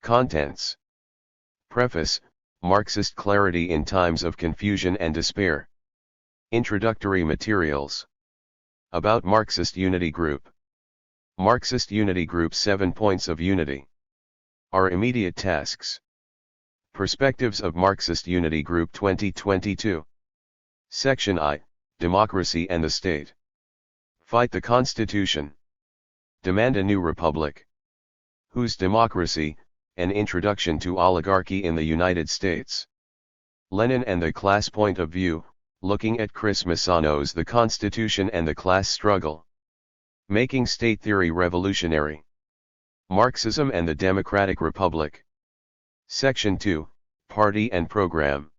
Contents. Preface, Marxist Clarity in Times of Confusion and Despair. Introductory Materials. About Marxist Unity Group. Marxist Unity Group 7 Points of Unity. Our immediate tasks. Perspectives of Marxist Unity Group 2022. Section I, Democracy and the State. Fight the Constitution. Demand a new republic. Whose democracy? An introduction to oligarchy in the United States. Lenin and the class point of view, looking at Chris Misano's The Constitution and the Class Struggle. Making state theory revolutionary. Marxism and the Democratic Republic. Section 2, Party and Program.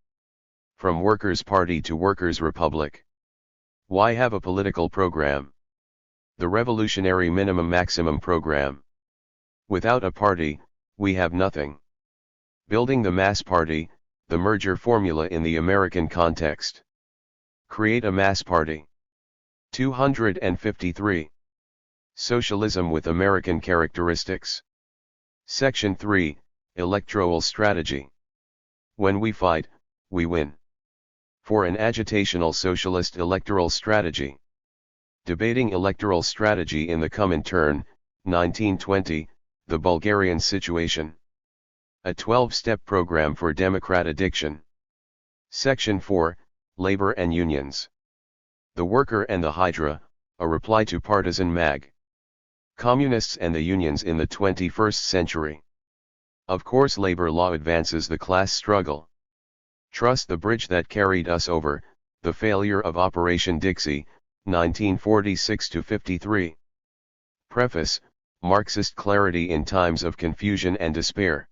From Workers' Party to Workers' Republic. Why have a political program? The Revolutionary Minimum Maximum Program. Without a party, we have nothing. Building the mass party, the merger formula in the American context. Create a mass party. 253. Socialism with American characteristics. Section 3, Electoral Strategy. When we fight, we win. For an agitational socialist electoral strategy. Debating electoral strategy in the Comintern, 1920, the Bulgarian situation. A 12-step program for Democrat addiction. Section 4, Labor and Unions. The Worker and the Hydra, a reply to partisan mag. Communists and the unions in the 21st century. Of course, labor law advances the class struggle. Trust the bridge that carried us over, the failure of Operation Dixie, 1946-53. Preface, Marxist Clarity in Times of Confusion and Despair.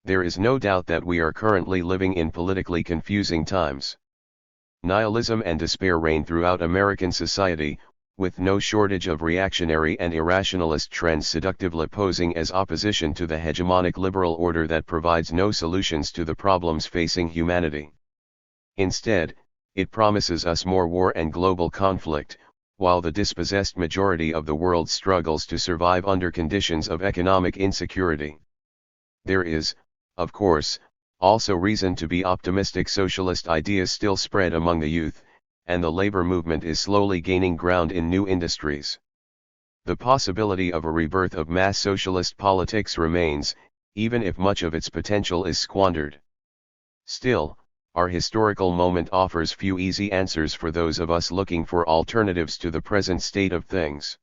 There is no doubt that we are currently living in politically confusing times. Nihilism and despair reign throughout American society, with no shortage of reactionary and irrationalist trends seductively posing as opposition to the hegemonic liberal order that provides no solutions to the problems facing humanity. Instead, it promises us more war and global conflict, while the dispossessed majority of the world struggles to survive under conditions of economic insecurity. There is, of course, also reason to be optimistic. Socialist ideas still spread among the youth, and the labor movement is slowly gaining ground in new industries. The possibility of a rebirth of mass socialist politics remains, even if much of its potential is squandered. Still, our historical moment offers few easy answers for those of us looking for alternatives to the present state of things.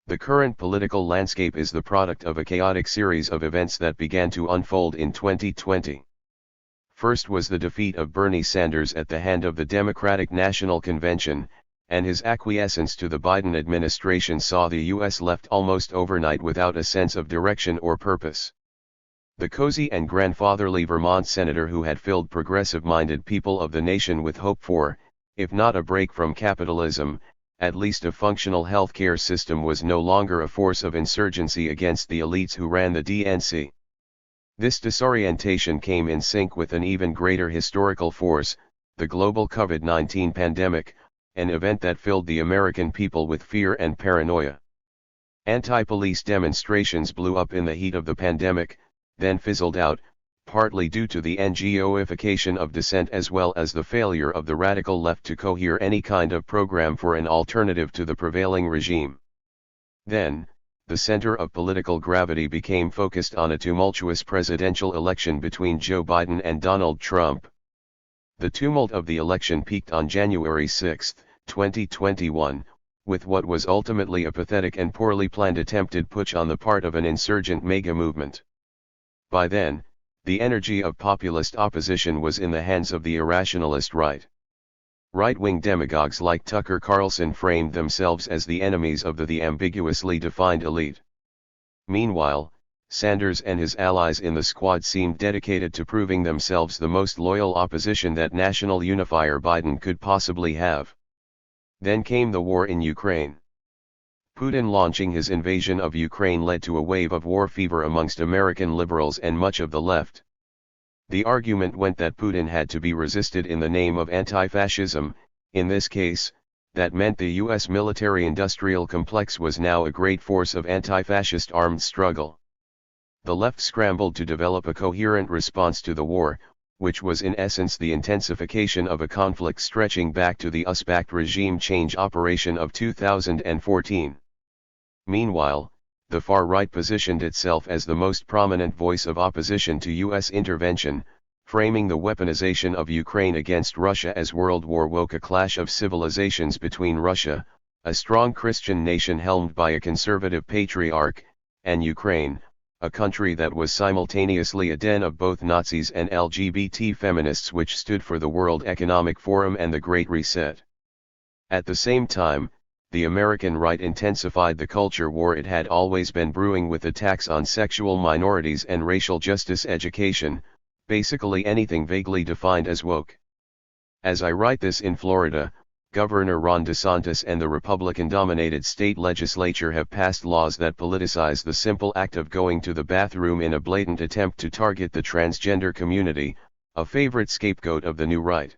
The current political landscape is the product of a chaotic series of events that began to unfold in 2020. First was the defeat of Bernie Sanders at the hand of the Democratic National Convention, and his acquiescence to the Biden administration saw the U.S. left almost overnight without a sense of direction or purpose. The cozy and grandfatherly Vermont senator who had filled progressive-minded people of the nation with hope for, if not a break from capitalism, at least a functional healthcare system, was no longer a force of insurgency against the elites who ran the DNC. This disorientation came in sync with an even greater historical force, the global COVID-19 pandemic, an event that filled the American people with fear and paranoia. Anti-police demonstrations blew up in the heat of the pandemic, then fizzled out, partly due to the NGOification of dissent as well as the failure of the radical left to cohere any kind of program for an alternative to the prevailing regime. Then, the center of political gravity became focused on a tumultuous presidential election between Joe Biden and Donald Trump. The tumult of the election peaked on January 6, 2021, with what was ultimately a pathetic and poorly planned attempted putsch on the part of an insurgent mega-movement. By then, the energy of populist opposition was in the hands of the irrationalist right. Right-wing demagogues like Tucker Carlson framed themselves as the enemies of the ambiguously defined elite. Meanwhile, Sanders and his allies in the squad seemed dedicated to proving themselves the most loyal opposition that national unifier Biden could possibly have. Then came the war in Ukraine. Putin launching his invasion of Ukraine led to a wave of war fever amongst American liberals and much of the left. The argument went that Putin had to be resisted in the name of anti-fascism. In this case, that meant the U.S. military-industrial complex was now a great force of anti-fascist armed struggle. The left scrambled to develop a coherent response to the war, which was in essence the intensification of a conflict stretching back to the US-backed regime change operation of 2014. Meanwhile, the far right positioned itself as the most prominent voice of opposition to US intervention, framing the weaponization of Ukraine against Russia as World War woke a clash of civilizations between Russia, a strong Christian nation helmed by a conservative patriarch, and Ukraine, a country that was simultaneously a den of both Nazis and LGBT feminists which stood for the World Economic Forum and the Great Reset. At the same time, the American right intensified the culture war it had always been brewing with attacks on sexual minorities and racial justice education, basically anything vaguely defined as woke. As I write this in Florida, Governor Ron DeSantis and the Republican-dominated state legislature have passed laws that politicize the simple act of going to the bathroom in a blatant attempt to target the transgender community, a favorite scapegoat of the new right.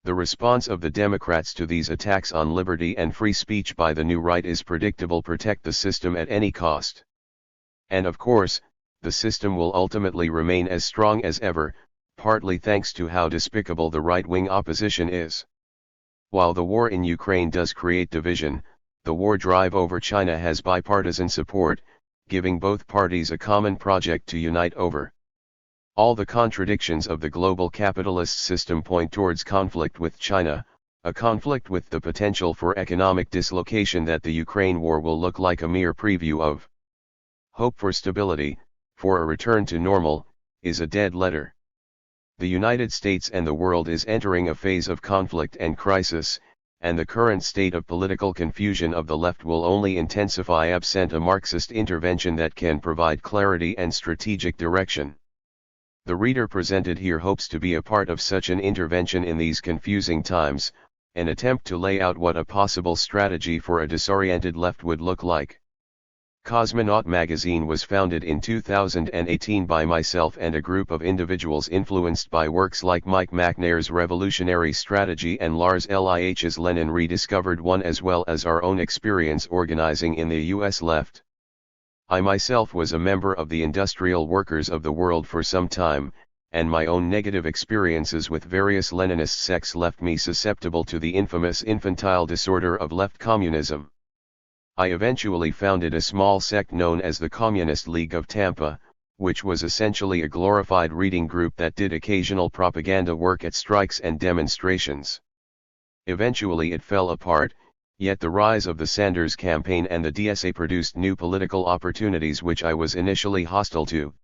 The response of the Democrats to these attacks on liberty and free speech by the new right is predictable: protect the system at any cost. And of course, the system will ultimately remain as strong as ever, partly thanks to how despicable the right-wing opposition is. While the war in Ukraine does create division, the war drive over China has bipartisan support, giving both parties a common project to unite over. All the contradictions of the global capitalist system point towards conflict with China, a conflict with the potential for economic dislocation that the Ukraine war will look like a mere preview of. Hope for stability, for a return to normal, is a dead letter. The United States and the world is entering a phase of conflict and crisis, and the current state of political confusion of the left will only intensify absent a Marxist intervention that can provide clarity and strategic direction. The reader presented here hopes to be a part of such an intervention in these confusing times, an attempt to lay out what a possible strategy for a disoriented left would look like. Cosmonaut magazine was founded in 2018 by myself and a group of individuals influenced by works like Mike McNair's Revolutionary Strategy and Lars Lih's Lenin Rediscovered One, as well as our own experience organizing in the US left. I myself was a member of the Industrial Workers of the World for some time, and my own negative experiences with various Leninist sects left me susceptible to the infamous infantile disorder of left communism. I eventually founded a small sect known as the Communist League of Tampa, which was essentially a glorified reading group that did occasional propaganda work at strikes and demonstrations. Eventually it fell apart, yet the rise of the Sanders campaign and the DSA produced new political opportunities which I was initially hostile to.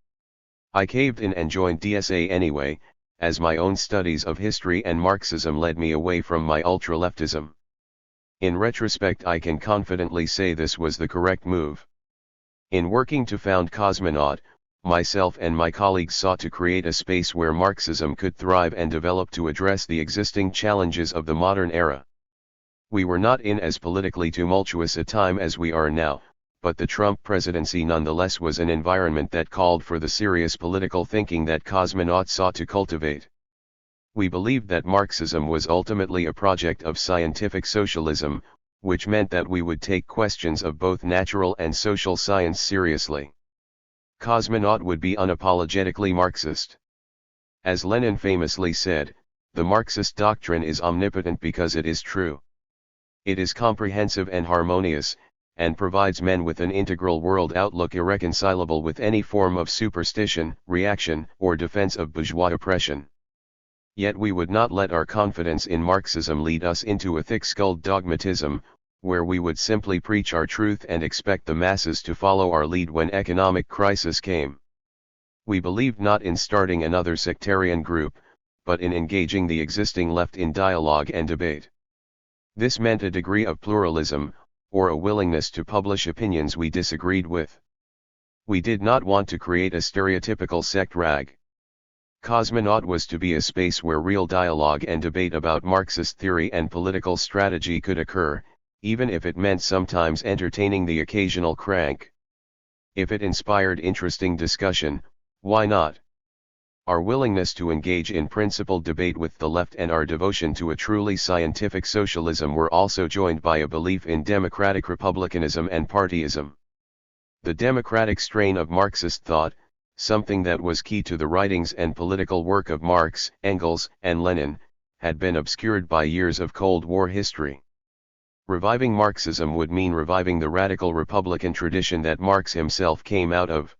I caved in and joined DSA anyway, as my own studies of history and Marxism led me away from my ultra-leftism. In retrospect, I can confidently say this was the correct move. In working to found Cosmonaut, myself and my colleagues sought to create a space where Marxism could thrive and develop to address the existing challenges of the modern era. We were not in as politically tumultuous a time as we are now, but the Trump presidency nonetheless was an environment that called for the serious political thinking that Cosmonaut sought to cultivate. We believed that Marxism was ultimately a project of scientific socialism, which meant that we would take questions of both natural and social science seriously. Cosmonaut would be unapologetically Marxist. As Lenin famously said, the Marxist doctrine is omnipotent because it is true. It is comprehensive and harmonious, and provides men with an integral world outlook irreconcilable with any form of superstition, reaction, or defense of bourgeois oppression. Yet we would not let our confidence in Marxism lead us into a thick-skulled dogmatism, where we would simply preach our truth and expect the masses to follow our lead when economic crisis came. We believed not in starting another sectarian group, but in engaging the existing left in dialogue and debate. This meant a degree of pluralism, or a willingness to publish opinions we disagreed with. We did not want to create a stereotypical sect rag. Cosmonaut was to be a space where real dialogue and debate about Marxist theory and political strategy could occur, even if it meant sometimes entertaining the occasional crank. If it inspired interesting discussion, why not? Our willingness to engage in principled debate with the left and our devotion to a truly scientific socialism were also joined by a belief in democratic republicanism and partyism. The democratic strain of Marxist thought, something that was key to the writings and political work of Marx, Engels, and Lenin, had been obscured by years of Cold War history. Reviving Marxism would mean reviving the radical republican tradition that Marx himself came out of.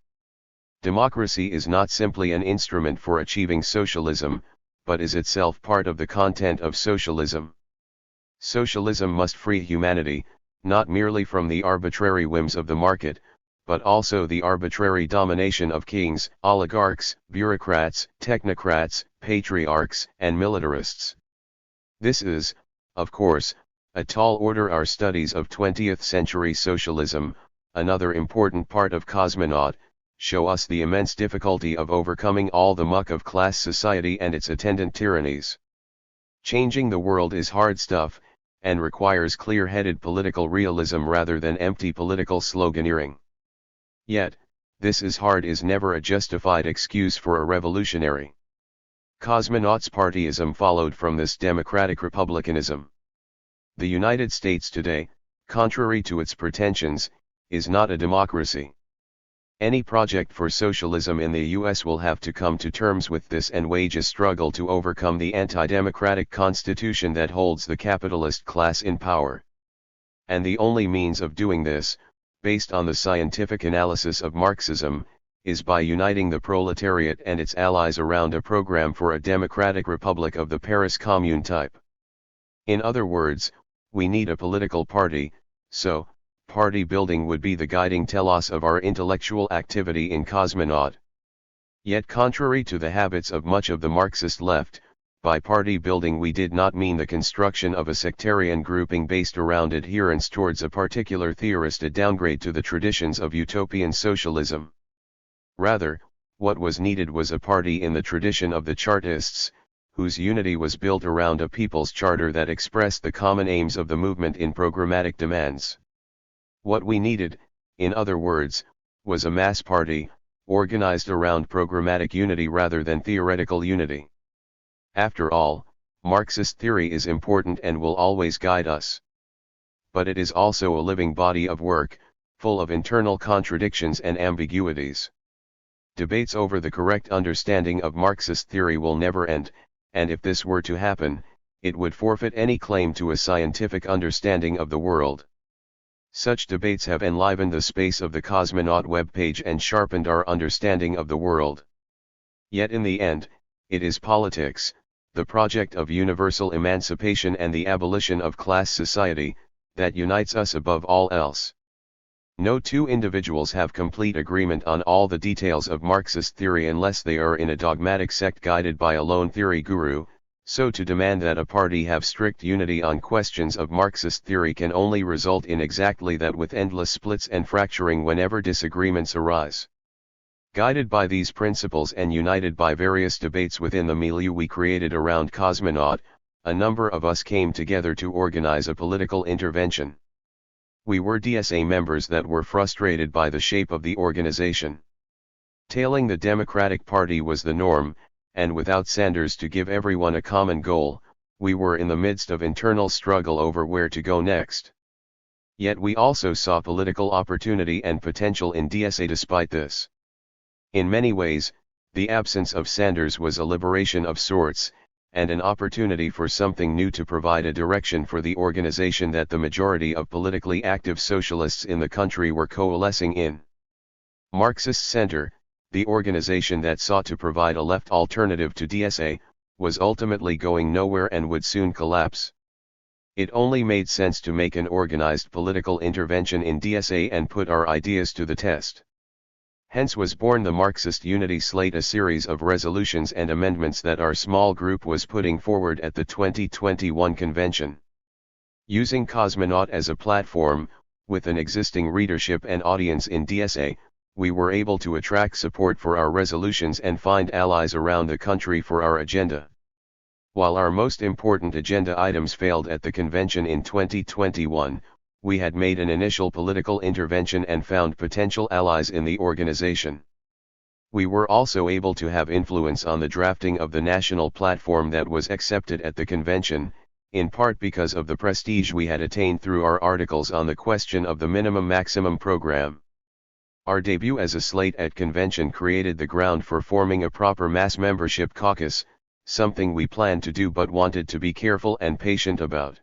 Democracy is not simply an instrument for achieving socialism, but is itself part of the content of socialism. Socialism must free humanity, not merely from the arbitrary whims of the market, but also the arbitrary domination of kings, oligarchs, bureaucrats, technocrats, patriarchs, and militarists. This is, of course, a tall order. Our studies of 20th century socialism, another important part of Cosmonaut, show us the immense difficulty of overcoming all the muck of class society and its attendant tyrannies. Changing the world is hard stuff, and requires clear-headed political realism rather than empty political sloganeering. Yet, this is hard is never a justified excuse for a revolutionary. Cosmonaut's partyism followed from this democratic republicanism. The United States today, contrary to its pretensions, is not a democracy. Any project for socialism in the US will have to come to terms with this and wage a struggle to overcome the anti-democratic constitution that holds the capitalist class in power. And the only means of doing this, based on the scientific analysis of Marxism, is by uniting the proletariat and its allies around a program for a democratic republic of the Paris Commune type. In other words, we need a political party, so, party building would be the guiding telos of our intellectual activity in Cosmonaut. Yet contrary to the habits of much of the Marxist left, by party building we did not mean the construction of a sectarian grouping based around adherence towards a particular theorist, a downgrade to the traditions of utopian socialism. Rather, what was needed was a party in the tradition of the Chartists, whose unity was built around a people's charter that expressed the common aims of the movement in programmatic demands. What we needed, in other words, was a mass party, organized around programmatic unity rather than theoretical unity. After all, Marxist theory is important and will always guide us. But it is also a living body of work, full of internal contradictions and ambiguities. Debates over the correct understanding of Marxist theory will never end, and if this were to happen, it would forfeit any claim to a scientific understanding of the world. Such debates have enlivened the space of the Cosmonaut webpage and sharpened our understanding of the world. Yet in the end, it is politics, the project of universal emancipation and the abolition of class society, that unites us above all else. No two individuals have complete agreement on all the details of Marxist theory unless they are in a dogmatic sect guided by a lone theory guru, so to demand that a party have strict unity on questions of Marxist theory can only result in exactly that, with endless splits and fracturing whenever disagreements arise. Guided by these principles and united by various debates within the milieu we created around Cosmonaut, a number of us came together to organize a political intervention. We were DSA members that were frustrated by the shape of the organization. Tailing the Democratic Party was the norm, and without Sanders to give everyone a common goal, we were in the midst of internal struggle over where to go next. Yet we also saw political opportunity and potential in DSA despite this. In many ways, the absence of Sanders was a liberation of sorts, and an opportunity for something new to provide a direction for the organization that the majority of politically active socialists in the country were coalescing in. Marxist Center, the organization that sought to provide a left alternative to DSA, was ultimately going nowhere and would soon collapse. It only made sense to make an organized political intervention in DSA and put our ideas to the test. Hence was born the Marxist Unity Slate, a series of resolutions and amendments that our small group was putting forward at the 2021 convention. Using Cosmonaut as a platform, with an existing readership and audience in DSA, we were able to attract support for our resolutions and find allies around the country for our agenda. While our most important agenda items failed at the convention in 2021, we had made an initial political intervention and found potential allies in the organization. We were also able to have influence on the drafting of the national platform that was accepted at the convention, in part because of the prestige we had attained through our articles on the question of the minimum-maximum program. Our debut as a slate at convention created the ground for forming a proper mass membership caucus, something we planned to do but wanted to be careful and patient about.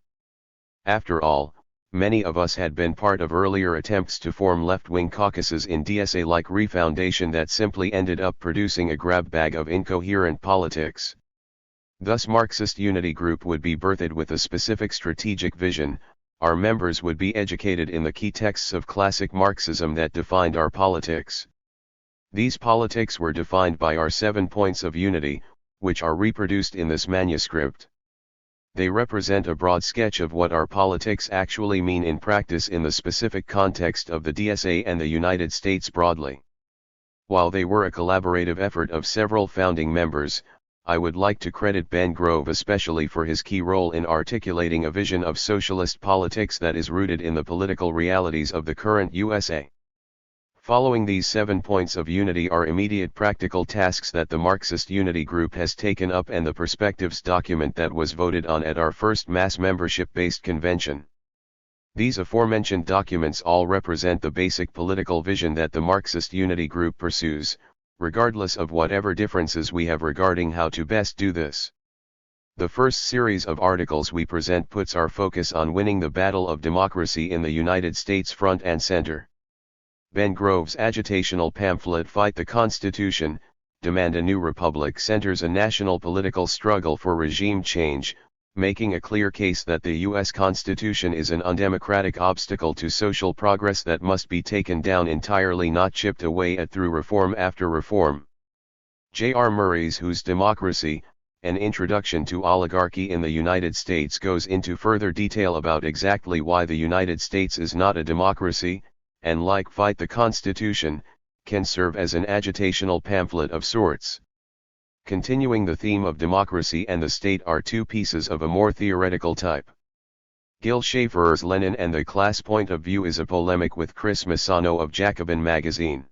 After all, many of us had been part of earlier attempts to form left-wing caucuses in DSA-like refoundation that simply ended up producing a grab bag of incoherent politics. Thus Marxist Unity Group would be birthed with a specific strategic vision. Our members would be educated in the key texts of classic Marxism that defined our politics. These politics were defined by our 7 points of unity, which are reproduced in this manuscript. They represent a broad sketch of what our politics actually mean in practice in the specific context of the DSA and the United States broadly. While they were a collaborative effort of several founding members, I would like to credit Ben Grove especially for his key role in articulating a vision of socialist politics that is rooted in the political realities of the current USA. Following these 7 points of unity are immediate practical tasks that the Marxist Unity Group has taken up and the perspectives document that was voted on at our first mass membership-based convention. These aforementioned documents all represent the basic political vision that the Marxist Unity Group pursues, regardless of whatever differences we have regarding how to best do this. The first series of articles we present puts our focus on winning the battle of democracy in the United States front and center. Ben Grove's agitational pamphlet Fight the Constitution, Demand a New Republic centers a national political struggle for regime change, making a clear case that the U.S. Constitution is an undemocratic obstacle to social progress that must be taken down entirely, not chipped away at through reform after reform. J.R. Murray's Whose Democracy? An Introduction to Oligarchy in the United States goes into further detail about exactly why the United States is not a democracy, and like Fight the Constitution, can serve as an agitational pamphlet of sorts. Continuing the theme of democracy and the state are two pieces of a more theoretical type. Gil Schaefer's Lenin and the Class Point of View is a polemic with Chris Misano of Jacobin magazine.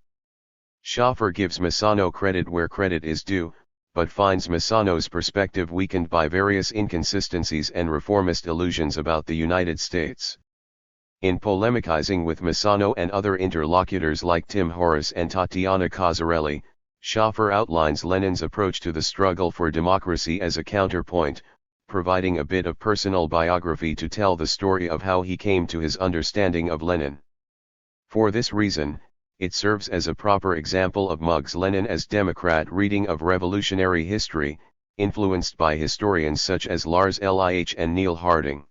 Schaefer gives Misano credit where credit is due, but finds Misano's perspective weakened by various inconsistencies and reformist illusions about the United States. In polemicizing with Misano and other interlocutors like Tim Horace and Tatiana Cazarelli, Schaefer outlines Lenin's approach to the struggle for democracy as a counterpoint, providing a bit of personal biography to tell the story of how he came to his understanding of Lenin. For this reason, it serves as a proper example of Mugg's Lenin as Democrat reading of revolutionary history, influenced by historians such as Lars Lih and Neil Harding.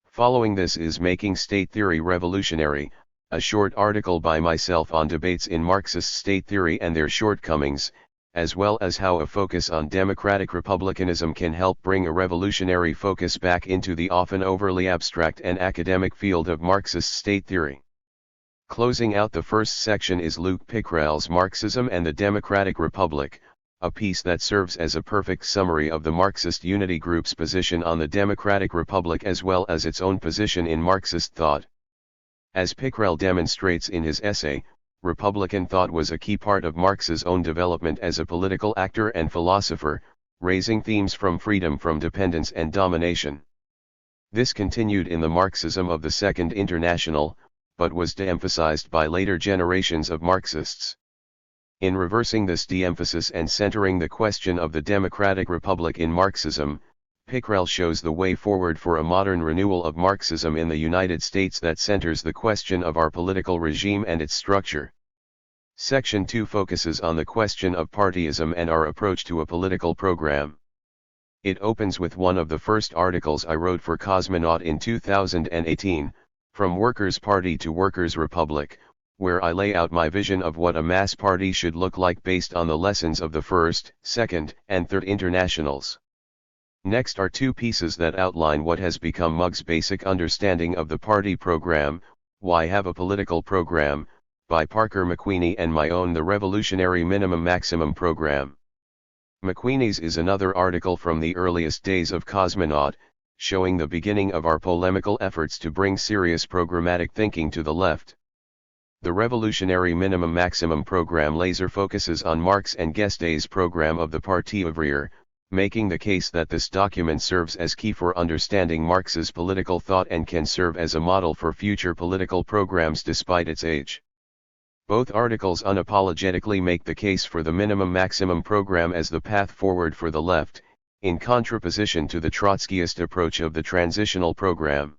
Following this is Making State Theory Revolutionary, a short article by myself on debates in Marxist state theory and their shortcomings, as well as how a focus on democratic republicanism can help bring a revolutionary focus back into the often overly abstract and academic field of Marxist state theory. Closing out the first section is Luke Pickrell's Marxism and the Democratic Republic, a piece that serves as a perfect summary of the Marxist Unity Group's position on the Democratic Republic as well as its own position in Marxist thought. As Pickrell demonstrates in his essay, Republican thought was a key part of Marx's own development as a political actor and philosopher, raising themes from freedom from dependence and domination. This continued in the Marxism of the Second International, but was de-emphasized by later generations of Marxists. In reversing this de-emphasis and centering the question of the Democratic Republic in Marxism, Pickrell shows the way forward for a modern renewal of Marxism in the United States that centers the question of our political regime and its structure. Section 2 focuses on the question of partyism and our approach to a political program. It opens with one of the first articles I wrote for Cosmonaut in 2018, From Workers' Party to Workers' Republic, where I lay out my vision of what a mass party should look like based on the lessons of the First, Second, and Third Internationals. Next are two pieces that outline what has become Mugg's basic understanding of the party program, Why Have a Political Program, by Parker McQueenie, and my own The Revolutionary Minimum Maximum Program. McQueenie's is another article from the earliest days of Cosmonaut, showing the beginning of our polemical efforts to bring serious programmatic thinking to the left. The Revolutionary Minimum Maximum Program laser focuses on Marx and Guesde's program of the Parti ouvrier, making the case that this document serves as key for understanding Marx's political thought and can serve as a model for future political programs despite its age. Both articles unapologetically make the case for the minimum-maximum program as the path forward for the left, in contraposition to the Trotskyist approach of the transitional program.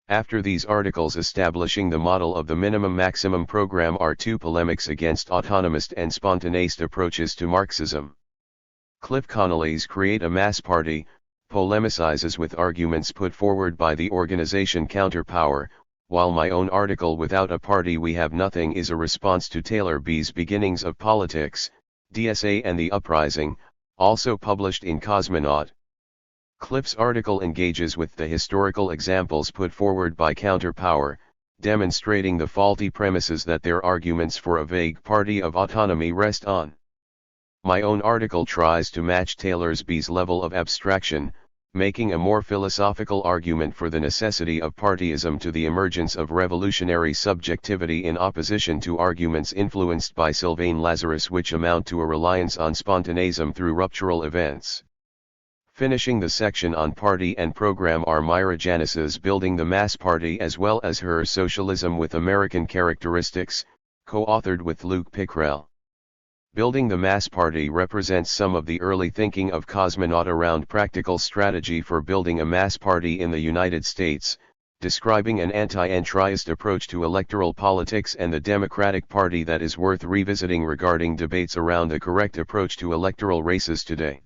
After these articles establishing the model of the minimum-maximum program are two polemics against autonomist and spontaneist approaches to Marxism. Cliff Connolly's Create a Mass Party polemicizes with arguments put forward by the organization Counterpower, while my own article Without a Party We Have Nothing is a response to Taylor B's Beginnings of Politics, DSA and the Uprising, also published in Cosmonaut. Cliff's article engages with the historical examples put forward by Counterpower, demonstrating the faulty premises that their arguments for a vague party of autonomy rest on. My own article tries to match Taylor B's level of abstraction, making a more philosophical argument for the necessity of partyism to the emergence of revolutionary subjectivity in opposition to arguments influenced by Sylvain Lazarus which amount to a reliance on spontaneism through ruptural events. Finishing the section on party and program are Myra Janis's Building the Mass Party as well as her Socialism with American Characteristics, co-authored with Luke Pickrell. Building the Mass Party represents some of the early thinking of Cosmonaut around practical strategy for building a mass party in the United States, describing an anti-entryist approach to electoral politics and the Democratic Party that is worth revisiting regarding debates around the correct approach to electoral races today.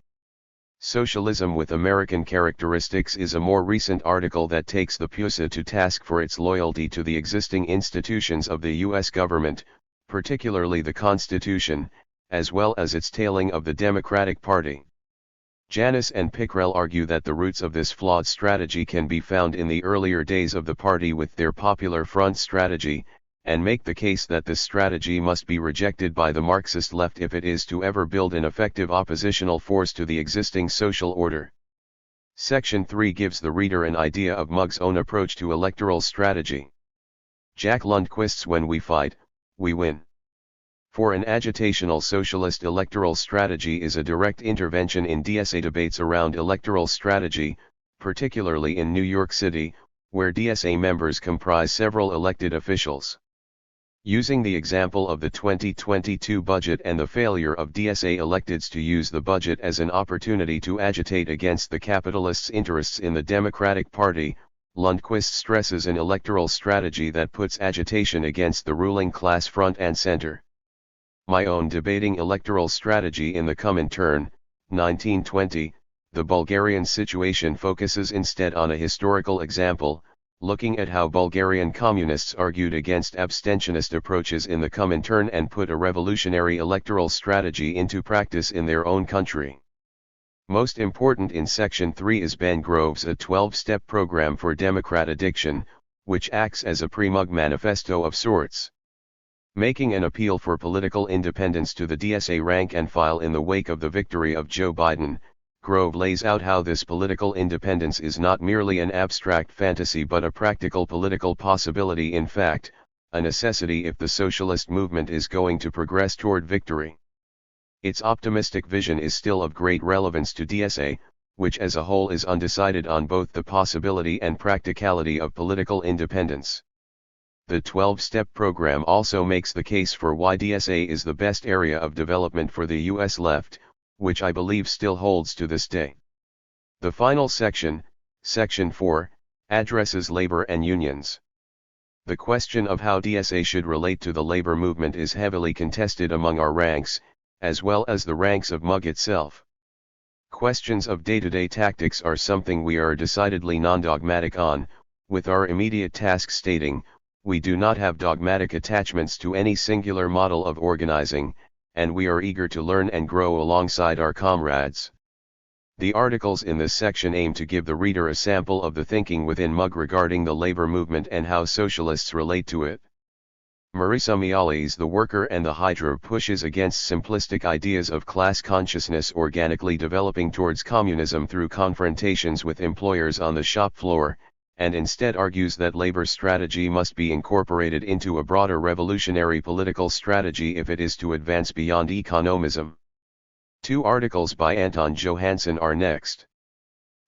Socialism with American Characteristics is a more recent article that takes the PUSA to task for its loyalty to the existing institutions of the U.S. government, particularly the Constitution, as well as its tailing of the Democratic Party. Janis and Pickrell argue that the roots of this flawed strategy can be found in the earlier days of the party with their Popular Front strategy, and make the case that this strategy must be rejected by the Marxist left if it is to ever build an effective oppositional force to the existing social order. Section 3 gives the reader an idea of Mugg's own approach to electoral strategy. Jack Lundquist's When We Fight, We Win. For an agitational socialist, electoral strategy is a direct intervention in DSA debates around electoral strategy, particularly in New York City, where DSA members comprise several elected officials. Using the example of the 2022 budget and the failure of DSA electeds to use the budget as an opportunity to agitate against the capitalists' interests in the Democratic Party, Lundquist stresses an electoral strategy that puts agitation against the ruling class front and center. My own Debating Electoral Strategy in the Comintern, 1920, the Bulgarian situation focuses instead on a historical example, looking at how Bulgarian communists argued against abstentionist approaches in the Comintern and put a revolutionary electoral strategy into practice in their own country. Most important in Section 3 is Ben Grove's A 12-Step Program for Democrat Addiction, which acts as a pre-Mug manifesto of sorts. Making an appeal for political independence to the DSA rank and file in the wake of the victory of Joe Biden, Grove lays out how this political independence is not merely an abstract fantasy but a practical political possibility, in fact, a necessity if the socialist movement is going to progress toward victory. Its optimistic vision is still of great relevance to DSA, which as a whole is undecided on both the possibility and practicality of political independence. The 12-step program also makes the case for why DSA is the best area of development for the U.S. left, which I believe still holds to this day. The final section, Section 4, addresses labor and unions. The question of how DSA should relate to the labor movement is heavily contested among our ranks, as well as the ranks of MUG itself. Questions of day-to-day tactics are something we are decidedly non-dogmatic on, with our immediate task stating, we do not have dogmatic attachments to any singular model of organizing, and we are eager to learn and grow alongside our comrades. The articles in this section aim to give the reader a sample of the thinking within MUG regarding the labor movement and how socialists relate to it. Marisa Miali's The Worker and the Hydra pushes against simplistic ideas of class consciousness organically developing towards communism through confrontations with employers on the shop floor, and instead argues that labor strategy must be incorporated into a broader revolutionary political strategy if it is to advance beyond economism. Two articles by Anton Johansson are next.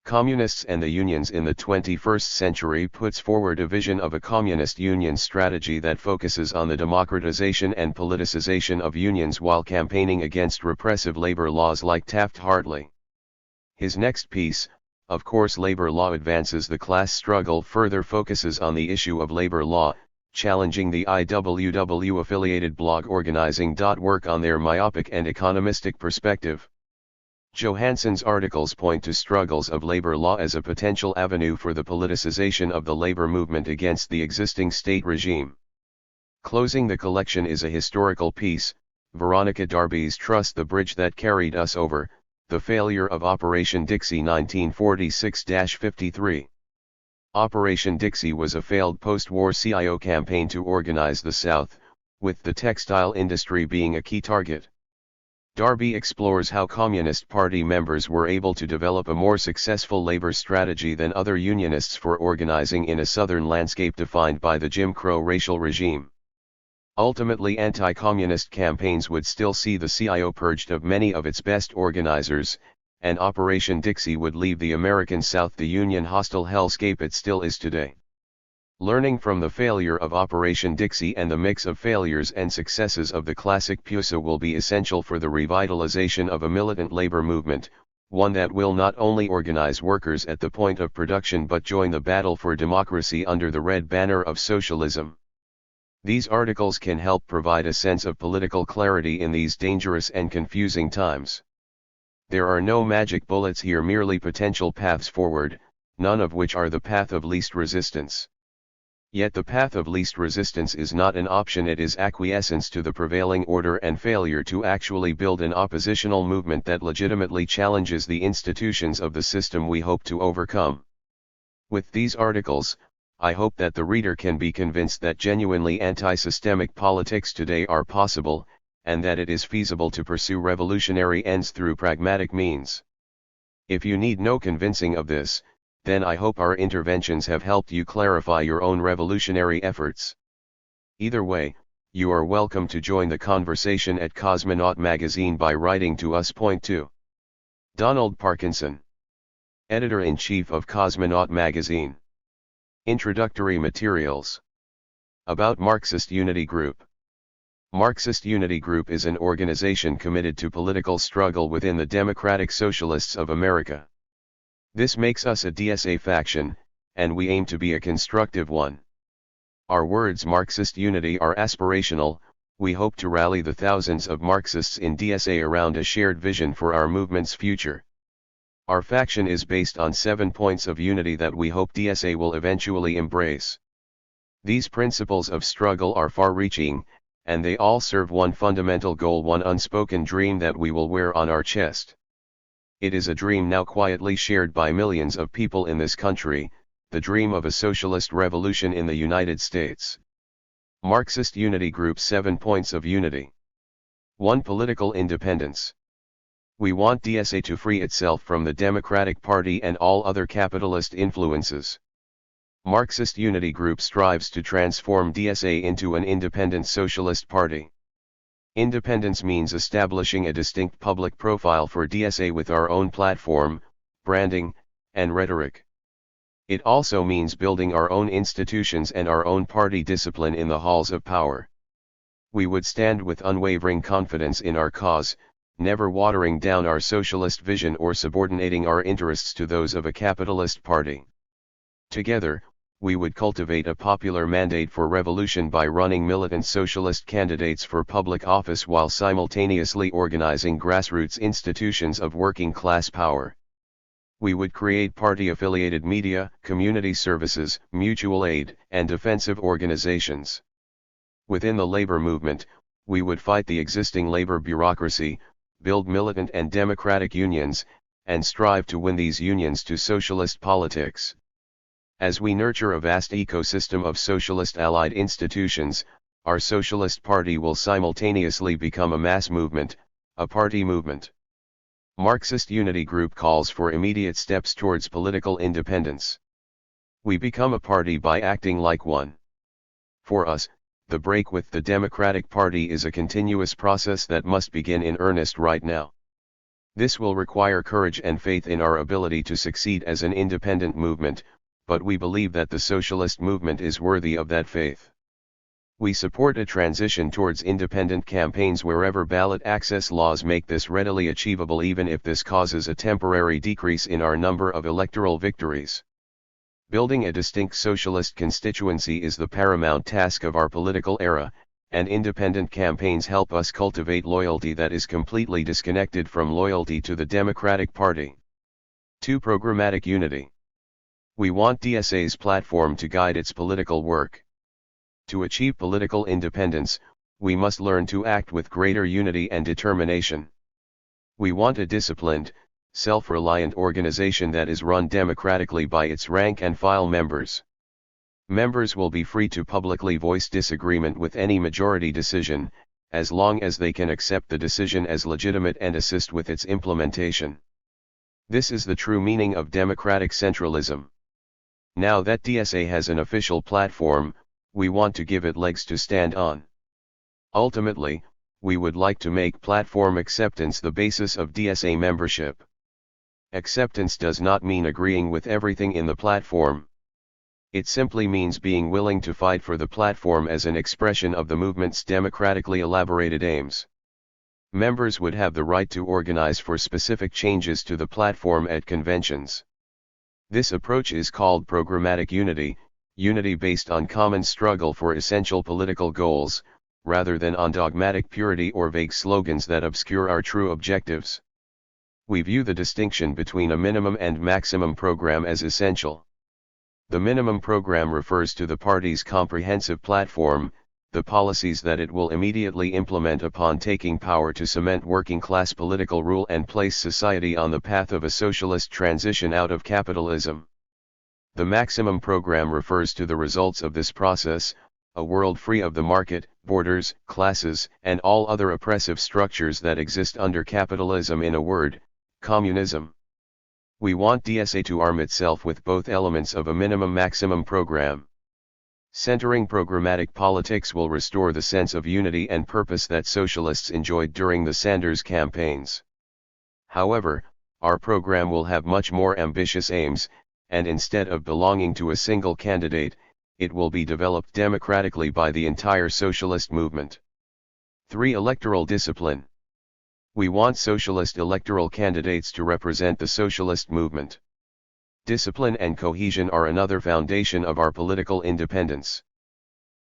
Communists and the Unions in the 21st Century puts forward a vision of a communist union strategy that focuses on the democratization and politicization of unions while campaigning against repressive labor laws like Taft-Hartley. His next piece, Of Course Labor Law Advances the Class Struggle, further focuses on the issue of labor law, challenging the IWW-affiliated blog Organizing.work on their myopic and economistic perspective. Johansson's articles point to struggles of labor law as a potential avenue for the politicization of the labor movement against the existing state regime. Closing the collection is a historical piece, Veronica Darby's Trust the Bridge That Carried Us Over, The Failure of Operation Dixie 1946-53. Operation Dixie was a failed post-war CIO campaign to organize the South, with the textile industry being a key target. Darby explores how Communist Party members were able to develop a more successful labor strategy than other Unionists for organizing in a Southern landscape defined by the Jim Crow racial regime. Ultimately, anti-communist campaigns would still see the CIO purged of many of its best organizers, and Operation Dixie would leave the American South the Union-hostile hellscape it still is today. Learning from the failure of Operation Dixie and the mix of failures and successes of the classic PUSA will be essential for the revitalization of a militant labor movement, one that will not only organize workers at the point of production but join the battle for democracy under the red banner of socialism. These articles can help provide a sense of political clarity in these dangerous and confusing times. There are no magic bullets here, merely potential paths forward, none of which are the path of least resistance. Yet the path of least resistance is not an option, it is acquiescence to the prevailing order and failure to actually build an oppositional movement that legitimately challenges the institutions of the system we hope to overcome. With these articles, I hope that the reader can be convinced that genuinely anti-systemic politics today are possible, and that it is feasible to pursue revolutionary ends through pragmatic means. If you need no convincing of this, then I hope our interventions have helped you clarify your own revolutionary efforts. Either way, you are welcome to join the conversation at Cosmonaut Magazine by writing to us. Point 2. Donald Parkinson, Editor-in-Chief of Cosmonaut Magazine. Introductory Materials. About Marxist Unity Group. Marxist Unity Group is an organization committed to political struggle within the Democratic Socialists of America. This makes us a DSA faction, and we aim to be a constructive one. Our words Marxist unity are aspirational. We hope to rally the thousands of Marxists in DSA around a shared vision for our movement's future. Our faction is based on 7 points of unity that we hope DSA will eventually embrace. These principles of struggle are far-reaching, and they all serve one fundamental goal, one unspoken dream that we will wear on our chest. It is a dream now quietly shared by millions of people in this country, the dream of a socialist revolution in the United States. Marxist Unity Group's 7 points of unity. 1. Political independence. We want DSA to free itself from the Democratic Party and all other capitalist influences. Marxist Unity Group strives to transform DSA into an independent socialist party. Independence means establishing a distinct public profile for DSA with our own platform, branding, and rhetoric. It also means building our own institutions and our own party discipline in the halls of power. We would stand with unwavering confidence in our cause, never watering down our socialist vision or subordinating our interests to those of a capitalist party. Together, we would cultivate a popular mandate for revolution by running militant socialist candidates for public office while simultaneously organizing grassroots institutions of working class power. We would create party-affiliated media, community services, mutual aid, and defensive organizations. Within the labor movement, we would fight the existing labor bureaucracy, build militant and democratic unions, and strive to win these unions to socialist politics. As we nurture a vast ecosystem of socialist allied institutions, our socialist party will simultaneously become a mass movement, a party movement. Marxist Unity Group calls for immediate steps towards political independence. We become a party by acting like one. For us, the break with the Democratic Party is a continuous process that must begin in earnest right now. This will require courage and faith in our ability to succeed as an independent movement, but we believe that the socialist movement is worthy of that faith. We support a transition towards independent campaigns wherever ballot access laws make this readily achievable, even if this causes a temporary decrease in our number of electoral victories. Building a distinct socialist constituency is the paramount task of our political era, and independent campaigns help us cultivate loyalty that is completely disconnected from loyalty to the Democratic Party. 2. Programmatic unity. We want DSA's platform to guide its political work. To achieve political independence, we must learn to act with greater unity and determination. We want a disciplined, self-reliant organization that is run democratically by its rank-and-file members. Members will be free to publicly voice disagreement with any majority decision, as long as they can accept the decision as legitimate and assist with its implementation. This is the true meaning of democratic centralism. Now that DSA has an official platform, we want to give it legs to stand on. Ultimately, we would like to make platform acceptance the basis of DSA membership. Acceptance does not mean agreeing with everything in the platform. It simply means being willing to fight for the platform as an expression of the movement's democratically elaborated aims. Members would have the right to organize for specific changes to the platform at conventions. This approach is called programmatic unity, unity based on common struggle for essential political goals, rather than on dogmatic purity or vague slogans that obscure our true objectives. We view the distinction between a minimum and maximum program as essential. The minimum program refers to the party's comprehensive platform, the policies that it will immediately implement upon taking power to cement working-class political rule and place society on the path of a socialist transition out of capitalism. The maximum program refers to the results of this process, a world free of the market, borders, classes, and all other oppressive structures that exist under capitalism, in a word, communism. We want DSA to arm itself with both elements of a minimum-maximum program. Centering programmatic politics will restore the sense of unity and purpose that socialists enjoyed during the Sanders campaigns. However, our program will have much more ambitious aims, and instead of belonging to a single candidate, it will be developed democratically by the entire socialist movement. 3. Electoral discipline. We want socialist electoral candidates to represent the socialist movement. Discipline and cohesion are another foundation of our political independence.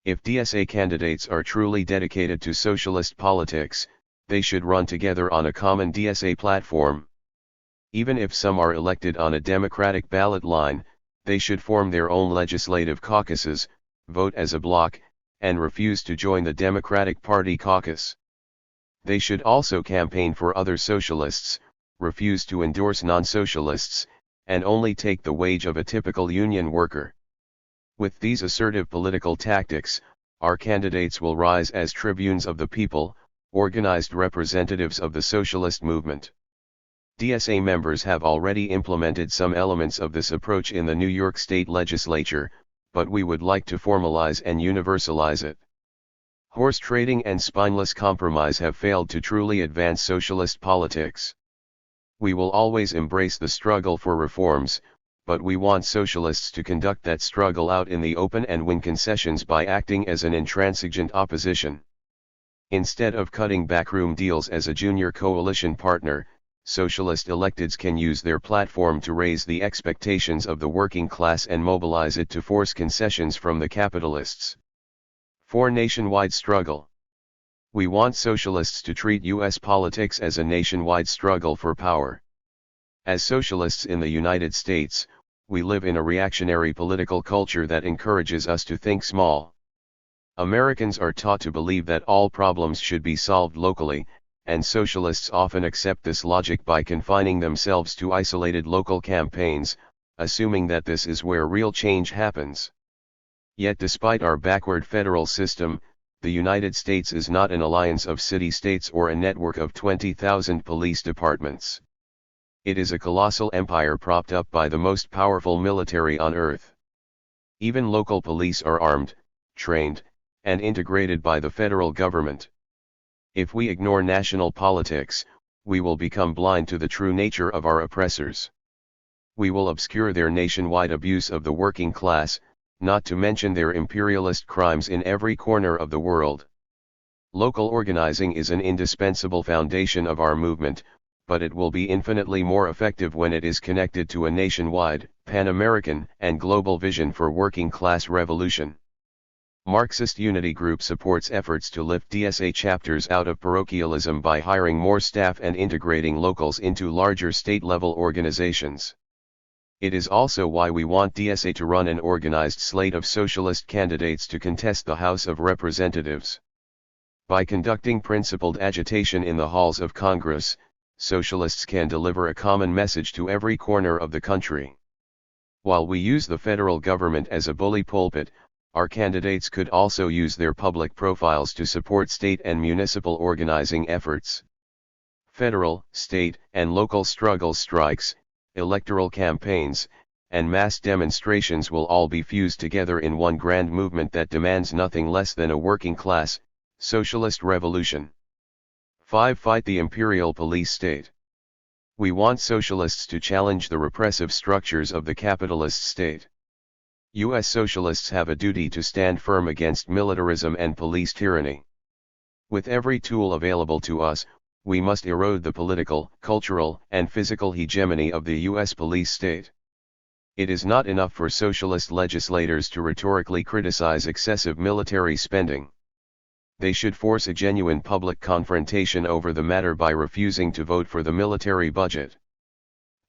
If DSA candidates are truly dedicated to socialist politics, they should run together on a common DSA platform. Even if some are elected on a democratic ballot line, they should form their own legislative caucuses, vote as a bloc, and refuse to join the Democratic Party caucus. They should also campaign for other socialists, refuse to endorse non-socialists, and only take the wage of a typical union worker. With these assertive political tactics, our candidates will rise as tribunes of the people, organized representatives of the socialist movement. DSA members have already implemented some elements of this approach in the New York State Legislature, but we would like to formalize and universalize it. Horse trading and spineless compromise have failed to truly advance socialist politics. We will always embrace the struggle for reforms, but we want socialists to conduct that struggle out in the open and win concessions by acting as an intransigent opposition. Instead of cutting backroom deals as a junior coalition partner, socialist electeds can use their platform to raise the expectations of the working class and mobilize it to force concessions from the capitalists. 4. Nationwide struggle. We want socialists to treat U.S. politics as a nationwide struggle for power. As socialists in the United States, we live in a reactionary political culture that encourages us to think small. Americans are taught to believe that all problems should be solved locally, and socialists often accept this logic by confining themselves to isolated local campaigns, assuming that this is where real change happens. Yet despite our backward federal system, the United States is not an alliance of city-states or a network of 20,000 police departments. It is a colossal empire propped up by the most powerful military on earth. Even local police are armed, trained, and integrated by the federal government. If we ignore national politics, we will become blind to the true nature of our oppressors. We will obscure their nationwide abuse of the working class, not to mention their imperialist crimes in every corner of the world. Local organizing is an indispensable foundation of our movement, but it will be infinitely more effective when it is connected to a nationwide, pan-American, and global vision for working-class revolution. Marxist Unity Group supports efforts to lift DSA chapters out of parochialism by hiring more staff and integrating locals into larger state-level organizations. It is also why we want DSA to run an organized slate of socialist candidates to contest the House of Representatives. By conducting principled agitation in the halls of Congress, socialists can deliver a common message to every corner of the country. While we use the federal government as a bully pulpit, our candidates could also use their public profiles to support state and municipal organizing efforts. Federal, state, and local strikes, electoral campaigns, and mass demonstrations will all be fused together in one grand movement that demands nothing less than a working-class, socialist revolution. 5. Fight the imperial police state. We want socialists to challenge the repressive structures of the capitalist state. U.S. socialists have a duty to stand firm against militarism and police tyranny. With every tool available to us, we must erode the political, cultural, and physical hegemony of the U.S. police state. It is not enough for socialist legislators to rhetorically criticize excessive military spending. They should force a genuine public confrontation over the matter by refusing to vote for the military budget.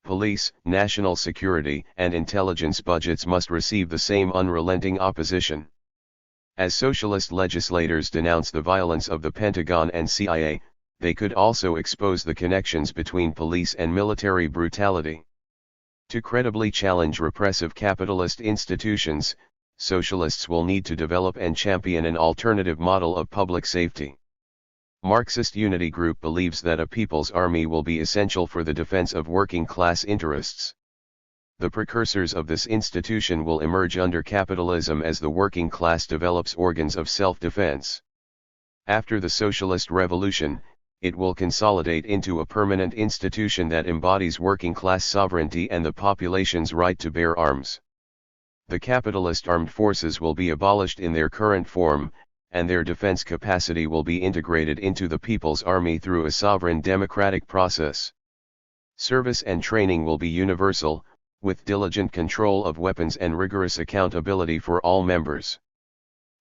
Police, national security, and intelligence budgets must receive the same unrelenting opposition. As socialist legislators denounce the violence of the Pentagon and CIA, they could also expose the connections between police and military brutality. To credibly challenge repressive capitalist institutions, socialists will need to develop and champion an alternative model of public safety. Marxist Unity Group believes that a people's army will be essential for the defense of working-class interests. The precursors of this institution will emerge under capitalism as the working class develops organs of self-defense. After the socialist revolution, it will consolidate into a permanent institution that embodies working-class sovereignty and the population's right to bear arms. The capitalist armed forces will be abolished in their current form, and their defense capacity will be integrated into the people's army through a sovereign democratic process. Service and training will be universal, with diligent control of weapons and rigorous accountability for all members.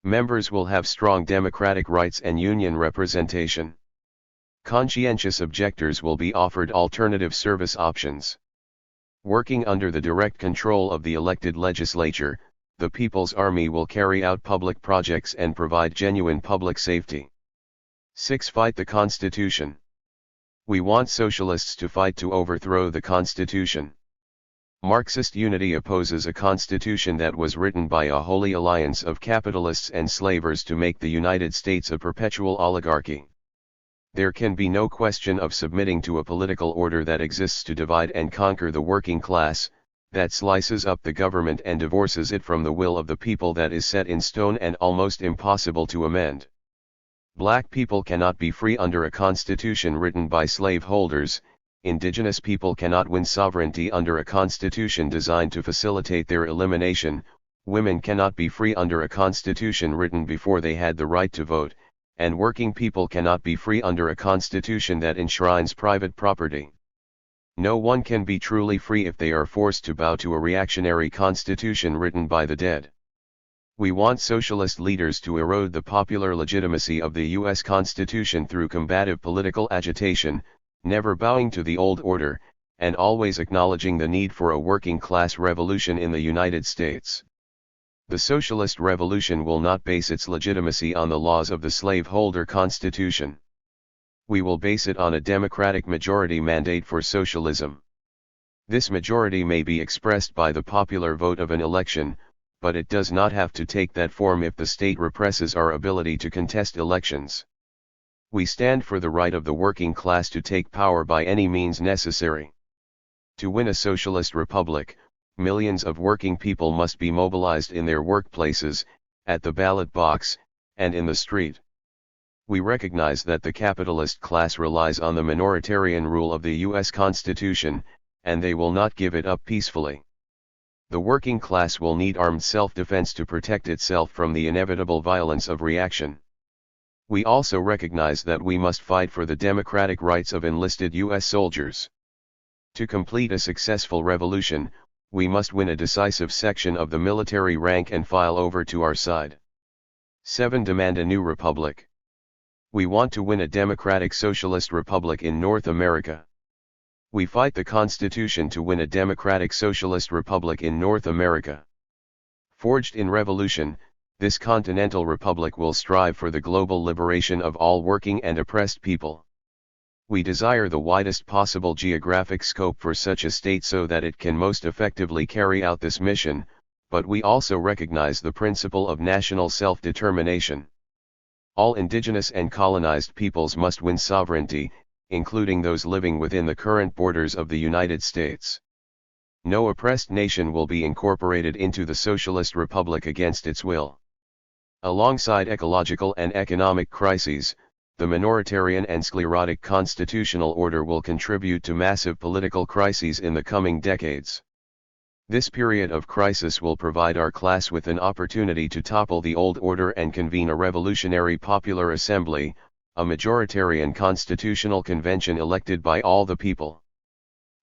Members will have strong democratic rights and union representation. Conscientious objectors will be offered alternative service options. Working under the direct control of the elected legislature, the People's Army will carry out public projects and provide genuine public safety. 6. Fight the Constitution. We want socialists to fight to overthrow the Constitution. Marxist Unity opposes a constitution that was written by a holy alliance of capitalists and slavers to make the United States a perpetual oligarchy. There can be no question of submitting to a political order that exists to divide and conquer the working class, that slices up the government and divorces it from the will of the people, that is set in stone and almost impossible to amend. Black people cannot be free under a constitution written by slaveholders. Indigenous people cannot win sovereignty under a constitution designed to facilitate their elimination. Women cannot be free under a constitution written before they had the right to vote, and working people cannot be free under a constitution that enshrines private property. No one can be truly free if they are forced to bow to a reactionary constitution written by the dead. We want socialist leaders to erode the popular legitimacy of the U.S. Constitution through combative political agitation, never bowing to the old order, and always acknowledging the need for a working-class revolution in the United States. The socialist revolution will not base its legitimacy on the laws of the slaveholder constitution. We will base it on a democratic majority mandate for socialism. This majority may be expressed by the popular vote of an election, but it does not have to take that form if the state represses our ability to contest elections. We stand for the right of the working class to take power by any means necessary. To win a socialist republic, millions of working people must be mobilized in their workplaces, at the ballot box, and in the street. We recognize that the capitalist class relies on the minoritarian rule of the U.S. Constitution, and they will not give it up peacefully. The working class will need armed self-defense to protect itself from the inevitable violence of reaction. We also recognize that we must fight for the democratic rights of enlisted U.S. soldiers. To complete a successful revolution, we must win a decisive section of the military rank and file over to our side. 7. Demand a new republic. We want to win a democratic socialist republic in North America. We fight the Constitution to win a democratic socialist republic in North America. Forged in revolution, this continental republic will strive for the global liberation of all working and oppressed people. We desire the widest possible geographic scope for such a state so that it can most effectively carry out this mission, but we also recognize the principle of national self-determination. All indigenous and colonized peoples must win sovereignty, including those living within the current borders of the United States. No oppressed nation will be incorporated into the Socialist Republic against its will. Alongside ecological and economic crises, the minoritarian and sclerotic constitutional order will contribute to massive political crises in the coming decades. This period of crisis will provide our class with an opportunity to topple the old order and convene a revolutionary popular assembly, a majoritarian constitutional convention elected by all the people.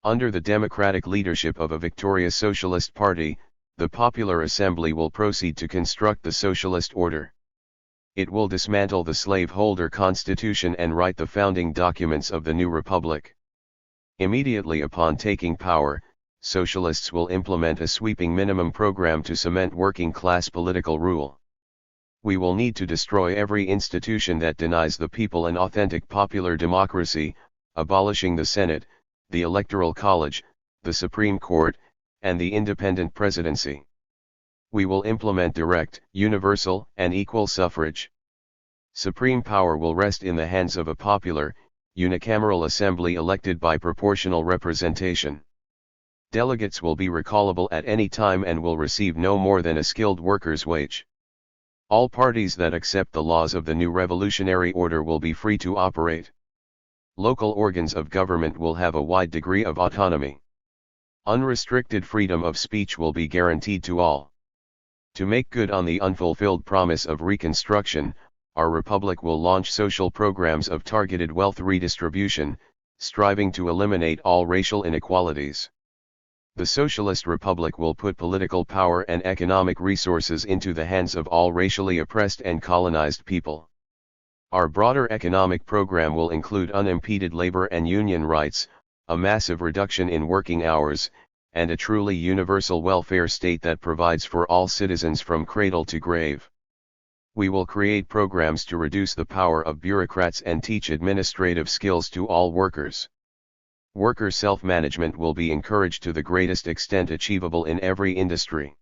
Under the democratic leadership of a victorious socialist party, the Popular Assembly will proceed to construct the socialist order. It will dismantle the slaveholder constitution and write the founding documents of the new republic. Immediately upon taking power, socialists will implement a sweeping minimum program to cement working-class political rule. We will need to destroy every institution that denies the people an authentic popular democracy, abolishing the Senate, the Electoral College, the Supreme Court, and the independent presidency. We will implement direct, universal, and equal suffrage. Supreme power will rest in the hands of a popular, unicameral assembly elected by proportional representation. Delegates will be recallable at any time and will receive no more than a skilled worker's wage. All parties that accept the laws of the new revolutionary order will be free to operate. Local organs of government will have a wide degree of autonomy. Unrestricted freedom of speech will be guaranteed to all. To make good on the unfulfilled promise of Reconstruction, our republic will launch social programs of targeted wealth redistribution, striving to eliminate all racial inequalities. The Socialist Republic will put political power and economic resources into the hands of all racially oppressed and colonized people. Our broader economic program will include unimpeded labor and union rights, a massive reduction in working hours, and a truly universal welfare state that provides for all citizens from cradle to grave. We will create programs to reduce the power of bureaucrats and teach administrative skills to all workers. Worker self-management will be encouraged to the greatest extent achievable in every industry.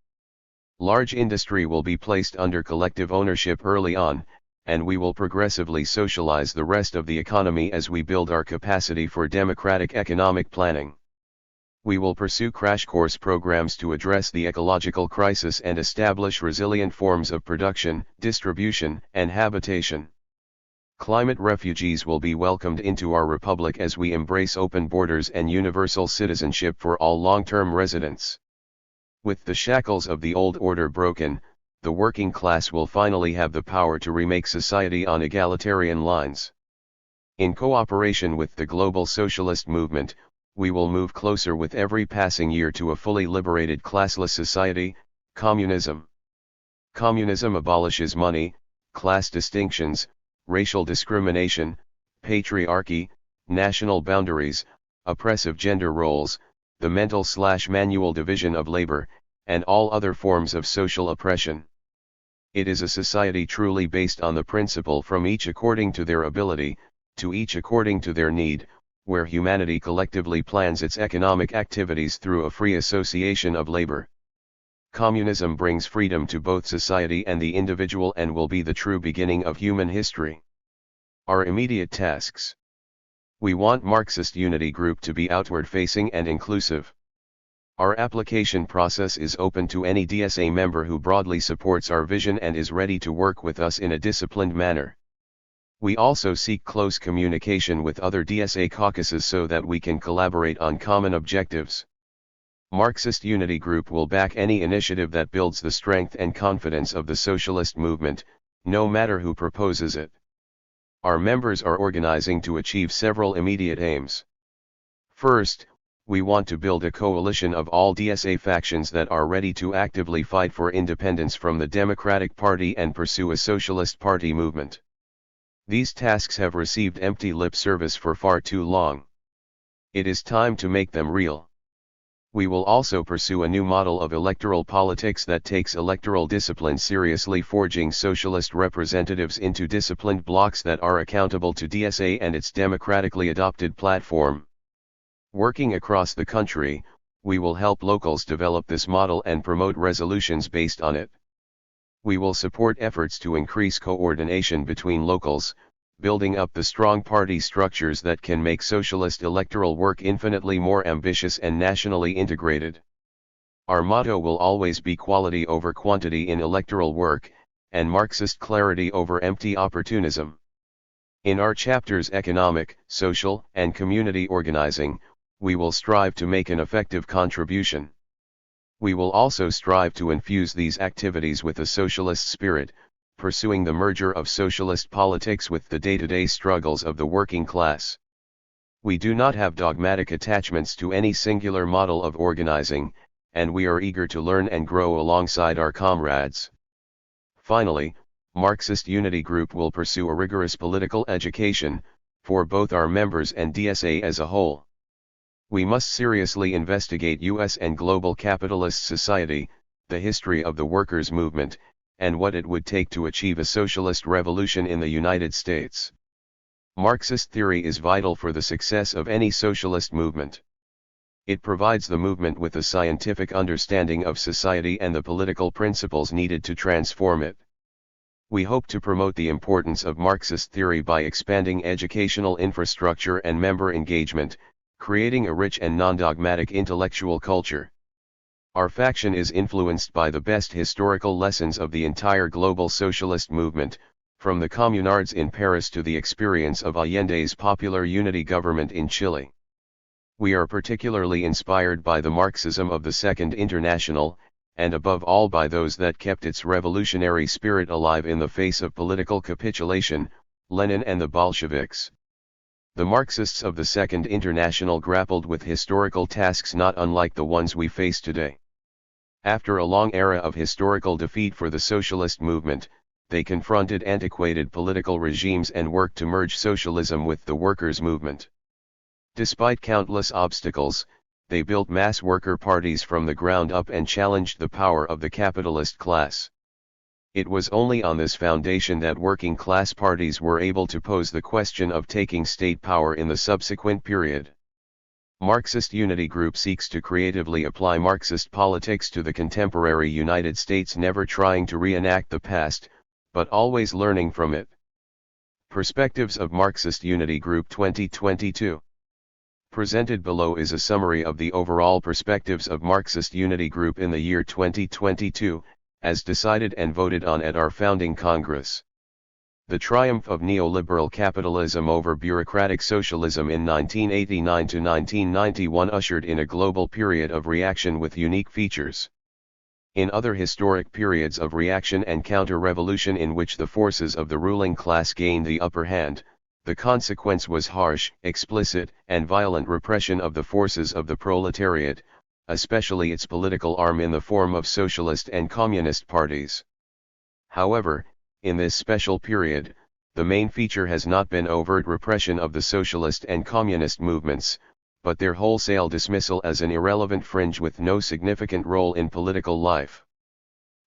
Large industry will be placed under collective ownership early on, and we will progressively socialize the rest of the economy as we build our capacity for democratic economic planning. We will pursue crash course programs to address the ecological crisis and establish resilient forms of production, distribution, and habitation. Climate refugees will be welcomed into our republic as we embrace open borders and universal citizenship for all long-term residents. With the shackles of the old order broken, the working class will finally have the power to remake society on egalitarian lines. In cooperation with the global socialist movement, we will move closer with every passing year to a fully liberated classless society, communism. Communism abolishes money, class distinctions, racial discrimination, patriarchy, national boundaries, oppressive gender roles, the mental/manual division of labor, and all other forms of social oppression. It is a society truly based on the principle from each according to their ability, to each according to their need, where humanity collectively plans its economic activities through a free association of labor. Communism brings freedom to both society and the individual and will be the true beginning of human history. Our immediate tasks. We want Marxist Unity Group to be outward-facing and inclusive. Our application process is open to any DSA member who broadly supports our vision and is ready to work with us in a disciplined manner. We also seek close communication with other DSA caucuses so that we can collaborate on common objectives. Marxist Unity Group will back any initiative that builds the strength and confidence of the socialist movement, no matter who proposes it. Our members are organizing to achieve several immediate aims. First, we want to build a coalition of all DSA factions that are ready to actively fight for independence from the Democratic Party and pursue a socialist party movement. These tasks have received empty lip service for far too long. It is time to make them real. We will also pursue a new model of electoral politics that takes electoral discipline seriously, forging socialist representatives into disciplined blocs that are accountable to DSA and its democratically adopted platform. Working across the country, we will help locals develop this model and promote resolutions based on it. We will support efforts to increase coordination between locals, building up the strong party structures that can make socialist electoral work infinitely more ambitious and nationally integrated. Our motto will always be quality over quantity in electoral work, and Marxist clarity over empty opportunism. In our chapters Economic, Social, and Community Organizing, we will strive to make an effective contribution. We will also strive to infuse these activities with a socialist spirit, pursuing the merger of socialist politics with the day-to-day struggles of the working class. We do not have dogmatic attachments to any singular model of organizing, and we are eager to learn and grow alongside our comrades. Finally, Marxist Unity Group will pursue a rigorous political education, for both our members and DSA as a whole. We must seriously investigate U.S. and global capitalist society, the history of the workers' movement, and what it would take to achieve a socialist revolution in the United States. Marxist theory is vital for the success of any socialist movement. It provides the movement with a scientific understanding of society and the political principles needed to transform it. We hope to promote the importance of Marxist theory by expanding educational infrastructure and member engagement, creating a rich and non-dogmatic intellectual culture. Our faction is influenced by the best historical lessons of the entire global socialist movement, from the communards in Paris to the experience of Allende's popular unity government in Chile. We are particularly inspired by the Marxism of the Second International, and above all by those that kept its revolutionary spirit alive in the face of political capitulation, Lenin and the Bolsheviks. The Marxists of the Second International grappled with historical tasks not unlike the ones we face today. After a long era of historical defeat for the socialist movement, they confronted antiquated political regimes and worked to merge socialism with the workers' movement. Despite countless obstacles, they built mass worker parties from the ground up and challenged the power of the capitalist class. It was only on this foundation that working class parties were able to pose the question of taking state power in the subsequent period. Marxist Unity Group seeks to creatively apply Marxist politics to the contemporary United States, never trying to reenact the past, but always learning from it. Perspectives of Marxist Unity Group 2022. Presented below is a summary of the overall perspectives of Marxist Unity Group in the year 2022, as decided and voted on at our founding Congress. The triumph of neoliberal capitalism over bureaucratic socialism in 1989 to 1991 ushered in a global period of reaction with unique features. In other historic periods of reaction and counter-revolution in which the forces of the ruling class gained the upper hand, the consequence was harsh, explicit, and violent repression of the forces of the proletariat, especially its political arm in the form of socialist and communist parties. However, in this special period, the main feature has not been overt repression of the socialist and communist movements, but their wholesale dismissal as an irrelevant fringe with no significant role in political life.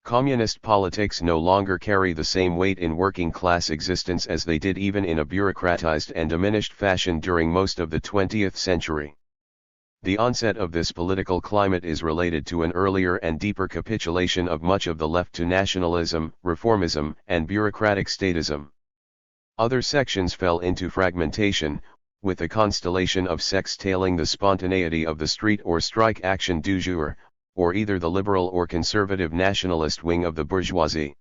Communist politics no longer carry the same weight in working class existence as they did even in a bureaucratized and diminished fashion during most of the 20th century. The onset of this political climate is related to an earlier and deeper capitulation of much of the left to nationalism, reformism, and bureaucratic statism. Other sections fell into fragmentation, with a constellation of sects tailing the spontaneity of the street or strike action du jour, or either the liberal or conservative nationalist wing of the bourgeoisie.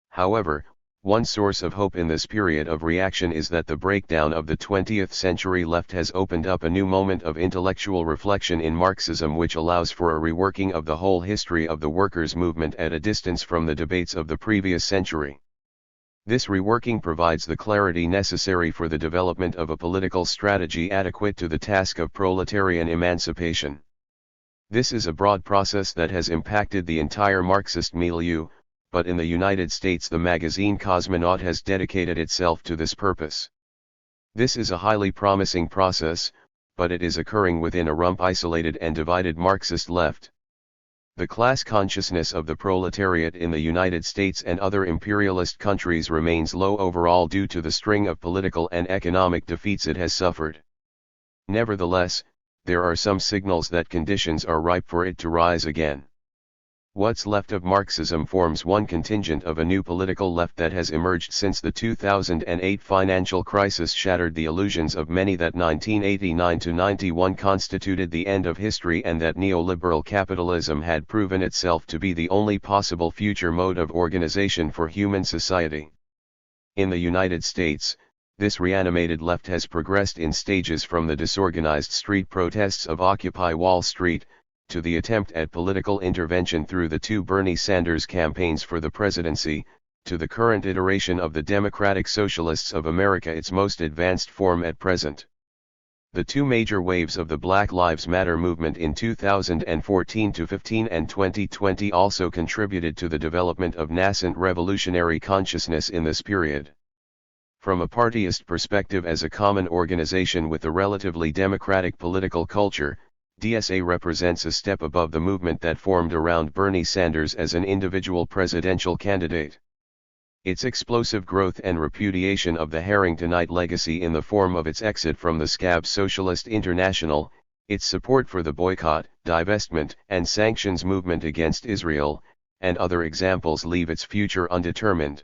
However, One source of hope in this period of reaction is that the breakdown of the 20th century left has opened up a new moment of intellectual reflection in Marxism, which allows for a reworking of the whole history of the workers' movement at a distance from the debates of the previous century. This reworking provides the clarity necessary for the development of a political strategy adequate to the task of proletarian emancipation. This is a broad process that has impacted the entire Marxist milieu, but in the United States the magazine Cosmonaut has dedicated itself to this purpose. This is a highly promising process, but it is occurring within a rump isolated and divided Marxist left. The class consciousness of the proletariat in the United States and other imperialist countries remains low overall due to the string of political and economic defeats it has suffered. Nevertheless, there are some signals that conditions are ripe for it to rise again. What's left of Marxism forms one contingent of a new political left that has emerged since the 2008 financial crisis shattered the illusions of many that 1989-91 constituted the end of history and that neoliberal capitalism had proven itself to be the only possible future mode of organization for human society. In the United States, this reanimated left has progressed in stages from the disorganized street protests of Occupy Wall Street, to the attempt at political intervention through the two Bernie Sanders campaigns for the presidency, to the current iteration of the Democratic Socialists of America, its most advanced form at present. The two major waves of the Black Lives Matter movement in 2014-15 and 2020 also contributed to the development of nascent revolutionary consciousness in this period. From a partyist perspective, as a common organization with a relatively democratic political culture, DSA represents a step above the movement that formed around Bernie Sanders as an individual presidential candidate. Its explosive growth and repudiation of the Harringtonite legacy in the form of its exit from the scab Socialist International, its support for the boycott, divestment, and sanctions movement against Israel, and other examples leave its future undetermined.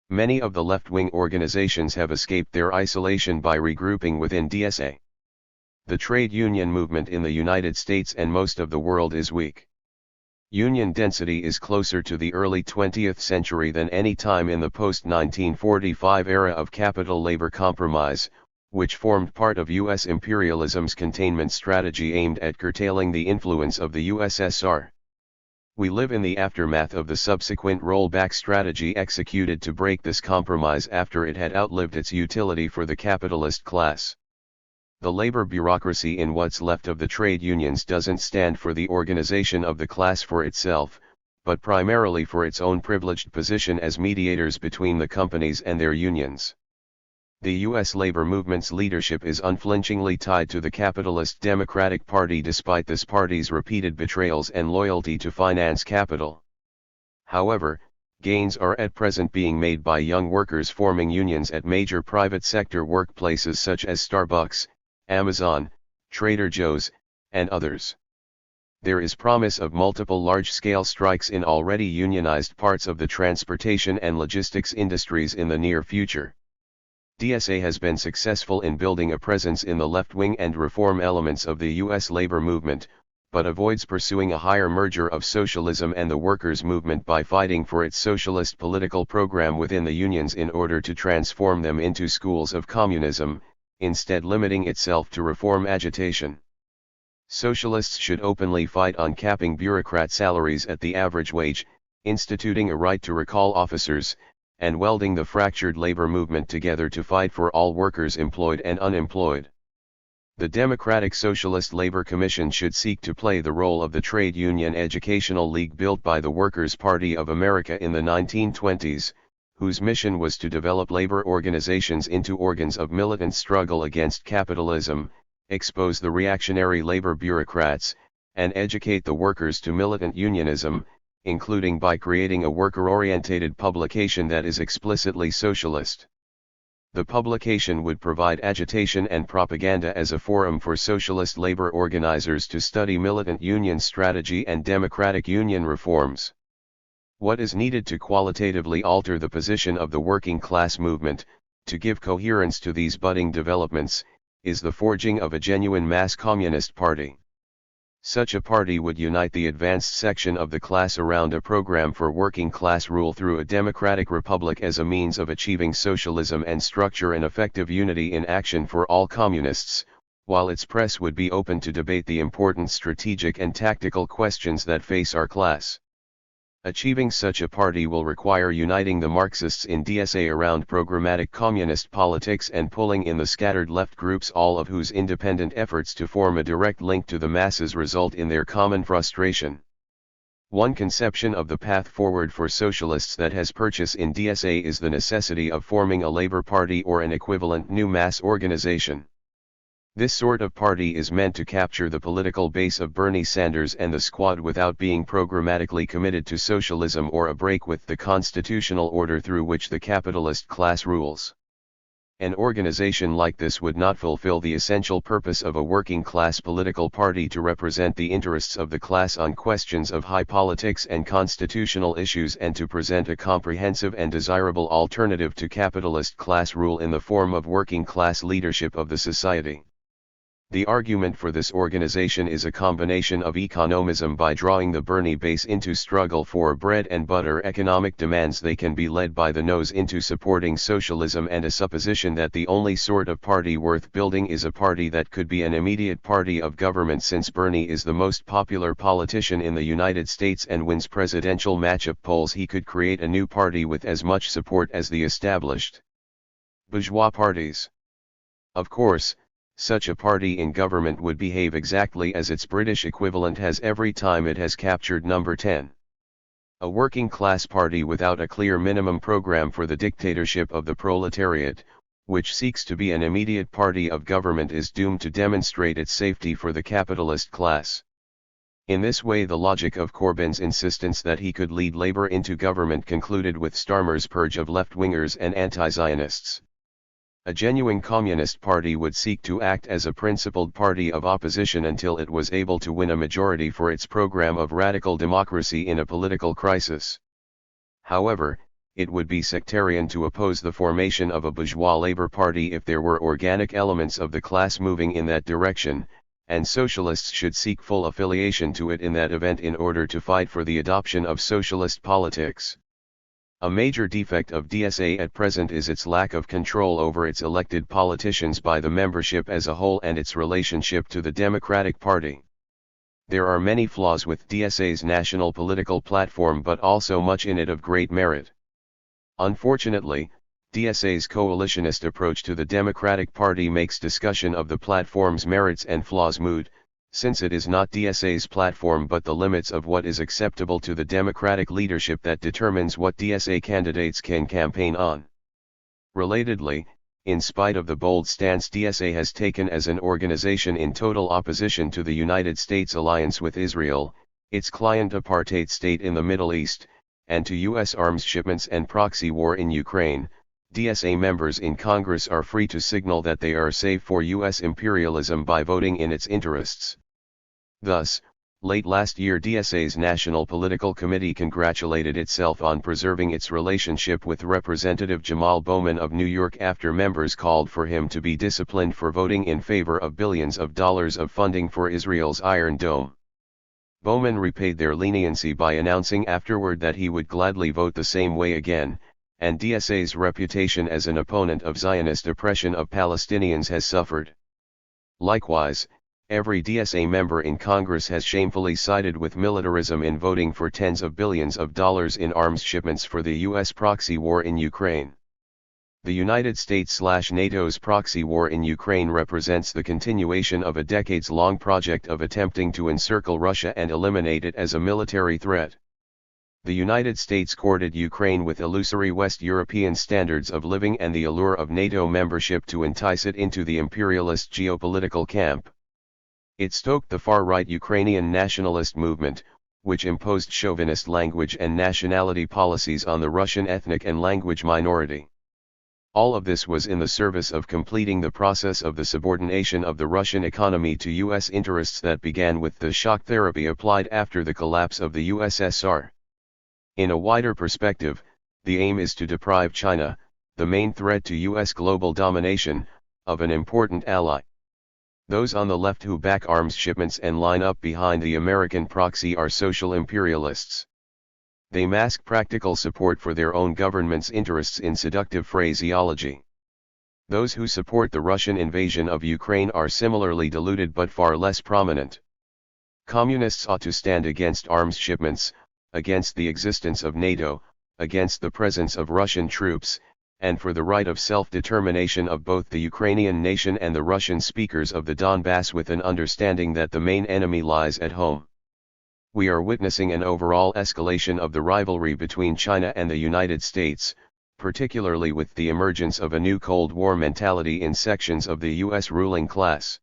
Many of the left-wing organizations have escaped their isolation by regrouping within DSA. The trade union movement in the United States and most of the world is weak. Union density is closer to the early 20th century than any time in the post-1945 era of capital labor compromise, which formed part of U.S. imperialism's containment strategy aimed at curtailing the influence of the USSR. We live in the aftermath of the subsequent rollback strategy executed to break this compromise after it had outlived its utility for the capitalist class. The labor bureaucracy in what's left of the trade unions doesn't stand for the organization of the class for itself, but primarily for its own privileged position as mediators between the companies and their unions. The U.S. labor movement's leadership is unflinchingly tied to the capitalist Democratic Party despite this party's repeated betrayals and loyalty to finance capital. However, gains are at present being made by young workers forming unions at major private sector workplaces such as Starbucks, Amazon, Trader Joe's, and others. There is promise of multiple large-scale strikes in already unionized parts of the transportation and logistics industries in the near future. DSA has been successful in building a presence in the left-wing and reform elements of the U.S. labor movement, but avoids pursuing a higher merger of socialism and the workers' movement by fighting for its socialist political program within the unions in order to transform them into schools of communism, instead limiting itself to reform agitation. Socialists should openly fight on capping bureaucrat salaries at the average wage, instituting a right to recall officers, and welding the fractured labor movement together to fight for all workers employed and unemployed. The Democratic Socialist Labor Commission should seek to play the role of the trade union educational league built by the Workers' Party of America in the 1920s, whose mission was to develop labor organizations into organs of militant struggle against capitalism, expose the reactionary labor bureaucrats, and educate the workers to militant unionism, including by creating a worker-orientated publication that is explicitly socialist. The publication would provide agitation and propaganda as a forum for socialist labor organizers to study militant union strategy and democratic union reforms. What is needed to qualitatively alter the position of the working class movement, to give coherence to these budding developments, is the forging of a genuine mass communist party. Such a party would unite the advanced section of the class around a program for working class rule through a democratic republic as a means of achieving socialism and structure an effective unity in action for all communists, while its press would be open to debate the important strategic and tactical questions that face our class. Achieving such a party will require uniting the Marxists in DSA around programmatic communist politics and pulling in the scattered left groups, all of whose independent efforts to form a direct link to the masses result in their common frustration. One conception of the path forward for socialists that has purchase in DSA is the necessity of forming a labor party or an equivalent new mass organization. This sort of party is meant to capture the political base of Bernie Sanders and the squad without being programmatically committed to socialism or a break with the constitutional order through which the capitalist class rules. An organization like this would not fulfill the essential purpose of a working class political party to represent the interests of the class on questions of high politics and constitutional issues and to present a comprehensive and desirable alternative to capitalist class rule in the form of working class leadership of the society. The argument for this organization is a combination of economism by drawing the Bernie base into struggle for bread and butter economic demands they can be led by the nose into supporting socialism and a supposition that the only sort of party worth building is a party that could be an immediate party of government. Since Bernie is the most popular politician in the United States and wins presidential matchup polls, he could create a new party with as much support as the established bourgeois parties. Of course, such a party in government would behave exactly as its British equivalent has every time it has captured number 10. A working class party without a clear minimum program for the dictatorship of the proletariat, which seeks to be an immediate party of government, is doomed to demonstrate its safety for the capitalist class. In this way, the logic of Corbyn's insistence that he could lead labor into government concluded with Starmer's purge of left-wingers and anti-Zionists. A genuine communist party would seek to act as a principled party of opposition until it was able to win a majority for its program of radical democracy in a political crisis. However, it would be sectarian to oppose the formation of a bourgeois labor party if there were organic elements of the class moving in that direction, and socialists should seek full affiliation to it in that event in order to fight for the adoption of socialist politics. A major defect of DSA at present is its lack of control over its elected politicians by the membership as a whole and its relationship to the Democratic Party. There are many flaws with DSA's national political platform, but also much in it of great merit. Unfortunately, DSA's coalitionist approach to the Democratic Party makes discussion of the platform's merits and flaws moot, since it is not DSA's platform but the limits of what is acceptable to the Democratic leadership that determines what DSA candidates can campaign on. Relatedly, in spite of the bold stance DSA has taken as an organization in total opposition to the United States alliance with Israel, its client apartheid state in the Middle East, and to U.S. arms shipments and proxy war in Ukraine, DSA members in Congress are free to signal that they are safe for U.S. imperialism by voting in its interests. Thus, late last year DSA's National Political Committee congratulated itself on preserving its relationship with Representative Jamal Bowman of New York after members called for him to be disciplined for voting in favor of billions of dollars of funding for Israel's Iron Dome. Bowman repaid their leniency by announcing afterward that he would gladly vote the same way again, and DSA's reputation as an opponent of Zionist oppression of Palestinians has suffered. Likewise, every DSA member in Congress has shamefully sided with militarism in voting for tens of billions of dollars in arms shipments for the U.S. proxy war in Ukraine. The United States/NATO's proxy war in Ukraine represents the continuation of a decades-long project of attempting to encircle Russia and eliminate it as a military threat. The United States courted Ukraine with illusory West European standards of living and the allure of NATO membership to entice it into the imperialist geopolitical camp. It stoked the far-right Ukrainian nationalist movement, which imposed chauvinist language and nationality policies on the Russian ethnic and language minority. All of this was in the service of completing the process of the subordination of the Russian economy to U.S. interests that began with the shock therapy applied after the collapse of the USSR. In a wider perspective, the aim is to deprive China, the main threat to U.S. global domination, of an important ally. Those on the left who back arms shipments and line up behind the American proxy are social imperialists. They mask practical support for their own government's interests in seductive phraseology. Those who support the Russian invasion of Ukraine are similarly diluted but far less prominent. Communists ought to stand against arms shipments, against the existence of NATO, against the presence of Russian troops, and for the right of self-determination of both the Ukrainian nation and the Russian speakers of the Donbass, with an understanding that the main enemy lies at home. We are witnessing an overall escalation of the rivalry between China and the United States, particularly with the emergence of a new Cold War mentality in sections of the U.S. ruling class.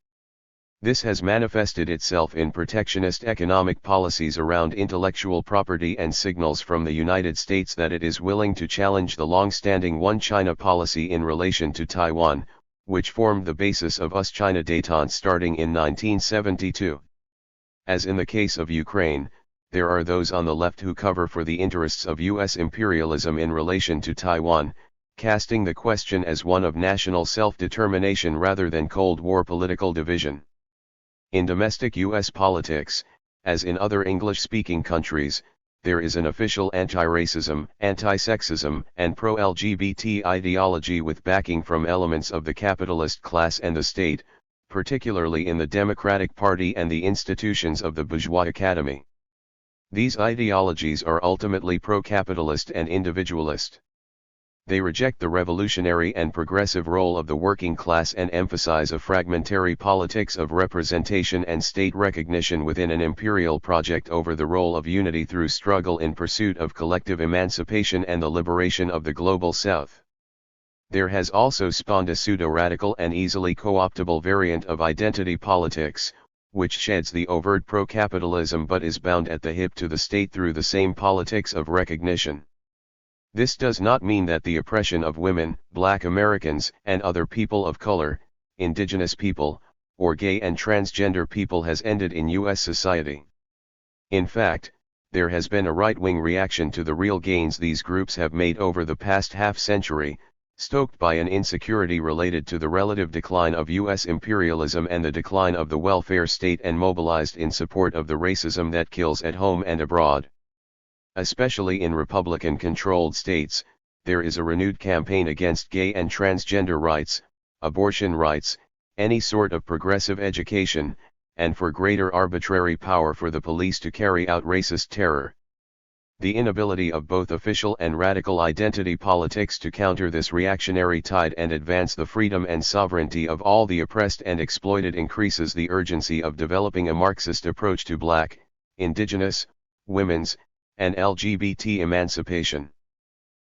This has manifested itself in protectionist economic policies around intellectual property and signals from the United States that it is willing to challenge the long-standing One China policy in relation to Taiwan, which formed the basis of US-China détente starting in 1972. As in the case of Ukraine, there are those on the left who cover for the interests of U.S. imperialism in relation to Taiwan, casting the question as one of national self-determination rather than Cold War political division. In domestic U.S. politics, as in other English-speaking countries, there is an official anti-racism, anti-sexism, and pro-LGBT ideology with backing from elements of the capitalist class and the state, particularly in the Democratic Party and the institutions of the bourgeois academy. These ideologies are ultimately pro-capitalist and individualist. They reject the revolutionary and progressive role of the working class and emphasize a fragmentary politics of representation and state recognition within an imperial project over the role of unity through struggle in pursuit of collective emancipation and the liberation of the global South. There has also spawned a pseudo-radical and easily co-optable variant of identity politics, which sheds the overt pro-capitalism but is bound at the hip to the state through the same politics of recognition. This does not mean that the oppression of women, Black Americans, and other people of color, indigenous people, or gay and transgender people has ended in U.S. society. In fact, there has been a right-wing reaction to the real gains these groups have made over the past half-century, stoked by an insecurity related to the relative decline of U.S. imperialism and the decline of the welfare state, and mobilized in support of the racism that kills at home and abroad. Especially in Republican-controlled states, there is a renewed campaign against gay and transgender rights, abortion rights, any sort of progressive education, and for greater arbitrary power for the police to carry out racist terror. The inability of both official and radical identity politics to counter this reactionary tide and advance the freedom and sovereignty of all the oppressed and exploited increases the urgency of developing a Marxist approach to Black, indigenous, women's, and LGBT emancipation.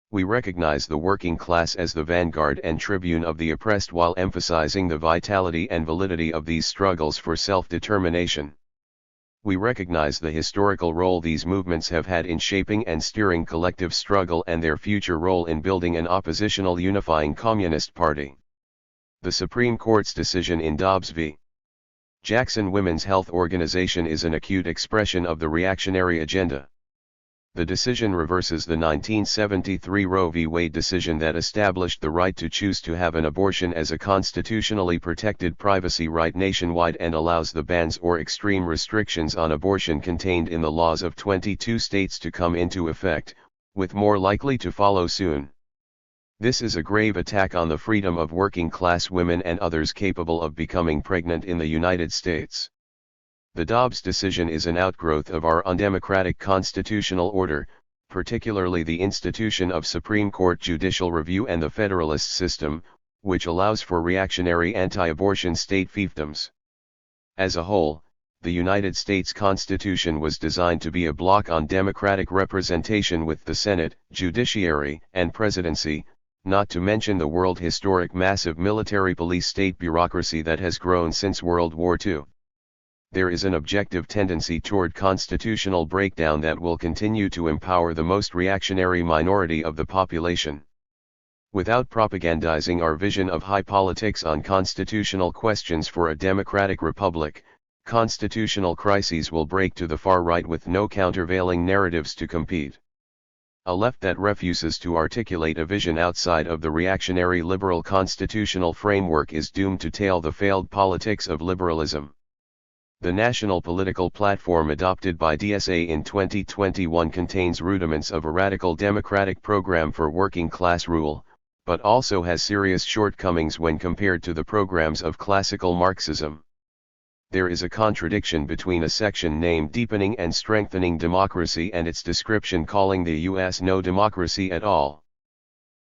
We recognize the working class as the vanguard and tribune of the oppressed while emphasizing the vitality and validity of these struggles for self-determination. We recognize the historical role these movements have had in shaping and steering collective struggle and their future role in building an oppositional unifying communist party. The Supreme Court's decision in Dobbs v. Jackson Women's Health Organization is an acute expression of the reactionary agenda. The decision reverses the 1973 Roe v. Wade decision that established the right to choose to have an abortion as a constitutionally protected privacy right nationwide and allows the bans or extreme restrictions on abortion contained in the laws of 22 states to come into effect, with more likely to follow soon. This is a grave attack on the freedom of working-class women and others capable of becoming pregnant in the United States. The Dobbs decision is an outgrowth of our undemocratic constitutional order, particularly the institution of Supreme Court judicial review and the Federalist system, which allows for reactionary anti-abortion state fiefdoms. As a whole, the United States Constitution was designed to be a block on democratic representation with the Senate, judiciary, and presidency, not to mention the world historic massive military police state bureaucracy that has grown since World War II. There is an objective tendency toward constitutional breakdown that will continue to empower the most reactionary minority of the population. Without propagandizing our vision of high politics on constitutional questions for a democratic republic, constitutional crises will break to the far right with no countervailing narratives to compete. A left that refuses to articulate a vision outside of the reactionary liberal constitutional framework is doomed to tail the failed politics of liberalism. The national political platform adopted by DSA in 2021 contains rudiments of a radical democratic program for working class rule, but also has serious shortcomings when compared to the programs of classical Marxism. There is a contradiction between a section named Deepening and Strengthening Democracy and its description calling the U.S. no democracy at all.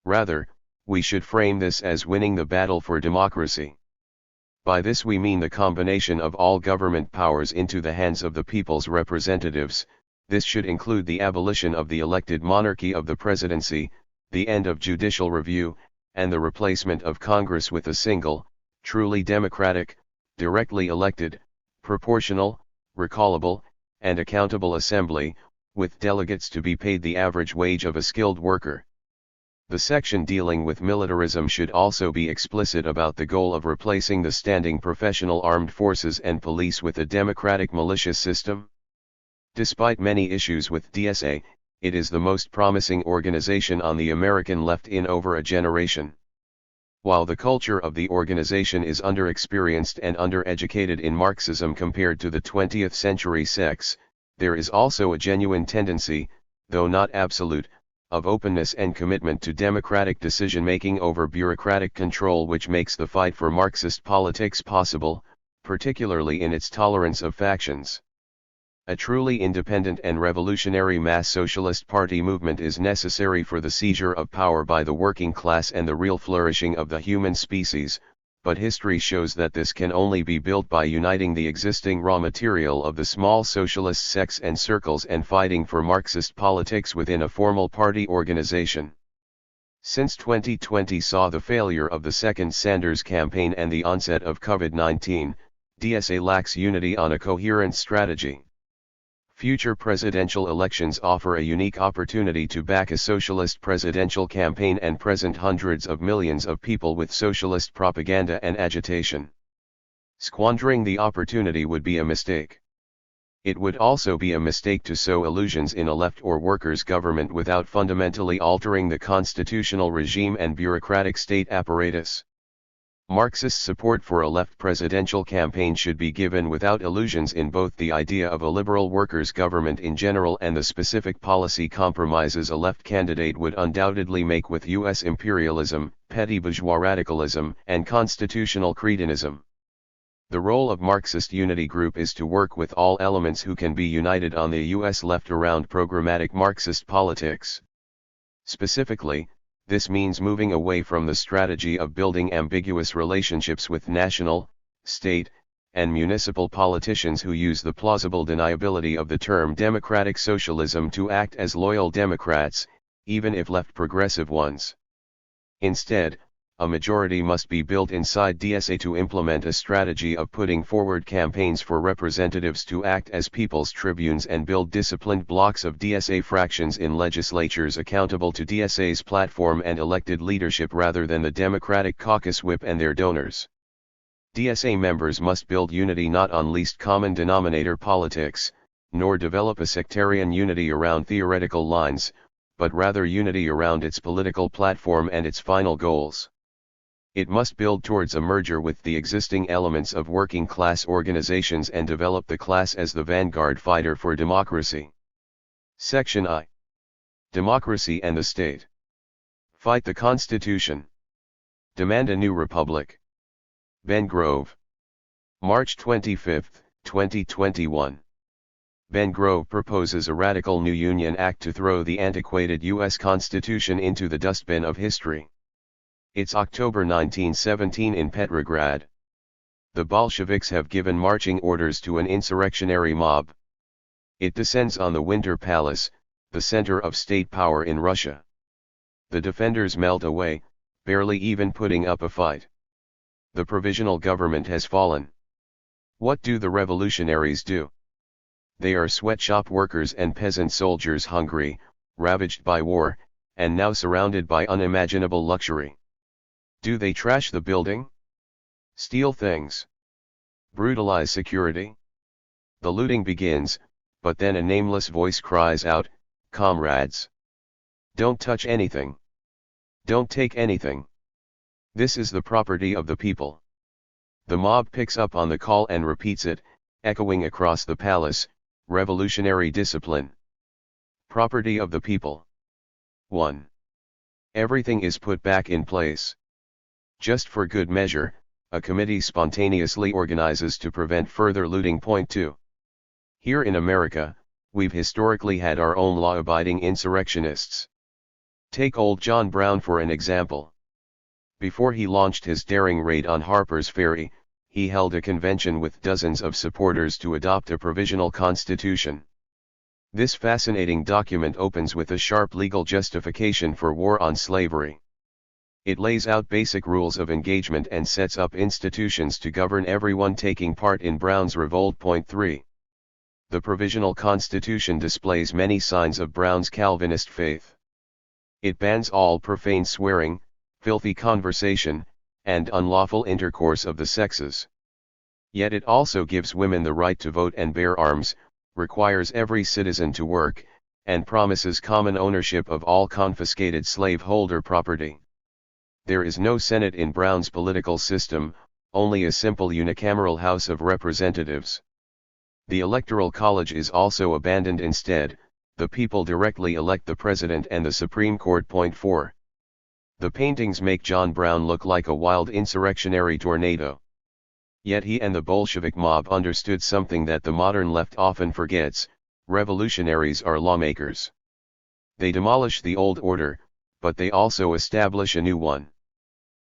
Rather, we should frame this as winning the battle for democracy. By this we mean the combination of all government powers into the hands of the people's representatives. This should include the abolition of the elected monarchy of the presidency, the end of judicial review, and the replacement of Congress with a single, truly democratic, directly elected, proportional, recallable, and accountable assembly, with delegates to be paid the average wage of a skilled worker. The section dealing with militarism should also be explicit about the goal of replacing the standing professional armed forces and police with a democratic militia system. Despite many issues with DSA, it is the most promising organization on the American left in over a generation. While the culture of the organization is underexperienced and undereducated in Marxism compared to the 20th century sects, there is also a genuine tendency, though not absolute, of openness and commitment to democratic decision-making over bureaucratic control, which makes the fight for Marxist politics possible, particularly in its tolerance of factions. A truly independent and revolutionary mass socialist party movement is necessary for the seizure of power by the working class and the real flourishing of the human species, but history shows that this can only be built by uniting the existing raw material of the small socialist sects and circles and fighting for Marxist politics within a formal party organization. Since 2020 saw the failure of the second Sanders campaign and the onset of COVID-19, DSA lacks unity on a coherent strategy. Future presidential elections offer a unique opportunity to back a socialist presidential campaign and present hundreds of millions of people with socialist propaganda and agitation. Squandering the opportunity would be a mistake. It would also be a mistake to sow illusions in a left or workers' government without fundamentally altering the constitutional regime and bureaucratic state apparatus. Marxist support for a left presidential campaign should be given without illusions in both the idea of a liberal workers' government in general and the specific policy compromises a left candidate would undoubtedly make with U.S. imperialism, petty bourgeois radicalism, and constitutional cretinism. The role of Marxist Unity Group is to work with all elements who can be united on the U.S. left around programmatic Marxist politics. Specifically, this means moving away from the strategy of building ambiguous relationships with national, state, and municipal politicians who use the plausible deniability of the term democratic socialism to act as loyal Democrats, even if left progressive ones. Instead, a majority must be built inside DSA to implement a strategy of putting forward campaigns for representatives to act as people's tribunes and build disciplined blocks of DSA fractions in legislatures accountable to DSA's platform and elected leadership rather than the Democratic caucus whip and their donors. DSA members must build unity not on least common denominator politics, nor develop a sectarian unity around theoretical lines, but rather unity around its political platform and its final goals. It must build towards a merger with the existing elements of working class organizations and develop the class as the vanguard fighter for democracy. Section I. Democracy and the State. Fight the Constitution. Demand a new republic. Ben Grove. March 25, 2021. Ben Grove proposes a radical new Union Act to throw the antiquated U.S. Constitution into the dustbin of history. It's October 1917 in Petrograd. The Bolsheviks have given marching orders to an insurrectionary mob. It descends on the Winter Palace, the center of state power in Russia. The defenders melt away, barely even putting up a fight. The provisional government has fallen. What do the revolutionaries do? They are sweatshop workers and peasant soldiers hungry, ravaged by war, and now surrounded by unimaginable luxury. Do they trash the building? Steal things? Brutalize security? The looting begins, but then a nameless voice cries out, "Comrades! Don't touch anything. Don't take anything. This is the property of the people. The mob picks up on the call and repeats it, echoing across the palace, revolutionary discipline. Property of the people. 1. Everything is put back in place. Just for good measure, a committee spontaneously organizes to prevent further looting. Point 2. Here in America, we've historically had our own law-abiding insurrectionists. Take old John Brown for an example. Before he launched his daring raid on Harper's Ferry, he held a convention with dozens of supporters to adopt a provisional constitution. This fascinating document opens with a sharp legal justification for war on slavery. It lays out basic rules of engagement and sets up institutions to govern everyone taking part in Brown's revolt. Point 3. The provisional constitution displays many signs of Brown's Calvinist faith. It bans all profane swearing, filthy conversation, and unlawful intercourse of the sexes. Yet it also gives women the right to vote and bear arms, requires every citizen to work, and promises common ownership of all confiscated slaveholder property. There is no Senate in Brown's political system, only a simple unicameral House of Representatives. The Electoral College is also abandoned. Instead, the people directly elect the President and the Supreme Court. Point 4. The paintings make John Brown look like a wild insurrectionary tornado. Yet he and the Bolshevik mob understood something that the modern left often forgets: revolutionaries are lawmakers. They demolish the old order, but they also establish a new one.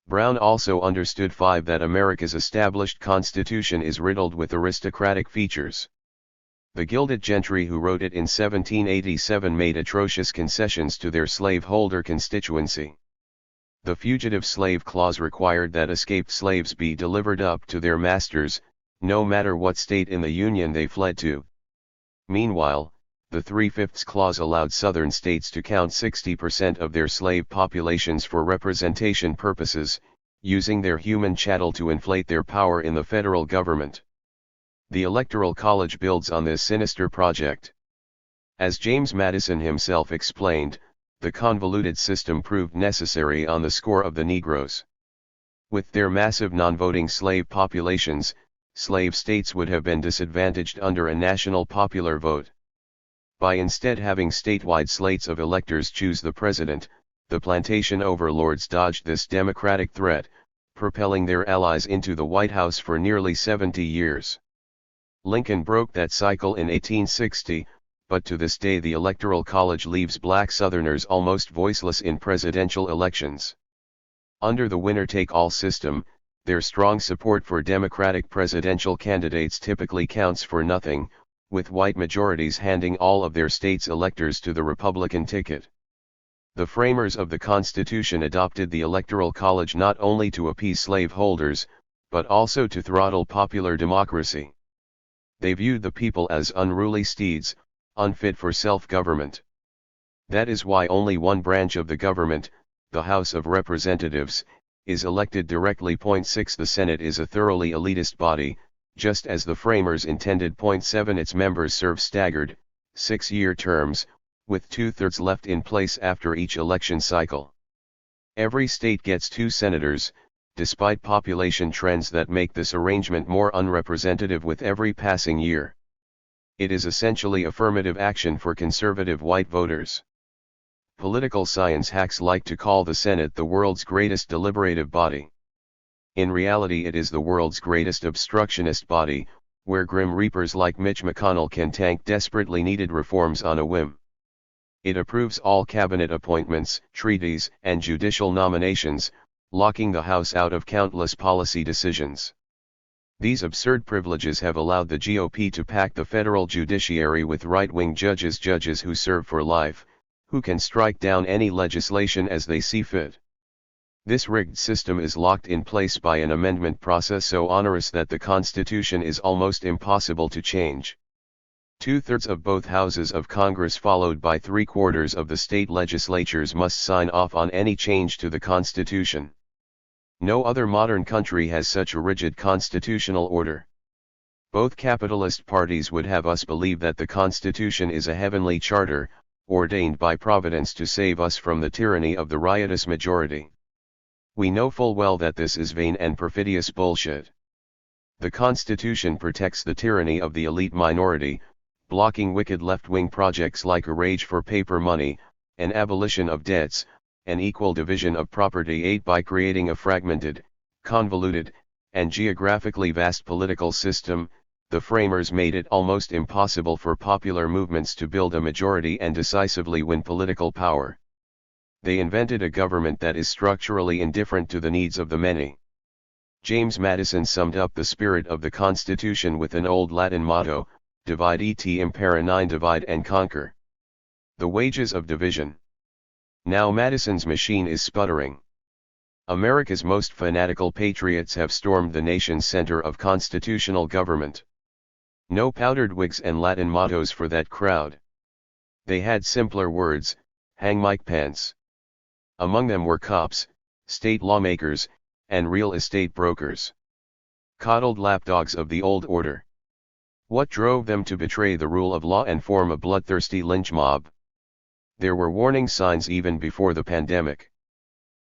Brown also understood 5. That America's established constitution is riddled with aristocratic features. The gilded gentry who wrote it in 1787 made atrocious concessions to their slaveholder constituency. The Fugitive Slave Clause required that escaped slaves be delivered up to their masters, no matter what state in the Union they fled to. Meanwhile, the 3/5 Clause allowed Southern states to count 60% of their slave populations for representation purposes, using their human chattel to inflate their power in the federal government. The Electoral College builds on this sinister project. As James Madison himself explained, the convoluted system proved necessary on the score of the Negroes. With their massive non-voting slave populations, slave states would have been disadvantaged under a national popular vote. By instead having statewide slates of electors choose the president, the plantation overlords dodged this democratic threat, propelling their allies into the White House for nearly 70 years. Lincoln broke that cycle in 1860, but to this day the Electoral College leaves black Southerners almost voiceless in presidential elections. Under the winner-take-all system, their strong support for Democratic presidential candidates typically counts for nothing, with white majorities handing all of their state's electors to the Republican ticket. The framers of the Constitution adopted the Electoral College not only to appease slaveholders, but also to throttle popular democracy. They viewed the people as unruly steeds, unfit for self-government. That is why only one branch of the government, the House of Representatives, is elected directly. Point 6. The Senate is a thoroughly elitist body, just as the framers intended. Point 7. Its members serve staggered, 6-year terms, with 2/3 left in place after each election cycle. Every state gets 2 senators, despite population trends that make this arrangement more unrepresentative with every passing year. It is essentially affirmative action for conservative white voters. Political science hacks like to call the Senate the world's greatest deliberative body. In reality, it is the world's greatest obstructionist body, where grim reapers like Mitch McConnell can tank desperately needed reforms on a whim. It approves all cabinet appointments, treaties, and judicial nominations, locking the House out of countless policy decisions. These absurd privileges have allowed the GOP to pack the federal judiciary with right-wing judges who serve for life, who can strike down any legislation as they see fit. This rigged system is locked in place by an amendment process so onerous that the Constitution is almost impossible to change. 2/3 of both houses of Congress, followed by 3/4 of the state legislatures, must sign off on any change to the Constitution. No other modern country has such a rigid constitutional order. Both capitalist parties would have us believe that the Constitution is a heavenly charter, ordained by Providence to save us from the tyranny of the riotous majority. We know full well that this is vain and perfidious bullshit. The Constitution protects the tyranny of the elite minority, blocking wicked left-wing projects like a rage for paper money, an abolition of debts, an equal division of property aid by creating a fragmented, convoluted, and geographically vast political system. The framers made it almost impossible for popular movements to build a majority and decisively win political power. They invented a government that is structurally indifferent to the needs of the many. James Madison summed up the spirit of the Constitution with an old Latin motto, divide et impera, nine, divide and conquer. The wages of division. Now Madison's machine is sputtering. America's most fanatical patriots have stormed the nation's center of constitutional government. No powdered wigs and Latin mottos for that crowd. They had simpler words: hang Mike Pence. Among them were cops, state lawmakers, and real estate brokers. Coddled lapdogs of the old order. What drove them to betray the rule of law and form a bloodthirsty lynch mob? There were warning signs even before the pandemic.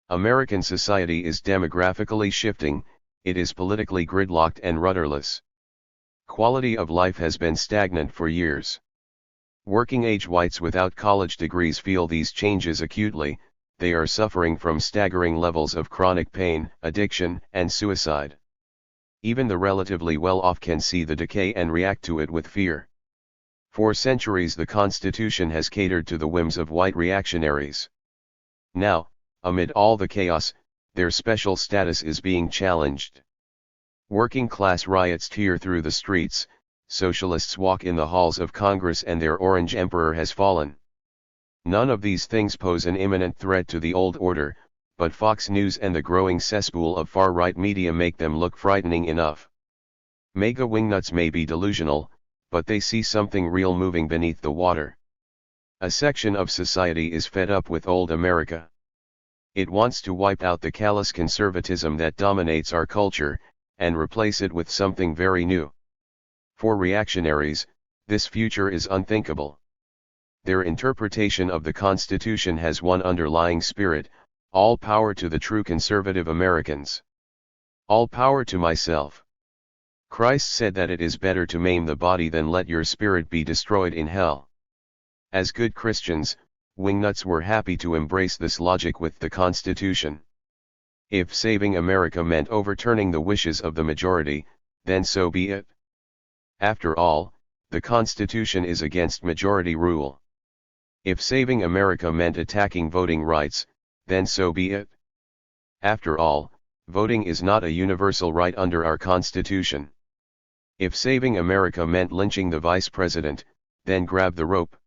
American society is demographically shifting, it is politically gridlocked and rudderless. Quality of life has been stagnant for years. Working-age whites without college degrees feel these changes acutely. They are suffering from staggering levels of chronic pain, addiction, and suicide. Even the relatively well-off can see the decay and react to it with fear. For centuries the Constitution has catered to the whims of white reactionaries. Now, amid all the chaos, their special status is being challenged. Working-class riots tear through the streets, socialists walk in the halls of Congress, and their orange emperor has fallen. None of these things pose an imminent threat to the old order, but Fox News and the growing cesspool of far-right media make them look frightening enough. Mega wingnuts may be delusional, but they see something real moving beneath the water. A section of society is fed up with old America. It wants to wipe out the callous conservatism that dominates our culture, and replace it with something very new. For reactionaries, this future is unthinkable. Their interpretation of the Constitution has one underlying spirit: all power to the true conservative Americans. All power to myself. Christ said that it is better to maim the body than let your spirit be destroyed in hell. As good Christians, wingnuts were happy to embrace this logic with the Constitution. If saving America meant overturning the wishes of the majority, then so be it. After all, the Constitution is against majority rule. If saving America meant attacking voting rights, then so be it. After all, voting is not a universal right under our Constitution. If saving America meant lynching the vice president, then grab the rope.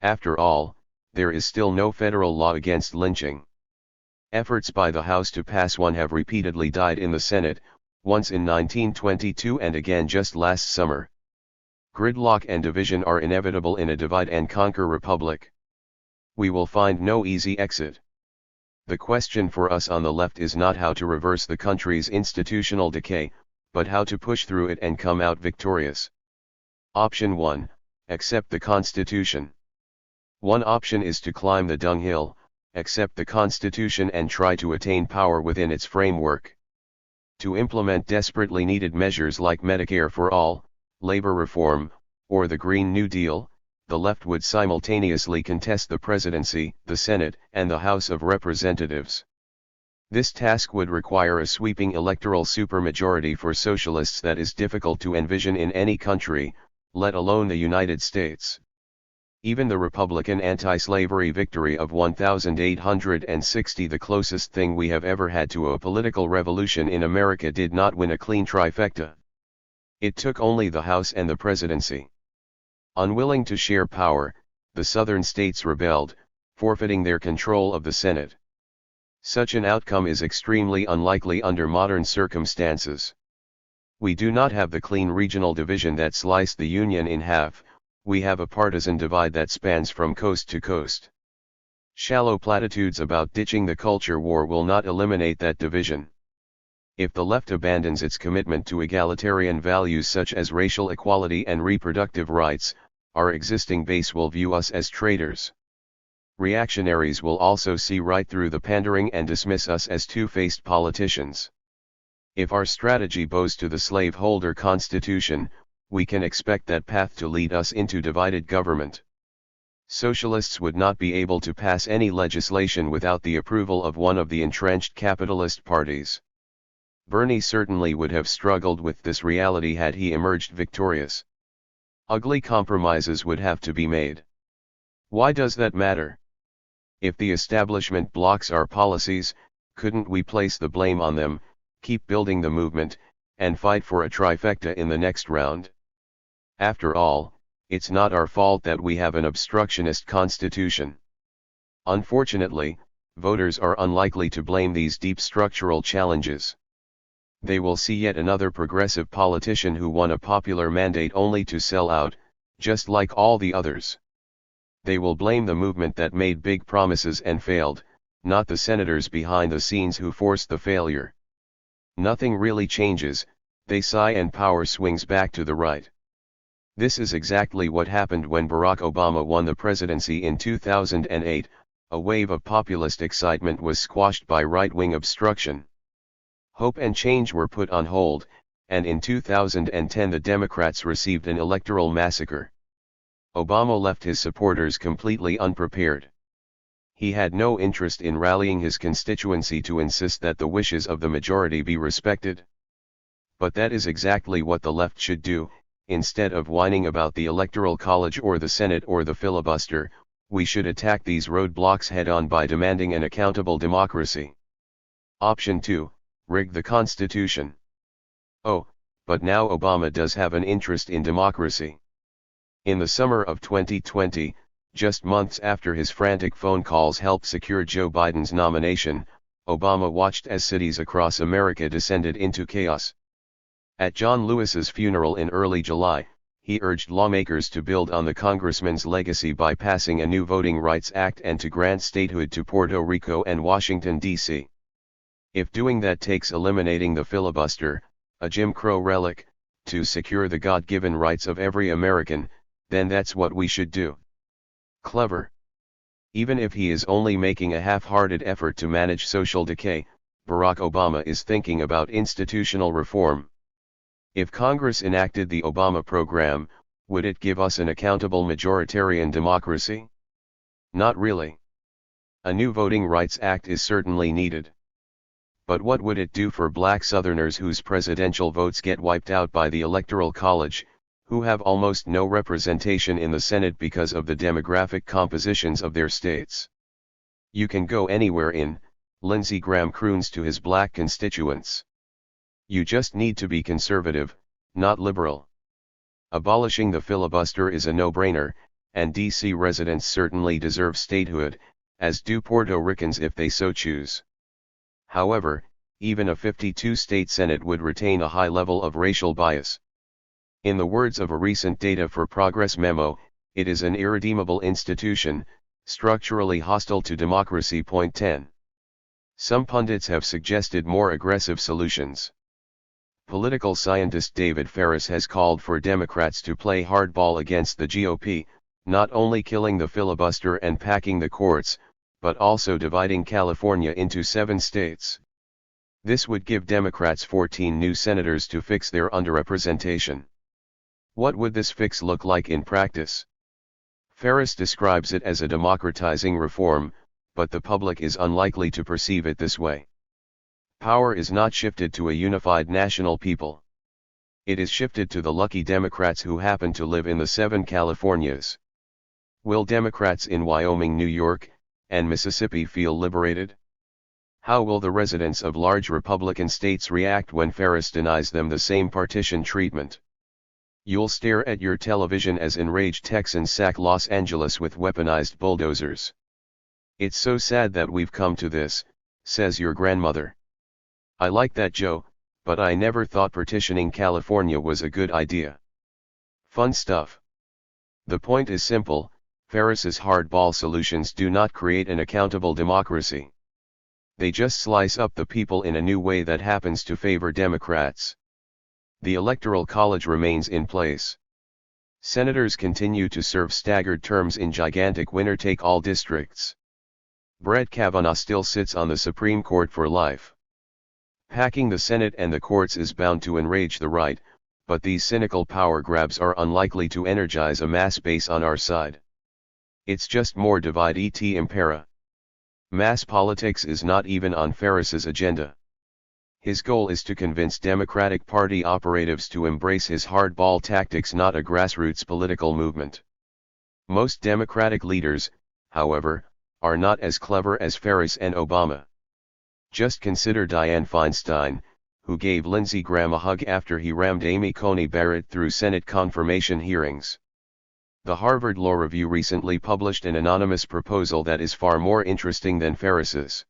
After all, there is still no federal law against lynching. Efforts by the House to pass one have repeatedly died in the Senate, once in 1922 and again just last summer. Gridlock and division are inevitable in a divide-and-conquer republic. We will find no easy exit. The question for us on the left is not how to reverse the country's institutional decay, but how to push through it and come out victorious. Option 1, accept the Constitution. One option is to climb the dunghill, accept the Constitution and try to attain power within its framework. To implement desperately needed measures like Medicare for all, labor reform, or the Green New Deal, the left would simultaneously contest the presidency, the Senate, and the House of Representatives. This task would require a sweeping electoral supermajority for socialists that is difficult to envision in any country, let alone the United States. Even the Republican anti-slavery victory of 1860, the closest thing we have ever had to a political revolution in America, did not win a clean trifecta. It took only the House and the presidency. Unwilling to share power, the southern states rebelled, forfeiting their control of the Senate. Such an outcome is extremely unlikely under modern circumstances. We do not have the clean regional division that sliced the Union in half. We have a partisan divide that spans from coast to coast. Shallow platitudes about ditching the culture war will not eliminate that division. If the left abandons its commitment to egalitarian values such as racial equality and reproductive rights, our existing base will view us as traitors. Reactionaries will also see right through the pandering and dismiss us as two-faced politicians. If our strategy bows to the slaveholder constitution, we can expect that path to lead us into divided government. Socialists would not be able to pass any legislation without the approval of one of the entrenched capitalist parties. Bernie certainly would have struggled with this reality had he emerged victorious. Ugly compromises would have to be made. Why does that matter? If the establishment blocks our policies, couldn't we place the blame on them, keep building the movement, and fight for a trifecta in the next round? After all, it's not our fault that we have an obstructionist constitution. Unfortunately, voters are unlikely to blame these deep structural challenges. They will see yet another progressive politician who won a popular mandate only to sell out, just like all the others. They will blame the movement that made big promises and failed, not the senators behind the scenes who forced the failure. Nothing really changes, they sigh, and power swings back to the right. This is exactly what happened when Barack Obama won the presidency in 2008, a wave of populist excitement was squashed by right-wing obstruction. Hope and change were put on hold, and in 2010 the Democrats received an electoral massacre. Obama left his supporters completely unprepared. He had no interest in rallying his constituency to insist that the wishes of the majority be respected. But that is exactly what the left should do. Instead of whining about the Electoral College or the Senate or the filibuster, we should attack these roadblocks head-on by demanding an accountable democracy. Option 2, rig the Constitution. Oh, but now Obama does have an interest in democracy. In the summer of 2020, just months after his frantic phone calls helped secure Joe Biden's nomination, Obama watched as cities across America descended into chaos. At John Lewis's funeral in early July, he urged lawmakers to build on the congressman's legacy by passing a new Voting Rights Act and to grant statehood to Puerto Rico and Washington, D.C. If doing that takes eliminating the filibuster, a Jim Crow relic, to secure the God-given rights of every American, then that's what we should do. Clever. Even if he is only making a half-hearted effort to manage social decay, Barack Obama is thinking about institutional reform. If Congress enacted the Obama program, would it give us an accountable majoritarian democracy? Not really. A new Voting Rights Act is certainly needed. But what would it do for black Southerners whose presidential votes get wiped out by the Electoral College, who have almost no representation in the Senate because of the demographic compositions of their states? You can go anywhere in, Lindsey Graham croons to his black constituents. You just need to be conservative, not liberal. Abolishing the filibuster is a no-brainer, and D.C. residents certainly deserve statehood, as do Puerto Ricans if they so choose. However, even a 52-state Senate would retain a high level of racial bias. In the words of a recent Data for Progress memo, it is an irredeemable institution, structurally hostile to democracy. Point 10. Some pundits have suggested more aggressive solutions. Political scientist David Ferris has called for Democrats to play hardball against the GOP, not only killing the filibuster and packing the courts, but also dividing California into 7 states. This would give Democrats 14 new senators to fix their underrepresentation. What would this fix look like in practice? Ferris describes it as a democratizing reform, but the public is unlikely to perceive it this way. Power is not shifted to a unified national people. It is shifted to the lucky Democrats who happen to live in the 7 Californias. Will Democrats in Wyoming, New York, and Mississippi feel liberated? How will the residents of large Republican states react when Ferris denies them the same partition treatment? You'll stare at your television as enraged Texans sack Los Angeles with weaponized bulldozers. It's so sad that we've come to this, says your grandmother. I like that, Joe, but I never thought partitioning California was a good idea. Fun stuff. The point is simple, Ferris's hardball solutions do not create an accountable democracy. They just slice up the people in a new way that happens to favor Democrats. The Electoral College remains in place. Senators continue to serve staggered terms in gigantic winner-take-all districts. Brett Kavanaugh still sits on the Supreme Court for life. Packing the Senate and the courts is bound to enrage the right, but these cynical power grabs are unlikely to energize a mass base on our side. It's just more divide et impera. Mass politics is not even on Ferris's agenda. His goal is to convince Democratic Party operatives to embrace his hardball tactics, not a grassroots political movement. Most Democratic leaders, however, are not as clever as Ferris and Obama. Just consider Dianne Feinstein, who gave Lindsey Graham a hug after he rammed Amy Coney Barrett through Senate confirmation hearings. The Harvard Law Review recently published an anonymous proposal that is far more interesting than Ferris's.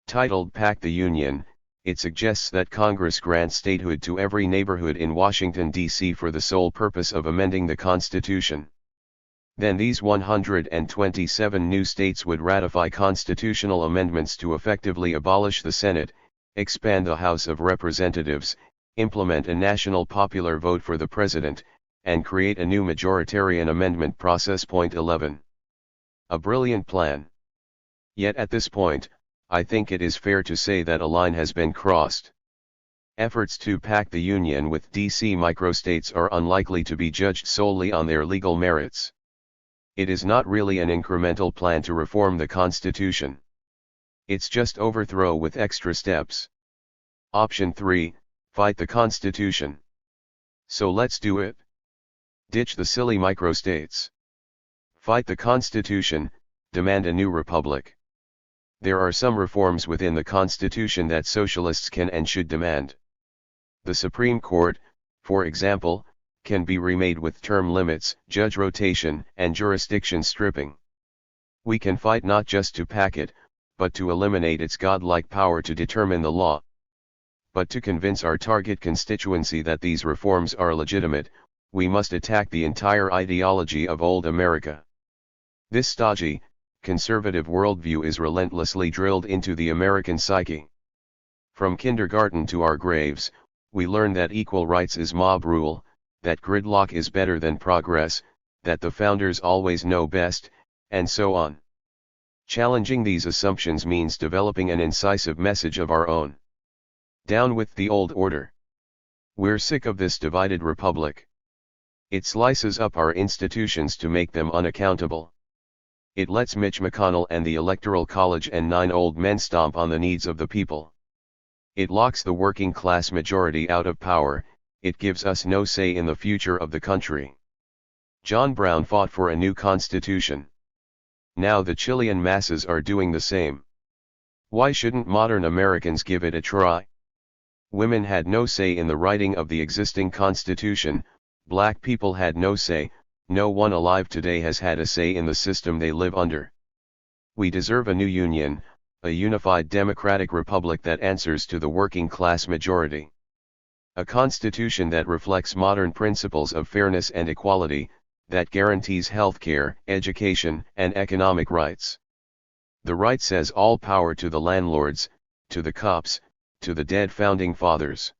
Titled "Pack the Union," it suggests that Congress grant statehood to every neighborhood in Washington, D.C. for the sole purpose of amending the Constitution. Then these 127 new states would ratify constitutional amendments to effectively abolish the Senate, expand the House of Representatives, implement a national popular vote for the president, and create a new majoritarian amendment process. 11. A brilliant plan. Yet at this point, I think it is fair to say that a line has been crossed. Efforts to pack the Union with DC microstates are unlikely to be judged solely on their legal merits. It is not really an incremental plan to reform the Constitution. It's just overthrow with extra steps. Option 3, fight the Constitution. So let's do it. Ditch the silly microstates. Fight the Constitution, demand a new republic. There are some reforms within the Constitution that socialists can and should demand. The Supreme Court, for example, can be remade with term limits, judge rotation, and jurisdiction stripping. We can fight not just to pack it, but to eliminate its godlike power to determine the law. But to convince our target constituency that these reforms are legitimate, we must attack the entire ideology of old America. This stodgy, conservative worldview is relentlessly drilled into the American psyche. From kindergarten to our graves, we learn that equal rights is mob rule, that gridlock is better than progress, that the founders always know best, and so on. Challenging these assumptions means developing an incisive message of our own. Down with the old order. We're sick of this divided republic. It slices up our institutions to make them unaccountable. It lets Mitch McConnell and the Electoral College and 9 old men stomp on the needs of the people. It locks the working class majority out of power. It gives us no say in the future of the country. John Brown fought for a new constitution. Now the Chilean masses are doing the same. Why shouldn't modern Americans give it a try? Women had no say in the writing of the existing constitution, black people had no say, no one alive today has had a say in the system they live under. We deserve a new union, a unified democratic republic that answers to the working class majority. A constitution that reflects modern principles of fairness and equality, that guarantees healthcare, education, and economic rights. The right says all power to the landlords, to the cops, to the dead founding fathers.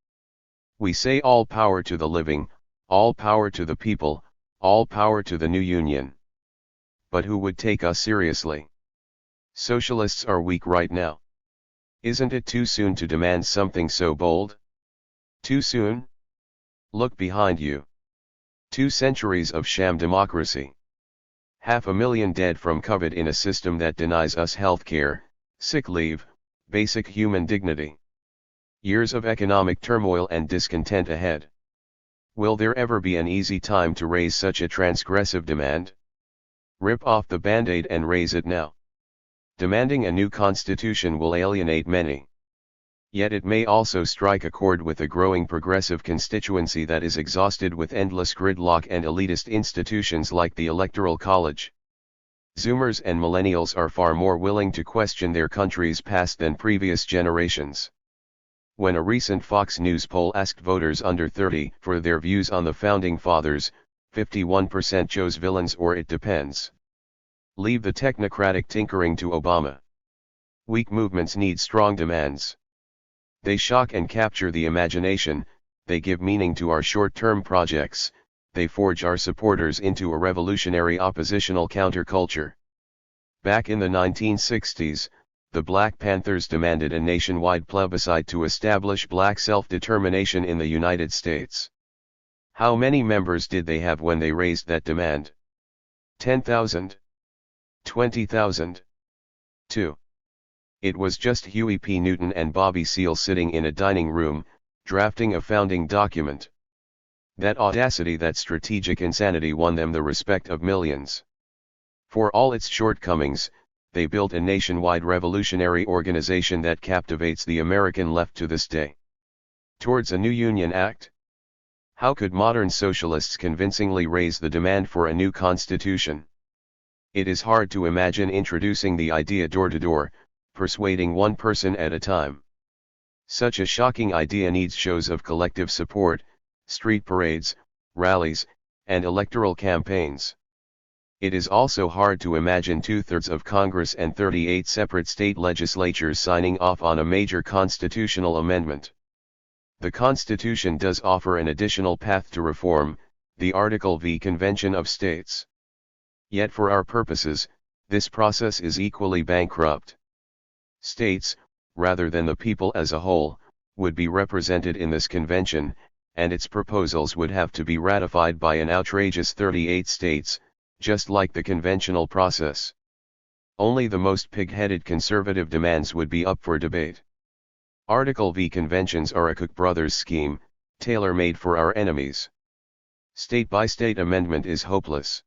We say all power to the living, all power to the people, all power to the new union. But who would take us seriously? Socialists are weak right now. Isn't it too soon to demand something so bold? Too soon? Look behind you. 2 centuries of sham democracy. 500,000 dead from COVID in a system that denies us health care, sick leave, basic human dignity. Years of economic turmoil and discontent ahead. Will there ever be an easy time to raise such a transgressive demand? Rip off the Band-Aid and raise it now. Demanding a new constitution will alienate many. Yet it may also strike a chord with a growing progressive constituency that is exhausted with endless gridlock and elitist institutions like the Electoral College. Zoomers and millennials are far more willing to question their country's past than previous generations. When a recent Fox News poll asked voters under 30 for their views on the Founding Fathers, 51% chose villains or it depends. Leave the technocratic tinkering to Obama. Weak movements need strong demands. They shock and capture the imagination, they give meaning to our short-term projects, they forge our supporters into a revolutionary oppositional counterculture. Back in the 1960s, the Black Panthers demanded a nationwide plebiscite to establish black self-determination in the United States. How many members did they have when they raised that demand? 10,000? 20,000? 2. It was just Huey P. Newton and Bobby Seale sitting in a dining room, drafting a founding document. That audacity, that strategic insanity won them the respect of millions. For all its shortcomings, they built a nationwide revolutionary organization that captivates the American left to this day. Towards a new Union Act? How could modern socialists convincingly raise the demand for a new constitution? It is hard to imagine introducing the idea door to door, persuading one person at a time. Such a shocking idea needs shows of collective support, street parades, rallies, and electoral campaigns. It is also hard to imagine 2/3 of Congress and 38 separate state legislatures signing off on a major constitutional amendment. The Constitution does offer an additional path to reform, the Article V Convention of States. Yet for our purposes, this process is equally bankrupt. States, rather than the people as a whole, would be represented in this convention, and its proposals would have to be ratified by an outrageous 38 states, just like the conventional process. Only the most pig-headed conservative demands would be up for debate. Article V conventions are a Koch brothers scheme, tailor-made for our enemies. State-by-state amendment is hopeless.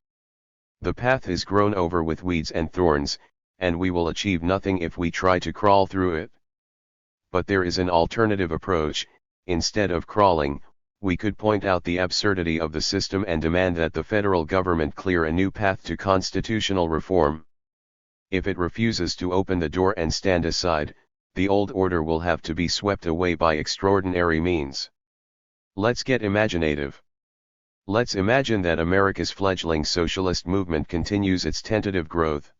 The path is grown over with weeds and thorns, and we will achieve nothing if we try to crawl through it. But there is an alternative approach. Instead of crawling, we could point out the absurdity of the system and demand that the federal government clear a new path to constitutional reform. If it refuses to open the door and stand aside, the old order will have to be swept away by extraordinary means. Let's get imaginative. Let's imagine that America's fledgling socialist movement continues its tentative growth.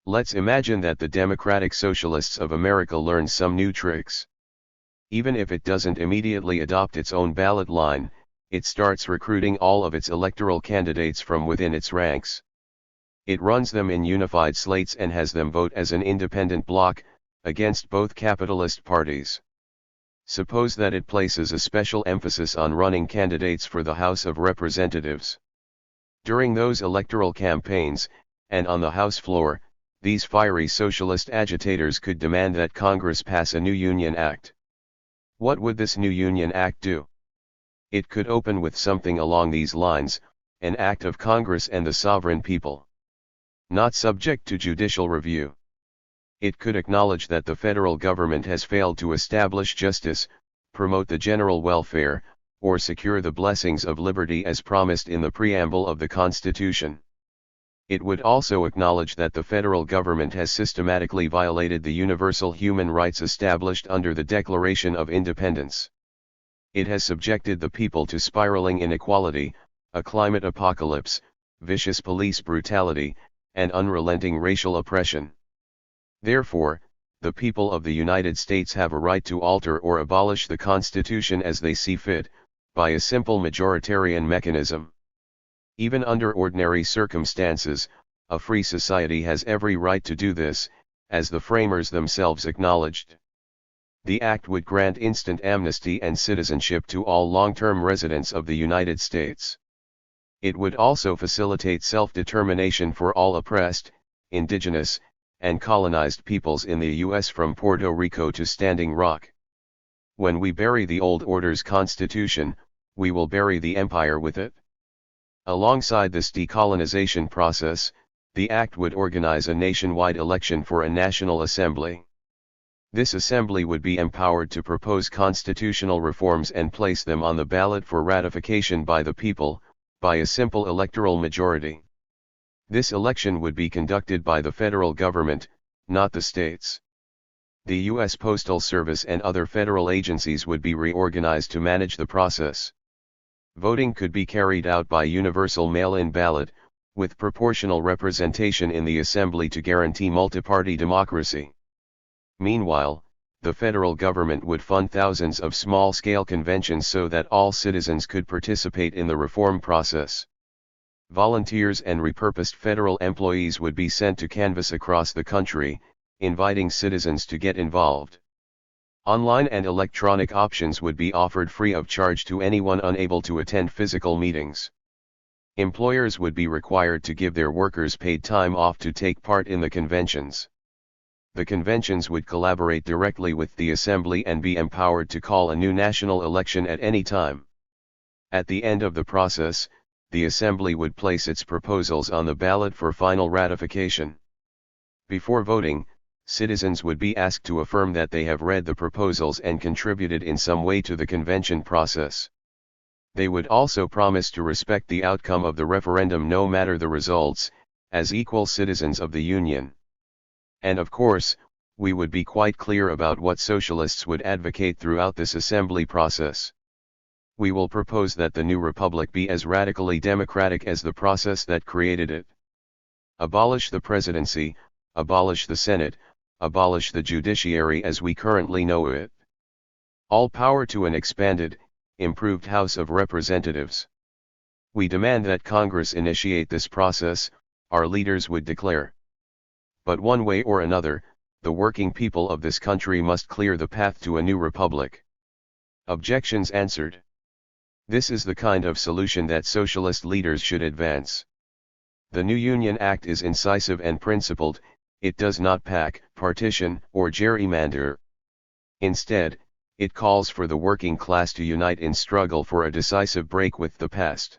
Let's imagine that the Democratic Socialists of America learn some new tricks. Even if it doesn't immediately adopt its own ballot line, it starts recruiting all of its electoral candidates from within its ranks. It runs them in unified slates and has them vote as an independent bloc, against both capitalist parties. Suppose that it places a special emphasis on running candidates for the House of Representatives. During those electoral campaigns, and on the House floor, these fiery socialist agitators could demand that Congress pass a new Union Act. What would this new Union Act do? It could open with something along these lines: an act of Congress and the sovereign people, not subject to judicial review. It could acknowledge that the federal government has failed to establish justice, promote the general welfare, or secure the blessings of liberty as promised in the preamble of the Constitution. It would also acknowledge that the federal government has systematically violated the universal human rights established under the Declaration of Independence. It has subjected the people to spiraling inequality, a climate apocalypse, vicious police brutality, and unrelenting racial oppression. Therefore, the people of the United States have a right to alter or abolish the Constitution as they see fit, by a simple majoritarian mechanism. Even under ordinary circumstances, a free society has every right to do this, as the framers themselves acknowledged. The act would grant instant amnesty and citizenship to all long-term residents of the United States. It would also facilitate self-determination for all oppressed, indigenous, and colonized peoples in the U.S. from Puerto Rico to Standing Rock. When we bury the old order's constitution, we will bury the empire with it. Alongside this decolonization process, the act would organize a nationwide election for a national assembly. This assembly would be empowered to propose constitutional reforms and place them on the ballot for ratification by the people, by a simple electoral majority. This election would be conducted by the federal government, not the states. The U.S. Postal Service and other federal agencies would be reorganized to manage the process. Voting could be carried out by universal mail-in ballot, with proportional representation in the assembly to guarantee multi-party democracy. Meanwhile, the federal government would fund thousands of small-scale conventions so that all citizens could participate in the reform process. Volunteers and repurposed federal employees would be sent to canvass across the country, inviting citizens to get involved. Online and electronic options would be offered free of charge to anyone unable to attend physical meetings. Employers would be required to give their workers paid time off to take part in the conventions. The conventions would collaborate directly with the assembly and be empowered to call a new national election at any time. At the end of the process, the assembly would place its proposals on the ballot for final ratification. Before voting, citizens would be asked to affirm that they have read the proposals and contributed in some way to the convention process. They would also promise to respect the outcome of the referendum no matter the results, as equal citizens of the Union. And of course, we would be quite clear about what socialists would advocate throughout this assembly process. We will propose that the new republic be as radically democratic as the process that created it. Abolish the presidency, abolish the Senate, abolish the judiciary as we currently know it. All power to an expanded, improved House of Representatives. We demand that Congress initiate this process, our leaders would declare. But one way or another, the working people of this country must clear the path to a new republic. Objections answered. This is the kind of solution that socialist leaders should advance. The new Union Act is incisive and principled, it does not pack, partition, or gerrymander. Instead, it calls for the working class to unite in struggle for a decisive break with the past.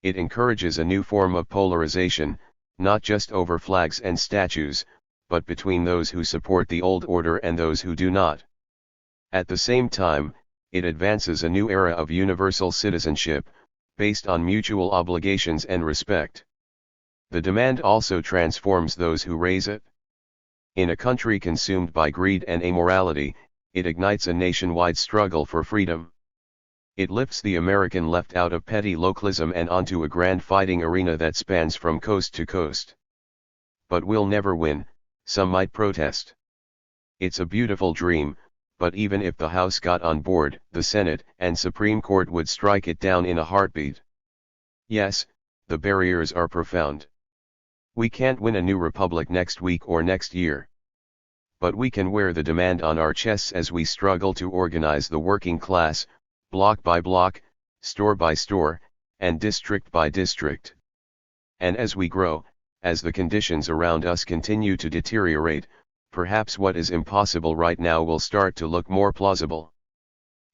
It encourages a new form of polarization, not just over flags and statues, but between those who support the old order and those who do not. At the same time, it advances a new era of universal citizenship, based on mutual obligations and respect. The demand also transforms those who raise it. In a country consumed by greed and amorality, it ignites a nationwide struggle for freedom. It lifts the American left out of petty localism and onto a grand fighting arena that spans from coast to coast. But we'll never win, some might protest. It's a beautiful dream, but even if the House got on board, the Senate and Supreme Court would strike it down in a heartbeat. Yes, the barriers are profound. We can't win a new republic next week or next year. But we can wear the demand on our chests as we struggle to organize the working class, block by block, store by store, and district by district. And as we grow, as the conditions around us continue to deteriorate, perhaps what is impossible right now will start to look more plausible.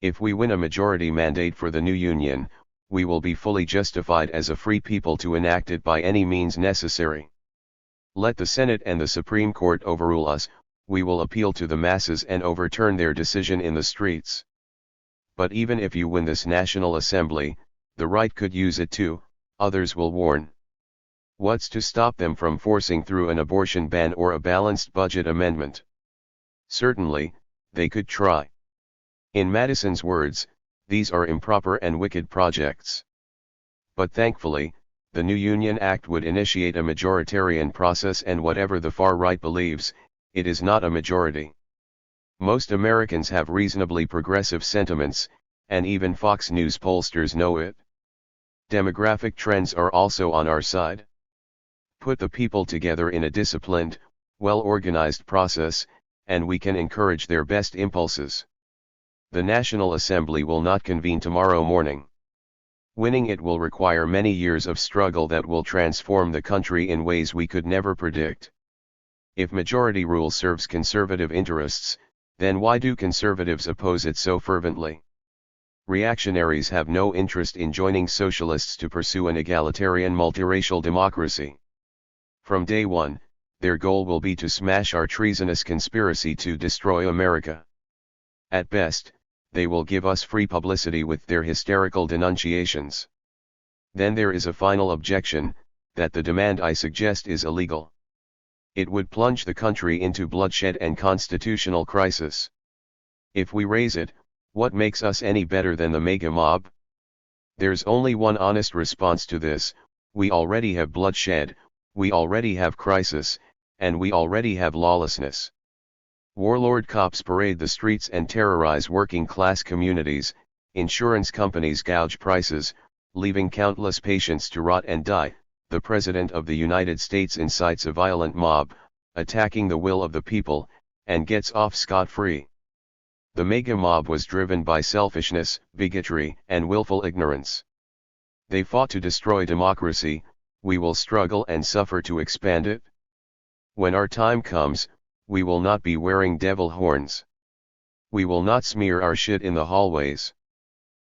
If we win a majority mandate for the new union, we will be fully justified as a free people to enact it by any means necessary. Let the Senate and the Supreme Court overrule us, we will appeal to the masses and overturn their decision in the streets. But even if you win this National Assembly, the right could use it too, others will warn. What's to stop them from forcing through an abortion ban or a balanced budget amendment? Certainly, they could try. In Madison's words, these are improper and wicked projects. But thankfully, the new Union Act would initiate a majoritarian process, and whatever the far right believes, it is not a majority. Most Americans have reasonably progressive sentiments, and even Fox News pollsters know it. Demographic trends are also on our side. Put the people together in a disciplined, well-organized process, and we can encourage their best impulses. The National Assembly will not convene tomorrow morning. Winning it will require many years of struggle that will transform the country in ways we could never predict. If majority rule serves conservative interests, then why do conservatives oppose it so fervently? Reactionaries have no interest in joining socialists to pursue an egalitarian multiracial democracy. From day one, their goal will be to smash our treasonous conspiracy to destroy America. At best, they will give us free publicity with their hysterical denunciations. Then there is a final objection, that the demand I suggest is illegal. It would plunge the country into bloodshed and constitutional crisis. If we raise it, what makes us any better than the mega mob? There's only one honest response to this: we already have bloodshed, we already have crisis, and we already have lawlessness. Warlord cops parade the streets and terrorize working-class communities, insurance companies gouge prices, leaving countless patients to rot and die. The President of the United States incites a violent mob, attacking the will of the people, and gets off scot-free. The mega mob was driven by selfishness, bigotry, and willful ignorance. They fought to destroy democracy. We will struggle and suffer to expand it. When our time comes, we will not be wearing devil horns. We will not smear our shit in the hallways.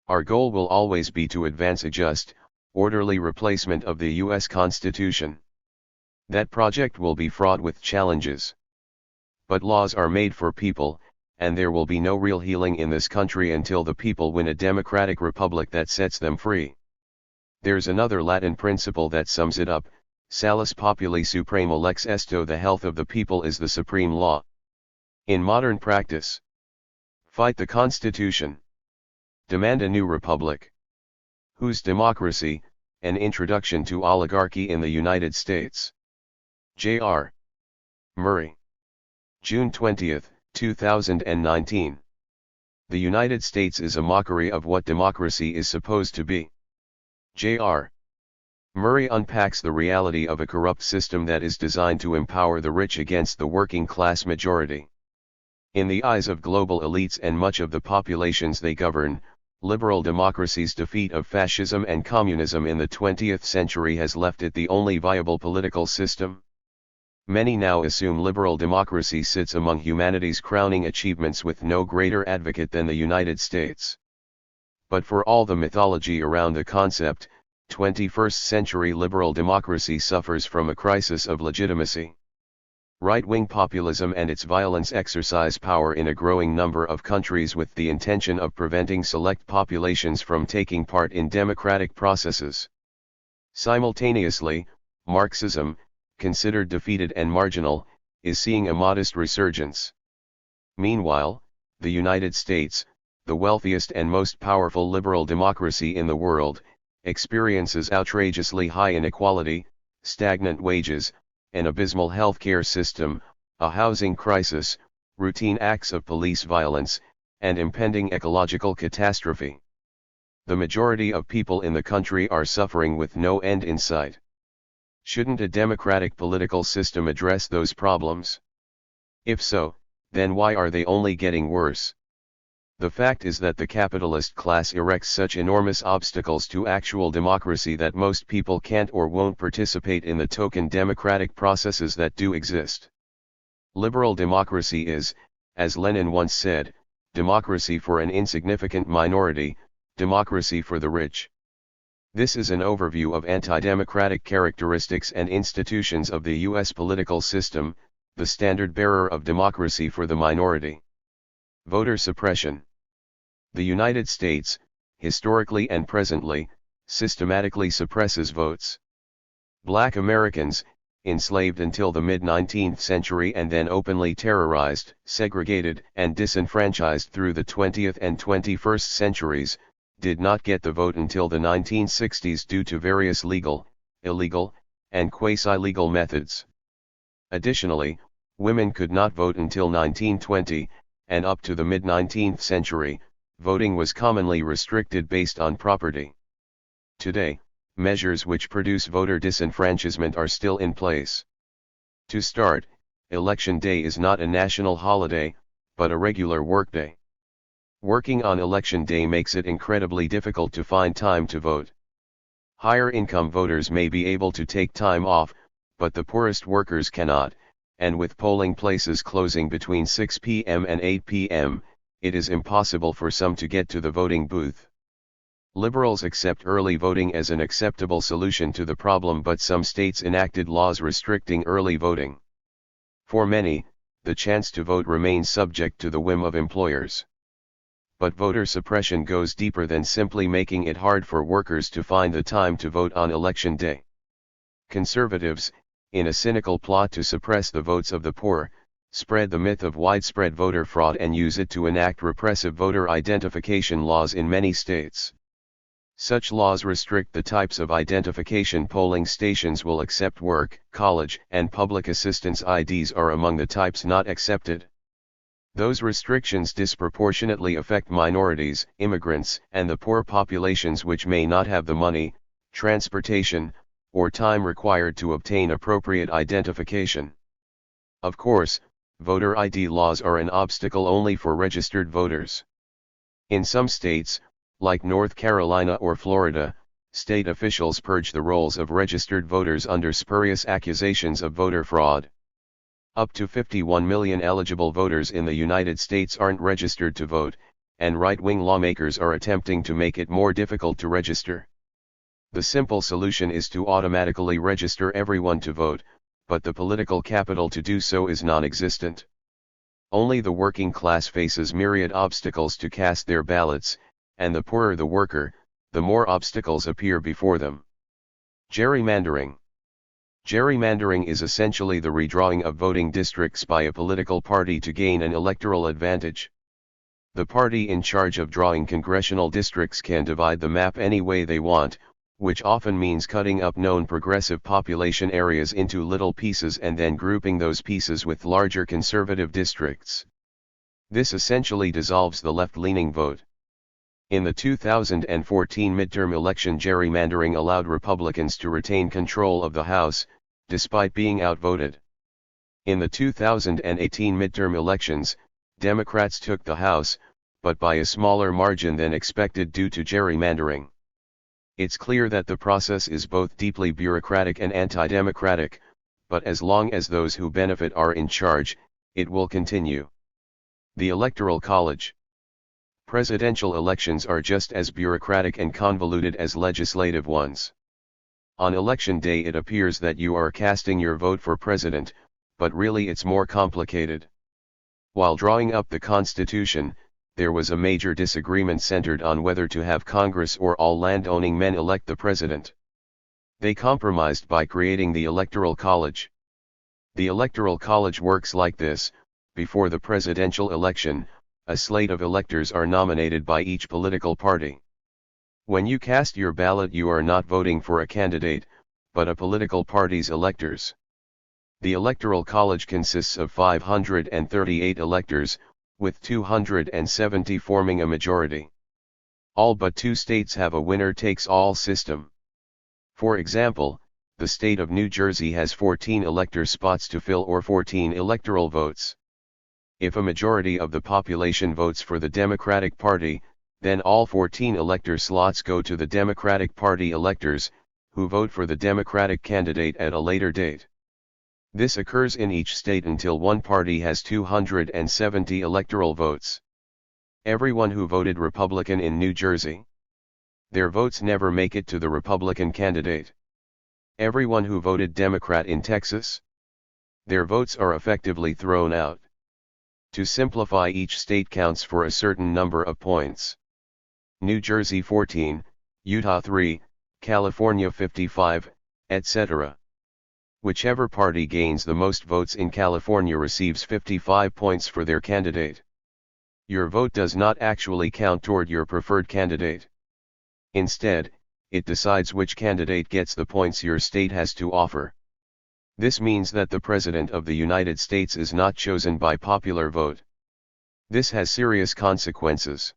Our goal will always be to advance a just, orderly replacement of the U.S. Constitution. That project will be fraught with challenges. But laws are made for people, and there will be no real healing in this country until the people win a democratic republic that sets them free. There's another Latin principle that sums it up: salus populi supremo lex esto. The health of the people is the supreme law. In modern practice, fight the Constitution. Demand a new republic. Whose democracy? An introduction to oligarchy in the United States. J.R. Murray. June 20, 2019. The United States is a mockery of what democracy is supposed to be. J.R. Murray unpacks the reality of a corrupt system that is designed to empower the rich against the working class majority. In the eyes of global elites and much of the populations they govern, liberal democracy's defeat of fascism and communism in the 20th century has left it the only viable political system. Many now assume liberal democracy sits among humanity's crowning achievements with no greater advocate than the United States. But for all the mythology around the concept, 21st century liberal democracy suffers from a crisis of legitimacy. Right-wing populism and its violence exercise power in a growing number of countries with the intention of preventing select populations from taking part in democratic processes. Simultaneously, Marxism, considered defeated and marginal, is seeing a modest resurgence. Meanwhile, the United States, the wealthiest and most powerful liberal democracy in the world, experiences outrageously high inequality, stagnant wages, an abysmal healthcare system, a housing crisis, routine acts of police violence, and impending ecological catastrophe. The majority of people in the country are suffering with no end in sight. Shouldn't a democratic political system address those problems? If so, then why are they only getting worse? The fact is that the capitalist class erects such enormous obstacles to actual democracy that most people can't or won't participate in the token democratic processes that do exist. Liberal democracy is, as Lenin once said, democracy for an insignificant minority, democracy for the rich. This is an overview of anti-democratic characteristics and institutions of the U.S. political system, the standard bearer of democracy for the minority. Voter suppression. The United States, historically and presently, systematically suppresses votes. Black Americans, enslaved until the mid-19th century and then openly terrorized, segregated, and disenfranchised through the 20th and 21st centuries, did not get the vote until the 1960s due to various legal, illegal, and quasi-legal methods. Additionally, women could not vote until 1920, and up to the mid-19th century, voting was commonly restricted based on property. Today, measures which produce voter disenfranchisement are still in place. To start, Election Day is not a national holiday, but a regular workday. Working on Election Day makes it incredibly difficult to find time to vote. Higher income voters may be able to take time off, but the poorest workers cannot, and with polling places closing between 6 p.m. and 8 p.m., it is impossible for some to get to the voting booth. Liberals accept early voting as an acceptable solution to the problem, but some states enacted laws restricting early voting. For many, the chance to vote remains subject to the whim of employers. But voter suppression goes deeper than simply making it hard for workers to find the time to vote on Election Day. Conservatives, in a cynical plot to suppress the votes of the poor, spread the myth of widespread voter fraud and use it to enact repressive voter identification laws in many states. Such laws restrict the types of identification polling stations will accept. Work, college, and public assistance IDs are among the types not accepted. Those restrictions disproportionately affect minorities, immigrants, and the poor populations which may not have the money, transportation, or time required to obtain appropriate identification. Of course, voter ID laws are an obstacle only for registered voters. In some states, like North Carolina or Florida, state officials purge the rolls of registered voters under spurious accusations of voter fraud. Up to 51 million eligible voters in the United States aren't registered to vote, and right-wing lawmakers are attempting to make it more difficult to register. The simple solution is to automatically register everyone to vote, but the political capital to do so is non-existent. Only the working class faces myriad obstacles to cast their ballots, and the poorer the worker, the more obstacles appear before them. Gerrymandering. Gerrymandering is essentially the redrawing of voting districts by a political party to gain an electoral advantage. The party in charge of drawing congressional districts can divide the map any way they want, which often means cutting up known progressive population areas into little pieces and then grouping those pieces with larger conservative districts. This essentially dissolves the left-leaning vote. In the 2014 midterm election, gerrymandering allowed Republicans to retain control of the House, despite being outvoted. In the 2018 midterm elections, Democrats took the House, but by a smaller margin than expected due to gerrymandering. It's clear that the process is both deeply bureaucratic and anti-democratic, but as long as those who benefit are in charge, it will continue. The Electoral College. Presidential elections are just as bureaucratic and convoluted as legislative ones. On election day it appears that you are casting your vote for president, but really it's more complicated. While drawing up the Constitution, there was a major disagreement centered on whether to have Congress or all land-owning men elect the president. They compromised by creating the Electoral College. The Electoral College works like this: before the presidential election, a slate of electors are nominated by each political party. When you cast your ballot, you are not voting for a candidate, but a political party's electors. The Electoral College consists of 538 electors, with 270 forming a majority. All but 2 states have a winner-takes-all system. For example, the state of New Jersey has 14 elector spots to fill, or 14 electoral votes. If a majority of the population votes for the Democratic Party, then all 14 elector slots go to the Democratic Party electors, who vote for the Democratic candidate at a later date. This occurs in each state until one party has 270 electoral votes. Everyone who voted Republican in New Jersey, their votes never make it to the Republican candidate. Everyone who voted Democrat in Texas, their votes are effectively thrown out. To simplify, each state counts for a certain number of points. New Jersey 14, Utah 3, California 55, etc. Whichever party gains the most votes in California receives 55 points for their candidate. Your vote does not actually count toward your preferred candidate. Instead, it decides which candidate gets the points your state has to offer. This means that the President of the United States is not chosen by popular vote. This has serious consequences.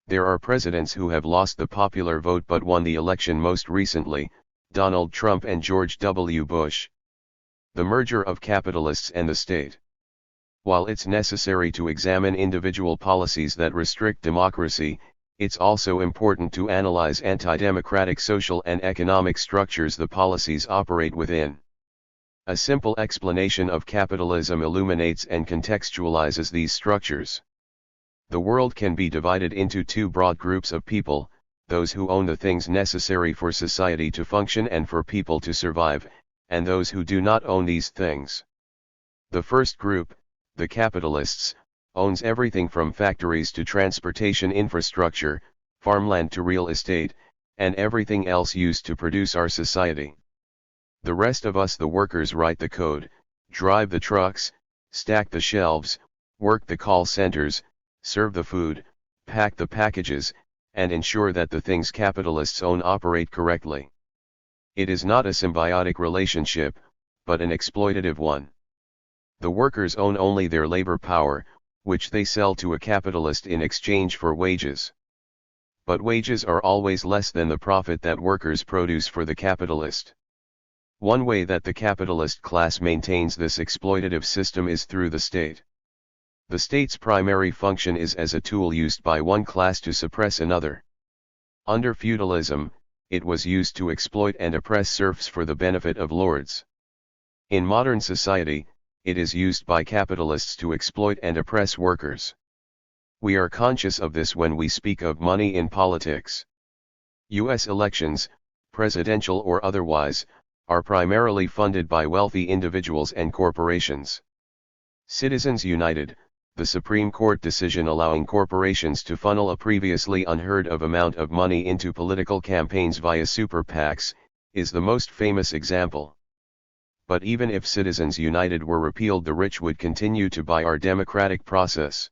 There are presidents who have lost the popular vote but won the election, most recently, Donald Trump and George W. Bush. The merger of capitalists and the state. While it's necessary to examine individual policies that restrict democracy, it's also important to analyze anti-democratic social and economic structures the policies operate within. A simple explanation of capitalism illuminates and contextualizes these structures. The world can be divided into 2 broad groups of people: those who own the things necessary for society to function and for people to survive, and those who do not own these things. The first group, the capitalists, owns everything from factories to transportation infrastructure, farmland to real estate, and everything else used to produce our society. The rest of us, the workers, write the code, drive the trucks, stack the shelves, work the call centers, serve the food, pack the packages, and ensure that the things capitalists own operate correctly. It is not a symbiotic relationship, but an exploitative one. The workers own only their labor power, which they sell to a capitalist in exchange for wages. But wages are always less than the profit that workers produce for the capitalist. One way that the capitalist class maintains this exploitative system is through the state. The state's primary function is as a tool used by one class to suppress another. Under feudalism, it was used to exploit and oppress serfs for the benefit of lords. In modern society, it is used by capitalists to exploit and oppress workers. We are conscious of this when we speak of money in politics. U.S. elections, presidential or otherwise, are primarily funded by wealthy individuals and corporations. Citizens United, the Supreme Court decision allowing corporations to funnel a previously unheard of amount of money into political campaigns via super PACs, is the most famous example. But even if Citizens United were repealed, the rich would continue to buy our democratic process.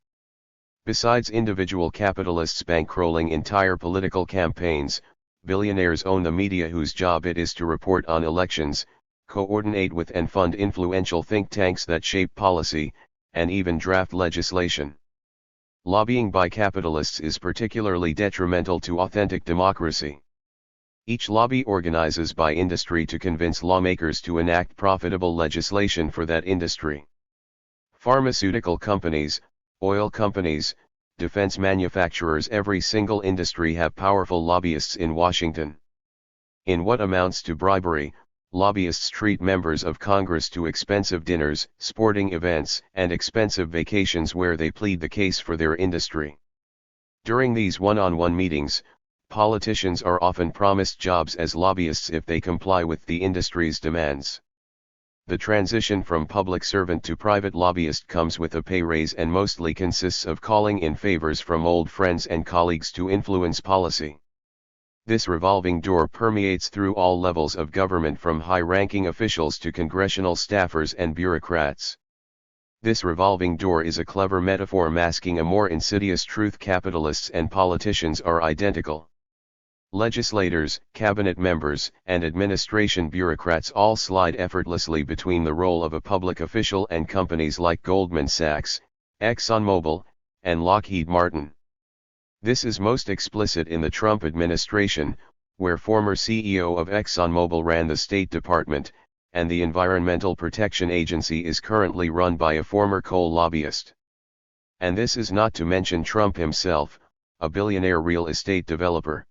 Besides individual capitalists bankrolling entire political campaigns, billionaires own the media whose job it is to report on elections, coordinate with and fund influential think tanks that shape policy, and even draft legislation. Lobbying by capitalists is particularly detrimental to authentic democracy. Each lobby organizes by industry to convince lawmakers to enact profitable legislation for that industry. Pharmaceutical companies, oil companies, defense manufacturers, every single industry have powerful lobbyists in Washington. In what amounts to bribery, lobbyists treat members of Congress to expensive dinners, sporting events, and expensive vacations where they plead the case for their industry. During these one-on-one meetings, politicians are often promised jobs as lobbyists if they comply with the industry's demands. The transition from public servant to private lobbyist comes with a pay raise and mostly consists of calling in favors from old friends and colleagues to influence policy. This revolving door permeates through all levels of government, from high-ranking officials to congressional staffers and bureaucrats. This revolving door is a clever metaphor masking a more insidious truth: capitalists and politicians are identical. Legislators, cabinet members, and administration bureaucrats all slide effortlessly between the role of a public official and companies like Goldman Sachs, ExxonMobil, and Lockheed Martin. This is most explicit in the Trump administration, where former CEO of ExxonMobil ran the State Department, and the Environmental Protection Agency is currently run by a former coal lobbyist. And this is not to mention Trump himself, a billionaire real estate developer.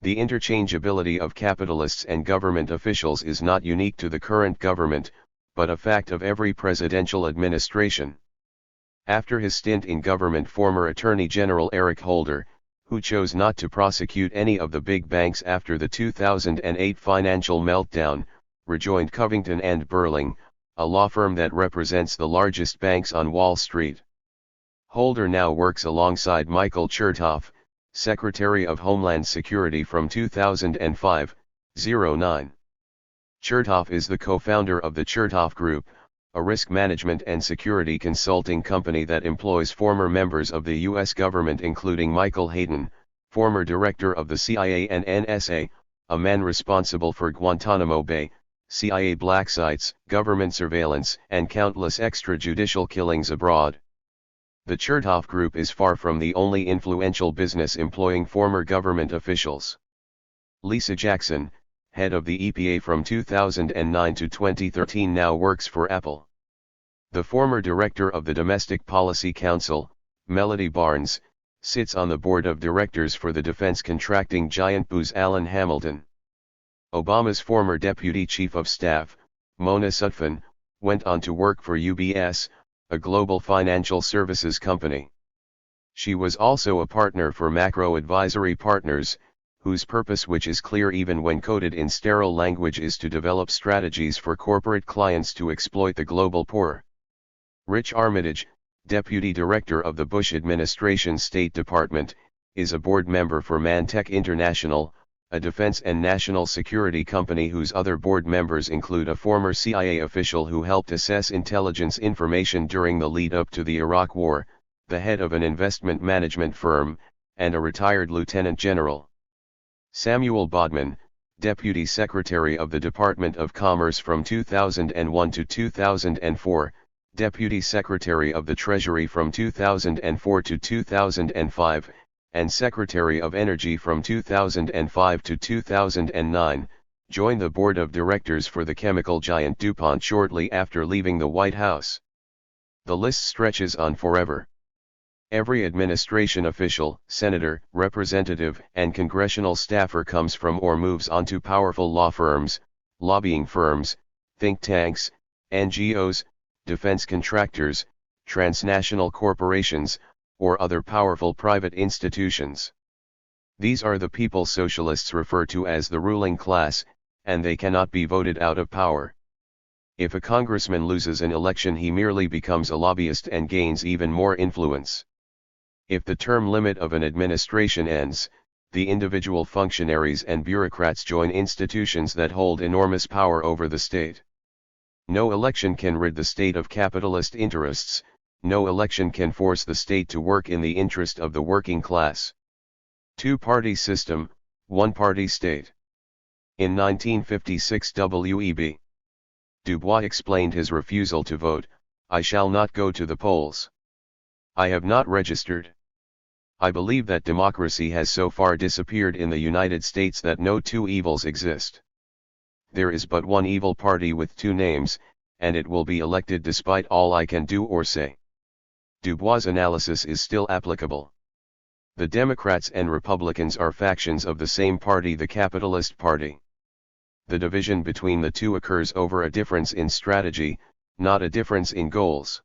The interchangeability of capitalists and government officials is not unique to the current government, but a fact of every presidential administration. After his stint in government, former Attorney General Eric Holder, who chose not to prosecute any of the big banks after the 2008 financial meltdown, rejoined Covington & Burling, a law firm that represents the largest banks on Wall Street. Holder now works alongside Michael Chertoff, Secretary of Homeland Security from 2005-09. Chertoff is the co-founder of the Chertoff Group, a risk management and security consulting company that employs former members of the U.S. government, including Michael Hayden, former director of the CIA and NSA, a man responsible for Guantanamo Bay, CIA black sites, government surveillance, and countless extrajudicial killings abroad. The Chertoff Group is far from the only influential business employing former government officials. Lisa Jackson, head of the EPA from 2009 to 2013, now works for Apple. The former director of the Domestic Policy Council, Melody Barnes, sits on the board of directors for the defense contracting giant Booz Allen Hamilton. Obama's former deputy chief of staff, Mona Sutphin, went on to work for UBS, a global financial services company. She was also a partner for Macro Advisory Partners, whose purpose, which is clear even when coded in sterile language, is to develop strategies for corporate clients to exploit the global poor. Rich Armitage, deputy director of the Bush administration State Department, is a board member for Mantech International, a defense and national security company whose other board members include a former CIA official who helped assess intelligence information during the lead-up to the Iraq War, the head of an investment management firm, and a retired lieutenant general. Samuel Bodman, Deputy Secretary of the Department of Commerce from 2001 to 2004, Deputy Secretary of the Treasury from 2004 to 2005, and Secretary of Energy from 2005 to 2009, joined the board of directors for the chemical giant DuPont shortly after leaving the White House. The list stretches on forever. Every administration official, senator, representative, and congressional staffer comes from or moves on to powerful law firms, lobbying firms, think tanks, NGOs, defense contractors, transnational corporations, or other powerful private institutions. These are the people socialists refer to as the ruling class, and they cannot be voted out of power. If a congressman loses an election, he merely becomes a lobbyist and gains even more influence. If the term limit of an administration ends, the individual functionaries and bureaucrats join institutions that hold enormous power over the state. No election can rid the state of capitalist interests, no election can force the state to work in the interest of the working class. Two-party system, one-party state. In 1956 W.E.B. Du Bois explained his refusal to vote, "I shall not go to the polls. I have not registered. I believe that democracy has so far disappeared in the United States that no two evils exist. There is but one evil party with two names, and it will be elected despite all I can do or say." Du Bois' analysis is still applicable. The Democrats and Republicans are factions of the same party, the Capitalist Party. The division between the two occurs over a difference in strategy, not a difference in goals.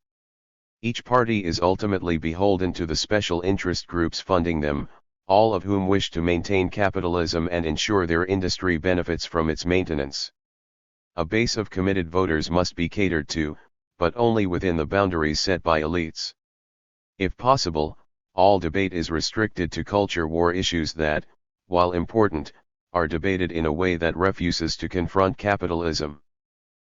Each party is ultimately beholden to the special interest groups funding them, all of whom wish to maintain capitalism and ensure their industry benefits from its maintenance. A base of committed voters must be catered to, but only within the boundaries set by elites. If possible, all debate is restricted to culture war issues that, while important, are debated in a way that refuses to confront capitalism.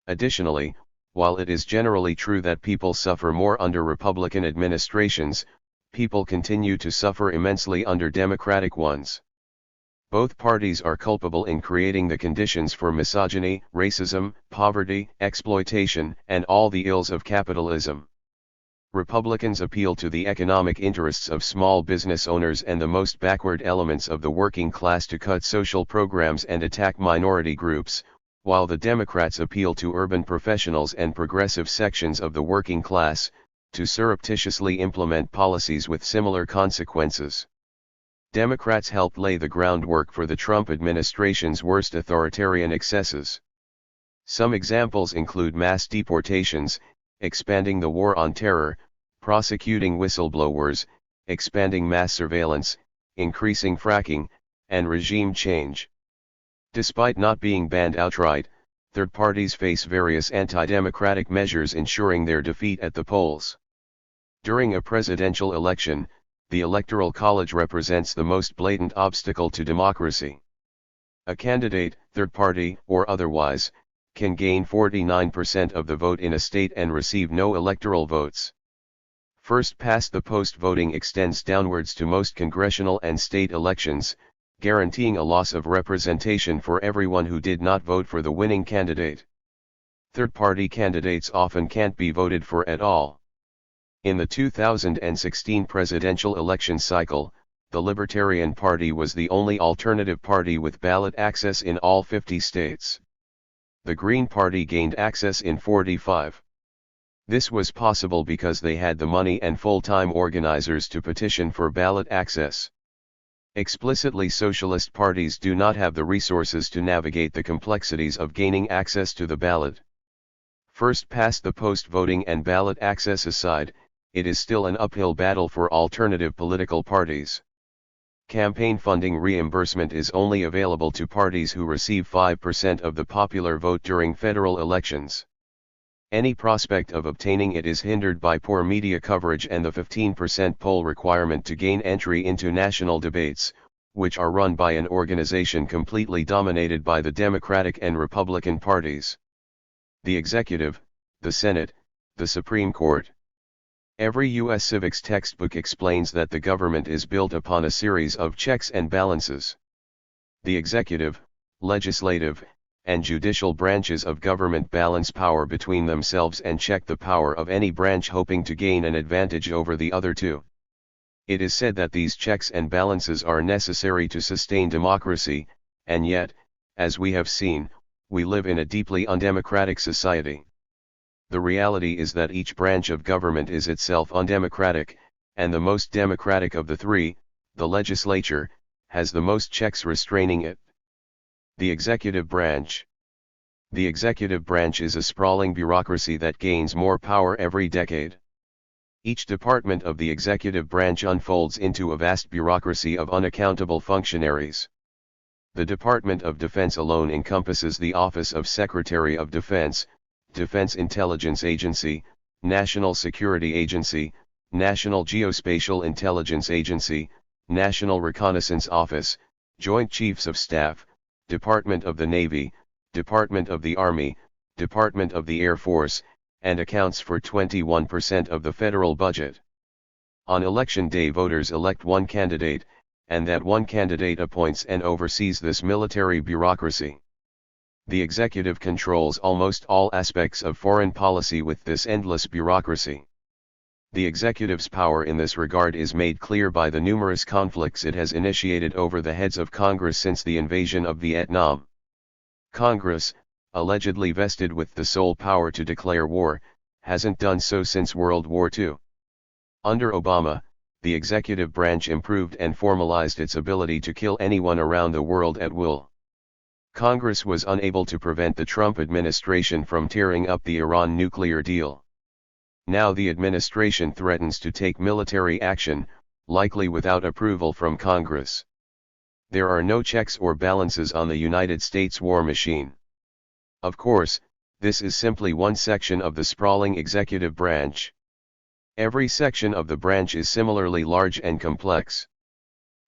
Additionally, while it is generally true that people suffer more under Republican administrations, people continue to suffer immensely under Democratic ones. Both parties are culpable in creating the conditions for misogyny, racism, poverty, exploitation, and all the ills of capitalism. Republicans appeal to the economic interests of small business owners and the most backward elements of the working class to cut social programs and attack minority groups, while the Democrats appeal to urban professionals and progressive sections of the working class, to surreptitiously implement policies with similar consequences. Democrats helped lay the groundwork for the Trump administration's worst authoritarian excesses. Some examples include mass deportations, expanding the war on terror, prosecuting whistleblowers, expanding mass surveillance, increasing fracking, and regime change. Despite not being banned outright, third parties face various anti-democratic measures ensuring their defeat at the polls. During a presidential election, the Electoral College represents the most blatant obstacle to democracy. A candidate, third party or otherwise, can gain 49% of the vote in a state and receive no electoral votes. First-past-the-post voting extends downwards to most congressional and state elections, guaranteeing a loss of representation for everyone who did not vote for the winning candidate. Third-party candidates often can't be voted for at all. In the 2016 presidential election cycle, the Libertarian Party was the only alternative party with ballot access in all 50 states. The Green Party gained access in 45. This was possible because they had the money and full-time organizers to petition for ballot access. Explicitly socialist parties do not have the resources to navigate the complexities of gaining access to the ballot. First-past-the-post voting and ballot access aside, it is still an uphill battle for alternative political parties. Campaign funding reimbursement is only available to parties who receive 5% of the popular vote during federal elections. Any prospect of obtaining it is hindered by poor media coverage and the 15% poll requirement to gain entry into national debates, which are run by an organization completely dominated by the Democratic and Republican parties. The executive, the Senate, the Supreme Court. Every U.S. civics textbook explains that the government is built upon a series of checks and balances. The executive, legislative, and judicial branches of government balance power between themselves and check the power of any branch hoping to gain an advantage over the other two. It is said that these checks and balances are necessary to sustain democracy, and yet, as we have seen, we live in a deeply undemocratic society. The reality is that each branch of government is itself undemocratic, and the most democratic of the three, the legislature, has the most checks restraining it. The executive branch. The executive branch is a sprawling bureaucracy that gains more power every decade. Each department of the executive branch unfolds into a vast bureaucracy of unaccountable functionaries. The Department of Defense alone encompasses the Office of Secretary of Defense, Defense Intelligence Agency, National Security Agency, National Geospatial Intelligence Agency, National Reconnaissance Office, Joint Chiefs of Staff, Department of the Navy, Department of the Army, Department of the Air Force, and accounts for 21% of the federal budget. On election day, voters elect one candidate, and that one candidate appoints and oversees this military bureaucracy. The executive controls almost all aspects of foreign policy with this endless bureaucracy. The executive's power in this regard is made clear by the numerous conflicts it has initiated over the heads of Congress since the invasion of Vietnam. Congress, allegedly vested with the sole power to declare war, hasn't done so since World War II. Under Obama, the executive branch improved and formalized its ability to kill anyone around the world at will. Congress was unable to prevent the Trump administration from tearing up the Iran nuclear deal. Now the administration threatens to take military action, likely without approval from Congress. There are no checks or balances on the United States war machine. Of course, this is simply one section of the sprawling executive branch. Every section of the branch is similarly large and complex.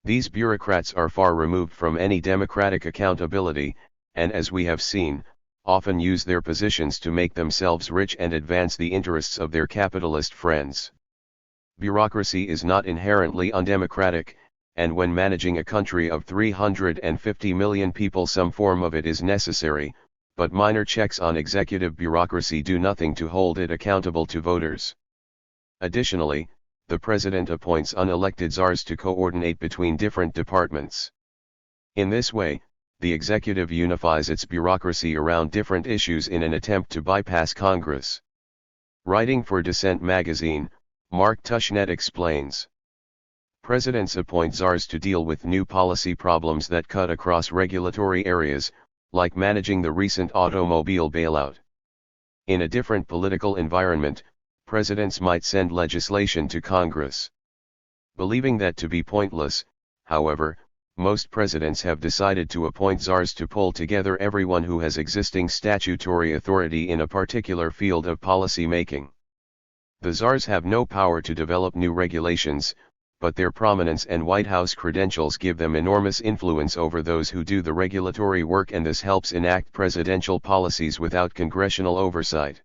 These bureaucrats are far removed from any democratic accountability, and as we have seen, often use their positions to make themselves rich and advance the interests of their capitalist friends. Bureaucracy is not inherently undemocratic, and when managing a country of 350 million people, some form of it is necessary, but minor checks on executive bureaucracy do nothing to hold it accountable to voters. Additionally, the president appoints unelected czars to coordinate between different departments. In this way, the executive unifies its bureaucracy around different issues in an attempt to bypass Congress. Writing for Dissent magazine, Mark Tushnet explains. Presidents appoint czars to deal with new policy problems that cut across regulatory areas, like managing the recent automobile bailout. In a different political environment, presidents might send legislation to Congress. Believing that to be pointless, however, most presidents have decided to appoint czars to pull together everyone who has existing statutory authority in a particular field of policy making. The czars have no power to develop new regulations, but their prominence and White House credentials give them enormous influence over those who do the regulatory work, and this helps enact presidential policies without congressional oversight.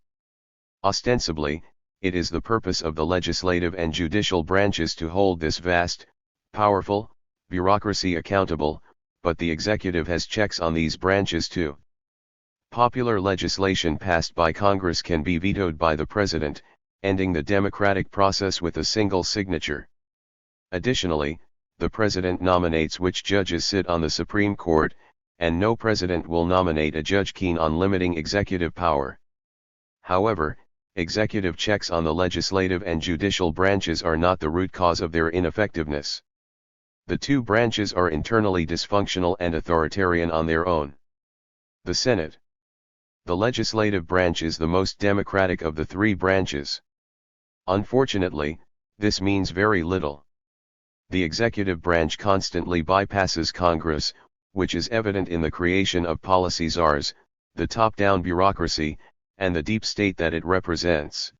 Ostensibly, it is the purpose of the legislative and judicial branches to hold this vast, powerful, bureaucracy accountable, but the executive has checks on these branches too. Popular legislation passed by Congress can be vetoed by the president, ending the democratic process with a single signature. Additionally, the president nominates which judges sit on the Supreme Court, and no president will nominate a judge keen on limiting executive power. However, executive checks on the legislative and judicial branches are not the root cause of their ineffectiveness. The two branches are internally dysfunctional and authoritarian on their own. The Senate. The legislative branch is the most democratic of the three branches. Unfortunately, this means very little. The executive branch constantly bypasses Congress, which is evident in the creation of policy czars, the top-down bureaucracy, and the deep state that it represents.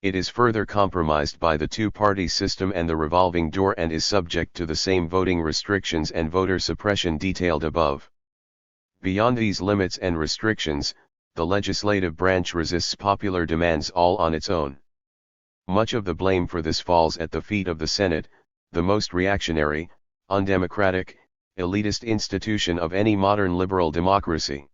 It is further compromised by the two-party system and the revolving door, and is subject to the same voting restrictions and voter suppression detailed above. Beyond these limits and restrictions, the legislative branch resists popular demands all on its own. Much of the blame for this falls at the feet of the Senate, the most reactionary, undemocratic, elitist institution of any modern liberal democracy.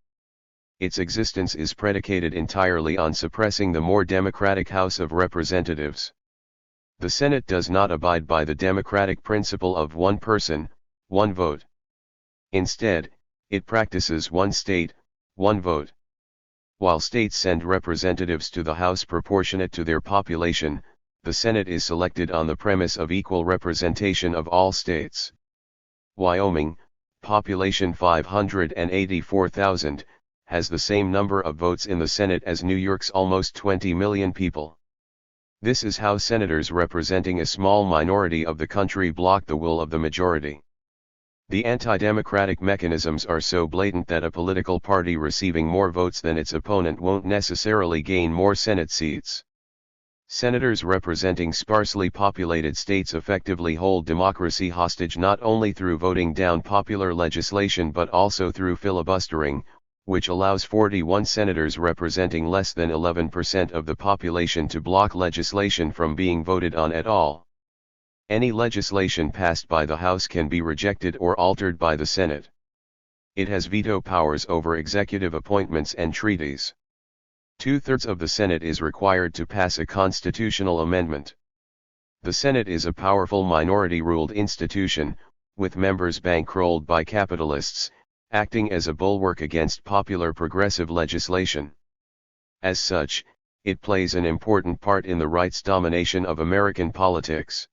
its existence is predicated entirely on suppressing the more democratic House of Representatives. The Senate does not abide by the democratic principle of one person, one vote. Instead, it practices one state, one vote. While states send representatives to the House proportionate to their population, the Senate is selected on the premise of equal representation of all states. Wyoming, population 584,000, has the same number of votes in the Senate as New York's almost 20 million people. This is how senators representing a small minority of the country block the will of the majority. The anti-democratic mechanisms are so blatant that a political party receiving more votes than its opponent won't necessarily gain more Senate seats. Senators representing sparsely populated states effectively hold democracy hostage not only through voting down popular legislation but also through filibustering, which allows 41 senators representing less than 11% of the population to block legislation from being voted on at all. Any legislation passed by the House can be rejected or altered by the Senate. It has veto powers over executive appointments and treaties. 2/3 of the Senate is required to pass a constitutional amendment. The Senate is a powerful minority-ruled institution, with members bankrolled by capitalists, acting as a bulwark against popular progressive legislation. As such, it plays an important part in the right's domination of American politics.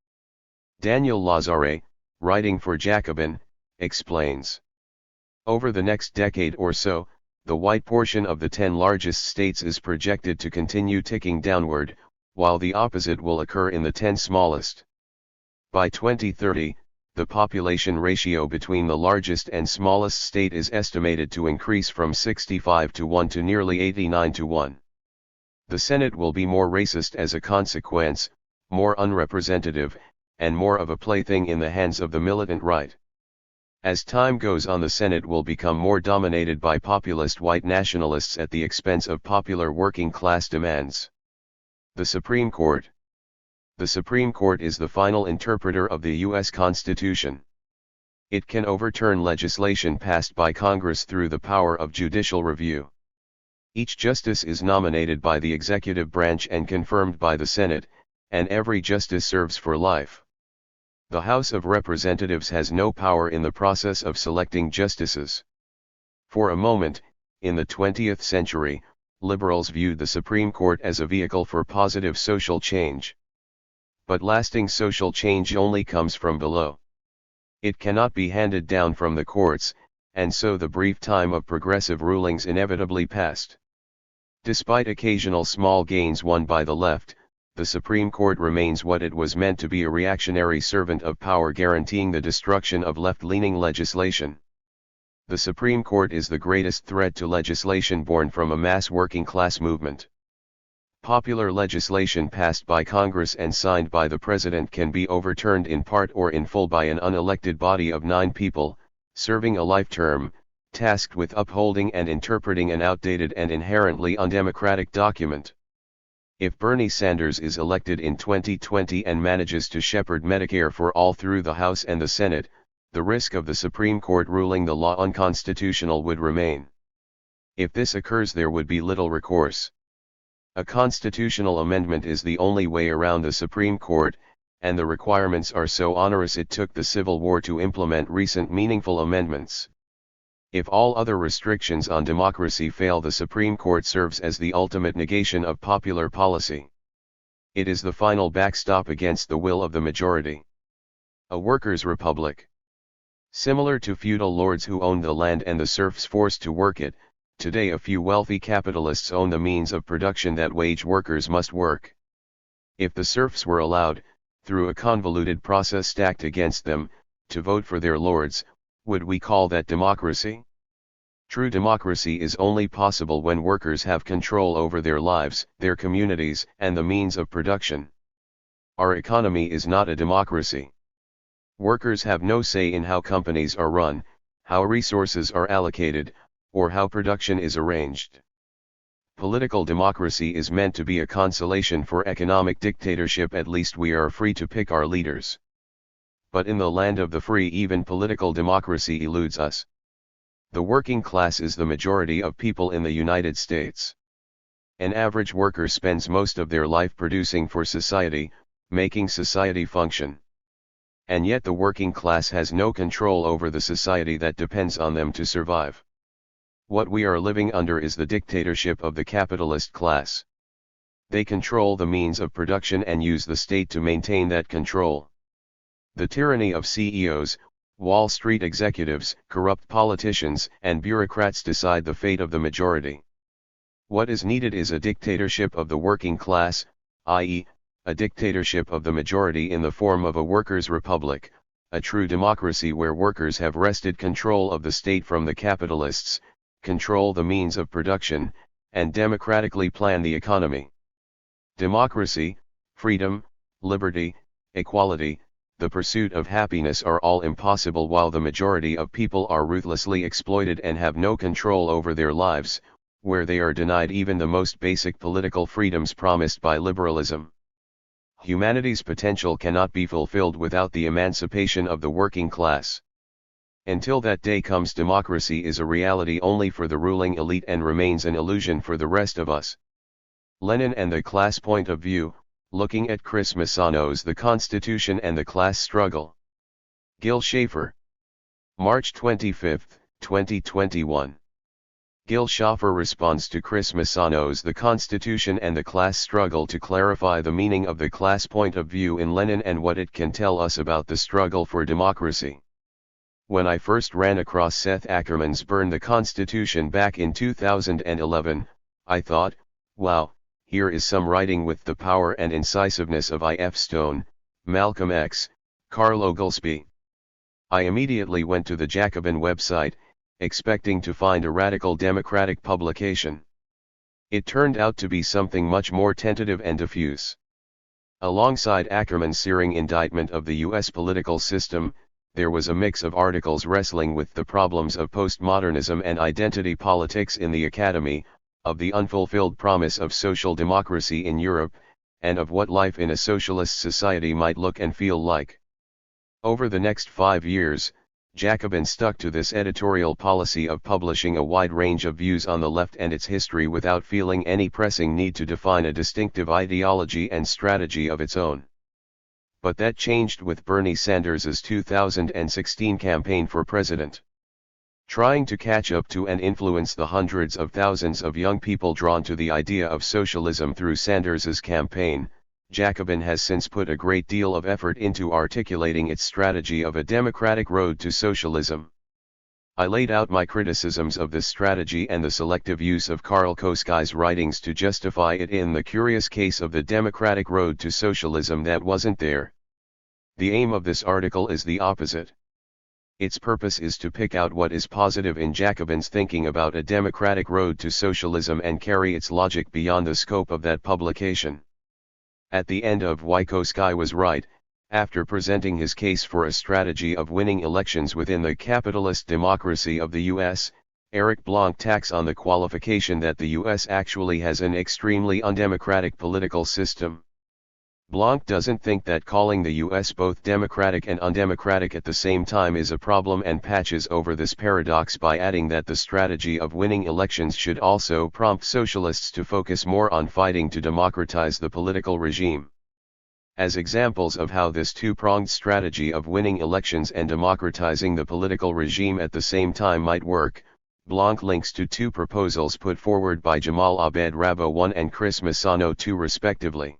Daniel Lazare, writing for Jacobin, explains. Over the next decade or so, the white portion of the 10 largest states is projected to continue ticking downward, while the opposite will occur in the 10 smallest. By 2030, the population ratio between the largest and smallest state is estimated to increase from 65:1 to nearly 89:1. The Senate will be more racist as a consequence, more unrepresentative, and more of a plaything in the hands of the militant right. As time goes on, the Senate will become more dominated by populist white nationalists at the expense of popular working class demands. The Supreme Court. The Supreme Court is the final interpreter of the U.S. Constitution. It can overturn legislation passed by Congress through the power of judicial review. Each justice is nominated by the executive branch and confirmed by the Senate, and every justice serves for life. The House of Representatives has no power in the process of selecting justices. For a moment, in the 20th century, liberals viewed the Supreme Court as a vehicle for positive social change. But lasting social change only comes from below. It cannot be handed down from the courts, and so the brief time of progressive rulings inevitably passed. Despite occasional small gains won by the left, the Supreme Court remains what it was meant to be, a reactionary servant of power guaranteeing the destruction of left-leaning legislation. The Supreme Court is the greatest threat to legislation born from a mass working-class movement. Popular legislation passed by Congress and signed by the President can be overturned in part or in full by an unelected body of 9 people, serving a life term, tasked with upholding and interpreting an outdated and inherently undemocratic document. If Bernie Sanders is elected in 2020 and manages to shepherd Medicare for all through the House and the Senate, the risk of the Supreme Court ruling the law unconstitutional would remain. If this occurs, there would be little recourse. A constitutional amendment is the only way around the Supreme Court, and the requirements are so onerous it took the Civil War to implement recent meaningful amendments. If all other restrictions on democracy fail, the Supreme Court serves as the ultimate negation of popular policy. It is the final backstop against the will of the majority. A workers' republic. Similar to feudal lords who owned the land and the serfs forced to work it, today a few wealthy capitalists own the means of production that wage workers must work. If the serfs were allowed, through a convoluted process stacked against them, to vote for their lords, would we call that democracy? True democracy is only possible when workers have control over their lives, their communities, and the means of production. Our economy is not a democracy. Workers have no say in how companies are run, how resources are allocated, or how production is arranged. Political democracy is meant to be a consolation for economic dictatorship. At least we are free to pick our leaders. But in the land of the free, even political democracy eludes us. The working class is the majority of people in the United States. An average worker spends most of their life producing for society, making society function. And yet the working class has no control over the society that depends on them to survive. What we are living under is the dictatorship of the capitalist class. They control the means of production and use the state to maintain that control. The tyranny of CEOs, Wall Street executives, corrupt politicians, and bureaucrats decide the fate of the majority. What is needed is a dictatorship of the working class, i.e., a dictatorship of the majority in the form of a workers' republic, a true democracy where workers have wrested control of the state from the capitalists, control the means of production, and democratically plan the economy. Democracy, freedom, liberty, equality, the pursuit of happiness are all impossible while the majority of people are ruthlessly exploited and have no control over their lives, where they are denied even the most basic political freedoms promised by liberalism. Humanity's potential cannot be fulfilled without the emancipation of the working class. Until that day comes, democracy is a reality only for the ruling elite and remains an illusion for the rest of us. Lenin and the Class Point of View, looking at Chris Misano's The Constitution and the Class Struggle. Gil Schafer. March 25, 2021. Gil Schafer responds to Chris Misano's The Constitution and the Class Struggle to clarify the meaning of the class point of view in Lenin and what it can tell us about the struggle for democracy. When I first ran across Seth Ackerman's Burn the Constitution back in 2011, I thought, wow, here is some writing with the power and incisiveness of I.F. Stone, Malcolm X, Carl Oglesby. I immediately went to the Jacobin website, expecting to find a radical democratic publication. It turned out to be something much more tentative and diffuse. Alongside Ackerman's searing indictment of the U.S. political system, there was a mix of articles wrestling with the problems of postmodernism and identity politics in the academy, of the unfulfilled promise of social democracy in Europe, and of what life in a socialist society might look and feel like. Over the next 5 years, Jacobin stuck to this editorial policy of publishing a wide range of views on the left and its history without feeling any pressing need to define a distinctive ideology and strategy of its own. But that changed with Bernie Sanders' 2016 campaign for president. Trying to catch up to and influence the hundreds of thousands of young people drawn to the idea of socialism through Sanders' campaign, Jacobin has since put a great deal of effort into articulating its strategy of a democratic road to socialism. I laid out my criticisms of this strategy and the selective use of Karl Koskai's writings to justify it in the curious case of the democratic road to socialism that wasn't there. The aim of this article is the opposite. Its purpose is to pick out what is positive in Jacobin's thinking about a democratic road to socialism and carry its logic beyond the scope of that publication. At the end of Why Koskai was right, after presenting his case for a strategy of winning elections within the capitalist democracy of the U.S., Eric Blanc tacks on the qualification that the U.S. actually has an extremely undemocratic political system. Blanc doesn't think that calling the U.S. both democratic and undemocratic at the same time is a problem and patches over this paradox by adding that the strategy of winning elections should also prompt socialists to focus more on fighting to democratize the political regime. As examples of how this two-pronged strategy of winning elections and democratizing the political regime at the same time might work, Blanc links to two proposals put forward by Jamal Abed Rabo I and Chris Misano II respectively.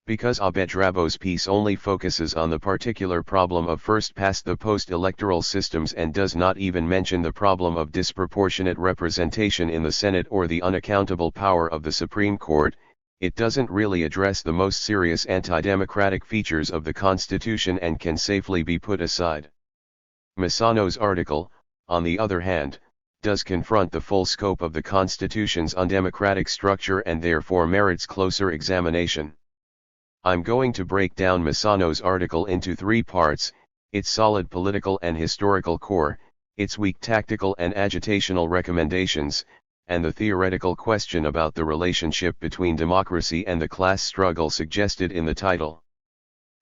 Because Abed Rabo's piece only focuses on the particular problem of first-past-the-post electoral systems and does not even mention the problem of disproportionate representation in the Senate or the unaccountable power of the Supreme Court, it doesn't really address the most serious anti-democratic features of the Constitution and can safely be put aside. Misano's article, on the other hand, does confront the full scope of the Constitution's undemocratic structure and therefore merits closer examination. I'm going to break down Misano's article into 3 parts: its solid political and historical core, its weak tactical and agitational recommendations, and the theoretical question about the relationship between democracy and the class struggle suggested in the title.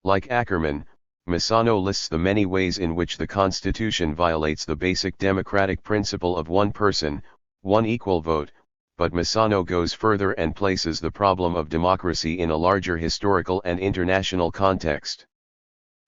Like Ackerman, Misano lists the many ways in which the Constitution violates the basic democratic principle of one person, one equal vote, but Misano goes further and places the problem of democracy in a larger historical and international context.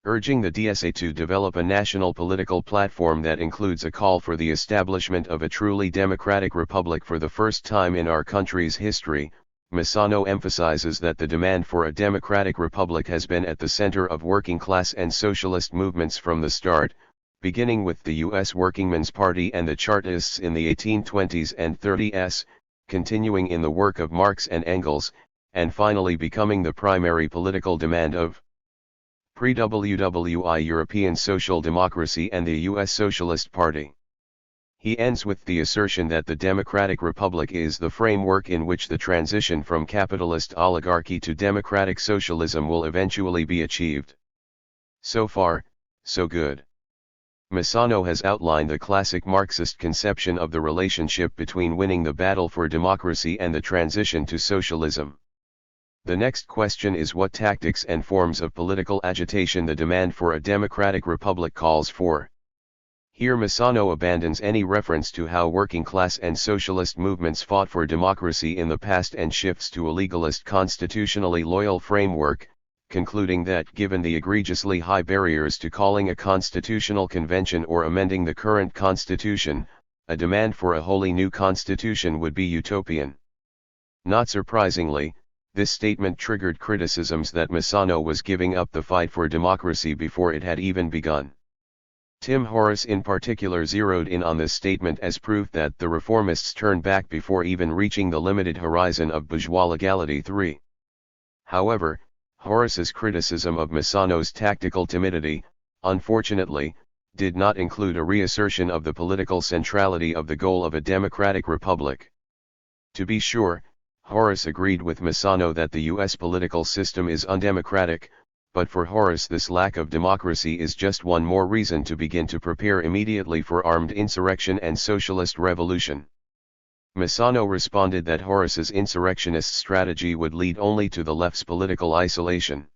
Urging the DSA to develop a national political platform that includes a call for the establishment of a truly democratic republic for the first time in our country's history, Misano emphasizes that the demand for a democratic republic has been at the center of working class and socialist movements from the start, beginning with the U.S. Workingmen's Party and the Chartists in the 1820s and 30s, continuing in the work of Marx and Engels, and finally becoming the primary political demand of pre-WWI European Social Democracy and the U.S. Socialist Party. He ends with the assertion that the democratic republic is the framework in which the transition from capitalist oligarchy to democratic socialism will eventually be achieved. So far, so good. Misano has outlined the classic Marxist conception of the relationship between winning the battle for democracy and the transition to socialism. The next question is what tactics and forms of political agitation the demand for a democratic republic calls for. Here Misano abandons any reference to how working class and socialist movements fought for democracy in the past and shifts to a legalist constitutionally loyal framework, concluding that given the egregiously high barriers to calling a constitutional convention or amending the current constitution, a demand for a wholly new constitution would be utopian. Not surprisingly, this statement triggered criticisms that Misano was giving up the fight for democracy before it had even begun. Tim Horace in particular zeroed in on this statement as proof that the reformists turned back before even reaching the limited horizon of bourgeois legality 3. However, Horace's criticism of Misano's tactical timidity, unfortunately, did not include a reassertion of the political centrality of the goal of a democratic republic. To be sure, Horace agreed with Misano that the U.S. political system is undemocratic, but for Horace this lack of democracy is just one more reason to begin to prepare immediately for armed insurrection and socialist revolution. Misano responded that Horace's insurrectionist strategy would lead only to the left's political isolation.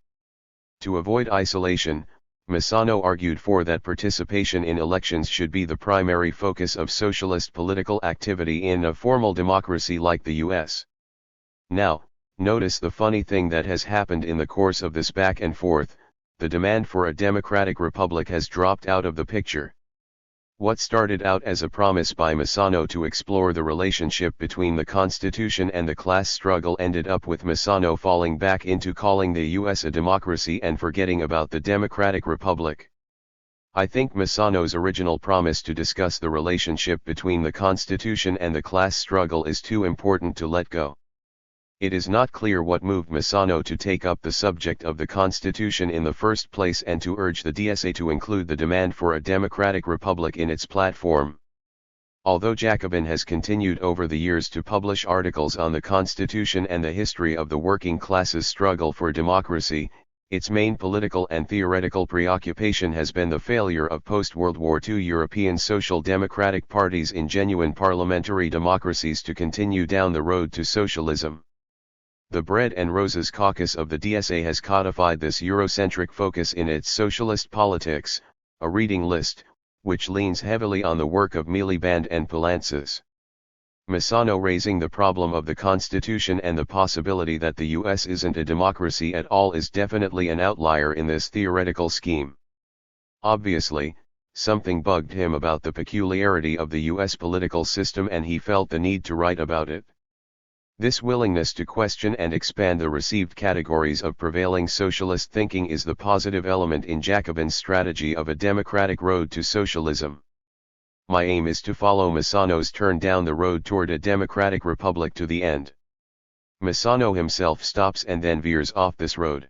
To avoid isolation, Misano argued for that participation in elections should be the primary focus of socialist political activity in a formal democracy like the U.S. Now, notice the funny thing that has happened in the course of this back and forth: the demand for a democratic republic has dropped out of the picture. What started out as a promise by Misano to explore the relationship between the Constitution and the class struggle ended up with Misano falling back into calling the U.S. a democracy and forgetting about the democratic republic. I think Misano's original promise to discuss the relationship between the Constitution and the class struggle is too important to let go. It is not clear what moved Misano to take up the subject of the Constitution in the first place and to urge the DSA to include the demand for a democratic republic in its platform. Although Jacobin has continued over the years to publish articles on the Constitution and the history of the working class's struggle for democracy, its main political and theoretical preoccupation has been the failure of post-World War II European social democratic parties in genuine parliamentary democracies to continue down the road to socialism. The Bread and Roses caucus of the DSA has codified this Eurocentric focus in its Socialist Politics, a reading list, which leans heavily on the work of Miliband and Poulantzas. Misano raising the problem of the Constitution and the possibility that the US isn't a democracy at all is definitely an outlier in this theoretical scheme. Obviously, something bugged him about the peculiarity of the US political system and he felt the need to write about it. This willingness to question and expand the received categories of prevailing socialist thinking is the positive element in Jacobin's strategy of a democratic road to socialism. My aim is to follow Misano's turn down the road toward a democratic republic to the end. Misano himself stops and then veers off this road.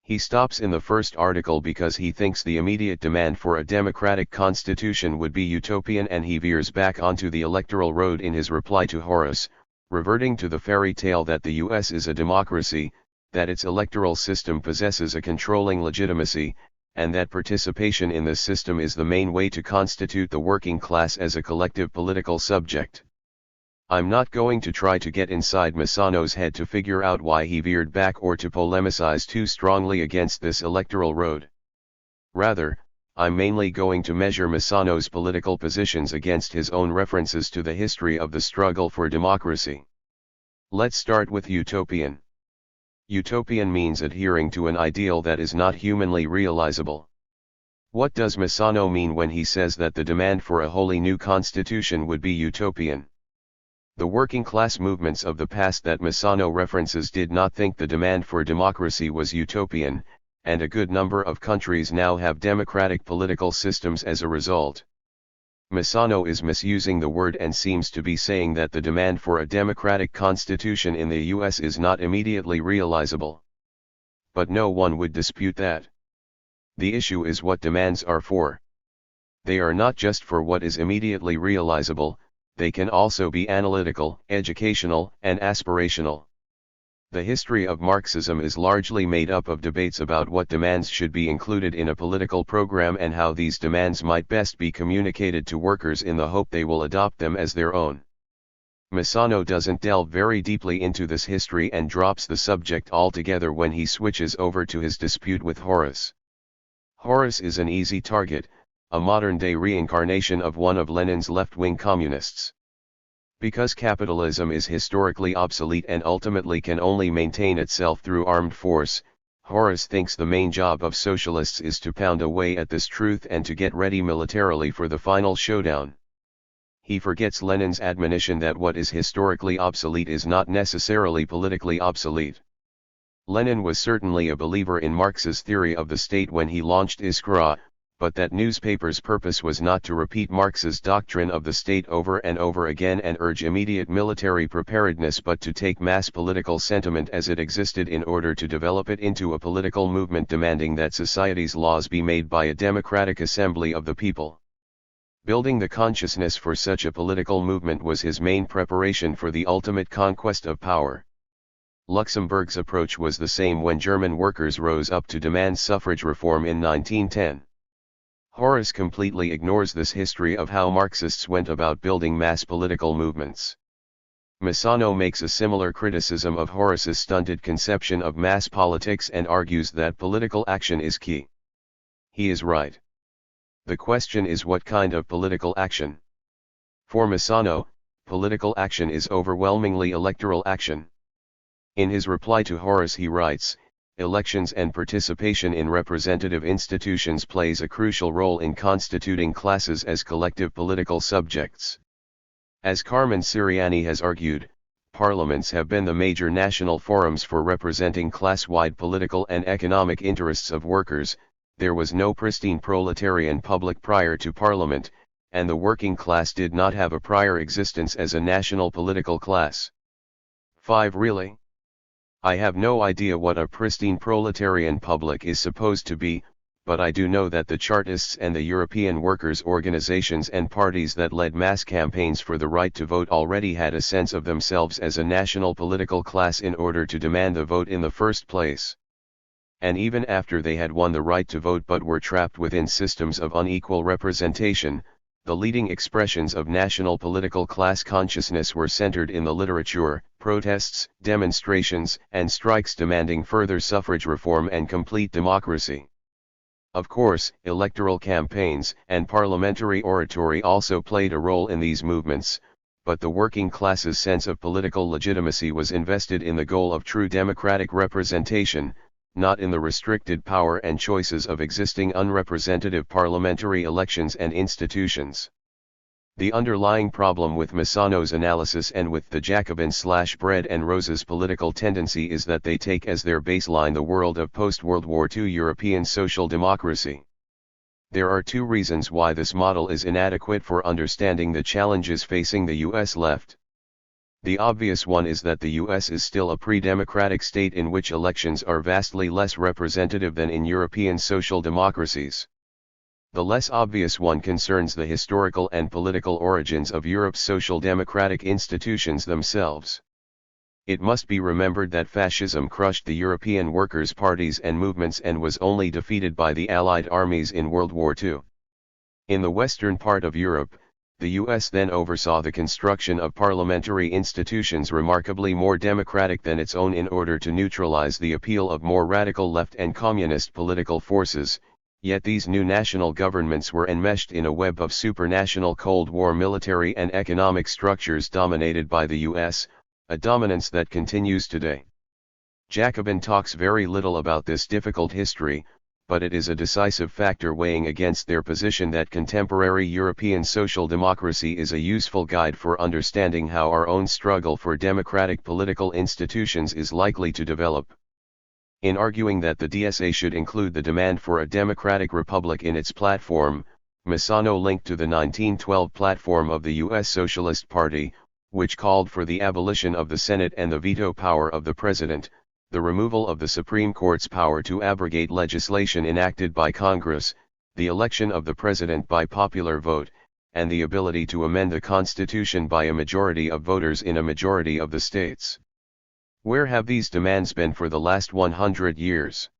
He stops in the first article because he thinks the immediate demand for a democratic constitution would be utopian, and he veers back onto the electoral road in his reply to Horace, reverting to the fairy tale that the US is a democracy, that its electoral system possesses a controlling legitimacy, and that participation in this system is the main way to constitute the working class as a collective political subject. I'm not going to try to get inside Misano's head to figure out why he veered back or to polemicize too strongly against this electoral road. Rather, I'm mainly going to measure Misano's political positions against his own references to the history of the struggle for democracy. Let's start with utopian. Utopian means adhering to an ideal that is not humanly realizable. What does Misano mean when he says that the demand for a wholly new constitution would be utopian? The working class movements of the past that Misano references did not think the demand for democracy was utopian, and a good number of countries now have democratic political systems as a result. Misano is misusing the word and seems to be saying that the demand for a democratic constitution in the US is not immediately realizable. But no one would dispute that. The issue is what demands are for. They are not just for what is immediately realizable, they can also be analytical, educational, and aspirational. The history of Marxism is largely made up of debates about what demands should be included in a political program and how these demands might best be communicated to workers in the hope they will adopt them as their own. Misano doesn't delve very deeply into this history and drops the subject altogether when he switches over to his dispute with Horace. Horace is an easy target, a modern-day reincarnation of one of Lenin's left-wing communists. Because capitalism is historically obsolete and ultimately can only maintain itself through armed force, Horace thinks the main job of socialists is to pound away at this truth and to get ready militarily for the final showdown. He forgets Lenin's admonition that what is historically obsolete is not necessarily politically obsolete. Lenin was certainly a believer in Marx's theory of the state when he launched Iskra, but that newspaper's purpose was not to repeat Marx's doctrine of the state over and over again and urge immediate military preparedness but to take mass political sentiment as it existed in order to develop it into a political movement demanding that society's laws be made by a democratic assembly of the people. Building the consciousness for such a political movement was his main preparation for the ultimate conquest of power. Luxemburg's approach was the same when German workers rose up to demand suffrage reform in 1910. Horace completely ignores this history of how Marxists went about building mass political movements. Misano makes a similar criticism of Horace's stunted conception of mass politics and argues that political action is key. He is right. The question is what kind of political action? For Misano, political action is overwhelmingly electoral action. In his reply to Horace he writes, elections and participation in representative institutions plays a crucial role in constituting classes as collective political subjects. As Carmen Siriani has argued, parliaments have been the major national forums for representing class-wide political and economic interests of workers. There was no pristine proletarian public prior to parliament, and the working class did not have a prior existence as a national political class. 5. Really? I have no idea what a pristine proletarian public is supposed to be, but I do know that the Chartists and the European workers' organizations and parties that led mass campaigns for the right to vote already had a sense of themselves as a national political class in order to demand the vote in the first place. And even after they had won the right to vote but were trapped within systems of unequal representation, the leading expressions of national political class consciousness were centered in the literature, protests, demonstrations, and strikes demanding further suffrage reform and complete democracy. Of course, electoral campaigns and parliamentary oratory also played a role in these movements, but the working class's sense of political legitimacy was invested in the goal of true democratic representation, not in the restricted power and choices of existing unrepresentative parliamentary elections and institutions. The underlying problem with Misano's analysis and with the Jacobin/Bread and Roses political tendency is that they take as their baseline the world of post-World War II European social democracy. There are two reasons why this model is inadequate for understanding the challenges facing the US left. The obvious one is that the US is still a pre-democratic state in which elections are vastly less representative than in European social democracies. The less obvious one concerns the historical and political origins of Europe's social democratic institutions themselves. It must be remembered that fascism crushed the European workers' parties and movements and was only defeated by the Allied armies in World War II. In the western part of Europe, the US then oversaw the construction of parliamentary institutions remarkably more democratic than its own in order to neutralize the appeal of more radical left and communist political forces, Yet these new national governments were enmeshed in a web of supranational Cold War military and economic structures dominated by the US, a dominance that continues today. Jacobin talks very little about this difficult history, but it is a decisive factor weighing against their position that contemporary European social democracy is a useful guide for understanding how our own struggle for democratic political institutions is likely to develop. In arguing that the DSA should include the demand for a democratic republic in its platform, Misano linked to the 1912 platform of the U.S. Socialist Party, which called for the abolition of the Senate and the veto power of the President, the removal of the Supreme Court's power to abrogate legislation enacted by Congress, the election of the President by popular vote, and the ability to amend the Constitution by a majority of voters in a majority of the states. Where have these demands been for the last 100 years?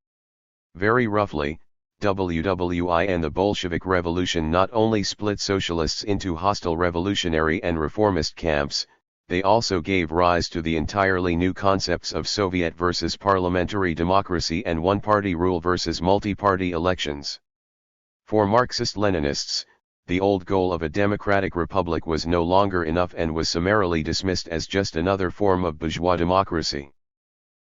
Very roughly, WWI and the Bolshevik Revolution not only split socialists into hostile revolutionary and reformist camps, they also gave rise to the entirely new concepts of Soviet versus parliamentary democracy and one-party rule versus multi-party elections. For Marxist-Leninists, the old goal of a democratic republic was no longer enough and was summarily dismissed as just another form of bourgeois democracy.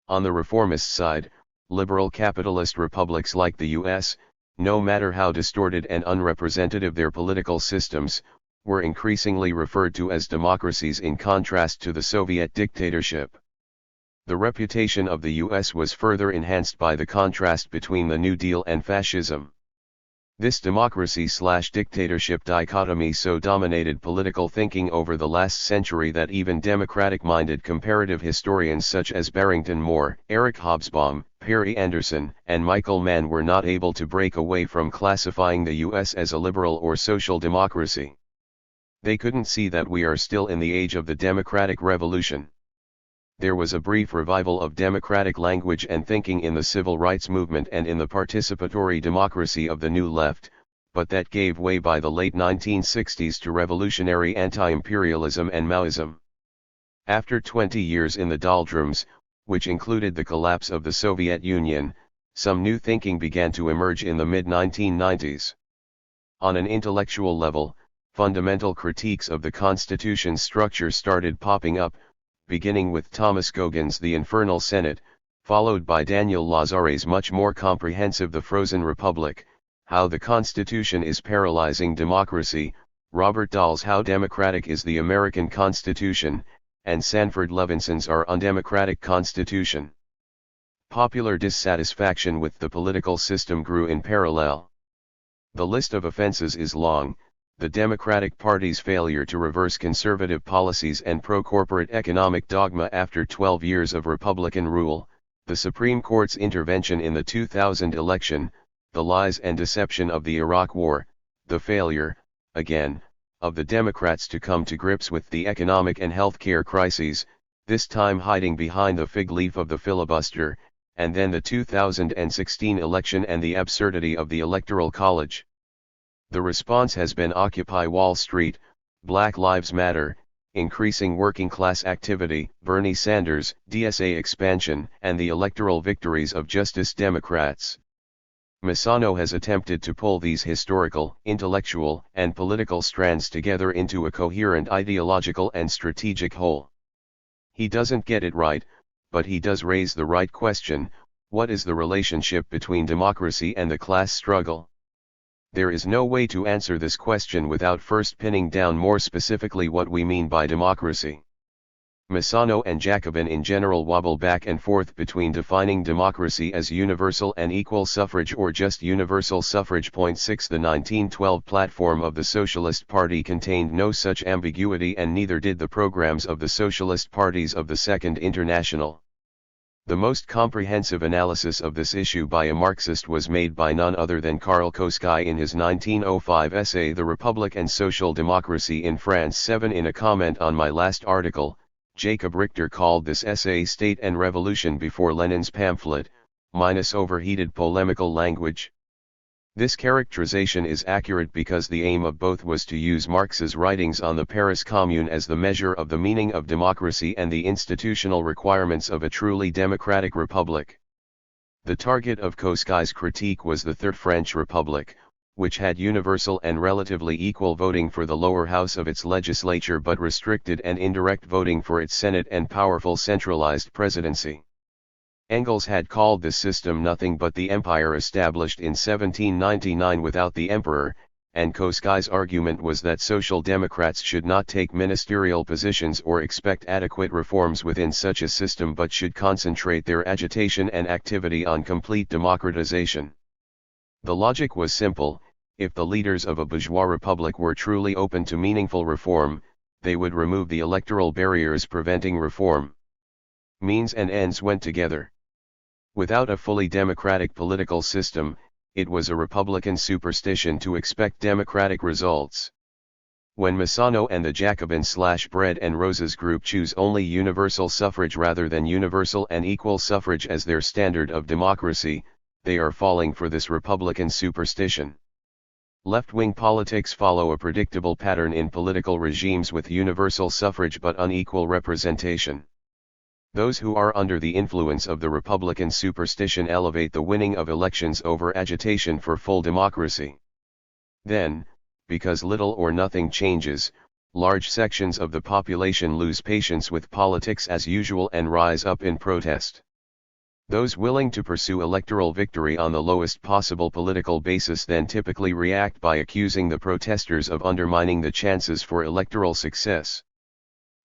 On the reformist side, liberal capitalist republics like the US, no matter how distorted and unrepresentative their political systems, were increasingly referred to as democracies in contrast to the Soviet dictatorship. The reputation of the US was further enhanced by the contrast between the New Deal and fascism. This democracy/dictatorship dichotomy so dominated political thinking over the last century that even democratic-minded comparative historians such as Barrington Moore, Eric Hobsbawm, Perry Anderson, and Michael Mann were not able to break away from classifying the US as a liberal or social democracy. They couldn't see that we are still in the age of the democratic revolution. There was a brief revival of democratic language and thinking in the civil rights movement and in the participatory democracy of the New Left, but that gave way by the late 1960s to revolutionary anti-imperialism and Maoism. After 20 years in the doldrums, which included the collapse of the Soviet Union, some new thinking began to emerge in the mid-1990s. On an intellectual level, fundamental critiques of the Constitution's structure started popping up, beginning with Thomas Gogin's The Infernal Senate, followed by Daniel Lazare's much more comprehensive The Frozen Republic, How the Constitution is Paralyzing Democracy, Robert Dahl's How Democratic is the American Constitution, and Sanford Levinson's Our Undemocratic Constitution. Popular dissatisfaction with the political system grew in parallel. The list of offenses is long: the Democratic Party's failure to reverse conservative policies and pro-corporate economic dogma after 12 years of Republican rule, the Supreme Court's intervention in the 2000 election, the lies and deception of the Iraq War, the failure, again, of the Democrats to come to grips with the economic and healthcare crises, this time hiding behind the fig leaf of the filibuster, and then the 2016 election and the absurdity of the Electoral College. The response has been Occupy Wall Street, Black Lives Matter, increasing working class activity, Bernie Sanders, DSA expansion, and the electoral victories of Justice Democrats. Misano has attempted to pull these historical, intellectual, and political strands together into a coherent ideological and strategic whole. He doesn't get it right, but he does raise the right question: what is the relationship between democracy and the class struggle? There is no way to answer this question without first pinning down more specifically what we mean by democracy. Misano and Jacobin in general wobble back and forth between defining democracy as universal and equal suffrage or just universal suffrage. 6 The 1912 platform of the Socialist Party contained no such ambiguity, and neither did the programs of the socialist parties of the Second International. The most comprehensive analysis of this issue by a Marxist was made by none other than Karl Koski in his 1905 essay The Republic and Social Democracy in France 7. In a comment on my last article, Jacob Richter called this essay State and Revolution before Lenin's pamphlet, minus overheated polemical language. This characterization is accurate because the aim of both was to use Marx's writings on the Paris Commune as the measure of the meaning of democracy and the institutional requirements of a truly democratic republic. The target of Kosciuszko's critique was the Third French Republic, which had universal and relatively equal voting for the lower house of its legislature but restricted and indirect voting for its Senate and powerful centralized presidency. Engels had called this system nothing but the empire established in 1799 without the emperor, and Kosciuszko's argument was that Social Democrats should not take ministerial positions or expect adequate reforms within such a system but should concentrate their agitation and activity on complete democratization. The logic was simple: if the leaders of a bourgeois republic were truly open to meaningful reform, they would remove the electoral barriers preventing reform. Means and ends went together. Without a fully democratic political system, it was a Republican superstition to expect democratic results. When Massano and the Jacobin/Bread and Roses group choose only universal suffrage rather than universal and equal suffrage as their standard of democracy, they are falling for this Republican superstition. Left-wing politics follow a predictable pattern in political regimes with universal suffrage but unequal representation. Those who are under the influence of the Republican superstition elevate the winning of elections over agitation for full democracy. Then, because little or nothing changes, large sections of the population lose patience with politics as usual and rise up in protest. Those willing to pursue electoral victory on the lowest possible political basis then typically react by accusing the protesters of undermining the chances for electoral success.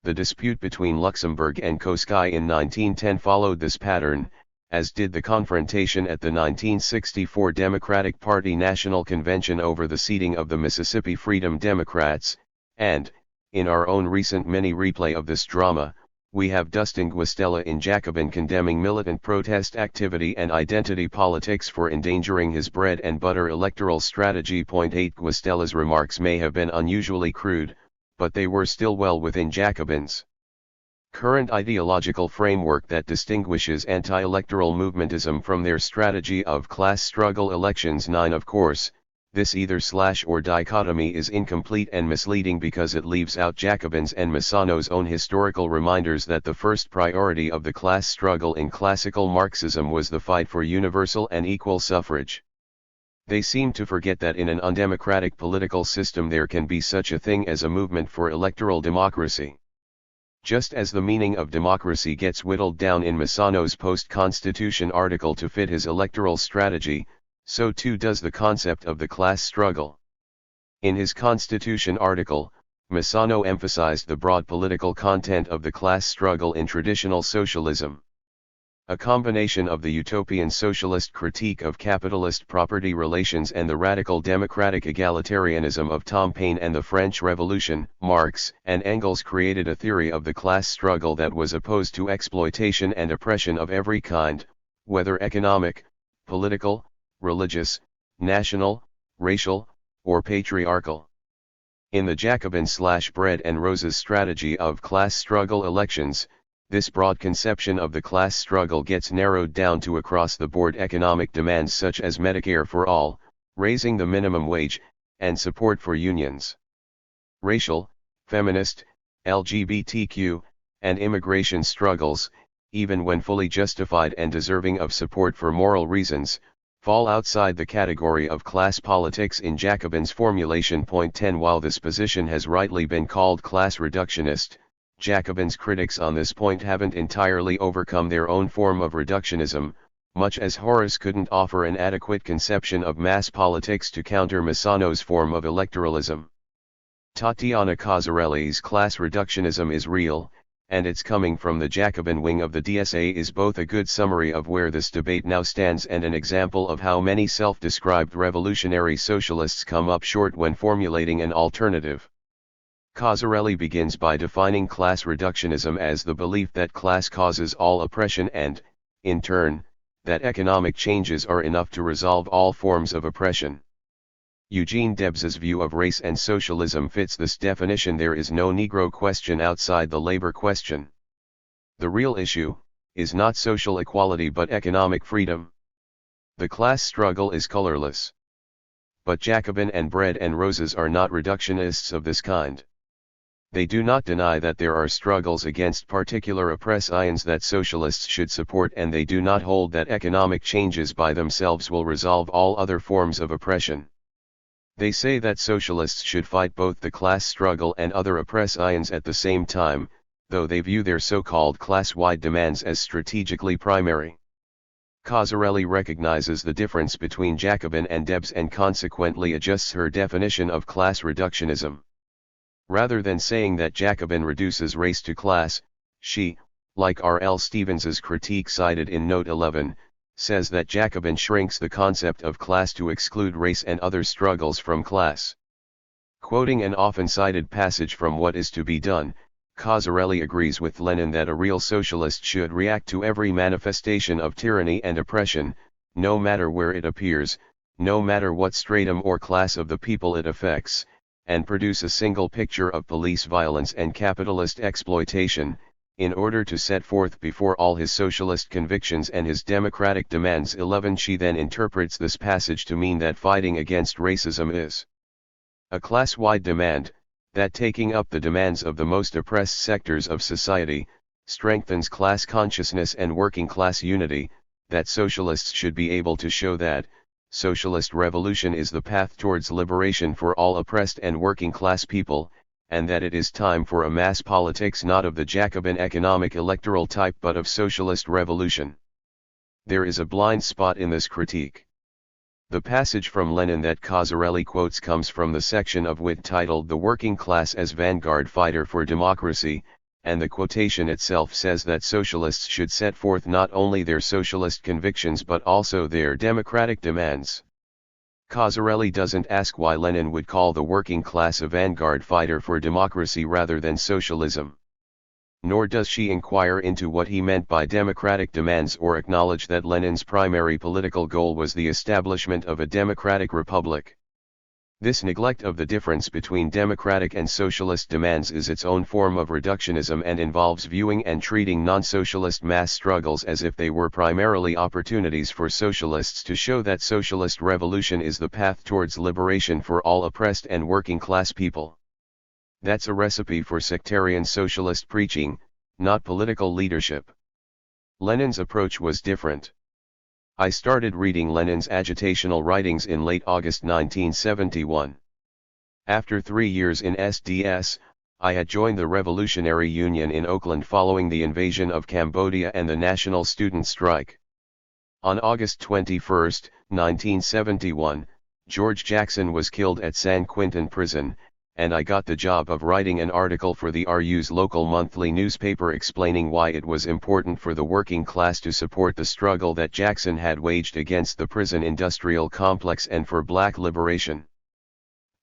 The dispute between Luxemburg and Kosciuszko in 1910 followed this pattern, as did the confrontation at the 1964 Democratic Party National Convention over the seating of the Mississippi Freedom Democrats, and, in our own recent mini-replay of this drama, we have Dustin Guastella in Jacobin condemning militant protest activity and identity politics for endangering his bread and butter electoral strategy. 8 Guastella's remarks may have been unusually crude, but they were still well within Jacobin's current ideological framework that distinguishes anti-electoral movementism from their strategy of class struggle elections. 9 Of course, this either/or dichotomy is incomplete and misleading because it leaves out Jacobin's and Massano's own historical reminders that the first priority of the class struggle in classical Marxism was the fight for universal and equal suffrage. They seem to forget that in an undemocratic political system there can be such a thing as a movement for electoral democracy. Just as the meaning of democracy gets whittled down in Massano's post-Constitution article to fit his electoral strategy, so too does the concept of the class struggle. In his Constitution article, Massano emphasized the broad political content of the class struggle in traditional socialism. A combination of the utopian socialist critique of capitalist property relations and the radical democratic egalitarianism of Tom Paine and the French Revolution, Marx and Engels created a theory of the class struggle that was opposed to exploitation and oppression of every kind, whether economic, political, religious, national, racial, or patriarchal. In the Jacobin/Bread and Roses strategy of class struggle elections, this broad conception of the class struggle gets narrowed down to across-the-board economic demands such as Medicare for all, raising the minimum wage, and support for unions. Racial, feminist, LGBTQ, and immigration struggles, even when fully justified and deserving of support for moral reasons, fall outside the category of class politics in Jacobin's formulation. 10 While this position has rightly been called class reductionist, Jacobin's critics on this point haven't entirely overcome their own form of reductionism, much as Horace couldn't offer an adequate conception of mass politics to counter Massano's form of electoralism. Tatiana Cosarelli's class reductionism is real, and its coming from the Jacobin wing of the DSA is both a good summary of where this debate now stands and an example of how many self-described revolutionary socialists come up short when formulating an alternative. Cosarelli begins by defining class reductionism as the belief that class causes all oppression and, in turn, that economic changes are enough to resolve all forms of oppression. Eugene Debs's view of race and socialism fits this definition. There is no Negro question outside the labor question. The real issue is not social equality but economic freedom. The class struggle is colorless. But Jacobin and Bread and Roses are not reductionists of this kind. They do not deny that there are struggles against particular oppressions that socialists should support, and they do not hold that economic changes by themselves will resolve all other forms of oppression. They say that socialists should fight both the class struggle and other oppressions at the same time, though they view their so-called class-wide demands as strategically primary. Cozzarelli recognizes the difference between Jacobin and Debs and consequently adjusts her definition of class reductionism. Rather than saying that Jacobin reduces race to class, she, like R. L. Stevens's critique cited in Note 11, says that Jacobin shrinks the concept of class to exclude race and other struggles from class. Quoting an often cited passage from What Is to Be Done, Cozzarelli agrees with Lenin that a real socialist should react to every manifestation of tyranny and oppression, no matter where it appears, no matter what stratum or class of the people it affects, and produce a single picture of police violence and capitalist exploitation, in order to set forth before all his socialist convictions and his democratic demands. 11. She then interprets this passage to mean that fighting against racism is a class-wide demand, that taking up the demands of the most oppressed sectors of society strengthens class consciousness and working class unity, that socialists should be able to show that socialist revolution is the path towards liberation for all oppressed and working class people, and that it is time for a mass politics not of the Jacobin economic electoral type but of socialist revolution. There is a blind spot in this critique. The passage from Lenin that Cozzarelli quotes comes from the section of Wit titled The Working Class as Vanguard Fighter for Democracy, and the quotation itself says that socialists should set forth not only their socialist convictions but also their democratic demands. Cozzarelli doesn't ask why Lenin would call the working class a vanguard fighter for democracy rather than socialism. Nor does she inquire into what he meant by democratic demands or acknowledge that Lenin's primary political goal was the establishment of a democratic republic. This neglect of the difference between democratic and socialist demands is its own form of reductionism and involves viewing and treating non-socialist mass struggles as if they were primarily opportunities for socialists to show that socialist revolution is the path towards liberation for all oppressed and working class people. That's a recipe for sectarian socialist preaching, not political leadership. Lenin's approach was different. I started reading Lenin's agitational writings in late August 1971. After 3 years in SDS, I had joined the Revolutionary Union in Oakland following the invasion of Cambodia and the National Student Strike. On August 21, 1971, George Jackson was killed at San Quentin Prison, and I got the job of writing an article for the RU's local monthly newspaper explaining why it was important for the working class to support the struggle that Jackson had waged against the prison industrial complex and for black liberation.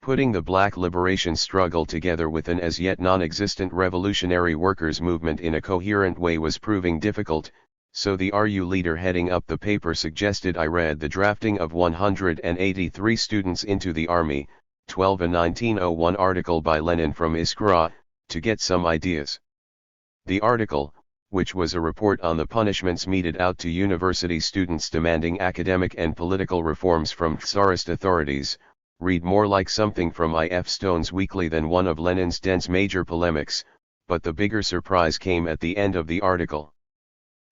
Putting the black liberation struggle together with an as yet non-existent revolutionary workers' movement in a coherent way was proving difficult, so the RU leader heading up the paper suggested I read the drafting of 183 students into the army, 12 a 1901 article by Lenin from Iskra, to get some ideas. The article, which was a report on the punishments meted out to university students demanding academic and political reforms from Tsarist authorities, read more like something from I.F. Stone's Weekly than one of Lenin's dense major polemics, but the bigger surprise came at the end of the article.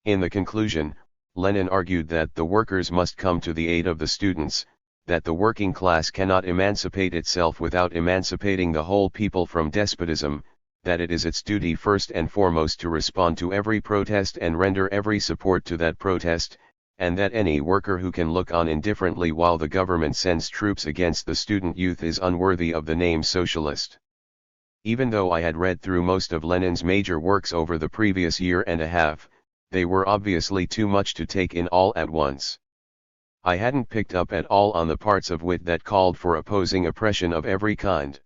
In the conclusion, Lenin argued that the workers must come to the aid of the students, that the working class cannot emancipate itself without emancipating the whole people from despotism, that it is its duty first and foremost to respond to every protest and render every support to that protest, and that any worker who can look on indifferently while the government sends troops against the student youth is unworthy of the name socialist. Even though I had read through most of Lenin's major works over the previous year and a half, they were obviously too much to take in all at once. I hadn't picked up at all on the parts of wit that called for opposing oppression of every kind.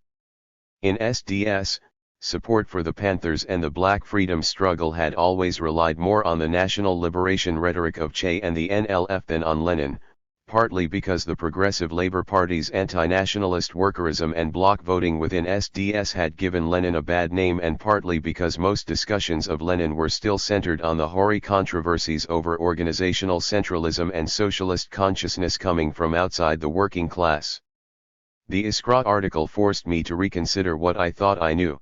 In SDS, support for the Panthers and the Black freedom struggle had always relied more on the national liberation rhetoric of Che and the NLF than on Lenin, partly because the Progressive Labour Party's anti-nationalist workerism and bloc voting within SDS had given Lenin a bad name, and partly because most discussions of Lenin were still centered on the hoary controversies over organizational centralism and socialist consciousness coming from outside the working class. The Iskra article forced me to reconsider what I thought I knew.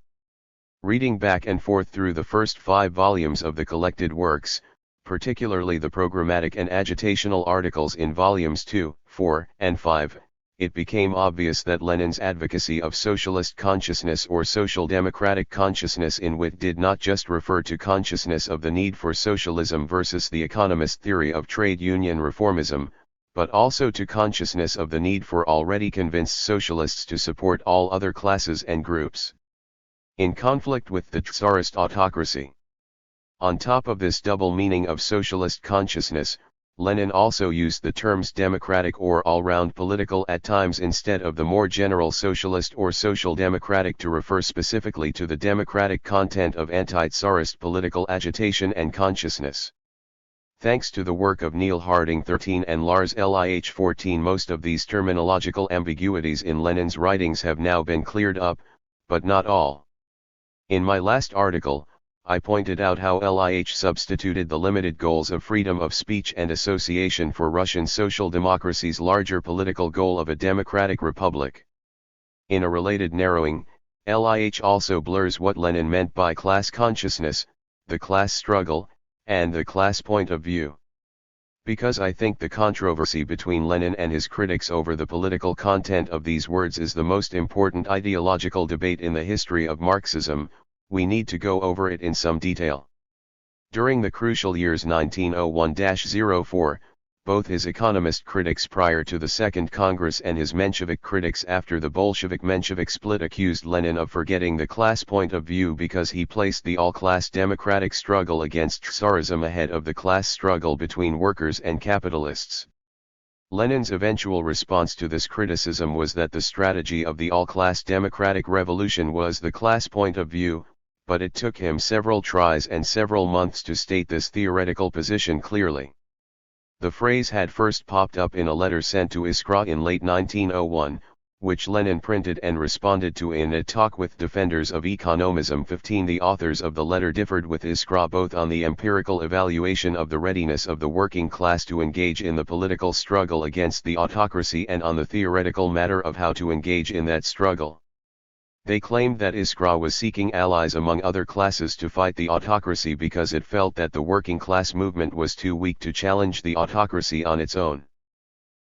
Reading back and forth through the first 5 volumes of the collected works, particularly the programmatic and agitational articles in volumes 2, 4, and 5, it became obvious that Lenin's advocacy of socialist consciousness or social democratic consciousness in wit did not just refer to consciousness of the need for socialism versus the economist theory of trade union reformism, but also to consciousness of the need for already convinced socialists to support all other classes and groups in conflict with the Tsarist autocracy. On top of this double meaning of socialist consciousness, Lenin also used the terms democratic or all-round political at times instead of the more general socialist or social democratic to refer specifically to the democratic content of anti-Tsarist political agitation and consciousness. Thanks to the work of Neil Harding 13 and Lars Lih 14, most of these terminological ambiguities in Lenin's writings have now been cleared up, but not all. In my last article, I pointed out how Lih substituted the limited goals of freedom of speech and association for Russian social democracy's larger political goal of a democratic republic. In a related narrowing, Lih also blurs what Lenin meant by class consciousness, the class struggle, and the class point of view. Because I think the controversy between Lenin and his critics over the political content of these words is the most important ideological debate in the history of Marxism, we need to go over it in some detail. During the crucial years 1901-04, both his economist critics prior to the Second Congress and his Menshevik critics after the Bolshevik-Menshevik split accused Lenin of forgetting the class point of view because he placed the all-class democratic struggle against Tsarism ahead of the class struggle between workers and capitalists. Lenin's eventual response to this criticism was that the strategy of the all-class democratic revolution was the class point of view, but it took him several tries and several months to state this theoretical position clearly. The phrase had first popped up in a letter sent to Iskra in late 1901, which Lenin printed and responded to in a talk with defenders of economism 15. The authors of the letter differed with Iskra both on the empirical evaluation of the readiness of the working class to engage in the political struggle against the autocracy and on the theoretical matter of how to engage in that struggle. They claimed that Iskra was seeking allies among other classes to fight the autocracy because it felt that the working class movement was too weak to challenge the autocracy on its own.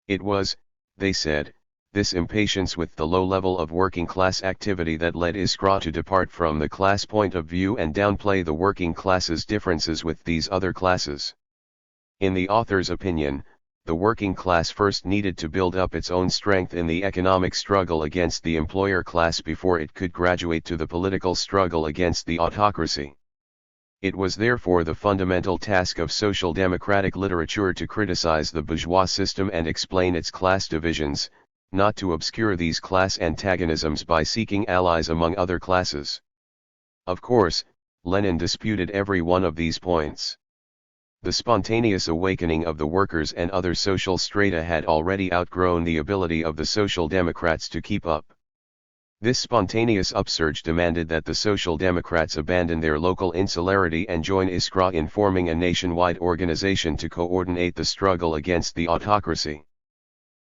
It was, they said, this impatience with the low level of working class activity that led Iskra to depart from the class point of view and downplay the working class's differences with these other classes. In the author's opinion, the working class first needed to build up its own strength in the economic struggle against the employer class before it could graduate to the political struggle against the autocracy. It was therefore the fundamental task of social democratic literature to criticize the bourgeois system and explain its class divisions, not to obscure these class antagonisms by seeking allies among other classes. Of course, Lenin disputed every one of these points. The spontaneous awakening of the workers and other social strata had already outgrown the ability of the Social Democrats to keep up. This spontaneous upsurge demanded that the Social Democrats abandon their local insularity and join Iskra in forming a nationwide organization to coordinate the struggle against the autocracy.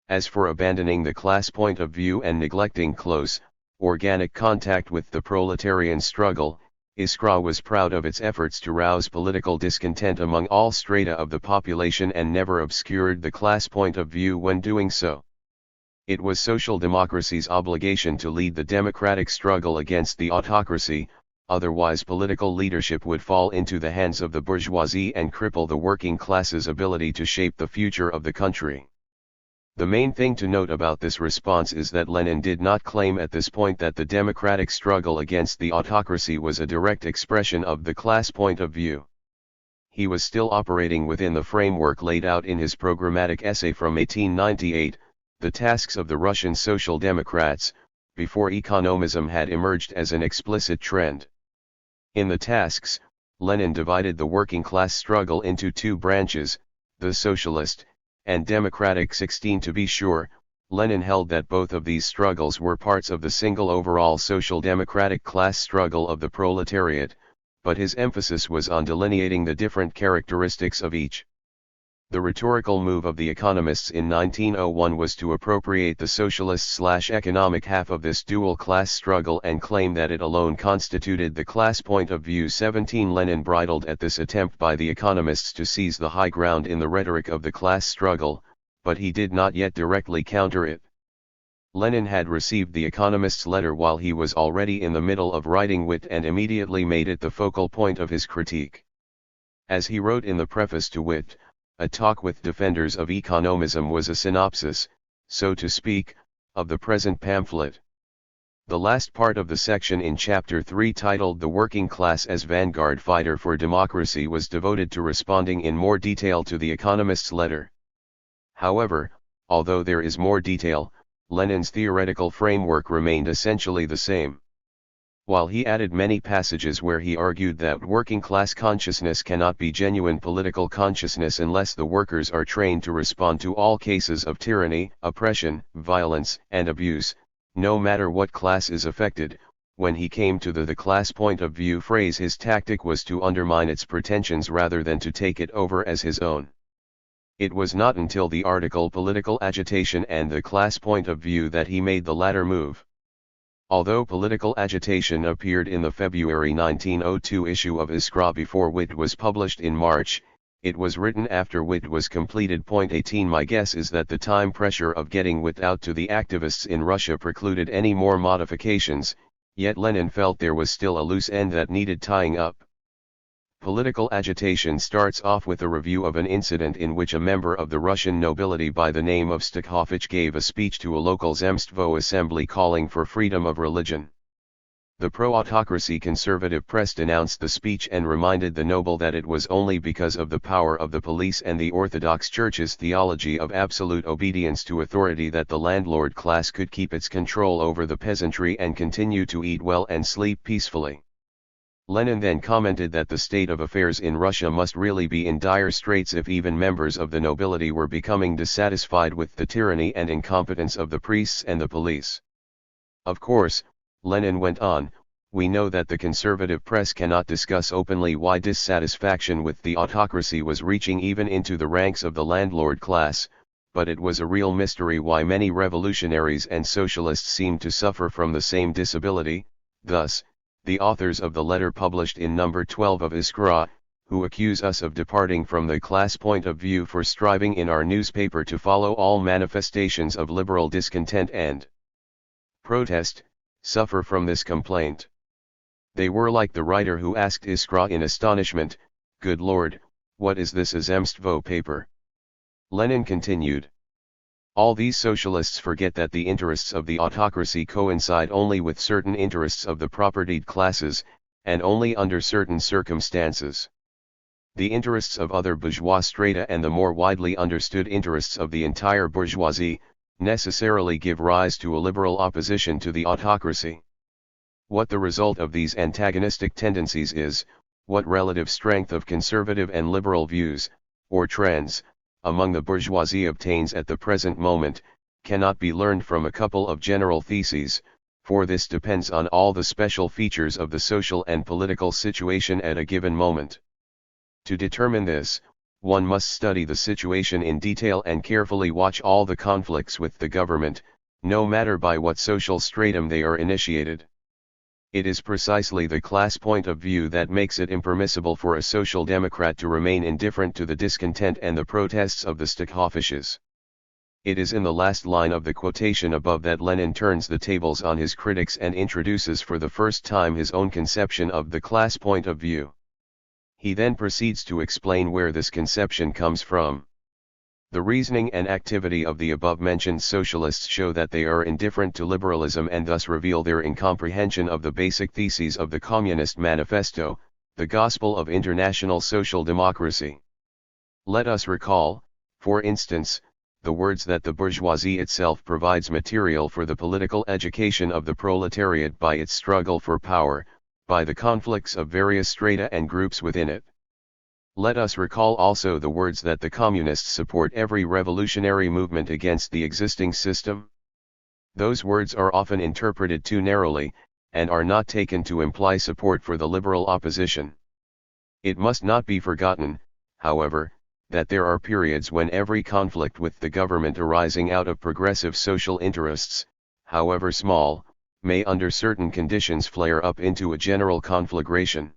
As for abandoning the class point of view and neglecting close, organic contact with the proletarian struggle, Iskra was proud of its efforts to rouse political discontent among all strata of the population and never obscured the class point of view when doing so. It was social democracy's obligation to lead the democratic struggle against the autocracy, otherwise political leadership would fall into the hands of the bourgeoisie and cripple the working class's ability to shape the future of the country. The main thing to note about this response is that Lenin did not claim at this point that the democratic struggle against the autocracy was a direct expression of the class point of view. He was still operating within the framework laid out in his programmatic essay from 1898, The Tasks of the Russian Social Democrats, before economism had emerged as an explicit trend. In the tasks, Lenin divided the working class struggle into two branches, the socialist and democratic. 16 To be sure, Lenin held that both of these struggles were parts of the single overall social democratic class struggle of the proletariat, but his emphasis was on delineating the different characteristics of each. The rhetorical move of the economists in 1901 was to appropriate the socialist/economic half of this dual-class struggle and claim that it alone constituted the class point of view. 17 Lenin bridled at this attempt by the economists to seize the high ground in the rhetoric of the class struggle, but he did not yet directly counter it. Lenin had received the economist's letter while he was already in the middle of writing Wit and immediately made it the focal point of his critique. As he wrote in the preface to Wit, a talk with defenders of economism was a synopsis, so to speak, of the present pamphlet. The last part of the section in Chapter 3 titled The Working Class as Vanguard Fighter for Democracy was devoted to responding in more detail to the economist's letter. However, although there is more detail, Lenin's theoretical framework remained essentially the same. While he added many passages where he argued that working-class consciousness cannot be genuine political consciousness unless the workers are trained to respond to all cases of tyranny, oppression, violence, and abuse, no matter what class is affected, when he came to the class point of view phrase, his tactic was to undermine its pretensions rather than to take it over as his own. It was not until the article Political Agitation and the Class Point of View that he made the latter move. Although Political Agitation appeared in the February 1902 issue of Iskra before Wit was published in March, it was written after Wit was completed. 18 My guess is that the time pressure of getting Wit out to the activists in Russia precluded any more modifications, yet Lenin felt there was still a loose end that needed tying up. Political Agitation starts off with a review of an incident in which a member of the Russian nobility by the name of Stakhovich gave a speech to a local Zemstvo assembly calling for freedom of religion. The pro-autocracy conservative press denounced the speech and reminded the noble that it was only because of the power of the police and the Orthodox Church's theology of absolute obedience to authority that the landlord class could keep its control over the peasantry and continue to eat well and sleep peacefully. Lenin then commented that the state of affairs in Russia must really be in dire straits if even members of the nobility were becoming dissatisfied with the tyranny and incompetence of the priests and the police. Of course, Lenin went on, we know that the conservative press cannot discuss openly why dissatisfaction with the autocracy was reaching even into the ranks of the landlord class, but it was a real mystery why many revolutionaries and socialists seemed to suffer from the same disability. Thus, the authors of the letter published in number 12 of Iskra, who accuse us of departing from the class point of view for striving in our newspaper to follow all manifestations of liberal discontent and protest, suffer from this complaint. They were like the writer who asked Iskra in astonishment, "Good Lord, what is this Zemstvo paper?" Lenin continued. All these socialists forget that the interests of the autocracy coincide only with certain interests of the propertied classes, and only under certain circumstances. The interests of other bourgeois strata and the more widely understood interests of the entire bourgeoisie, necessarily give rise to a liberal opposition to the autocracy. What the result of these antagonistic tendencies is, what relative strength of conservative and liberal views, or trends, among the bourgeoisie obtains at the present moment, cannot be learned from a couple of general theses, for this depends on all the special features of the social and political situation at a given moment. To determine this, one must study the situation in detail and carefully watch all the conflicts with the government, no matter by what social stratum they are initiated. It is precisely the class point of view that makes it impermissible for a social democrat to remain indifferent to the discontent and the protests of the Stakhoviches. It is in the last line of the quotation above that Lenin turns the tables on his critics and introduces for the first time his own conception of the class point of view. He then proceeds to explain where this conception comes from. The reasoning and activity of the above-mentioned socialists show that they are indifferent to liberalism and thus reveal their incomprehension of the basic theses of the Communist Manifesto, the gospel of international social democracy. Let us recall, for instance, the words that the bourgeoisie itself provides material for the political education of the proletariat by its struggle for power, by the conflicts of various strata and groups within it. Let us recall also the words that the communists support every revolutionary movement against the existing system. Those words are often interpreted too narrowly, and are not taken to imply support for the liberal opposition. It must not be forgotten, however, that there are periods when every conflict with the government arising out of progressive social interests, however small, may under certain conditions flare up into a general conflagration.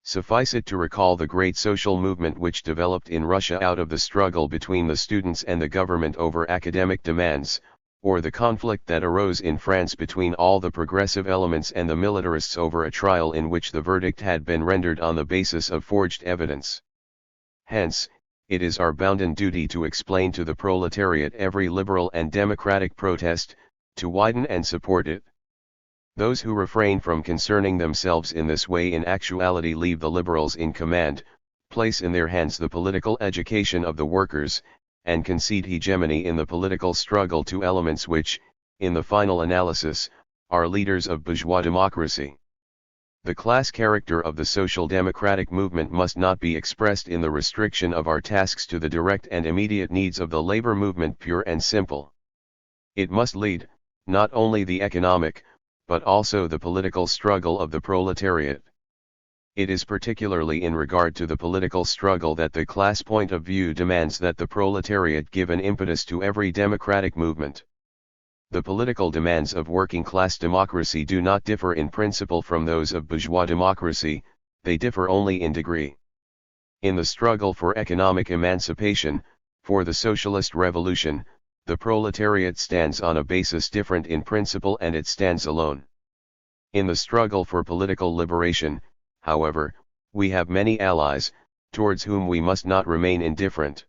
Suffice it to recall the great social movement which developed in Russia out of the struggle between the students and the government over academic demands, or the conflict that arose in France between all the progressive elements and the militarists over a trial in which the verdict had been rendered on the basis of forged evidence. Hence, it is our bounden duty to explain to the proletariat every liberal and democratic protest, to widen and support it. Those who refrain from concerning themselves in this way in actuality leave the liberals in command, place in their hands the political education of the workers, and concede hegemony in the political struggle to elements which, in the final analysis, are leaders of bourgeois democracy. The class character of the social democratic movement must not be expressed in the restriction of our tasks to the direct and immediate needs of the labor movement pure and simple. It must lead, not only the economic, but also the political struggle of the proletariat. It is particularly in regard to the political struggle that the class point of view demands that the proletariat give an impetus to every democratic movement. The political demands of working-class democracy do not differ in principle from those of bourgeois democracy, they differ only in degree. In the struggle for economic emancipation, for the socialist revolution, the proletariat stands on a basis different in principle and it stands alone. In the struggle for political liberation, however, we have many allies, towards whom we must not remain indifferent.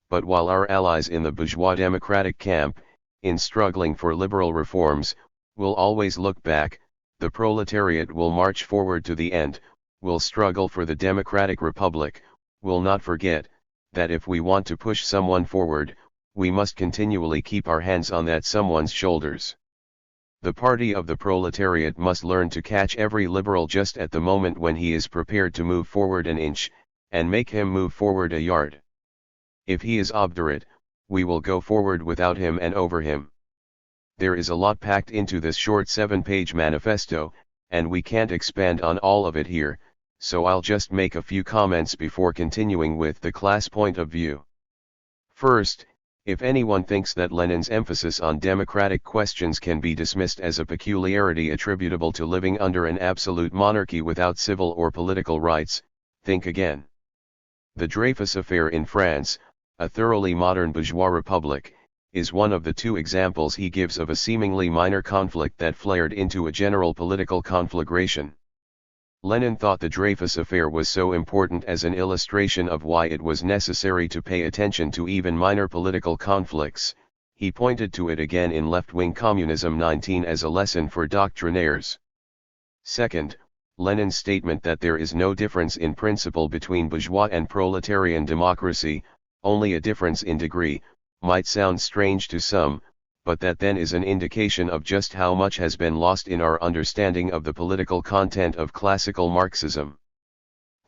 But while our allies in the bourgeois democratic camp, in struggling for liberal reforms, will always look back, the proletariat will march forward to the end, will struggle for the democratic republic, will not forget, that if we want to push someone forward, we must continually keep our hands on that someone's shoulders. The party of the proletariat must learn to catch every liberal just at the moment when he is prepared to move forward an inch, and make him move forward a yard. If he is obdurate, we will go forward without him and over him. There is a lot packed into this short 7-page manifesto, and we can't expand on all of it here, so I'll just make a few comments before continuing with the class point of view. First, if anyone thinks that Lenin's emphasis on democratic questions can be dismissed as a peculiarity attributable to living under an absolute monarchy without civil or political rights, think again. The Dreyfus affair in France, a thoroughly modern bourgeois republic, is one of the two examples he gives of a seemingly minor conflict that flared into a general political conflagration. Lenin thought the Dreyfus affair was so important as an illustration of why it was necessary to pay attention to even minor political conflicts. He pointed to it again in Left-Wing Communism 19 as a lesson for doctrinaires. Second, Lenin's statement that there is no difference in principle between bourgeois and proletarian democracy, only a difference in degree, might sound strange to some, but that then is an indication of just how much has been lost in our understanding of the political content of classical Marxism.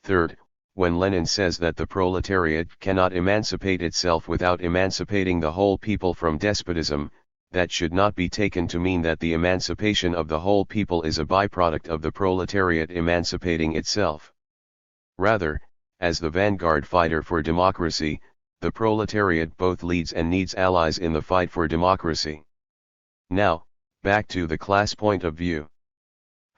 Third, when Lenin says that the proletariat cannot emancipate itself without emancipating the whole people from despotism, that should not be taken to mean that the emancipation of the whole people is a byproduct of the proletariat emancipating itself. Rather, as the vanguard fighter for democracy, the proletariat both leads and needs allies in the fight for democracy. Now, back to the class point of view.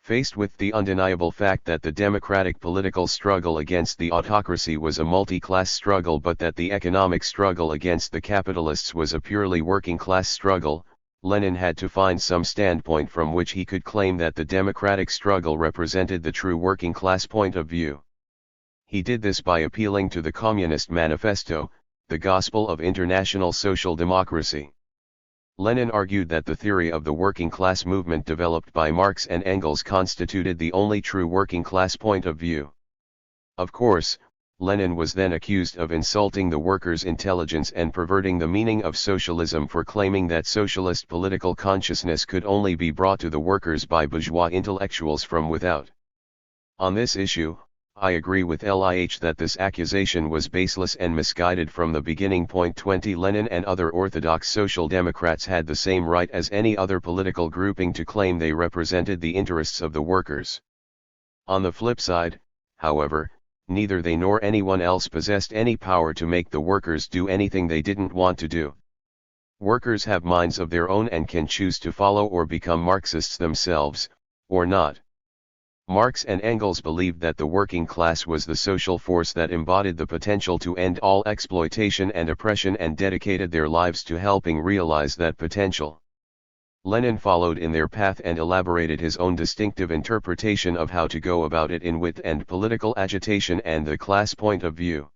Faced with the undeniable fact that the democratic political struggle against the autocracy was a multi-class struggle but that the economic struggle against the capitalists was a purely working-class struggle, Lenin had to find some standpoint from which he could claim that the democratic struggle represented the true working-class point of view. He did this by appealing to the Communist Manifesto, the gospel of international social democracy. Lenin argued that the theory of the working class movement developed by Marx and Engels constituted the only true working class point of view. Of course, Lenin was then accused of insulting the workers' intelligence and perverting the meaning of socialism for claiming that socialist political consciousness could only be brought to the workers by bourgeois intellectuals from without. On this issue, I agree with LIH that this accusation was baseless and misguided from the beginning. 20 Lenin and other orthodox social democrats had the same right as any other political grouping to claim they represented the interests of the workers. On the flip side, however, neither they nor anyone else possessed any power to make the workers do anything they didn't want to do. Workers have minds of their own and can choose to follow or become Marxists themselves, or not. Marx and Engels believed that the working class was the social force that embodied the potential to end all exploitation and oppression and dedicated their lives to helping realize that potential. Lenin followed in their path and elaborated his own distinctive interpretation of how to go about it in wit and political agitation and the class point of view.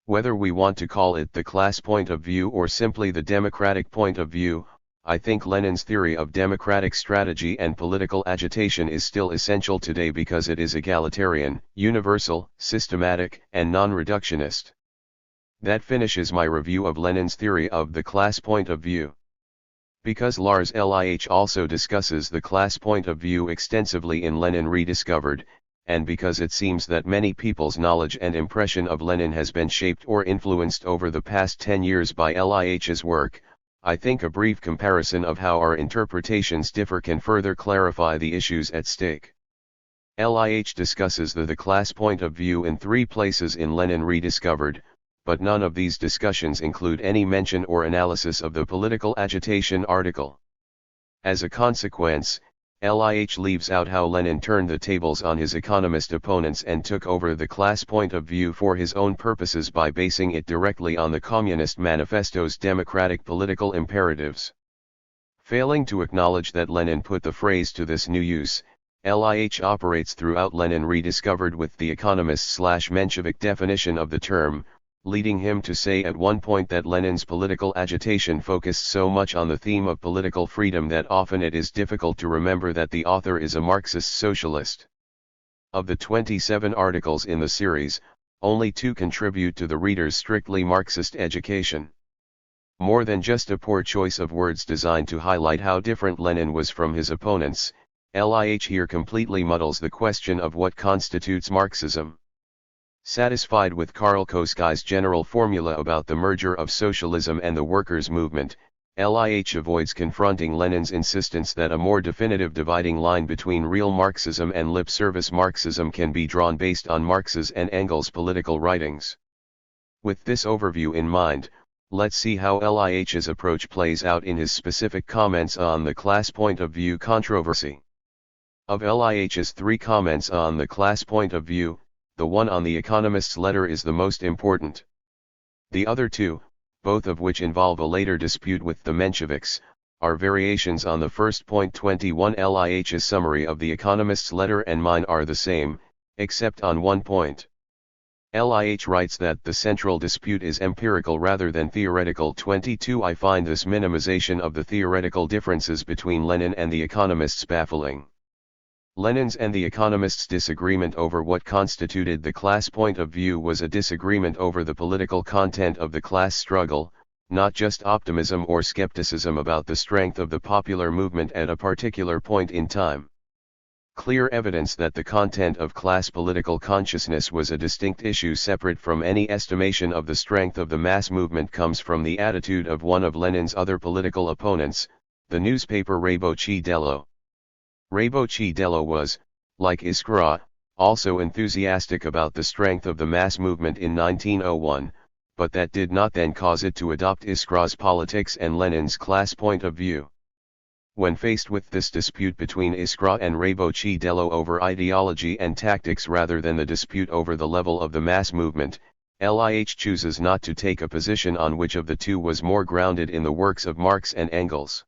Whether we want to call it the class point of view or simply the democratic point of view, I think Lenin's theory of democratic strategy and political agitation is still essential today because it is egalitarian, universal, systematic, and non-reductionist. That finishes my review of Lenin's theory of the class point of view. Because Lars Lih also discusses the class point of view extensively in Lenin Rediscovered, and because it seems that many people's knowledge and impression of Lenin has been shaped or influenced over the past 10 years by Lih's work, I think a brief comparison of how our interpretations differ can further clarify the issues at stake. Lih discusses the class point of view in 3 places in Lenin Rediscovered, but none of these discussions include any mention or analysis of the political agitation article. As a consequence, Lih leaves out how Lenin turned the tables on his economist opponents and took over the class point of view for his own purposes by basing it directly on the Communist Manifesto's democratic political imperatives. Failing to acknowledge that Lenin put the phrase to this new use, Lih operates throughout Lenin Rediscovered with the economist/Menshevik definition of the term, leading him to say at one point that Lenin's political agitation focused so much on the theme of political freedom that often it is difficult to remember that the author is a Marxist socialist. Of the 27 articles in the series, only 2 contribute to the reader's strictly Marxist education. More than just a poor choice of words designed to highlight how different Lenin was from his opponents, Lih here completely muddles the question of what constitutes Marxism. Satisfied with Karl Koskai's general formula about the merger of socialism and the workers' movement, Lih avoids confronting Lenin's insistence that a more definitive dividing line between real Marxism and lip-service Marxism can be drawn based on Marx's and Engels' political writings. With this overview in mind, let's see how Lih's approach plays out in his specific comments on the class point of view controversy. Of Lih's 3 comments on the class point of view, the one on the Economist's letter is the most important. The other 2, both of which involve a later dispute with the Mensheviks, are variations on the first point. 21 Lih's summary of the Economist's letter and mine are the same, except on one point. Lih writes that the central dispute is empirical rather than theoretical. 22 I find this minimization of the theoretical differences between Lenin and the Economists baffling. Lenin's and the Economists' disagreement over what constituted the class point of view was a disagreement over the political content of the class struggle, not just optimism or skepticism about the strength of the popular movement at a particular point in time. Clear evidence that the content of class political consciousness was a distinct issue separate from any estimation of the strength of the mass movement comes from the attitude of one of Lenin's other political opponents, the newspaper Рабочее Дело. Рабочее Дело was, like Iskra, also enthusiastic about the strength of the mass movement in 1901, but that did not then cause it to adopt Iskra's politics and Lenin's class point of view. When faced with this dispute between Iskra and Rабочее Дело over ideology and tactics rather than the dispute over the level of the mass movement, Lih chooses not to take a position on which of the 2 was more grounded in the works of Marx and Engels.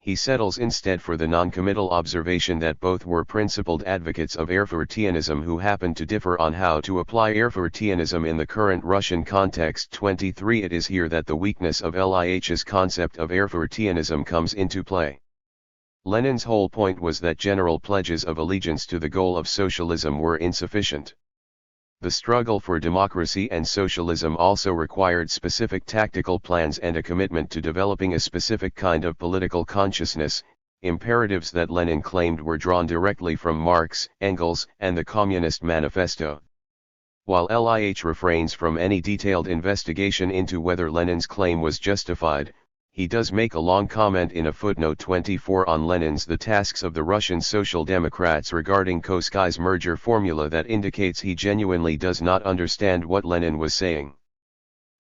He settles instead for the non-committal observation that both were principled advocates of Erfurtianism who happened to differ on how to apply Erfurtianism in the current Russian context. 23 It is here that the weakness of Lih's concept of Erfurtianism comes into play. Lenin's whole point was that general pledges of allegiance to the goal of socialism were insufficient. The struggle for democracy and socialism also required specific tactical plans and a commitment to developing a specific kind of political consciousness, imperatives that Lenin claimed were drawn directly from Marx, Engels, and the Communist Manifesto. While Lih refrains from any detailed investigation into whether Lenin's claim was justified, He does make a long comment in a footnote 24 on Lenin's The Tasks of the Russian Social Democrats regarding Koskai's merger formula that indicates he genuinely does not understand what Lenin was saying.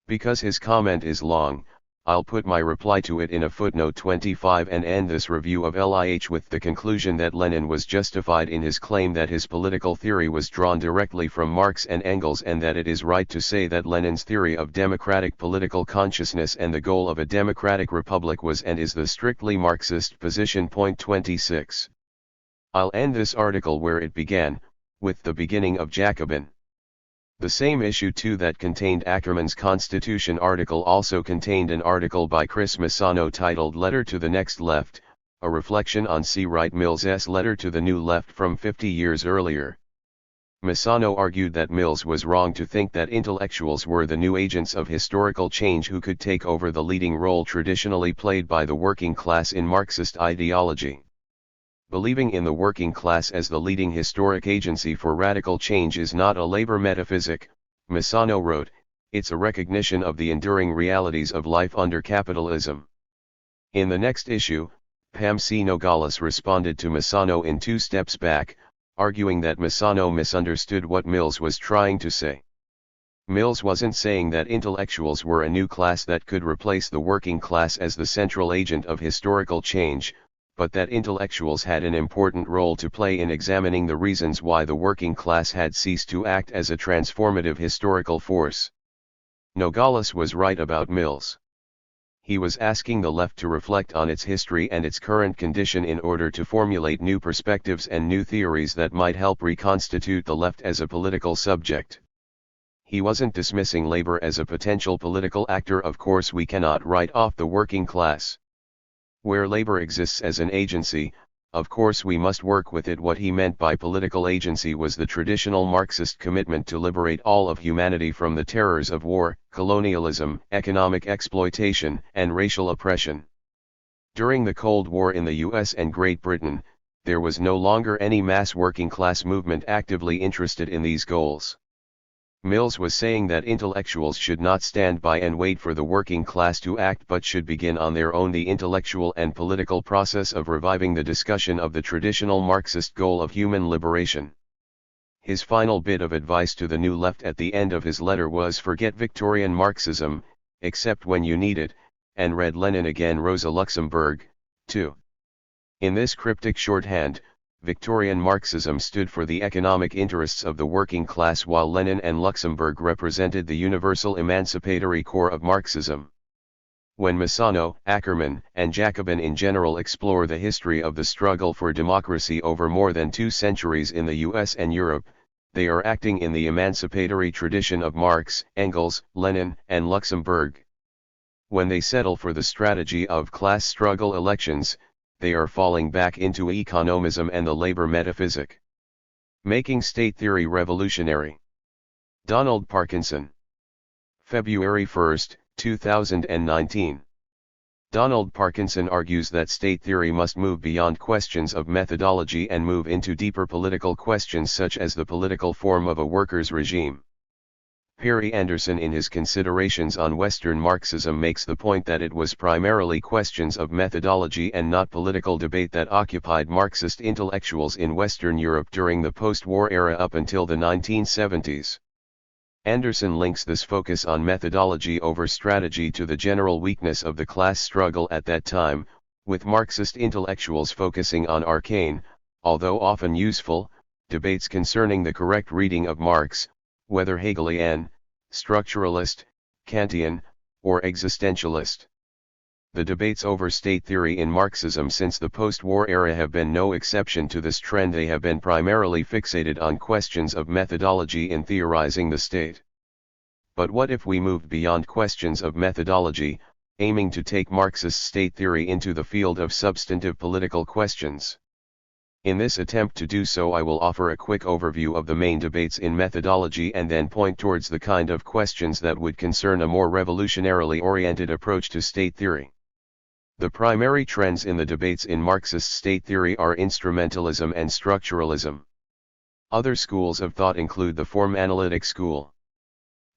Because his comment is long, I'll put my reply to it in a footnote 25 and end this review of LIH with the conclusion that Lenin was justified in his claim that his political theory was drawn directly from Marx and Engels, and that it is right to say that Lenin's theory of democratic political consciousness and the goal of a democratic republic was and is the strictly Marxist position. Point 26. I'll end this article where it began, with the beginning of Jacobin. The same issue 2 that contained Ackerman's Constitution article also contained an article by Chris Misano titled Letter to the Next Left, a reflection on C. Wright Mills's letter to the New Left from 50 years earlier. Misano argued that Mills was wrong to think that intellectuals were the new agents of historical change who could take over the leading role traditionally played by the working class in Marxist ideology. Believing in the working class as the leading historic agency for radical change is not a labor metaphysic, Misano wrote, it's a recognition of the enduring realities of life under capitalism. In the next issue, Pam C. Nogales responded to Misano in 2 steps back, arguing that Misano misunderstood what Mills was trying to say. Mills wasn't saying that intellectuals were a new class that could replace the working class as the central agent of historical change, but that intellectuals had an important role to play in examining the reasons why the working class had ceased to act as a transformative historical force. Nogales was right about Mills. He was asking the left to reflect on its history and its current condition in order to formulate new perspectives and new theories that might help reconstitute the left as a political subject. He wasn't dismissing labor as a potential political actor. Of course, we cannot write off the working class. Where labor exists as an agency, of course we must work with it. What he meant by political agency was the traditional Marxist commitment to liberate all of humanity from the terrors of war, colonialism, economic exploitation, and racial oppression. During the Cold War in the US and Great Britain, there was no longer any mass working class movement actively interested in these goals. Mills was saying that intellectuals should not stand by and wait for the working class to act, but should begin on their own the intellectual and political process of reviving the discussion of the traditional Marxist goal of human liberation. His final bit of advice to the New Left at the end of his letter was forget Victorian Marxism, except when you need it, and read Lenin again. Rosa Luxemburg, 2. In this cryptic shorthand, Victorian Marxism stood for the economic interests of the working class, while Lenin and Luxemburg represented the universal emancipatory core of Marxism. When Misano, Ackerman, and Jacobin in general explore the history of the struggle for democracy over more than 2 centuries in the US and Europe, they are acting in the emancipatory tradition of Marx, Engels, Lenin, and Luxemburg. When they settle for the strategy of class struggle elections, they are falling back into economism and the labor metaphysic. Making state theory revolutionary. Donald Parkinson. February 1, 2019. Donald Parkinson argues that state theory must move beyond questions of methodology and move into deeper political questions such as the political form of a workers' regime. Perry Anderson in his Considerations on Western Marxism makes the point that it was primarily questions of methodology and not political debate that occupied Marxist intellectuals in Western Europe during the post-war era up until the 1970s. Anderson links this focus on methodology over strategy to the general weakness of the class struggle at that time, with Marxist intellectuals focusing on arcane, although often useful, debates concerning the correct reading of Marx, whether Hegelian, structuralist, Kantian, or existentialist. The debates over state theory in Marxism since the post-war era have been no exception to this trend. They have been primarily fixated on questions of methodology in theorizing the state. But what if we moved beyond questions of methodology, aiming to take Marxist state theory into the field of substantive political questions? In this attempt to do so, I will offer a quick overview of the main debates in methodology and then point towards the kind of questions that would concern a more revolutionarily oriented approach to state theory. The primary trends in the debates in Marxist state theory are instrumentalism and structuralism. Other schools of thought include the form analytic school.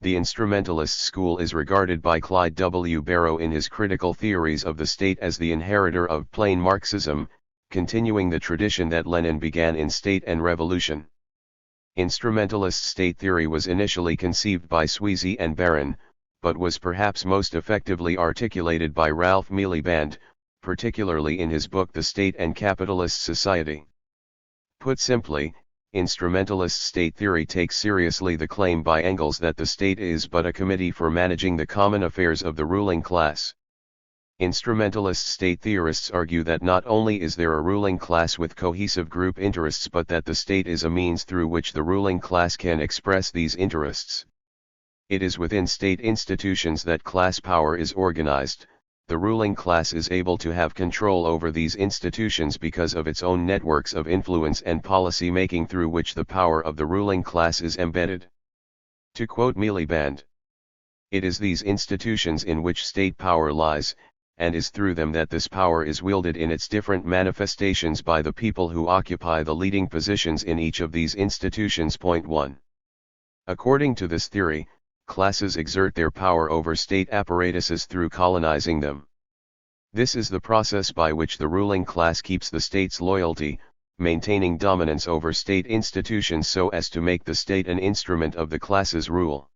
The instrumentalist school is regarded by Clyde W. Barrow in his critical theories of the state as the inheritor of plain Marxism, continuing the tradition that Lenin began in State and Revolution. Instrumentalist state theory was initially conceived by Sweezy and Barron, but was perhaps most effectively articulated by Ralph Miliband, particularly in his book The State and Capitalist Society. Put simply, instrumentalist state theory takes seriously the claim by Engels that the state is but a committee for managing the common affairs of the ruling class. Instrumentalist state theorists argue that not only is there a ruling class with cohesive group interests but that the state is a means through which the ruling class can express these interests. It is within state institutions that class power is organized. The ruling class is able to have control over these institutions because of its own networks of influence and policy making through which the power of the ruling class is embedded. To quote Miliband, "It is these institutions in which state power lies, and is through them that this power is wielded in its different manifestations by the people who occupy the leading positions in each of these institutions." Point 1. According to this theory, classes exert their power over state apparatuses through colonizing them. This is the process by which the ruling class keeps the state's loyalty, maintaining dominance over state institutions so as to make the state an instrument of the class's rule.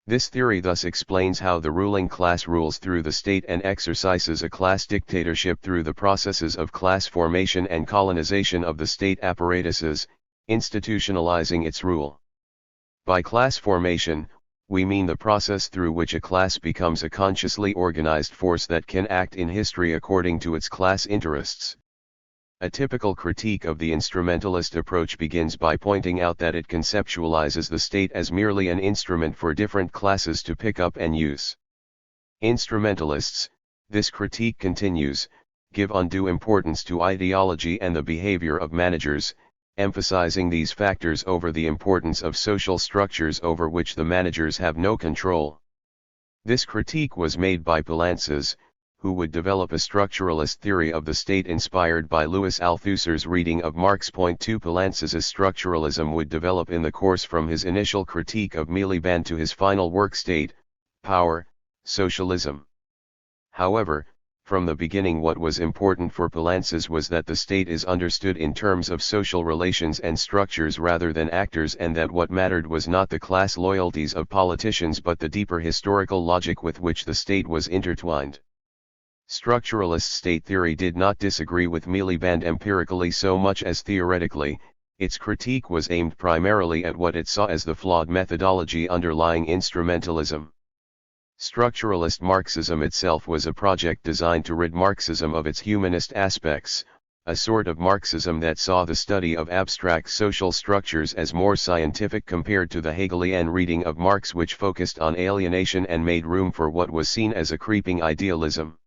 This theory thus explains how the ruling class rules through the state and exercises a class dictatorship through the processes of class formation and colonization of the state apparatuses, institutionalizing its rule. By class formation, we mean the process through which a class becomes a consciously organized force that can act in history according to its class interests. A typical critique of the instrumentalist approach begins by pointing out that it conceptualizes the state as merely an instrument for different classes to pick up and use. Instrumentalists, this critique continues, give undue importance to ideology and the behavior of managers, emphasizing these factors over the importance of social structures over which the managers have no control. This critique was made by Poulantzas, who would develop a structuralist theory of the state inspired by Louis Althusser's reading of Marx. Point 2. Poulantzas's structuralism would develop in the course from his initial critique of Miliband to his final work State, Power, Socialism. However, from the beginning what was important for Poulantzas was that the state is understood in terms of social relations and structures rather than actors, and that what mattered was not the class loyalties of politicians but the deeper historical logic with which the state was intertwined. Structuralist state theory did not disagree with Miliband empirically so much as theoretically. Its critique was aimed primarily at what it saw as the flawed methodology underlying instrumentalism. Structuralist Marxism itself was a project designed to rid Marxism of its humanist aspects, a sort of Marxism that saw the study of abstract social structures as more scientific compared to the Hegelian reading of Marx, which focused on alienation and made room for what was seen as a creeping idealism.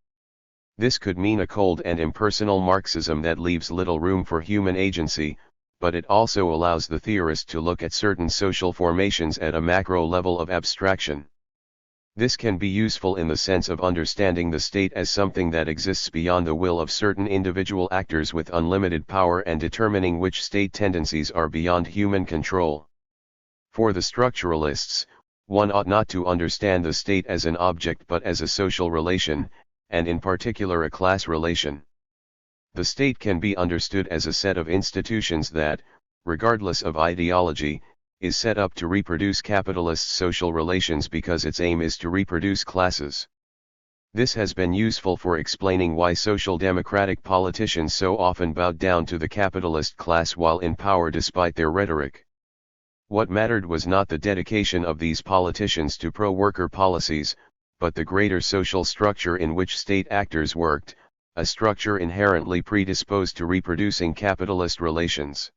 This could mean a cold and impersonal Marxism that leaves little room for human agency, but it also allows the theorist to look at certain social formations at a macro level of abstraction. This can be useful in the sense of understanding the state as something that exists beyond the will of certain individual actors with unlimited power and determining which state tendencies are beyond human control. For the structuralists, one ought not to understand the state as an object but as a social relation, and in particular a class relation. The state can be understood as a set of institutions that, regardless of ideology, is set up to reproduce capitalist social relations because its aim is to reproduce classes. This has been useful for explaining why social democratic politicians so often bowed down to the capitalist class while in power despite their rhetoric. What mattered was not the dedication of these politicians to pro-worker policies, but the greater social structure in which state actors worked, a structure inherently predisposed to reproducing capitalist relations.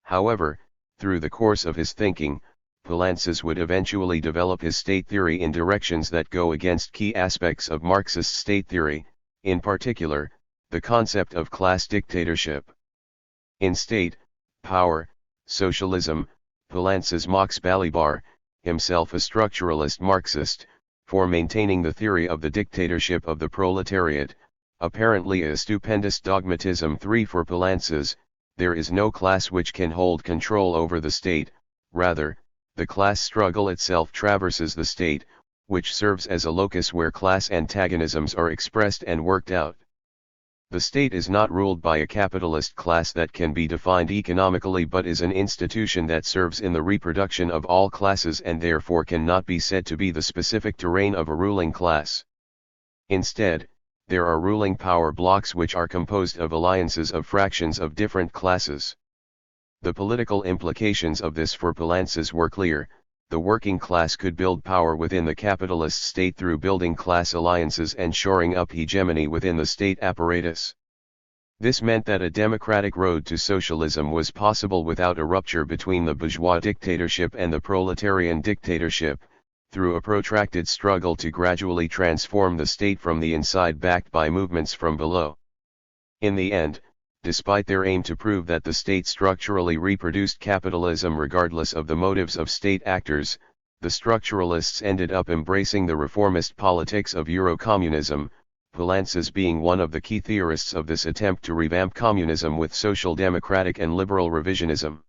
However, through the course of his thinking, Poulantzas would eventually develop his state theory in directions that go against key aspects of Marxist state theory, in particular, the concept of class dictatorship. In State, Power, Socialism, Poulantzas mocks Balibar, himself a structuralist Marxist, for maintaining the theory of the dictatorship of the proletariat, apparently a stupendous dogmatism. 3. For Poulantzas, there is no class which can hold control over the state, rather, The class struggle itself traverses the state, which serves as a locus where class antagonisms are expressed and worked out. The state is not ruled by a capitalist class that can be defined economically, but is an institution that serves in the reproduction of all classes and therefore cannot be said to be the specific terrain of a ruling class. Instead, there are ruling power blocks which are composed of alliances of fractions of different classes. The political implications of this for Poulantzas were clear. The working class could build power within the capitalist state through building class alliances and shoring up hegemony within the state apparatus. This meant that a democratic road to socialism was possible without a rupture between the bourgeois dictatorship and the proletarian dictatorship, through a protracted struggle to gradually transform the state from the inside backed by movements from below. In the end, despite their aim to prove that the state structurally reproduced capitalism regardless of the motives of state actors, the structuralists ended up embracing the reformist politics of Eurocommunism, Poulantzas being one of the key theorists of this attempt to revamp communism with social democratic and liberal revisionism.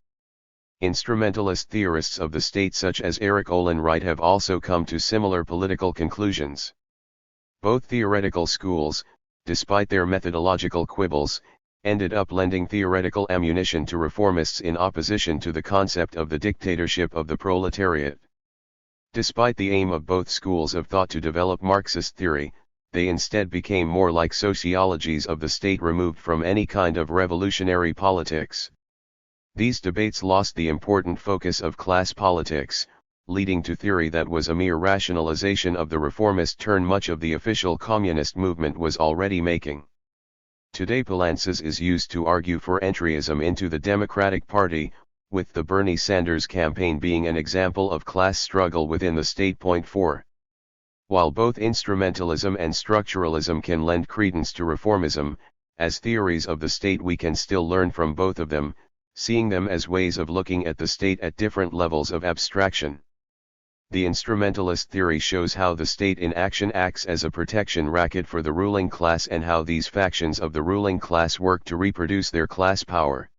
Instrumentalist theorists of the state such as Erich Olin Wright have also come to similar political conclusions. Both theoretical schools, despite their methodological quibbles, ended up lending theoretical ammunition to reformists in opposition to the concept of the dictatorship of the proletariat. Despite the aim of both schools of thought to develop Marxist theory, they instead became more like sociologies of the state removed from any kind of revolutionary politics. These debates lost the important focus of class politics, leading to theory that was a mere rationalization of the reformist turn much of the official communist movement was already making. Today Poulantzas is used to argue for entryism into the Democratic Party, with the Bernie Sanders campaign being an example of class struggle within the state. 4. While both instrumentalism and structuralism can lend credence to reformism, as theories of the state we can still learn from both of them, seeing them as ways of looking at the state at different levels of abstraction. The instrumentalist theory shows how the state in action acts as a protection racket for the ruling class and how these factions of the ruling class work to reproduce their class power.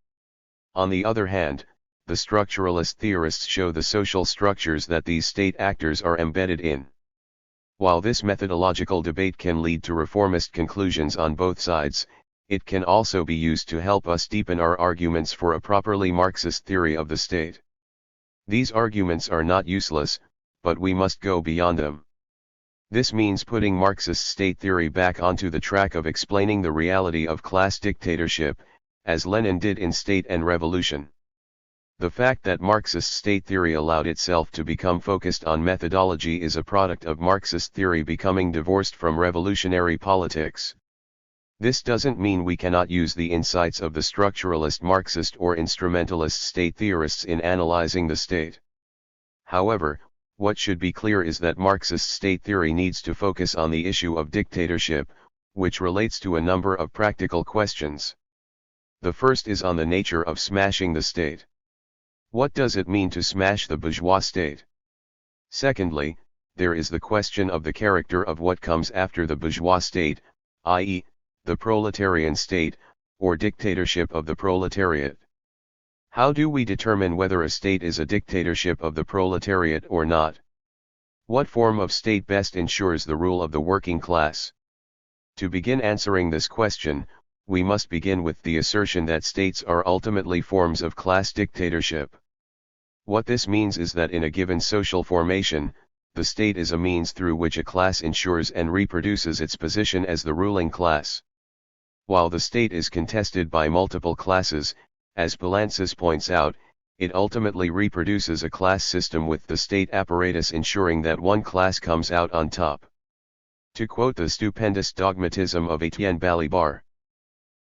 On the other hand, the structuralist theorists show the social structures that these state actors are embedded in. While this methodological debate can lead to reformist conclusions on both sides, it can also be used to help us deepen our arguments for a properly Marxist theory of the state. These arguments are not useless, but we must go beyond them. This means putting Marxist state theory back onto the track of explaining the reality of class dictatorship, as Lenin did in State and Revolution. The fact that Marxist state theory allowed itself to become focused on methodology is a product of Marxist theory becoming divorced from revolutionary politics. This doesn't mean we cannot use the insights of the structuralist Marxist or instrumentalist state theorists in analyzing the state. However, what should be clear is that Marxist state theory needs to focus on the issue of dictatorship, which relates to a number of practical questions. The first is on the nature of smashing the state. What does it mean to smash the bourgeois state? Secondly, there is the question of the character of what comes after the bourgeois state, i.e., the proletarian state, or dictatorship of the proletariat. How do we determine whether a state is a dictatorship of the proletariat or not? What form of state best ensures the rule of the working class? To begin answering this question, we must begin with the assertion that states are ultimately forms of class dictatorship. What this means is that in a given social formation, the state is a means through which a class ensures and reproduces its position as the ruling class. While the state is contested by multiple classes, as Poulantzas points out, it ultimately reproduces a class system with the state apparatus ensuring that one class comes out on top. To quote the stupendous dogmatism of Etienne Balibar,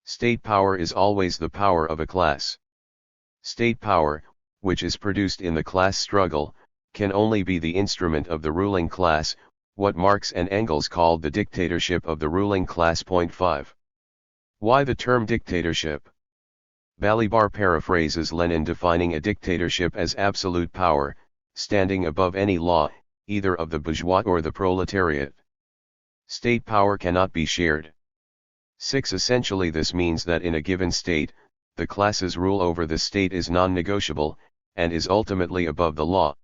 state power is always the power of a class. State power, which is produced in the class struggle, can only be the instrument of the ruling class, what Marx and Engels called the dictatorship of the ruling class. 5. Why the term dictatorship? Balibar paraphrases Lenin defining a dictatorship as absolute power, standing above any law, either of the bourgeois or the proletariat. State power cannot be shared. 6. Essentially this means that in a given state, the class's rule over the state is non-negotiable, and is ultimately above the law.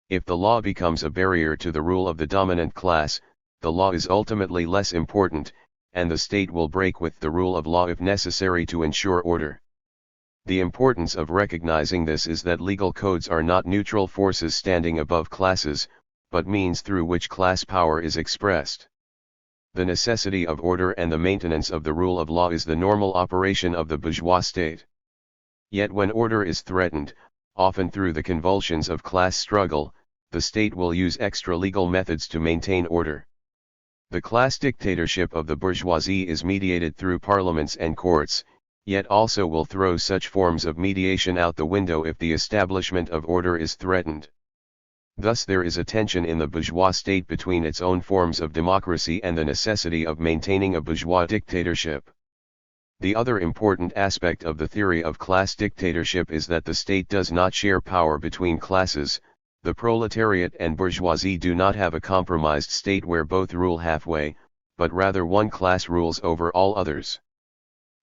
If the law becomes a barrier to the rule of the dominant class, the law is ultimately less important, and the state will break with the rule of law if necessary to ensure order. The importance of recognizing this is that legal codes are not neutral forces standing above classes, but means through which class power is expressed. The necessity of order and the maintenance of the rule of law is the normal operation of the bourgeois state. Yet when order is threatened, often through the convulsions of class struggle, the state will use extra-legal methods to maintain order. The class dictatorship of the bourgeoisie is mediated through parliaments and courts, yet also will throw such forms of mediation out the window if the establishment of order is threatened. Thus there is a tension in the bourgeois state between its own forms of democracy and the necessity of maintaining a bourgeois dictatorship. The other important aspect of the theory of class dictatorship is that the state does not share power between classes. The proletariat and bourgeoisie do not have a compromised state where both rule halfway, but rather one class rules over all others.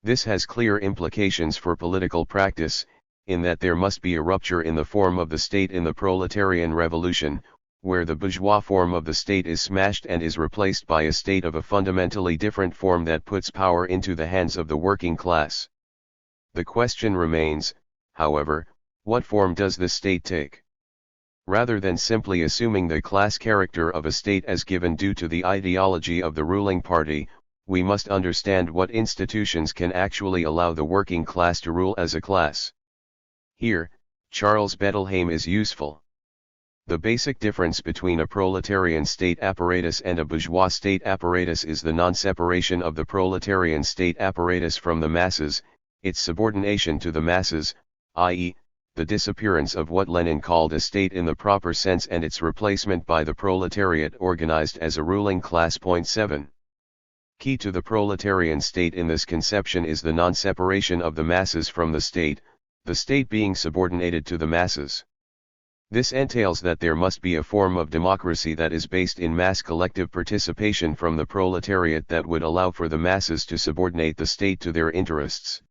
This has clear implications for political practice, in that there must be a rupture in the form of the state in the proletarian revolution, where the bourgeois form of the state is smashed and is replaced by a state of a fundamentally different form that puts power into the hands of the working class. The question remains, however, what form does this state take? Rather than simply assuming the class character of a state as given due to the ideology of the ruling party, we must understand what institutions can actually allow the working class to rule as a class. Here, Charles Bettelheim is useful. The basic difference between a proletarian state apparatus and a bourgeois state apparatus is the non-separation of the proletarian state apparatus from the masses, its subordination to the masses, i.e., the disappearance of what Lenin called a state in the proper sense and its replacement by the proletariat organized as a ruling class. 7. Key to the proletarian state in this conception is the non-separation of the masses from the state being subordinated to the masses. This entails that there must be a form of democracy that is based in mass collective participation from the proletariat that would allow for the masses to subordinate the state to their interests.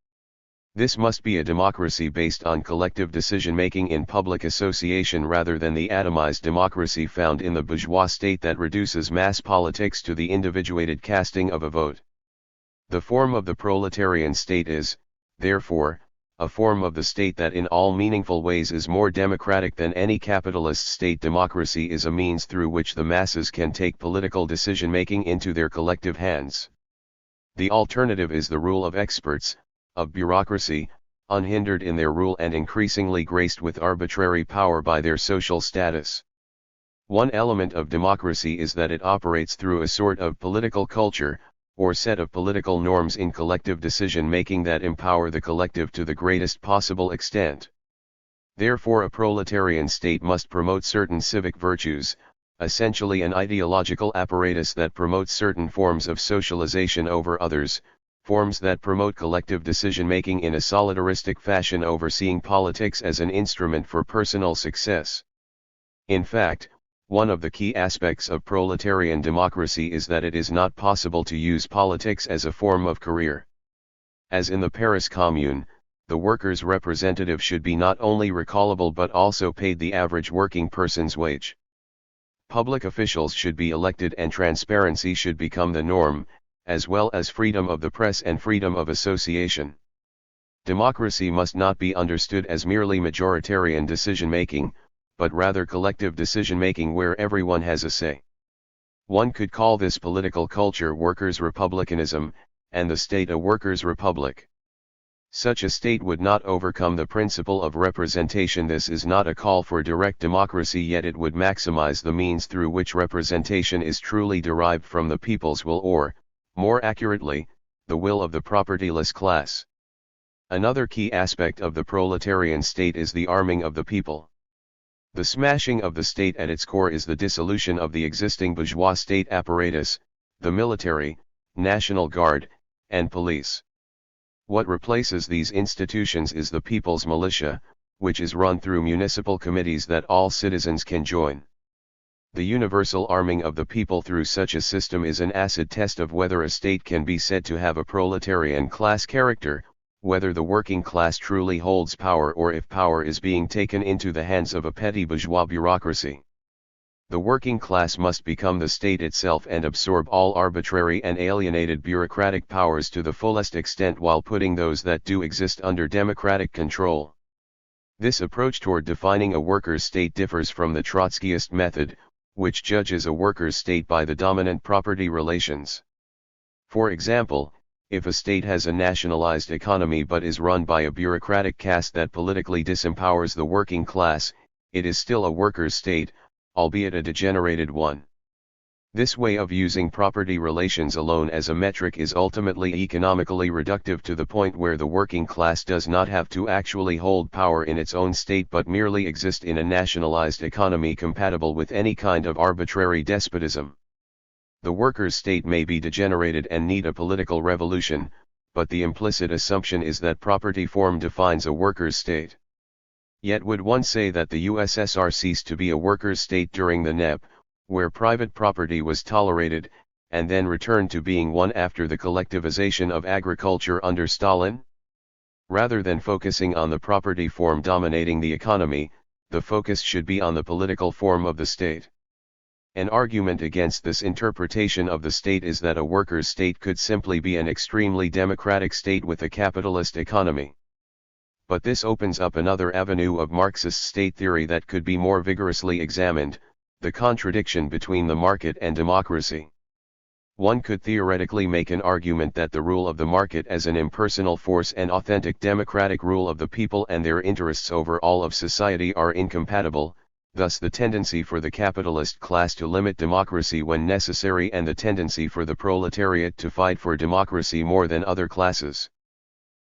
This must be a democracy based on collective decision-making in public association rather than the atomized democracy found in the bourgeois state that reduces mass politics to the individuated casting of a vote. The form of the proletarian state is, therefore, a form of the state that in all meaningful ways is more democratic than any capitalist state. Democracy is a means through which the masses can take political decision-making into their collective hands. The alternative is the rule of experts, of bureaucracy, unhindered in their rule and increasingly graced with arbitrary power by their social status. One element of democracy is that it operates through a sort of political culture, or set of political norms in collective decision-making that empower the collective to the greatest possible extent. Therefore a proletarian state must promote certain civic virtues, essentially an ideological apparatus that promotes certain forms of socialization over others, forms that promote collective decision-making in a solidaristic fashion, overseeing politics as an instrument for personal success. In fact, one of the key aspects of proletarian democracy is that it is not possible to use politics as a form of career. As in the Paris Commune, the workers' representative should be not only recallable but also paid the average working person's wage. Public officials should be elected and transparency should become the norm, as well as freedom of the press and freedom of association. Democracy must not be understood as merely majoritarian decision-making, but rather collective decision-making where everyone has a say. One could call this political culture workers' republicanism, and the state a workers' republic. Such a state would not overcome the principle of representation. This is not a call for direct democracy, yet it would maximize the means through which representation is truly derived from the people's will, or, more accurately, the will of the propertyless class. Another key aspect of the proletarian state is the arming of the people. The smashing of the state at its core is the dissolution of the existing bourgeois state apparatus, the military, National Guard, and police. What replaces these institutions is the people's militia, which is run through municipal committees that all citizens can join. The universal arming of the people through such a system is an acid test of whether a state can be said to have a proletarian class character, whether the working class truly holds power or if power is being taken into the hands of a petty bourgeois bureaucracy. The working class must become the state itself and absorb all arbitrary and alienated bureaucratic powers to the fullest extent while putting those that do exist under democratic control. This approach toward defining a workers' state differs from the Trotskyist method, which judges a workers' state by the dominant property relations. For example, if a state has a nationalized economy but is run by a bureaucratic caste that politically disempowers the working class, it is still a workers' state, albeit a degenerated one. This way of using property relations alone as a metric is ultimately economically reductive to the point where the working class does not have to actually hold power in its own state but merely exist in a nationalized economy compatible with any kind of arbitrary despotism. The workers' state may be degenerated and need a political revolution, but the implicit assumption is that property form defines a workers' state. Yet would one say that the USSR ceased to be a workers' state during the NEP, where private property was tolerated, and then returned to being one after the collectivization of agriculture under Stalin? Rather than focusing on the property form dominating the economy, the focus should be on the political form of the state. An argument against this interpretation of the state is that a workers' state could simply be an extremely democratic state with a capitalist economy. But this opens up another avenue of Marxist state theory that could be more vigorously examined, the contradiction between the market and democracy. One could theoretically make an argument that the rule of the market as an impersonal force and authentic democratic rule of the people and their interests over all of society are incompatible, thus the tendency for the capitalist class to limit democracy when necessary and the tendency for the proletariat to fight for democracy more than other classes.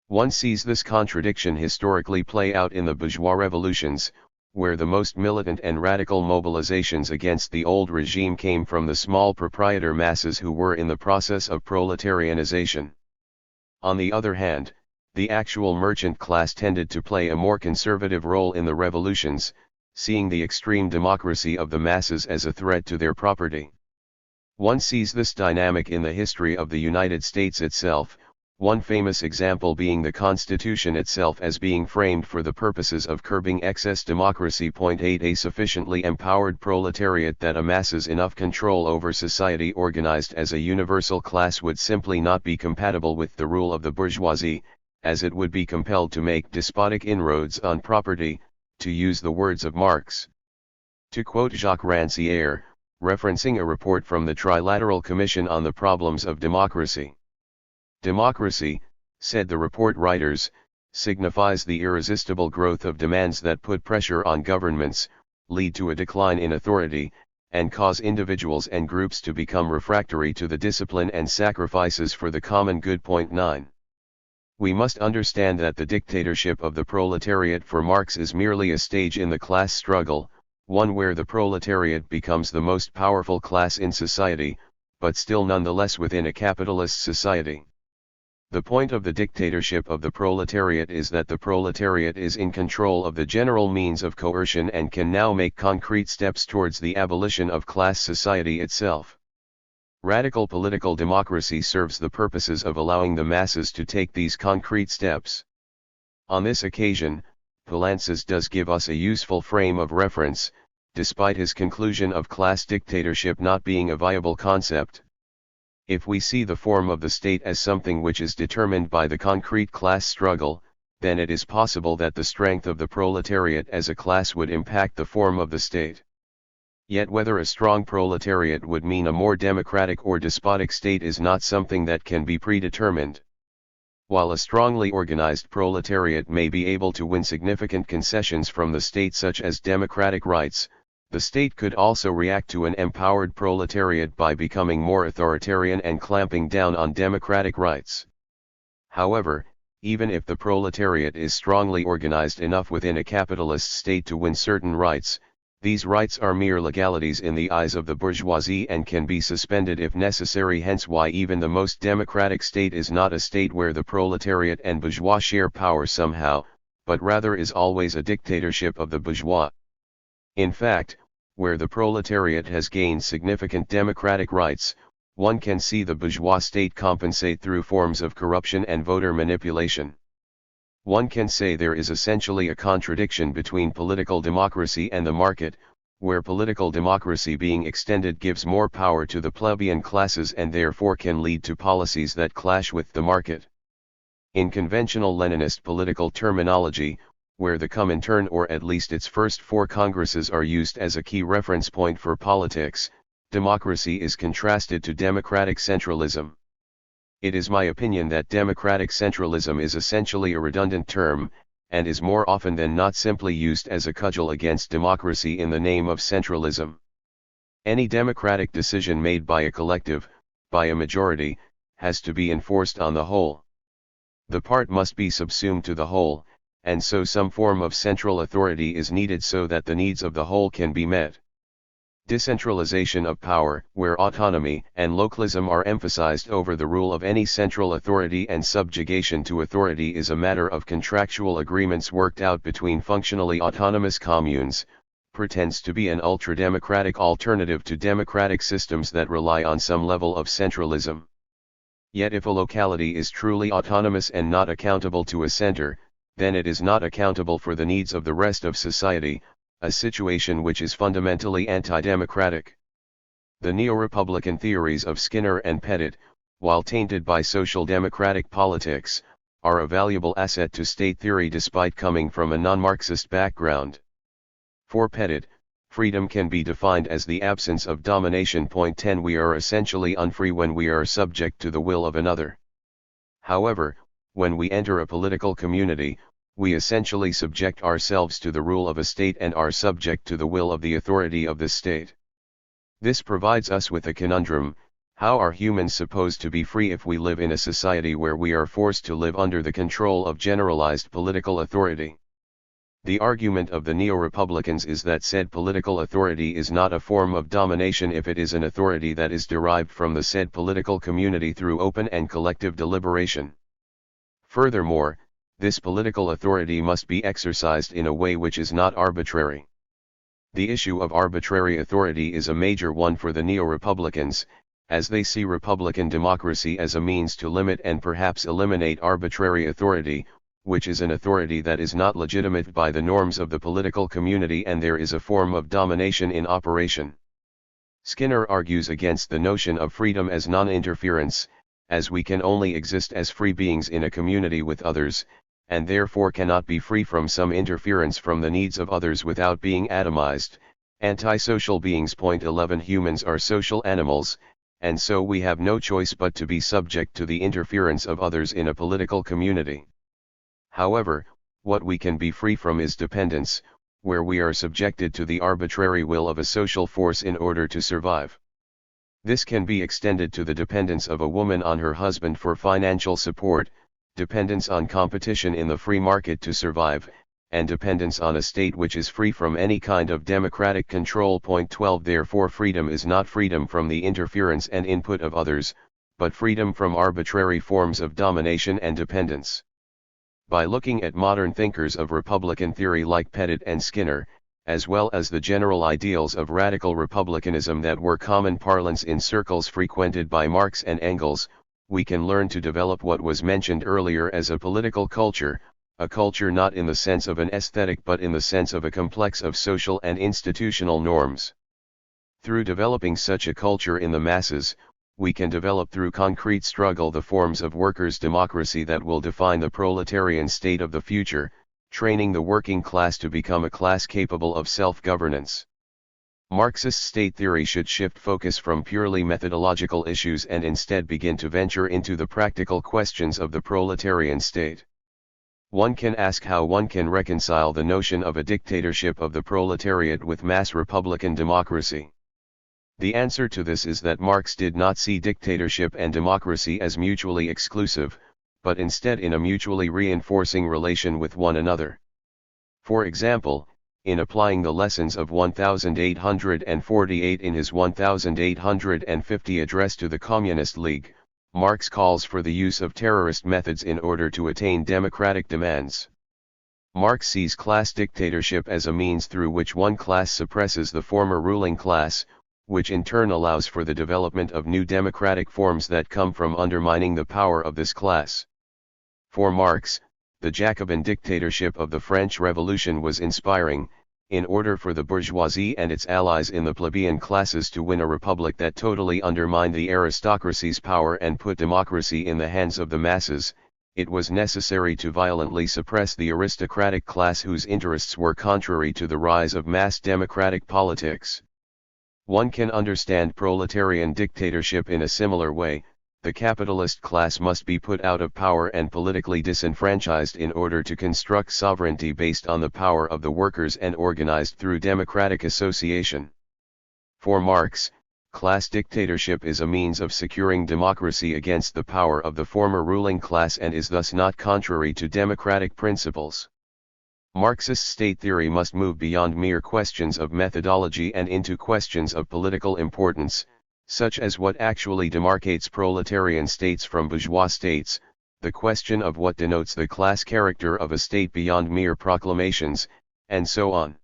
One sees this contradiction historically play out in the bourgeois revolutions, where the most militant and radical mobilizations against the old regime came from the small proprietor masses who were in the process of proletarianization. On the other hand, the actual merchant class tended to play a more conservative role in the revolutions, seeing the extreme democracy of the masses as a threat to their property. One sees this dynamic in the history of the United States itself, one famous example being the Constitution itself as being framed for the purposes of curbing excess democracy. 8 A sufficiently empowered proletariat that amasses enough control over society organized as a universal class would simply not be compatible with the rule of the bourgeoisie, as it would be compelled to make despotic inroads on property, to use the words of Marx. To quote Jacques Rancière, referencing a report from the Trilateral Commission on the Problems of Democracy. Democracy, said the report writers, signifies the irresistible growth of demands that put pressure on governments, lead to a decline in authority, and cause individuals and groups to become refractory to the discipline and sacrifices for the common good. 9. We must understand that the dictatorship of the proletariat for Marx is merely a stage in the class struggle, one where the proletariat becomes the most powerful class in society, but still nonetheless within a capitalist society. The point of the dictatorship of the proletariat is that the proletariat is in control of the general means of coercion and can now make concrete steps towards the abolition of class society itself. Radical political democracy serves the purposes of allowing the masses to take these concrete steps. On this occasion, Poulantzas does give us a useful frame of reference, despite his conclusion of class dictatorship not being a viable concept. If we see the form of the state as something which is determined by the concrete class struggle, then it is possible that the strength of the proletariat as a class would impact the form of the state. Yet whether a strong proletariat would mean a more democratic or despotic state is not something that can be predetermined. While a strongly organized proletariat may be able to win significant concessions from the state such as democratic rights, the state could also react to an empowered proletariat by becoming more authoritarian and clamping down on democratic rights. However, even if the proletariat is strongly organized enough within a capitalist state to win certain rights, these rights are mere legalities in the eyes of the bourgeoisie and can be suspended if necessary, hence why even the most democratic state is not a state where the proletariat and bourgeois share power somehow, but rather is always a dictatorship of the bourgeois. In fact, where the proletariat has gained significant democratic rights, one can see the bourgeois state compensate through forms of corruption and voter manipulation. One can say there is essentially a contradiction between political democracy and the market, where political democracy being extended gives more power to the plebeian classes and therefore can lead to policies that clash with the market. In conventional Leninist political terminology, where the Comintern or at least its first four congresses are used as a key reference point for politics, democracy is contrasted to democratic centralism. It is my opinion that democratic centralism is essentially a redundant term, and is more often than not simply used as a cudgel against democracy in the name of centralism. Any democratic decision made by a collective, by a majority, has to be enforced on the whole. The part must be subsumed to the whole, and so some form of central authority is needed so that the needs of the whole can be met. Decentralization of power, where autonomy and localism are emphasized over the rule of any central authority and subjugation to authority, is a matter of contractual agreements worked out between functionally autonomous communes, pretends to be an ultra-democratic alternative to democratic systems that rely on some level of centralism. Yet if a locality is truly autonomous and not accountable to a center, then it is not accountable for the needs of the rest of society, a situation which is fundamentally anti-democratic. The neo-republican theories of Skinner and Pettit, while tainted by social democratic politics, are a valuable asset to state theory despite coming from a non-Marxist background. For Pettit, freedom can be defined as the absence of domination. 10 We are essentially unfree when we are subject to the will of another. However, when we enter a political community, we essentially subject ourselves to the rule of a state and are subject to the will of the authority of the state. This provides us with a conundrum: how are humans supposed to be free if we live in a society where we are forced to live under the control of generalized political authority? The argument of the neo-republicans is that said political authority is not a form of domination if it is an authority that is derived from the said political community through open and collective deliberation. Furthermore, this political authority must be exercised in a way which is not arbitrary. The issue of arbitrary authority is a major one for the neo-republicans, as they see republican democracy as a means to limit and perhaps eliminate arbitrary authority, which is an authority that is not legitimate by the norms of the political community, and there is a form of domination in operation. Skinner argues against the notion of freedom as non-interference, as we can only exist as free beings in a community with others, and therefore cannot be free from some interference from the needs of others without being atomized, antisocial beings. 11 Humans are social animals, and so we have no choice but to be subject to the interference of others in a political community. However, what we can be free from is dependence, where we are subjected to the arbitrary will of a social force in order to survive. This can be extended to the dependence of a woman on her husband for financial support, dependence on competition in the free market to survive, and dependence on a state which is free from any kind of democratic control. 12 Therefore freedom is not freedom from the interference and input of others, but freedom from arbitrary forms of domination and dependence. By looking at modern thinkers of Republican theory like Pettit and Skinner, as well as the general ideals of radical republicanism that were common parlance in circles frequented by Marx and Engels, we can learn to develop what was mentioned earlier as a political culture, a culture not in the sense of an aesthetic but in the sense of a complex of social and institutional norms. Through developing such a culture in the masses, we can develop through concrete struggle the forms of workers' democracy that will define the proletarian state of the future, training the working class to become a class capable of self-governance. Marxist state theory should shift focus from purely methodological issues and instead begin to venture into the practical questions of the proletarian state. One can ask how one can reconcile the notion of a dictatorship of the proletariat with mass republican democracy. The answer to this is that Marx did not see dictatorship and democracy as mutually exclusive, but instead in a mutually reinforcing relation with one another. For example, in applying the lessons of 1848 in his 1850 address to the Communist League, Marx calls for the use of terrorist methods in order to attain democratic demands. Marx sees class dictatorship as a means through which one class suppresses the former ruling class, which in turn allows for the development of new democratic forms that come from undermining the power of this class. For Marx, the Jacobin dictatorship of the French Revolution was inspiring, in order for the bourgeoisie and its allies in the plebeian classes to win a republic that totally undermined the aristocracy's power and put democracy in the hands of the masses. It was necessary to violently suppress the aristocratic class whose interests were contrary to the rise of mass democratic politics. One can understand proletarian dictatorship in a similar way. The capitalist class must be put out of power and politically disenfranchised in order to construct sovereignty based on the power of the workers and organized through democratic association. For Marx, class dictatorship is a means of securing democracy against the power of the former ruling class and is thus not contrary to democratic principles. Marxist state theory must move beyond mere questions of methodology and into questions of political importance, such as what actually demarcates proletarian states from bourgeois states, the question of what denotes the class character of a state beyond mere proclamations, and so on.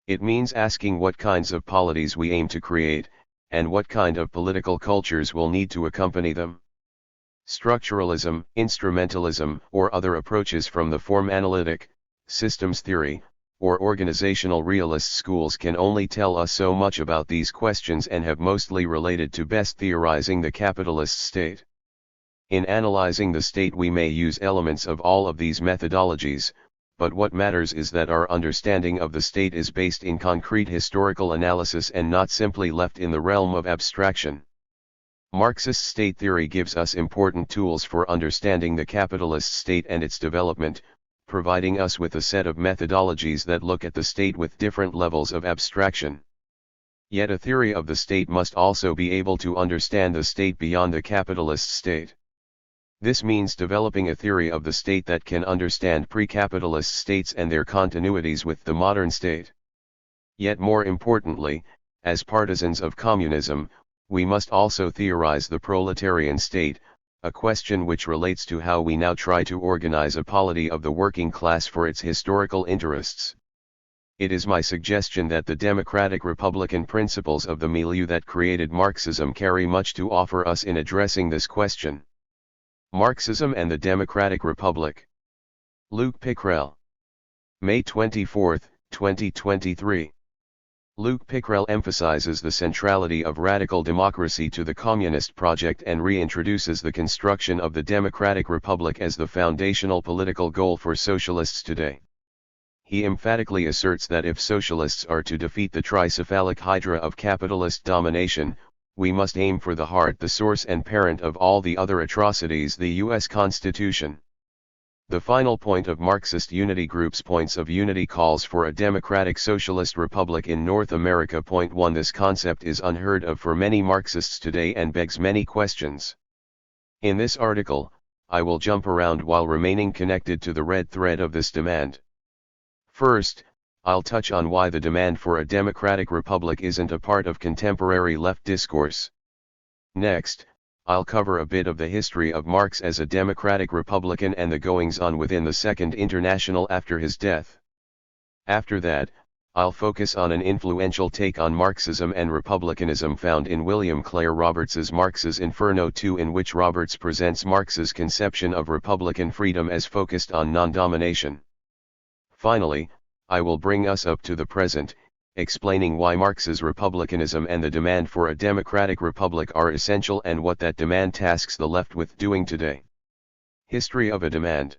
It means asking what kinds of polities we aim to create, and what kind of political cultures will need to accompany them. Structuralism, instrumentalism, or other approaches from the form analytic, systems theory, or organizational realist schools can only tell us so much about these questions and have mostly related to best theorizing the capitalist state. In analyzing the state we may use elements of all of these methodologies, but what matters is that our understanding of the state is based in concrete historical analysis and not simply left in the realm of abstraction. Marxist state theory gives us important tools for understanding the capitalist state and its development, providing us with a set of methodologies that look at the state with different levels of abstraction. Yet a theory of the state must also be able to understand the state beyond the capitalist state. This means developing a theory of the state that can understand pre-capitalist states and their continuities with the modern state. Yet more importantly, as partisans of communism, we must also theorize the proletarian state, a question which relates to how we now try to organize a polity of the working class for its historical interests. It is my suggestion that the democratic republican principles of the milieu that created Marxism carry much to offer us in addressing this question. Marxism and the Democratic Republic. Luc Pickrell. May 24, 2023. Luc Pickrell emphasizes the centrality of radical democracy to the communist project and reintroduces the construction of the democratic republic as the foundational political goal for socialists today. He emphatically asserts that if socialists are to defeat the tricephalic hydra of capitalist domination, we must aim for the heart, the source and parent of all the other atrocities, the U.S. Constitution. The final point of Marxist Unity Group's points of unity calls for a democratic socialist republic in North America. Point 1. This concept is unheard of for many Marxists today and begs many questions. In this article, I will jump around while remaining connected to the red thread of this demand. First, I'll touch on why the demand for a democratic republic isn't a part of contemporary left discourse. Next, I'll cover a bit of the history of Marx as a democratic republican and the goings-on within the Second International after his death. After that, I'll focus on an influential take on Marxism and republicanism found in William Clare Roberts's Marx's Inferno 2, in which Roberts presents Marx's conception of republican freedom as focused on non-domination. Finally, I will bring us up to the present, explaining why Marx's republicanism and the demand for a democratic republic are essential and what that demand tasks the left with doing today. History of a demand.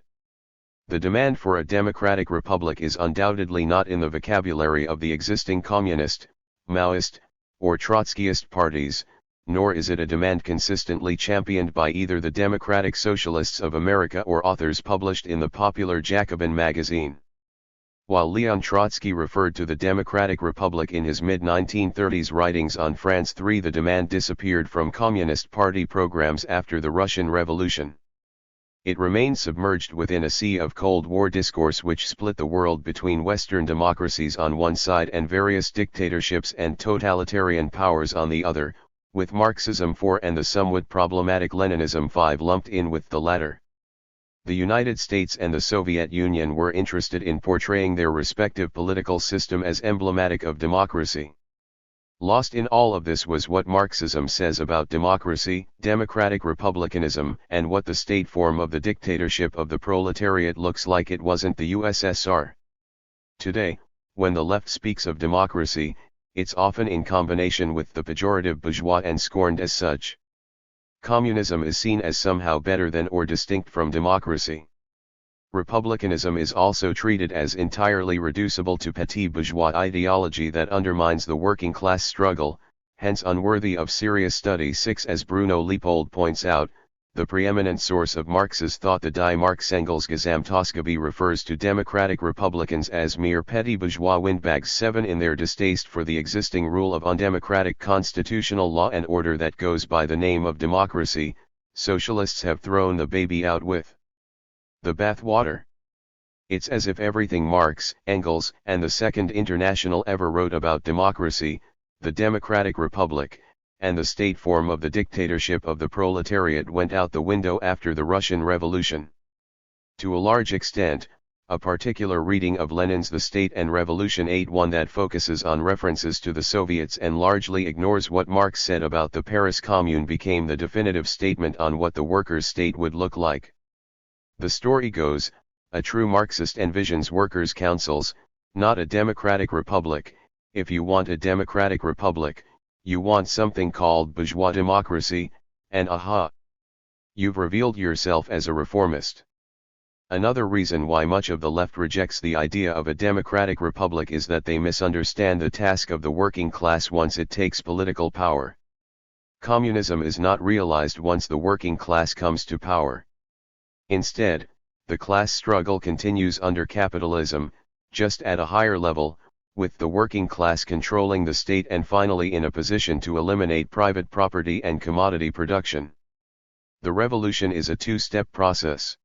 The demand for a democratic republic is undoubtedly not in the vocabulary of the existing communist, Maoist, or Trotskyist parties, nor is it a demand consistently championed by either the Democratic Socialists of America or authors published in the popular Jacobin magazine. While Leon Trotsky referred to the Democratic Republic in his mid-1930s writings on France III, the demand disappeared from Communist Party programs after the Russian Revolution. It remained submerged within a sea of Cold War discourse which split the world between Western democracies on one side and various dictatorships and totalitarian powers on the other, with Marxism 4 and the somewhat problematic Leninism 5 lumped in with the latter. The United States and the Soviet Union were interested in portraying their respective political system as emblematic of democracy. Lost in all of this was what Marxism says about democracy, democratic republicanism, and what the state form of the dictatorship of the proletariat looks like. It wasn't the USSR. Today, when the left speaks of democracy, it's often in combination with the pejorative bourgeois and scorned as such. Communism is seen as somehow better than or distinct from democracy. Republicanism is also treated as entirely reducible to petit bourgeois ideology that undermines the working class struggle, hence unworthy of serious study. 6. As Bruno Leopold points out, the preeminent source of Marx's thought, the Die Marx-Engels Gesamtausgabe, refers to democratic republicans as mere petty bourgeois windbags. 7. In their distaste for the existing rule of undemocratic constitutional law and order that goes by the name of democracy, socialists have thrown the baby out with the bathwater. It's as if everything Marx, Engels, and the Second International ever wrote about democracy, the democratic republic, and the state form of the dictatorship of the proletariat went out the window after the Russian Revolution. To a large extent, a particular reading of Lenin's The State and Revolution 8, one that focuses on references to the Soviets and largely ignores what Marx said about the Paris Commune, became the definitive statement on what the workers' state would look like. The story goes, a true Marxist envisions workers' councils, not a democratic republic. If you want a democratic republic, you want something called bourgeois democracy, and aha! You've revealed yourself as a reformist. Another reason why much of the left rejects the idea of a democratic republic is that they misunderstand the task of the working class once it takes political power. Communism is not realized once the working class comes to power. Instead, the class struggle continues under capitalism, just at a higher level, with the working class controlling the state and finally in a position to eliminate private property and commodity production. The revolution is a two-step process.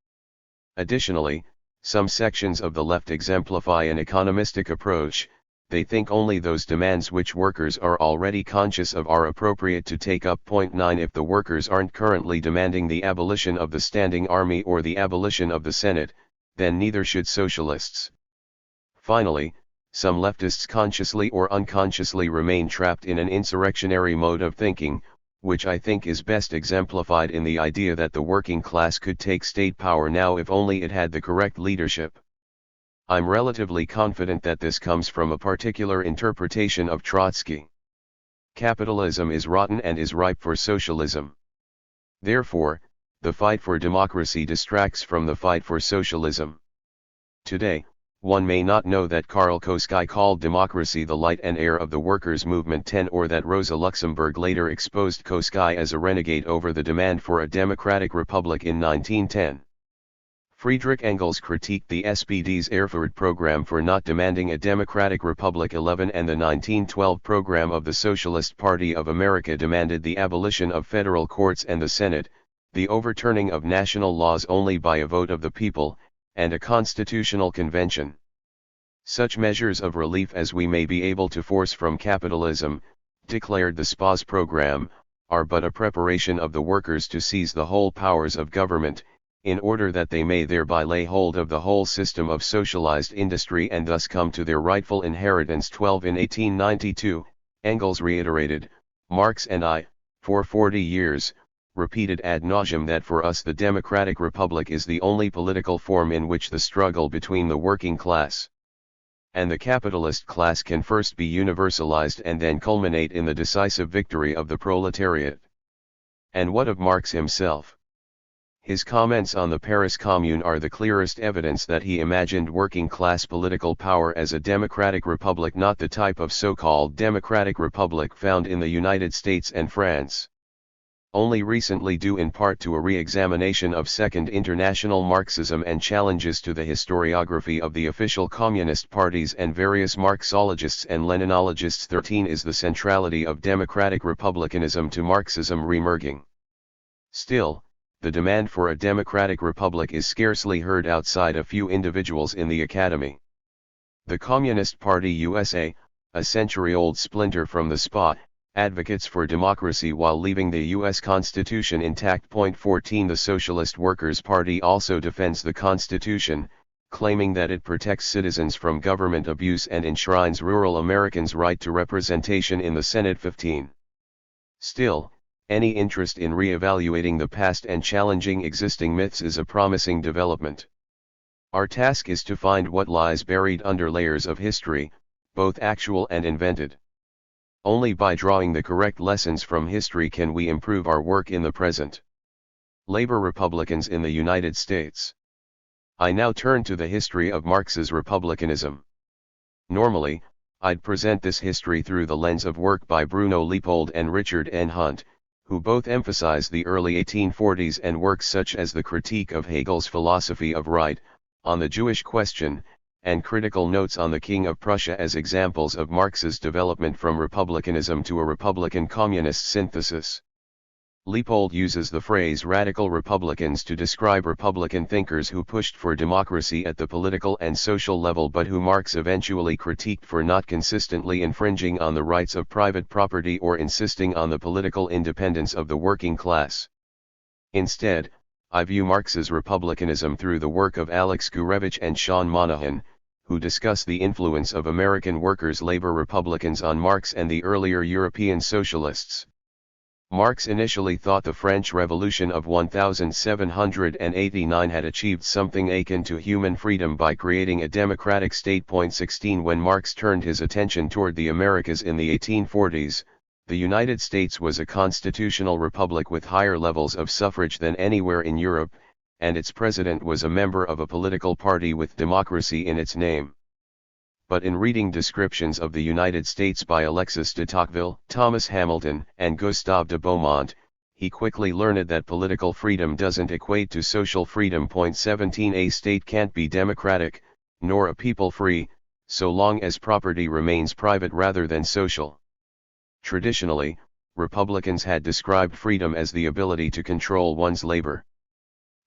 Additionally, some sections of the left exemplify an economistic approach. They think only those demands which workers are already conscious of are appropriate to take up. Point 9. If the workers aren't currently demanding the abolition of the standing army or the abolition of the Senate, then neither should socialists. Finally, some leftists consciously or unconsciously remain trapped in an insurrectionary mode of thinking, which I think is best exemplified in the idea that the working class could take state power now if only it had the correct leadership. I'm relatively confident that this comes from a particular interpretation of Trotsky. Capitalism is rotten and is ripe for socialism. Therefore, the fight for democracy distracts from the fight for socialism. Today, one may not know that Karl Koski called democracy the light and air of the workers' movement 10, or that Rosa Luxemburg later exposed Koski as a renegade over the demand for a democratic republic in 1910. Friedrich Engels critiqued the SPD's Erfurt program for not demanding a democratic republic. 11 And the 1912 program of the Socialist Party of America demanded the abolition of federal courts and the Senate, the overturning of national laws only by a vote of the people, and a constitutional convention. Such measures of relief as we may be able to force from capitalism, declared the SPA's program, are but a preparation of the workers to seize the whole powers of government, in order that they may thereby lay hold of the whole system of socialized industry and thus come to their rightful inheritance. 12 In 1892, Engels reiterated, Marx and I, for 40 years, repeated ad nauseum that for us the democratic republic is the only political form in which the struggle between the working class and the capitalist class can first be universalized and then culminate in the decisive victory of the proletariat. And what of Marx himself? His comments on the Paris Commune are the clearest evidence that he imagined working-class political power as a democratic republic, not the type of so-called democratic republic found in the United States and France. Only recently, due in part to a re-examination of Second International Marxism and challenges to the historiography of the official communist parties and various Marxologists and Leninologists. 13 Is the centrality of democratic republicanism to Marxism reemerging. Still, the demand for a democratic republic is scarcely heard outside a few individuals in the academy. The Communist Party USA, a century-old splinter from the SPA, advocates for democracy while leaving the U.S. Constitution intact. 14 The Socialist Workers' Party also defends the Constitution, claiming that it protects citizens from government abuse and enshrines rural Americans' right to representation in the Senate. 15. Still, any interest in re-evaluating the past and challenging existing myths is a promising development. Our task is to find what lies buried under layers of history, both actual and invented. Only by drawing the correct lessons from history can we improve our work in the present. Labor Republicans in the United States. I now turn to the history of Marx's republicanism. Normally, I'd present this history through the lens of work by Bruno Leopold and Richard N. Hunt, who both emphasize the early 1840s and works such as the Critique of Hegel's Philosophy of Right, On the Jewish Question, and critical notes on the King of Prussia as examples of Marx's development from republicanism to a Republican communist synthesis. Leopold uses the phrase radical Republicans to describe Republican thinkers who pushed for democracy at the political and social level but who Marx eventually critiqued for not consistently infringing on the rights of private property or insisting on the political independence of the working class. Instead, I view Marx's republicanism through the work of Alex Gurevich and Sean Monahan, who discuss the influence of American workers' labor Republicans on Marx and the earlier European socialists. Marx initially thought the French Revolution of 1789 had achieved something akin to human freedom by creating a democratic state. 16 When Marx turned his attention toward the Americas in the 1840s, the United States was a constitutional republic with higher levels of suffrage than anywhere in Europe, and its president was a member of a political party with democracy in its name. But in reading descriptions of the United States by Alexis de Tocqueville, Thomas Hamilton, and Gustave de Beaumont, he quickly learned that political freedom doesn't equate to social freedom. 17 A state can't be democratic, nor a people free, so long as property remains private rather than social. Traditionally, Republicans had described freedom as the ability to control one's labor.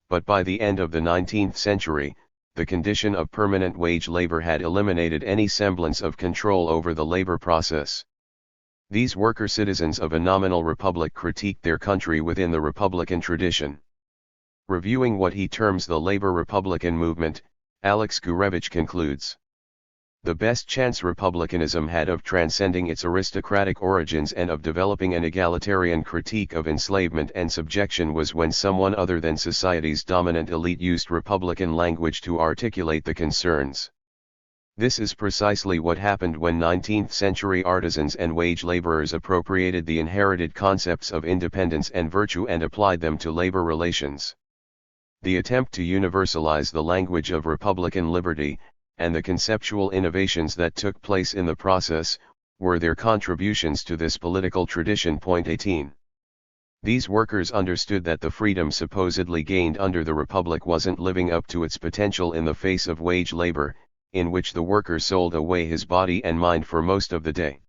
But by the end of the 19th century, the condition of permanent wage labor had eliminated any semblance of control over the labor process. These worker citizens of a nominal republic critiqued their country within the Republican tradition. Reviewing what he terms the labor Republican movement, Alex Gurevich concludes, "The best chance republicanism had of transcending its aristocratic origins and of developing an egalitarian critique of enslavement and subjection was when someone other than society's dominant elite used republican language to articulate the concerns. This is precisely what happened when 19th-century artisans and wage laborers appropriated the inherited concepts of independence and virtue and applied them to labor relations. The attempt to universalize the language of republican liberty, and the conceptual innovations that took place in the process, were their contributions to this political tradition. 18. These workers understood that the freedom supposedly gained under the Republic wasn't living up to its potential in the face of wage labor, in which the worker sold away his body and mind for most of the day.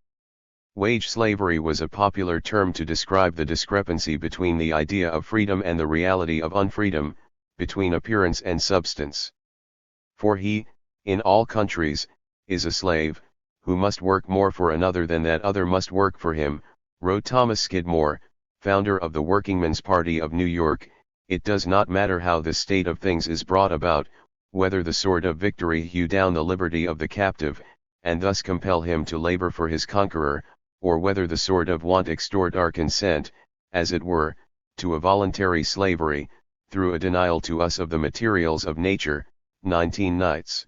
Wage slavery was a popular term to describe the discrepancy between the idea of freedom and the reality of unfreedom, between appearance and substance. For he, in all countries, is a slave, who must work more for another than that other must work for him," wrote Thomas Skidmore, founder of the Workingmen's Party of New York. "It does not matter how this state of things is brought about, whether the sword of victory hew down the liberty of the captive, and thus compel him to labor for his conqueror, or whether the sword of want extort our consent, as it were, to a voluntary slavery, through a denial to us of the materials of nature." 19 Knights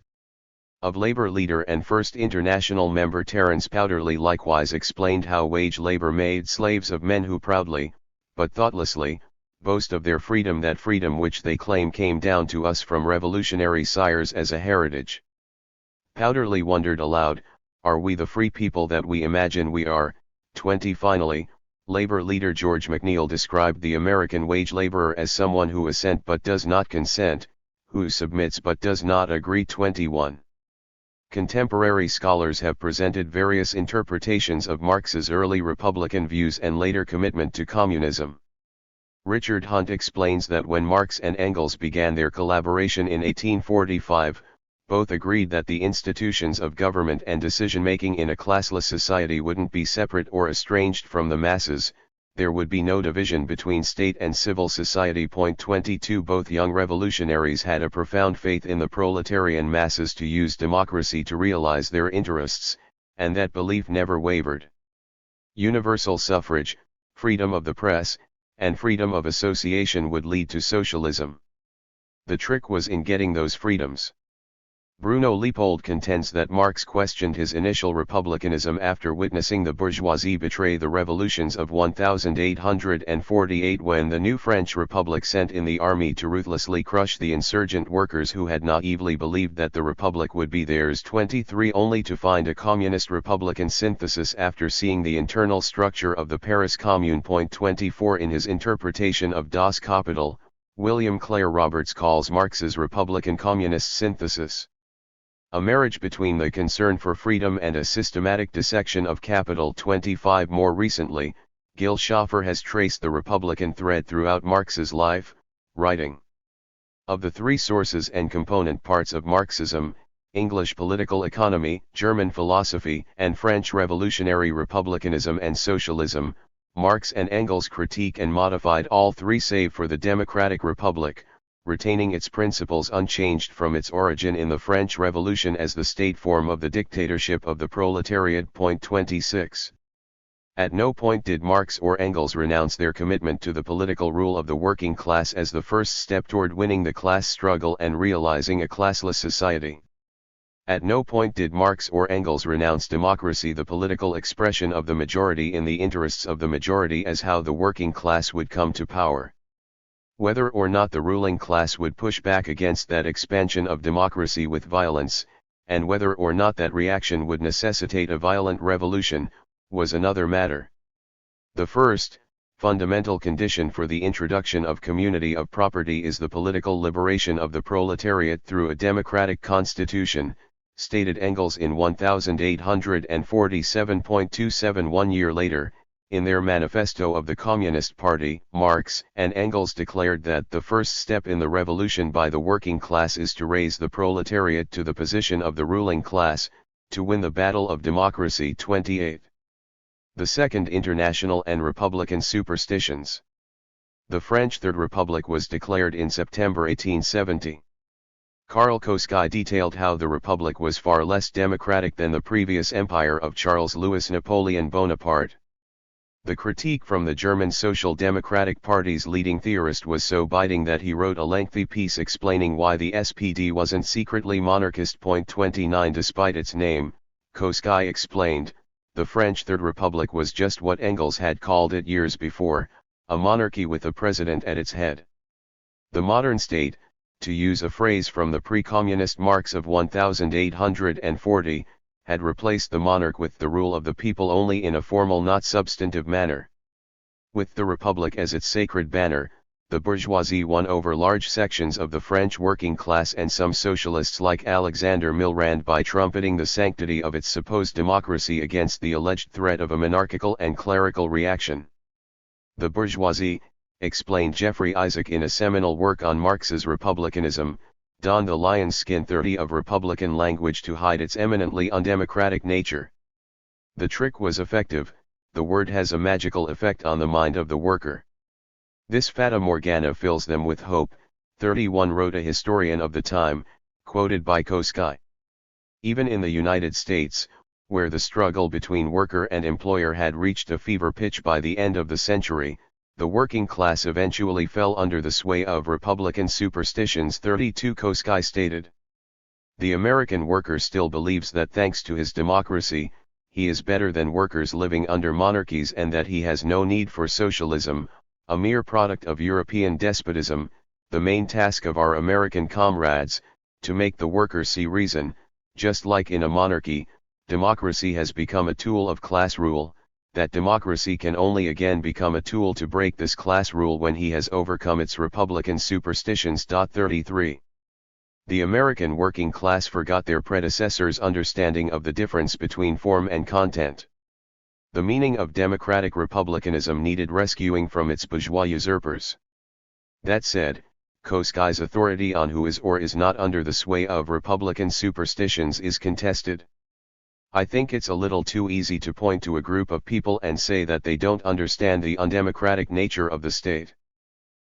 of Labor leader and First International member Terence Powderly likewise explained how wage labor made slaves of men who proudly, but thoughtlessly, boast of their freedom, that freedom which they claim came down to us from revolutionary sires as a heritage. Powderly wondered aloud, "Are we the free people that we imagine we are?" 20 Finally, labor leader George McNeil described the American wage laborer as someone who assents but does not consent, who submits but does not agree. 21. Contemporary scholars have presented various interpretations of Marx's early Republican views and later commitment to communism. Richard Hunt explains that when Marx and Engels began their collaboration in 1845, both agreed that the institutions of government and decision-making in a classless society wouldn't be separate or estranged from the masses, there would be no division between state and civil society. 22 Both young revolutionaries had a profound faith in the proletarian masses to use democracy to realize their interests, and that belief never wavered. Universal suffrage, freedom of the press, and freedom of association would lead to socialism. The trick was in getting those freedoms. Bruno Leopold contends that Marx questioned his initial republicanism after witnessing the bourgeoisie betray the revolutions of 1848 when the new French Republic sent in the army to ruthlessly crush the insurgent workers who had naively believed that the Republic would be theirs. 23 Only to find a communist-republican synthesis after seeing the internal structure of the Paris Commune. 24 In his interpretation of Das Kapital, William Clare Roberts calls Marx's Republican-Communist synthesis a marriage between the concern for freedom and a systematic dissection of capital. 25 More recently, Gil Schaffer has traced the Republican thread throughout Marx's life, writing, "Of the three sources and component parts of Marxism, English political economy, German philosophy, and French revolutionary republicanism and socialism, Marx and Engels critique and modified all three save for the democratic republic, retaining its principles unchanged from its origin in the French Revolution as the state form of the dictatorship of the proletariat." 26 At no point did Marx or Engels renounce their commitment to the political rule of the working class as the first step toward winning the class struggle and realizing a classless society. At no point did Marx or Engels renounce democracy, the political expression of the majority in the interests of the majority, as how the working class would come to power. Whether or not the ruling class would push back against that expansion of democracy with violence, and whether or not that reaction would necessitate a violent revolution, was another matter. The first, fundamental condition for the introduction of community of property is the political liberation of the proletariat through a democratic constitution, stated Engels in 1847.27. 1 year later, in their manifesto of the Communist Party, Marx and Engels declared that the first step in the revolution by the working class is to raise the proletariat to the position of the ruling class, to win the battle of democracy. 28. The Second International and Republican Superstitions. The French Third Republic was declared in September 1870. Karl Koskai detailed how the Republic was far less democratic than the previous empire of Charles Louis Napoleon Bonaparte. The critique from the German Social Democratic Party's leading theorist was so biting that he wrote a lengthy piece explaining why the SPD wasn't secretly monarchist. 29 Despite its name, Koskai explained, the French Third Republic was just what Engels had called it years before, a monarchy with a president at its head. The modern state, to use a phrase from the pre-communist Marx of 1840, had replaced the monarch with the rule of the people only in a formal, not substantive manner. With the Republic as its sacred banner, the bourgeoisie won over large sections of the French working class and some socialists like Alexander Milrand by trumpeting the sanctity of its supposed democracy against the alleged threat of a monarchical and clerical reaction. The bourgeoisie, explained Jeffrey Isaac in a seminal work on Marx's republicanism, donned the lion's skin 30 of republican language to hide its eminently undemocratic nature. The trick was effective. The word has a magical effect on the mind of the worker. This fata morgana fills them with hope, 31 wrote a historian of the time, quoted by Koskai. Even in the United States, where the struggle between worker and employer had reached a fever pitch by the end of the century, the working class eventually fell under the sway of Republican superstitions. 32 Koskai stated. The American worker still believes that thanks to his democracy, he is better than workers living under monarchies and that he has no need for socialism, a mere product of European despotism. The main task of our American comrades, to make the worker see reason. Just like in a monarchy, democracy has become a tool of class rule, that democracy can only again become a tool to break this class rule when he has overcome its Republican superstitions. 33. The American working class forgot their predecessors' understanding of the difference between form and content. The meaning of democratic republicanism needed rescuing from its bourgeois usurpers. That said, Koskai's authority on who is or is not under the sway of Republican superstitions is contested. I think it's a little too easy to point to a group of people and say that they don't understand the undemocratic nature of the state.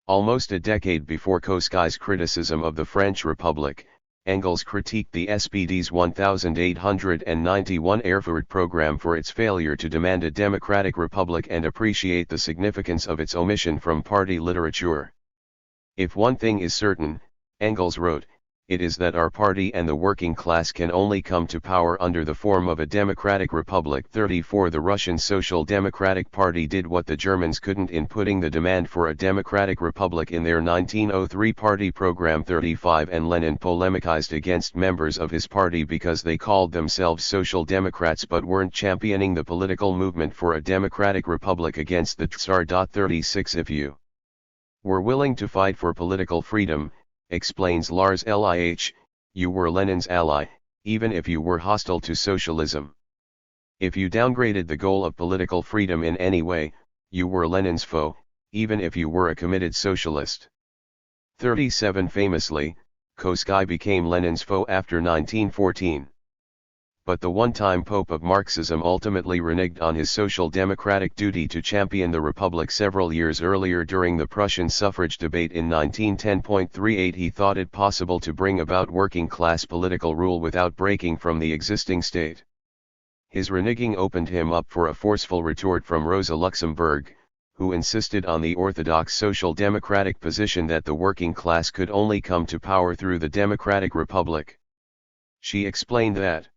Almost a decade before Kosky's criticism of the French Republic, Engels critiqued the SPD's 1891 Erfurt program for its failure to demand a democratic republic and appreciate the significance of its omission from party literature. If one thing is certain, Engels wrote, it is that our party and the working class can only come to power under the form of a democratic republic. 34 The Russian Social Democratic Party did what the Germans couldn't in putting the demand for a democratic republic in their 1903 party program. 35 And Lenin polemicized against members of his party because they called themselves Social Democrats but weren't championing the political movement for a democratic republic against the Tsar. 36 If you were willing to fight for political freedom, explains Lars Lih, you were Lenin's ally, even if you were hostile to socialism. If you downgraded the goal of political freedom in any way, you were Lenin's foe, even if you were a committed socialist. 37 Famously, Kosky became Lenin's foe after 1914. But the one-time Pope of Marxism ultimately reneged on his social democratic duty to champion the Republic several years earlier during the Prussian suffrage debate in 1910.38. He thought it possible to bring about working-class political rule without breaking from the existing state. His reneging opened him up for a forceful retort from Rosa Luxemburg, who insisted on the orthodox social democratic position that the working class could only come to power through the democratic republic. She explained that,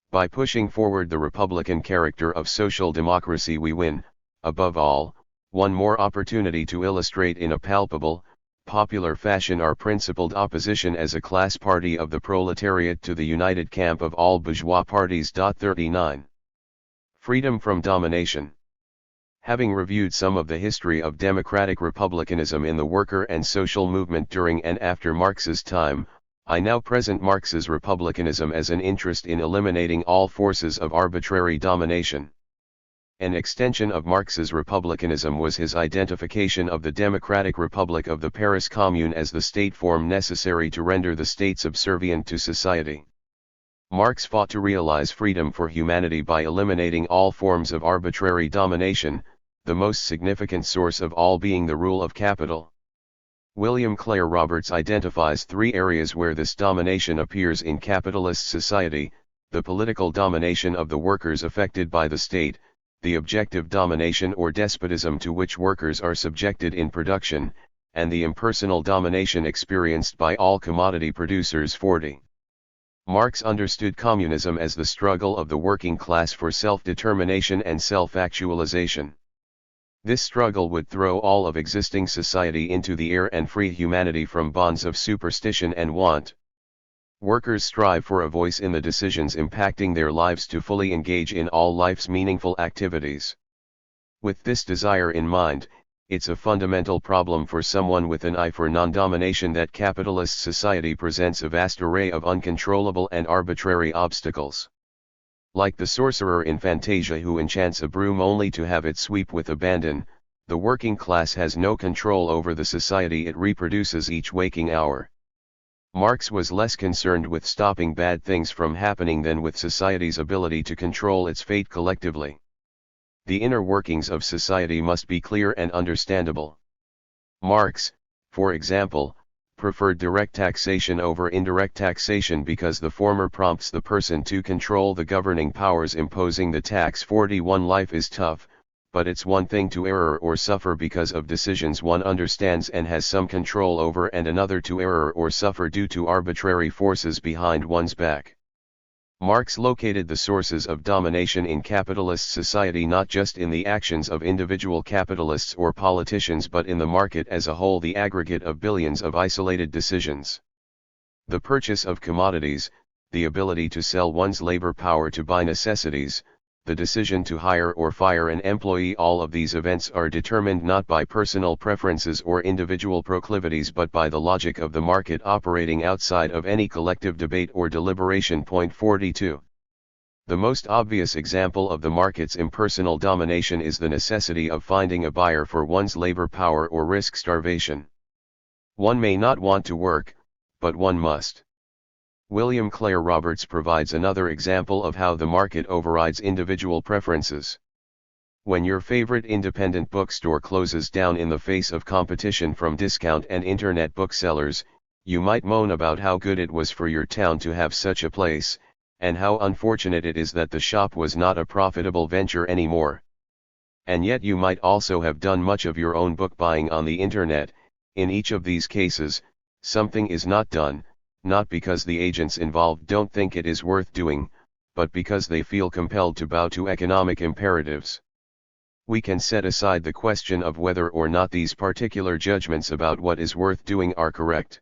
by pushing forward the republican character of social democracy, we win, above all, one more opportunity to illustrate in a palpable, popular fashion our principled opposition as a class party of the proletariat to the united camp of all bourgeois parties. 39 Freedom from domination. Having reviewed some of the history of democratic republicanism in the worker and social movement during and after Marx's time, I now present Marx's republicanism as an interest in eliminating all forces of arbitrary domination. An extension of Marx's republicanism was his identification of the Democratic Republic of the Paris Commune as the state form necessary to render the state subservient to society. Marx fought to realize freedom for humanity by eliminating all forms of arbitrary domination, the most significant source of all being the rule of capital. William Clare Roberts identifies three areas where this domination appears in capitalist society: the political domination of the workers affected by the state, the objective domination or despotism to which workers are subjected in production, and the impersonal domination experienced by all commodity producers. 40. Marx understood communism as the struggle of the working class for self-determination and self-actualization. This struggle would throw all of existing society into the air and free humanity from bonds of superstition and want. Workers strive for a voice in the decisions impacting their lives to fully engage in all life's meaningful activities. With this desire in mind, it's a fundamental problem for someone with an eye for non-domination that capitalist society presents a vast array of uncontrollable and arbitrary obstacles. Like the sorcerer in Fantasia who enchants a broom only to have it sweep with abandon, the working class has no control over the society it reproduces each waking hour. Marx was less concerned with stopping bad things from happening than with society's ability to control its fate collectively. The inner workings of society must be clear and understandable. Marx, for example, preferred direct taxation over indirect taxation because the former prompts the person to control the governing powers imposing the tax. 41 Life is tough, but it's one thing to err or suffer because of decisions one understands and has some control over, and another to err or suffer due to arbitrary forces behind one's back. Marx located the sources of domination in capitalist society not just in the actions of individual capitalists or politicians but in the market as a whole, the aggregate of billions of isolated decisions. The purchase of commodities, the ability to sell one's labor power to buy necessities, the decision to hire or fire an employee, all of these events are determined not by personal preferences or individual proclivities but by the logic of the market operating outside of any collective debate or deliberation. 42. The most obvious example of the market's impersonal domination is the necessity of finding a buyer for one's labor power or risk starvation. One may not want to work, but one must. William Clare Roberts provides another example of how the market overrides individual preferences. When your favorite independent bookstore closes down in the face of competition from discount and internet booksellers, you might moan about how good it was for your town to have such a place, and how unfortunate it is that the shop was not a profitable venture anymore. And yet you might also have done much of your own book buying on the internet. In each of these cases, something is not done, not because the agents involved don't think it is worth doing, but because they feel compelled to bow to economic imperatives. We can set aside the question of whether or not these particular judgments about what is worth doing are correct.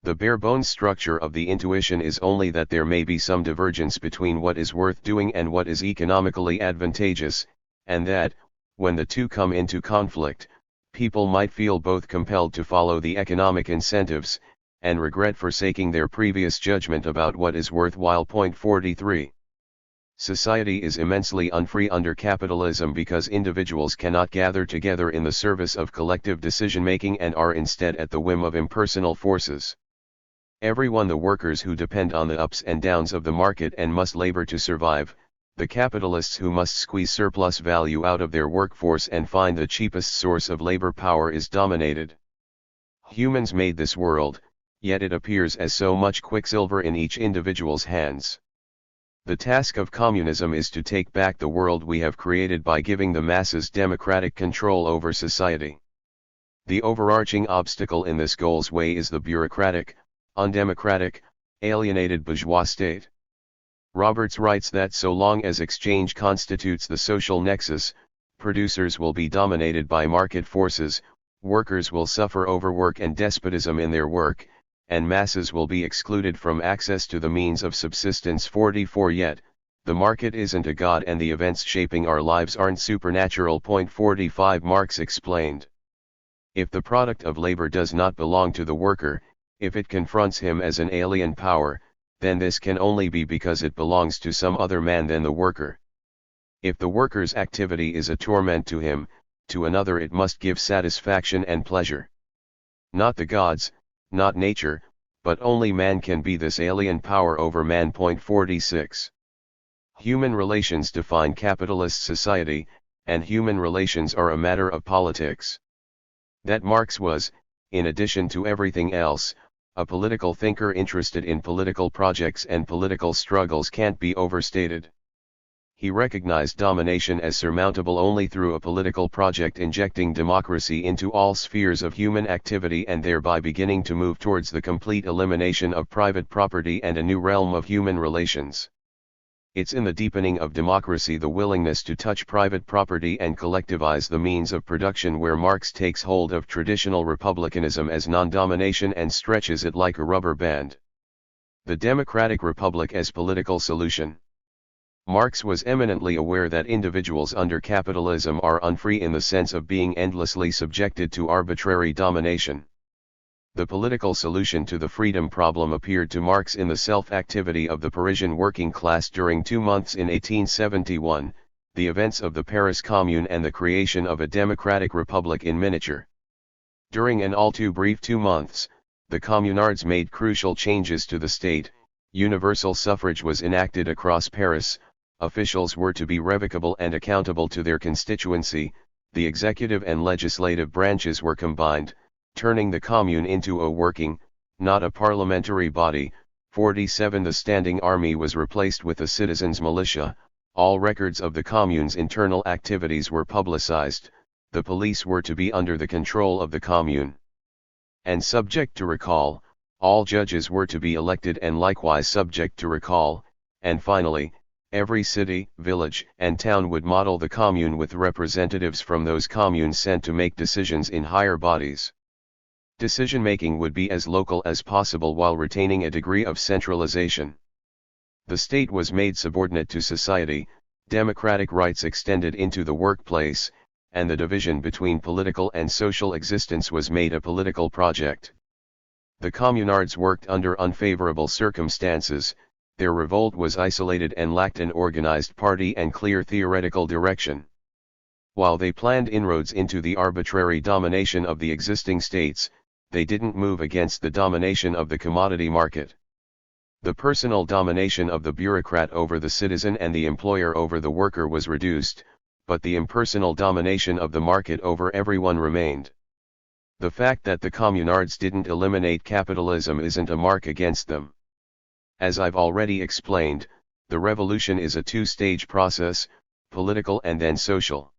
The bare-bones structure of the intuition is only that there may be some divergence between what is worth doing and what is economically advantageous, and that, when the two come into conflict, people might feel both compelled to follow the economic incentives, and regret forsaking their previous judgment about what is worthwhile. Point 43. Society is immensely unfree under capitalism because individuals cannot gather together in the service of collective decision-making and are instead at the whim of impersonal forces. Everyone, the workers who depend on the ups and downs of the market and must labor to survive, the capitalists who must squeeze surplus value out of their workforce and find the cheapest source of labor power, is dominated. Humans made this world, yet it appears as so much quicksilver in each individual's hands. The task of communism is to take back the world we have created by giving the masses democratic control over society. The overarching obstacle in this goal's way is the bureaucratic, undemocratic, alienated bourgeois state. Roberts writes that so long as exchange constitutes the social nexus, producers will be dominated by market forces, workers will suffer overwork and despotism in their work, and masses will be excluded from access to the means of subsistence. 44. Yet, the market isn't a god and the events shaping our lives aren't supernatural. Point 45. Marx explained. If the product of labor does not belong to the worker, if it confronts him as an alien power, then this can only be because it belongs to some other man than the worker. If the worker's activity is a torment to him, to another it must give satisfaction and pleasure. Not the gods, not nature, but only man can be this alien power over man. Point 46. Human relations define capitalist society, and human relations are a matter of politics. That Marx was, in addition to everything else, a political thinker interested in political projects and political struggles can't be overstated. He recognized domination as surmountable only through a political project injecting democracy into all spheres of human activity and thereby beginning to move towards the complete elimination of private property and a new realm of human relations. It's in the deepening of democracy, the willingness to touch private property and collectivize the means of production, where Marx takes hold of traditional republicanism as non-domination and stretches it like a rubber band. The democratic republic as political solution. Marx was eminently aware that individuals under capitalism are unfree in the sense of being endlessly subjected to arbitrary domination. The political solution to the freedom problem appeared to Marx in the self-activity of the Parisian working class during 2 months in 1871, the events of the Paris Commune and the creation of a democratic republic in miniature. During an all too brief 2 months, the communards made crucial changes to the state. Universal suffrage was enacted across Paris, officials were to be revocable and accountable to their constituency, the executive and legislative branches were combined, turning the commune into a working, not a parliamentary body. 47. The standing army was replaced with a citizens' militia, all records of the commune's internal activities were publicized, the police were to be under the control of the commune and subject to recall, all judges were to be elected and likewise subject to recall, and finally, every city, village, and town would model the commune with representatives from those communes sent to make decisions in higher bodies. Decision-making would be as local as possible while retaining a degree of centralization. The state was made subordinate to society, democratic rights extended into the workplace, and the division between political and social existence was made a political project. The communards worked under unfavorable circumstances, their revolt was isolated and lacked an organized party and clear theoretical direction. While they planned inroads into the arbitrary domination of the existing states, they didn't move against the domination of the commodity market. The personal domination of the bureaucrat over the citizen and the employer over the worker was reduced, but the impersonal domination of the market over everyone remained. The fact that the communards didn't eliminate capitalism isn't a mark against them. As I've already explained, the revolution is a two-stage process, political and then social.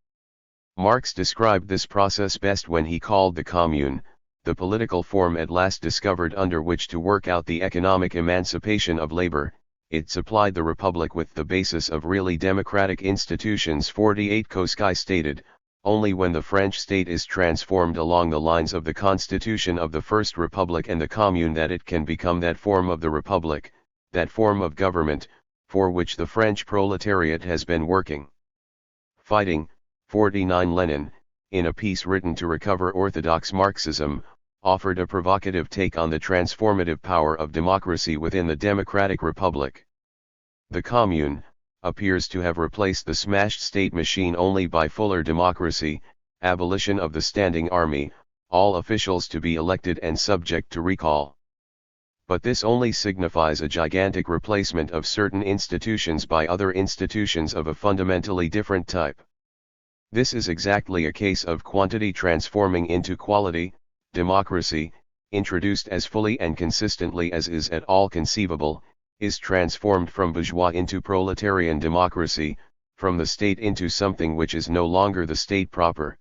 Marx described this process best when he called the commune, the political form at last discovered under which to work out the economic emancipation of labor. It supplied the republic with the basis of really democratic institutions. 48 Koskai stated, only when the French state is transformed along the lines of the constitution of the First Republic and the commune that it can become that form of the republic, that form of government, for which the French proletariat has been working. Fighting. 49 Lenin, in a piece written to recover orthodox Marxism, offered a provocative take on the transformative power of democracy within the democratic republic. The commune appears to have replaced the smashed state machine only by fuller democracy, abolition of the standing army, all officials to be elected and subject to recall. But this only signifies a gigantic replacement of certain institutions by other institutions of a fundamentally different type. This is exactly a case of quantity transforming into quality. Democracy, introduced as fully and consistently as is at all conceivable, is transformed from bourgeois into proletarian democracy, from the state into something which is no longer the state proper.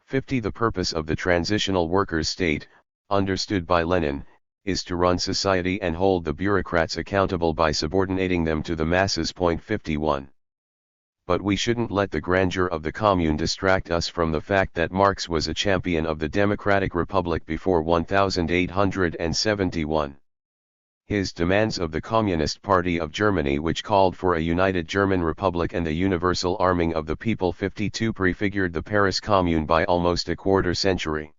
50. The purpose of the transitional workers' state, understood by Lenin, is to run society and hold the bureaucrats accountable by subordinating them to the masses. 51. But we shouldn't let the grandeur of the commune distract us from the fact that Marx was a champion of the democratic republic before 1871. His demands of the Communist Party of Germany, which called for a united German republic and the universal arming of the people. 52 prefigured the Paris Commune by almost a quarter century.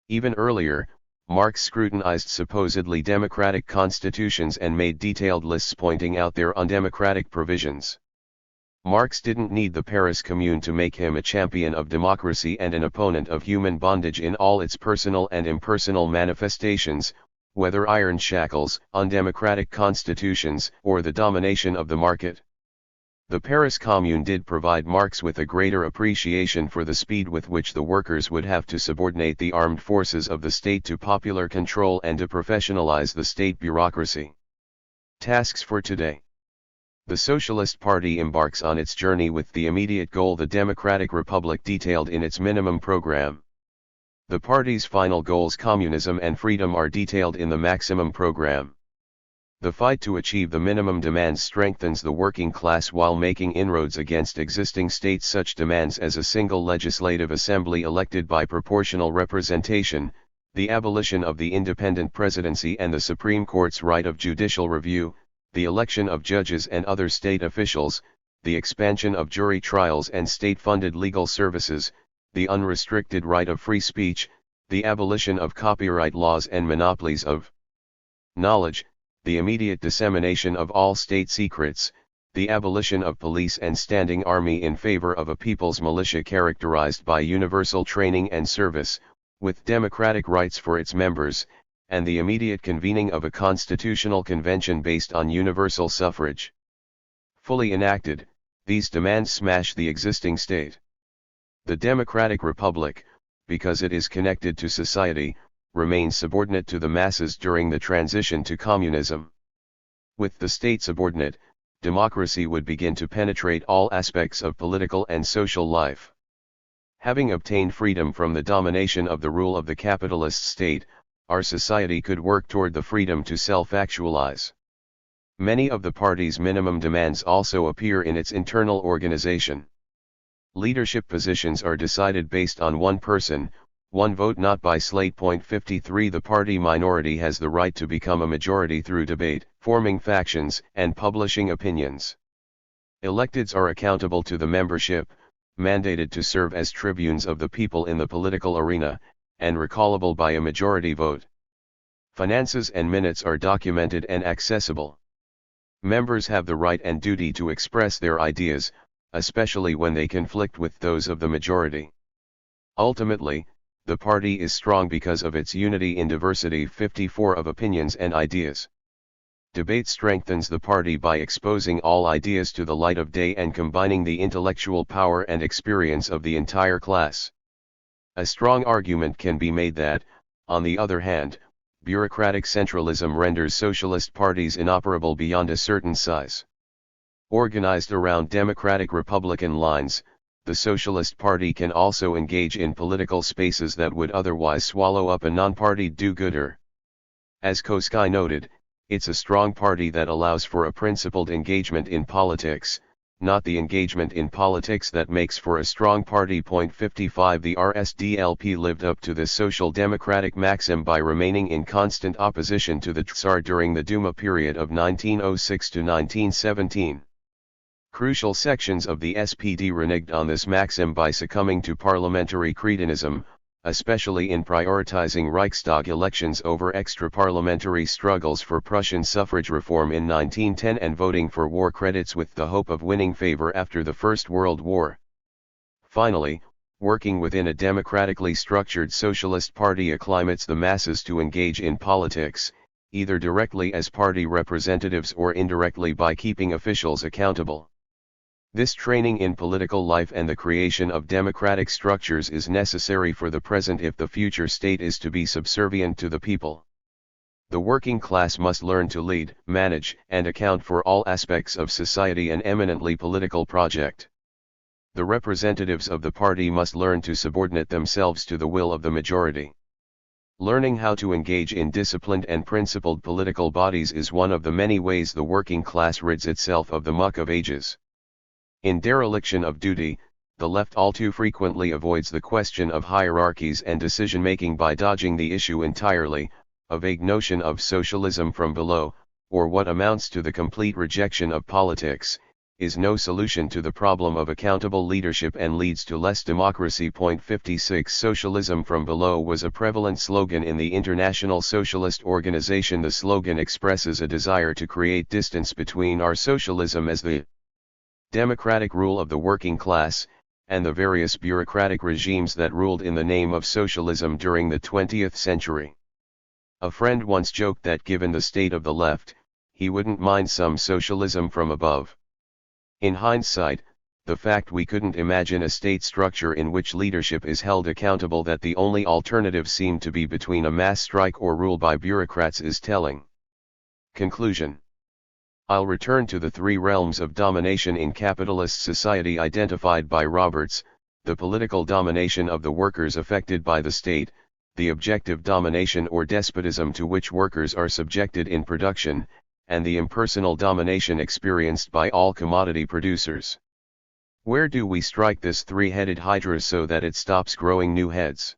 Even earlier, Marx scrutinized supposedly democratic constitutions and made detailed lists pointing out their undemocratic provisions. Marx didn't need the Paris Commune to make him a champion of democracy and an opponent of human bondage in all its personal and impersonal manifestations, whether iron shackles, undemocratic constitutions, or the domination of the market. The Paris Commune did provide Marx with a greater appreciation for the speed with which the workers would have to subordinate the armed forces of the state to popular control and to professionalize the state bureaucracy. Tasks for today. The Socialist Party embarks on its journey with the immediate goal the democratic republic detailed in its minimum program. The party's final goals, communism and freedom, are detailed in the maximum program. The fight to achieve the minimum demands strengthens the working class while making inroads against existing states. Such demands as a single legislative assembly elected by proportional representation, the abolition of the independent presidency and the Supreme Court's right of judicial review, the election of judges and other state officials, the expansion of jury trials and state-funded legal services, the unrestricted right of free speech, the abolition of copyright laws and monopolies of knowledge, the immediate dissemination of all state secrets, the abolition of police and standing army in favor of a people's militia characterized by universal training and service, with democratic rights for its members, and the immediate convening of a constitutional convention based on universal suffrage. Fully enacted, these demands smash the existing state. The democratic republic, because it is connected to society, remains subordinate to the masses during the transition to communism. With the state subordinate, democracy would begin to penetrate all aspects of political and social life. Having obtained freedom from the domination of the rule of the capitalist state, our society could work toward the freedom to self-actualize. Many of the party's minimum demands also appear in its internal organization. Leadership positions are decided based on one person, one vote, not by slate. 53 The party minority has the right to become a majority through debate, forming factions, and publishing opinions. Electeds are accountable to the membership, mandated to serve as tribunes of the people in the political arena, and recallable by a majority vote. Finances and minutes are documented and accessible. Members have the right and duty to express their ideas, especially when they conflict with those of the majority. Ultimately, the party is strong because of its unity in diversity. 54 Of opinions and ideas. Debate strengthens the party by exposing all ideas to the light of day and combining the intellectual power and experience of the entire class. A strong argument can be made that, on the other hand, bureaucratic centralism renders socialist parties inoperable beyond a certain size. Organized around democratic-republican lines, the Socialist Party can also engage in political spaces that would otherwise swallow up a non-partied do-gooder. As Koski noted, it's a strong party that allows for a principled engagement in politics, not the engagement in politics that makes for a strong party. 55 The RSDLP lived up to this social democratic maxim by remaining in constant opposition to the Tsar during the Duma period of 1906 to 1917. Crucial sections of the SPD reneged on this maxim by succumbing to parliamentary cretinism, especially in prioritizing Reichstag elections over extra-parliamentary struggles for Prussian suffrage reform in 1910 and voting for war credits with the hope of winning favor after the First World War. Finally, working within a democratically structured socialist party acclimates the masses to engage in politics, either directly as party representatives or indirectly by keeping officials accountable. This training in political life and the creation of democratic structures is necessary for the present if the future state is to be subservient to the people. The working class must learn to lead, manage, and account for all aspects of society and eminently political project. The representatives of the party must learn to subordinate themselves to the will of the majority. Learning how to engage in disciplined and principled political bodies is one of the many ways the working class rids itself of the muck of ages. In dereliction of duty, the left all too frequently avoids the question of hierarchies and decision-making by dodging the issue entirely. A vague notion of socialism from below, or what amounts to the complete rejection of politics, is no solution to the problem of accountable leadership and leads to less democracy. 56 Socialism from below was a prevalent slogan in the International Socialist Organization. The slogan expresses a desire to create distance between our socialism as the democratic rule of the working class, and the various bureaucratic regimes that ruled in the name of socialism during the 20th century. A friend once joked that given the state of the left, he wouldn't mind some socialism from above. In hindsight, the fact we couldn't imagine a state structure in which leadership is held accountable that the only alternative seemed to be between a mass strike or rule by bureaucrats is telling. Conclusion. I'll return to the three realms of domination in capitalist society identified by Roberts: the political domination of the workers affected by the state, the objective domination or despotism to which workers are subjected in production, and the impersonal domination experienced by all commodity producers. Where do we strike this three-headed hydra so that it stops growing new heads?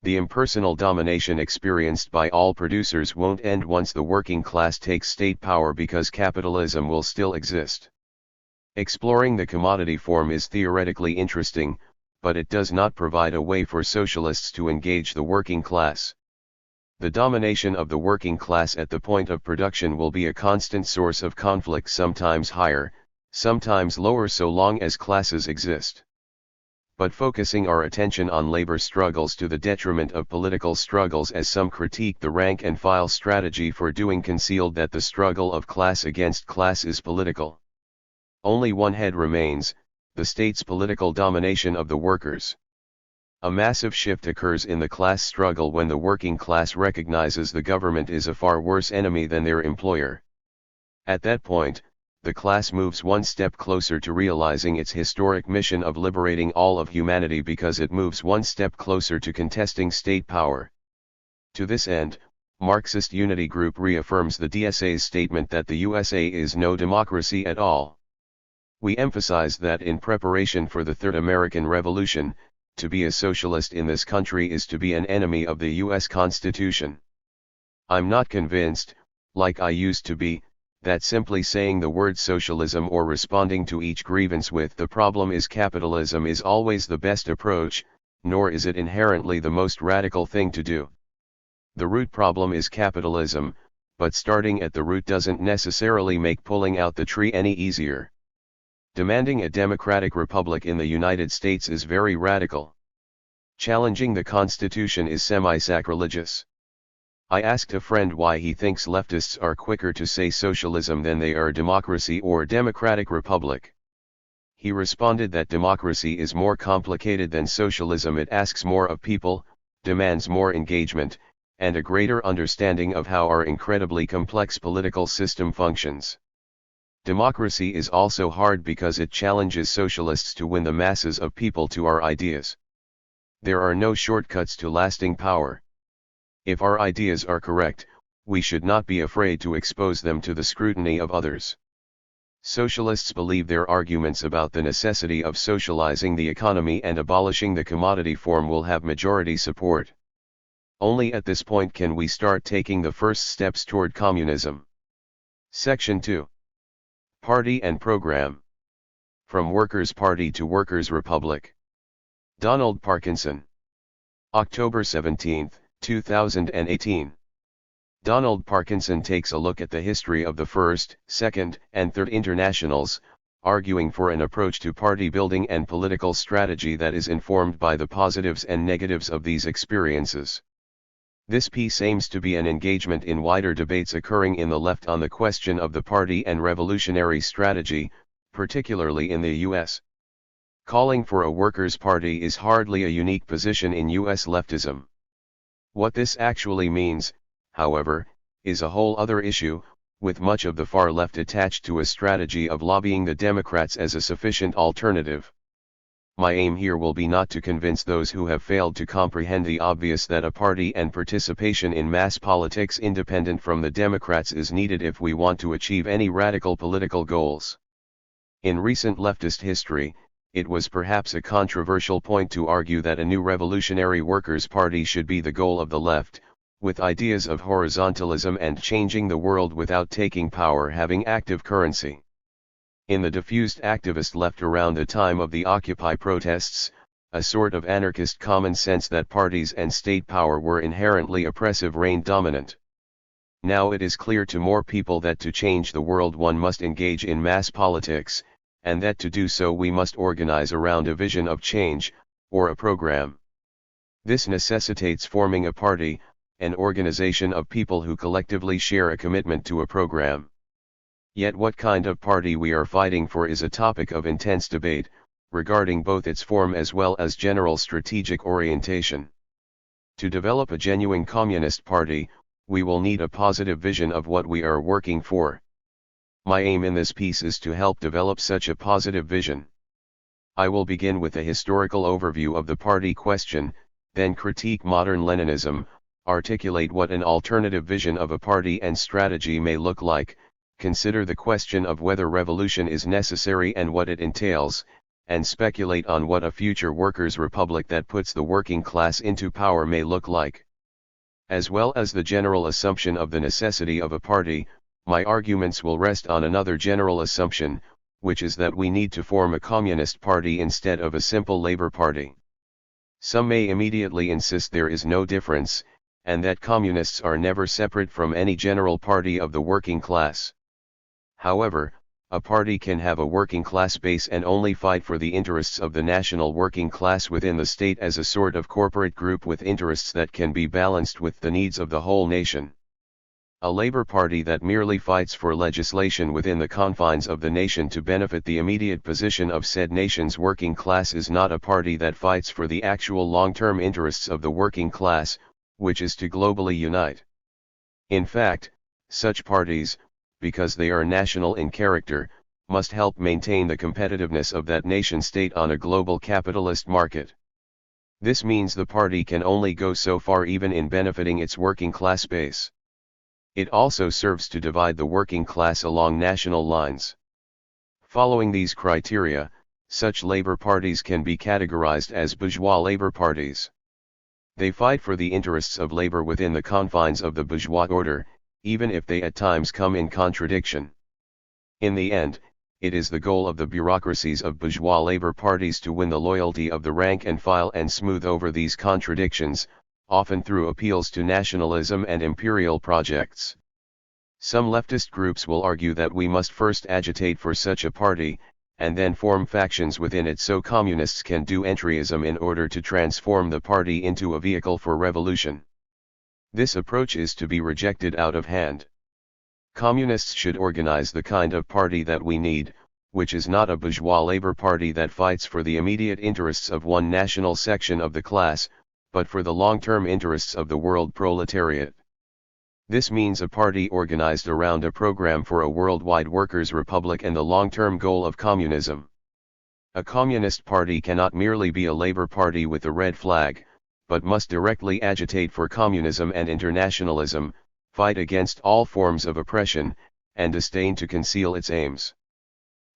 The impersonal domination experienced by all producers won't end once the working class takes state power because capitalism will still exist. Exploring the commodity form is theoretically interesting, but it does not provide a way for socialists to engage the working class. The domination of the working class at the point of production will be a constant source of conflict, sometimes higher, sometimes lower, so long as classes exist. But focusing our attention on labor struggles to the detriment of political struggles, as some critique the rank and file strategy for doing, concealed that the struggle of class against class is political. Only one head remains: the state's political domination of the workers. A massive shift occurs in the class struggle when the working class recognizes the government is a far worse enemy than their employer. At that point, the class moves one step closer to realizing its historic mission of liberating all of humanity, because it moves one step closer to contesting state power. To this end, Marxist Unity Group reaffirms the DSA's statement that the USA is no democracy at all. We emphasize that in preparation for the Third American Revolution, to be a socialist in this country is to be an enemy of the US Constitution. I'm not convinced, like I used to be, that simply saying the word socialism or responding to each grievance with "the problem is capitalism" is always the best approach, nor is it inherently the most radical thing to do. The root problem is capitalism, but starting at the root doesn't necessarily make pulling out the tree any easier. Demanding a democratic republic in the United States is very radical. Challenging the Constitution is semi-sacrilegious. I asked a friend why he thinks leftists are quicker to say socialism than they are democracy or democratic republic. He responded that democracy is more complicated than socialism. It asks more of people, demands more engagement, and a greater understanding of how our incredibly complex political system functions. Democracy is also hard because it challenges socialists to win the masses of people to our ideas. There are no shortcuts to lasting power. If our ideas are correct, we should not be afraid to expose them to the scrutiny of others. Socialists believe their arguments about the necessity of socializing the economy and abolishing the commodity form will have majority support. Only at this point can we start taking the first steps toward communism. Section 2. Party and Program. From Workers' Party to Workers' Republic. Donald Parkinson. October 17, 2018. Donald Parkinson takes a look at the history of the First, Second, and Third Internationals, arguing for an approach to party building and political strategy that is informed by the positives and negatives of these experiences. This piece aims to be an engagement in wider debates occurring in the left on the question of the party and revolutionary strategy, particularly in the U.S. Calling for a workers' party is hardly a unique position in U.S. leftism. What this actually means, however, is a whole other issue, with much of the far left attached to a strategy of lobbying the Democrats as a sufficient alternative. My aim here will be not to convince those who have failed to comprehend the obvious that a party and participation in mass politics independent from the Democrats is needed if we want to achieve any radical political goals. In recent leftist history, it was perhaps a controversial point to argue that a new revolutionary workers' party should be the goal of the left, with ideas of horizontalism and changing the world without taking power having active currency. In the diffused activist left around the time of the Occupy protests, a sort of anarchist common sense that parties and state power were inherently oppressive reigned dominant. Now it is clear to more people that to change the world one must engage in mass politics, and that to do so we must organize around a vision of change, or a program. This necessitates forming a party, an organization of people who collectively share a commitment to a program. Yet what kind of party we are fighting for is a topic of intense debate, regarding both its form as well as general strategic orientation. To develop a genuine communist party, we will need a positive vision of what we are working for. My aim in this piece is to help develop such a positive vision. I will begin with a historical overview of the party question, then critique modern Leninism, articulate what an alternative vision of a party and strategy may look like, consider the question of whether revolution is necessary and what it entails, and speculate on what a future workers' republic that puts the working class into power may look like. As well as the general assumption of the necessity of a party, my arguments will rest on another general assumption, which is that we need to form a communist party instead of a simple labor party. Some may immediately insist there is no difference, and that communists are never separate from any general party of the working class. However, a party can have a working class base and only fight for the interests of the national working class within the state as a sort of corporate group with interests that can be balanced with the needs of the whole nation. A labor party that merely fights for legislation within the confines of the nation to benefit the immediate position of said nation's working class is not a party that fights for the actual long-term interests of the working class, which is to globally unite. In fact, such parties, because they are national in character, must help maintain the competitiveness of that nation-state on a global capitalist market. This means the party can only go so far even in benefiting its working class base. It also serves to divide the working class along national lines. Following these criteria, such labor parties can be categorized as bourgeois labor parties. They fight for the interests of labor within the confines of the bourgeois order, even if they at times come in contradiction. In the end, it is the goal of the bureaucracies of bourgeois labor parties to win the loyalty of the rank and file and smooth over these contradictions, often through appeals to nationalism and imperial projects. Some leftist groups will argue that we must first agitate for such a party, and then form factions within it so communists can do entryism in order to transform the party into a vehicle for revolution. This approach is to be rejected out of hand. Communists should organize the kind of party that we need, which is not a bourgeois labor party that fights for the immediate interests of one national section of the class, but for the long-term interests of the world proletariat. This means a party organized around a program for a worldwide workers' republic and the long-term goal of communism. A communist party cannot merely be a labor party with a red flag, but must directly agitate for communism and internationalism, fight against all forms of oppression, and disdain to conceal its aims.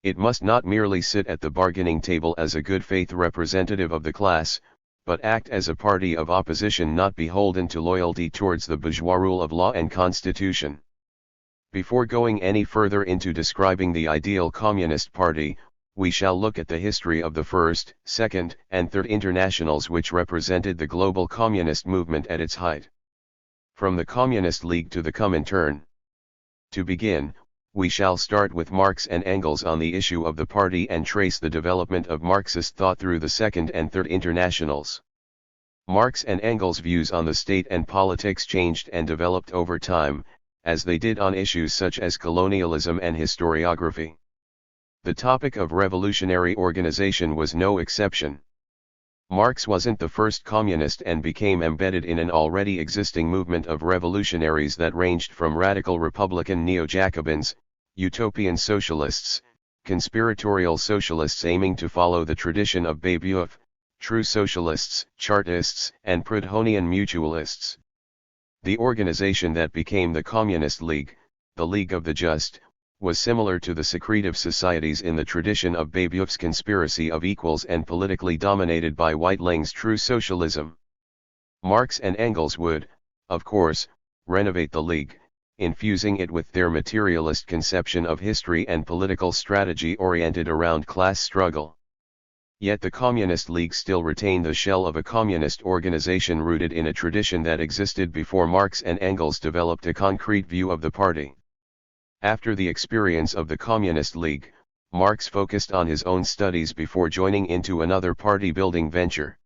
It must not merely sit at the bargaining table as a good faith representative of the class, but act as a party of opposition not beholden to loyalty towards the bourgeois rule of law and constitution. Before going any further into describing the ideal communist party, we shall look at the history of the First, Second, and Third Internationals which represented the global communist movement at its height. From the Communist League to the Comintern. To begin, we shall start with Marx and Engels on the issue of the party and trace the development of Marxist thought through the Second and Third Internationals. Marx and Engels' views on the state and politics changed and developed over time, as they did on issues such as colonialism and historiography. The topic of revolutionary organization was no exception. Marx wasn't the first communist and became embedded in an already existing movement of revolutionaries that ranged from radical Republican neo-Jacobins, utopian socialists, conspiratorial socialists aiming to follow the tradition of Babeuf, true socialists, Chartists, and Proudhonian mutualists. The organization that became the Communist League, the League of the Just, was similar to the secretive societies in the tradition of Babeuf's conspiracy of equals and politically dominated by Weitling's true socialism. Marx and Engels would, of course, renovate the League, infusing it with their materialist conception of history and political strategy oriented around class struggle. Yet the Communist League still retained the shell of a communist organization rooted in a tradition that existed before Marx and Engels developed a concrete view of the party. After the experience of the Communist League, Marx focused on his own studies before joining into another party-building venture.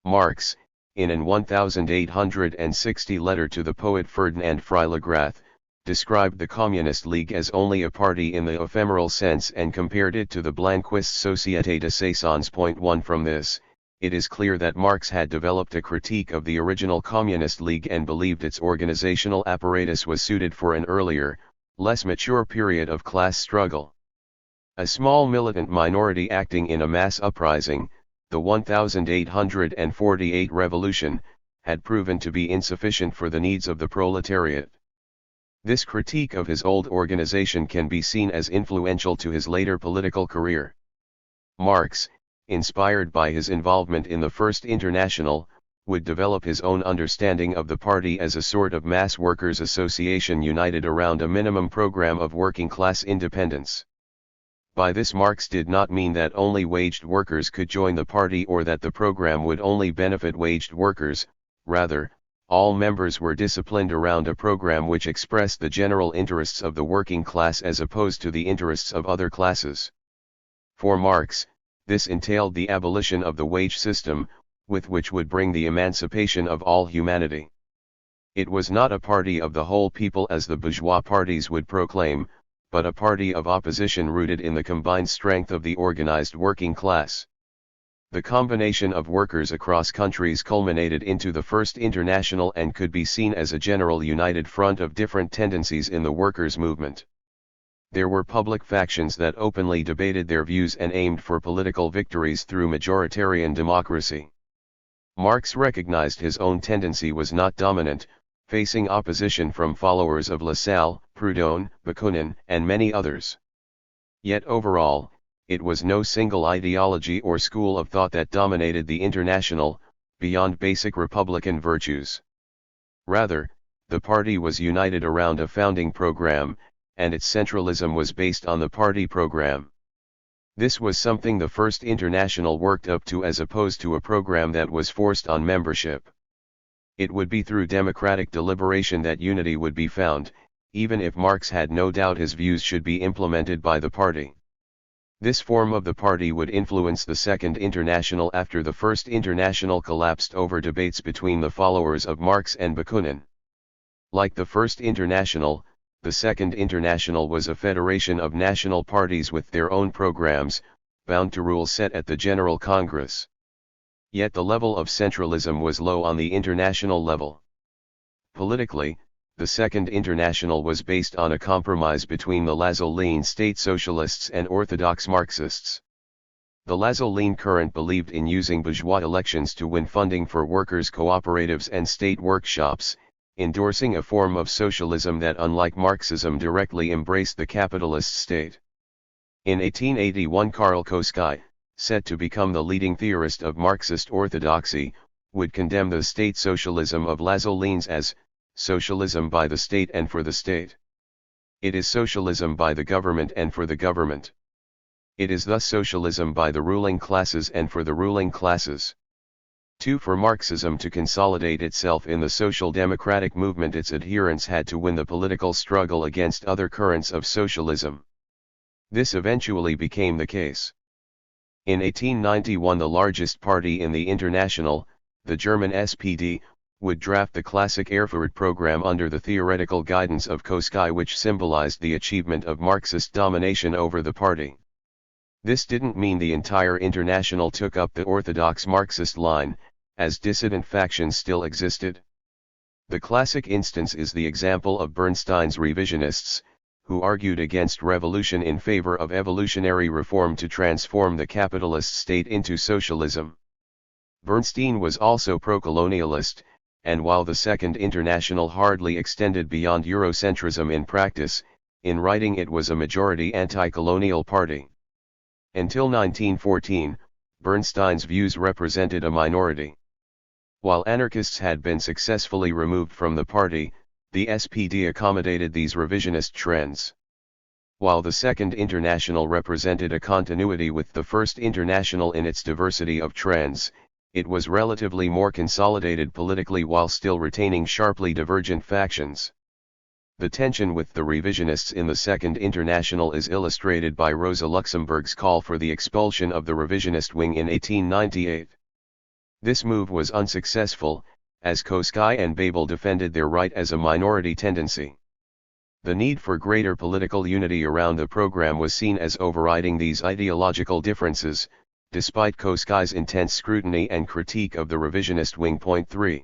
Marx, in an 1860 letter to the poet Ferdinand Freiligrath, described the Communist League as only a party in the ephemeral sense and compared it to the Blanquist Société de Saisons. 1 From this, it is clear that Marx had developed a critique of the original Communist League and believed its organizational apparatus was suited for an earlier, less mature period of class struggle. A small militant minority acting in a mass uprising, the 1848 revolution, had proven to be insufficient for the needs of the proletariat. This critique of his old organization can be seen as influential to his later political career. Marx, inspired by his involvement in the First International, would develop his own understanding of the party as a sort of mass workers' association united around a minimum program of working-class independence. By this Marx did not mean that only waged workers could join the party or that the program would only benefit waged workers, rather, all members were disciplined around a program which expressed the general interests of the working class as opposed to the interests of other classes. For Marx, this entailed the abolition of the wage system, with which would bring the emancipation of all humanity. It was not a party of the whole people as the bourgeois parties would proclaim, but a party of opposition rooted in the combined strength of the organized working class. The combination of workers across countries culminated into the First International and could be seen as a general united front of different tendencies in the workers' movement. There were public factions that openly debated their views and aimed for political victories through majoritarian democracy. Marx recognized his own tendency was not dominant, facing opposition from followers of Lassalle, Proudhon, Bakunin, and many others. Yet overall, it was no single ideology or school of thought that dominated the International, beyond basic republican virtues. Rather, the party was united around a founding program, and its centralism was based on the party program. This was something the First International worked up to as opposed to a program that was forced on membership. It would be through democratic deliberation that unity would be found, even if Marx had no doubt his views should be implemented by the party. This form of the party would influence the Second International after the First International collapsed over debates between the followers of Marx and Bakunin. Like the First International, the Second International was a federation of national parties with their own programs, bound to rules set at the General Congress. Yet the level of centralism was low on the international level. Politically, the Second International was based on a compromise between the Lazzo-Lean state socialists and orthodox Marxists. The Lazzo-Lean current believed in using bourgeois elections to win funding for workers' cooperatives and state workshops, endorsing a form of socialism that, unlike Marxism, directly embraced the capitalist state. In 1881, Karl Koskai, set to become the leading theorist of Marxist orthodoxy, would condemn the state socialism of Lazzo-Leans as socialism by the state and for the state. It is socialism by the government and for the government. It is thus socialism by the ruling classes and for the ruling classes. 2. For Marxism to consolidate itself in the social democratic movement, its adherents had to win the political struggle against other currents of socialism. This eventually became the case. In 1891, the largest party in the International, the German SPD, would draft the classic Erfurt program under the theoretical guidance of Koskai, which symbolized the achievement of Marxist domination over the party. This didn't mean the entire International took up the orthodox Marxist line, as dissident factions still existed. The classic instance is the example of Bernstein's revisionists, who argued against revolution in favor of evolutionary reform to transform the capitalist state into socialism. Bernstein was also pro-colonialist, and while the Second International hardly extended beyond Eurocentrism in practice, in writing it was a majority anti-colonial party. Until 1914, Bernstein's views represented a minority. While anarchists had been successfully removed from the party, the SPD accommodated these revisionist trends. While the Second International represented a continuity with the First International in its diversity of trends, it was relatively more consolidated politically while still retaining sharply divergent factions. The tension with the revisionists in the Second International is illustrated by Rosa Luxemburg's call for the expulsion of the revisionist wing in 1898. This move was unsuccessful, as Koskai and Babel defended their right as a minority tendency. The need for greater political unity around the program was seen as overriding these ideological differences, despite Koskai's intense scrutiny and critique of the revisionist wing. 3.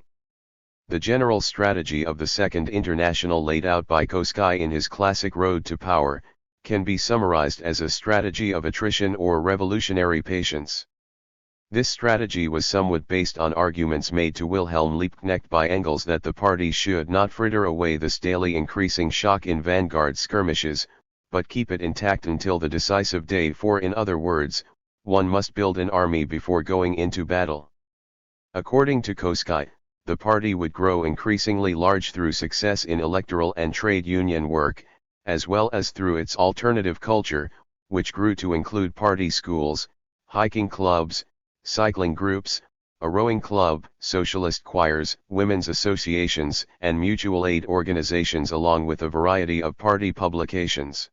The general strategy of the Second International laid out by Koskai in his classic Road to Power, can be summarized as a strategy of attrition or revolutionary patience. This strategy was somewhat based on arguments made to Wilhelm Liebknecht by Engels that the party should not fritter away this daily increasing shock in vanguard skirmishes, but keep it intact until the decisive day, for in other words, one must build an army before going into battle. According to Koskai, the party would grow increasingly large through success in electoral and trade union work, as well as through its alternative culture, which grew to include party schools, hiking clubs, cycling groups, a rowing club, socialist choirs, women's associations, and mutual aid organizations, along with a variety of party publications.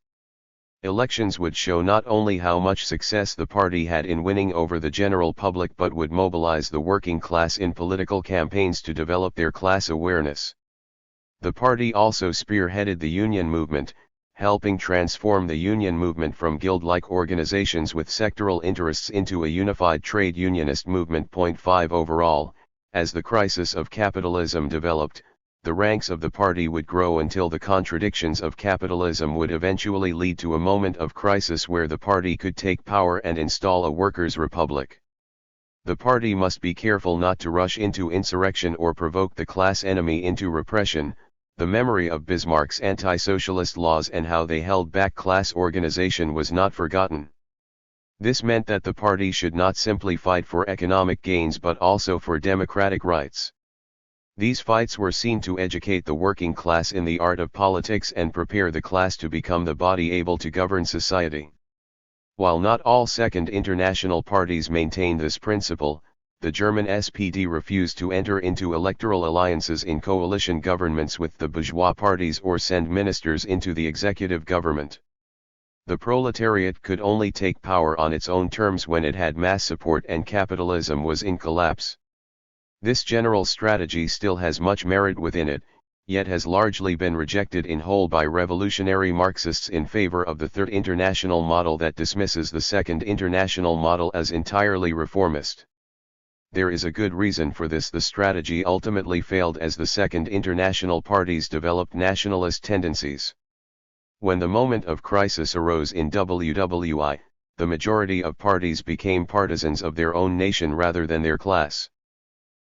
Elections would show not only how much success the party had in winning over the general public, but would mobilize the working class in political campaigns to develop their class awareness. The party also spearheaded the union movement, helping transform the union movement from guild-like organizations with sectoral interests into a unified trade unionist movement. 5 Overall, as the crisis of capitalism developed, the ranks of the party would grow until the contradictions of capitalism would eventually lead to a moment of crisis where the party could take power and install a workers' republic. The party must be careful not to rush into insurrection or provoke the class enemy into repression. The memory of Bismarck's anti-socialist laws and how they held back class organization was not forgotten. This meant that the party should not simply fight for economic gains but also for democratic rights. These fights were seen to educate the working class in the art of politics and prepare the class to become the body able to govern society. While not all Second International parties maintained this principle, the German SPD refused to enter into electoral alliances in coalition governments with the bourgeois parties or send ministers into the executive government. The proletariat could only take power on its own terms when it had mass support and capitalism was in collapse. This general strategy still has much merit within it, yet has largely been rejected in whole by revolutionary Marxists in favor of the Third International model that dismisses the Second International model as entirely reformist. There is a good reason for this. The strategy ultimately failed as the Second International parties developed nationalist tendencies. When the moment of crisis arose in WWI, the majority of parties became partisans of their own nation rather than their class.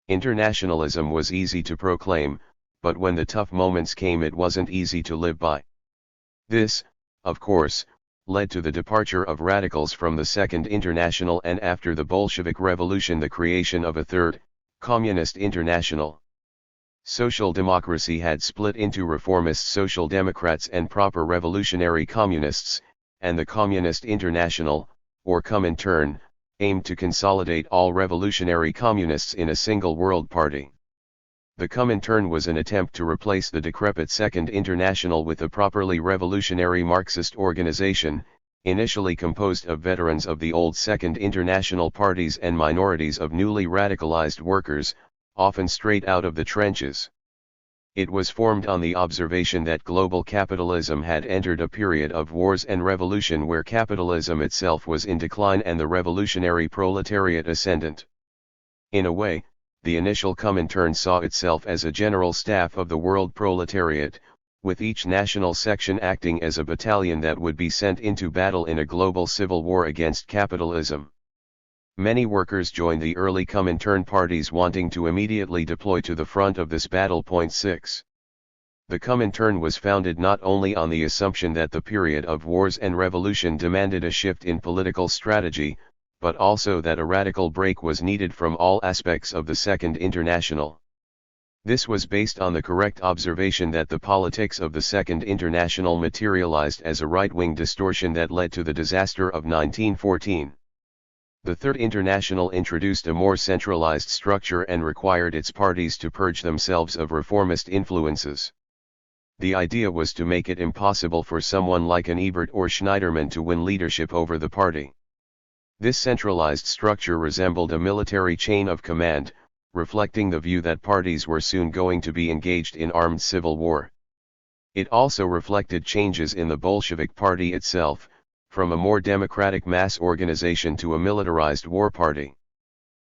Internationalism was easy to proclaim, but when the tough moments came it wasn't easy to live by. This, of course, led to the departure of radicals from the Second International and after the Bolshevik Revolution the creation of a third, Communist International. Social democracy had split into reformist social democrats and proper revolutionary communists, and the Communist International, or Comintern, aimed to consolidate all revolutionary communists in a single world party. The Comintern was an attempt to replace the decrepit Second International with a properly revolutionary Marxist organization, initially composed of veterans of the old Second International parties and minorities of newly radicalized workers, often straight out of the trenches. It was formed on the observation that global capitalism had entered a period of wars and revolution where capitalism itself was in decline and the revolutionary proletariat ascendant. In a way, the initial Comintern saw itself as a general staff of the world proletariat, with each national section acting as a battalion that would be sent into battle in a global civil war against capitalism. Many workers joined the early Comintern parties wanting to immediately deploy to the front of this battle. 6. The Comintern was founded not only on the assumption that the period of wars and revolution demanded a shift in political strategy, but also that a radical break was needed from all aspects of the Second International. This was based on the correct observation that the politics of the Second International materialized as a right-wing distortion that led to the disaster of 1914. The Third International introduced a more centralized structure and required its parties to purge themselves of reformist influences. The idea was to make it impossible for someone like an Ebert or Schneiderman to win leadership over the party. This centralized structure resembled a military chain of command, reflecting the view that parties were soon going to be engaged in armed civil war. It also reflected changes in the Bolshevik Party itself, from a more democratic mass organization to a militarized war party.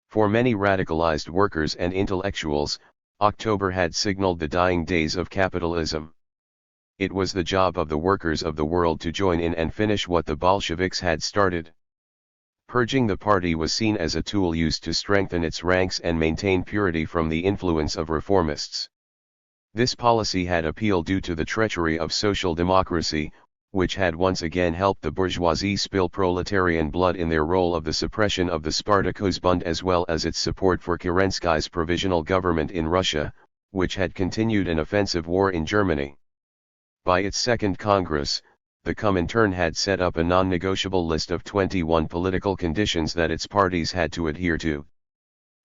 For many radicalized workers and intellectuals, October had signaled the dying days of capitalism. It was the job of the workers of the world to join in and finish what the Bolsheviks had started. Purging the party was seen as a tool used to strengthen its ranks and maintain purity from the influence of reformists. This policy had appeal due to the treachery of social democracy, which had once again helped the bourgeoisie spill proletarian blood in their role of the suppression of the Spartakusbund as well as its support for Kerensky's provisional government in Russia, which had continued an offensive war in Germany. By its second Congress, the Comintern had set up a non-negotiable list of 21 political conditions that its parties had to adhere to.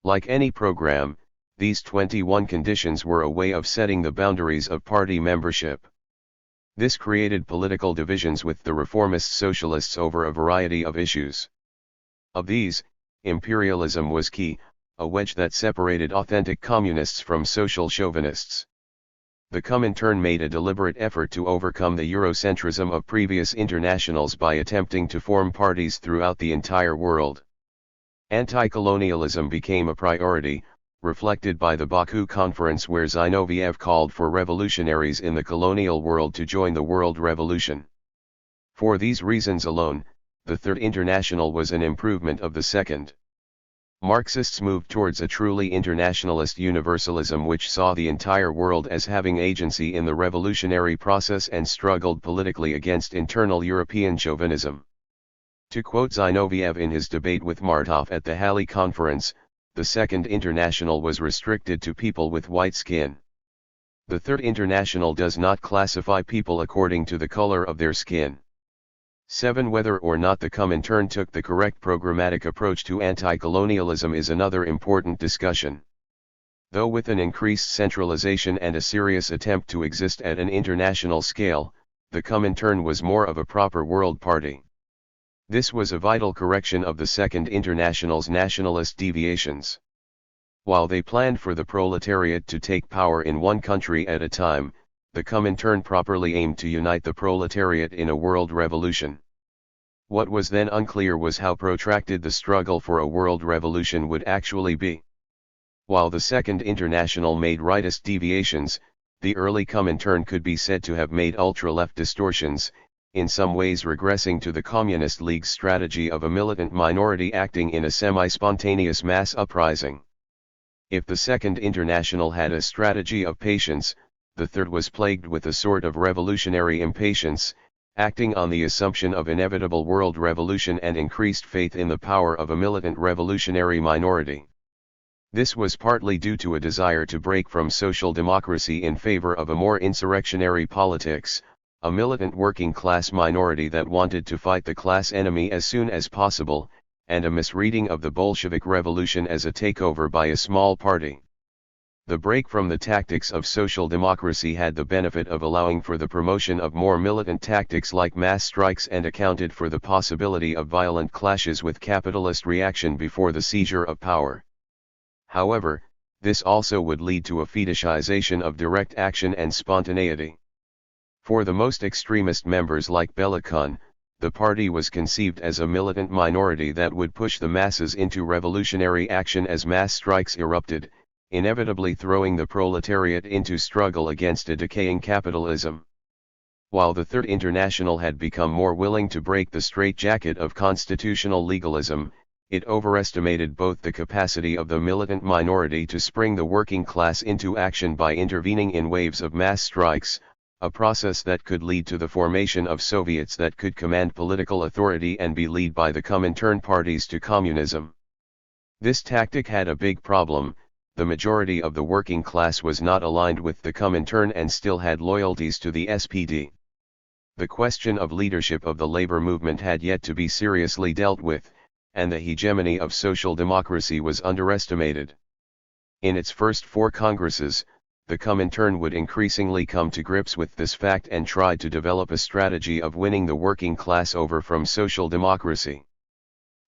Like any program, these 21 conditions were a way of setting the boundaries of party membership. This created political divisions with the reformist socialists over a variety of issues. Of these, imperialism was key, a wedge that separated authentic communists from social chauvinists. The Comintern made a deliberate effort to overcome the Eurocentrism of previous internationals by attempting to form parties throughout the entire world. Anti-colonialism became a priority, reflected by the Baku Conference where Zinoviev called for revolutionaries in the colonial world to join the world revolution. For these reasons alone, the Third International was an improvement of the Second. Marxists moved towards a truly internationalist universalism which saw the entire world as having agency in the revolutionary process and struggled politically against internal European chauvinism. To quote Zinoviev in his debate with Martov at the Halle Conference, the Second International was restricted to people with white skin. The Third International does not classify people according to the color of their skin. 7. Whether or not the Comintern took the correct programmatic approach to anti-colonialism is another important discussion. Though with an increased centralization and a serious attempt to exist at an international scale, the Comintern was more of a proper world party. This was a vital correction of the Second International's nationalist deviations. While they planned for the proletariat to take power in one country at a time, the Comintern properly aimed to unite the proletariat in a world revolution. What was then unclear was how protracted the struggle for a world revolution would actually be. While the Second International made rightist deviations, the early Comintern could be said to have made ultra-left distortions, in some ways regressing to the Communist League's strategy of a militant minority acting in a semi-spontaneous mass uprising. If the Second International had a strategy of patience, the Third was plagued with a sort of revolutionary impatience, acting on the assumption of inevitable world revolution and increased faith in the power of a militant revolutionary minority. This was partly due to a desire to break from social democracy in favor of a more insurrectionary politics, a militant working class minority that wanted to fight the class enemy as soon as possible, and a misreading of the Bolshevik Revolution as a takeover by a small party. The break from the tactics of social democracy had the benefit of allowing for the promotion of more militant tactics like mass strikes and accounted for the possibility of violent clashes with capitalist reaction before the seizure of power. However, this also would lead to a fetishization of direct action and spontaneity. For the most extremist members like Bellakhan, the party was conceived as a militant minority that would push the masses into revolutionary action as mass strikes erupted, inevitably throwing the proletariat into struggle against a decaying capitalism. While the Third International had become more willing to break the straitjacket of constitutional legalism, it overestimated both the capacity of the militant minority to spring the working class into action by intervening in waves of mass strikes, a process that could lead to the formation of Soviets that could command political authority and be led by the Comintern parties to communism. This tactic had a big problem: the majority of the working class was not aligned with the Comintern and still had loyalties to the SPD. The question of leadership of the labor movement had yet to be seriously dealt with, and the hegemony of social democracy was underestimated. In its first 4 congresses, the Comintern would increasingly come to grips with this fact and try to develop a strategy of winning the working class over from social democracy.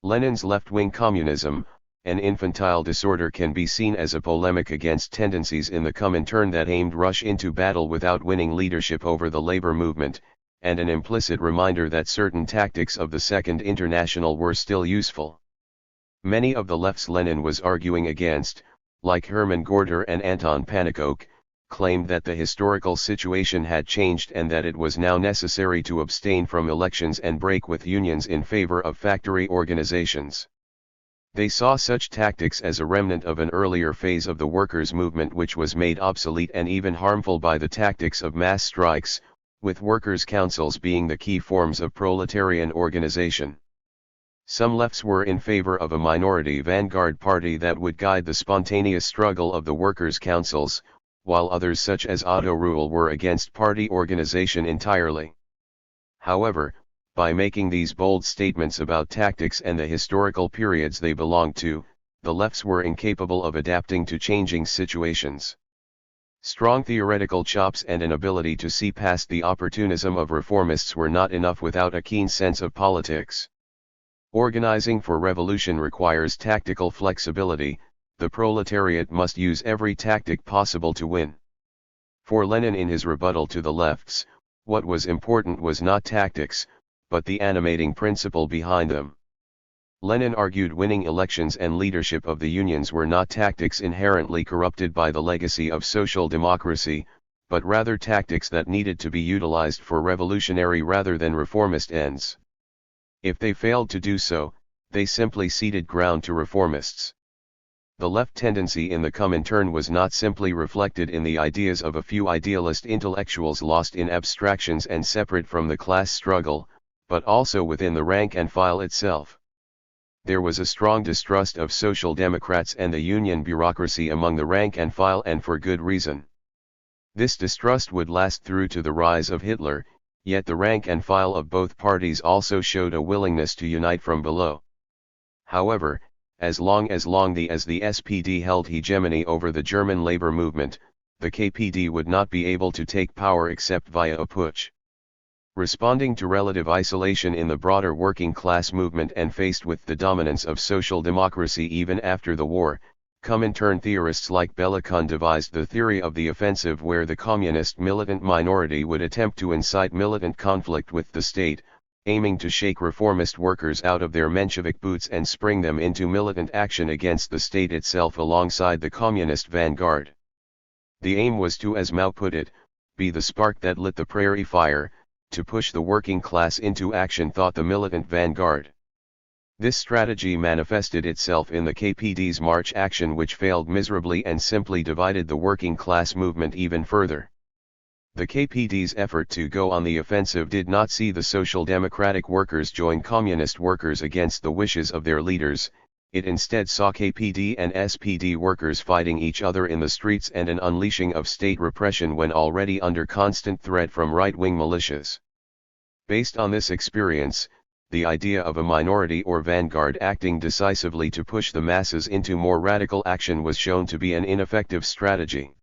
Lenin's left-wing communism, an infantile disorder, can be seen as a polemic against tendencies in the Comintern that aimed rush into battle without winning leadership over the labor movement, and an implicit reminder that certain tactics of the Second International were still useful. Many of the left's Lenin was arguing against, like Hermann Gorter and Anton Pannekoek, claimed that the historical situation had changed and that it was now necessary to abstain from elections and break with unions in favor of factory organizations. They saw such tactics as a remnant of an earlier phase of the workers' movement which was made obsolete and even harmful by the tactics of mass strikes, with workers' councils being the key forms of proletarian organization. Some lefts were in favor of a minority vanguard party that would guide the spontaneous struggle of the workers' councils, while others such as Otto Rühl were against party organization entirely. However, by making these bold statements about tactics and the historical periods they belonged to, the lefts were incapable of adapting to changing situations. Strong theoretical chops and an ability to see past the opportunism of reformists were not enough without a keen sense of politics. Organizing for revolution requires tactical flexibility. The proletariat must use every tactic possible to win. For Lenin, in his rebuttal to the lefts, what was important was not tactics, but the animating principle behind them. Lenin argued winning elections and leadership of the unions were not tactics inherently corrupted by the legacy of social democracy, but rather tactics that needed to be utilized for revolutionary rather than reformist ends. If they failed to do so, they simply ceded ground to reformists. The left tendency in the Comintern was not simply reflected in the ideas of a few idealist intellectuals lost in abstractions and separate from the class struggle, but also within the rank and file itself. There was a strong distrust of social democrats and the union bureaucracy among the rank and file, and for good reason. This distrust would last through to the rise of Hitler, yet the rank and file of both parties also showed a willingness to unite from below. However, as long as the SPD held hegemony over the German labor movement, the KPD would not be able to take power except via a putsch. Responding to relative isolation in the broader working class movement and faced with the dominance of social democracy even after the war, Comintern theorists like Bellicon devised the theory of the offensive, where the communist militant minority would attempt to incite militant conflict with the state, aiming to shake reformist workers out of their Menshevik boots and spring them into militant action against the state itself alongside the communist vanguard. The aim was to, as Mao put it, be the spark that lit the prairie fire, to push the working class into action, thought the militant vanguard. This strategy manifested itself in the KPD's March action, which failed miserably and simply divided the working class movement even further. The KPD's effort to go on the offensive did not see the Social Democratic workers join communist workers against the wishes of their leaders. It instead saw KPD and SPD workers fighting each other in the streets and an unleashing of state repression when already under constant threat from right-wing militias. Based on this experience, the idea of a minority or vanguard acting decisively to push the masses into more radical action was shown to be an ineffective strategy.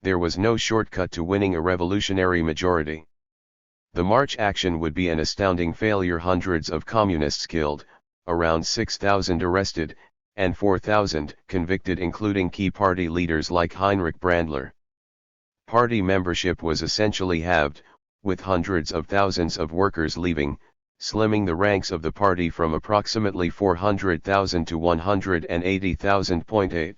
There was no shortcut to winning a revolutionary majority. The March action would be an astounding failure. Hundreds of communists killed, around 6,000 arrested, and 4,000 convicted, including key party leaders like Heinrich Brandler. Party membership was essentially halved, with hundreds of thousands of workers leaving, slimming the ranks of the party from approximately 400,000 to 180,000.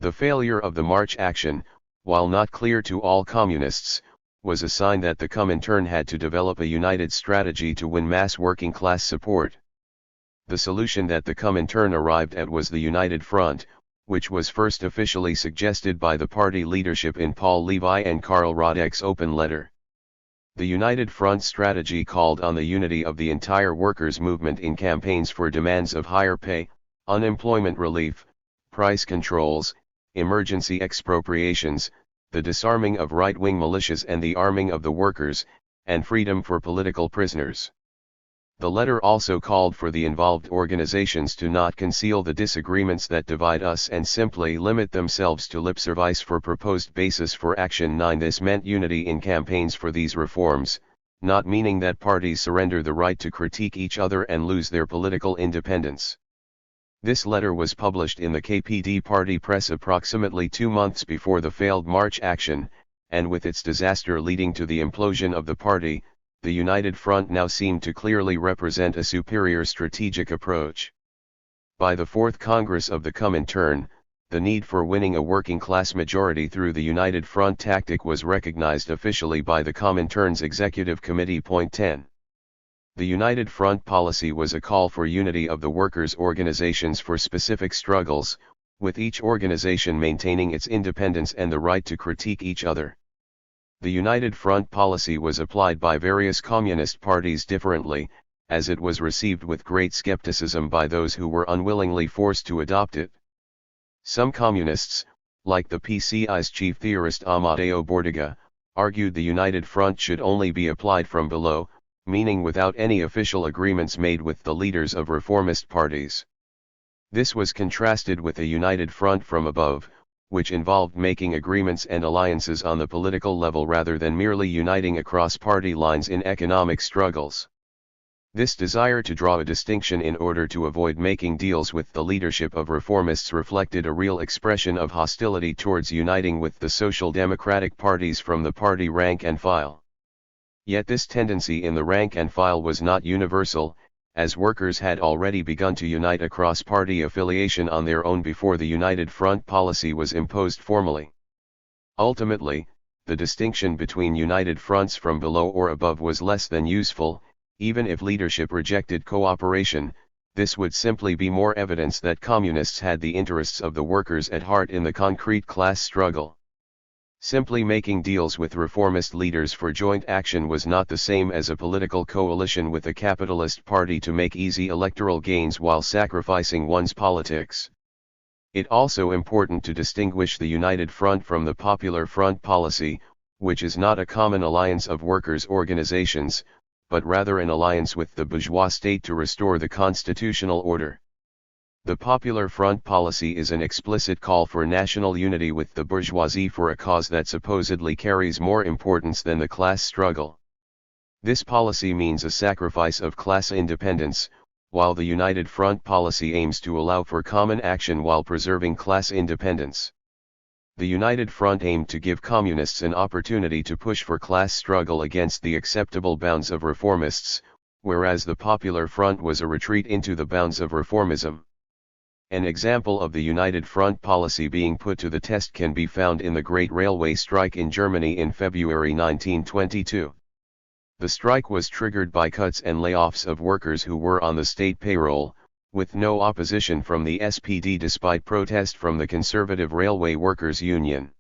The failure of the March action, while not clear to all communists, was a sign that the Comintern had to develop a united strategy to win mass working class support. The solution that the Comintern arrived at was the United Front, which was first officially suggested by the party leadership in Paul Levi and Karl Radek's open letter. The United Front strategy called on the unity of the entire workers' movement in campaigns for demands of higher pay, unemployment relief, price controls, emergency expropriations, the disarming of right-wing militias and the arming of the workers, and freedom for political prisoners. The letter also called for the involved organizations to not conceal the disagreements that divide us and simply limit themselves to lip service for proposed basis for action. 9. This meant unity in campaigns for these reforms, not meaning that parties surrender the right to critique each other and lose their political independence. This letter was published in the KPD party press approximately 2 months before the failed March action, and with its disaster leading to the implosion of the party, the United Front now seemed to clearly represent a superior strategic approach. By the Fourth Congress of the Comintern, the need for winning a working class majority through the United Front tactic was recognized officially by the Comintern's Executive Committee. Point 10. The United Front policy was a call for unity of the workers' organizations for specific struggles, with each organization maintaining its independence and the right to critique each other. The United Front policy was applied by various communist parties differently, as it was received with great skepticism by those who were unwillingly forced to adopt it. Some communists, like the PCI's chief theorist Amadeo Bordiga, argued the United Front should only be applied from below, meaning without any official agreements made with the leaders of reformist parties. This was contrasted with a United Front from above, which involved making agreements and alliances on the political level rather than merely uniting across party lines in economic struggles. This desire to draw a distinction in order to avoid making deals with the leadership of reformists reflected a real expression of hostility towards uniting with the social democratic parties from the party rank and file. Yet this tendency in the rank and file was not universal, as workers had already begun to unite across party affiliation on their own before the United Front policy was imposed formally. Ultimately, the distinction between united fronts from below or above was less than useful. Even if leadership rejected cooperation, this would simply be more evidence that communists had the interests of the workers at heart in the concrete class struggle. Simply making deals with reformist leaders for joint action was not the same as a political coalition with a capitalist party to make easy electoral gains while sacrificing one's politics. It also important to distinguish the United Front from the Popular Front policy, which is not a common alliance of workers' organizations, but rather an alliance with the bourgeois state to restore the constitutional order. The Popular Front policy is an explicit call for national unity with the bourgeoisie for a cause that supposedly carries more importance than the class struggle. This policy means a sacrifice of class independence, while the United Front policy aims to allow for common action while preserving class independence. The United Front aimed to give communists an opportunity to push for class struggle against the acceptable bounds of reformists, whereas the Popular Front was a retreat into the bounds of reformism. An example of the United Front policy being put to the test can be found in the Great Railway Strike in Germany in February 1922. The strike was triggered by cuts and layoffs of workers who were on the state payroll, with no opposition from the SPD despite protest from the Conservative Railway Workers Union.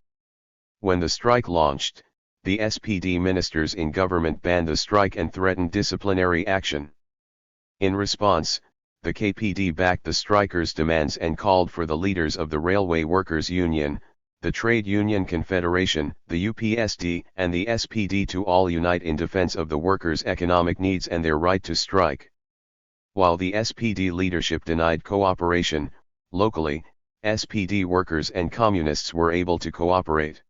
When the strike launched, the SPD ministers in government banned the strike and threatened disciplinary action. In response, the KPD backed the strikers' demands and called for the leaders of the Railway Workers Union, the Trade Union Confederation, the UPSD, and the SPD to all unite in defense of the workers' economic needs and their right to strike. While the SPD leadership denied cooperation, locally, SPD workers and communists were able to cooperate.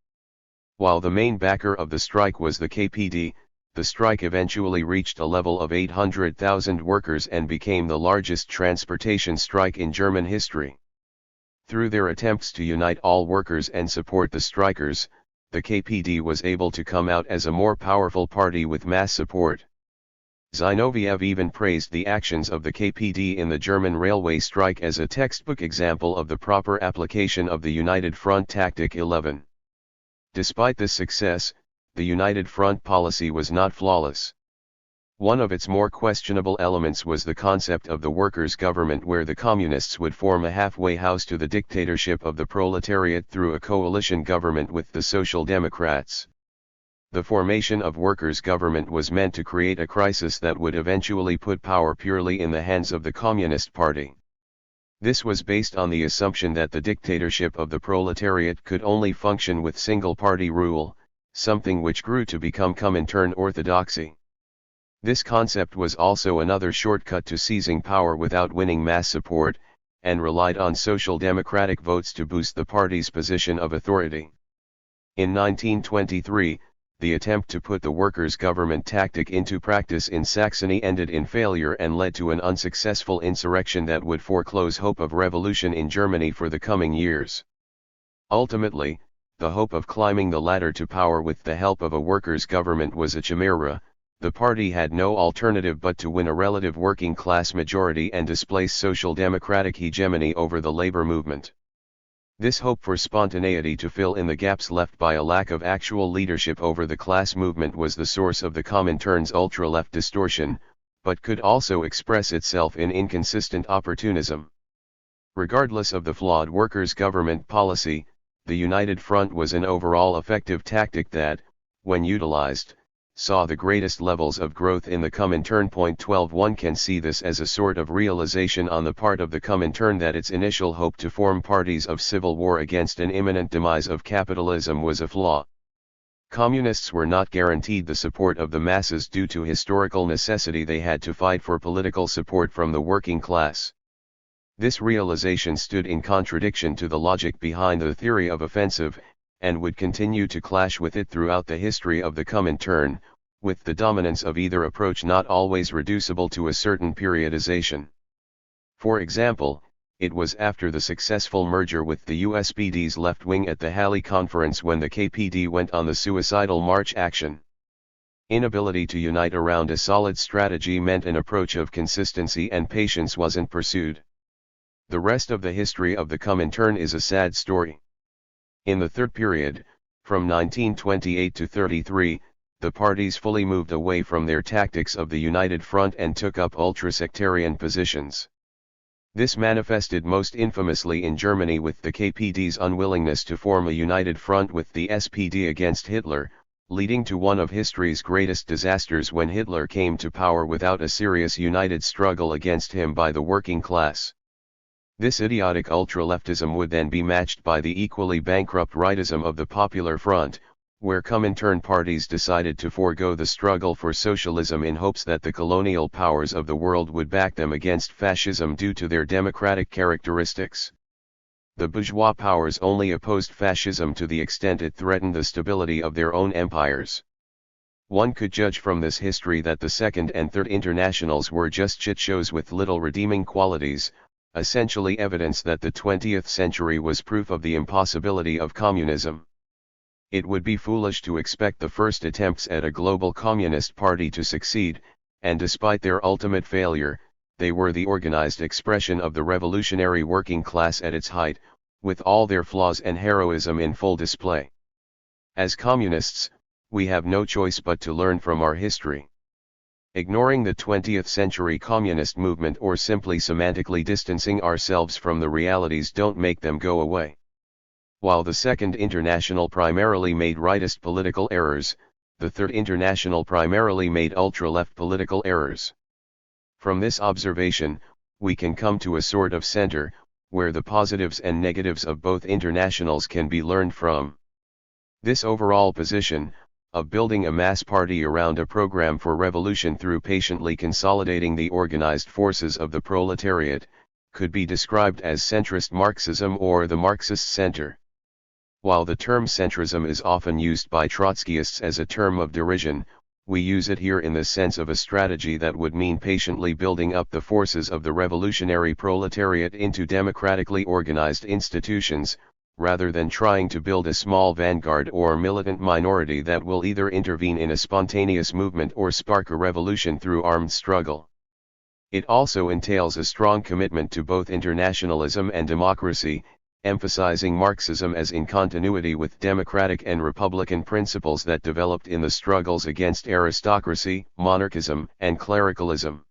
While the main backer of the strike was the KPD, the strike eventually reached a level of 800,000 workers and became the largest transportation strike in German history. Through their attempts to unite all workers and support the strikers, the KPD was able to come out as a more powerful party with mass support. Zinoviev even praised the actions of the KPD in the German railway strike as a textbook example of the proper application of the United Front Tactic 11. Despite this success, the United Front policy was not flawless. One of its more questionable elements was the concept of the workers' government, where the communists would form a halfway house to the dictatorship of the proletariat through a coalition government with the Social Democrats. The formation of workers' government was meant to create a crisis that would eventually put power purely in the hands of the Communist Party. This was based on the assumption that the dictatorship of the proletariat could only function with single-party rule, something which grew to become Comintern orthodoxy. This concept was also another shortcut to seizing power without winning mass support, and relied on social democratic votes to boost the party's position of authority. In 1923, the attempt to put the workers' government tactic into practice in Saxony ended in failure and led to an unsuccessful insurrection that would foreclose hope of revolution in Germany for the coming years. Ultimately, the hope of climbing the ladder to power with the help of a workers' government was a chimera. The party had no alternative but to win a relative working-class majority and displace social democratic hegemony over the labor movement. This hope for spontaneity to fill in the gaps left by a lack of actual leadership over the class movement was the source of the Comintern's ultra-left distortion, but could also express itself in inconsistent opportunism. Regardless of the flawed workers' government policy, the United Front was an overall effective tactic that, when utilized, saw the greatest levels of growth in the Comintern. 12 One can see this as a sort of realization on the part of the Comintern that its initial hope to form parties of civil war against an imminent demise of capitalism was a flaw. Communists were not guaranteed the support of the masses due to historical necessity. They had to fight for political support from the working class. This realization stood in contradiction to the logic behind the theory of offensive, and would continue to clash with it throughout the history of the Comintern, with the dominance of either approach not always reducible to a certain periodization. For example, it was after the successful merger with the USPD's left wing at the Halle Conference when the KPD went on the suicidal march action. Inability to unite around a solid strategy meant an approach of consistency and patience wasn't pursued. The rest of the history of the Comintern is a sad story. In the third period, from 1928 to 33, the parties fully moved away from their tactics of the United Front and took up ultra-sectarian positions. This manifested most infamously in Germany with the KPD's unwillingness to form a united front with the SPD against Hitler, leading to one of history's greatest disasters when Hitler came to power without a serious united struggle against him by the working class. This idiotic ultra-leftism would then be matched by the equally bankrupt rightism of the Popular Front, where Comintern parties decided to forego the struggle for socialism in hopes that the colonial powers of the world would back them against fascism due to their democratic characteristics. The bourgeois powers only opposed fascism to the extent it threatened the stability of their own empires. One could judge from this history that the Second and Third Internationals were just shit shows with little redeeming qualities, essentially evidence that the 20th century was proof of the impossibility of communism. It would be foolish to expect the first attempts at a global communist party to succeed, and despite their ultimate failure, they were the organized expression of the revolutionary working class at its height, with all their flaws and heroism in full display. As communists, we have no choice but to learn from our history. Ignoring the 20th century communist movement or simply semantically distancing ourselves from the realities don't make them go away. While the Second International primarily made rightist political errors, the Third International primarily made ultra-left political errors. From this observation, we can come to a sort of center, where the positives and negatives of both internationals can be learned from. This overall position, of building a mass party around a program for revolution through patiently consolidating the organized forces of the proletariat, could be described as centrist Marxism or the Marxist center. While the term centrism is often used by Trotskyists as a term of derision, we use it here in the sense of a strategy that would mean patiently building up the forces of the revolutionary proletariat into democratically organized institutions, rather than trying to build a small vanguard or militant minority that will either intervene in a spontaneous movement or spark a revolution through armed struggle. It also entails a strong commitment to both internationalism and democracy, emphasizing Marxism as in continuity with democratic and republican principles that developed in the struggles against aristocracy, monarchism, and clericalism.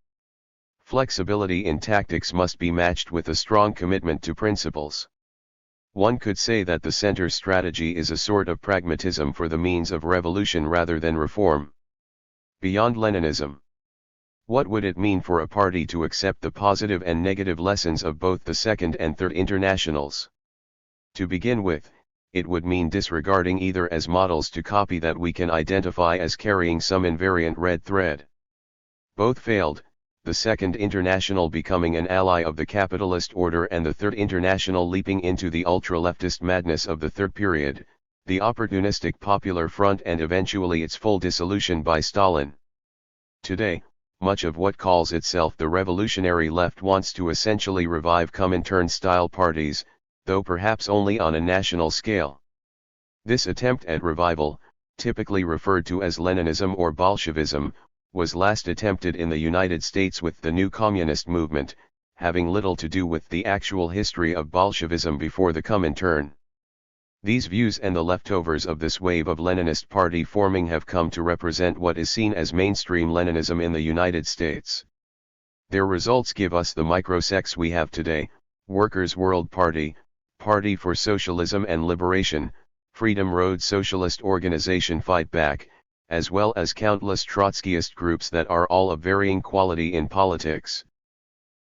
Flexibility in tactics must be matched with a strong commitment to principles. One could say that the center strategy is a sort of pragmatism for the means of revolution rather than reform. Beyond Leninism. What would it mean for a party to accept the positive and negative lessons of both the Second and Third Internationals? To begin with, it would mean disregarding either as models to copy that we can identify as carrying some invariant red thread. Both failed, the Second International becoming an ally of the capitalist order and the Third International leaping into the ultra-leftist madness of the Third Period, the opportunistic Popular Front and eventually its full dissolution by Stalin. Today, much of what calls itself the revolutionary left wants to essentially revive Comintern-style parties, though perhaps only on a national scale. This attempt at revival, typically referred to as Leninism or Bolshevism, was last attempted in the United States with the new communist movement, having little to do with the actual history of Bolshevism before the Comintern. These views and the leftovers of this wave of Leninist party forming have come to represent what is seen as mainstream Leninism in the United States. Their results give us the microsects we have today: Workers' World Party, Party for Socialism and Liberation, Freedom Road Socialist Organization Fight Back, as well as countless Trotskyist groups that are all of varying quality in politics.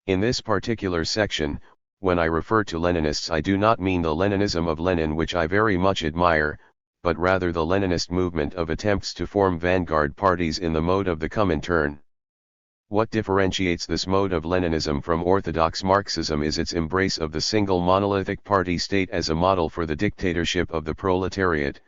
In this particular section, when I refer to Leninists, I do not mean the Leninism of Lenin, which I very much admire, but rather the Leninist movement of attempts to form vanguard parties in the mode of the Comintern. What differentiates this mode of Leninism from orthodox Marxism is its embrace of the single monolithic party state as a model for the dictatorship of the proletariat,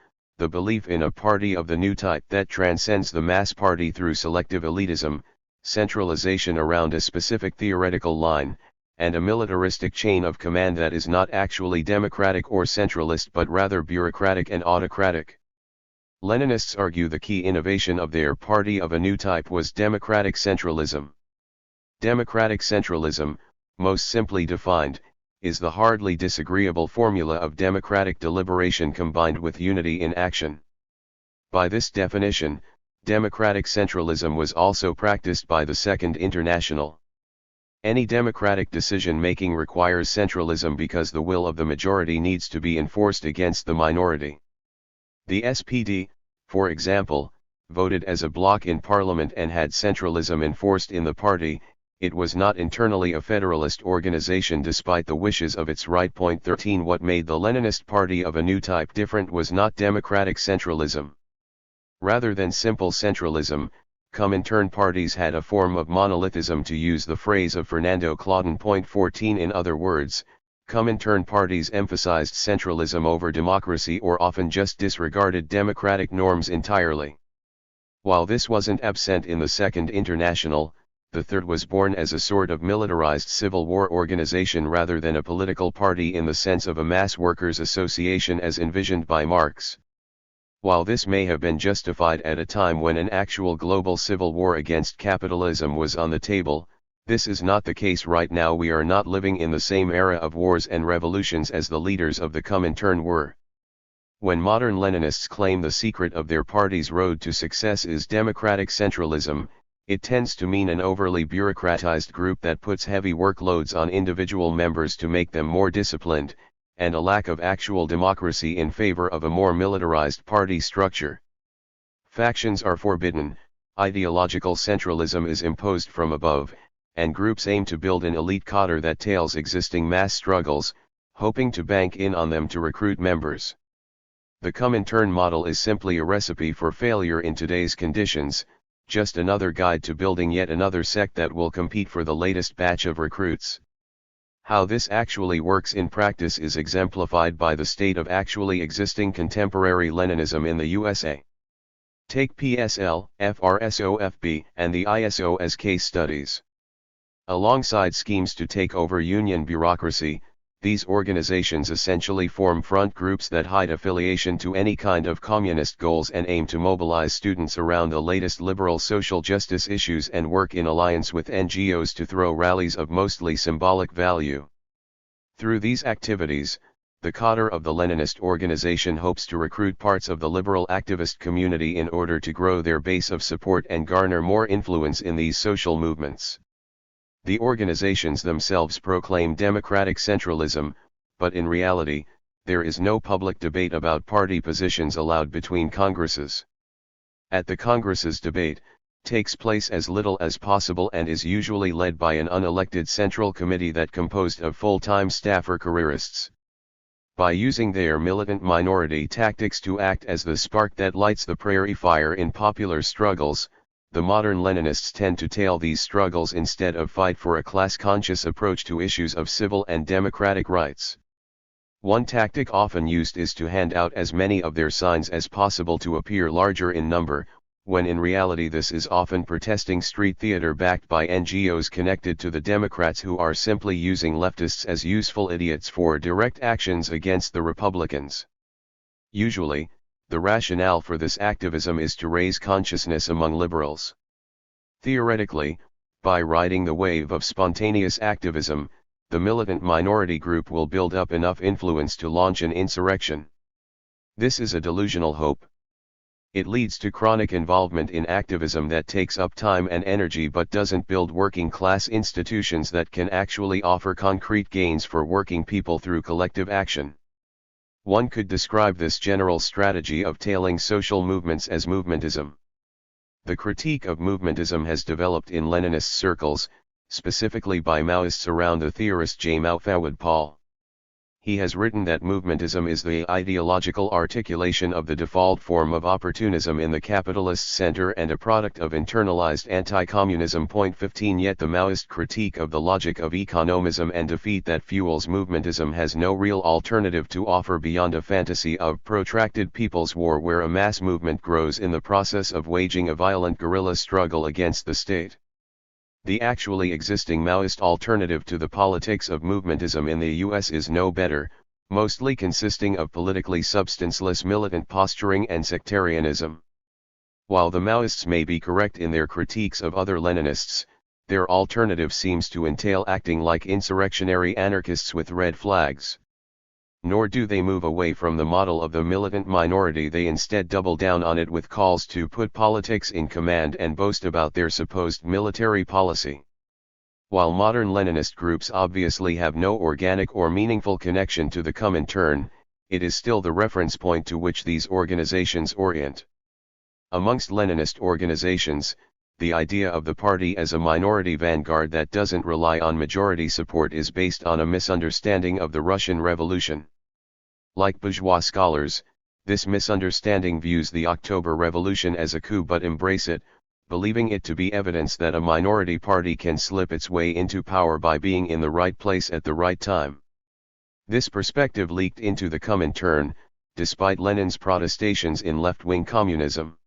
the belief in a party of the new type that transcends the mass party through selective elitism, centralization around a specific theoretical line, and a militaristic chain of command that is not actually democratic or centralist but rather bureaucratic and autocratic. Leninists argue the key innovation of their party of a new type was democratic centralism. Democratic centralism, most simply defined, is the hardly disagreeable formula of democratic deliberation combined with unity in action. By this definition, democratic centralism was also practiced by the Second International. Any democratic decision-making requires centralism because the will of the majority needs to be enforced against the minority. The SPD, for example, voted as a bloc in parliament and had centralism enforced in the party. It was not internally a federalist organization despite the wishes of its right. 13 What made the Leninist party of a new type different was not democratic centralism. Rather than simple centralism, Comintern parties had a form of monolithism, to use the phrase of Fernando Claudin. 14 In other words, Comintern parties emphasized centralism over democracy or often just disregarded democratic norms entirely. While this wasn't absent in the Second International, the Third was born as a sort of militarized civil war organization rather than a political party in the sense of a mass workers' association as envisioned by Marx. While this may have been justified at a time when an actual global civil war against capitalism was on the table, this is not the case right now. We are not living in the same era of wars and revolutions as the leaders of the Comintern were. When modern Leninists claim the secret of their party's road to success is democratic centralism, it tends to mean an overly bureaucratized group that puts heavy workloads on individual members to make them more disciplined, and a lack of actual democracy in favor of a more militarized party structure. Factions are forbidden, ideological centralism is imposed from above, and groups aim to build an elite cadre that tails existing mass struggles, hoping to bank in on them to recruit members. The Comintern model is simply a recipe for failure in today's conditions, just another guide to building yet another sect that will compete for the latest batch of recruits. How this actually works in practice is exemplified by the state of actually existing contemporary Leninism in the USA. Take PSL, FRSOFB, and the ISO as case studies. Alongside schemes to take over union bureaucracy, these organizations essentially form front groups that hide affiliation to any kind of communist goals and aim to mobilize students around the latest liberal social justice issues and work in alliance with NGOs to throw rallies of mostly symbolic value. Through these activities, the cadre of the Leninist organization hopes to recruit parts of the liberal activist community in order to grow their base of support and garner more influence in these social movements. The organizations themselves proclaim democratic centralism, but in reality, there is no public debate about party positions allowed between congresses. At the congresses, debate takes place as little as possible and is usually led by an unelected central committee that composed of full-time staff or careerists. By using their militant minority tactics to act as the spark that lights the prairie fire in popular struggles, the modern Leninists tend to tail these struggles instead of fight for a class-conscious approach to issues of civil and democratic rights. One tactic often used is to hand out as many of their signs as possible to appear larger in number, when in reality this is often protesting street theater backed by NGOs connected to the Democrats who are simply using leftists as useful idiots for direct actions against the Republicans. Usually, the rationale for this activism is to raise consciousness among liberals. Theoretically, by riding the wave of spontaneous activism, the militant minority group will build up enough influence to launch an insurrection. This is a delusional hope. It leads to chronic involvement in activism that takes up time and energy but doesn't build working-class institutions that can actually offer concrete gains for working people through collective action. One could describe this general strategy of tailing social movements as movementism. The critique of movementism has developed in Leninist circles, specifically by Maoists around the theorist J. Mao Fawad Paul. He has written that movementism is the ideological articulation of the default form of opportunism in the capitalist center and a product of internalized anti-communism. 15 Yet the Maoist critique of the logic of economism and defeat that fuels movementism has no real alternative to offer beyond a fantasy of protracted people's war where a mass movement grows in the process of waging a violent guerrilla struggle against the state. The actually existing Maoist alternative to the politics of movementism in the US is no better, mostly consisting of politically substanceless militant posturing and sectarianism. While the Maoists may be correct in their critiques of other Leninists, their alternative seems to entail acting like insurrectionary anarchists with red flags. Nor do they move away from the model of the militant minority, they instead double down on it with calls to put politics in command and boast about their supposed military policy. While modern Leninist groups obviously have no organic or meaningful connection to the Comintern, it is still the reference point to which these organizations orient. Amongst Leninist organizations, the idea of the party as a minority vanguard that doesn't rely on majority support is based on a misunderstanding of the Russian Revolution. Like bourgeois scholars, this misunderstanding views the October Revolution as a coup but embrace it, believing it to be evidence that a minority party can slip its way into power by being in the right place at the right time. This perspective leaked into the Comintern, despite Lenin's protestations in left-wing communism.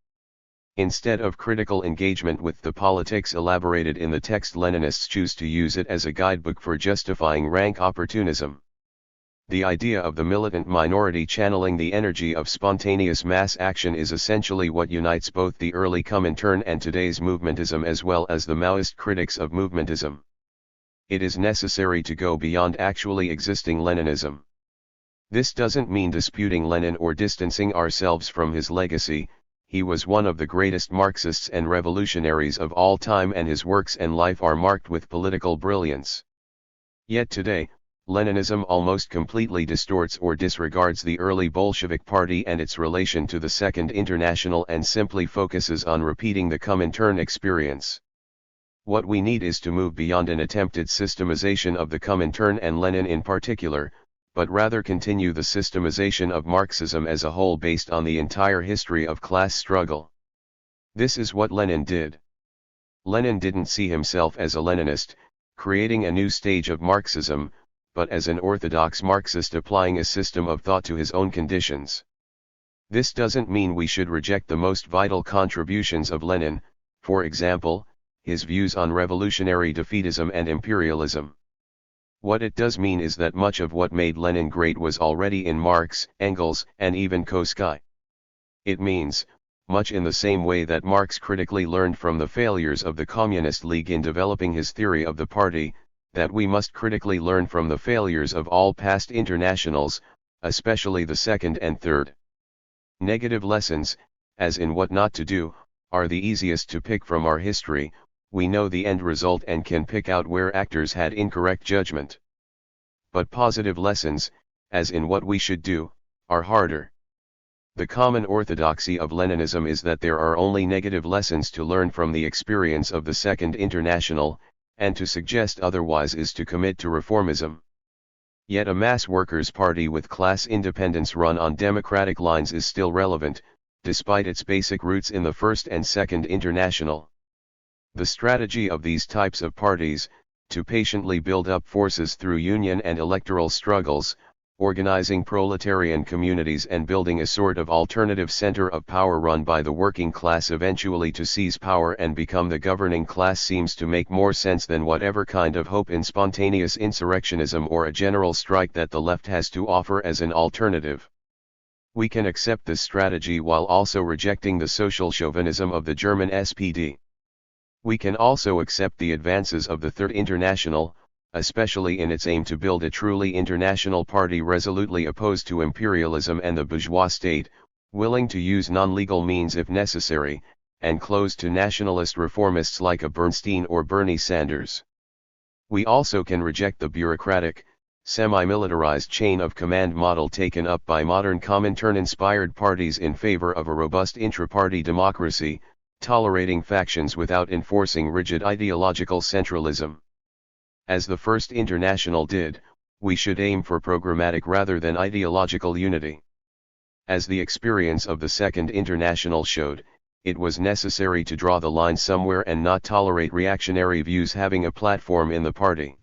Instead of critical engagement with the politics elaborated in the text, Leninists choose to use it as a guidebook for justifying rank opportunism. The idea of the militant minority channeling the energy of spontaneous mass action is essentially what unites both the early Comintern and today's movementism, as well as the Maoist critics of movementism. It is necessary to go beyond actually existing Leninism. This doesn't mean disputing Lenin or distancing ourselves from his legacy. He was one of the greatest Marxists and revolutionaries of all time, and his works and life are marked with political brilliance. Yet today, Leninism almost completely distorts or disregards the early Bolshevik Party and its relation to the Second International, and simply focuses on repeating the Comintern experience. What we need is to move beyond an attempted systemization of the Comintern and Lenin in particular, but rather continue the systemization of Marxism as a whole based on the entire history of class struggle. This is what Lenin did. Lenin didn't see himself as a Leninist, creating a new stage of Marxism, but as an orthodox Marxist applying a system of thought to his own conditions. This doesn't mean we should reject the most vital contributions of Lenin, for example, his views on revolutionary defeatism and imperialism. What it does mean is that much of what made Lenin great was already in Marx, Engels, and even Kautsky. It means, much in the same way that Marx critically learned from the failures of the Communist League in developing his theory of the party, that we must critically learn from the failures of all past internationals, especially the second and third. Negative lessons, as in what not to do, are the easiest to pick from our history. We know the end result and can pick out where actors had incorrect judgment. But positive lessons, as in what we should do, are harder. The common orthodoxy of Leninism is that there are only negative lessons to learn from the experience of the Second International, and to suggest otherwise is to commit to reformism. Yet a mass workers' party with class independence run on democratic lines is still relevant, despite its basic roots in the First and Second International. The strategy of these types of parties, to patiently build up forces through union and electoral struggles, organizing proletarian communities and building a sort of alternative center of power run by the working class eventually to seize power and become the governing class, seems to make more sense than whatever kind of hope in spontaneous insurrectionism or a general strike that the left has to offer as an alternative. We can accept this strategy while also rejecting the social chauvinism of the German SPD. We can also accept the advances of the Third International, especially in its aim to build a truly international party resolutely opposed to imperialism and the bourgeois state, willing to use non-legal means if necessary, and closed to nationalist reformists like a Bernstein or Bernie Sanders. We also can reject the bureaucratic, semi-militarized chain of command model taken up by modern Comintern-inspired parties in favor of a robust intra-party democracy, tolerating factions without enforcing rigid ideological centralism. As the First International did, we should aim for programmatic rather than ideological unity. As the experience of the Second International showed, it was necessary to draw the line somewhere and not tolerate reactionary views having a platform in the party.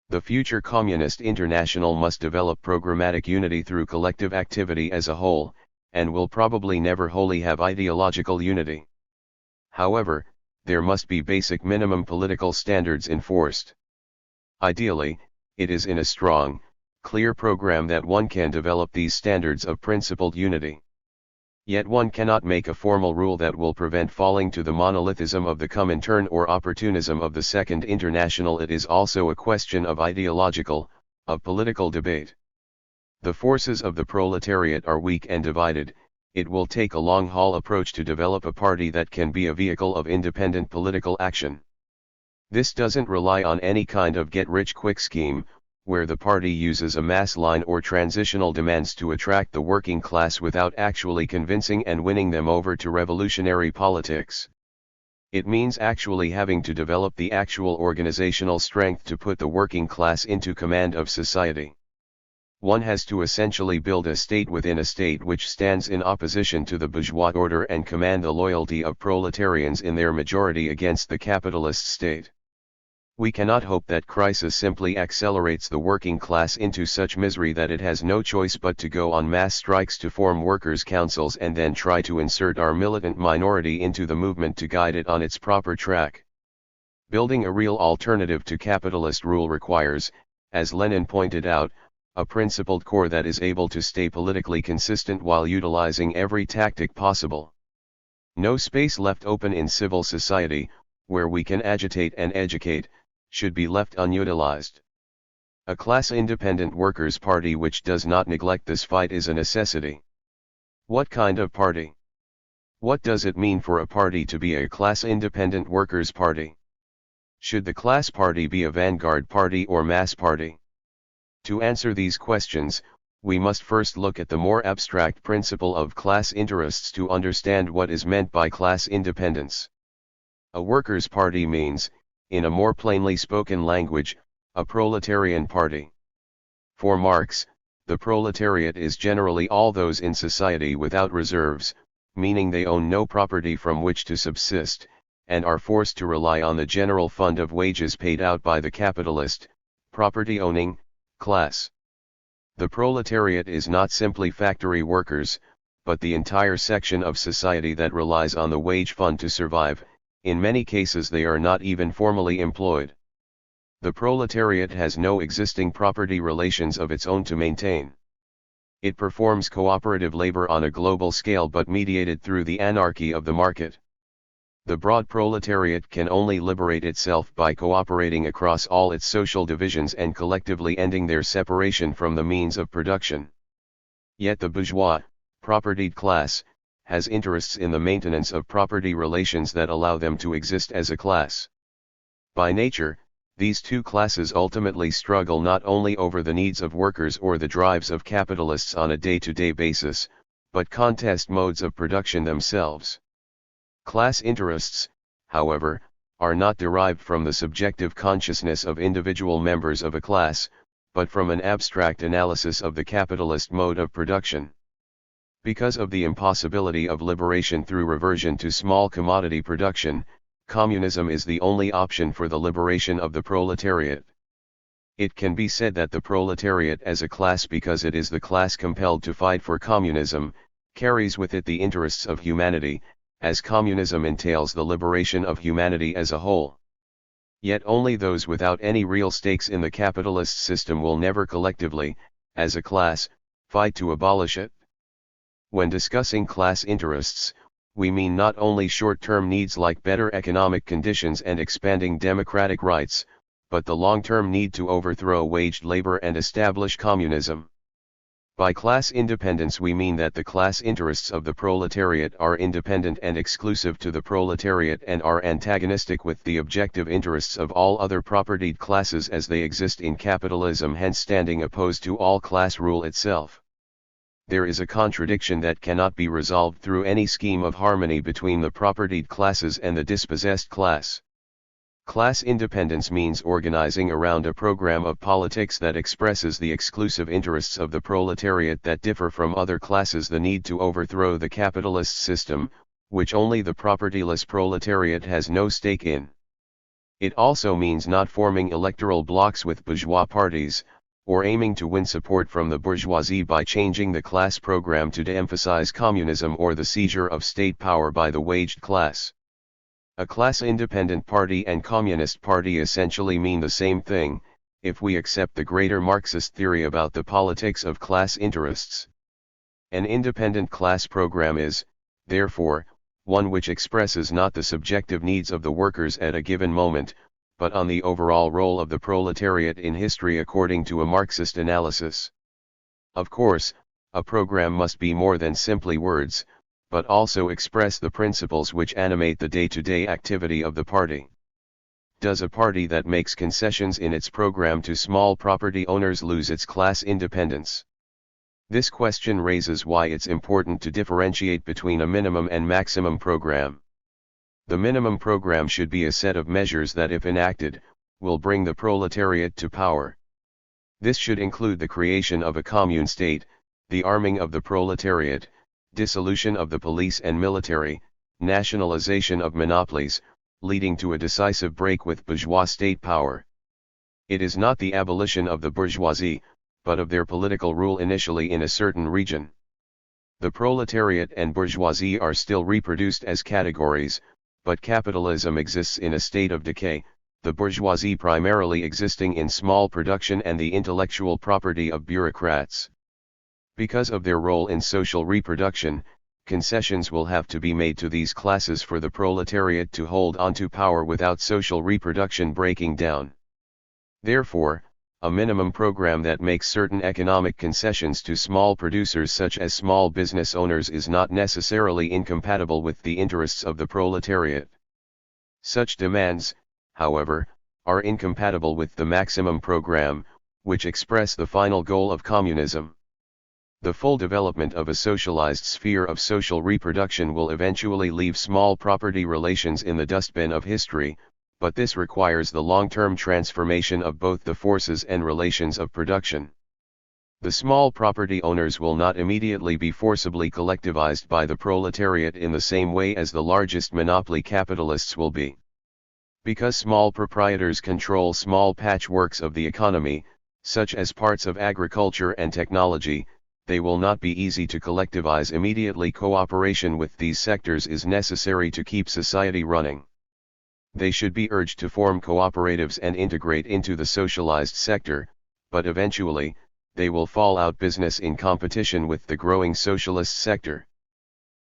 The future Communist International must develop programmatic unity through collective activity as a whole, and will probably never wholly have ideological unity. However, there must be basic minimum political standards enforced. Ideally, it is in a strong, clear program that one can develop these standards of principled unity. Yet one cannot make a formal rule that will prevent falling to the monolithism of the Comintern or opportunism of the Second International. It is also a question of ideological, of political debate. The forces of the proletariat are weak and divided. It will take a long-haul approach to develop a party that can be a vehicle of independent political action. This doesn't rely on any kind of get-rich-quick scheme, where the party uses a mass line or transitional demands to attract the working class without actually convincing and winning them over to revolutionary politics. It means actually having to develop the actual organizational strength to put the working class into command of society. One has to essentially build a state within a state which stands in opposition to the bourgeois order and command the loyalty of proletarians in their majority against the capitalist state. We cannot hope that crisis simply accelerates the working class into such misery that it has no choice but to go on mass strikes to form workers' councils and then try to insert our militant minority into the movement to guide it on its proper track. Building a real alternative to capitalist rule requires, as Lenin pointed out, a principled core that is able to stay politically consistent while utilizing every tactic possible. No space left open in civil society, where we can agitate and educate, should be left unutilized. A class-independent workers' party which does not neglect this fight is a necessity. What kind of party? What does it mean for a party to be a class-independent workers' party? Should the class party be a vanguard party or mass party? To answer these questions, we must first look at the more abstract principle of class interests to understand what is meant by class independence. A workers' party means, in a more plainly spoken language, a proletarian party. For Marx, the proletariat is generally all those in society without reserves, meaning they own no property from which to subsist, and are forced to rely on the general fund of wages paid out by the capitalist, property-owning, class. The proletariat is not simply factory workers, but the entire section of society that relies on the wage fund to survive. In many cases they are not even formally employed. The proletariat has no existing property relations of its own to maintain. It performs cooperative labor on a global scale but mediated through the anarchy of the market. The broad proletariat can only liberate itself by cooperating across all its social divisions and collectively ending their separation from the means of production. Yet the bourgeois, propertied class, has interests in the maintenance of property relations that allow them to exist as a class. By nature, these two classes ultimately struggle not only over the needs of workers or the drives of capitalists on a day-to-day basis, but contest modes of production themselves. Class interests, however, are not derived from the subjective consciousness of individual members of a class, but from an abstract analysis of the capitalist mode of production. Because of the impossibility of liberation through reversion to small commodity production, communism is the only option for the liberation of the proletariat. It can be said that the proletariat as a class, because it is the class compelled to fight for communism, carries with it the interests of humanity, as communism entails the liberation of humanity as a whole. Yet only those without any real stakes in the capitalist system will never collectively, as a class, fight to abolish it. When discussing class interests, we mean not only short-term needs like better economic conditions and expanding democratic rights, but the long-term need to overthrow waged labor and establish communism. By class independence we mean that the class interests of the proletariat are independent and exclusive to the proletariat and are antagonistic with the objective interests of all other propertied classes as they exist in capitalism, hence standing opposed to all class rule itself. There is a contradiction that cannot be resolved through any scheme of harmony between the propertied classes and the dispossessed class. Class independence means organizing around a program of politics that expresses the exclusive interests of the proletariat that differ from other classes, the need to overthrow the capitalist system, which only the propertyless proletariat has no stake in. It also means not forming electoral blocs with bourgeois parties, or aiming to win support from the bourgeoisie by changing the class program to de-emphasize communism or the seizure of state power by the waged class. A class-independent party and communist party essentially mean the same thing, if we accept the greater Marxist theory about the politics of class interests. An independent class program is, therefore, one which expresses not the subjective needs of the workers at a given moment, but on the overall role of the proletariat in history according to a Marxist analysis. Of course, a program must be more than simply words, but also express the principles which animate the day-to-day activity of the party. Does a party that makes concessions in its program to small property owners lose its class independence? This question raises why it's important to differentiate between a minimum and maximum program. The minimum program should be a set of measures that, if enacted, will bring the proletariat to power. This should include the creation of a commune state, the arming of the proletariat, dissolution of the police and military, nationalization of monopolies, leading to a decisive break with bourgeois state power. It is not the abolition of the bourgeoisie, but of their political rule initially in a certain region. The proletariat and bourgeoisie are still reproduced as categories, but capitalism exists in a state of decay, the bourgeoisie primarily existing in small production and the intellectual property of bureaucrats. Because of their role in social reproduction, concessions will have to be made to these classes for the proletariat to hold onto power without social reproduction breaking down. Therefore, a minimum program that makes certain economic concessions to small producers such as small business owners is not necessarily incompatible with the interests of the proletariat. Such demands, however, are incompatible with the maximum program, which express the final goal of communism. The full development of a socialized sphere of social reproduction will eventually leave small property relations in the dustbin of history, but this requires the long-term transformation of both the forces and relations of production. The small property owners will not immediately be forcibly collectivized by the proletariat in the same way as the largest monopoly capitalists will be. Because small proprietors control small patchworks of the economy, such as parts of agriculture and technology, they will not be easy to collectivize immediately. Cooperation with these sectors is necessary to keep society running. They should be urged to form cooperatives and integrate into the socialized sector, but eventually, they will fall out business in competition with the growing socialist sector.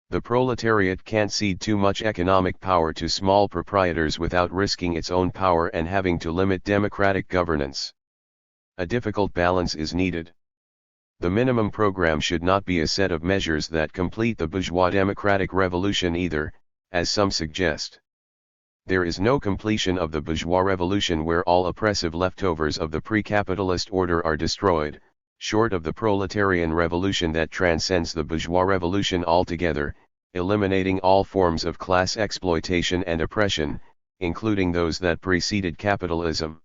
The proletariat can't cede too much economic power to small proprietors without risking its own power and having to limit democratic governance. A difficult balance is needed. The minimum program should not be a set of measures that complete the bourgeois democratic revolution either, as some suggest. There is no completion of the bourgeois revolution where all oppressive leftovers of the pre-capitalist order are destroyed, short of the proletarian revolution that transcends the bourgeois revolution altogether, eliminating all forms of class exploitation and oppression, including those that preceded capitalism.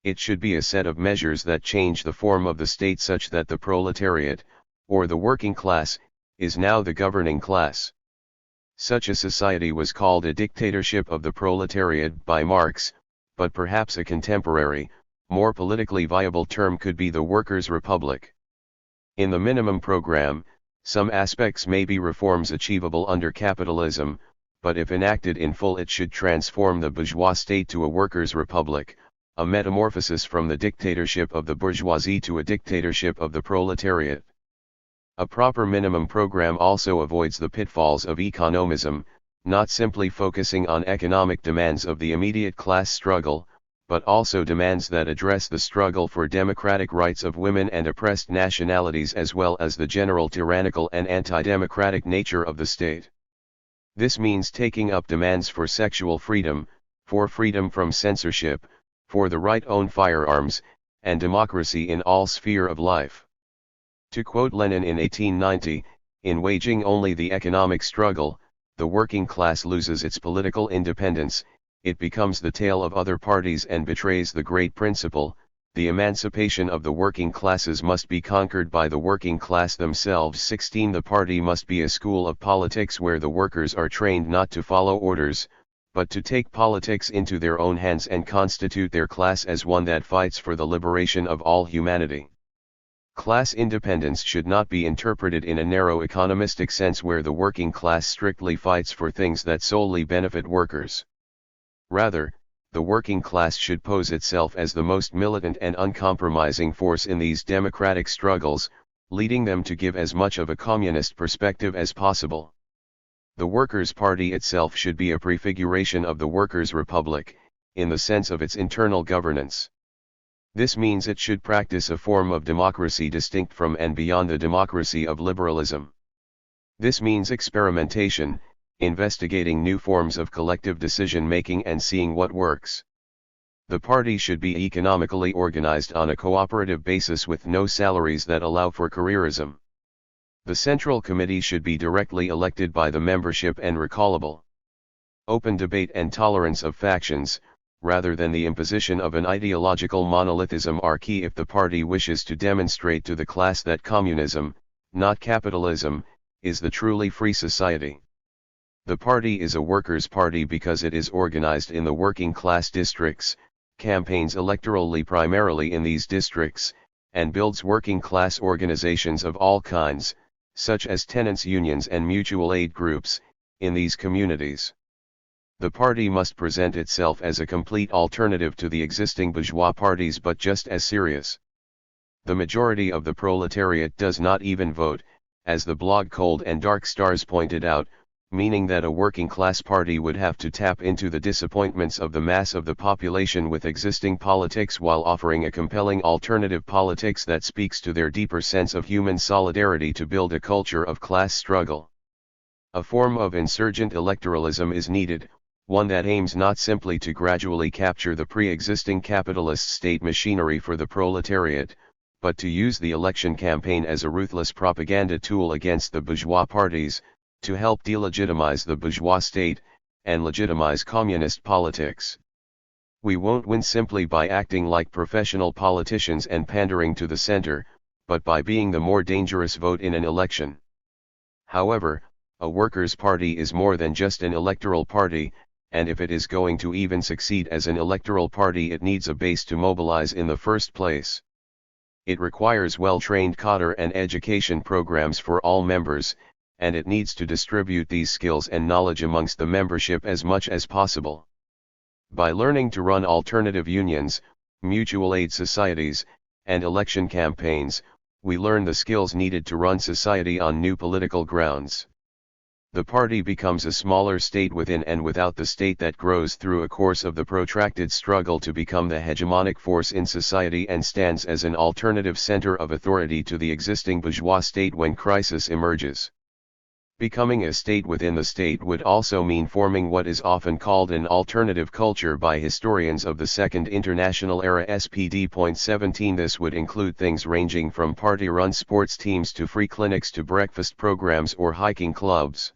It should be a set of measures that change the form of the state such that the proletariat, or the working class, is now the governing class. Such a society was called a dictatorship of the proletariat by Marx, but perhaps a contemporary, more politically viable term could be the workers' republic. In the minimum program, some aspects may be reforms achievable under capitalism, but if enacted in full it should transform the bourgeois state to a workers' republic, a metamorphosis from the dictatorship of the bourgeoisie to a dictatorship of the proletariat. A proper minimum program also avoids the pitfalls of economism, not simply focusing on economic demands of the immediate class struggle, but also demands that address the struggle for democratic rights of women and oppressed nationalities as well as the general tyrannical and anti-democratic nature of the state. This means taking up demands for sexual freedom, for freedom from censorship, for the right to own firearms, and democracy in all sphere of life. To quote Lenin in 1890, in waging only the economic struggle, the working class loses its political independence, it becomes the tail of other parties and betrays the great principle, the emancipation of the working classes must be conquered by the working class themselves. 16 The party must be a school of politics where the workers are trained not to follow orders, but to take politics into their own hands and constitute their class as one that fights for the liberation of all humanity. Class independence should not be interpreted in a narrow economistic sense where the working class strictly fights for things that solely benefit workers. Rather, the working class should pose itself as the most militant and uncompromising force in these democratic struggles, leading them to give as much of a communist perspective as possible. The Workers' Party itself should be a prefiguration of the Workers' Republic, in the sense of its internal governance. This means it should practice a form of democracy distinct from and beyond the democracy of liberalism. This means experimentation, investigating new forms of collective decision-making and seeing what works. The party should be economically organized on a cooperative basis with no salaries that allow for careerism. The Central Committee should be directly elected by the membership and recallable. Open debate and tolerance of factions, rather than the imposition of an ideological monolithism, are key if the party wishes to demonstrate to the class that communism, not capitalism, is the truly free society. The party is a workers' party because it is organized in the working class districts, campaigns electorally primarily in these districts, and builds working class organizations of all kinds, such as tenants' unions and mutual aid groups, in these communities. The party must present itself as a complete alternative to the existing bourgeois parties, but just as serious. The majority of the proletariat does not even vote, as the blog Cold and Dark Stars pointed out, meaning that a working class party would have to tap into the disappointments of the mass of the population with existing politics while offering a compelling alternative politics that speaks to their deeper sense of human solidarity to build a culture of class struggle. A form of insurgent electoralism is needed, one that aims not simply to gradually capture the pre-existing capitalist state machinery for the proletariat, but to use the election campaign as a ruthless propaganda tool against the bourgeois parties, to help delegitimize the bourgeois state, and legitimize communist politics. We won't win simply by acting like professional politicians and pandering to the center, but by being the more dangerous vote in an election. However, a workers' party is more than just an electoral party, and if it is going to even succeed as an electoral party, it needs a base to mobilize in the first place. It requires well-trained cadre and education programs for all members, and it needs to distribute these skills and knowledge amongst the membership as much as possible. By learning to run alternative unions, mutual aid societies, and election campaigns, we learn the skills needed to run society on new political grounds. The party becomes a smaller state within and without the state that grows through a course of the protracted struggle to become the hegemonic force in society and stands as an alternative center of authority to the existing bourgeois state when crisis emerges. Becoming a state within the state would also mean forming what is often called an alternative culture by historians of the Second International Era SPD.17. This would include things ranging from party-run sports teams to free clinics to breakfast programs or hiking clubs.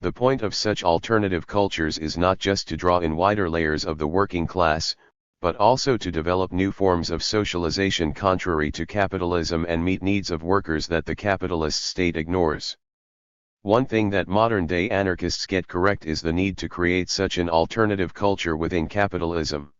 The point of such alternative cultures is not just to draw in wider layers of the working class, but also to develop new forms of socialization contrary to capitalism and meet needs of workers that the capitalist state ignores. One thing that modern-day anarchists get correct is the need to create such an alternative culture within capitalism.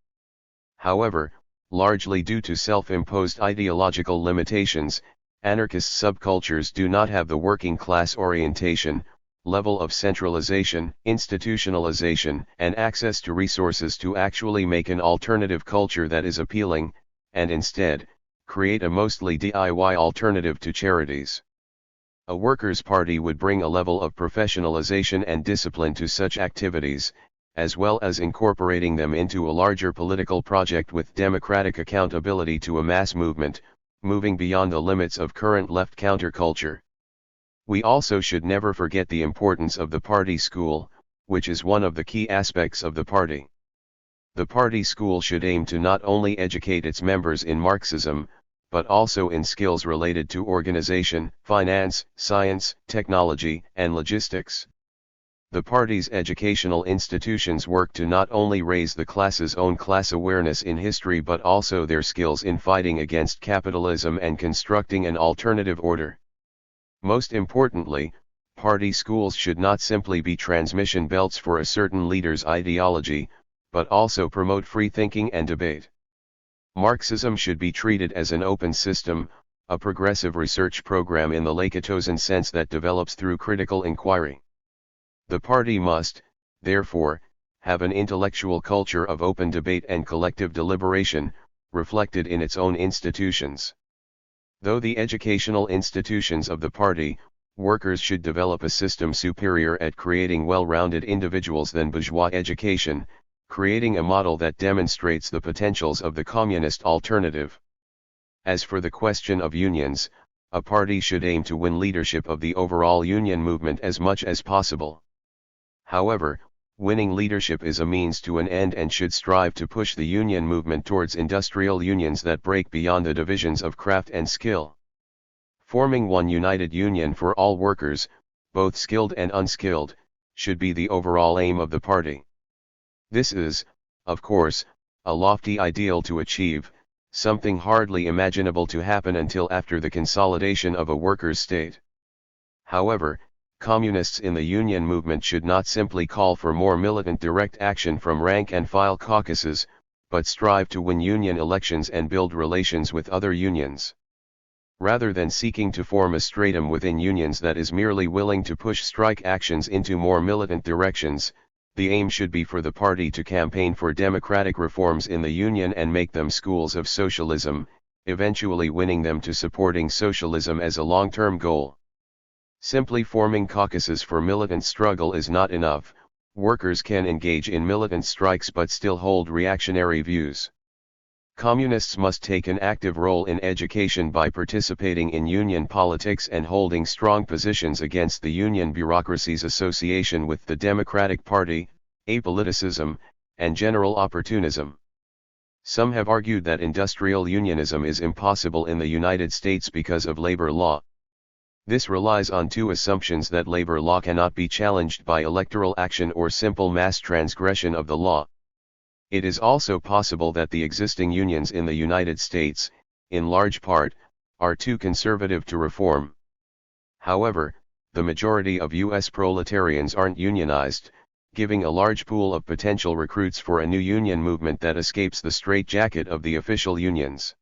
However, largely due to self-imposed ideological limitations, anarchist subcultures do not have the working class orientation, level of centralization, institutionalization, and access to resources to actually make an alternative culture that is appealing, and instead, create a mostly DIY alternative to charities. A workers' party would bring a level of professionalization and discipline to such activities, as well as incorporating them into a larger political project with democratic accountability to a mass movement, moving beyond the limits of current left counterculture. We also should never forget the importance of the party school, which is one of the key aspects of the party. The party school should aim to not only educate its members in Marxism, but also in skills related to organization, finance, science, technology, and logistics. The party's educational institutions work to not only raise the class's own class awareness in history but also their skills in fighting against capitalism and constructing an alternative order. Most importantly, party schools should not simply be transmission belts for a certain leader's ideology, but also promote free thinking and debate. Marxism should be treated as an open system, a progressive research program in the Lakatosian sense that develops through critical inquiry. The party must, therefore, have an intellectual culture of open debate and collective deliberation, reflected in its own institutions. Though the educational institutions of the party, workers should develop a system superior at creating well-rounded individuals than bourgeois education, creating a model that demonstrates the potentials of the communist alternative. As for the question of unions, a party should aim to win leadership of the overall union movement as much as possible. However, winning leadership is a means to an end and should strive to push the union movement towards industrial unions that break beyond the divisions of craft and skill. Forming one united union for all workers, both skilled and unskilled, should be the overall aim of the party. This is, of course, a lofty ideal to achieve, something hardly imaginable to happen until after the consolidation of a workers' state. However, Communists in the union movement should not simply call for more militant direct action from rank-and-file caucuses, but strive to win union elections and build relations with other unions. Rather than seeking to form a stratum within unions that is merely willing to push strike actions into more militant directions, the aim should be for the party to campaign for democratic reforms in the union and make them schools of socialism, eventually winning them to supporting socialism as a long-term goal. Simply forming caucuses for militant struggle is not enough. Workers can engage in militant strikes but still hold reactionary views. Communists must take an active role in education by participating in union politics and holding strong positions against the union bureaucracy's association with the Democratic Party, apoliticism, and general opportunism. Some have argued that industrial unionism is impossible in the United States because of labor law. This relies on two assumptions: that labor law cannot be challenged by electoral action or simple mass transgression of the law. It is also possible that the existing unions in the United States, in large part, are too conservative to reform. However, the majority of U.S. proletarians aren't unionized, giving a large pool of potential recruits for a new union movement that escapes the straitjacket of the official unions.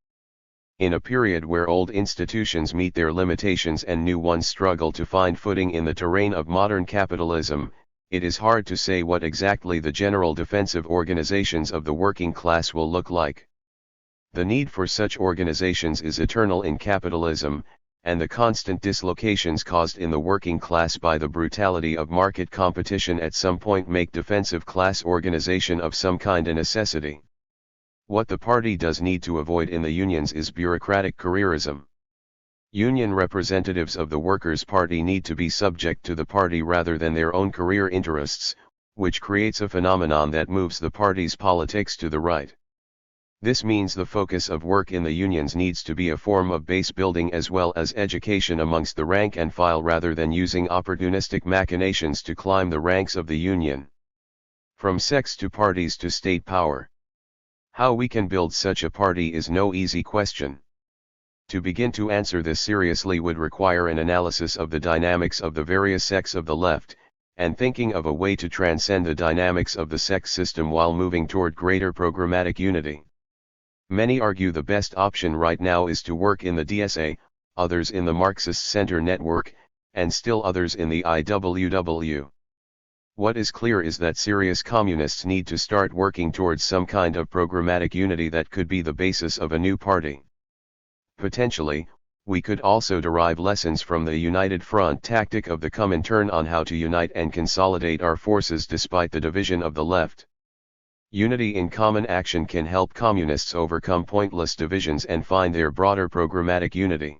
In a period where old institutions meet their limitations and new ones struggle to find footing in the terrain of modern capitalism, it is hard to say what exactly the general defensive organizations of the working class will look like. The need for such organizations is eternal in capitalism, and the constant dislocations caused in the working class by the brutality of market competition at some point make defensive class organization of some kind a necessity. What the party does need to avoid in the unions is bureaucratic careerism. Union representatives of the Workers' Party need to be subject to the party rather than their own career interests, which creates a phenomenon that moves the party's politics to the right. This means the focus of work in the unions needs to be a form of base building as well as education amongst the rank and file rather than using opportunistic machinations to climb the ranks of the union. From sects to parties to state power. How we can build such a party is no easy question. To begin to answer this seriously would require an analysis of the dynamics of the various sects of the left, and thinking of a way to transcend the dynamics of the sect system while moving toward greater programmatic unity. Many argue the best option right now is to work in the DSA, others in the Marxist Center Network, and still others in the IWW. What is clear is that serious communists need to start working towards some kind of programmatic unity that could be the basis of a new party. Potentially, we could also derive lessons from the United Front tactic of the Comintern on how to unite and consolidate our forces despite the division of the left. Unity in common action can help communists overcome pointless divisions and find their broader programmatic unity.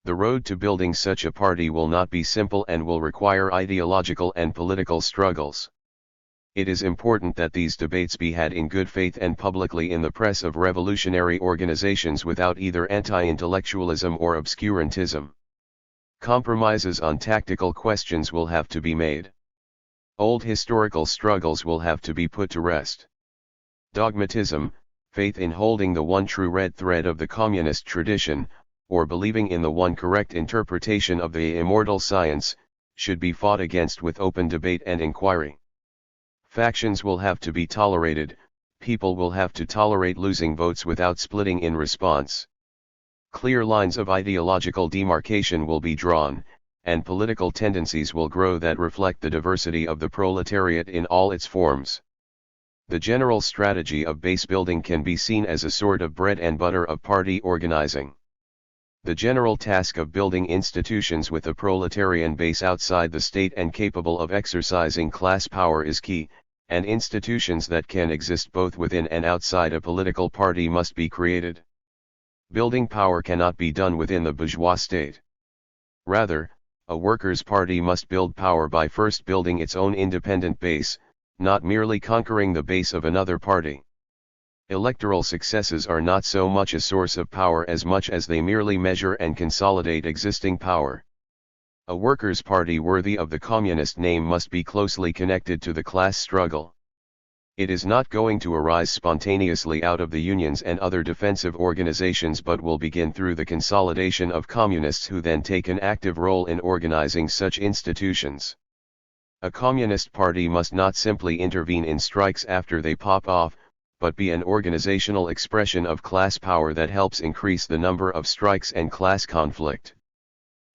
The road to building such a party will not be simple and will require ideological and political struggles. It is important that these debates be had in good faith and publicly in the press of revolutionary organizations without either anti-intellectualism or obscurantism. Compromises on tactical questions will have to be made. Old historical struggles will have to be put to rest. Dogmatism, faith in holding the one true red thread of the communist tradition, or believing in the one correct interpretation of the immortal science, should be fought against with open debate and inquiry. Factions will have to be tolerated, people will have to tolerate losing votes without splitting in response. Clear lines of ideological demarcation will be drawn, and political tendencies will grow that reflect the diversity of the proletariat in all its forms. The general strategy of base building can be seen as a sort of bread and butter of party organizing. The general task of building institutions with a proletarian base outside the state and capable of exercising class power is key, and institutions that can exist both within and outside a political party must be created. Building power cannot be done within the bourgeois state. Rather, a workers' party must build power by first building its own independent base, not merely conquering the base of another party. Electoral successes are not so much a source of power as much as they merely measure and consolidate existing power. A workers' party worthy of the communist name must be closely connected to the class struggle. It is not going to arise spontaneously out of the unions and other defensive organizations, but will begin through the consolidation of communists who then take an active role in organizing such institutions. A communist party must not simply intervene in strikes after they pop off, but be an organizational expression of class power that helps increase the number of strikes and class conflict.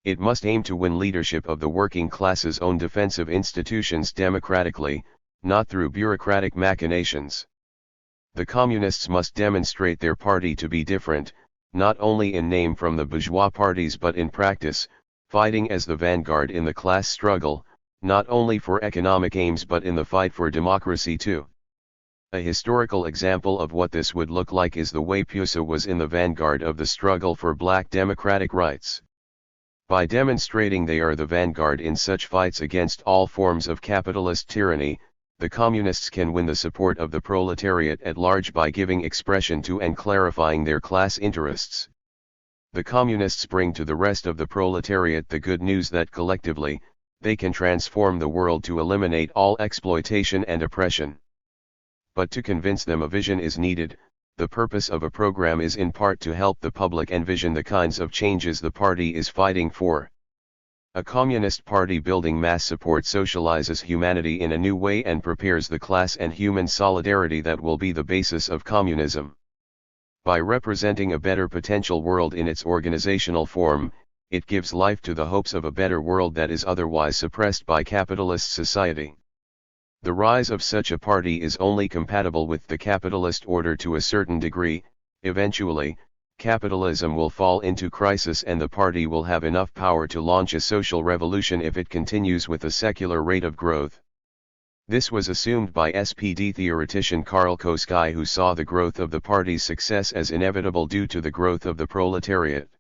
It must aim to win leadership of the working class's own defensive institutions democratically, not through bureaucratic machinations. The communists must demonstrate their party to be different, not only in name from the bourgeois parties but in practice, fighting as the vanguard in the class struggle, not only for economic aims but in the fight for democracy too. A historical example of what this would look like is the way PUSA was in the vanguard of the struggle for black democratic rights. By demonstrating they are the vanguard in such fights against all forms of capitalist tyranny, the communists can win the support of the proletariat at large by giving expression to and clarifying their class interests. The communists bring to the rest of the proletariat the good news that collectively, they can transform the world to eliminate all exploitation and oppression. But to convince them a vision is needed, the purpose of a program is in part to help the public envision the kinds of changes the party is fighting for. A communist party building mass support socializes humanity in a new way and prepares the class and human solidarity that will be the basis of communism. By representing a better potential world in its organizational form, it gives life to the hopes of a better world that is otherwise suppressed by capitalist society. The rise of such a party is only compatible with the capitalist order to a certain degree. Eventually, capitalism will fall into crisis and the party will have enough power to launch a social revolution if it continues with a secular rate of growth. This was assumed by SPD theoretician Karl Koski, who saw the growth of the party's success as inevitable due to the growth of the proletariat.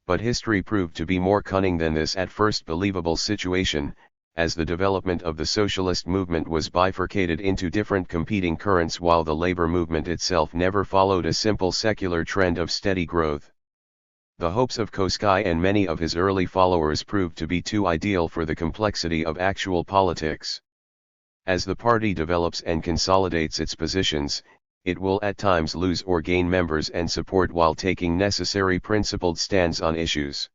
But history proved to be more cunning than this at first believable situation, as the development of the socialist movement was bifurcated into different competing currents while the labor movement itself never followed a simple secular trend of steady growth. The hopes of Koski and many of his early followers proved to be too ideal for the complexity of actual politics. As the party develops and consolidates its positions, it will at times lose or gain members and support while taking necessary principled stands on issues.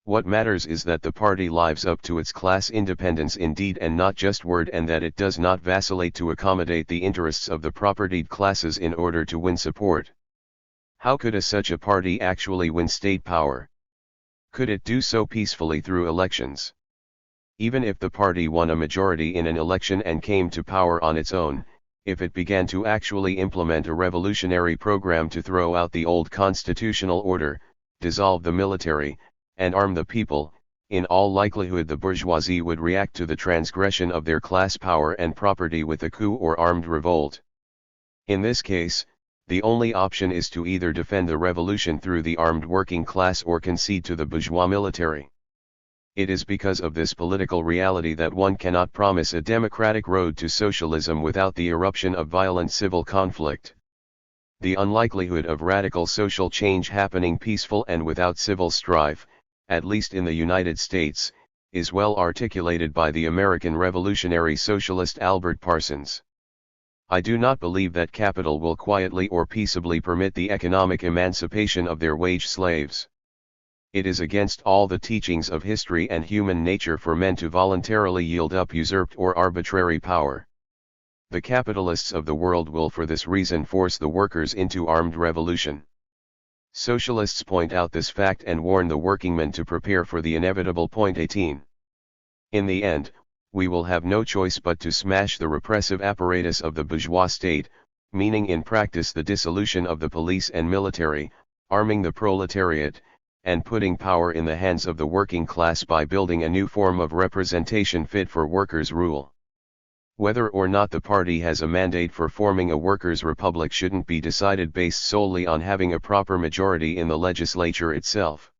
What matters is that the party lives up to its class independence in deed and not just word, and that it does not vacillate to accommodate the interests of the propertied classes in order to win support. How could such a party actually win state power? Could it do so peacefully through elections? Even if the party won a majority in an election and came to power on its own, if it began to actually implement a revolutionary program to throw out the old constitutional order, dissolve the military, and arm the people, in all likelihood the bourgeoisie would react to the transgression of their class power and property with a coup or armed revolt. In this case, the only option is to either defend the revolution through the armed working class or concede to the bourgeois military. It is because of this political reality that one cannot promise a democratic road to socialism without the eruption of violent civil conflict. The unlikelihood of radical social change happening peaceful and without civil strife, at least in the United States, is well articulated by the American revolutionary socialist Albert Parsons. I do not believe that capital will quietly or peaceably permit the economic emancipation of their wage slaves. It is against all the teachings of history and human nature for men to voluntarily yield up usurped or arbitrary power. The capitalists of the world will for this reason force the workers into armed revolution. Socialists point out this fact and warn the workingmen to prepare for the inevitable. Point 18. In the end, we will have no choice but to smash the repressive apparatus of the bourgeois state, meaning in practice the dissolution of the police and military, arming the proletariat, and putting power in the hands of the working class by building a new form of representation fit for workers' rule. Whether or not the party has a mandate for forming a workers' republic shouldn't be decided based solely on having a proper majority in the legislature itself.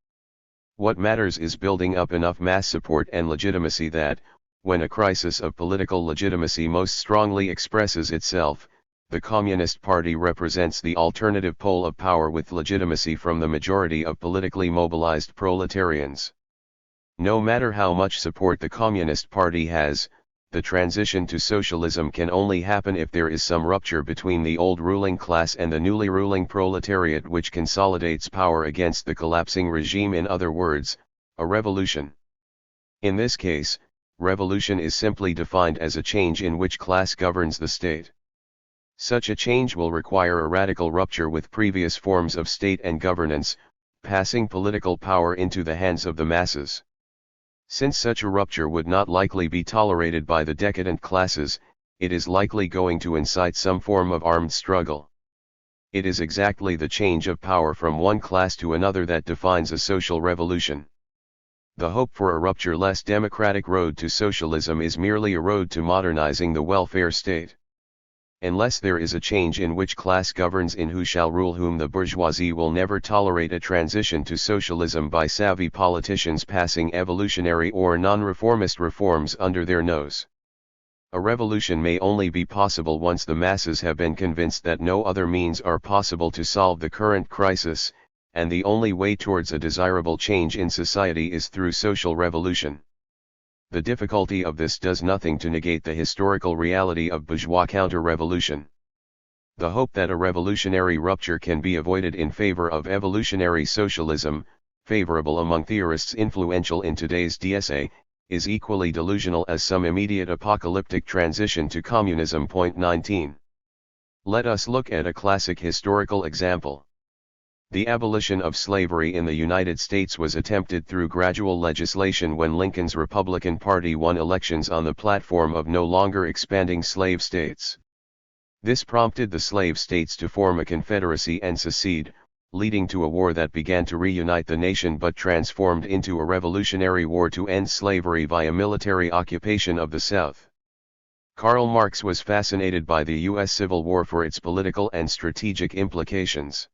What matters is building up enough mass support and legitimacy that, when a crisis of political legitimacy most strongly expresses itself, the Communist Party represents the alternative pole of power with legitimacy from the majority of politically mobilized proletarians. No matter how much support the Communist Party has, the transition to socialism can only happen if there is some rupture between the old ruling class and the newly ruling proletariat which consolidates power against the collapsing regime, in other words, a revolution. In this case, revolution is simply defined as a change in which class governs the state. Such a change will require a radical rupture with previous forms of state and governance, passing political power into the hands of the masses. Since such a rupture would not likely be tolerated by the decadent classes, it is likely going to incite some form of armed struggle. It is exactly the change of power from one class to another that defines a social revolution. The hope for a rupture-less democratic road to socialism is merely a road to modernizing the welfare state. Unless there is a change in which class governs in who shall rule whom, the bourgeoisie will never tolerate a transition to socialism by savvy politicians passing evolutionary or non-reformist reforms under their nose. A revolution may only be possible once the masses have been convinced that no other means are possible to solve the current crisis, and the only way towards a desirable change in society is through social revolution. The difficulty of this does nothing to negate the historical reality of bourgeois counter-revolution. The hope that a revolutionary rupture can be avoided in favor of evolutionary socialism, favorable among theorists influential in today's DSA, is equally delusional as some immediate apocalyptic transition to communism. 19. Let us look at a classic historical example. The abolition of slavery in the United States was attempted through gradual legislation when Lincoln's Republican Party won elections on the platform of no longer expanding slave states. This prompted the slave states to form a confederacy and secede, leading to a war that began to reunite the nation but transformed into a revolutionary war to end slavery via military occupation of the South. Karl Marx was fascinated by the U.S. Civil War for its political and strategic implications.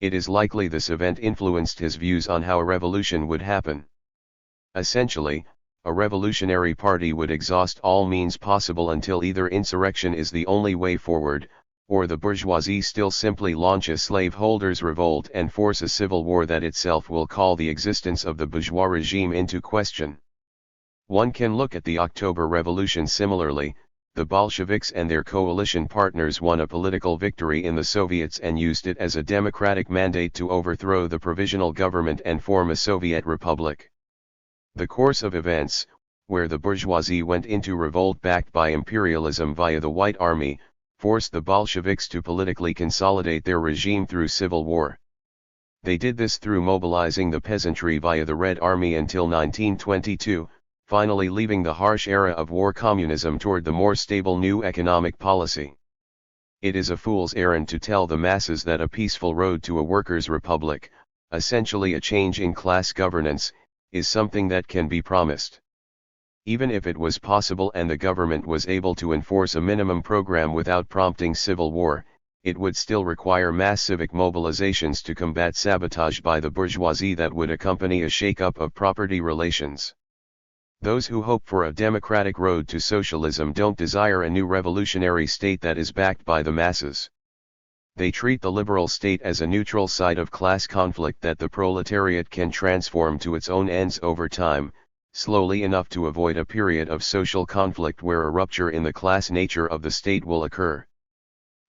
It is likely this event influenced his views on how a revolution would happen. Essentially, a revolutionary party would exhaust all means possible until either insurrection is the only way forward, or the bourgeoisie still simply launch a slaveholders' revolt and force a civil war that itself will call the existence of the bourgeois regime into question. One can look at the October Revolution similarly. The Bolsheviks and their coalition partners won a political victory in the Soviets and used it as a democratic mandate to overthrow the provisional government and form a Soviet republic. The course of events, where the bourgeoisie went into revolt backed by imperialism via the White Army, forced the Bolsheviks to politically consolidate their regime through civil war. They did this through mobilizing the peasantry via the Red Army until 1922. Finally leaving the harsh era of war communism toward the more stable new economic policy. It is a fool's errand to tell the masses that a peaceful road to a workers' republic, essentially a change in class governance, is something that can be promised. Even if it was possible and the government was able to enforce a minimum program without prompting civil war, it would still require mass civic mobilizations to combat sabotage by the bourgeoisie that would accompany a shake-up of property relations. Those who hope for a democratic road to socialism don't desire a new revolutionary state that is backed by the masses. They treat the liberal state as a neutral site of class conflict that the proletariat can transform to its own ends over time, slowly enough to avoid a period of social conflict where a rupture in the class nature of the state will occur.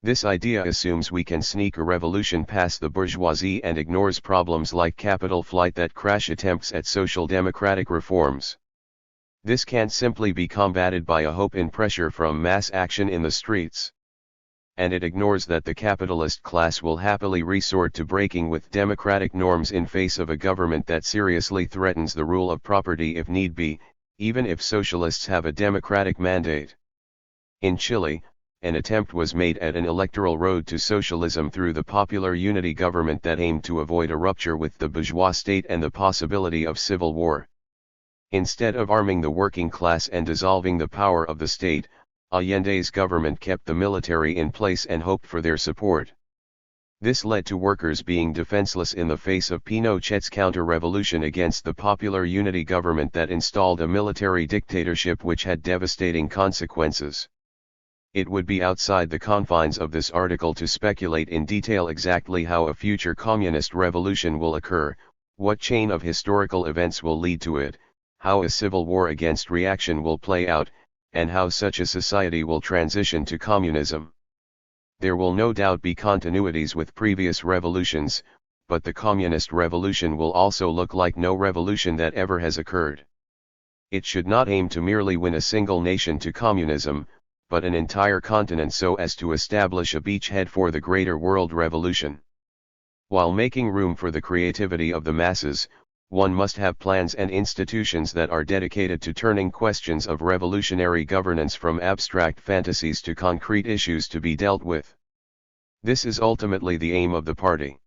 This idea assumes we can sneak a revolution past the bourgeoisie and ignores problems like capital flight that crash attempts at social democratic reforms. This can't simply be combated by a hope in pressure from mass action in the streets. And it ignores that the capitalist class will happily resort to breaking with democratic norms in face of a government that seriously threatens the rule of property if need be, even if socialists have a democratic mandate. In Chile, an attempt was made at an electoral road to socialism through the popular unity government that aimed to avoid a rupture with the bourgeois state and the possibility of civil war. Instead of arming the working class and dissolving the power of the state, Allende's government kept the military in place and hoped for their support. This led to workers being defenseless in the face of Pinochet's counter-revolution against the popular unity government that installed a military dictatorship which had devastating consequences. It would be outside the confines of this article to speculate in detail exactly how a future communist revolution will occur, what chain of historical events will lead to it, how a civil war against reaction will play out, and how such a society will transition to communism. There will no doubt be continuities with previous revolutions, but the communist revolution will also look like no revolution that ever has occurred. It should not aim to merely win a single nation to communism, but an entire continent so as to establish a beachhead for the greater world revolution. While making room for the creativity of the masses, one must have plans and institutions that are dedicated to turning questions of revolutionary governance from abstract fantasies to concrete issues to be dealt with. This is ultimately the aim of the party.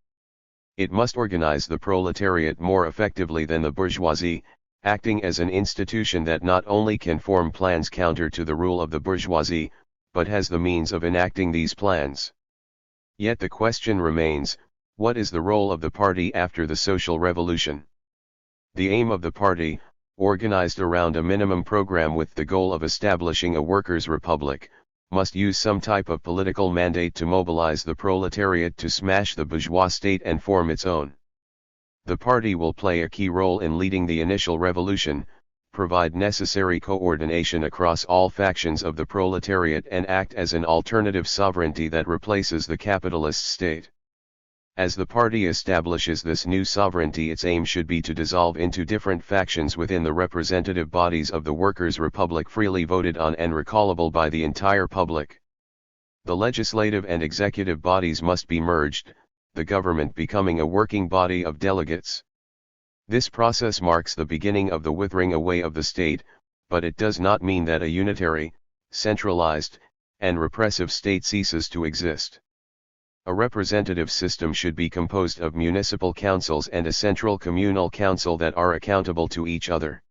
It must organize the proletariat more effectively than the bourgeoisie, acting as an institution that not only can form plans counter to the rule of the bourgeoisie, but has the means of enacting these plans. Yet the question remains, what is the role of the party after the social revolution? The aim of the party, organized around a minimum program with the goal of establishing a workers' republic, must use some type of political mandate to mobilize the proletariat to smash the bourgeois state and form its own. The party will play a key role in leading the initial revolution, provide necessary coordination across all factions of the proletariat and act as an alternative sovereignty that replaces the capitalist state. As the party establishes this new sovereignty, its aim should be to dissolve into different factions within the representative bodies of the Workers' Republic freely voted on and recallable by the entire public. The legislative and executive bodies must be merged, the government becoming a working body of delegates. This process marks the beginning of the withering away of the state, but it does not mean that a unitary, centralized, and repressive state ceases to exist. A representative system should be composed of municipal councils and a central communal council that are accountable to each other.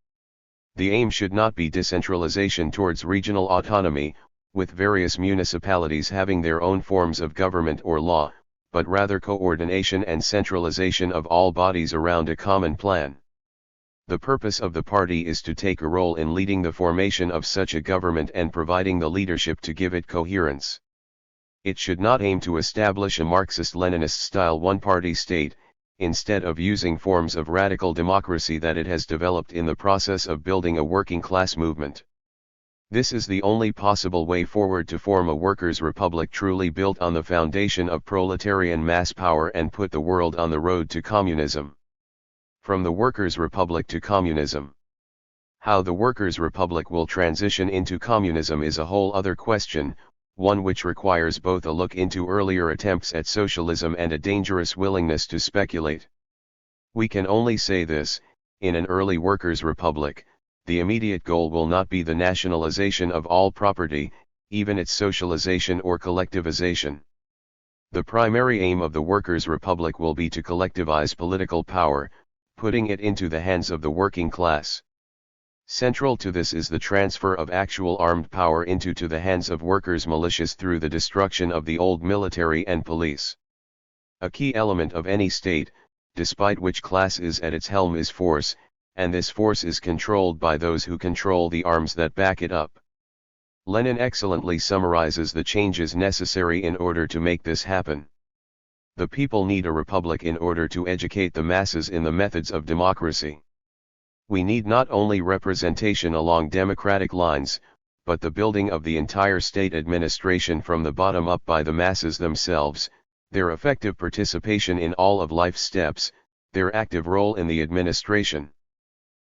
The aim should not be decentralization towards regional autonomy, with various municipalities having their own forms of government or law, but rather coordination and centralization of all bodies around a common plan. The purpose of the party is to take a role in leading the formation of such a government and providing the leadership to give it coherence. It should not aim to establish a Marxist-Leninist-style one-party state, instead of using forms of radical democracy that it has developed in the process of building a working-class movement. This is the only possible way forward to form a workers' republic truly built on the foundation of proletarian mass power and put the world on the road to communism. From the workers' republic to communism. How the workers' republic will transition into communism is a whole other question, one which requires both a look into earlier attempts at socialism and a dangerous willingness to speculate. We can only say this: in an early workers' republic, the immediate goal will not be the nationalization of all property, even its socialization or collectivization. The primary aim of the workers' republic will be to collectivize political power, putting it into the hands of the working class. Central to this is the transfer of actual armed power into the hands of workers' militias through the destruction of the old military and police. A key element of any state, despite which class is at its helm, is force, and this force is controlled by those who control the arms that back it up. Lenin excellently summarizes the changes necessary in order to make this happen. The people need a republic in order to educate the masses in the methods of democracy. We need not only representation along democratic lines, but the building of the entire state administration from the bottom up by the masses themselves, their effective participation in all of life's steps, their active role in the administration.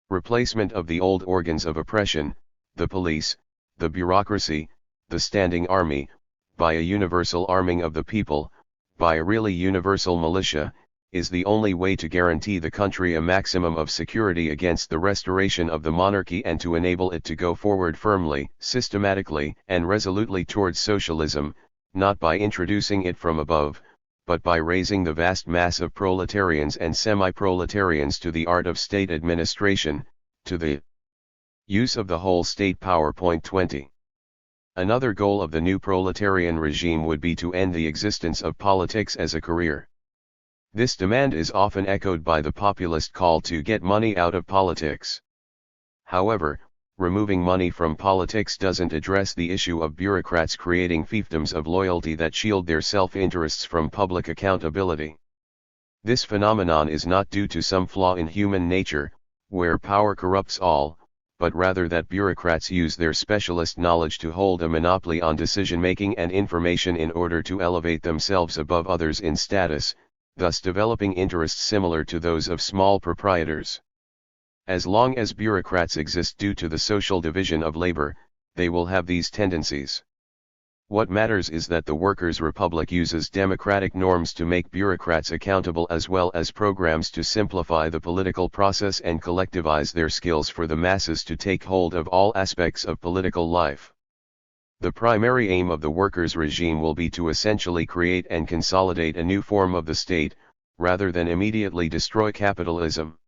Replacement of the old organs of oppression, the police, the bureaucracy, the standing army, by a universal arming of the people, by a really universal militia, is the only way to guarantee the country a maximum of security against the restoration of the monarchy and to enable it to go forward firmly, systematically, and resolutely towards socialism, not by introducing it from above, but by raising the vast mass of proletarians and semi-proletarians to the art of state administration, to the use of the whole state power. 20. Another goal of the new proletarian regime would be to end the existence of politics as a career. This demand is often echoed by the populist call to get money out of politics. However, removing money from politics doesn't address the issue of bureaucrats creating fiefdoms of loyalty that shield their self-interests from public accountability. This phenomenon is not due to some flaw in human nature, where power corrupts all, but rather that bureaucrats use their specialist knowledge to hold a monopoly on decision-making and information in order to elevate themselves above others in status, thus developing interests similar to those of small proprietors. As long as bureaucrats exist due to the social division of labor, they will have these tendencies. What matters is that the workers' republic uses democratic norms to make bureaucrats accountable as well as programs to simplify the political process and collectivize their skills for the masses to take hold of all aspects of political life. The primary aim of the workers' regime will be to essentially create and consolidate a new form of the state, rather than immediately destroy capitalism.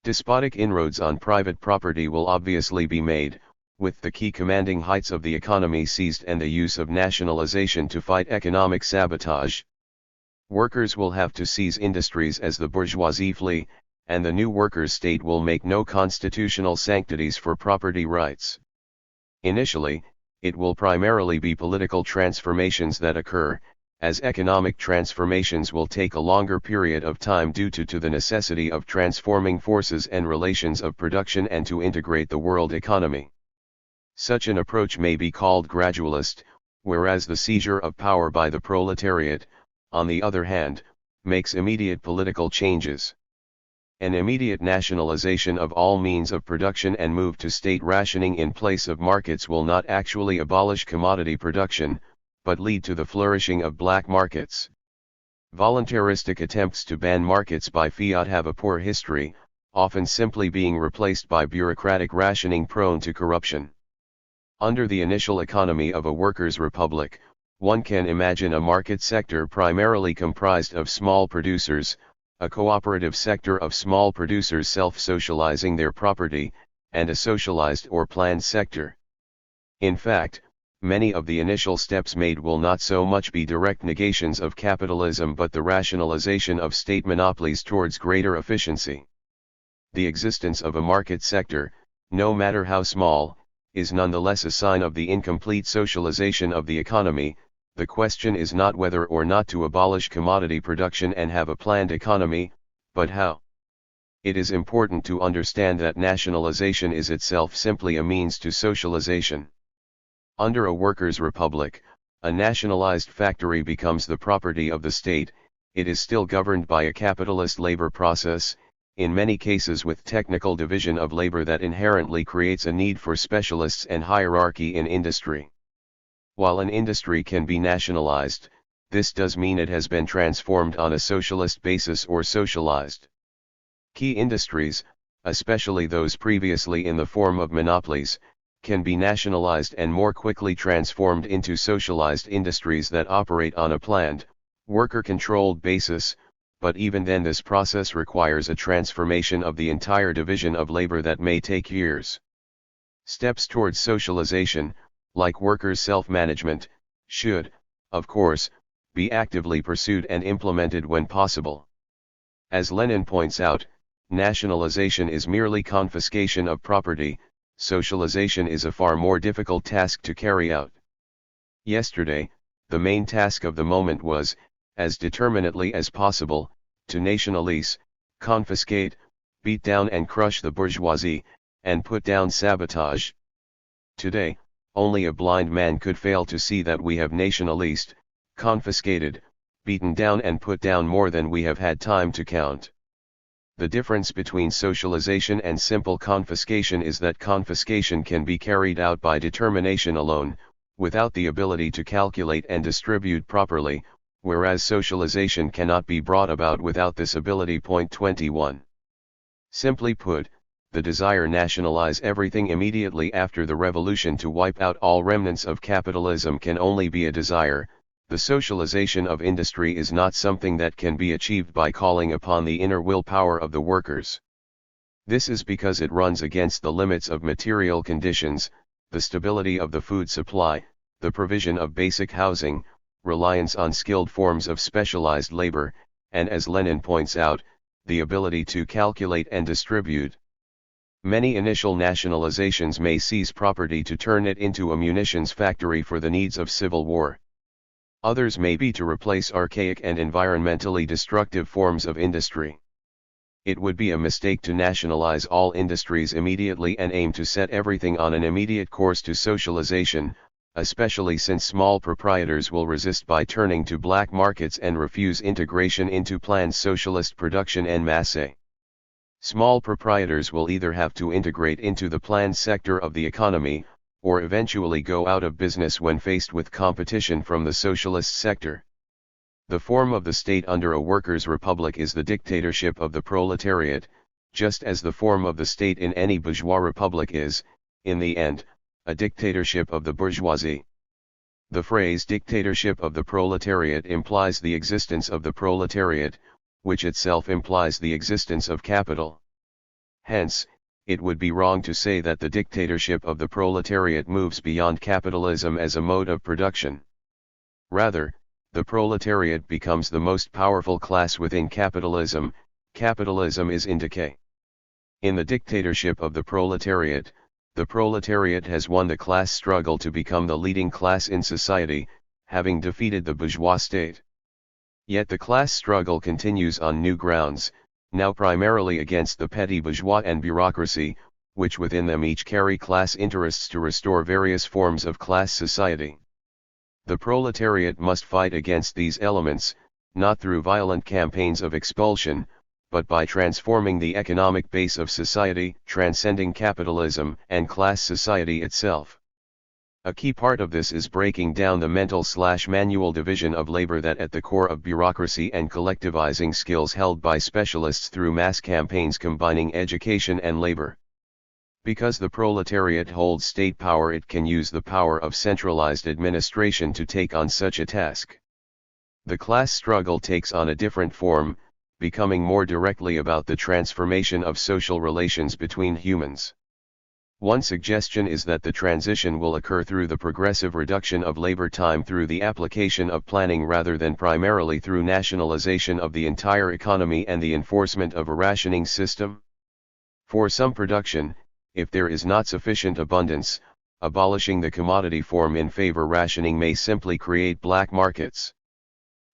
Despotic inroads on private property will obviously be made, with the key commanding heights of the economy seized and the use of nationalization to fight economic sabotage. Workers will have to seize industries as the bourgeoisie flee, and the new workers' state will make no constitutional sanctities for property rights. Initially, it will primarily be political transformations that occur, as economic transformations will take a longer period of time due to the necessity of transforming forces and relations of production and to integrate the world economy. Such an approach may be called gradualist, whereas the seizure of power by the proletariat, on the other hand, makes immediate political changes. An immediate nationalization of all means of production and move to state rationing in place of markets will not actually abolish commodity production, but lead to the flourishing of black markets. Voluntaristic attempts to ban markets by fiat have a poor history, often simply being replaced by bureaucratic rationing prone to corruption. Under the initial economy of a workers' republic, one can imagine a market sector primarily comprised of small producers, a cooperative sector of small producers self-socializing their property, and a socialized or planned sector. In fact, many of the initial steps made will not so much be direct negations of capitalism but the rationalization of state monopolies towards greater efficiency. The existence of a market sector, no matter how small, is nonetheless a sign of the incomplete socialization of the economy. The question is not whether or not to abolish commodity production and have a planned economy, but how. It is important to understand that nationalization is itself simply a means to socialization. Under a workers' republic, a nationalized factory becomes the property of the state. It is still governed by a capitalist labor process, in many cases with technical division of labor that inherently creates a need for specialists and hierarchy in industry. While an industry can be nationalized, this does mean it has been transformed on a socialist basis or socialized. Key industries, especially those previously in the form of monopolies, can be nationalized and more quickly transformed into socialized industries that operate on a planned, worker-controlled basis, but even then this process requires a transformation of the entire division of labor that may take years. Steps towards socialization, like workers' self-management, should, of course, be actively pursued and implemented when possible. As Lenin points out, nationalization is merely confiscation of property, socialization is a far more difficult task to carry out. Yesterday, the main task of the moment was, as determinately as possible, to nationalize, confiscate, beat down and crush the bourgeoisie, and put down sabotage. Today, only a blind man could fail to see that we have nationalized, confiscated, beaten down and put down more than we have had time to count. The difference between socialization and simple confiscation is that confiscation can be carried out by determination alone, without the ability to calculate and distribute properly, whereas socialization cannot be brought about without this ability. 21. Simply put, the desire nationalize everything immediately after the revolution to wipe out all remnants of capitalism can only be a desire. The socialization of industry is not something that can be achieved by calling upon the inner willpower of the workers. This is because it runs against the limits of material conditions, the stability of the food supply, the provision of basic housing, reliance on skilled forms of specialized labor, and as Lenin points out, the ability to calculate and distribute. Many initial nationalizations may seize property to turn it into a munitions factory for the needs of civil war. Others may be to replace archaic and environmentally destructive forms of industry. It would be a mistake to nationalize all industries immediately and aim to set everything on an immediate course to socialization, especially since small proprietors will resist by turning to black markets and refuse integration into planned socialist production en masse. Small proprietors will either have to integrate into the planned sector of the economy, or eventually go out of business when faced with competition from the socialist sector. The form of the state under a workers' republic is the dictatorship of the proletariat, just as the form of the state in any bourgeois republic is, in the end, a dictatorship of the bourgeoisie. The phrase dictatorship of the proletariat implies the existence of the proletariat, which itself implies the existence of capital. Hence, it would be wrong to say that the dictatorship of the proletariat moves beyond capitalism as a mode of production. Rather, the proletariat becomes the most powerful class within capitalism. Capitalism is in decay. In the dictatorship of the proletariat has won the class struggle to become the leading class in society, having defeated the bourgeois state. Yet the class struggle continues on new grounds, now primarily against the petty bourgeois and bureaucracy, which within them each carry class interests to restore various forms of class society. The proletariat must fight against these elements, not through violent campaigns of expulsion, but by transforming the economic base of society, transcending capitalism and class society itself. A key part of this is breaking down the mental/manual division of labor that at the core of bureaucracy and collectivizing skills held by specialists through mass campaigns combining education and labor. Because the proletariat holds state power, it can use the power of centralized administration to take on such a task. The class struggle takes on a different form, becoming more directly about the transformation of social relations between humans. One suggestion is that the transition will occur through the progressive reduction of labor time through the application of planning rather than primarily through nationalization of the entire economy and the enforcement of a rationing system. For some production, if there is not sufficient abundance, abolishing the commodity form in favor rationing may simply create black markets.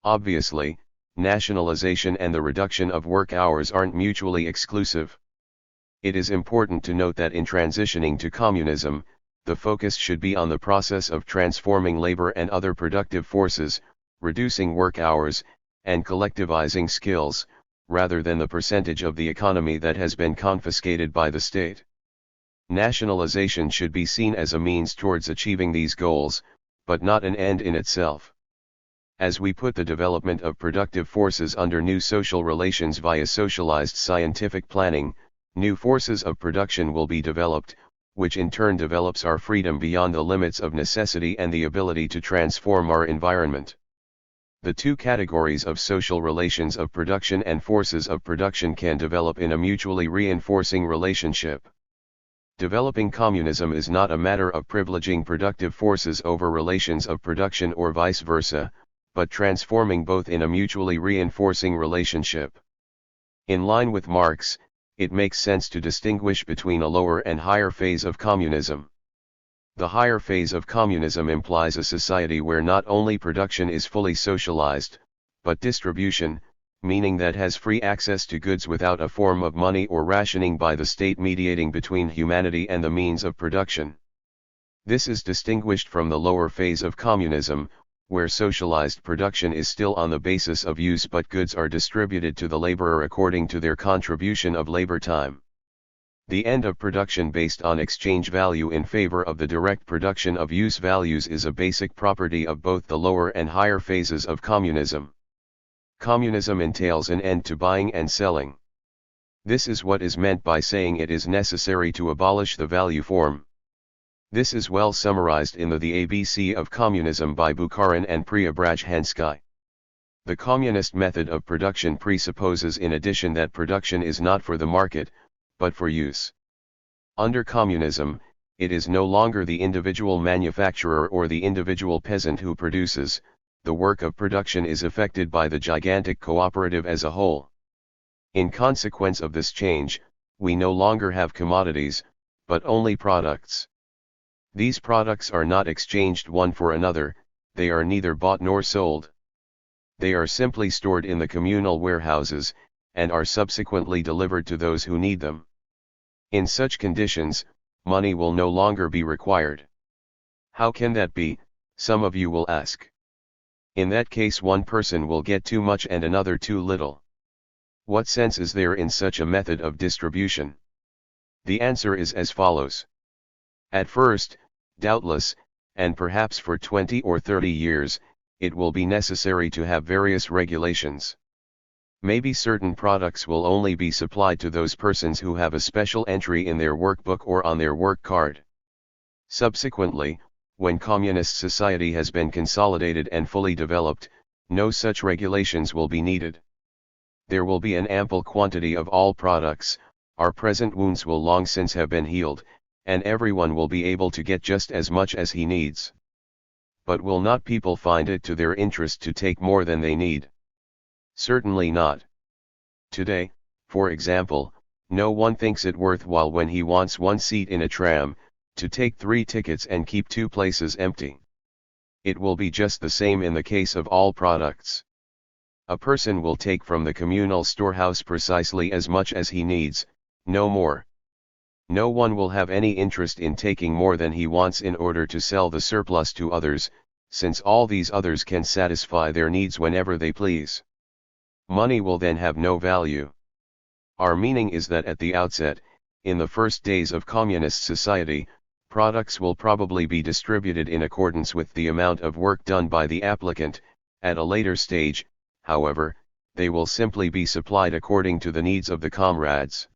Obviously, nationalization and the reduction of work hours aren't mutually exclusive. It is important to note that in transitioning to communism, the focus should be on the process of transforming labor and other productive forces, reducing work hours, and collectivizing skills, rather than the percentage of the economy that has been confiscated by the state. Nationalization should be seen as a means towards achieving these goals, but not an end in itself. As we put the development of productive forces under new social relations via socialized scientific planning, new forces of production will be developed, which in turn develops our freedom beyond the limits of necessity and the ability to transform our environment. The two categories of social relations of production and forces of production can develop in a mutually reinforcing relationship. Developing communism is not a matter of privileging productive forces over relations of production or vice versa, but transforming both in a mutually reinforcing relationship. In line with Marx, it makes sense to distinguish between a lower and higher phase of communism. The higher phase of communism implies a society where not only production is fully socialized, but distribution, meaning that has free access to goods without a form of money or rationing by the state mediating between humanity and the means of production. This is distinguished from the lower phase of communism, where socialized production is still on the basis of use but goods are distributed to the laborer according to their contribution of labor time. The end of production based on exchange value in favor of the direct production of use values is a basic property of both the lower and higher phases of communism. Communism entails an end to buying and selling. This is what is meant by saying it is necessary to abolish the value form. This is well summarized in the ABC of Communism by Bukharin and Preobrazhensky. The communist method of production presupposes in addition that production is not for the market, but for use. Under communism, it is no longer the individual manufacturer or the individual peasant who produces, the work of production is effected by the gigantic cooperative as a whole. In consequence of this change, we no longer have commodities, but only products. These products are not exchanged one for another, they are neither bought nor sold. They are simply stored in the communal warehouses, and are subsequently delivered to those who need them. In such conditions, money will no longer be required. How can that be, some of you will ask? In that case, one person will get too much and another too little. What sense is there in such a method of distribution? The answer is as follows. At first, doubtless, and perhaps for 20 or 30 years, it will be necessary to have various regulations. Maybe certain products will only be supplied to those persons who have a special entry in their workbook or on their work card. Subsequently, when communist society has been consolidated and fully developed, no such regulations will be needed. There will be an ample quantity of all products, our present wounds will long since have been healed, and everyone will be able to get just as much as he needs. But will not people find it to their interest to take more than they need? Certainly not. Today, for example, no one thinks it worthwhile when he wants one seat in a tram, to take 3 tickets and keep 2 places empty. It will be just the same in the case of all products. A person will take from the communal storehouse precisely as much as he needs, no more. No one will have any interest in taking more than he wants in order to sell the surplus to others, since all these others can satisfy their needs whenever they please. Money will then have no value. Our meaning is that at the outset, in the first days of communist society, products will probably be distributed in accordance with the amount of work done by the applicant. At a later stage, however, they will simply be supplied according to the needs of the comrades.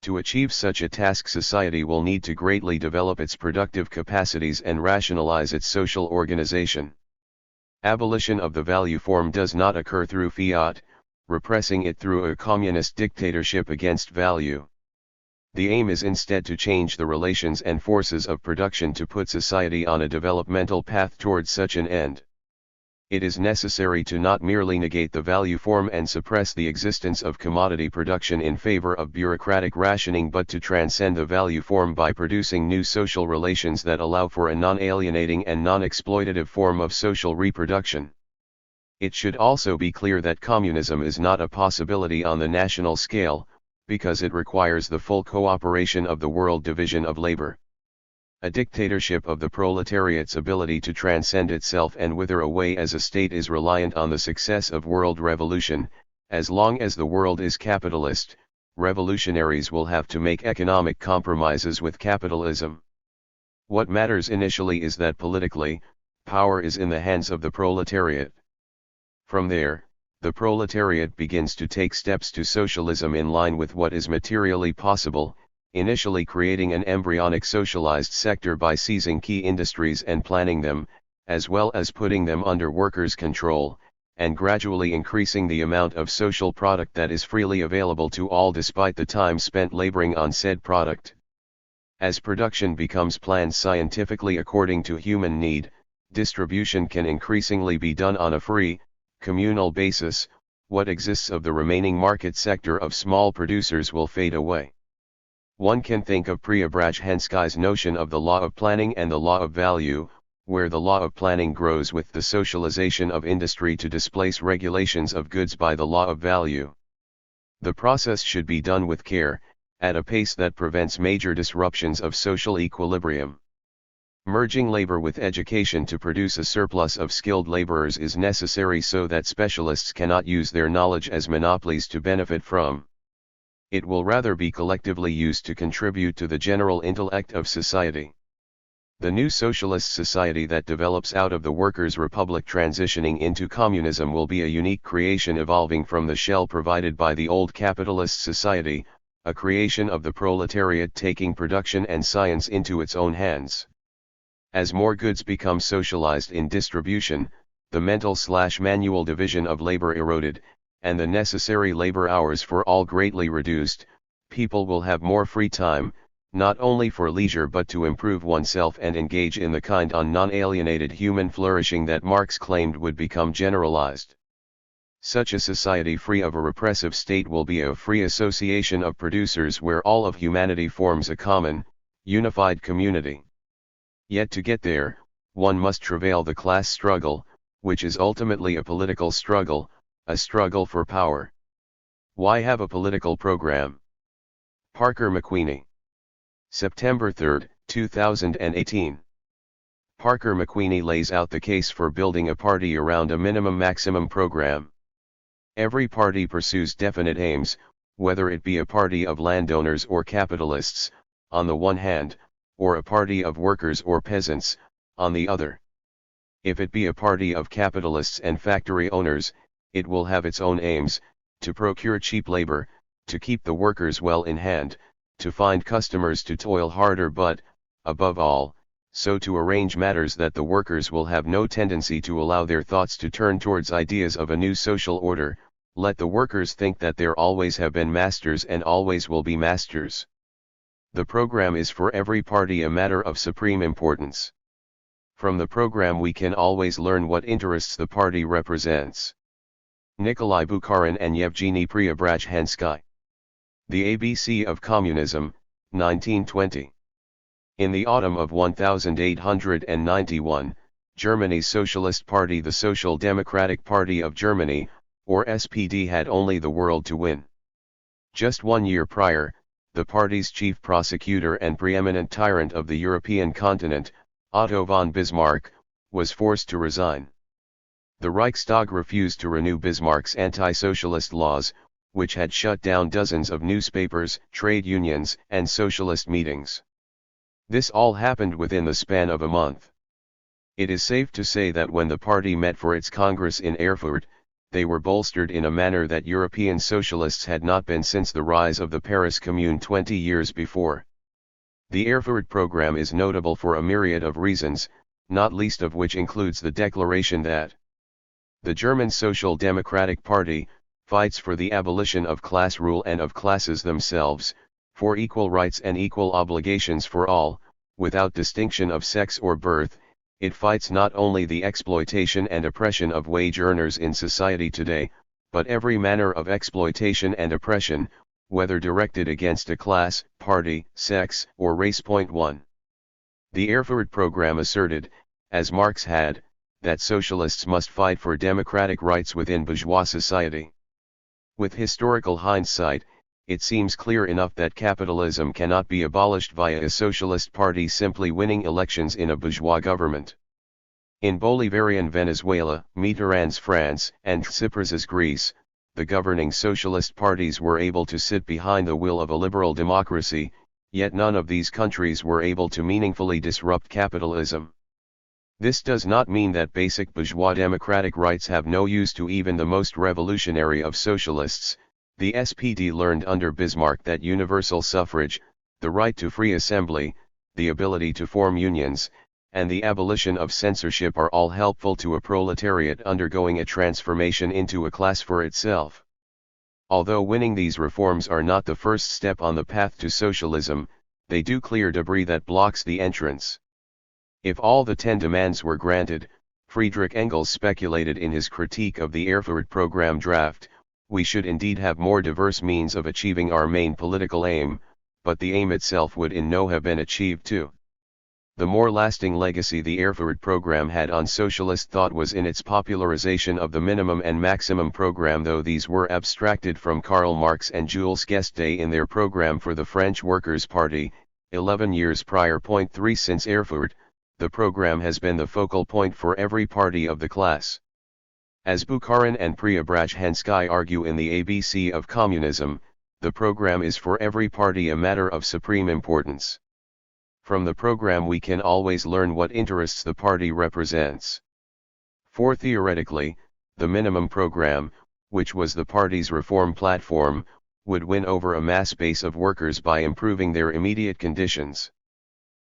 To achieve such a task, society will need to greatly develop its productive capacities and rationalize its social organization. Abolition of the value form does not occur through fiat, repressing it through a communist dictatorship against value. The aim is instead to change the relations and forces of production to put society on a developmental path towards such an end. It is necessary to not merely negate the value form and suppress the existence of commodity production in favor of bureaucratic rationing, but to transcend the value form by producing new social relations that allow for a non-alienating and non-exploitative form of social reproduction. It should also be clear that communism is not a possibility on the national scale, because it requires the full cooperation of the world division of labor. A dictatorship of the proletariat's ability to transcend itself and wither away as a state is reliant on the success of world revolution. As long as the world is capitalist, revolutionaries will have to make economic compromises with capitalism. What matters initially is that politically, power is in the hands of the proletariat. From there, the proletariat begins to take steps to socialism in line with what is materially possible, initially creating an embryonic socialized sector by seizing key industries and planning them, as well as putting them under workers' control, and gradually increasing the amount of social product that is freely available to all despite the time spent laboring on said product. As production becomes planned scientifically according to human need, distribution can increasingly be done on a free, communal basis. What exists of the remaining market sector of small producers will fade away. One can think of Preobrazhensky's notion of the law of planning and the law of value, where the law of planning grows with the socialization of industry to displace regulations of goods by the law of value. The process should be done with care, at a pace that prevents major disruptions of social equilibrium. Merging labor with education to produce a surplus of skilled laborers is necessary so that specialists cannot use their knowledge as monopolies to benefit from. It will rather be collectively used to contribute to the general intellect of society. The new socialist society that develops out of the workers' republic transitioning into communism will be a unique creation evolving from the shell provided by the old capitalist society, a creation of the proletariat taking production and science into its own hands. As more goods become socialized in distribution, the mental/manual division of labor eroded, and the necessary labor hours for all greatly reduced, people will have more free time, not only for leisure but to improve oneself and engage in the kind of non-alienated human flourishing that Marx claimed would become generalized. Such a society free of a repressive state will be a free association of producers where all of humanity forms a common, unified community. Yet to get there, one must travail the class struggle, which is ultimately a political struggle, a struggle for power. Why have a political program? Parker McQueenie. September 3, 2018. Parker McQueenie lays out the case for building a party around a minimum-maximum program. Every party pursues definite aims, whether it be a party of landowners or capitalists, on the one hand, or a party of workers or peasants, on the other. If it be a party of capitalists and factory owners, it will have its own aims, to procure cheap labor, to keep the workers well in hand, to find customers to toil harder but, above all, so to arrange matters that the workers will have no tendency to allow their thoughts to turn towards ideas of a new social order. Let the workers think that there always have been masters and always will be masters. The program is for every party a matter of supreme importance. From the program we can always learn what interests the party represents. Nikolai Bukharin and Yevgeny Preobrazhensky. The ABC of Communism, 1920. In the autumn of 1891, Germany's Socialist Party, the Social Democratic Party of Germany, or SPD, had only the world to win. Just 1 year prior, the party's chief prosecutor and preeminent tyrant of the European continent, Otto von Bismarck, was forced to resign. The Reichstag refused to renew Bismarck's anti-socialist laws, which had shut down dozens of newspapers, trade unions, and socialist meetings. This all happened within the span of a month. It is safe to say that when the party met for its Congress in Erfurt, they were bolstered in a manner that European socialists had not been since the rise of the Paris Commune 20 years before. The Erfurt program is notable for a myriad of reasons, not least of which includes the declaration that the German Social Democratic Party fights for the abolition of class rule and of classes themselves, for equal rights and equal obligations for all, without distinction of sex or birth. It fights not only the exploitation and oppression of wage earners in society today, but every manner of exploitation and oppression, whether directed against a class, party, sex, or race. 1. The Erfurt program asserted, as Marx had, that socialists must fight for democratic rights within bourgeois society. With historical hindsight, it seems clear enough that capitalism cannot be abolished via a socialist party simply winning elections in a bourgeois government. In Bolivarian Venezuela, Mitterrand's France, and Tsipras's Greece, the governing socialist parties were able to sit behind the will of a liberal democracy, yet none of these countries were able to meaningfully disrupt capitalism. This does not mean that basic bourgeois democratic rights have no use to even the most revolutionary of socialists. The SPD learned under Bismarck that universal suffrage, the right to free assembly, the ability to form unions, and the abolition of censorship are all helpful to a proletariat undergoing a transformation into a class for itself. Although winning these reforms are not the first step on the path to socialism, they do clear debris that blocks the entrance. If all the 10 demands were granted, Friedrich Engels speculated in his critique of the Erfurt program draft, we should indeed have more diverse means of achieving our main political aim, but the aim itself would in no have been achieved too. The more lasting legacy the Erfurt program had on socialist thought was in its popularization of the minimum and maximum program, though these were abstracted from Karl Marx and Jules Guesde in their program for the French Workers' Party, 11 years prior. 3 Since Erfurt, the program has been the focal point for every party of the class. As Bukharin and Preobrazhensky argue in the ABC of Communism, the program is for every party a matter of supreme importance. From the program we can always learn what interests the party represents. For theoretically, the minimum program, which was the party's reform platform, would win over a mass base of workers by improving their immediate conditions.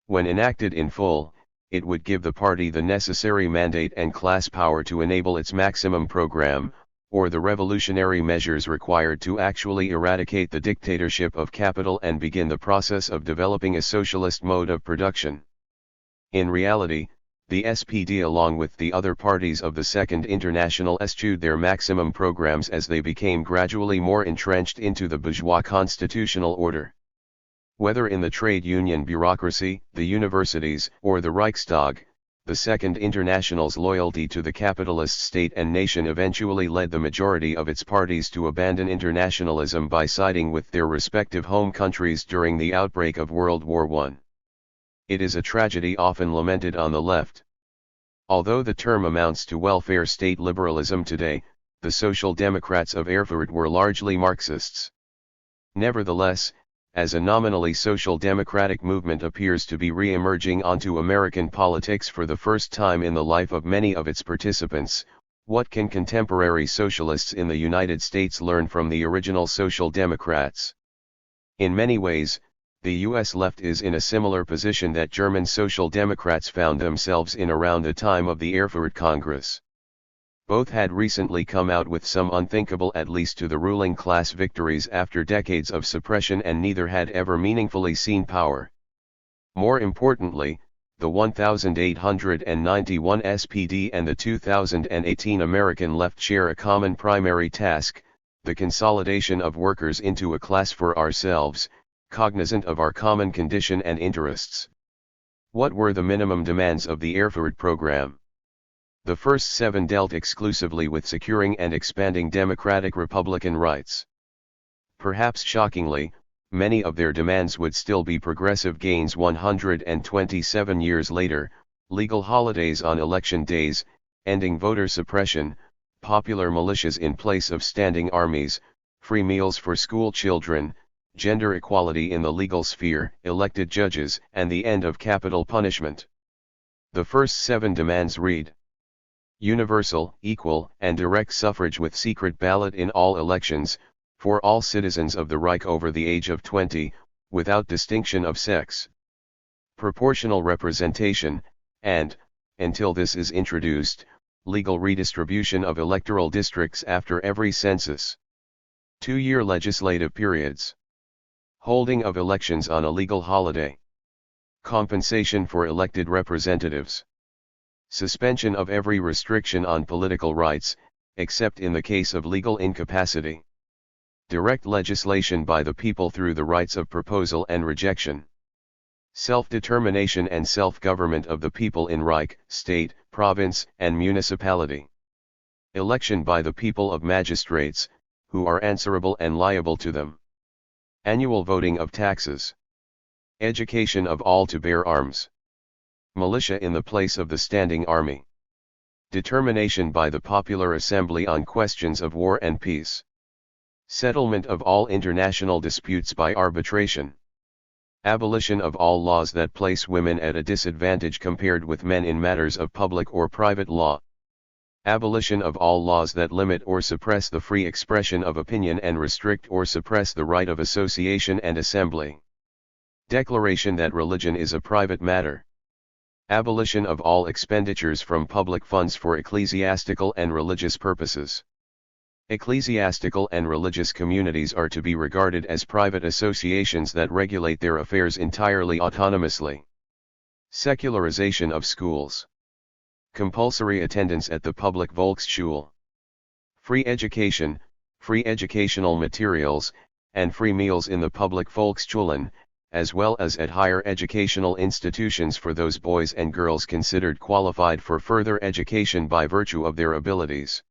When enacted in full, it would give the party the necessary mandate and class power to enable its maximum program, or the revolutionary measures required to actually eradicate the dictatorship of capital and begin the process of developing a socialist mode of production. In reality, the SPD along with the other parties of the Second International eschewed their maximum programs as they became gradually more entrenched into the bourgeois constitutional order. Whether in the trade union bureaucracy, the universities, or the Reichstag, the Second International's loyalty to the capitalist state and nation eventually led the majority of its parties to abandon internationalism by siding with their respective home countries during the outbreak of World War I. It is a tragedy often lamented on the left. Although the term amounts to welfare state liberalism today, the Social Democrats of Erfurt were largely Marxists. Nevertheless, as a nominally social democratic movement appears to be re-emerging onto American politics for the first time in the life of many of its participants, what can contemporary socialists in the United States learn from the original Social Democrats? In many ways, the US left is in a similar position that German Social Democrats found themselves in around the time of the Erfurt Congress. Both had recently come out with some unthinkable, at least to the ruling class, victories after decades of suppression, and neither had ever meaningfully seen power. More importantly, the 1891 SPD and the 2018 American left share a common primary task: the consolidation of workers into a class for ourselves, cognizant of our common condition and interests. What were the minimum demands of the Erfurt program? The first 7 dealt exclusively with securing and expanding democratic Republican rights. Perhaps shockingly, many of their demands would still be progressive gains 127 years later: legal holidays on election days, ending voter suppression, popular militias in place of standing armies, free meals for school children, gender equality in the legal sphere, elected judges, and the end of capital punishment. The first 7 demands read: universal, equal, and direct suffrage with secret ballot in all elections, for all citizens of the Reich over the age of 20, without distinction of sex. Proportional representation, and, until this is introduced, legal redistribution of electoral districts after every census. 2-year legislative periods. Holding of elections on a legal holiday. Compensation for elected representatives. Suspension of every restriction on political rights, except in the case of legal incapacity. Direct legislation by the people through the rights of proposal and rejection. Self-determination and self-government of the people in Reich, state, province, and municipality. Election by the people of magistrates, who are answerable and liable to them. Annual voting of taxes. Education of all to bear arms. Militia in the place of the standing army. Determination by the popular assembly on questions of war and peace. Settlement of all international disputes by arbitration. Abolition of all laws that place women at a disadvantage compared with men in matters of public or private law. Abolition of all laws that limit or suppress the free expression of opinion and restrict or suppress the right of association and assembly. Declaration that religion is a private matter. Abolition of all expenditures from public funds for ecclesiastical and religious purposes. Ecclesiastical and religious communities are to be regarded as private associations that regulate their affairs entirely autonomously. Secularization of schools. Compulsory attendance at the public Volksschule. Free education, free educational materials, and free meals in the public Volksschulen, as well as at higher educational institutions for those boys and girls considered qualified for further education by virtue of their abilities.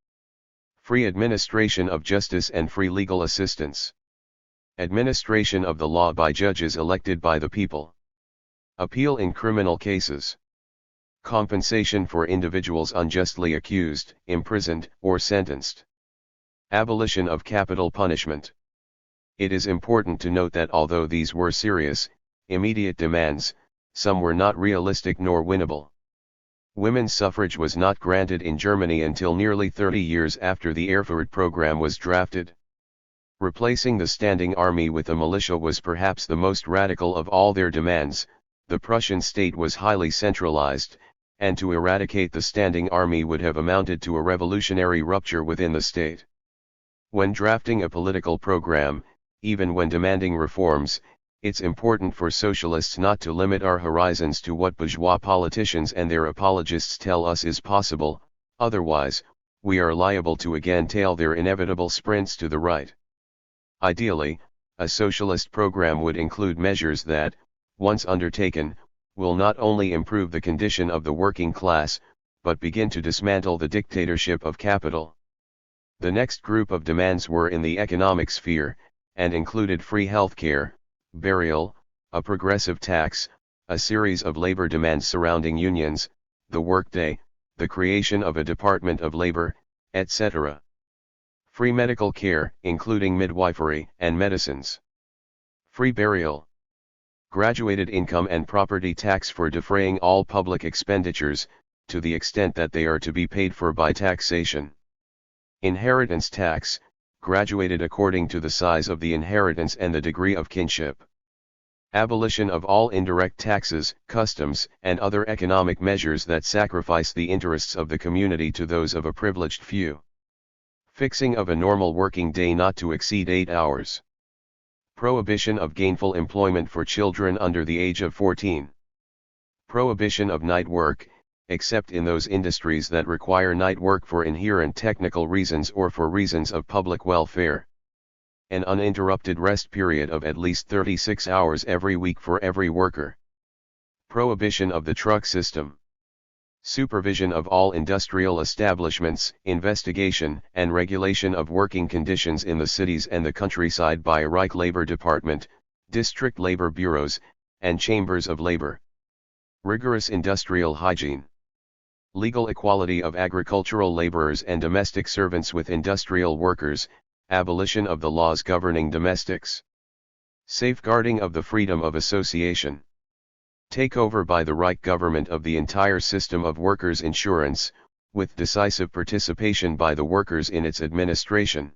Free administration of justice and free legal assistance. Administration of the law by judges elected by the people. Appeal in criminal cases. Compensation for individuals unjustly accused, imprisoned, or sentenced. Abolition of capital punishment. It is important to note that although these were serious, immediate demands, some were not realistic nor winnable. Women's suffrage was not granted in Germany until nearly 30 years after the Erfurt program was drafted. Replacing the standing army with a militia was perhaps the most radical of all their demands. The Prussian state was highly centralized, and to eradicate the standing army would have amounted to a revolutionary rupture within the state. When drafting a political program, even when demanding reforms, it's important for socialists not to limit our horizons to what bourgeois politicians and their apologists tell us is possible, otherwise, we are liable to again tail their inevitable sprints to the right. Ideally, a socialist program would include measures that, once undertaken, will not only improve the condition of the working class, but begin to dismantle the dictatorship of capital. The next group of demands were in the economic sphere, and included free healthcare, burial, a progressive tax, a series of labor demands surrounding unions, the workday, the creation of a Department of Labor, etc. Free medical care, including midwifery and medicines. Free burial. Graduated income and property tax for defraying all public expenditures, to the extent that they are to be paid for by taxation. Inheritance tax, graduated according to the size of the inheritance and the degree of kinship. Abolition of all indirect taxes, customs, and other economic measures that sacrifice the interests of the community to those of a privileged few. Fixing of a normal working day not to exceed 8 hours. Prohibition of gainful employment for children under the age of 14. Prohibition of night work, except in those industries that require night work for inherent technical reasons or for reasons of public welfare. An uninterrupted rest period of at least 36 hours every week for every worker. Prohibition of the truck system. Supervision of all industrial establishments, investigation and regulation of working conditions in the cities and the countryside by a Reich Labor Department, district labor bureaus, and chambers of labor. Rigorous industrial hygiene. Legal equality of agricultural laborers and domestic servants with industrial workers, abolition of the laws governing domestics. Safeguarding of the freedom of association. Takeover by the Reich government of the entire system of workers' insurance, with decisive participation by the workers in its administration.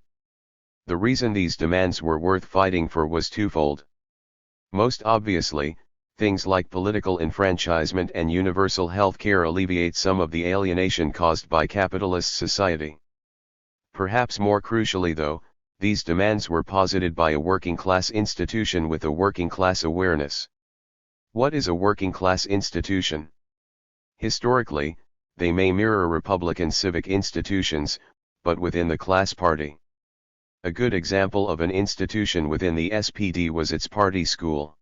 The reason these demands were worth fighting for was twofold. Most obviously, things like political enfranchisement and universal health care alleviate some of the alienation caused by capitalist society. Perhaps more crucially though, these demands were posited by a working class institution with a working class awareness. What is a working class institution? Historically, they may mirror Republican civic institutions, but within the class party. A good example of an institution within the SPD was its party school.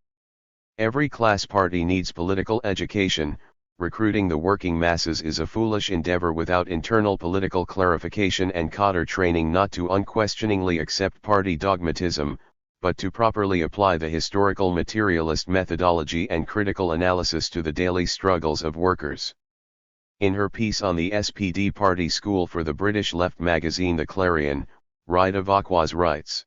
Every class party needs political education. Recruiting the working masses is a foolish endeavor without internal political clarification and cadre training not to unquestioningly accept party dogmatism, but to properly apply the historical materialist methodology and critical analysis to the daily struggles of workers. In her piece on the SPD party school for the British left magazine The Clarion, Rita Vauquois writes,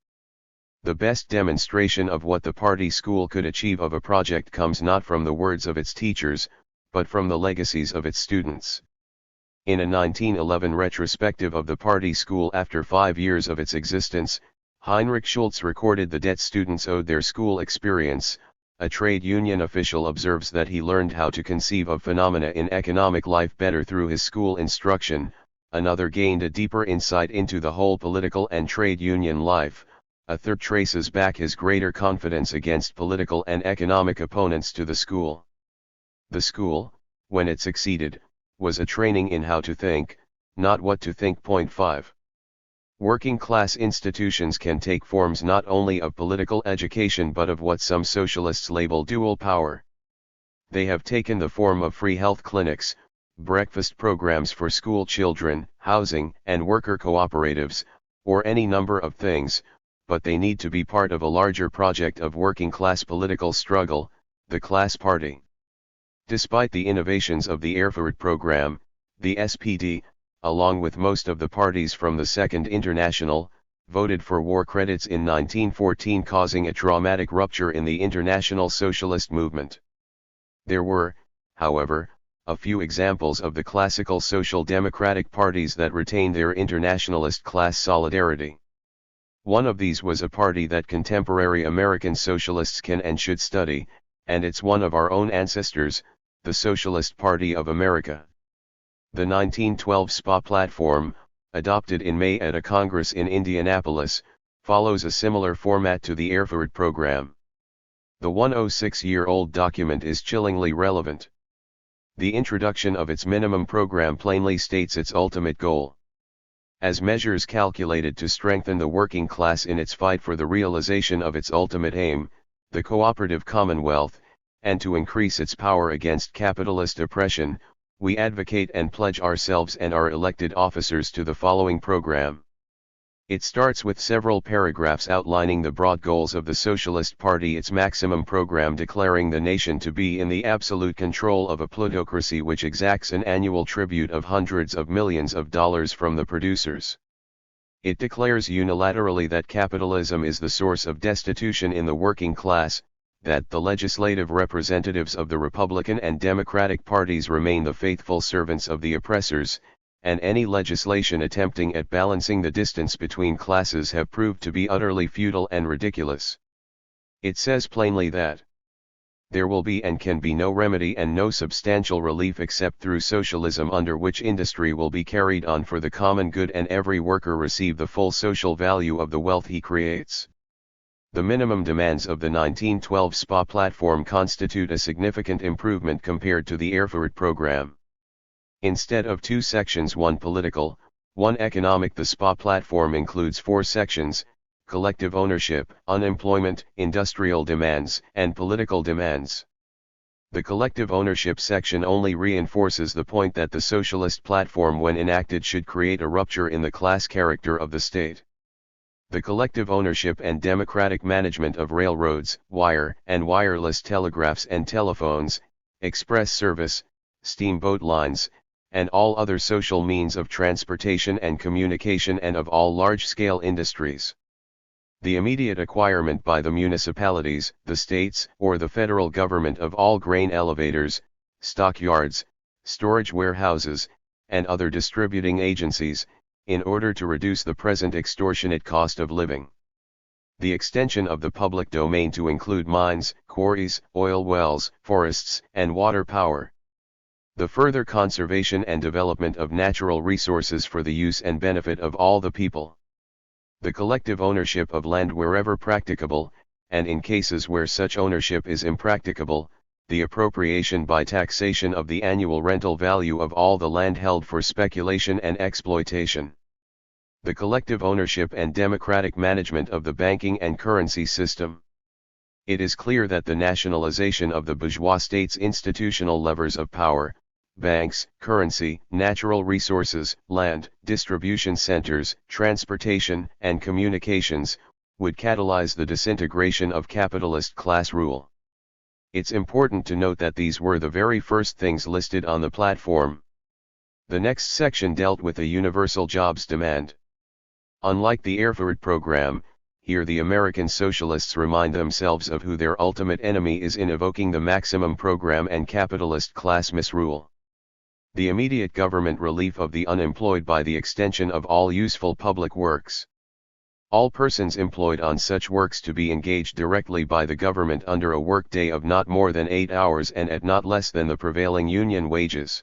"The best demonstration of what the party school could achieve of a project comes not from the words of its teachers, but from the legacies of its students." In a 1911 retrospective of the party school after 5 years of its existence, Heinrich Schultz recorded the debt students owed their school experience. A trade union official observes that he learned how to conceive of phenomena in economic life better through his school instruction. Another gained a deeper insight into the whole political and trade union life. A third traces back his greater confidence against political and economic opponents to the school. The school, when it succeeded, was a training in how to think, not what to think. Point 5. Working class institutions can take forms not only of political education but of what some socialists label dual power. They have taken the form of free health clinics, breakfast programs for school children, housing and worker cooperatives, or any number of things, but they need to be part of a larger project of working class political struggle, the class party. Despite the innovations of the THIRD program, the SPD, along with most of the parties from the Second International, voted for war credits in 1914, causing a traumatic rupture in the international socialist movement. There were, however, a few examples of the classical social democratic parties that retained their internationalist class solidarity. One of these was a party that contemporary American socialists can and should study, and it's one of our own ancestors, the Socialist Party of America. The 1912 SPA platform, adopted in May at a Congress in Indianapolis, follows a similar format to the THIRD program. The 106-year-old document is chillingly relevant. The introduction of its minimum program plainly states its ultimate goal. As measures calculated to strengthen the working class in its fight for the realization of its ultimate aim, the cooperative commonwealth, and to increase its power against capitalist oppression, we advocate and pledge ourselves and our elected officers to the following program. It starts with several paragraphs outlining the broad goals of the Socialist Party, its maximum program declaring the nation to be in the absolute control of a plutocracy which exacts an annual tribute of hundreds of millions of dollars from the producers. It declares unilaterally that capitalism is the source of destitution in the working class, that the legislative representatives of the Republican and Democratic parties remain the faithful servants of the oppressors, and any legislation attempting at balancing the distance between classes have proved to be utterly futile and ridiculous. It says plainly that there will be and can be no remedy and no substantial relief except through socialism, under which industry will be carried on for the common good and every worker receive the full social value of the wealth he creates. The minimum demands of the 1912 SPA platform constitute a significant improvement compared to the THIRD program. Instead of 2 sections, 1 political, 1 economic, the SPA platform includes 4 sections: collective ownership, unemployment, industrial demands, and political demands. The collective ownership section only reinforces the point that the socialist platform, when enacted, should create a rupture in the class character of the state. The collective ownership and democratic management of railroads, wire and wireless telegraphs and telephones, express service, steamboat lines, and all other social means of transportation and communication, and of all large-scale industries. The immediate acquirement by the municipalities, the states, or the federal government of all grain elevators, stockyards, storage warehouses, and other distributing agencies, in order to reduce the present extortionate cost of living. The extension of the public domain to include mines, quarries, oil wells, forests, and water power. The further conservation and development of natural resources for the use and benefit of all the people. The collective ownership of land wherever practicable, and in cases where such ownership is impracticable, the appropriation by taxation of the annual rental value of all the land held for speculation and exploitation. The collective ownership and democratic management of the banking and currency system. It is clear that the nationalization of the bourgeois state's institutional levers of power, banks, currency, natural resources, land, distribution centers, transportation, and communications, would catalyze the disintegration of capitalist class rule. It's important to note that these were the very first things listed on the platform. The next section dealt with a universal jobs demand. Unlike the THIRD program, here the American socialists remind themselves of who their ultimate enemy is in evoking the maximum program and capitalist class misrule. The immediate government relief of the unemployed by the extension of all useful public works. All persons employed on such works to be engaged directly by the government under a workday of not more than 8 hours and at not less than the prevailing union wages.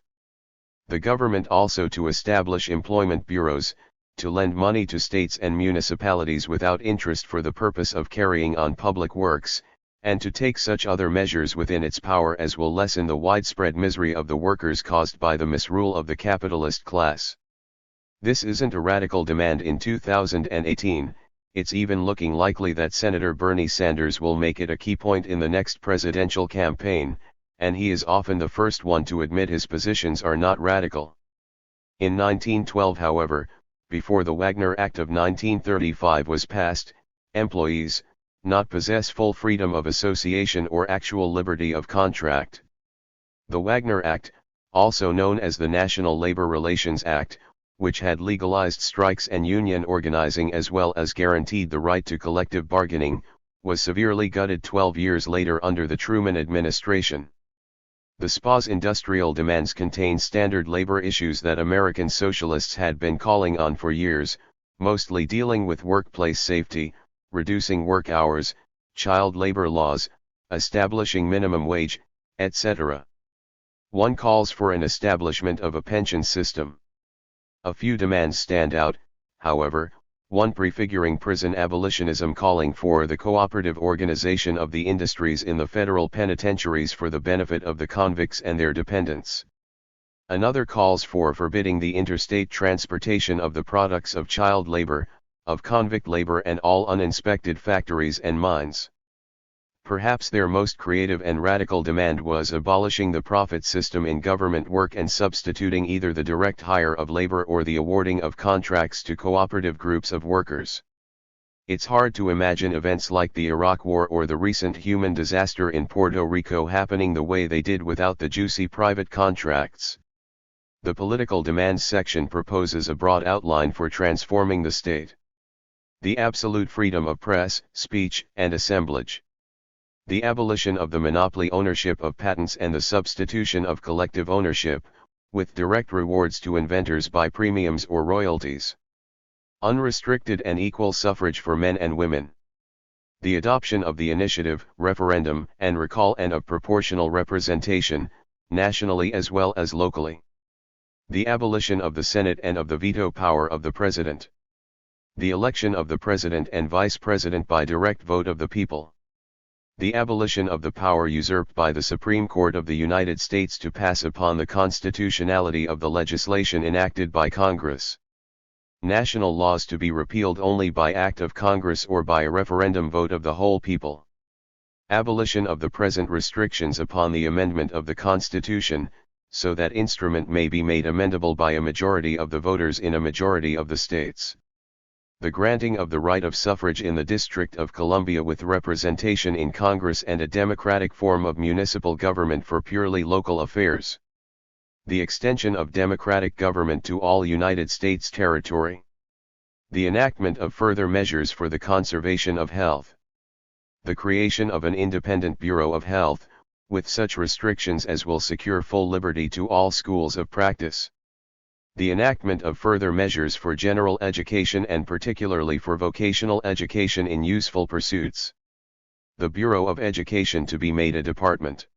The government also to establish employment bureaus, to lend money to states and municipalities without interest for the purpose of carrying on public works, and to take such other measures within its power as will lessen the widespread misery of the workers caused by the misrule of the capitalist class. This isn't a radical demand in 2018, it's even looking likely that Senator Bernie Sanders will make it a key point in the next presidential campaign, and he is often the first one to admit his positions are not radical. In 1912, however, before the Wagner Act of 1935 was passed, employees not possess full freedom of association or actual liberty of contract. The Wagner Act, also known as the National Labor Relations Act, which had legalized strikes and union organizing as well as guaranteed the right to collective bargaining, was severely gutted 12 years later under the Truman administration. The SPA's industrial demands contain standard labor issues that American socialists had been calling on for years, mostly dealing with workplace safety, reducing work hours, child labor laws, establishing minimum wage, etc. One calls for an establishment of a pension system. A few demands stand out, however, one prefiguring prison abolitionism calling for the cooperative organization of the industries in the federal penitentiaries for the benefit of the convicts and their dependents. Another calls for forbidding the interstate transportation of the products of child labor, of convict labor and all uninspected factories and mines. Perhaps their most creative and radical demand was abolishing the profit system in government work and substituting either the direct hire of labor or the awarding of contracts to cooperative groups of workers. It's hard to imagine events like the Iraq War or the recent human disaster in Puerto Rico happening the way they did without the juicy private contracts. The political demands section proposes a broad outline for transforming the state. The absolute freedom of press, speech, and assemblage. The abolition of the monopoly ownership of patents and the substitution of collective ownership, with direct rewards to inventors by premiums or royalties. Unrestricted and equal suffrage for men and women. The adoption of the initiative, referendum, and recall and of proportional representation, nationally as well as locally. The abolition of the Senate and of the veto power of the President. The election of the President and Vice President by direct vote of the people. The abolition of the power usurped by the Supreme Court of the United States to pass upon the constitutionality of the legislation enacted by Congress. National laws to be repealed only by act of Congress or by a referendum vote of the whole people. Abolition of the present restrictions upon the amendment of the Constitution, so that instrument may be made amendable by a majority of the voters in a majority of the states. The granting of the right of suffrage in the District of Columbia with representation in Congress and a democratic form of municipal government for purely local affairs. The extension of democratic government to all United States territory. The enactment of further measures for the conservation of health. The creation of an independent Bureau of Health, with such restrictions as will secure full liberty to all schools of practice. The enactment of further measures for general education and particularly for vocational education in useful pursuits. The Bureau of Education to be made a department.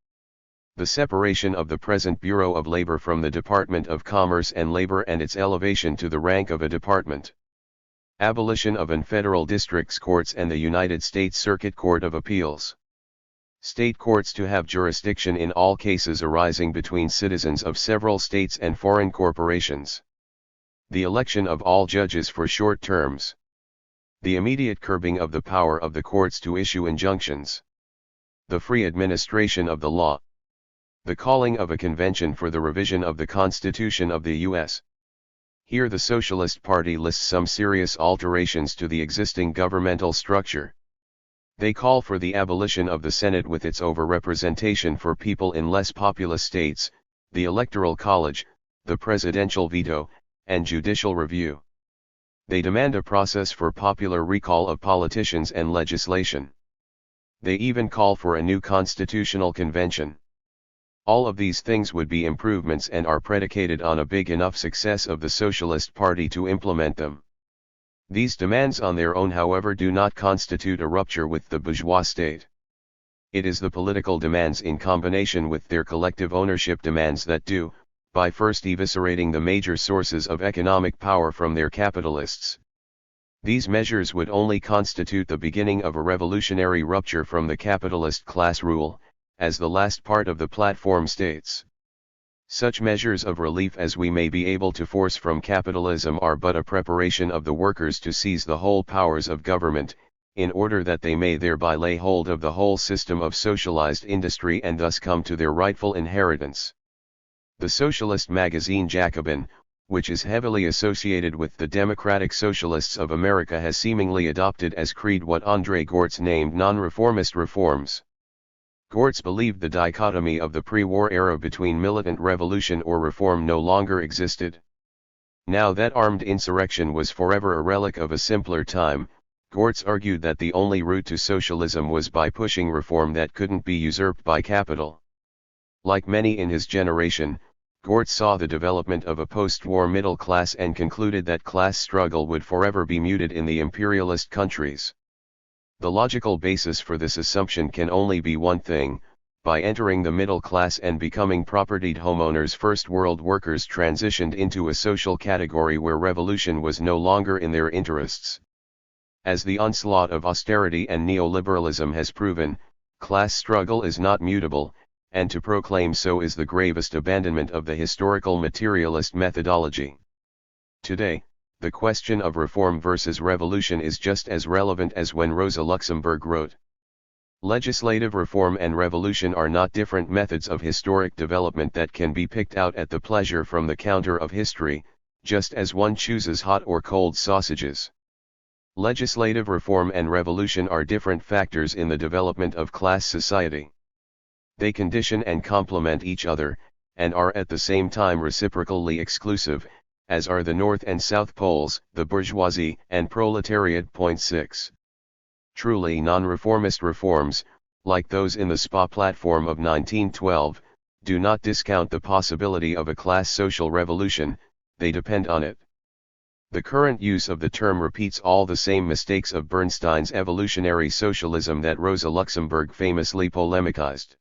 The separation of the present Bureau of Labor from the Department of Commerce and Labor and its elevation to the rank of a department. Abolition of federal districts courts and the United States Circuit Court of Appeals. State courts to have jurisdiction in all cases arising between citizens of several states and foreign corporations. The election of all judges for short terms. The immediate curbing of the power of the courts to issue injunctions. The free administration of the law. The calling of a convention for the revision of the Constitution of the U.S. Here the Socialist Party lists some serious alterations to the existing governmental structure. They call for the abolition of the Senate with its overrepresentation for people in less populous states, the Electoral College, the presidential veto, and judicial review. They demand a process for popular recall of politicians and legislation. They even call for a new constitutional convention. All of these things would be improvements and are predicated on a big enough success of the Socialist Party to implement them. These demands on their own, however, do not constitute a rupture with the bourgeois state. It is the political demands in combination with their collective ownership demands that do, by first eviscerating the major sources of economic power from their capitalists. These measures would only constitute the beginning of a revolutionary rupture from the capitalist class rule, as the last part of the platform states. Such measures of relief as we may be able to force from capitalism are but a preparation of the workers to seize the whole powers of government, in order that they may thereby lay hold of the whole system of socialized industry and thus come to their rightful inheritance. The socialist magazine Jacobin, which is heavily associated with the Democratic Socialists of America, has seemingly adopted as creed what André Gortz named non-reformist reforms. Gortz believed the dichotomy of the pre-war era between militant revolution or reform no longer existed. Now that armed insurrection was forever a relic of a simpler time, Gortz argued that the only route to socialism was by pushing reform that couldn't be usurped by capital. Like many in his generation, Gortz saw the development of a post-war middle class and concluded that class struggle would forever be muted in the imperialist countries. The logical basis for this assumption can only be one thing: by entering the middle class and becoming propertied homeowners, first world workers transitioned into a social category where revolution was no longer in their interests. As the onslaught of austerity and neoliberalism has proven, class struggle is not mutable, and to proclaim so is the gravest abandonment of the historical materialist methodology. Today, the question of reform versus revolution is just as relevant as when Rosa Luxemburg wrote. Legislative reform and revolution are not different methods of historic development that can be picked out at the pleasure from the counter of history, just as one chooses hot or cold sausages. Legislative reform and revolution are different factors in the development of class society. They condition and complement each other, and are at the same time reciprocally exclusive, as are the North and South poles, the bourgeoisie and proletariat. 6. Truly non-reformist reforms, like those in the SPA platform of 1912, do not discount the possibility of a class social revolution, they depend on it. The current use of the term repeats all the same mistakes of Bernstein's evolutionary socialism that Rosa Luxemburg famously polemicized.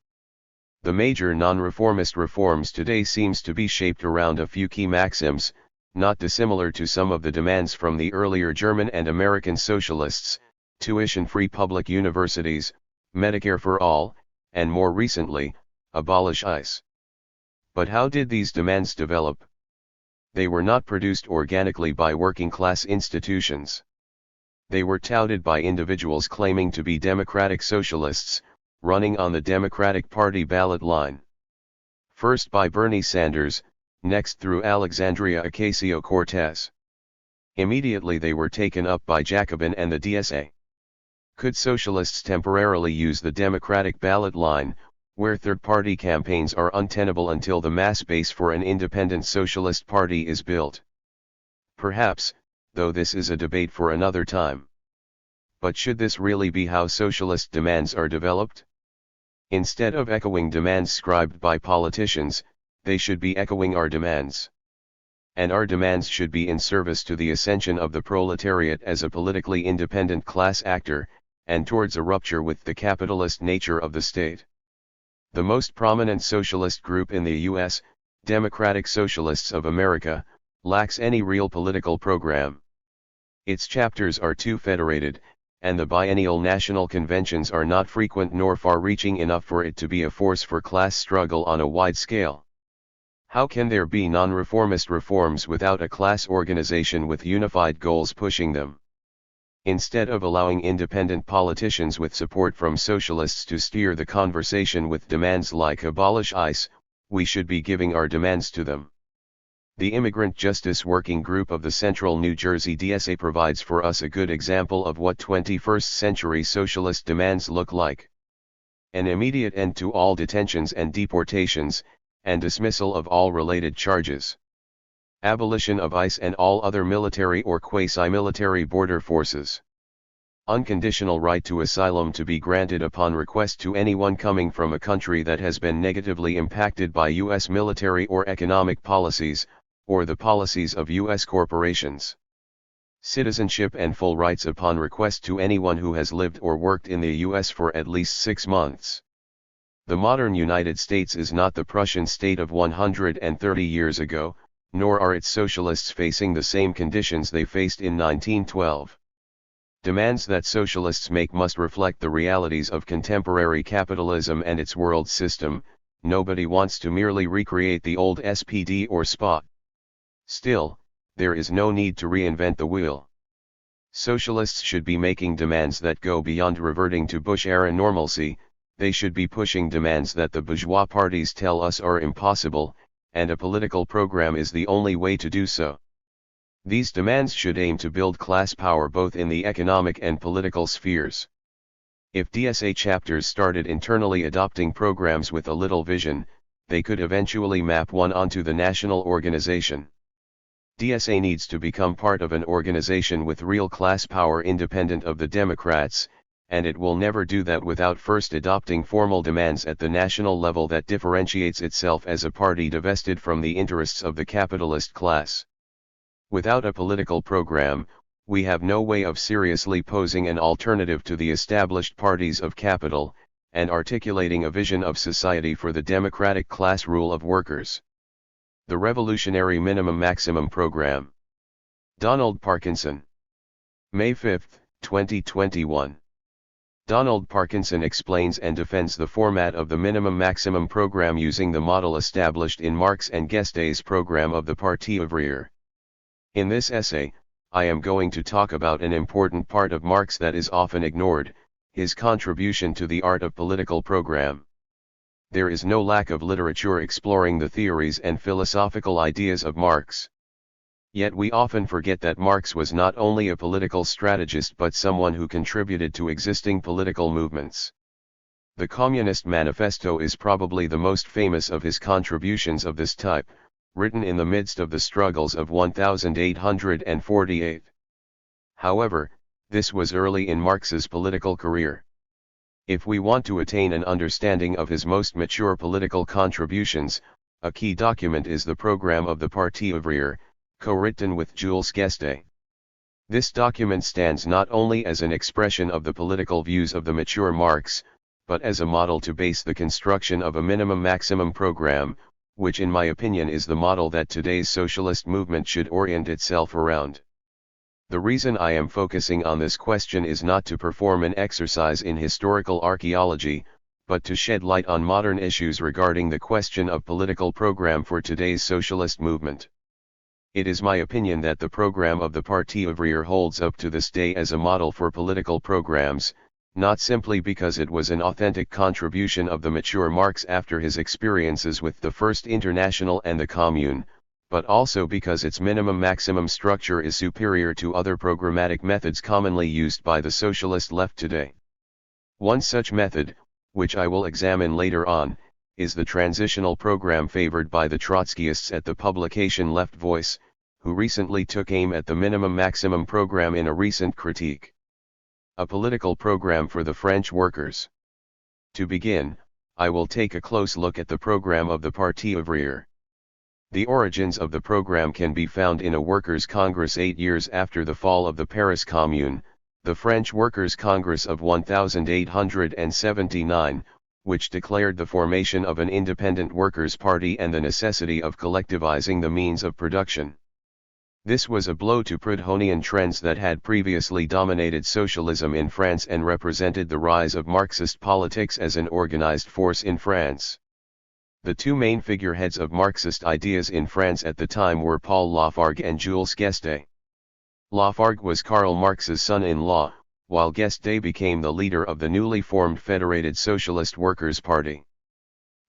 The major non-reformist reforms today seems to be shaped around a few key maxims, not dissimilar to some of the demands from the earlier German and American socialists: tuition-free public universities, Medicare for all, and more recently, abolish ICE. But how did these demands develop? They were not produced organically by working-class institutions. They were touted by individuals claiming to be democratic socialists, running on the Democratic Party ballot line. First by Bernie Sanders, next through Alexandria Ocasio-Cortez. Immediately they were taken up by Jacobin and the DSA. Could socialists temporarily use the Democratic ballot line, where third-party campaigns are untenable until the mass base for an independent socialist party is built? Perhaps, though this is a debate for another time. But should this really be how socialist demands are developed? Instead of echoing demands scribed by politicians, they should be echoing our demands. And our demands should be in service to the ascension of the proletariat as a politically independent class actor, and towards a rupture with the capitalist nature of the state. The most prominent socialist group in the U.S., Democratic Socialists of America, lacks any real political program. Its chapters are too federated, and the biennial national conventions are not frequent nor far-reaching enough for it to be a force for class struggle on a wide scale. How can there be non-reformist reforms without a class organization with unified goals pushing them? Instead of allowing independent politicians with support from socialists to steer the conversation with demands like abolish ICE, we should be giving our demands to them. The Immigrant Justice Working Group of the Central New Jersey DSA provides for us a good example of what 21st century socialist demands look like. An immediate end to all detentions and deportations, and dismissal of all related charges. Abolition of ICE and all other military or quasi-military border forces. Unconditional right to asylum to be granted upon request to anyone coming from a country that has been negatively impacted by U.S. military or economic policies, or the policies of U.S. corporations. Citizenship and full rights upon request to anyone who has lived or worked in the U.S. for at least 6 months. The modern United States is not the Prussian state of 130 years ago, nor are its socialists facing the same conditions they faced in 1912. Demands that socialists make must reflect the realities of contemporary capitalism and its world system. Nobody wants to merely recreate the old SPD or SPA. Still, there is no need to reinvent the wheel. Socialists should be making demands that go beyond reverting to Bush-era normalcy. They should be pushing demands that the bourgeois parties tell us are impossible, and a political program is the only way to do so. These demands should aim to build class power both in the economic and political spheres. If DSA chapters started internally adopting programs with a little vision, they could eventually map one onto the national organization. DSA needs to become part of an organization with real class power independent of the Democrats, and it will never do that without first adopting formal demands at the national level that differentiates itself as a party divested from the interests of the capitalist class. Without a political program, we have no way of seriously posing an alternative to the established parties of capital, and articulating a vision of society for the democratic class rule of workers. The Revolutionary Minimum Maximum Program. Donald Parkinson. May 5, 2021. Donald Parkinson explains and defends the format of the minimum maximum program using the model established in Marx and Guesde's program of the Parti ouvrier. In this essay, I am going to talk about an important part of Marx that is often ignored, his contribution to the art of political program. There is no lack of literature exploring the theories and philosophical ideas of Marx. Yet we often forget that Marx was not only a political strategist but someone who contributed to existing political movements. The Communist Manifesto is probably the most famous of his contributions of this type, written in the midst of the struggles of 1848. However, this was early in Marx's political career. If we want to attain an understanding of his most mature political contributions, a key document is the program of the Parti Ouvrier, co-written with Jules Guesde. This document stands not only as an expression of the political views of the mature Marx, but as a model to base the construction of a minimum-maximum program, which in my opinion is the model that today's socialist movement should orient itself around. The reason I am focusing on this question is not to perform an exercise in historical archaeology, but to shed light on modern issues regarding the question of political program for today's socialist movement. It is my opinion that the program of the Parti Ouvrier holds up to this day as a model for political programs, not simply because it was an authentic contribution of the mature Marx after his experiences with the First International and the Commune, but also because its minimum-maximum structure is superior to other programmatic methods commonly used by the socialist left today. One such method, which I will examine later on, is the transitional program favored by the Trotskyists at the publication Left Voice, who recently took aim at the minimum-maximum program in a recent critique. A political program for the French workers. To begin, I will take a close look at the program of the Parti Ouvrier. The origins of the program can be found in a Workers' Congress 8 years after the fall of the Paris Commune, the French Workers' Congress of 1879, which declared the formation of an independent workers' party and the necessity of collectivizing the means of production. This was a blow to Proudhonian trends that had previously dominated socialism in France and represented the rise of Marxist politics as an organized force in France. The two main figureheads of Marxist ideas in France at the time were Paul Lafargue and Jules Guesde. Lafargue was Karl Marx's son-in-law, while Guesde became the leader of the newly formed Federated Socialist Workers' Party.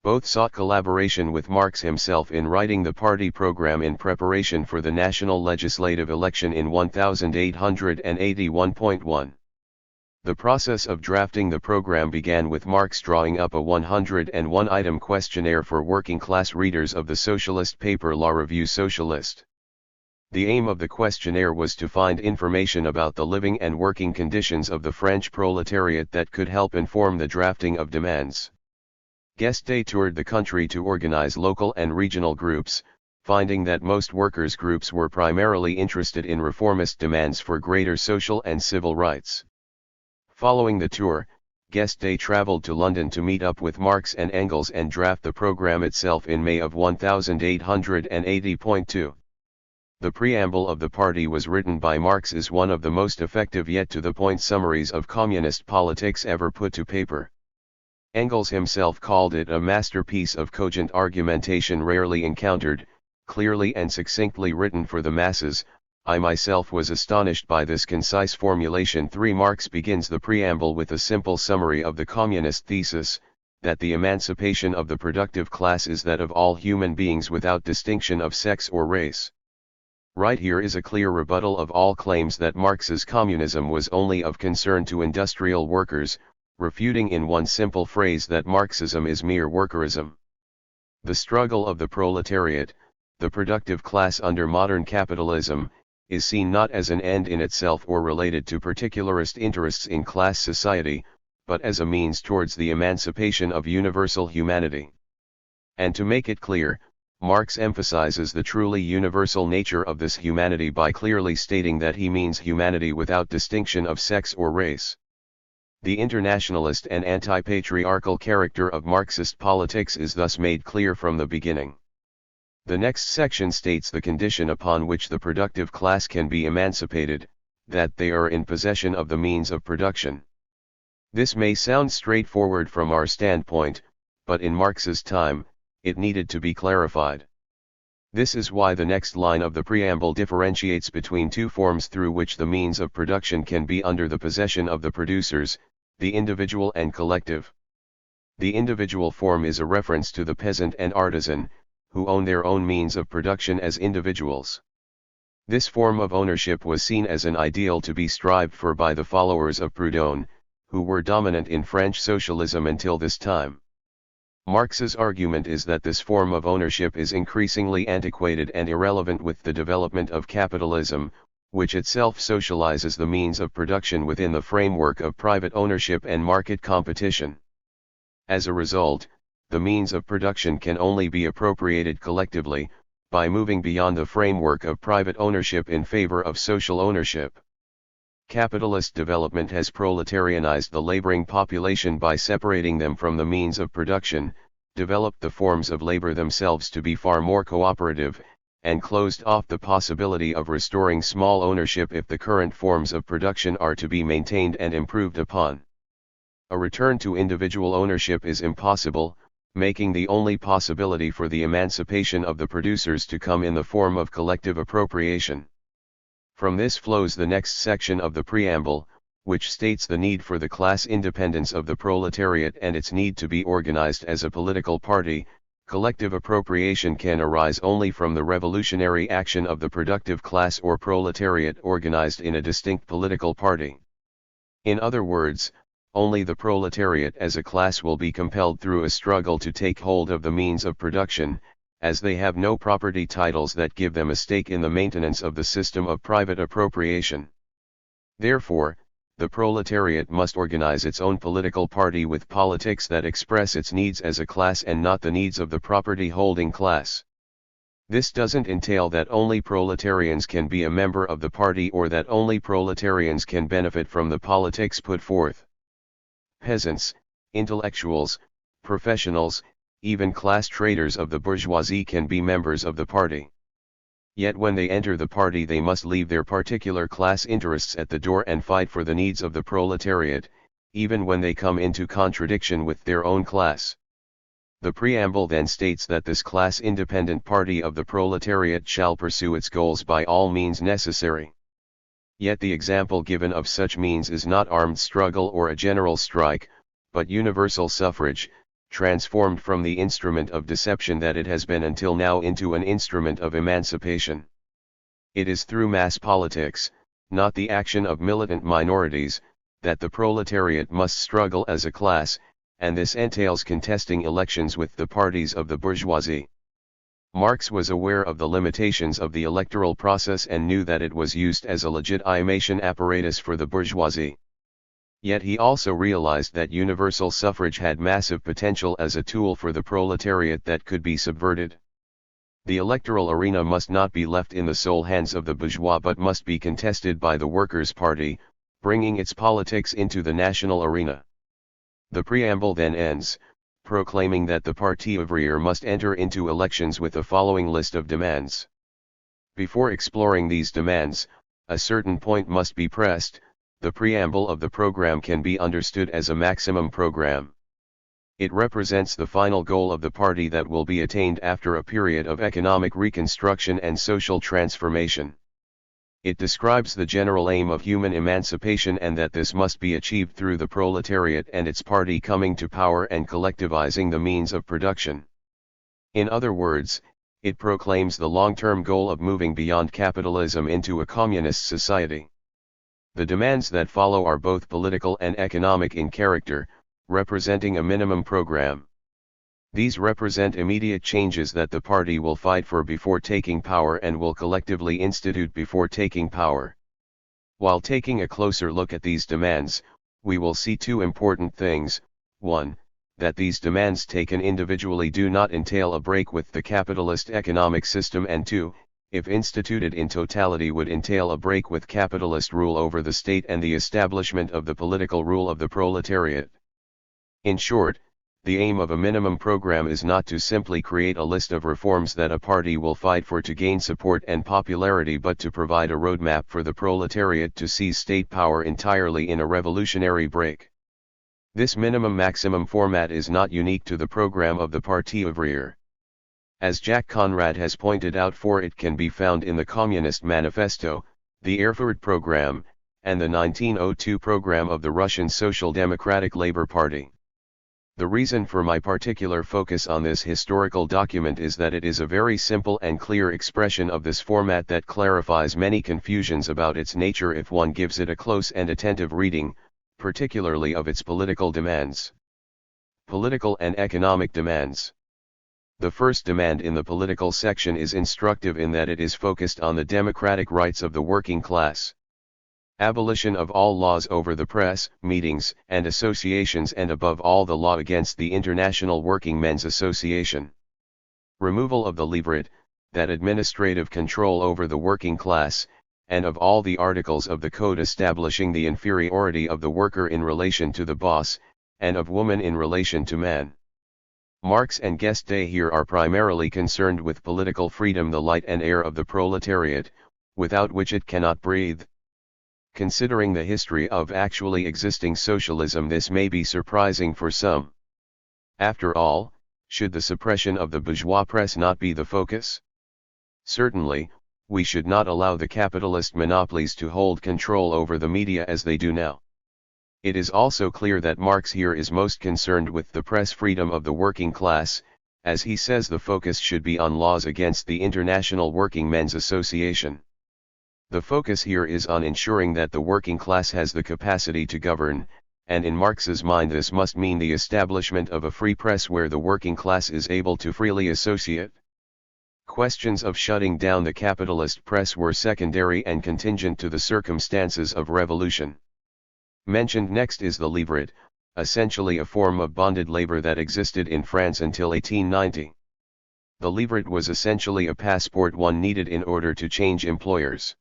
Both sought collaboration with Marx himself in writing the party program in preparation for the national legislative election in 1881. The process of drafting the program began with Marx drawing up a 101-item questionnaire for working-class readers of the socialist paper La Revue Socialiste. The aim of the questionnaire was to find information about the living and working conditions of the French proletariat that could help inform the drafting of demands. Guesde toured the country to organize local and regional groups, finding that most workers' groups were primarily interested in reformist demands for greater social and civil rights. Following the tour, Guesde traveled to London to meet up with Marx and Engels and draft the program itself in May of 1880. The preamble of the party was written by Marx as one of the most effective yet to-the-point summaries of communist politics ever put to paper. Engels himself called it a masterpiece of cogent argumentation rarely encountered, clearly and succinctly written for the masses. I myself was astonished by this concise formulation. Marx begins the preamble with a simple summary of the communist thesis, that the emancipation of the productive class is that of all human beings without distinction of sex or race. Right here is a clear rebuttal of all claims that Marx's communism was only of concern to industrial workers, refuting in one simple phrase that Marxism is mere workerism. The struggle of the proletariat, the productive class under modern capitalism, is seen not as an end in itself or related to particularist interests in class society, but as a means towards the emancipation of universal humanity. And to make it clear, Marx emphasizes the truly universal nature of this humanity by clearly stating that he means humanity without distinction of sex or race. The internationalist and anti-patriarchal character of Marxist politics is thus made clear from the beginning. The next section states the condition upon which the productive class can be emancipated, that they are in possession of the means of production. This may sound straightforward from our standpoint, but in Marx's time, it needed to be clarified. This is why the next line of the preamble differentiates between two forms through which the means of production can be under the possession of the producers, The individual and collective. The individual form is a reference to the peasant and artisan, who own their own means of production as individuals. This form of ownership was seen as an ideal to be strived for by the followers of Proudhon, who were dominant in French socialism until this time. Marx's argument is that this form of ownership is increasingly antiquated and irrelevant with the development of capitalism, which itself socializes the means of production within the framework of private ownership and market competition. As a result, the means of production can only be appropriated collectively, by moving beyond the framework of private ownership in favor of social ownership. Capitalist development has proletarianized the laboring population by separating them from the means of production, developed the forms of labor themselves to be far more cooperative, and closed off the possibility of restoring small ownership if the current forms of production are to be maintained and improved upon. A return to individual ownership is impossible, making the only possibility for the emancipation of the producers to come in the form of collective appropriation. From this flows the next section of the preamble, which states the need for the class independence of the proletariat and its need to be organized as a political party. Collective appropriation can arise only from the revolutionary action of the productive class or proletariat organized in a distinct political party. In other words, only the proletariat as a class will be compelled through a struggle to take hold of the means of production, as they have no property titles that give them a stake in the maintenance of the system of private appropriation. Therefore, the proletariat must organize its own political party with politics that express its needs as a class and not the needs of the property-holding class. This doesn't entail that only proletarians can be a member of the party or that only proletarians can benefit from the politics put forth. Peasants, intellectuals, professionals, even class traders of the bourgeoisie can be members of the party. Yet when they enter the party they must leave their particular class interests at the door and fight for the needs of the proletariat, even when they come into contradiction with their own class. The preamble then states that this class-independent party of the proletariat shall pursue its goals by all means necessary. Yet the example given of such means is not armed struggle or a general strike, but universal suffrage, transformed from the instrument of deception that it has been until now into an instrument of emancipation. It is through mass politics, not the action of militant minorities, that the proletariat must struggle as a class, and this entails contesting elections with the parties of the bourgeoisie. Marx was aware of the limitations of the electoral process and knew that it was used as a legitimation apparatus for the bourgeoisie. Yet he also realized that universal suffrage had massive potential as a tool for the proletariat that could be subverted. The electoral arena must not be left in the sole hands of the bourgeois but must be contested by the Workers' Party, bringing its politics into the national arena. The preamble then ends, proclaiming that the Parti ouvrier must enter into elections with the following list of demands. Before exploring these demands, a certain point must be pressed. The preamble of the program can be understood as a maximum program. It represents the final goal of the party that will be attained after a period of economic reconstruction and social transformation. It describes the general aim of human emancipation and that this must be achieved through the proletariat and its party coming to power and collectivizing the means of production. In other words, it proclaims the long-term goal of moving beyond capitalism into a communist society. The demands that follow are both political and economic in character, representing a minimum program. These represent immediate changes that the party will fight for before taking power and will collectively institute before taking power. While taking a closer look at these demands, we will see two important things: 1, that these demands taken individually do not entail a break with the capitalist economic system, and 2, if instituted in totality would entail a break with capitalist rule over the state and the establishment of the political rule of the proletariat. In short, the aim of a minimum program is not to simply create a list of reforms that a party will fight for to gain support and popularity, but to provide a roadmap for the proletariat to seize state power entirely in a revolutionary break. This minimum-maximum format is not unique to the program of the Parti ouvrier. As Jack Conrad has pointed out, for it can be found in the Communist Manifesto, the THIRD program, and the 1902 program of the Russian Social Democratic Labor Party. The reason for my particular focus on this historical document is that it is a very simple and clear expression of this format that clarifies many confusions about its nature if one gives it a close and attentive reading, particularly of its political demands. Political and economic demands. The first demand in the political section is instructive in that it is focused on the democratic rights of the working class. Abolition of all laws over the press, meetings, and associations, and above all the law against the International Working Men's Association. Removal of the levirate, that administrative control over the working class, and of all the articles of the code establishing the inferiority of the worker in relation to the boss, and of woman in relation to man. Marx and Guesde here are primarily concerned with political freedom, the light and air of the proletariat, without which it cannot breathe. Considering the history of actually existing socialism, this may be surprising for some. After all, should the suppression of the bourgeois press not be the focus? Certainly, we should not allow the capitalist monopolies to hold control over the media as they do now. It is also clear that Marx here is most concerned with the press freedom of the working class, as he says the focus should be on laws against the International Working Men's Association. The focus here is on ensuring that the working class has the capacity to govern, and in Marx's mind this must mean the establishment of a free press where the working class is able to freely associate. Questions of shutting down the capitalist press were secondary and contingent to the circumstances of revolution. Mentioned next is the levirate, essentially a form of bonded labor that existed in France until 1890. The levirate was essentially a passport one needed in order to change employers.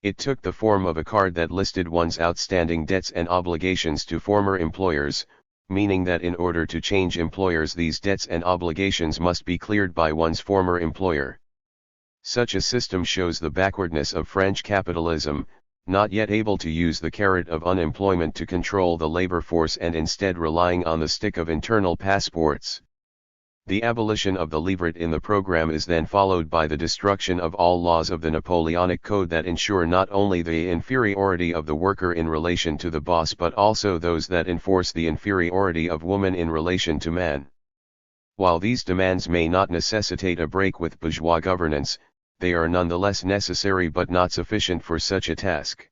It took the form of a card that listed one's outstanding debts and obligations to former employers, meaning that in order to change employers these debts and obligations must be cleared by one's former employer. Such a system shows the backwardness of French capitalism, not yet able to use the carrot of unemployment to control the labor force and instead relying on the stick of internal passports. The abolition of the levirate in the program is then followed by the destruction of all laws of the Napoleonic Code that ensure not only the inferiority of the worker in relation to the boss but also those that enforce the inferiority of woman in relation to man. While these demands may not necessitate a break with bourgeois governance, they are nonetheless necessary but not sufficient for such a task.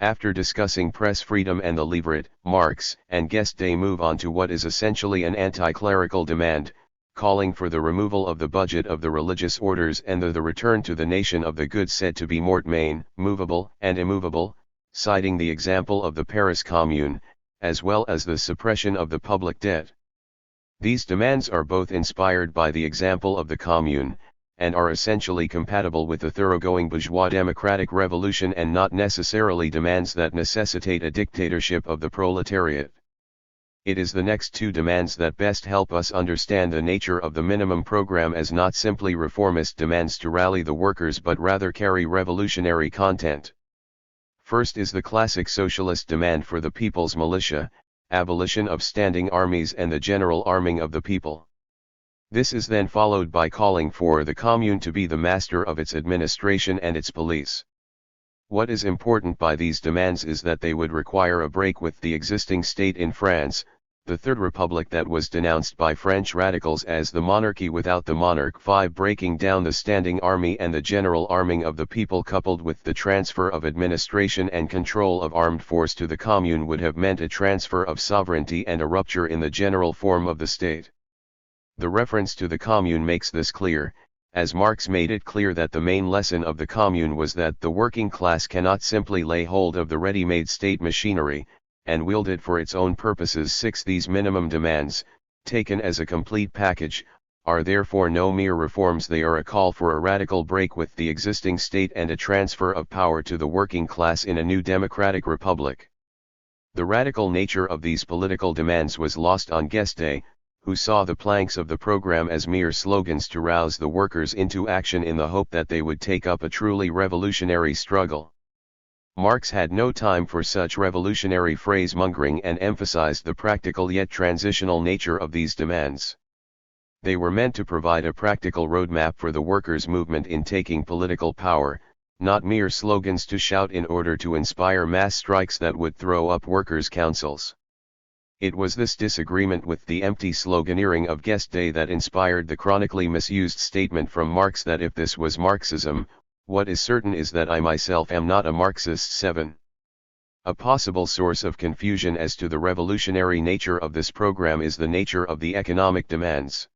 After discussing press freedom and the levirate, Marx and Guesde move on to what is essentially an anti-clerical demand, calling for the removal of the budget of the religious orders and the return to the nation of the goods said to be mortmain, movable and immovable, citing the example of the Paris Commune, as well as the suppression of the public debt. These demands are both inspired by the example of the Commune, and are essentially compatible with the thoroughgoing bourgeois democratic revolution and not necessarily demands that necessitate a dictatorship of the proletariat. It is the next two demands that best help us understand the nature of the minimum program as not simply reformist demands to rally the workers but rather carry revolutionary content. First is the classic socialist demand for the people's militia, abolition of standing armies and the general arming of the people. This is then followed by calling for the commune to be the master of its administration and its police. What is important by these demands is that they would require a break with the existing state in France, the Third Republic that was denounced by French radicals as the monarchy without the monarch. 5. Breaking down the standing army and the general arming of the people coupled with the transfer of administration and control of armed force to the commune would have meant a transfer of sovereignty and a rupture in the general form of the state. The reference to the commune makes this clear, as Marx made it clear that the main lesson of the commune was that the working class cannot simply lay hold of the ready-made state machinery, and wield it for its own purposes. 6. These minimum demands, taken as a complete package, are therefore no mere reforms, they are a call for a radical break with the existing state and a transfer of power to the working class in a new democratic republic. The radical nature of these political demands was lost on Guesde, who saw the planks of the program as mere slogans to rouse the workers into action in the hope that they would take up a truly revolutionary struggle. Marx had no time for such revolutionary phrase-mongering and emphasized the practical yet transitional nature of these demands. They were meant to provide a practical roadmap for the workers' movement in taking political power, not mere slogans to shout in order to inspire mass strikes that would throw up workers' councils. It was this disagreement with the empty sloganeering of Guest Day that inspired the chronically misused statement from Marx that if this was Marxism, what is certain is that I myself am not a Marxist. 7. A possible source of confusion as to the revolutionary nature of this program is the nature of the economic demands.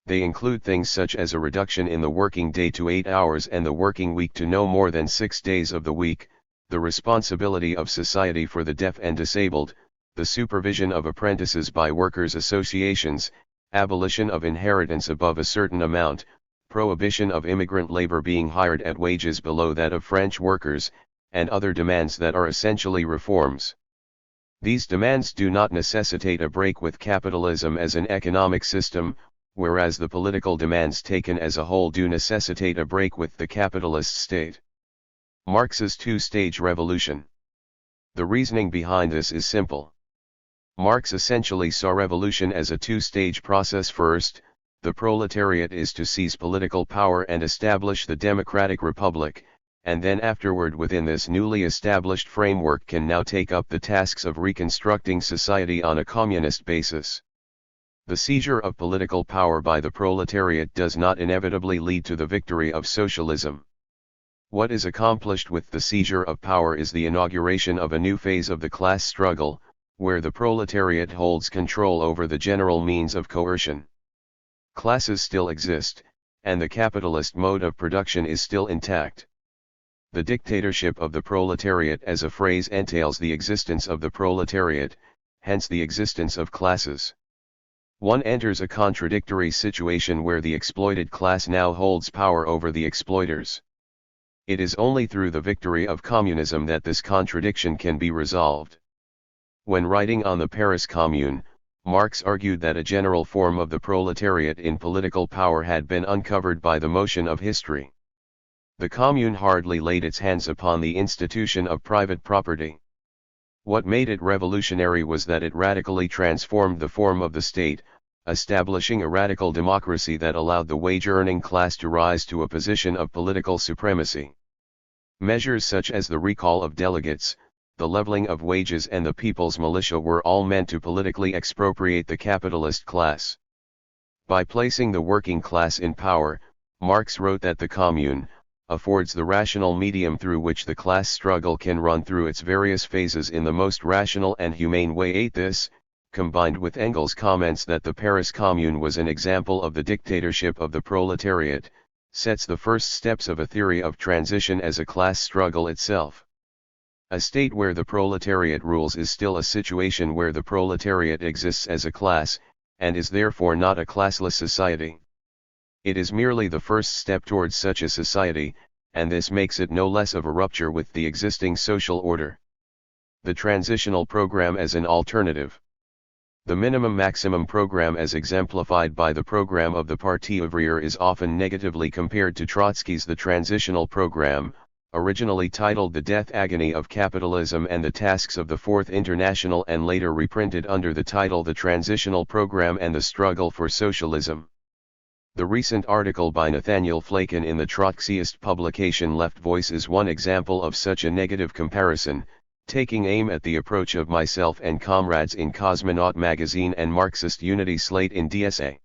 They include things such as a reduction in the working day to 8 hours and the working week to no more than 6 days of the week, the responsibility of society for the deaf and disabled, the supervision of apprentices by workers' associations, abolition of inheritance above a certain amount, prohibition of immigrant labor being hired at wages below that of French workers, and other demands that are essentially reforms. These demands do not necessitate a break with capitalism as an economic system, whereas the political demands taken as a whole do necessitate a break with the capitalist state. Marx's two-stage revolution. The reasoning behind this is simple. Marx essentially saw revolution as a two-stage process. First, the proletariat is to seize political power and establish the democratic republic, and then afterward within this newly established framework can now take up the tasks of reconstructing society on a communist basis. The seizure of political power by the proletariat does not inevitably lead to the victory of socialism. What is accomplished with the seizure of power is the inauguration of a new phase of the class struggle, where the proletariat holds control over the general means of coercion. Classes still exist, and the capitalist mode of production is still intact. The dictatorship of the proletariat as a phrase entails the existence of the proletariat, hence the existence of classes. One enters a contradictory situation where the exploited class now holds power over the exploiters. It is only through the victory of communism that this contradiction can be resolved. When writing on the Paris Commune, Marx argued that a general form of the proletariat in political power had been uncovered by the motion of history. The Commune hardly laid its hands upon the institution of private property. What made it revolutionary was that it radically transformed the form of the state, establishing a radical democracy that allowed the wage-earning class to rise to a position of political supremacy. Measures such as the recall of delegates, the leveling of wages and the people's militia were all meant to politically expropriate the capitalist class. By placing the working class in power, Marx wrote that the Commune affords the rational medium through which the class struggle can run through its various phases in the most rational and humane way. 8. This, combined with Engels' comments that the Paris Commune was an example of the dictatorship of the proletariat, sets the first steps of a theory of transition as a class struggle itself. A state where the proletariat rules is still a situation where the proletariat exists as a class, and is therefore not a classless society. It is merely the first step towards such a society, and this makes it no less of a rupture with the existing social order. The transitional program as an alternative. The minimum-maximum program as exemplified by the program of the Parti ouvrier is often negatively compared to Trotsky's The Transitional Program, originally titled The Death Agony of Capitalism and the Tasks of the Fourth International and later reprinted under the title The Transitional Program and the Struggle for Socialism. The recent article by Nathaniel Flakin in the Trotskyist publication Left Voice is one example of such a negative comparison, taking aim at the approach of myself and comrades in Cosmonaut magazine and Marxist Unity Slate in DSA.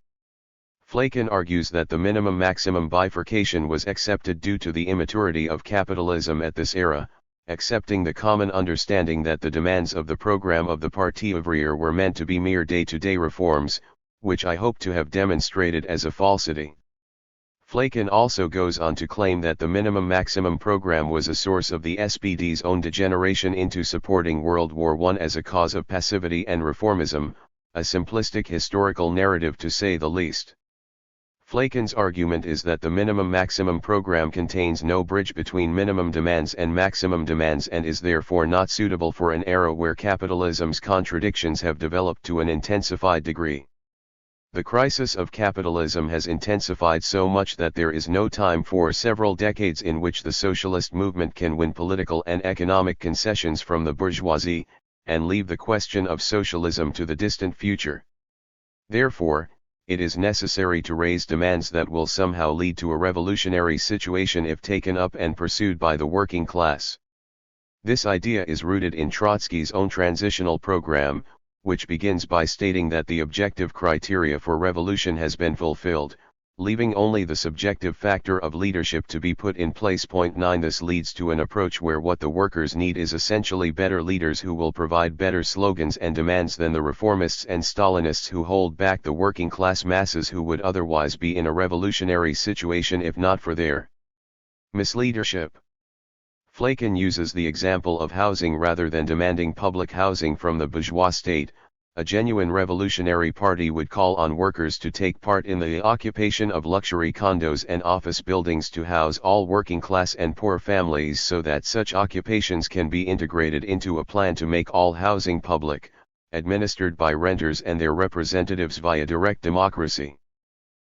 Flakin argues that the minimum-maximum bifurcation was accepted due to the immaturity of capitalism at this era, accepting the common understanding that the demands of the program of the Parti ouvrier were meant to be mere day-to-day reforms, which I hope to have demonstrated as a falsity. Flakin also goes on to claim that the minimum-maximum program was a source of the SPD's own degeneration into supporting World War I as a cause of passivity and reformism, a simplistic historical narrative to say the least. Flakin's argument is that the minimum-maximum program contains no bridge between minimum demands and maximum demands and is therefore not suitable for an era where capitalism's contradictions have developed to an intensified degree. The crisis of capitalism has intensified so much that there is no time for several decades in which the socialist movement can win political and economic concessions from the bourgeoisie, and leave the question of socialism to the distant future. Therefore, it is necessary to raise demands that will somehow lead to a revolutionary situation if taken up and pursued by the working class. This idea is rooted in Trotsky's own transitional program, which begins by stating that the objective criteria for revolution has been fulfilled, leaving only the subjective factor of leadership to be put in place. 9 This leads to an approach where what the workers need is essentially better leaders who will provide better slogans and demands than the reformists and Stalinists who hold back the working class masses who would otherwise be in a revolutionary situation if not for their misleadership. Flakin uses the example of housing rather than demanding public housing from the bourgeois state. A genuine revolutionary party would call on workers to take part in the occupation of luxury condos and office buildings to house all working class and poor families so that such occupations can be integrated into a plan to make all housing public, administered by renters and their representatives via direct democracy.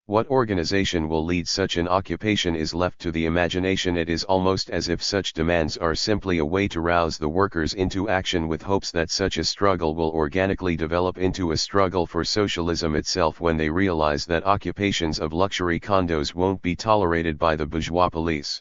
What organization will lead such an occupation is left to the imagination. It is almost as if such demands are simply a way to rouse the workers into action with hopes that such a struggle will organically develop into a struggle for socialism itself when they realize that occupations of luxury condos won't be tolerated by the bourgeois police.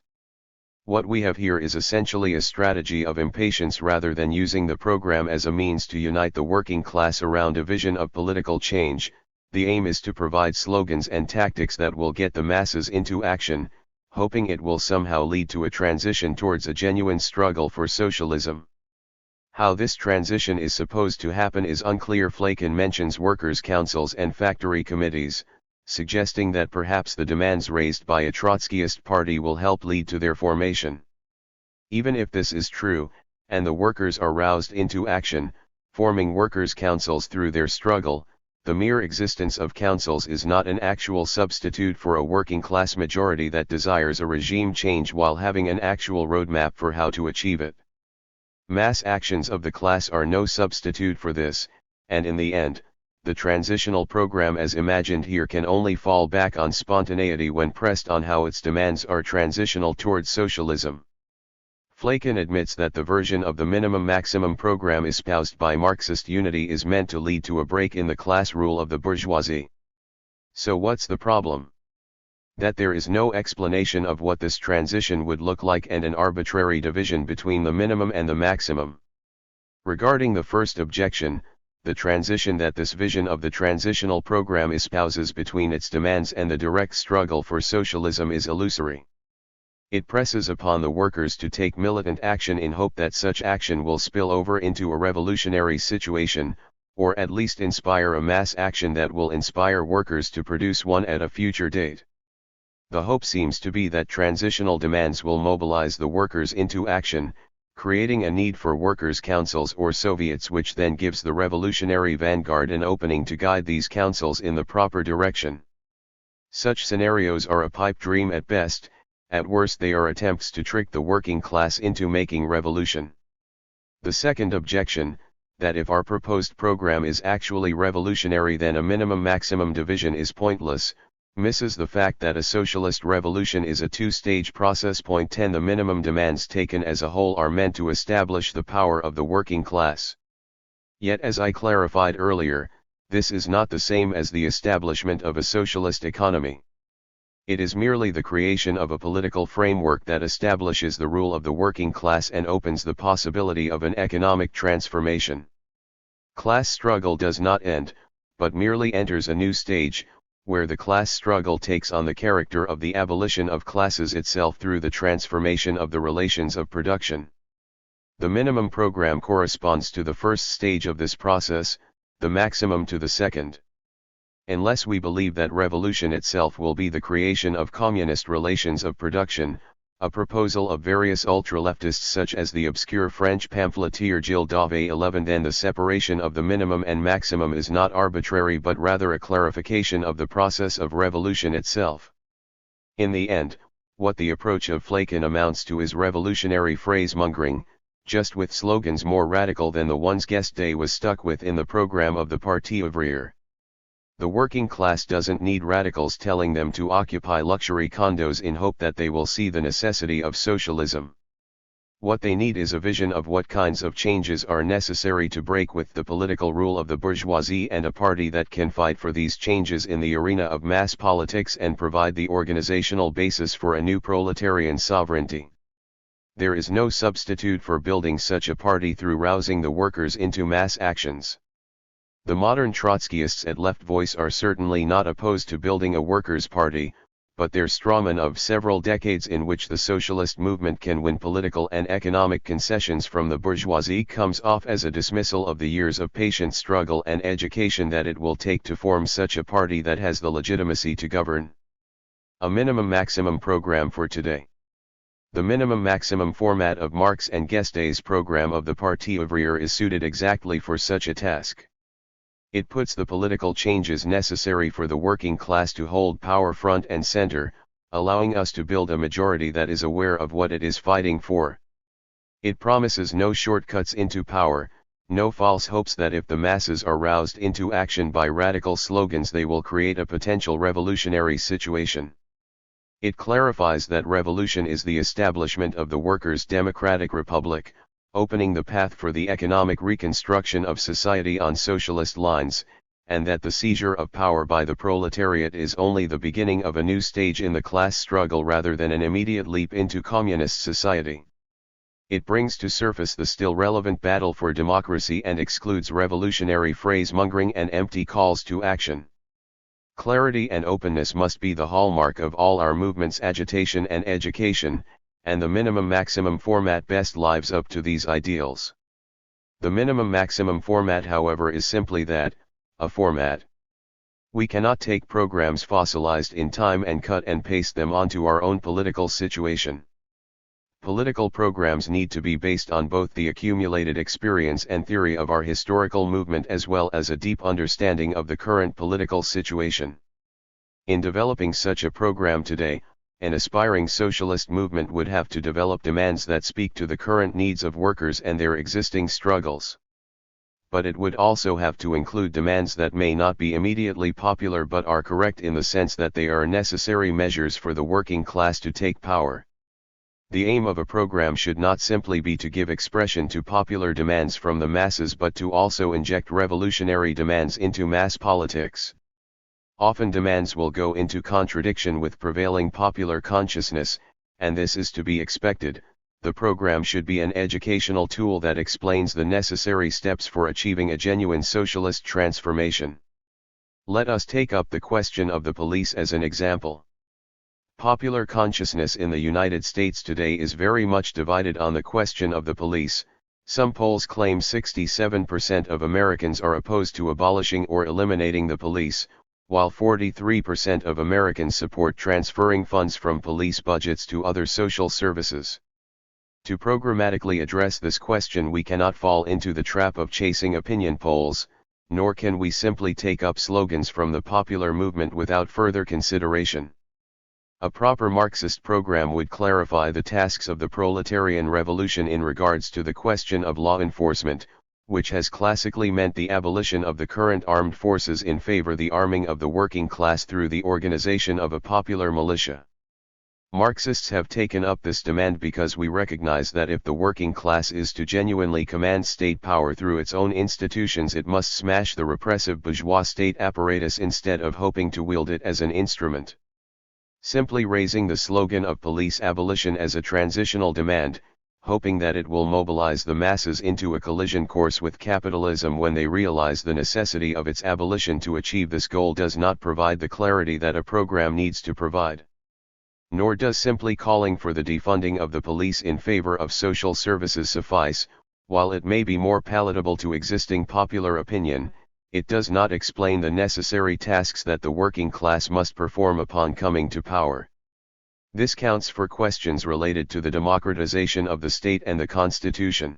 What we have here is essentially a strategy of impatience rather than using the program as a means to unite the working class around a vision of political change. The aim is to provide slogans and tactics that will get the masses into action, hoping it will somehow lead to a transition towards a genuine struggle for socialism. How this transition is supposed to happen is unclear. Flakin mentions workers' councils and factory committees, suggesting that perhaps the demands raised by a Trotskyist party will help lead to their formation. Even if this is true, and the workers are roused into action, forming workers' councils through their struggle, the mere existence of councils is not an actual substitute for a working class majority that desires a regime change while having an actual roadmap for how to achieve it. Mass actions of the class are no substitute for this, and in the end, the transitional program as imagined here can only fall back on spontaneity when pressed on how its demands are transitional towards socialism. Flakin admits that the version of the minimum-maximum program espoused by Marxist unity is meant to lead to a break in the class rule of the bourgeoisie. So what's the problem? That there is no explanation of what this transition would look like and an arbitrary division between the minimum and the maximum. Regarding the first objection, the transition that this vision of the transitional program espouses between its demands and the direct struggle for socialism is illusory. It presses upon the workers to take militant action in hope that such action will spill over into a revolutionary situation, or at least inspire a mass action that will inspire workers to produce one at a future date. The hope seems to be that transitional demands will mobilize the workers into action, creating a need for workers' councils or Soviets, which then gives the revolutionary vanguard an opening to guide these councils in the proper direction. Such scenarios are a pipe dream at best. At worst they are attempts to trick the working class into making revolution. The second objection, that if our proposed program is actually revolutionary then a minimum-maximum division is pointless, misses the fact that a socialist revolution is a two-stage process. 10 The minimum demands taken as a whole are meant to establish the power of the working class. Yet as I clarified earlier, this is not the same as the establishment of a socialist economy. It is merely the creation of a political framework that establishes the rule of the working class and opens the possibility of an economic transformation. Class struggle does not end, but merely enters a new stage, where the class struggle takes on the character of the abolition of classes itself through the transformation of the relations of production. The minimum program corresponds to the first stage of this process, the maximum to the second. Unless we believe that revolution itself will be the creation of communist relations of production, a proposal of various ultra-leftists such as the obscure French pamphleteer Gilles Dauvé 11, then the separation of the minimum and maximum is not arbitrary but rather a clarification of the process of revolution itself. In the end, what the approach of Flakin amounts to is revolutionary phrase-mongering, just with slogans more radical than the ones Guesde was stuck with in the program of the Parti ouvrier. The working class doesn't need radicals telling them to occupy luxury condos in hope that they will see the necessity of socialism. What they need is a vision of what kinds of changes are necessary to break with the political rule of the bourgeoisie, and a party that can fight for these changes in the arena of mass politics and provide the organizational basis for a new proletarian sovereignty. There is no substitute for building such a party through rousing the workers into mass actions. The modern Trotskyists at Left Voice are certainly not opposed to building a workers' party, but their strawman of several decades in which the socialist movement can win political and economic concessions from the bourgeoisie comes off as a dismissal of the years of patient struggle and education that it will take to form such a party that has the legitimacy to govern. A minimum-maximum program for today. The minimum-maximum format of Marx and Guesde's program of the Parti ouvrier is suited exactly for such a task. It puts the political changes necessary for the working class to hold power front and center, allowing us to build a majority that is aware of what it is fighting for. It promises no shortcuts into power, no false hopes that if the masses are roused into action by radical slogans they will create a potential revolutionary situation. It clarifies that revolution is the establishment of the workers' democratic republic, opening the path for the economic reconstruction of society on socialist lines, and that the seizure of power by the proletariat is only the beginning of a new stage in the class struggle rather than an immediate leap into communist society. It brings to surface the still relevant battle for democracy and excludes revolutionary phrase-mongering and empty calls to action. Clarity and openness must be the hallmark of all our movement's agitation and education, and the minimum-maximum format best lives up to these ideals. The minimum-maximum format, however, is simply that, a format. We cannot take programs fossilized in time and cut and paste them onto our own political situation. Political programs need to be based on both the accumulated experience and theory of our historical movement as well as a deep understanding of the current political situation. In developing such a program today, an aspiring socialist movement would have to develop demands that speak to the current needs of workers and their existing struggles. But it would also have to include demands that may not be immediately popular but are correct in the sense that they are necessary measures for the working class to take power. The aim of a program should not simply be to give expression to popular demands from the masses but to also inject revolutionary demands into mass politics. Often demands will go into contradiction with prevailing popular consciousness, and this is to be expected. The program should be an educational tool that explains the necessary steps for achieving a genuine socialist transformation. Let us take up the question of the police as an example. Popular consciousness in the United States today is very much divided on the question of the police. Some polls claim 67% of Americans are opposed to abolishing or eliminating the police, while 43% of Americans support transferring funds from police budgets to other social services. To programmatically address this question, we cannot fall into the trap of chasing opinion polls, nor can we simply take up slogans from the popular movement without further consideration. A proper Marxist program would clarify the tasks of the proletarian revolution in regards to the question of law enforcement, which has classically meant the abolition of the current armed forces in favor of the arming of the working class through the organization of a popular militia. Marxists have taken up this demand because we recognize that if the working class is to genuinely command state power through its own institutions, it must smash the repressive bourgeois state apparatus instead of hoping to wield it as an instrument. Simply raising the slogan of police abolition as a transitional demand, hoping that it will mobilize the masses into a collision course with capitalism when they realize the necessity of its abolition to achieve this goal, does not provide the clarity that a program needs to provide. Nor does simply calling for the defunding of the police in favor of social services suffice. While it may be more palatable to existing popular opinion, it does not explain the necessary tasks that the working class must perform upon coming to power. This counts for questions related to the democratization of the state and the Constitution.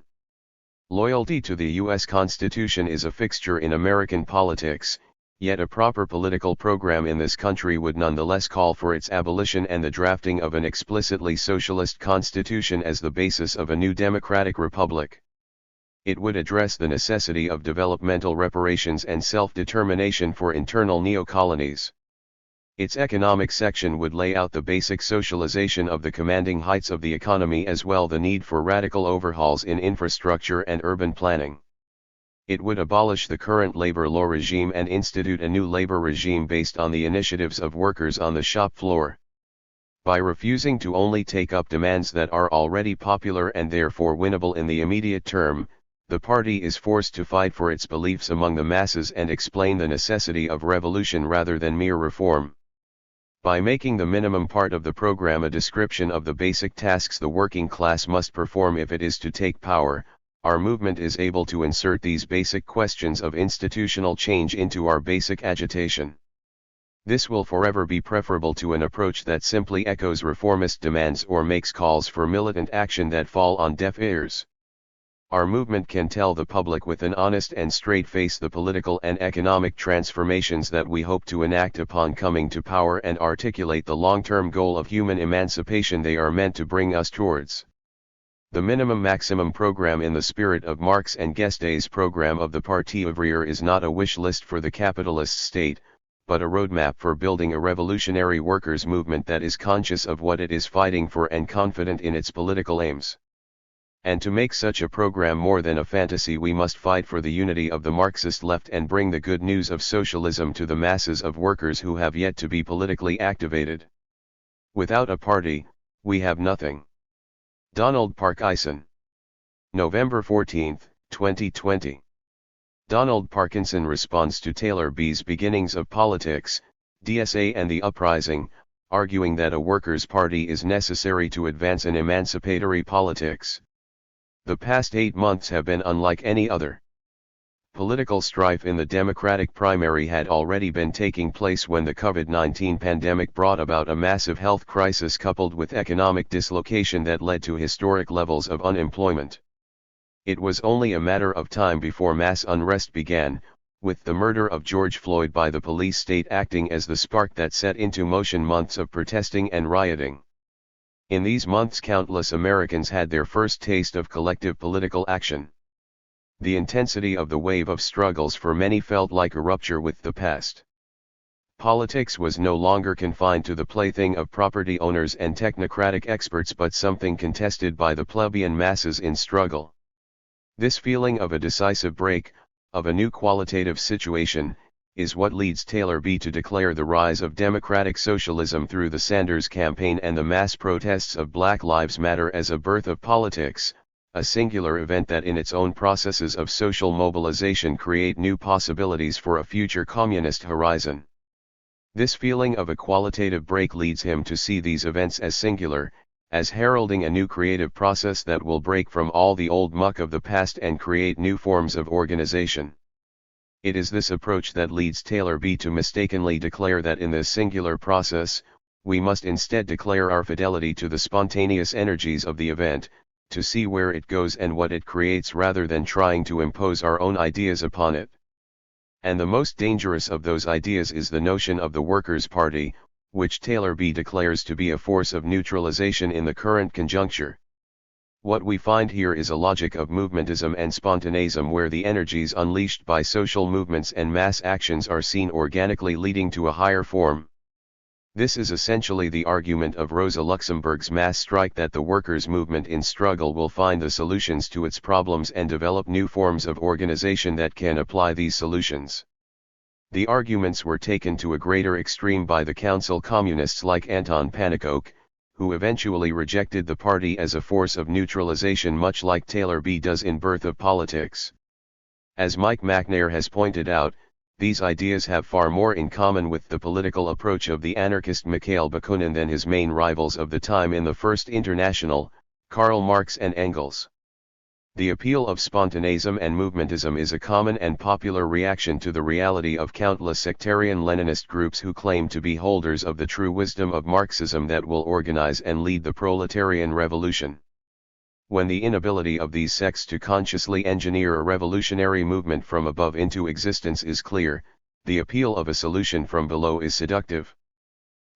Loyalty to the U.S. Constitution is a fixture in American politics, yet a proper political program in this country would nonetheless call for its abolition and the drafting of an explicitly socialist constitution as the basis of a new democratic republic. It would address the necessity of developmental reparations and self-determination for internal neo-colonies. Its economic section would lay out the basic socialization of the commanding heights of the economy as well the need for radical overhauls in infrastructure and urban planning. It would abolish the current labor law regime and institute a new labor regime based on the initiatives of workers on the shop floor. By refusing to only take up demands that are already popular and therefore winnable in the immediate term, the party is forced to fight for its beliefs among the masses and explain the necessity of revolution rather than mere reform. By making the minimum part of the program a description of the basic tasks the working class must perform if it is to take power, our movement is able to insert these basic questions of institutional change into our basic agitation. This will forever be preferable to an approach that simply echoes reformist demands or makes calls for militant action that fall on deaf ears. Our movement can tell the public with an honest and straight face the political and economic transformations that we hope to enact upon coming to power and articulate the long-term goal of human emancipation they are meant to bring us towards. The minimum-maximum program in the spirit of Marx and Guesde's program of the Parti ouvrier is not a wish list for the capitalist state, but a roadmap for building a revolutionary workers' movement that is conscious of what it is fighting for and confident in its political aims. And to make such a program more than a fantasy, we must fight for the unity of the Marxist left and bring the good news of socialism to the masses of workers who have yet to be politically activated. Without a party, we have nothing. Donald Parkinson. November 14, 2020. Donald Parkinson responds to Taylor B's Beginnings of Politics, DSA and the Uprising, arguing that a workers' party is necessary to advance an emancipatory politics. The past 8 months have been unlike any other. Political strife in the Democratic primary had already been taking place when the COVID-19 pandemic brought about a massive health crisis coupled with economic dislocation that led to historic levels of unemployment. It was only a matter of time before mass unrest began, with the murder of George Floyd by the police state acting as the spark that set into motion months of protesting and rioting. In these months, countless Americans had their first taste of collective political action. The intensity of the wave of struggles for many felt like a rupture with the past. Politics was no longer confined to the plaything of property owners and technocratic experts but something contested by the plebeian masses in struggle. This feeling of a decisive break, of a new qualitative situation, is what leads Taylor B to declare the rise of democratic socialism through the Sanders campaign and the mass protests of Black Lives Matter as a birth of politics, a singular event that in its own processes of social mobilization create new possibilities for a future communist horizon. This feeling of a qualitative break leads him to see these events as singular, as heralding a new creative process that will break from all the old muck of the past and create new forms of organization. It is this approach that leads Taylor B to mistakenly declare that in this singular process, we must instead declare our fidelity to the spontaneous energies of the event, to see where it goes and what it creates rather than trying to impose our own ideas upon it. And the most dangerous of those ideas is the notion of the Workers' Party, which Taylor B declares to be a force of neutralization in the current conjuncture. What we find here is a logic of movementism and spontaneism where the energies unleashed by social movements and mass actions are seen organically leading to a higher form. This is essentially the argument of Rosa Luxemburg's mass strike that the workers' movement in struggle will find the solutions to its problems and develop new forms of organization that can apply these solutions. The arguments were taken to a greater extreme by the council communists like Anton Pannekoek, who eventually rejected the party as a force of neutralization much like Taylor B does in Birth of Politics. As Mike McNair has pointed out, these ideas have far more in common with the political approach of the anarchist Mikhail Bakunin than his main rivals of the time in the First International, Karl Marx and Engels. The appeal of spontaneism and movementism is a common and popular reaction to the reality of countless sectarian Leninist groups who claim to be holders of the true wisdom of Marxism that will organize and lead the proletarian revolution. When the inability of these sects to consciously engineer a revolutionary movement from above into existence is clear, the appeal of a solution from below is seductive.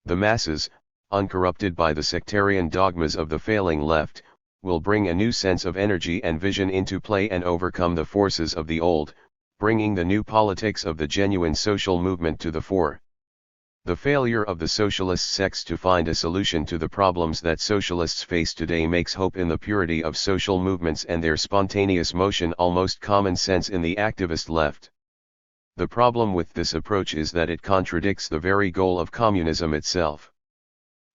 The masses, uncorrupted by the sectarian dogmas of the failing left, will bring a new sense of energy and vision into play and overcome the forces of the old, bringing the new politics of the genuine social movement to the fore. The failure of the socialist sects to find a solution to the problems that socialists face today makes hope in the purity of social movements and their spontaneous motion almost common sense in the activist left. The problem with this approach is that it contradicts the very goal of communism itself.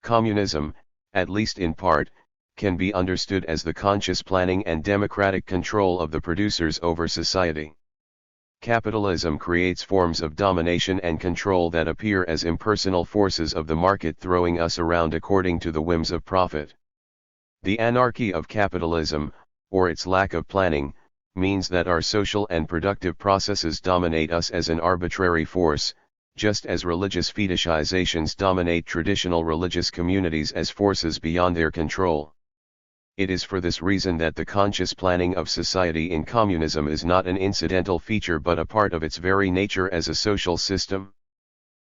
Communism, at least in part, can be understood as the conscious planning and democratic control of the producers over society. Capitalism creates forms of domination and control that appear as impersonal forces of the market throwing us around according to the whims of profit. The anarchy of capitalism, or its lack of planning, means that our social and productive processes dominate us as an arbitrary force, just as religious fetishizations dominate traditional religious communities as forces beyond their control. It is for this reason that the conscious planning of society in communism is not an incidental feature but a part of its very nature as a social system.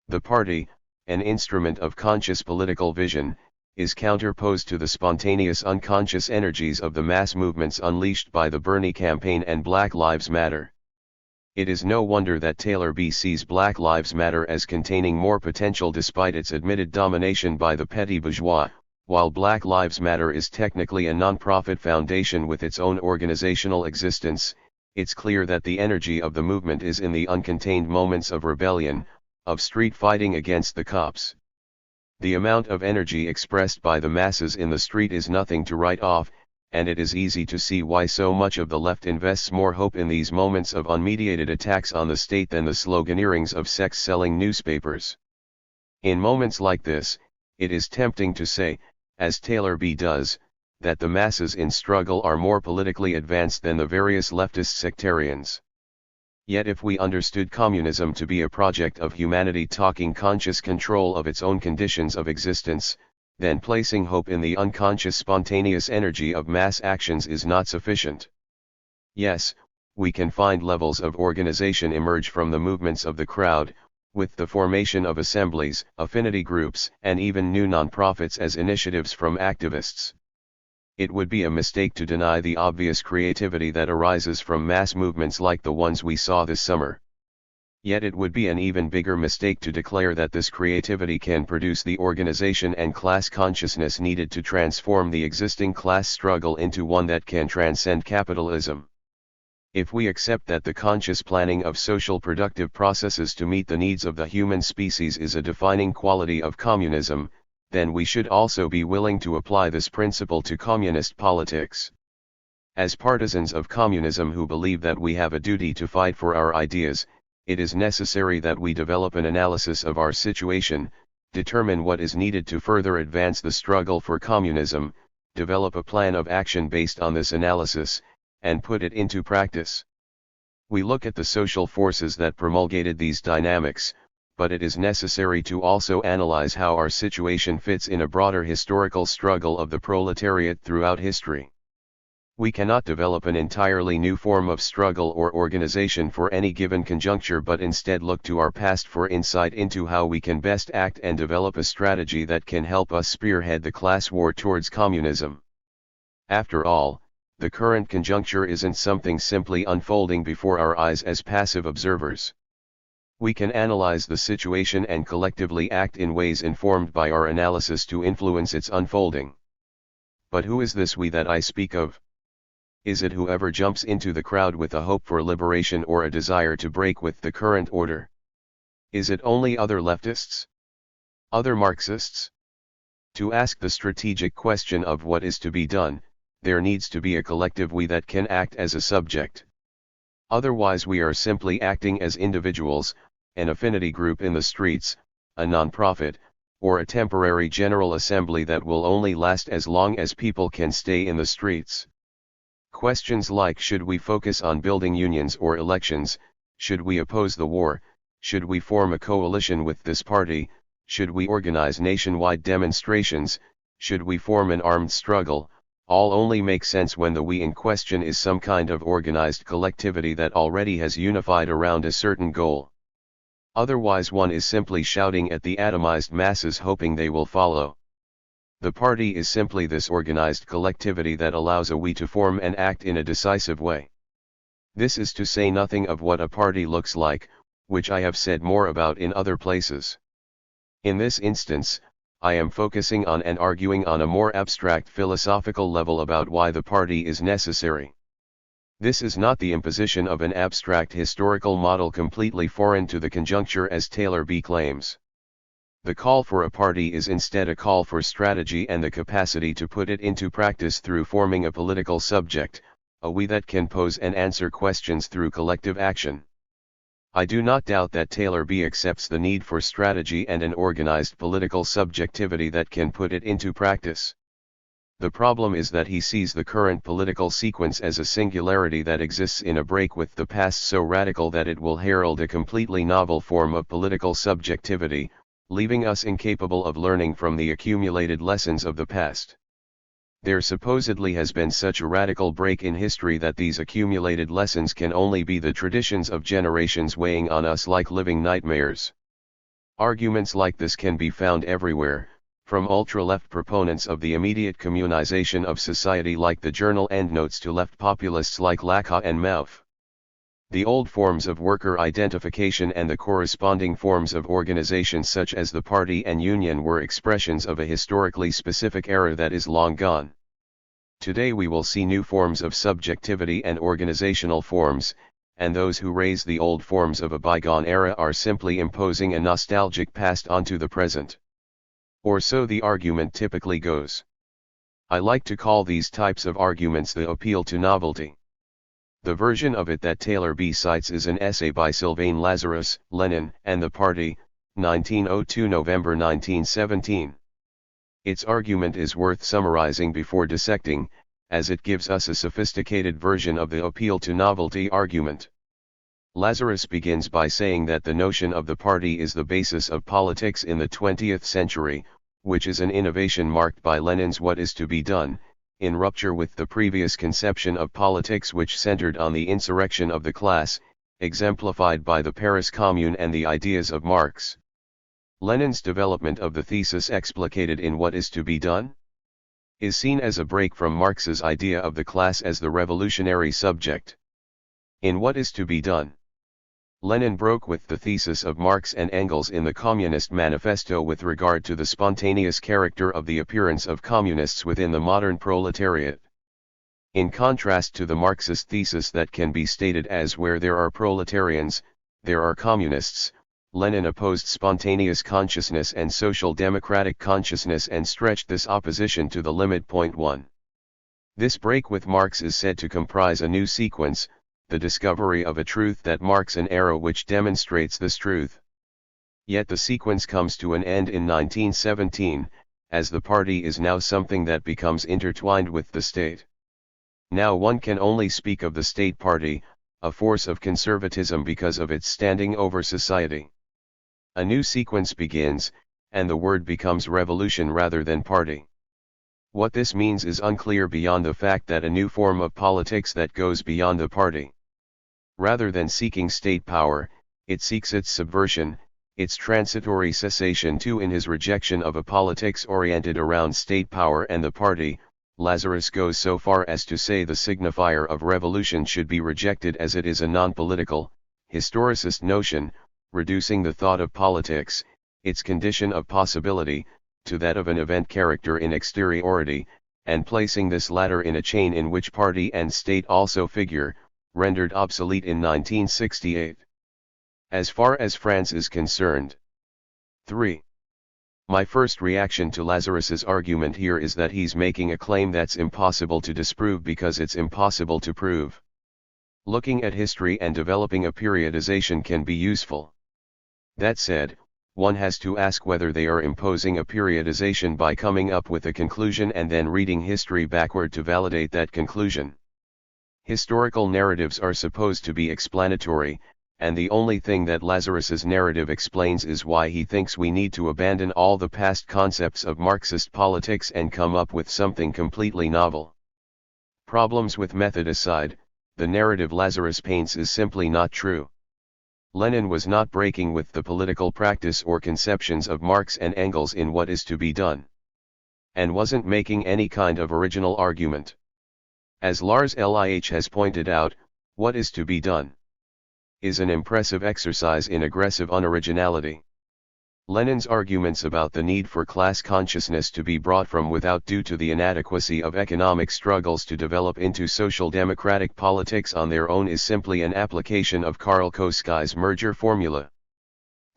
The party, an instrument of conscious political vision, is counterposed to the spontaneous unconscious energies of the mass movements unleashed by the Bernie campaign and Black Lives Matter. It is no wonder that Taylor B. sees Black Lives Matter as containing more potential despite its admitted domination by the petty bourgeois. While Black Lives Matter is technically a non-profit foundation with its own organizational existence, it's clear that the energy of the movement is in the uncontained moments of rebellion, of street fighting against the cops. The amount of energy expressed by the masses in the street is nothing to write off, and it is easy to see why so much of the left invests more hope in these moments of unmediated attacks on the state than the sloganeerings of sex-selling newspapers. In moments like this, it is tempting to say, as Taylor B. does, that the masses in struggle are more politically advanced than the various leftist sectarians. Yet if we understood communism to be a project of humanity taking conscious control of its own conditions of existence, then placing hope in the unconscious spontaneous energy of mass actions is not sufficient. Yes, we can find levels of organization emerge from the movements of the crowd, with the formation of assemblies, affinity groups, and even new nonprofits as initiatives from activists. It would be a mistake to deny the obvious creativity that arises from mass movements like the ones we saw this summer. Yet it would be an even bigger mistake to declare that this creativity can produce the organization and class consciousness needed to transform the existing class struggle into one that can transcend capitalism. If we accept that the conscious planning of social productive processes to meet the needs of the human species is a defining quality of communism, then we should also be willing to apply this principle to communist politics. As partisans of communism who believe that we have a duty to fight for our ideas, it is necessary that we develop an analysis of our situation, determine what is needed to further advance the struggle for communism, develop a plan of action based on this analysis, and put it into practice. We look at the social forces that promulgated these dynamics, but it is necessary to also analyze how our situation fits in a broader historical struggle of the proletariat throughout history. We cannot develop an entirely new form of struggle or organization for any given conjuncture but instead look to our past for insight into how we can best act and develop a strategy that can help us spearhead the class war towards communism. After all, the current conjuncture isn't something simply unfolding before our eyes as passive observers. We can analyze the situation and collectively act in ways informed by our analysis to influence its unfolding. But who is this we that I speak of? Is it whoever jumps into the crowd with a hope for liberation or a desire to break with the current order? Is it only other leftists? Other Marxists? To ask the strategic question of what is to be done, there needs to be a collective we that can act as a subject. Otherwise we are simply acting as individuals, an affinity group in the streets, a non-profit, or a temporary general assembly that will only last as long as people can stay in the streets. Questions like should we focus on building unions or elections, should we oppose the war, should we form a coalition with this party, should we organize nationwide demonstrations, should we form an armed struggle, all only make sense when the we in question is some kind of organized collectivity that already has unified around a certain goal. Otherwise one is simply shouting at the atomized masses hoping they will follow. The party is simply this organized collectivity that allows a we to form and act in a decisive way. This is to say nothing of what a party looks like, which I have said more about in other places. In this instance, I am focusing on and arguing on a more abstract philosophical level about why the party is necessary. This is not the imposition of an abstract historical model completely foreign to the conjuncture as Taylor B. claims. The call for a party is instead a call for strategy and the capacity to put it into practice through forming a political subject, a we that can pose and answer questions through collective action. I do not doubt that Taylor B. accepts the need for strategy and an organized political subjectivity that can put it into practice. The problem is that he sees the current political sequence as a singularity that exists in a break with the past so radical that it will herald a completely novel form of political subjectivity, leaving us incapable of learning from the accumulated lessons of the past. There supposedly has been such a radical break in history that these accumulated lessons can only be the traditions of generations weighing on us like living nightmares. Arguments like this can be found everywhere, from ultra-left proponents of the immediate communization of society like the journal endnotes to left populists like Lacan and Mauve. The old forms of worker identification and the corresponding forms of organization such as the party and union were expressions of a historically specific era that is long gone. Today we will see new forms of subjectivity and organizational forms, and those who raise the old forms of a bygone era are simply imposing a nostalgic past onto the present. Or so the argument typically goes. I like to call these types of arguments the appeal to novelty. The version of it that Taylor B. cites is an essay by Sylvain Lazarus, Lenin and the Party, 1902 November 1917. Its argument is worth summarizing before dissecting, as it gives us a sophisticated version of the appeal to novelty argument. Lazarus begins by saying that the notion of the party is the basis of politics in the 20th century, which is an innovation marked by Lenin's "What is to be done," in rupture with the previous conception of politics which centered on the insurrection of the class, exemplified by the Paris Commune and the ideas of Marx. Lenin's development of the thesis explicated in "What is to be done?" is seen as a break from Marx's idea of the class as the revolutionary subject. In "What is to be done?" Lenin broke with the thesis of Marx and Engels in the Communist Manifesto with regard to the spontaneous character of the appearance of communists within the modern proletariat. In contrast to the Marxist thesis that can be stated as "where there are proletarians, there are communists," Lenin opposed spontaneous consciousness and social democratic consciousness and stretched this opposition to the limit. 1. This break with Marx is said to comprise a new sequence, the discovery of a truth that marks an era which demonstrates this truth. Yet the sequence comes to an end in 1917, as the party is now something that becomes intertwined with the state. Now one can only speak of the state party, a force of conservatism because of its standing over society. A new sequence begins, and the word becomes revolution rather than party. What this means is unclear beyond the fact that a new form of politics that goes beyond the party. Rather than seeking state power, it seeks its subversion, its transitory cessation too. In his rejection of a politics oriented around state power and the party, Lazarus goes so far as to say the signifier of revolution should be rejected as it is a non-political, historicist notion, reducing the thought of politics, its condition of possibility, to that of an event character in exteriority, and placing this latter in a chain in which party and state also figure, rendered obsolete in 1968. As far as France is concerned. 3. My first reaction to Lazarus's argument here is that he's making a claim that's impossible to disprove because it's impossible to prove. Looking at history and developing a periodization can be useful. That said, one has to ask whether they are imposing a periodization by coming up with a conclusion and then reading history backward to validate that conclusion. Historical narratives are supposed to be explanatory, and the only thing that Lazarus's narrative explains is why he thinks we need to abandon all the past concepts of Marxist politics and come up with something completely novel. Problems with method aside, the narrative Lazarus paints is simply not true. Lenin was not breaking with the political practice or conceptions of Marx and Engels in What is to be done. And wasn't making any kind of original argument. As Lars Lih has pointed out, What is to be done is an impressive exercise in aggressive unoriginality. Lenin's arguments about the need for class consciousness to be brought from without due to the inadequacy of economic struggles to develop into social democratic politics on their own is simply an application of Karl Koskai's merger formula.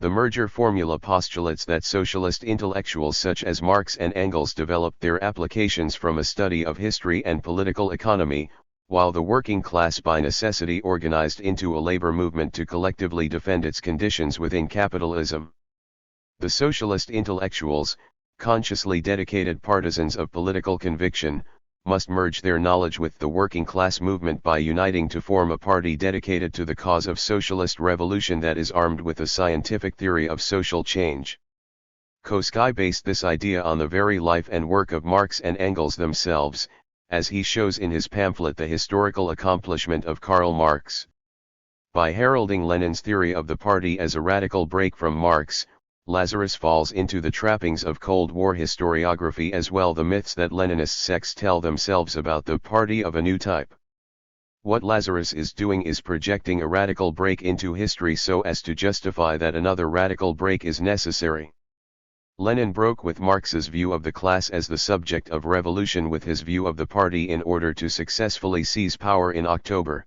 The merger formula postulates that socialist intellectuals such as Marx and Engels developed their applications from a study of history and political economy, while the working class by necessity organized into a labor movement to collectively defend its conditions within capitalism. The socialist intellectuals, consciously dedicated partisans of political conviction, must merge their knowledge with the working class movement by uniting to form a party dedicated to the cause of socialist revolution that is armed with a scientific theory of social change. Koskai based this idea on the very life and work of Marx and Engels themselves, as he shows in his pamphlet The Historical Accomplishment of Karl Marx. By heralding Lenin's theory of the party as a radical break from Marx, Lazarus falls into the trappings of Cold War historiography as well the myths that Leninist sects tell themselves about the party of a new type. What Lazarus is doing is projecting a radical break into history so as to justify that another radical break is necessary. Lenin broke with Marx's view of the class as the subject of revolution with his view of the party in order to successfully seize power in October.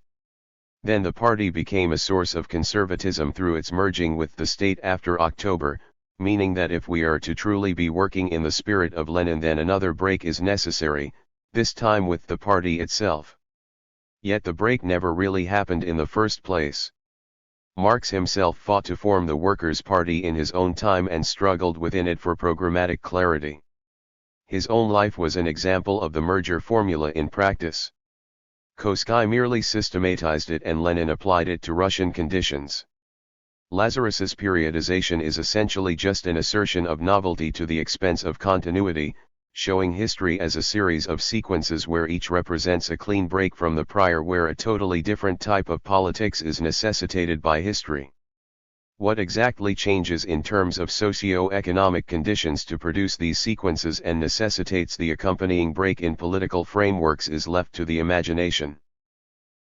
Then the party became a source of conservatism through its merging with the state after October, meaning that if we are to truly be working in the spirit of Lenin then another break is necessary, this time with the party itself. Yet the break never really happened in the first place. Marx himself fought to form the Workers' Party in his own time and struggled within it for programmatic clarity. His own life was an example of the merger formula in practice. Koskai merely systematized it and Lenin applied it to Russian conditions. Lazarus's periodization is essentially just an assertion of novelty to the expense of continuity, showing history as a series of sequences where each represents a clean break from the prior where a totally different type of politics is necessitated by history. What exactly changes in terms of socio-economic conditions to produce these sequences and necessitates the accompanying break in political frameworks is left to the imagination.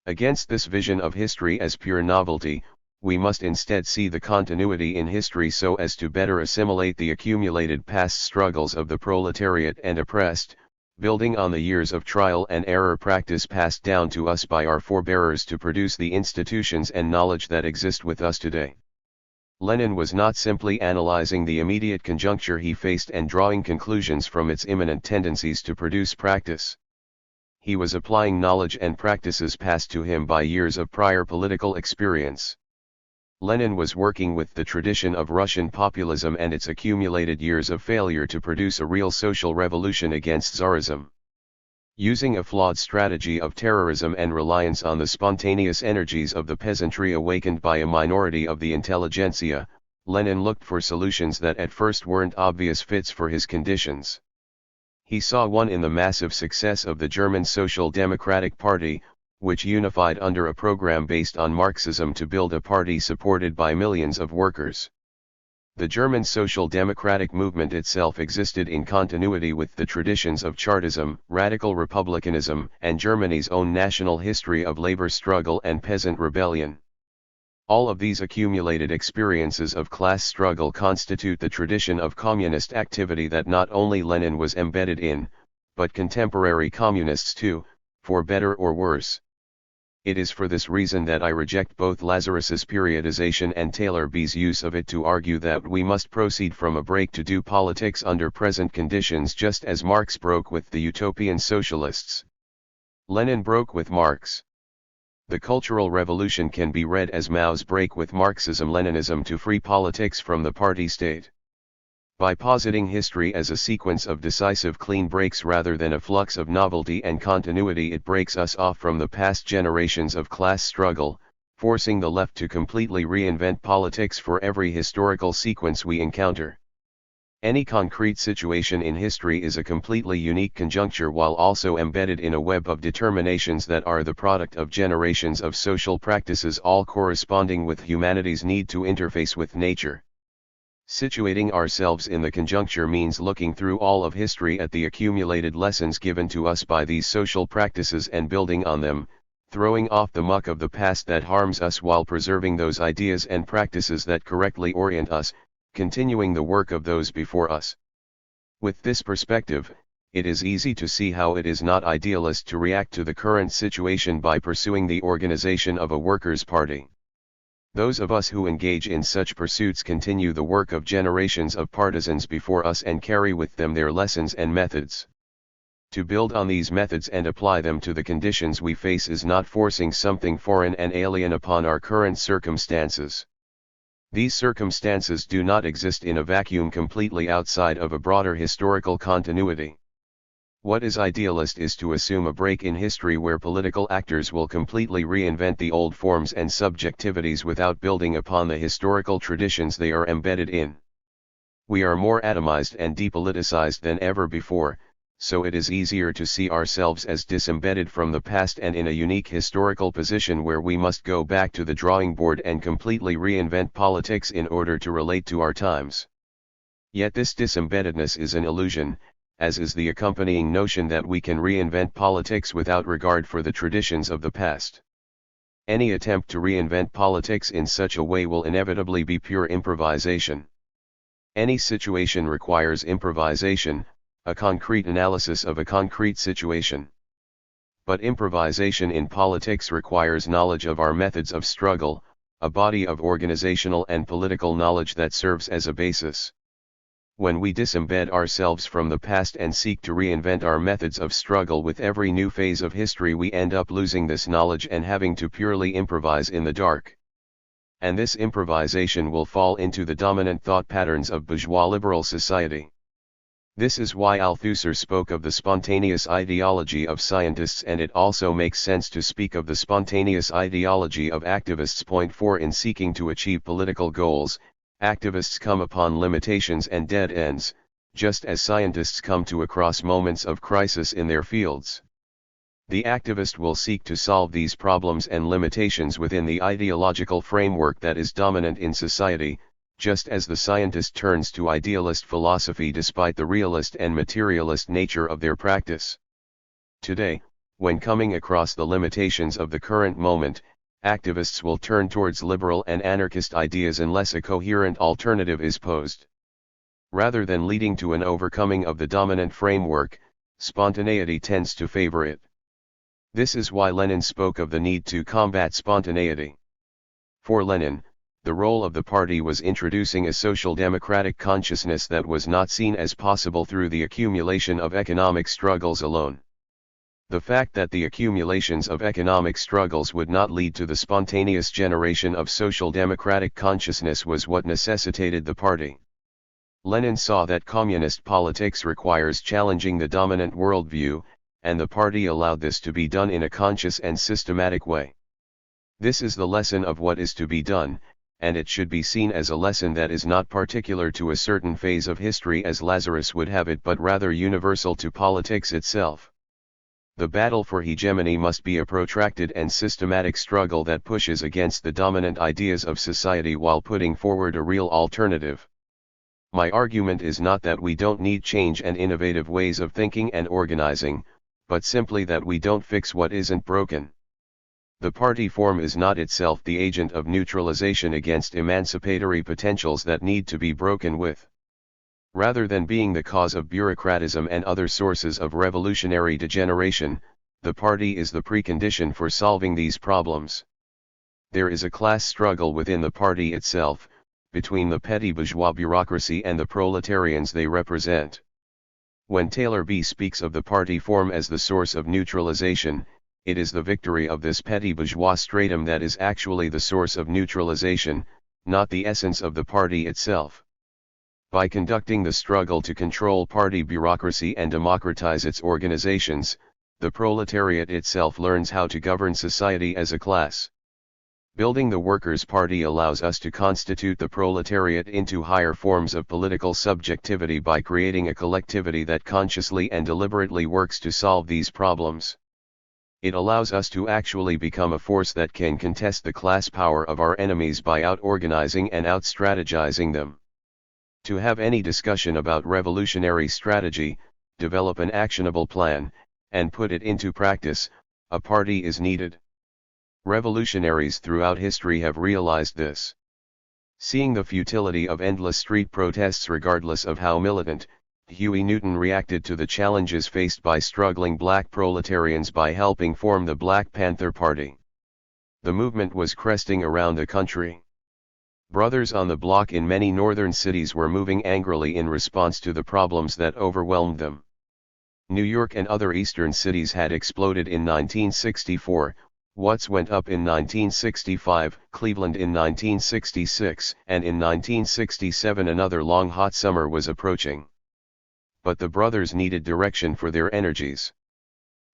Against this vision of history as pure novelty, we must instead see the continuity in history so as to better assimilate the accumulated past struggles of the proletariat and oppressed, building on the years of trial and error practice passed down to us by our forebears to produce the institutions and knowledge that exist with us today. Lenin was not simply analyzing the immediate conjuncture he faced and drawing conclusions from its imminent tendencies to produce practice. He was applying knowledge and practices passed to him by years of prior political experience. Lenin was working with the tradition of Russian populism and its accumulated years of failure to produce a real social revolution against Tsarism. Using a flawed strategy of terrorism and reliance on the spontaneous energies of the peasantry awakened by a minority of the intelligentsia, Lenin looked for solutions that at first weren't obvious fits for his conditions. He saw one in the massive success of the German Social Democratic Party, which unified under a program based on Marxism to build a party supported by millions of workers. The German social democratic movement itself existed in continuity with the traditions of Chartism, radical republicanism, and Germany's own national history of labor struggle and peasant rebellion. All of these accumulated experiences of class struggle constitute the tradition of communist activity that not only Lenin was embedded in, but contemporary communists too, for better or worse. It is for this reason that I reject both Lazarus's periodization and Taylor B's use of it to argue that we must proceed from a break to do politics under present conditions just as Marx broke with the utopian socialists. Lenin broke with Marx. The Cultural Revolution can be read as Mao's break with Marxism-Leninism to free politics from the party state. By positing history as a sequence of decisive clean breaks rather than a flux of novelty and continuity, it breaks us off from the past generations of class struggle, forcing the left to completely reinvent politics for every historical sequence we encounter. Any concrete situation in history is a completely unique conjuncture while also embedded in a web of determinations that are the product of generations of social practices all corresponding with humanity's need to interface with nature. Situating ourselves in the conjuncture means looking through all of history at the accumulated lessons given to us by these social practices and building on them, throwing off the muck of the past that harms us while preserving those ideas and practices that correctly orient us, continuing the work of those before us. With this perspective, it is easy to see how it is not idealist to react to the current situation by pursuing the organization of a workers' party. Those of us who engage in such pursuits continue the work of generations of partisans before us and carry with them their lessons and methods. To build on these methods and apply them to the conditions we face is not forcing something foreign and alien upon our current circumstances. These circumstances do not exist in a vacuum completely outside of a broader historical continuity. What is idealist is to assume a break in history where political actors will completely reinvent the old forms and subjectivities without building upon the historical traditions they are embedded in. We are more atomized and depoliticized than ever before, so it is easier to see ourselves as disembedded from the past and in a unique historical position where we must go back to the drawing board and completely reinvent politics in order to relate to our times. Yet this disembeddedness is an illusion, as is the accompanying notion that we can reinvent politics without regard for the traditions of the past. Any attempt to reinvent politics in such a way will inevitably be pure improvisation. Any situation requires improvisation, a concrete analysis of a concrete situation. But improvisation in politics requires knowledge of our methods of struggle, a body of organizational and political knowledge that serves as a basis. When we disembed ourselves from the past and seek to reinvent our methods of struggle with every new phase of history, we end up losing this knowledge and having to purely improvise in the dark. And this improvisation will fall into the dominant thought patterns of bourgeois liberal society. This is why Althusser spoke of the spontaneous ideology of scientists, and it also makes sense to speak of the spontaneous ideology of activists. Point 4. In seeking to achieve political goals, activists come upon limitations and dead ends, just as scientists come to across moments of crisis in their fields. The activist will seek to solve these problems and limitations within the ideological framework that is dominant in society, just as the scientist turns to idealist philosophy despite the realist and materialist nature of their practice. Today, when coming across the limitations of the current moment, activists will turn towards liberal and anarchist ideas unless a coherent alternative is posed. Rather than leading to an overcoming of the dominant framework, spontaneity tends to favor it. This is why Lenin spoke of the need to combat spontaneity. For Lenin, the role of the party was introducing a social democratic consciousness that was not seen as possible through the accumulation of economic struggles alone. The fact that the accumulations of economic struggles would not lead to the spontaneous generation of social democratic consciousness was what necessitated the party. Lenin saw that communist politics requires challenging the dominant worldview, and the party allowed this to be done in a conscious and systematic way. This is the lesson of what is to be done, and it should be seen as a lesson that is not particular to a certain phase of history as Lazarus would have it, but rather universal to politics itself. The battle for hegemony must be a protracted and systematic struggle that pushes against the dominant ideas of society while putting forward a real alternative. My argument is not that we don't need change and innovative ways of thinking and organizing, but simply that we don't fix what isn't broken. The party form is not itself the agent of neutralization against emancipatory potentials that need to be broken with. Rather than being the cause of bureaucratism and other sources of revolutionary degeneration, the party is the precondition for solving these problems. There is a class struggle within the party itself, between the petty bourgeois bureaucracy and the proletarians they represent. When Taylor B. speaks of the party form as the source of neutralization, it is the victory of this petty bourgeois stratum that is actually the source of neutralization, not the essence of the party itself. By conducting the struggle to control party bureaucracy and democratize its organizations, the proletariat itself learns how to govern society as a class. Building the Workers' Party allows us to constitute the proletariat into higher forms of political subjectivity by creating a collectivity that consciously and deliberately works to solve these problems. It allows us to actually become a force that can contest the class power of our enemies by out-organizing and out-strategizing them. To have any discussion about revolutionary strategy, develop an actionable plan, and put it into practice, a party is needed. Revolutionaries throughout history have realized this. Seeing the futility of endless street protests regardless of how militant, Huey Newton reacted to the challenges faced by struggling black proletarians by helping form the Black Panther Party. The movement was cresting around the country. Brothers on the block in many northern cities were moving angrily in response to the problems that overwhelmed them. New York and other eastern cities had exploded in 1964, Watts went up in 1965, Cleveland in 1966, and in 1967 another long hot summer was approaching. But the brothers needed direction for their energies.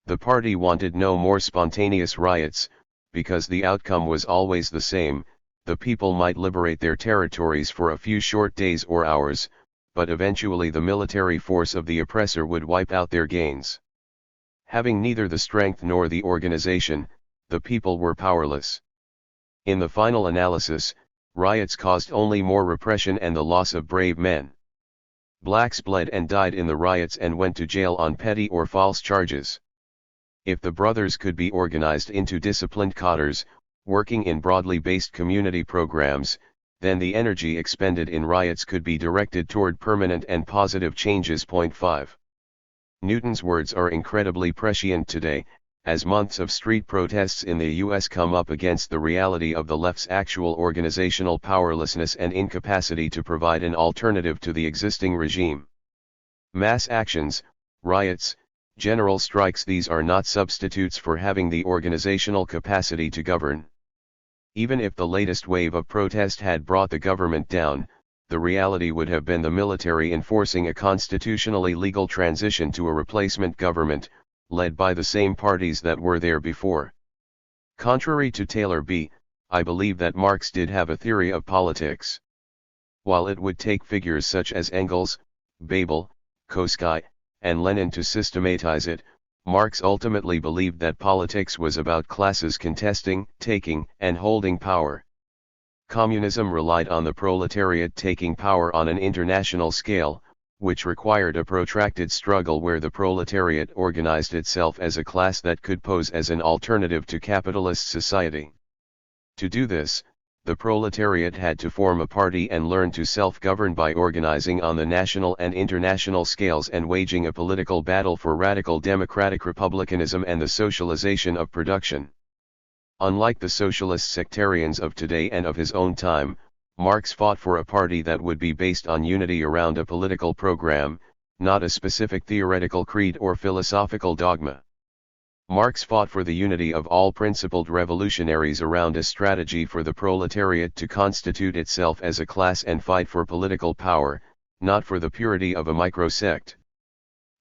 The party wanted no more spontaneous riots, because the outcome was always the same: the people might liberate their territories for a few short days or hours, but eventually the military force of the oppressor would wipe out their gains. Having neither the strength nor the organization, the people were powerless. In the final analysis, riots caused only more repression and the loss of brave men. Blacks bled and died in the riots and went to jail on petty or false charges. If the brothers could be organized into disciplined cadres, working in broadly based community programs, then the energy expended in riots could be directed toward permanent and positive changes. 5. Newton's words are incredibly prescient today, as months of street protests in the U.S. come up against the reality of the left's actual organizational powerlessness and incapacity to provide an alternative to the existing regime. Mass actions, riots, general strikes — these are not substitutes for having the organizational capacity to govern. Even if the latest wave of protest had brought the government down, the reality would have been the military enforcing a constitutionally legal transition to a replacement government, led by the same parties that were there before. Contrary to Taylor B., I believe that Marx did have a theory of politics. While it would take figures such as Engels, Babel, Koski, and Lenin to systematize it, Marx ultimately believed that politics was about classes contesting, taking, and holding power. Communism relied on the proletariat taking power on an international scale, which required a protracted struggle where the proletariat organized itself as a class that could pose as an alternative to capitalist society. To do this, the proletariat had to form a party and learn to self-govern by organizing on the national and international scales and waging a political battle for radical democratic republicanism and the socialization of production. Unlike the socialist sectarians of today and of his own time, Marx fought for a party that would be based on unity around a political program, not a specific theoretical creed or philosophical dogma. Marx fought for the unity of all principled revolutionaries around a strategy for the proletariat to constitute itself as a class and fight for political power, not for the purity of a microsect.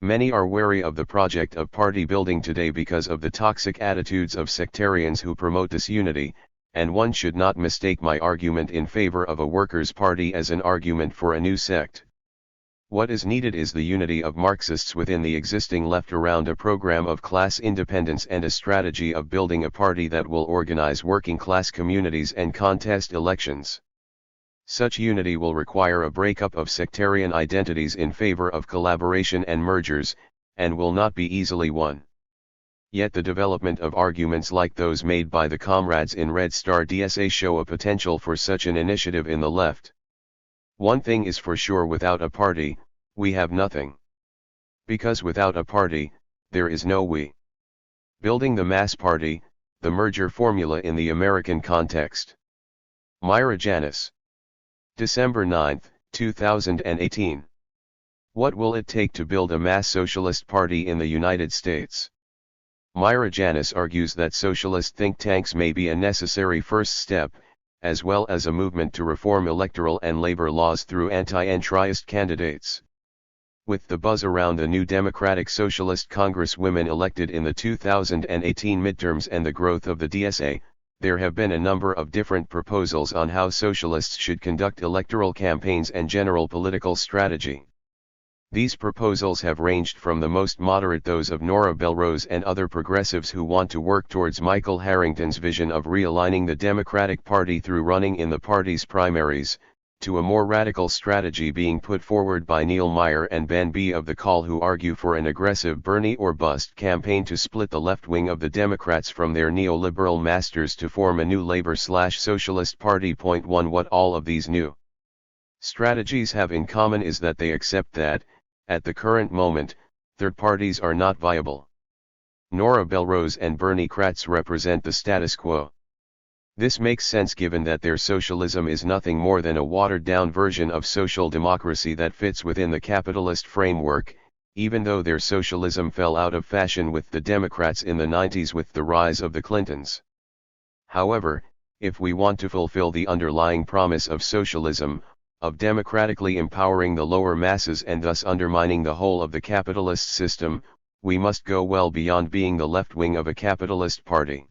Many are wary of the project of party building today because of the toxic attitudes of sectarians who promote this unity, and one should not mistake my argument in favor of a workers' party as an argument for a new sect. What is needed is the unity of Marxists within the existing left around a program of class independence and a strategy of building a party that will organize working-class communities and contest elections. Such unity will require a breakup of sectarian identities in favor of collaboration and mergers, and will not be easily won. Yet the development of arguments like those made by the comrades in Red Star DSA show a potential for such an initiative in the left. One thing is for sure: without a party, we have nothing. Because without a party, there is no we. Building the mass party, the merger formula in the American context. Myra Janis. December 9, 2018. What will it take to build a mass socialist party in the United States? Myra Janis argues that socialist think tanks may be a necessary first step, as well as a movement to reform electoral and labor laws through anti-entrist candidates. With the buzz around the new Democratic Socialist Congresswomen elected in the 2018 midterms and the growth of the DSA, there have been a number of different proposals on how socialists should conduct electoral campaigns and general political strategy. These proposals have ranged from the most moderate, those of Nora Belrose and other progressives who want to work towards Michael Harrington's vision of realigning the Democratic Party through running in the party's primaries, to a more radical strategy being put forward by Neil Meyer and Ben B. of the Call, who argue for an aggressive Bernie or bust campaign to split the left wing of the Democrats from their neoliberal masters to form a new Labor/Socialist Party. Point 1. What all of these new strategies have in common is that they accept that, at the current moment, third parties are not viable. Nora Belrose and Bernie Kratz represent the status quo. This makes sense given that their socialism is nothing more than a watered-down version of social democracy that fits within the capitalist framework, even though their socialism fell out of fashion with the Democrats in the 90s with the rise of the Clintons. However, if we want to fulfill the underlying promise of socialism, of democratically empowering the lower masses and thus undermining the whole of the capitalist system, we must go well beyond being the left wing of a capitalist party.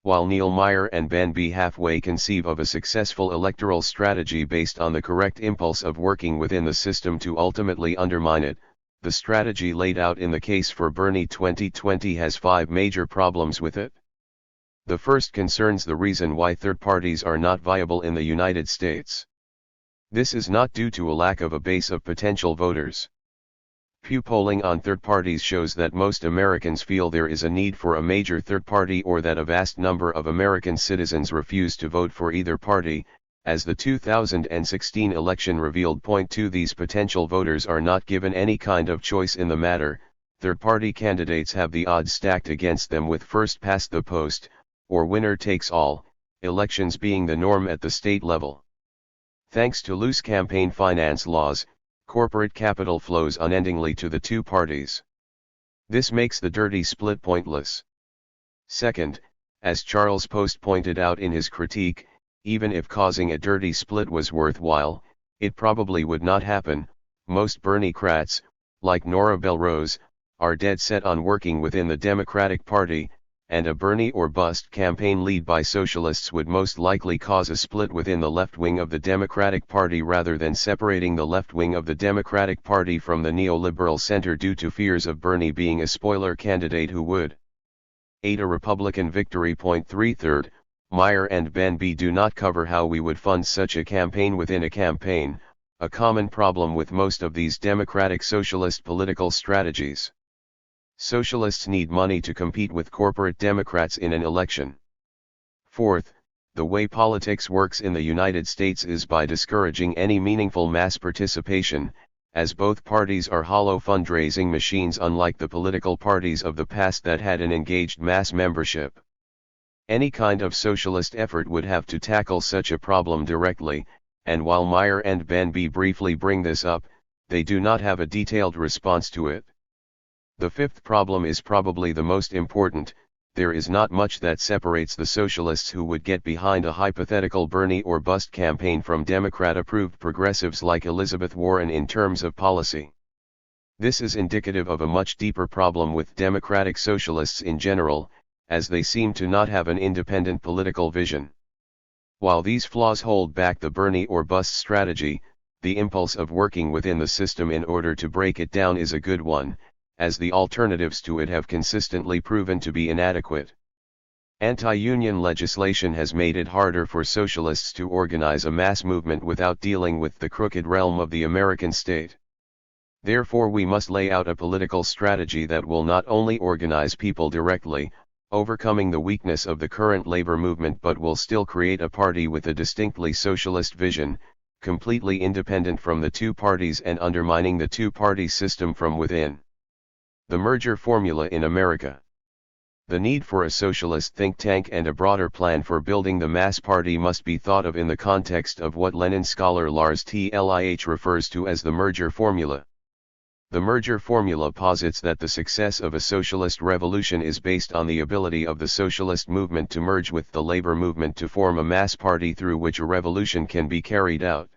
While Neil Meyer and Ben B. halfway conceive of a successful electoral strategy based on the correct impulse of working within the system to ultimately undermine it, the strategy laid out in the case for Bernie 2020 has 5 major problems with it. The first concerns the reason why third parties are not viable in the United States. This is not due to a lack of a base of potential voters. Pew polling on third parties shows that most Americans feel there is a need for a major third party, or that a vast number of American citizens refuse to vote for either party, as the 2016 election revealed. Point 2. These potential voters are not given any kind of choice in the matter. Third-party candidates have the odds stacked against them with first-past-the-post, or winner-takes-all, elections being the norm at the state level. Thanks to loose campaign finance laws, corporate capital flows unendingly to the two parties. This makes the dirty split pointless. Second, as Charles Post pointed out in his critique, even if causing a dirty split was worthwhile, it probably would not happen. Most Bernie Kratz, like Nora Belrose, are dead set on working within the Democratic Party, and a Bernie or bust campaign led by socialists would most likely cause a split within the left wing of the Democratic Party rather than separating the left wing of the Democratic Party from the neoliberal center due to fears of Bernie being a spoiler candidate who would aid a Republican victory. Point 3. Third, Meyer and Ben B. do not cover how we would fund such a campaign within a campaign, a common problem with most of these democratic socialist political strategies. Socialists need money to compete with corporate Democrats in an election. Fourth, the way politics works in the United States is by discouraging any meaningful mass participation, as both parties are hollow fundraising machines unlike the political parties of the past that had an engaged mass membership. Any kind of socialist effort would have to tackle such a problem directly, and while Meyer and Ben B. briefly bring this up, they do not have a detailed response to it. The fifth problem is probably the most important. There is not much that separates the socialists who would get behind a hypothetical Bernie or bust campaign from Democrat-approved progressives like Elizabeth Warren in terms of policy. This is indicative of a much deeper problem with democratic socialists in general, as they seem to not have an independent political vision. While these flaws hold back the Bernie or bust strategy, the impulse of working within the system in order to break it down is a good one, as the alternatives to it have consistently proven to be inadequate. Anti-union legislation has made it harder for socialists to organize a mass movement without dealing with the crooked realm of the American state. Therefore, we must lay out a political strategy that will not only organize people directly, overcoming the weakness of the current labor movement, but will still create a party with a distinctly socialist vision, completely independent from the two parties and undermining the two-party system from within. The merger formula in America. The need for a socialist think tank and a broader plan for building the mass party must be thought of in the context of what Lenin scholar Lars Tillich refers to as the merger formula. The merger formula posits that the success of a socialist revolution is based on the ability of the socialist movement to merge with the labor movement to form a mass party through which a revolution can be carried out.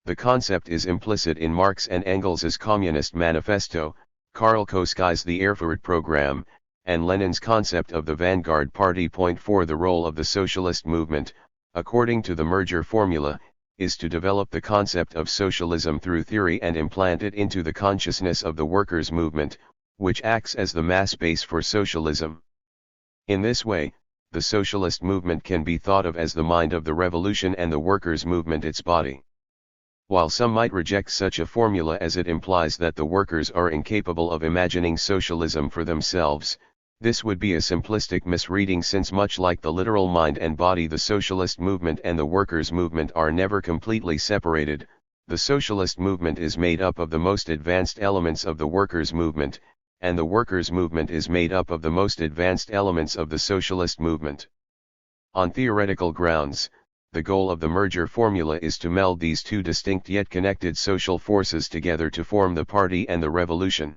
The concept is implicit in Marx and Engels' Communist Manifesto, Karl Koskai's The Erfurt Program, and Lenin's concept of the Vanguard Party. Point 4. The role of the socialist movement, according to the merger formula, is to develop the concept of socialism through theory and implant it into the consciousness of the workers' movement, which acts as the mass base for socialism. In this way, the socialist movement can be thought of as the mind of the revolution and the workers' movement its body. While some might reject such a formula as it implies that the workers are incapable of imagining socialism for themselves, this would be a simplistic misreading, since much like the literal mind and body, the socialist movement and the workers' movement are never completely separated. The socialist movement is made up of the most advanced elements of the workers' movement, and the workers' movement is made up of the most advanced elements of the socialist movement. On theoretical grounds, the goal of the merger formula is to meld these two distinct yet connected social forces together to form the party and the revolution.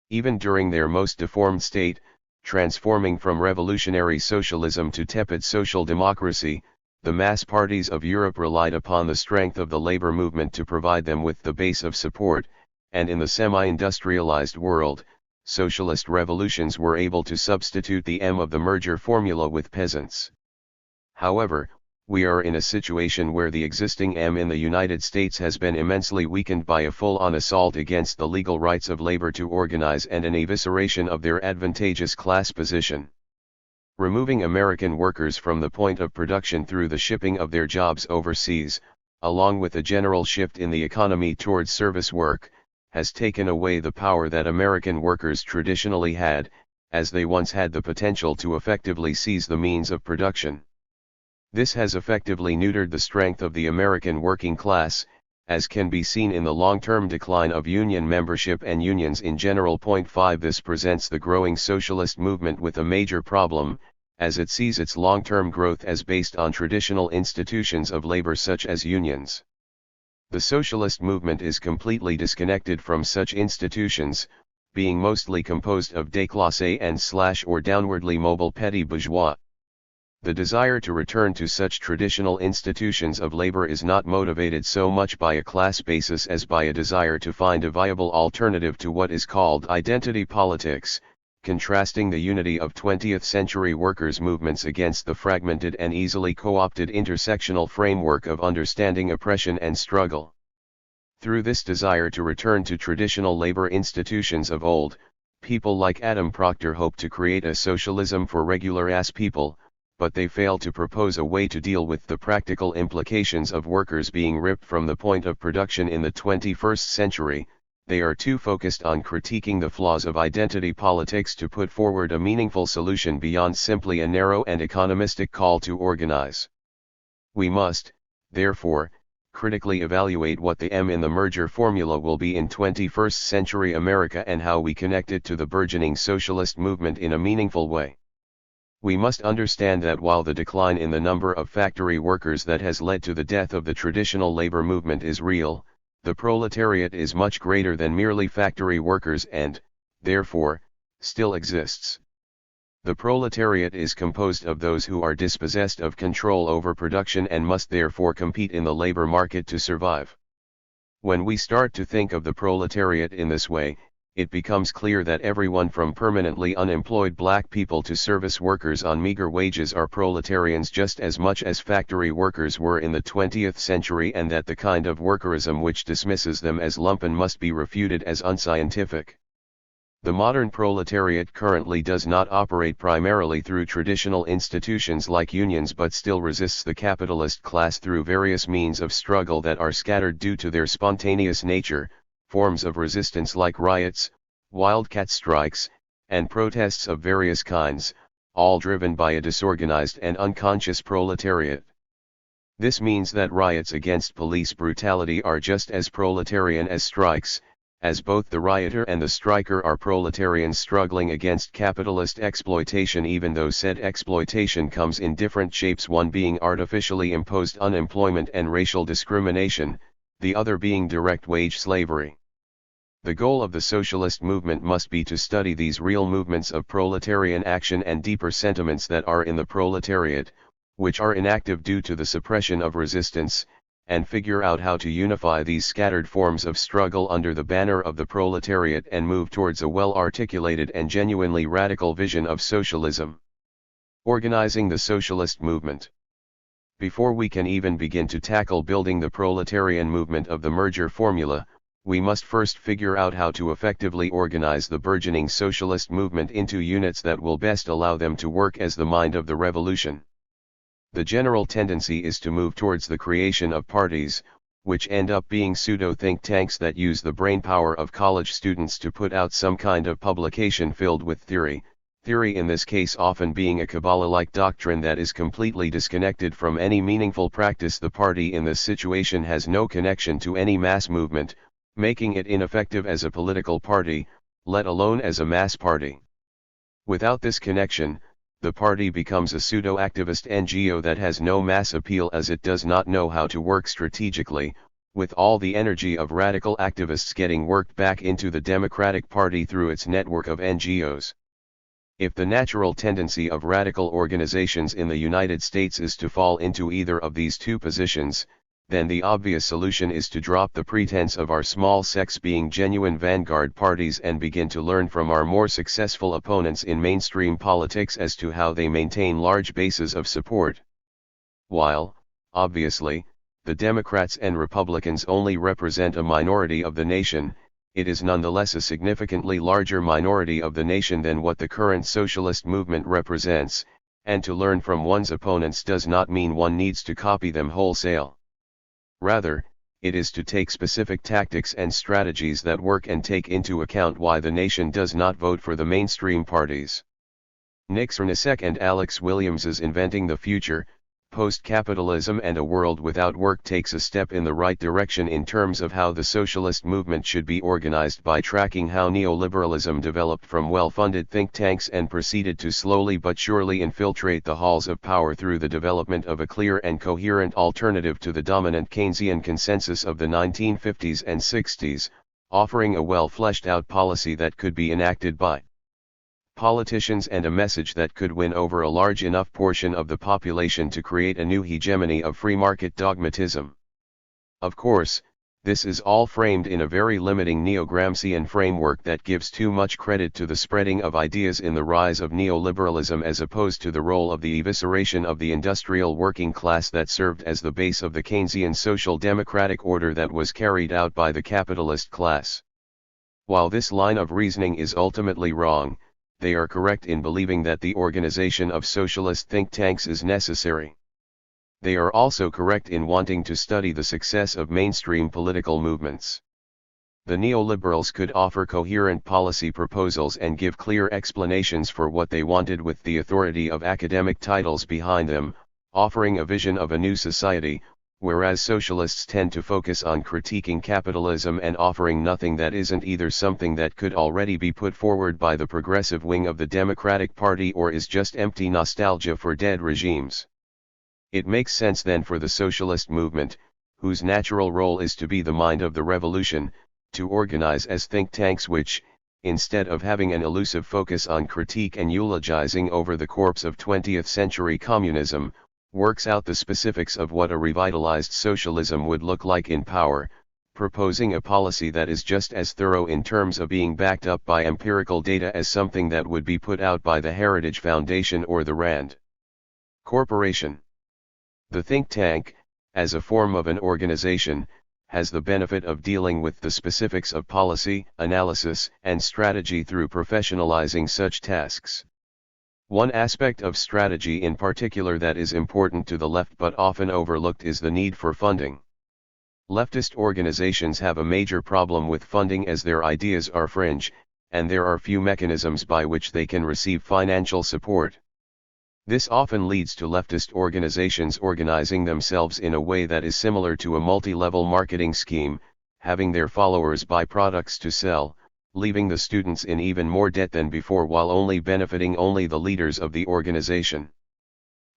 Even during their most deformed state, transforming from revolutionary socialism to tepid social democracy, the mass parties of Europe relied upon the strength of the labor movement to provide them with the base of support, and in the semi-industrialized world, socialist revolutions were able to substitute the M of the merger formula with peasants. However, we are in a situation where the existing M in the United States has been immensely weakened by a full-on assault against the legal rights of labor to organize and an evisceration of their advantageous class position. Removing American workers from the point of production through the shipping of their jobs overseas, along with a general shift in the economy towards service work, has taken away the power that American workers traditionally had, as they once had the potential to effectively seize the means of production. This has effectively neutered the strength of the American working class, as can be seen in the long-term decline of union membership and unions in general. 5 This presents the growing socialist movement with a major problem, as it sees its long-term growth as based on traditional institutions of labor such as unions. The socialist movement is completely disconnected from such institutions, being mostly composed of déclassés and or downwardly mobile petty bourgeois. The desire to return to such traditional institutions of labor is not motivated so much by a class basis as by a desire to find a viable alternative to what is called identity politics, contrasting the unity of 20th century workers' movements against the fragmented and easily co-opted intersectional framework of understanding oppression and struggle. Through this desire to return to traditional labor institutions of old, people like Adam Proctor hope to create a socialism for regular-ass people, but they fail to propose a way to deal with the practical implications of workers being ripped from the point of production in the 21st century. They are too focused on critiquing the flaws of identity politics to put forward a meaningful solution beyond simply a narrow and economistic call to organize. We must, therefore, critically evaluate what the M in the merger formula will be in 21st century America and how we connect it to the burgeoning socialist movement in a meaningful way. We must understand that while the decline in the number of factory workers that has led to the death of the traditional labor movement is real, the proletariat is much greater than merely factory workers and, therefore, still exists. The proletariat is composed of those who are dispossessed of control over production and must therefore compete in the labor market to survive. When we start to think of the proletariat in this way, it becomes clear that everyone from permanently unemployed black people to service workers on meager wages are proletarians just as much as factory workers were in the 20th century, and that the kind of workerism which dismisses them as lumpen must be refuted as unscientific. The modern proletariat currently does not operate primarily through traditional institutions like unions, but still resists the capitalist class through various means of struggle that are scattered due to their spontaneous nature, forms of resistance like riots, wildcat strikes, and protests of various kinds, all driven by a disorganized and unconscious proletariat. This means that riots against police brutality are just as proletarian as strikes, as both the rioter and the striker are proletarians struggling against capitalist exploitation, even though said exploitation comes in different shapes, one being artificially imposed unemployment and racial discrimination, the other being direct wage slavery. The goal of the socialist movement must be to study these real movements of proletarian action and deeper sentiments that are in the proletariat, which are inactive due to the suppression of resistance, and figure out how to unify these scattered forms of struggle under the banner of the proletariat and move towards a well-articulated and genuinely radical vision of socialism. Organizing the socialist movement. Before we can even begin to tackle building the proletarian movement of the merger formula, we must first figure out how to effectively organize the burgeoning socialist movement into units that will best allow them to work as the mind of the revolution. The general tendency is to move towards the creation of parties, which end up being pseudo-think tanks that use the brainpower of college students to put out some kind of publication filled with theory in this case often being a Kabbalah-like doctrine that is completely disconnected from any meaningful practice. The party in this situation has no connection to any mass movement, making it ineffective as a political party, let alone as a mass party. Without this connection, the party becomes a pseudo-activist NGO that has no mass appeal as it does not know how to work strategically, with all the energy of radical activists getting worked back into the Democratic Party through its network of NGOs. If the natural tendency of radical organizations in the United States is to fall into either of these two positions, then the obvious solution is to drop the pretense of our small sects being genuine vanguard parties and begin to learn from our more successful opponents in mainstream politics as to how they maintain large bases of support. While, obviously, the Democrats and Republicans only represent a minority of the nation, it is nonetheless a significantly larger minority of the nation than what the current socialist movement represents, and to learn from one's opponents does not mean one needs to copy them wholesale. Rather, it is to take specific tactics and strategies that work and take into account why the nation does not vote for the mainstream parties. Nick Cernicek and Alex Williams's Inventing the Future, Post-Capitalism and a World Without Work takes a step in the right direction in terms of how the socialist movement should be organized by tracking how neoliberalism developed from well-funded think tanks and proceeded to slowly but surely infiltrate the halls of power through the development of a clear and coherent alternative to the dominant Keynesian consensus of the 1950s and 60s, offering a well-fleshed-out policy that could be enacted by politicians and a message that could win over a large enough portion of the population to create a new hegemony of free market dogmatism. Of course, this is all framed in a very limiting neo-Gramscian framework that gives too much credit to the spreading of ideas in the rise of neoliberalism as opposed to the role of the evisceration of the industrial working class that served as the base of the Keynesian social democratic order that was carried out by the capitalist class. While this line of reasoning is ultimately wrong, they are correct in believing that the organization of socialist think tanks is necessary. They are also correct in wanting to study the success of mainstream political movements. The neoliberals could offer coherent policy proposals and give clear explanations for what they wanted with the authority of academic titles behind them, offering a vision of a new society, whereas socialists tend to focus on critiquing capitalism and offering nothing that isn't either something that could already be put forward by the progressive wing of the Democratic Party or is just empty nostalgia for dead regimes. It makes sense then for the socialist movement, whose natural role is to be the mind of the revolution, to organize as think tanks which, instead of having an elusive focus on critique and eulogizing over the corpse of 20th century communism, works out the specifics of what a revitalized socialism would look like in power, proposing a policy that is just as thorough in terms of being backed up by empirical data as something that would be put out by the Heritage Foundation or the Rand Corporation. The think tank, as a form of an organization, has the benefit of dealing with the specifics of policy, analysis, and strategy through professionalizing such tasks. One aspect of strategy in particular that is important to the left but often overlooked is the need for funding. Leftist organizations have a major problem with funding as their ideas are fringe, and there are few mechanisms by which they can receive financial support. This often leads to leftist organizations organizing themselves in a way that is similar to a multi-level marketing scheme, having their followers buy products to sell, leaving the students in even more debt than before while only benefiting the leaders of the organization.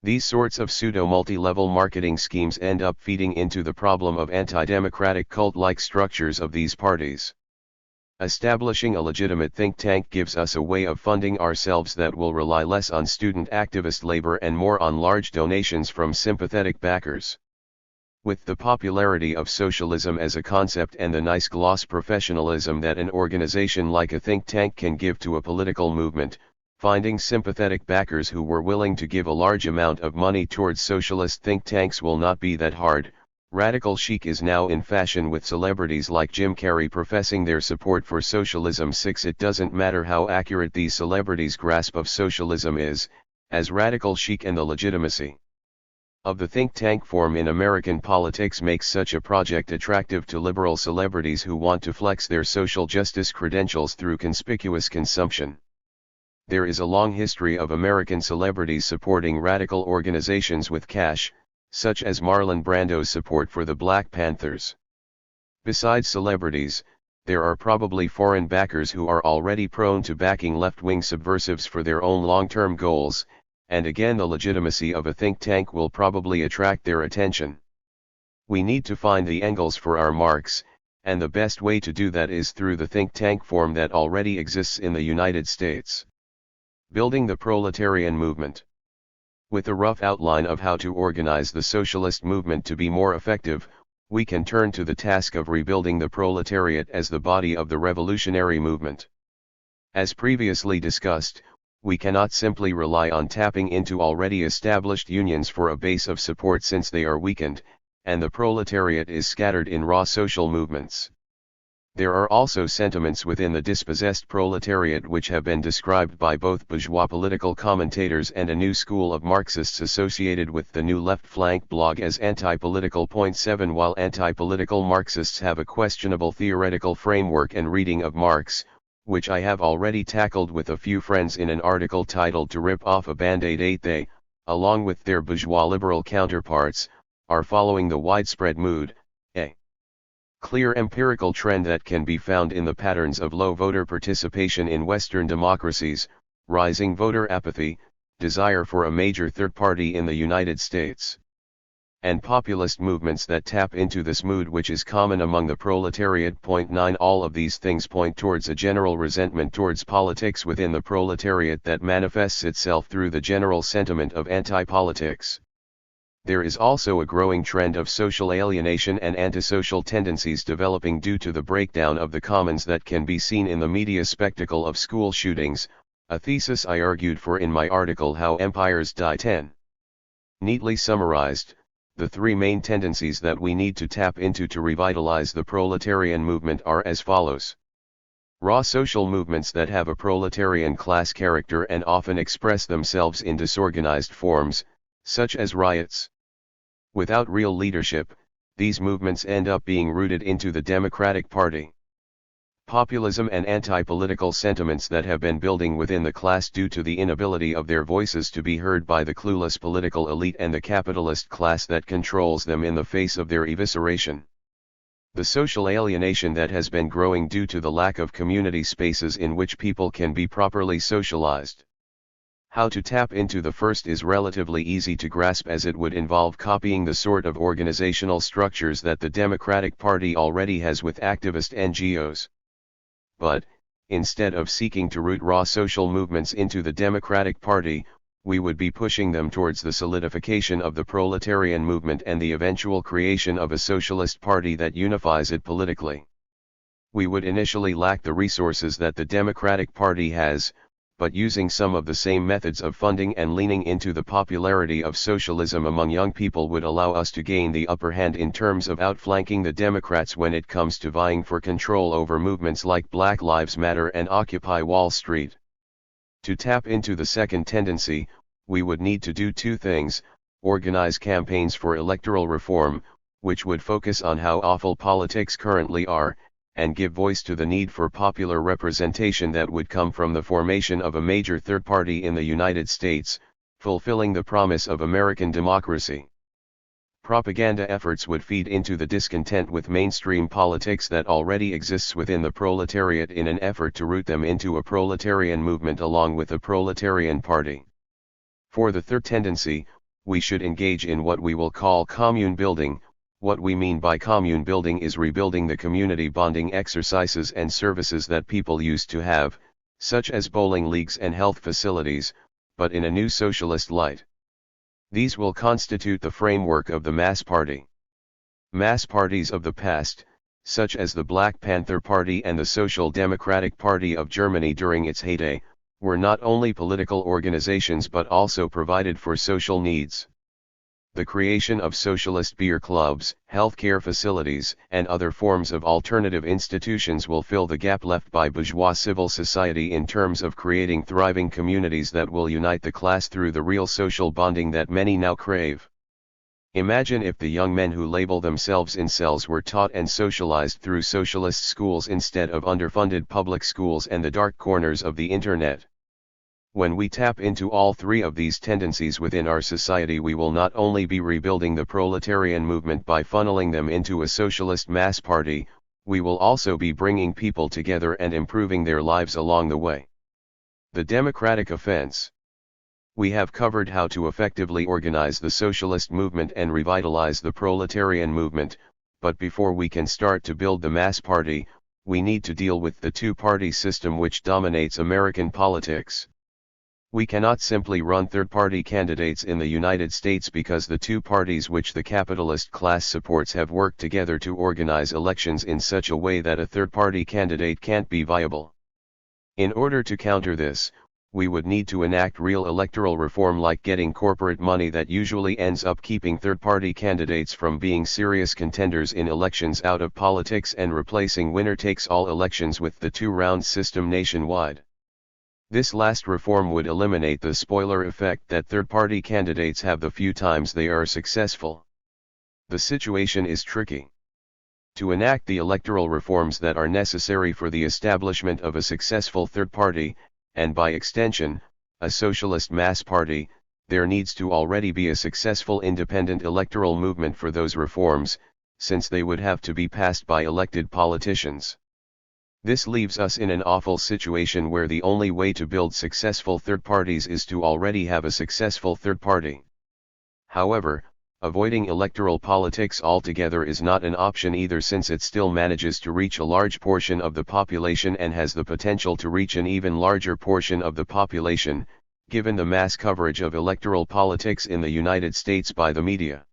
These sorts of pseudo-multi-level marketing schemes end up feeding into the problem of anti-democratic cult-like structures of these parties. Establishing a legitimate think tank gives us a way of funding ourselves that will rely less on student activist labor and more on large donations from sympathetic backers. With the popularity of socialism as a concept and the nice gloss professionalism that an organization like a think tank can give to a political movement, finding sympathetic backers who were willing to give a large amount of money towards socialist think tanks will not be that hard. Radical chic is now in fashion with celebrities like Jim Carrey professing their support for socialism. 6. It doesn't matter how accurate these celebrities' grasp of socialism is, as radical chic and the legitimacy of the think tank form in American politics makes such a project attractive to liberal celebrities who want to flex their social justice credentials through conspicuous consumption. There is a long history of American celebrities supporting radical organizations with cash, such as Marlon Brando's support for the Black Panthers. Besides celebrities, there are probably foreign backers who are already prone to backing left-wing subversives for their own long-term goals, and again the legitimacy of a think tank will probably attract their attention. We need to find the angles for our marks, and the best way to do that is through the think tank form that already exists in the United States. Building the proletarian movement. With a rough outline of how to organize the socialist movement to be more effective, we can turn to the task of rebuilding the proletariat as the body of the revolutionary movement. As previously discussed, we cannot simply rely on tapping into already established unions for a base of support since they are weakened, and the proletariat is scattered in raw social movements. There are also sentiments within the dispossessed proletariat which have been described by both bourgeois political commentators and a new school of Marxists associated with the New Left Flank blog as anti-political. 7 While anti-political Marxists have a questionable theoretical framework and reading of Marx, which I have already tackled with a few friends in an article titled To Rip Off a Band-Aid 8, they, along with their bourgeois liberal counterparts, are following the widespread mood, a clear empirical trend that can be found in the patterns of low voter participation in Western democracies, rising voter apathy, desire for a major third party in the United States, and populist movements that tap into this mood which is common among the proletariat. 9 All of these things point towards a general resentment towards politics within the proletariat that manifests itself through the general sentiment of anti-politics. There is also a growing trend of social alienation and antisocial tendencies developing due to the breakdown of the commons that can be seen in the media spectacle of school shootings, a thesis I argued for in my article How Empires Die. 10. Neatly summarized, the three main tendencies that we need to tap into to revitalize the proletarian movement are as follows. Raw social movements that have a proletarian class character and often express themselves in disorganized forms, such as riots. Without real leadership, these movements end up being rooted into the Democratic Party. Populism and anti-political sentiments that have been building within the class due to the inability of their voices to be heard by the clueless political elite and the capitalist class that controls them in the face of their evisceration. The social alienation that has been growing due to the lack of community spaces in which people can be properly socialized. How to tap into the first is relatively easy to grasp as it would involve copying the sort of organizational structures that the Democratic Party already has with activist NGOs. But, instead of seeking to root raw social movements into the Democratic Party, we would be pushing them towards the solidification of the proletarian movement and the eventual creation of a socialist party that unifies it politically. We would initially lack the resources that the Democratic Party has, but using some of the same methods of funding and leaning into the popularity of socialism among young people would allow us to gain the upper hand in terms of outflanking the Democrats when it comes to vying for control over movements like Black Lives Matter and Occupy Wall Street. To tap into the second tendency, we would need to do two things: organize campaigns for electoral reform, which would focus on how awful politics currently are, and give voice to the need for popular representation that would come from the formation of a major third party in the United States, fulfilling the promise of American democracy. Propaganda efforts would feed into the discontent with mainstream politics that already exists within the proletariat in an effort to root them into a proletarian movement along with a proletarian party. For the third tendency, we should engage in what we will call commune building. What we mean by commune building is rebuilding the community bonding exercises and services that people used to have, such as bowling leagues and health facilities, but in a new socialist light. These will constitute the framework of the mass party. Mass parties of the past, such as the Black Panther Party and the Social Democratic Party of Germany during its heyday, were not only political organizations but also provided for social needs. The creation of socialist beer clubs, healthcare facilities, and other forms of alternative institutions will fill the gap left by bourgeois civil society in terms of creating thriving communities that will unite the class through the real social bonding that many now crave. Imagine if the young men who label themselves incels were taught and socialized through socialist schools instead of underfunded public schools and the dark corners of the internet. When we tap into all three of these tendencies within our society, we will not only be rebuilding the proletarian movement by funneling them into a socialist mass party, we will also be bringing people together and improving their lives along the way. The democratic offense. We have covered how to effectively organize the socialist movement and revitalize the proletarian movement, but before we can start to build the mass party, we need to deal with the two-party system which dominates American politics. We cannot simply run third-party candidates in the United States because the two parties which the capitalist class supports have worked together to organize elections in such a way that a third-party candidate can't be viable. In order to counter this, we would need to enact real electoral reform, like getting corporate money that usually ends up keeping third-party candidates from being serious contenders in elections out of politics, and replacing winner-takes-all elections with the two-round system nationwide. This last reform would eliminate the spoiler effect that third-party candidates have the few times they are successful. The situation is tricky. To enact the electoral reforms that are necessary for the establishment of a successful third party, and by extension, a socialist mass party, there needs to already be a successful independent electoral movement for those reforms, since they would have to be passed by elected politicians. This leaves us in an awful situation where the only way to build successful third parties is to already have a successful third party. However, avoiding electoral politics altogether is not an option either, since it still manages to reach a large portion of the population and has the potential to reach an even larger portion of the population, given the mass coverage of electoral politics in the United States by the media.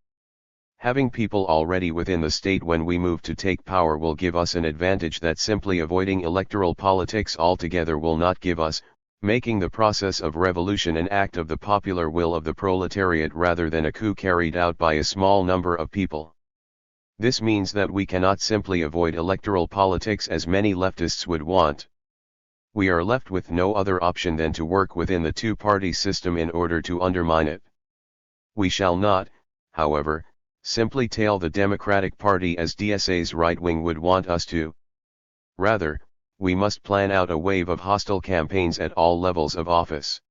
Having people already within the state when we move to take power will give us an advantage that simply avoiding electoral politics altogether will not give us, making the process of revolution an act of the popular will of the proletariat rather than a coup carried out by a small number of people. This means that we cannot simply avoid electoral politics as many leftists would want. We are left with no other option than to work within the two-party system in order to undermine it. We shall not, however, simply tail the Democratic Party as DSA's right wing would want us to. Rather, we must plan out a wave of hostile campaigns at all levels of office.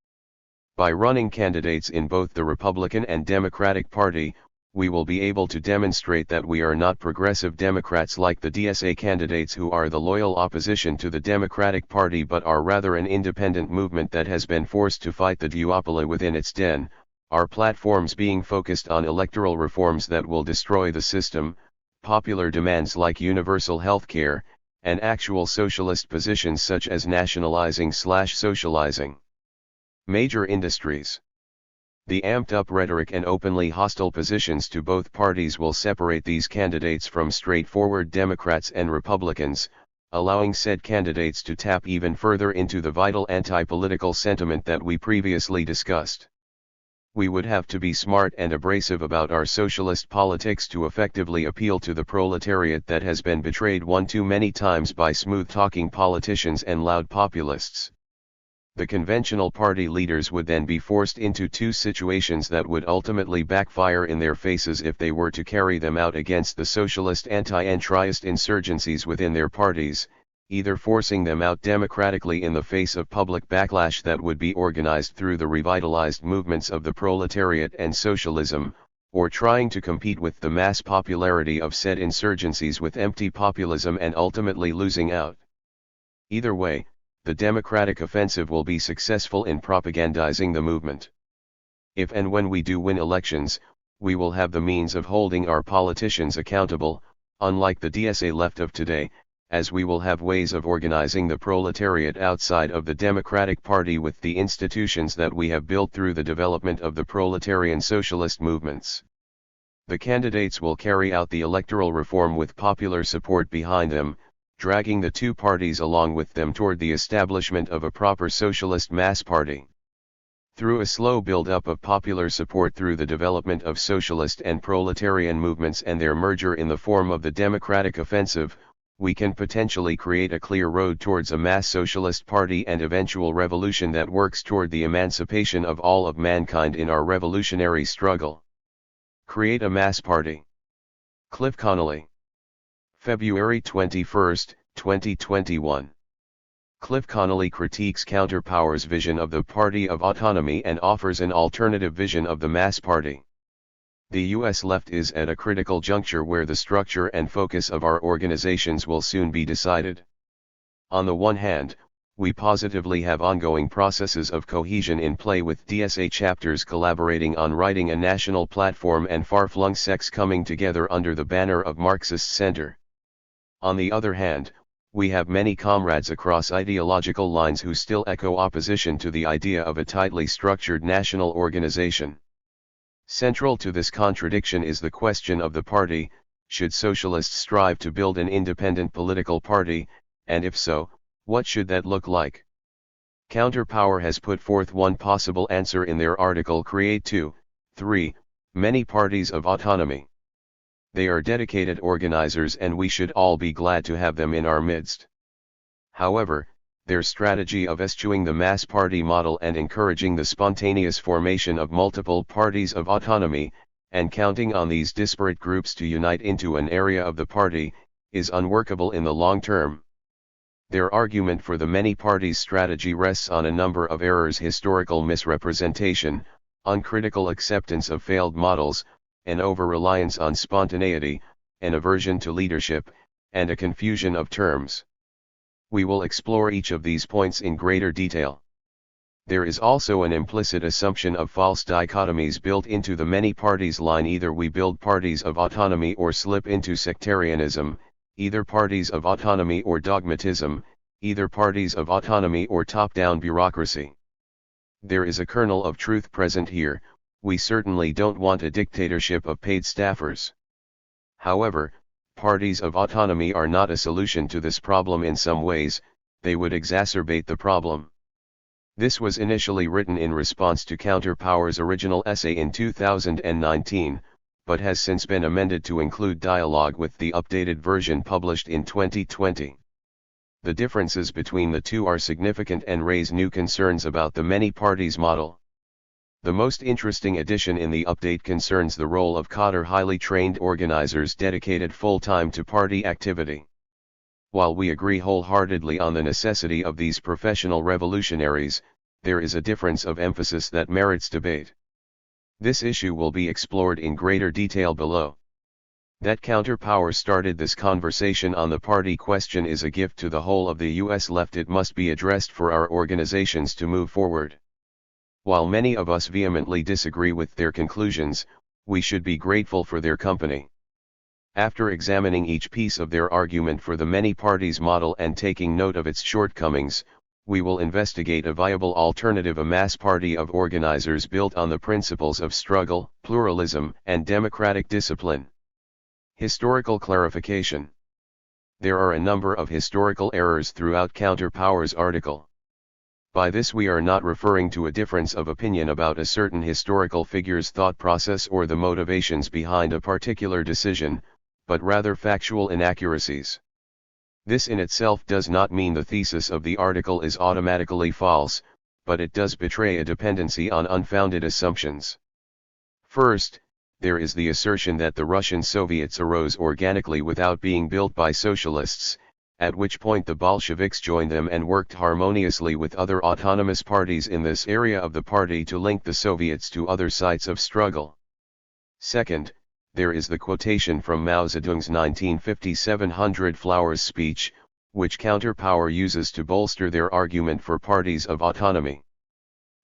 By running candidates in both the Republican and Democratic Party, we will be able to demonstrate that we are not progressive Democrats like the DSA candidates who are the loyal opposition to the Democratic Party, but are rather an independent movement that has been forced to fight the duopoly within its den, our platforms being focused on electoral reforms that will destroy the system, popular demands like universal health care, and actual socialist positions such as nationalizing/socializing major industries. The amped-up rhetoric and openly hostile positions to both parties will separate these candidates from straightforward Democrats and Republicans, allowing said candidates to tap even further into the vital anti-political sentiment that we previously discussed. We would have to be smart and abrasive about our socialist politics to effectively appeal to the proletariat that has been betrayed one too many times by smooth-talking politicians and loud populists. The conventional party leaders would then be forced into two situations that would ultimately backfire in their faces if they were to carry them out against the socialist anti-entryist insurgencies within their parties, either forcing them out democratically in the face of public backlash that would be organized through the revitalized movements of the proletariat and socialism, or trying to compete with the mass popularity of said insurgencies with empty populism and ultimately losing out. Either way, the democratic offensive will be successful in propagandizing the movement. If and when we do win elections, we will have the means of holding our politicians accountable, unlike the DSA left of today, as we will have ways of organizing the proletariat outside of the Democratic Party with the institutions that we have built through the development of the proletarian socialist movements. The candidates will carry out the electoral reform with popular support behind them, dragging the two parties along with them toward the establishment of a proper socialist mass party. Through a slow build-up of popular support through the development of socialist and proletarian movements and their merger in the form of the democratic offensive, we can potentially create a clear road towards a mass socialist party and eventual revolution that works toward the emancipation of all of mankind in our revolutionary struggle. Create a mass party. Cliff Connolly. February 21, 2021. Cliff Connolly critiques Counterpower's vision of the Party of Autonomy and offers an alternative vision of the mass party. The US left is at a critical juncture where the structure and focus of our organizations will soon be decided. On the one hand, we positively have ongoing processes of cohesion in play with DSA chapters collaborating on writing a national platform and far-flung sects coming together under the banner of Marxist Center. On the other hand, we have many comrades across ideological lines who still echo opposition to the idea of a tightly structured national organization. Central to this contradiction is the question of the party: should socialists strive to build an independent political party, and if so, what should that look like? Counterpower has put forth one possible answer in their article Create 2-3 Many Parties of Autonomy. They are dedicated organizers and we should all be glad to have them in our midst. However, their strategy of eschewing the mass party model and encouraging the spontaneous formation of multiple parties of autonomy, and counting on these disparate groups to unite into an area of the party, is unworkable in the long term. Their argument for the many parties strategy rests on a number of errors: historical misrepresentation, uncritical acceptance of failed models, an over-reliance on spontaneity, an aversion to leadership, and a confusion of terms. We will explore each of these points in greater detail. There is also an implicit assumption of false dichotomies built into the many parties line: either we build parties of autonomy or slip into sectarianism, either parties of autonomy or dogmatism, either parties of autonomy or top-down bureaucracy. There is a kernel of truth present here: we certainly don't want a dictatorship of paid staffers. However, parties of autonomy are not a solution to this problem. In some ways, they would exacerbate the problem. This was initially written in response to Counterpower's original essay in 2019, but has since been amended to include dialogue with the updated version published in 2020. The differences between the two are significant and raise new concerns about the many parties model. The most interesting addition in the update concerns the role of cadre, highly trained organizers dedicated full-time to party activity. While we agree wholeheartedly on the necessity of these professional revolutionaries, there is a difference of emphasis that merits debate. This issue will be explored in greater detail below. That Counterpower started this conversation on the party question is a gift to the whole of the US left. It must be addressed for our organizations to move forward. While many of us vehemently disagree with their conclusions, we should be grateful for their company. After examining each piece of their argument for the many parties model and taking note of its shortcomings, we will investigate a viable alternative: a mass party of organizers built on the principles of struggle, pluralism, and democratic discipline. Historical clarification. There are a number of historical errors throughout Counterpower's article. By this we are not referring to a difference of opinion about a certain historical figure's thought process or the motivations behind a particular decision, but rather factual inaccuracies. This in itself does not mean the thesis of the article is automatically false, but it does betray a dependency on unfounded assumptions. First, there is the assertion that the Russian Soviets arose organically without being built by socialists, at which point the Bolsheviks joined them and worked harmoniously with other autonomous parties in this area of the party to link the Soviets to other sites of struggle. Second, there is the quotation from Mao Zedong's 1957 100 Flowers speech, which Counterpower uses to bolster their argument for parties of autonomy.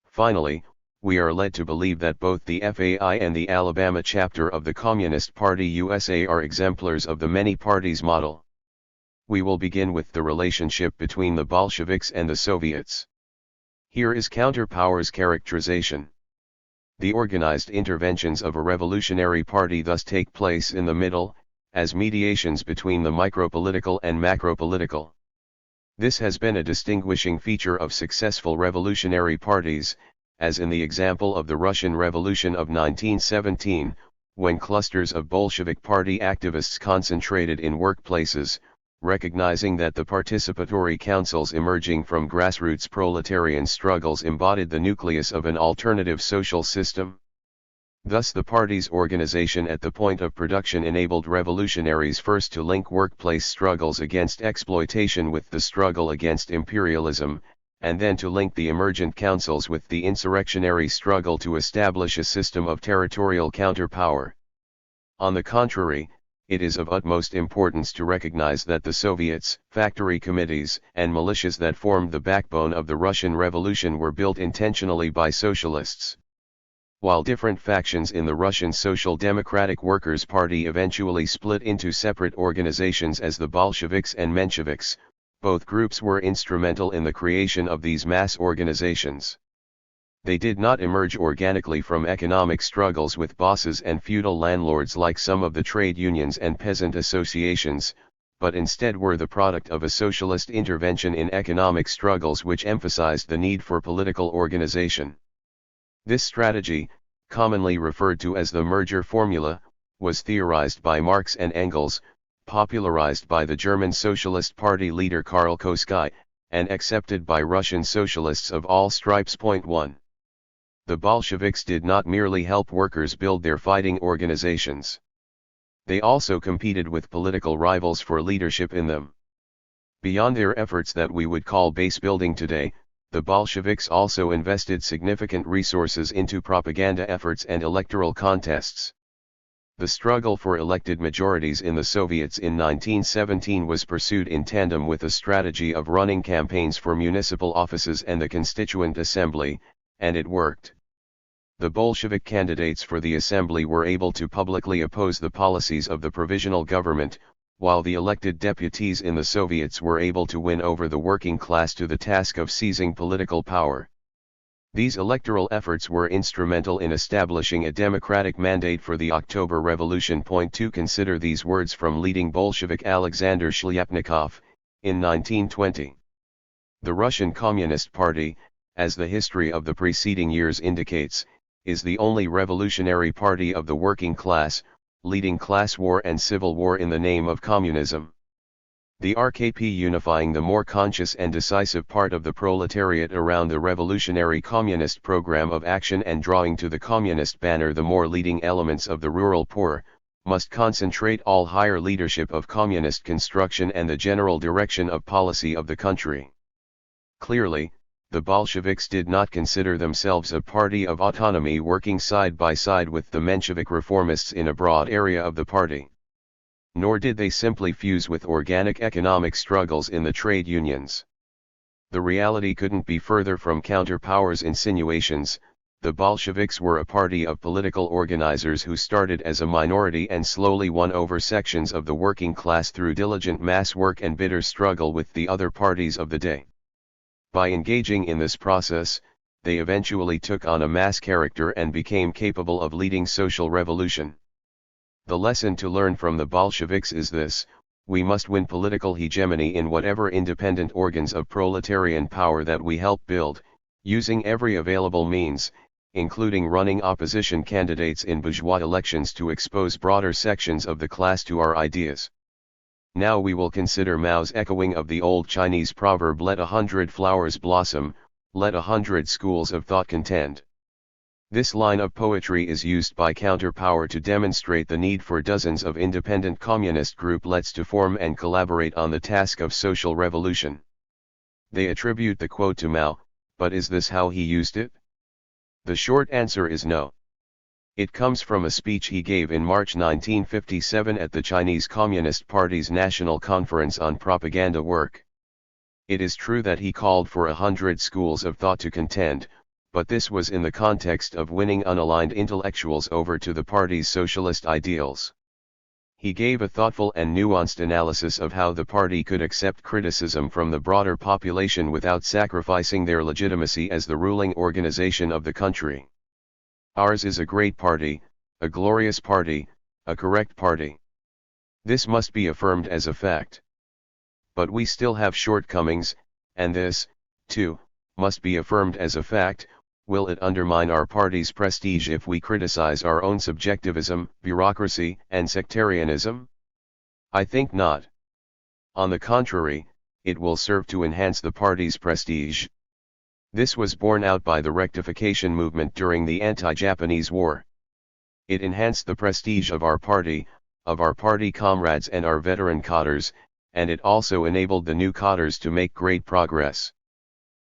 Finally, we are led to believe that both the FAI and the Alabama chapter of the Communist Party USA are exemplars of the many parties model. We will begin with the relationship between the Bolsheviks and the Soviets. Here is Counterpower's characterization. The organized interventions of a revolutionary party thus take place in the middle, as mediations between the micropolitical and macropolitical. This has been a distinguishing feature of successful revolutionary parties, as in the example of the Russian Revolution of 1917, when clusters of Bolshevik party activists concentrated in workplaces, recognizing that the participatory councils emerging from grassroots proletarian struggles embodied the nucleus of an alternative social system. Thus the party's organization at the point of production enabled revolutionaries first to link workplace struggles against exploitation with the struggle against imperialism, and then to link the emergent councils with the insurrectionary struggle to establish a system of territorial counterpower. On the contrary, it is of utmost importance to recognize that the Soviets, factory committees, and militias that formed the backbone of the Russian Revolution were built intentionally by socialists. While different factions in the Russian Social Democratic Workers' Party eventually split into separate organizations as the Bolsheviks and Mensheviks, both groups were instrumental in the creation of these mass organizations. They did not emerge organically from economic struggles with bosses and feudal landlords like some of the trade unions and peasant associations, but instead were the product of a socialist intervention in economic struggles which emphasized the need for political organization. This strategy, commonly referred to as the merger formula, was theorized by Marx and Engels, popularized by the German Socialist Party leader Karl Kautsky, and accepted by Russian socialists of all stripes. 1. The Bolsheviks did not merely help workers build their fighting organizations. They also competed with political rivals for leadership in them. Beyond their efforts that we would call base building today, the Bolsheviks also invested significant resources into propaganda efforts and electoral contests. The struggle for elected majorities in the Soviets in 1917 was pursued in tandem with a strategy of running campaigns for municipal offices and the Constituent Assembly, and it worked. The Bolshevik candidates for the assembly were able to publicly oppose the policies of the provisional government, while the elected deputies in the Soviets were able to win over the working class to the task of seizing political power. These electoral efforts were instrumental in establishing a democratic mandate for the October Revolution. 2. Consider these words from leading Bolshevik Alexander Shlyapnikov, in 1920. The Russian Communist Party, as the history of the preceding years indicates, is the only revolutionary party of the working class, leading class war and civil war in the name of communism. The RKP unifying the more conscious and decisive part of the proletariat around the revolutionary communist program of action and drawing to the communist banner the more leading elements of the rural poor, must concentrate all higher leadership of communist construction and the general direction of policy of the country. Clearly, the Bolsheviks did not consider themselves a party of autonomy working side by side with the Menshevik reformists in a broad area of the party. Nor did they simply fuse with organic economic struggles in the trade unions. The reality couldn't be further from counterpowers' insinuations. The Bolsheviks were a party of political organizers who started as a minority and slowly won over sections of the working class through diligent mass work and bitter struggle with the other parties of the day. By engaging in this process, they eventually took on a mass character and became capable of leading social revolution. The lesson to learn from the Bolsheviks is this: we must win political hegemony in whatever independent organs of proletarian power that we help build, using every available means, including running opposition candidates in bourgeois elections to expose broader sections of the class to our ideas. Now we will consider Mao's echoing of the old Chinese proverb, "Let 100 flowers blossom, let 100 schools of thought contend." This line of poetry is used by counterpower to demonstrate the need for dozens of independent communist grouplets to form and collaborate on the task of social revolution. They attribute the quote to Mao, but is this how he used it? The short answer is no. It comes from a speech he gave in March 1957 at the Chinese Communist Party's National Conference on Propaganda Work. It is true that he called for 100 schools of thought to contend, but this was in the context of winning unaligned intellectuals over to the party's socialist ideals. He gave a thoughtful and nuanced analysis of how the party could accept criticism from the broader population without sacrificing their legitimacy as the ruling organization of the country. Ours is a great party, a glorious party, a correct party. This must be affirmed as a fact. But we still have shortcomings, and this, too, must be affirmed as a fact. Will it undermine our party's prestige if we criticize our own subjectivism, bureaucracy, and sectarianism? I think not. On the contrary, it will serve to enhance the party's prestige. This was borne out by the rectification movement during the anti-Japanese war. It enhanced the prestige of our party comrades and our veteran cadres, and it also enabled the new cadres to make great progress.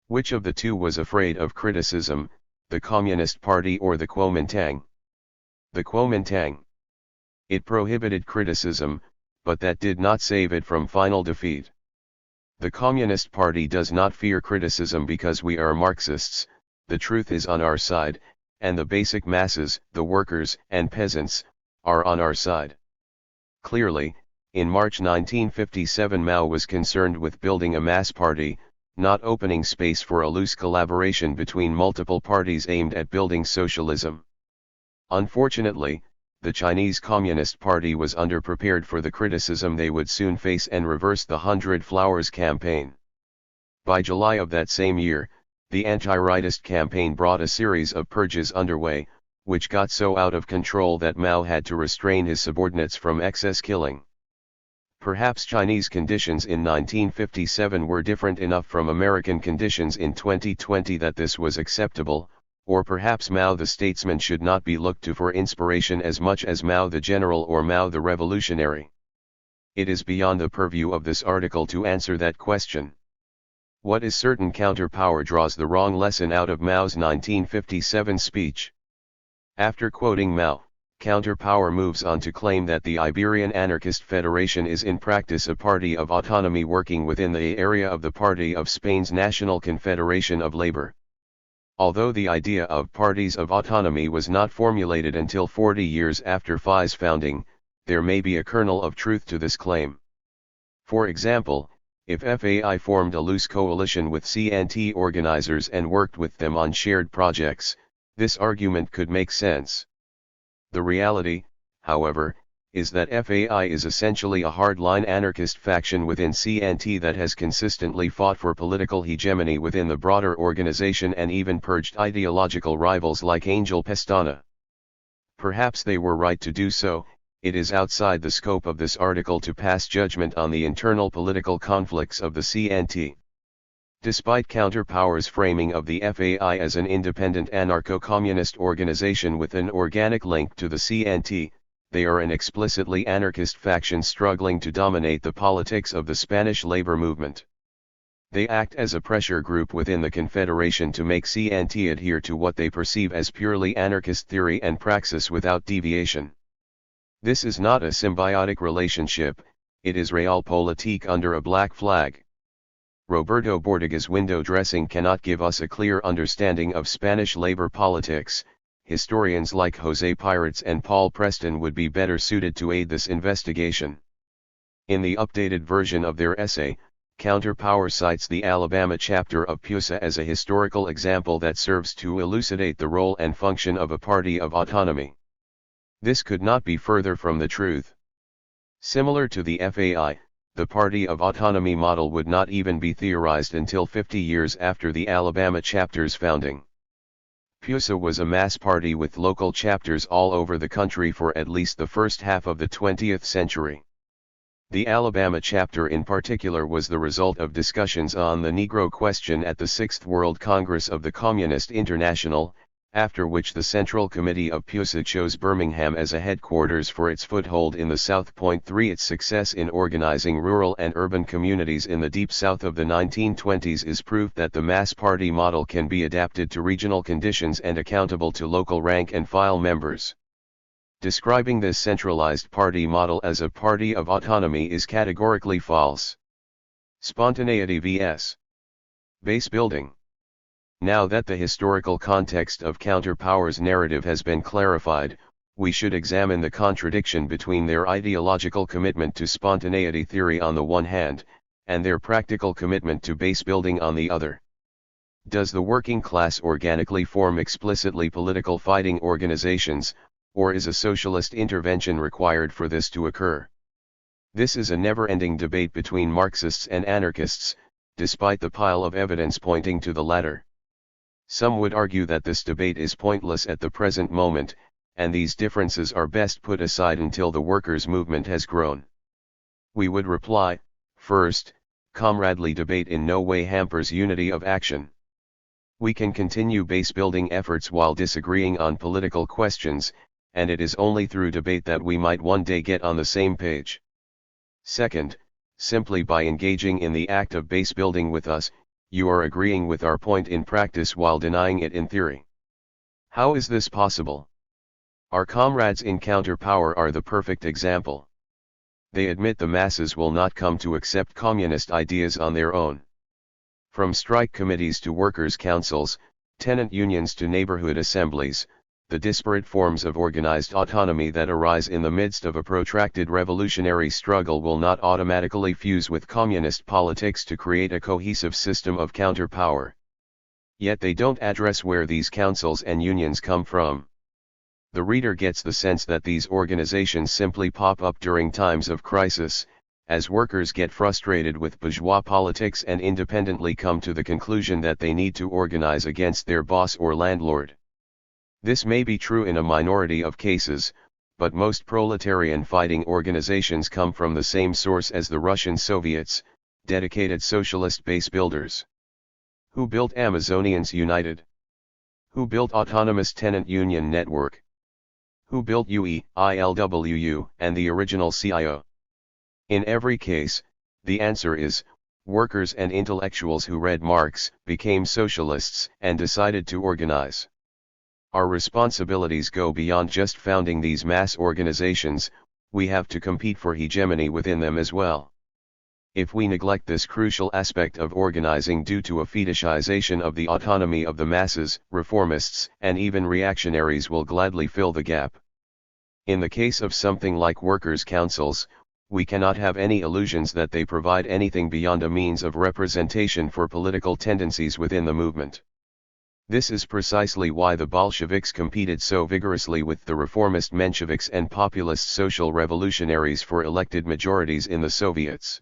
Which of the two was afraid of criticism, the Communist Party or the Kuomintang? The Kuomintang. It prohibited criticism, but that did not save it from final defeat. The Communist Party does not fear criticism because we are Marxists, the truth is on our side, and the basic masses, the workers and peasants, are on our side. Clearly, in March 1957 Mao was concerned with building a mass party, not opening space for a loose collaboration between multiple parties aimed at building socialism. Unfortunately, the Chinese Communist Party was underprepared for the criticism they would soon face and reversed the 100 Flowers campaign. By July of that same year, the anti-rightist campaign brought a series of purges underway, which got so out of control that Mao had to restrain his subordinates from excess killing. Perhaps Chinese conditions in 1957 were different enough from American conditions in 2020 that this was acceptable, or perhaps Mao the statesman should not be looked to for inspiration as much as Mao the general or Mao the revolutionary. It is beyond the purview of this article to answer that question. What is certain, counterpower draws the wrong lesson out of Mao's 1957 speech. After quoting Mao, counterpower moves on to claim that the Iberian Anarchist Federation is in practice a party of autonomy working within the area of the Party of Spain's National Confederation of Labor. Although the idea of parties of autonomy was not formulated until 40 years after FAI's founding, there may be a kernel of truth to this claim. For example, if FAI formed a loose coalition with CNT organizers and worked with them on shared projects, this argument could make sense. The reality, however, is that FAI is essentially a hardline anarchist faction within CNT that has consistently fought for political hegemony within the broader organization and even purged ideological rivals like Angel Pestana. Perhaps they were right to do so. It is outside the scope of this article to pass judgment on the internal political conflicts of the CNT. Despite counterpower's framing of the FAI as an independent anarcho-communist organization with an organic link to the CNT, they are an explicitly anarchist faction struggling to dominate the politics of the Spanish labor movement. They act as a pressure group within the Confederation to make CNT adhere to what they perceive as purely anarchist theory and praxis without deviation. This is not a symbiotic relationship, it is realpolitik under a black flag. Roberto Bordiga's window dressing cannot give us a clear understanding of Spanish labor politics. Historians like José Pirates and Paul Preston would be better suited to aid this investigation. In the updated version of their essay, Counterpower cites the Alabama chapter of PUSA as a historical example that serves to elucidate the role and function of a party of autonomy. This could not be further from the truth. Similar to the FAI, the party of autonomy model would not even be theorized until 50 years after the Alabama chapter's founding. PUSA was a mass party with local chapters all over the country for at least the first half of the 20th century. The Alabama chapter in particular was the result of discussions on the Negro question at the Sixth World Congress of the Communist International, after which the Central Committee of PUSA chose Birmingham as a headquarters for its foothold in the South. 3 Its success in organizing rural and urban communities in the Deep South of the 1920s is proof that the mass party model can be adapted to regional conditions and accountable to local rank-and-file members. Describing this centralized party model as a party of autonomy is categorically false. Spontaneity vs. base building. Now that the historical context of Counterpower's narrative has been clarified, we should examine the contradiction between their ideological commitment to spontaneity theory on the one hand, and their practical commitment to base building on the other. Does the working class organically form explicitly political fighting organizations, or is a socialist intervention required for this to occur? This is a never-ending debate between Marxists and anarchists, despite the pile of evidence pointing to the latter. Some would argue that this debate is pointless at the present moment, and these differences are best put aside until the workers' movement has grown. We would reply, first, comradely debate in no way hampers unity of action. We can continue base-building efforts while disagreeing on political questions, and it is only through debate that we might one day get on the same page. Second, simply by engaging in the act of base building with us, you are agreeing with our point in practice while denying it in theory. How is this possible? Our comrades in counterpower are the perfect example. They admit the masses will not come to accept communist ideas on their own. From strike committees to workers' councils, tenant unions to neighborhood assemblies, the disparate forms of organized autonomy that arise in the midst of a protracted revolutionary struggle will not automatically fuse with communist politics to create a cohesive system of counterpower. Yet they don't address where these councils and unions come from. The reader gets the sense that these organizations simply pop up during times of crisis, as workers get frustrated with bourgeois politics and independently come to the conclusion that they need to organize against their boss or landlord. This may be true in a minority of cases, but most proletarian fighting organizations come from the same source as the Russian Soviets, dedicated socialist base builders. Who built Amazonians United? Who built Autonomous Tenant Union Network? Who built UEILWU and the original CIO? In every case, the answer is, workers and intellectuals who read Marx, became socialists, and decided to organize. Our responsibilities go beyond just founding these mass organizations, we have to compete for hegemony within them as well. If we neglect this crucial aspect of organizing due to a fetishization of the autonomy of the masses, reformists and even reactionaries will gladly fill the gap. In the case of something like workers' councils, we cannot have any illusions that they provide anything beyond a means of representation for political tendencies within the movement. This is precisely why the Bolsheviks competed so vigorously with the reformist Mensheviks and populist social revolutionaries for elected majorities in the Soviets.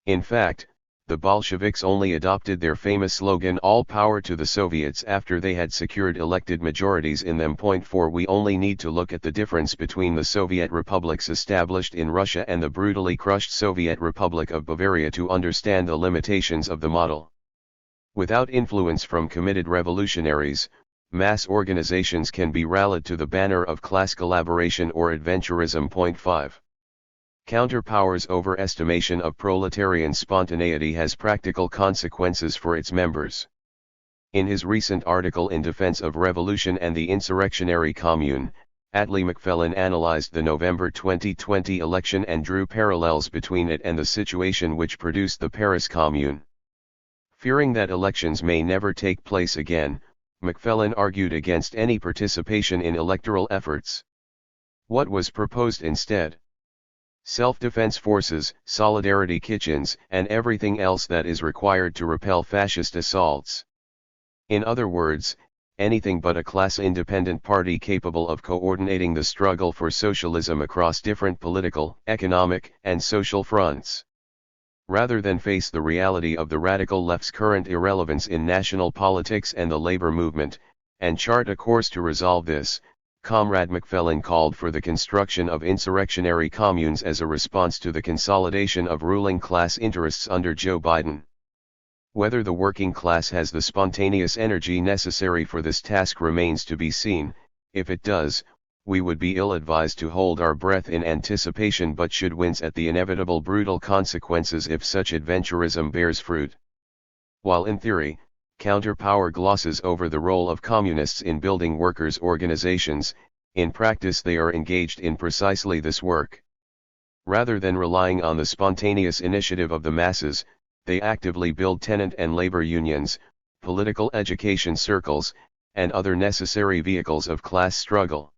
In fact, the Bolsheviks only adopted their famous slogan "All power to the Soviets" after they had secured elected majorities in them. For we only need to look at the difference between the Soviet republics established in Russia and the brutally crushed Soviet Republic of Bavaria to understand the limitations of the model. Without influence from committed revolutionaries, mass organizations can be rallied to the banner of class collaboration or adventurism. 5. Counterpower's overestimation of proletarian spontaneity has practical consequences for its members. In his recent article in defense of revolution and the insurrectionary commune, Atlee McFellin analyzed the November 2020 election and drew parallels between it and the situation which produced the Paris Commune. Fearing that elections may never take place again, McFellin argued against any participation in electoral efforts. What was proposed instead? Self-defense forces, solidarity kitchens, and everything else that is required to repel fascist assaults. In other words, anything but a class-independent party capable of coordinating the struggle for socialism across different political, economic, and social fronts. Rather than face the reality of the radical left's current irrelevance in national politics and the labor movement, and chart a course to resolve this, Comrade McFellin called for the construction of insurrectionary communes as a response to the consolidation of ruling class interests under Joe Biden. Whether the working class has the spontaneous energy necessary for this task remains to be seen. If it does, we would be ill-advised to hold our breath in anticipation but should wince at the inevitable brutal consequences if such adventurism bears fruit. While in theory, counterpower glosses over the role of communists in building workers' organizations, in practice they are engaged in precisely this work. Rather than relying on the spontaneous initiative of the masses, they actively build tenant and labor unions, political education circles, and other necessary vehicles of class struggle.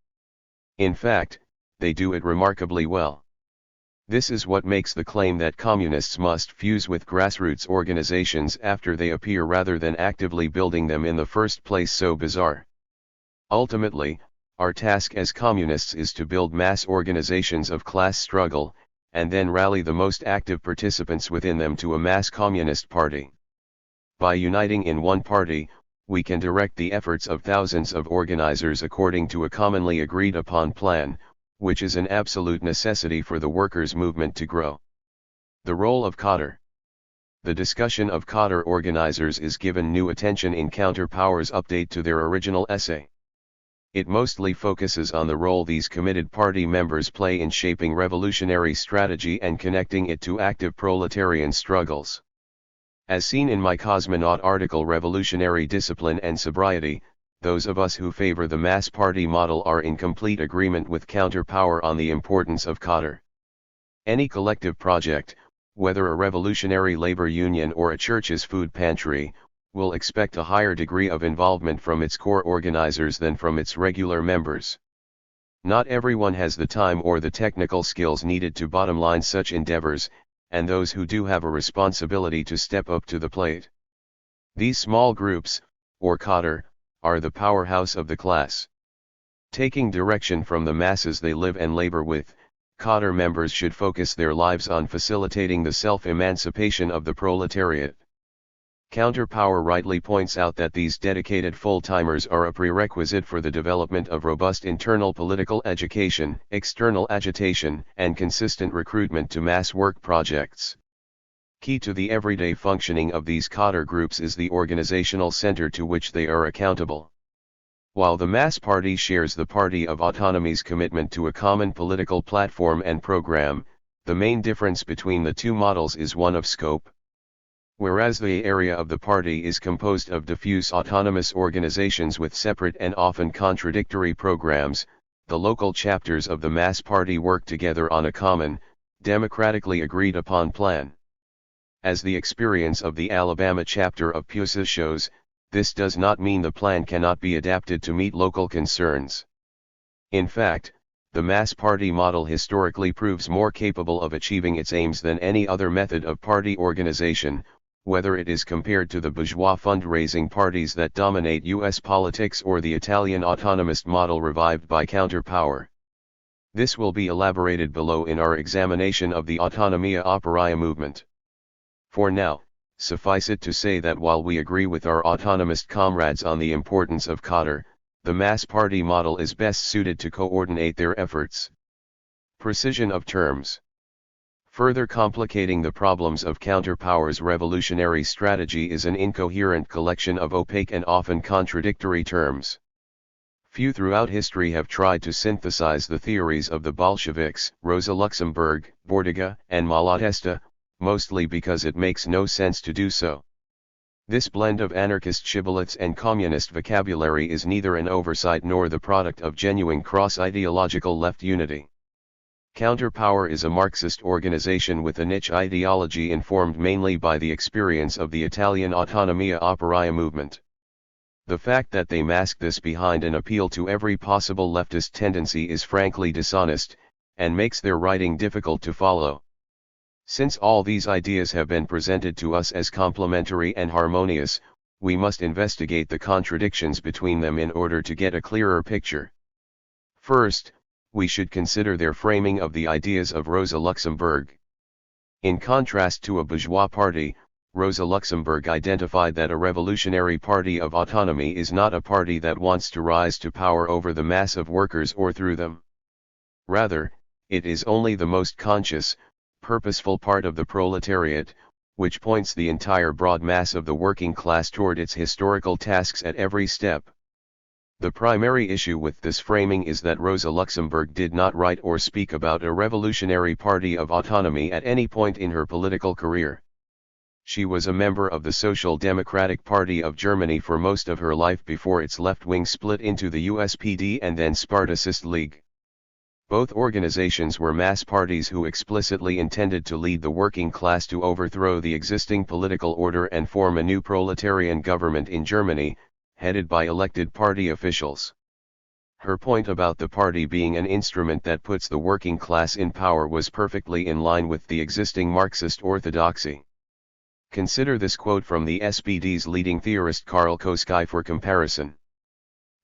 In fact, they do it remarkably well. This is what makes the claim that communists must fuse with grassroots organizations after they appear rather than actively building them in the first place so bizarre. Ultimately, our task as communists is to build mass organizations of class struggle, and then rally the most active participants within them to a mass communist party. By uniting in one party, we can direct the efforts of thousands of organizers according to a commonly agreed upon plan, which is an absolute necessity for the workers' movement to grow. The role of cadre. The discussion of cadre organizers is given new attention in Counterpower's update to their original essay. It mostly focuses on the role these committed party members play in shaping revolutionary strategy and connecting it to active proletarian struggles. As seen in my Cosmonaut article Revolutionary Discipline and Sobriety, those of us who favor the mass party model are in complete agreement with Counterpower on the importance of cadre. Any collective project, whether a revolutionary labor union or a church's food pantry, will expect a higher degree of involvement from its core organizers than from its regular members. Not everyone has the time or the technical skills needed to bottomline such endeavors, and those who do have a responsibility to step up to the plate. These small groups, or cadre, are the powerhouse of the class. Taking direction from the masses they live and labor with, cadre members should focus their lives on facilitating the self-emancipation of the proletariat. Counterpower rightly points out that these dedicated full-timers are a prerequisite for the development of robust internal political education, external agitation, and consistent recruitment to mass work projects. Key to the everyday functioning of these cadre groups is the organizational center to which they are accountable. While the mass party shares the Party of Autonomy's commitment to a common political platform and program, the main difference between the two models is one of scope. Whereas the area of the party is composed of diffuse autonomous organizations with separate and often contradictory programs, the local chapters of the mass party work together on a common, democratically agreed upon plan. As the experience of the Alabama chapter of PUSA shows, this does not mean the plan cannot be adapted to meet local concerns. In fact, the mass party model historically proves more capable of achieving its aims than any other method of party organization, whether it is compared to the bourgeois fundraising parties that dominate U.S. politics or the Italian autonomist model revived by Counterpower. This will be elaborated below in our examination of the Autonomia Operaia movement. For now, suffice it to say that while we agree with our autonomist comrades on the importance of cadre, the mass party model is best suited to coordinate their efforts. Precision of terms. Further complicating the problems of Counterpower's revolutionary strategy is an incoherent collection of opaque and often contradictory terms. Few throughout history have tried to synthesize the theories of the Bolsheviks, Rosa Luxemburg, Bordiga, and Malatesta, mostly because it makes no sense to do so. This blend of anarchist shibboleths and communist vocabulary is neither an oversight nor the product of genuine cross-ideological left unity. Counterpower is a Marxist organization with a niche ideology informed mainly by the experience of the Italian Autonomia Operaia movement. The fact that they mask this behind an appeal to every possible leftist tendency is frankly dishonest, and makes their writing difficult to follow. Since all these ideas have been presented to us as complementary and harmonious, we must investigate the contradictions between them in order to get a clearer picture. First, we should consider their framing of the ideas of Rosa Luxemburg. In contrast to a bourgeois party, Rosa Luxemburg identified that a revolutionary party of autonomy is not a party that wants to rise to power over the mass of workers or through them. Rather, it is only the most conscious, purposeful part of the proletariat, which points the entire broad mass of the working class toward its historical tasks at every step. The primary issue with this framing is that Rosa Luxemburg did not write or speak about a revolutionary party of autonomy at any point in her political career. She was a member of the Social Democratic Party of Germany for most of her life before its left wing split into the USPD and then Spartacist League. Both organizations were mass parties who explicitly intended to lead the working class to overthrow the existing political order and form a new proletarian government in Germany, headed by elected party officials. Her point about the party being an instrument that puts the working class in power was perfectly in line with the existing Marxist orthodoxy. Consider this quote from the SPD's leading theorist Karl Koski for comparison.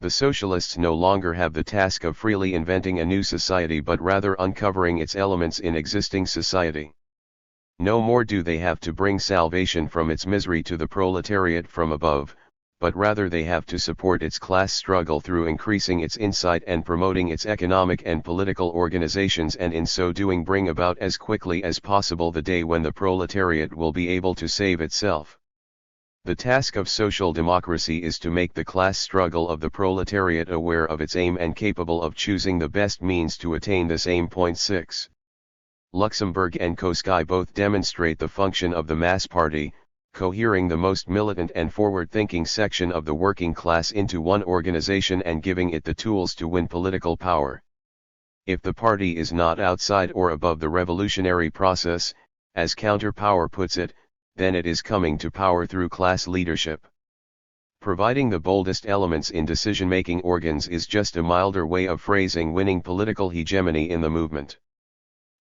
The socialists no longer have the task of freely inventing a new society but rather uncovering its elements in existing society. No more do they have to bring salvation from its misery to the proletariat from above, but rather they have to support its class struggle through increasing its insight and promoting its economic and political organizations, and in so doing bring about as quickly as possible the day when the proletariat will be able to save itself. The task of social democracy is to make the class struggle of the proletariat aware of its aim and capable of choosing the best means to attain this aim. 6. Luxemburg and Koskai both demonstrate the function of the mass party, cohering the most militant and forward-thinking section of the working class into one organization and giving it the tools to win political power. If the party is not outside or above the revolutionary process, as Counterpower puts it, then it is coming to power through class leadership. Providing the boldest elements in decision-making organs is just a milder way of phrasing winning political hegemony in the movement.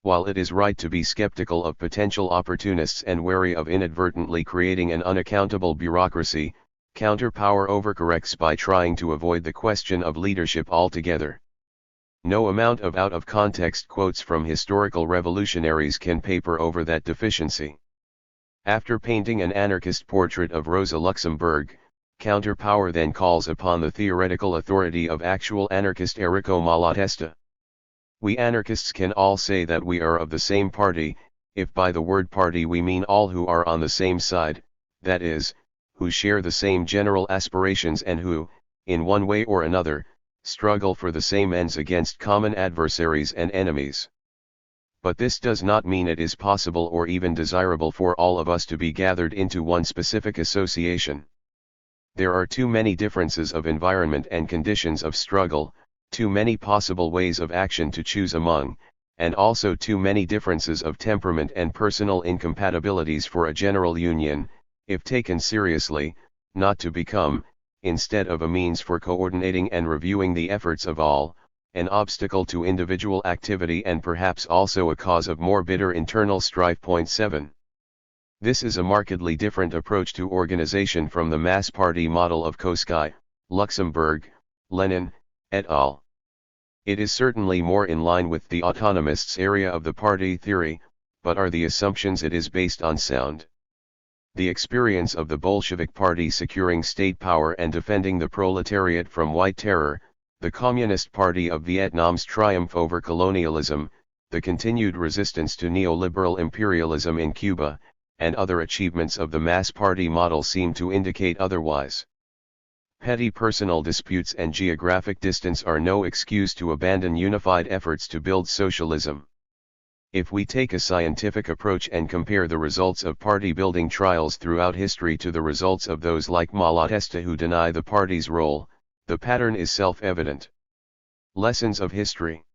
While it is right to be skeptical of potential opportunists and wary of inadvertently creating an unaccountable bureaucracy, Counterpower overcorrects by trying to avoid the question of leadership altogether. No amount of out-of-context quotes from historical revolutionaries can paper over that deficiency. After painting an anarchist portrait of Rosa Luxemburg, Counterpower then calls upon the theoretical authority of actual anarchist Errico Malatesta. We anarchists can all say that we are of the same party, if by the word party we mean all who are on the same side, that is, who share the same general aspirations and who, in one way or another, struggle for the same ends against common adversaries and enemies. But this does not mean it is possible or even desirable for all of us to be gathered into one specific association. There are too many differences of environment and conditions of struggle, too many possible ways of action to choose among, and also too many differences of temperament and personal incompatibilities for a general union, if taken seriously, not to become, instead of a means for coordinating and reviewing the efforts of all, an obstacle to individual activity and perhaps also a cause of more bitter internal strife. 7. This is a markedly different approach to organization from the mass party model of Koskai, Luxemburg, Lenin, et al. It is certainly more in line with the autonomists' area of the party theory, but are the assumptions it is based on sound? The experience of the Bolshevik Party securing state power and defending the proletariat from white terror, the Communist Party of Vietnam's triumph over colonialism, the continued resistance to neoliberal imperialism in Cuba, and other achievements of the mass party model seem to indicate otherwise. Petty personal disputes and geographic distance are no excuse to abandon unified efforts to build socialism. If we take a scientific approach and compare the results of party-building trials throughout history to the results of those like Malatesta who deny the party's role, the pattern is self-evident. Lessons of History.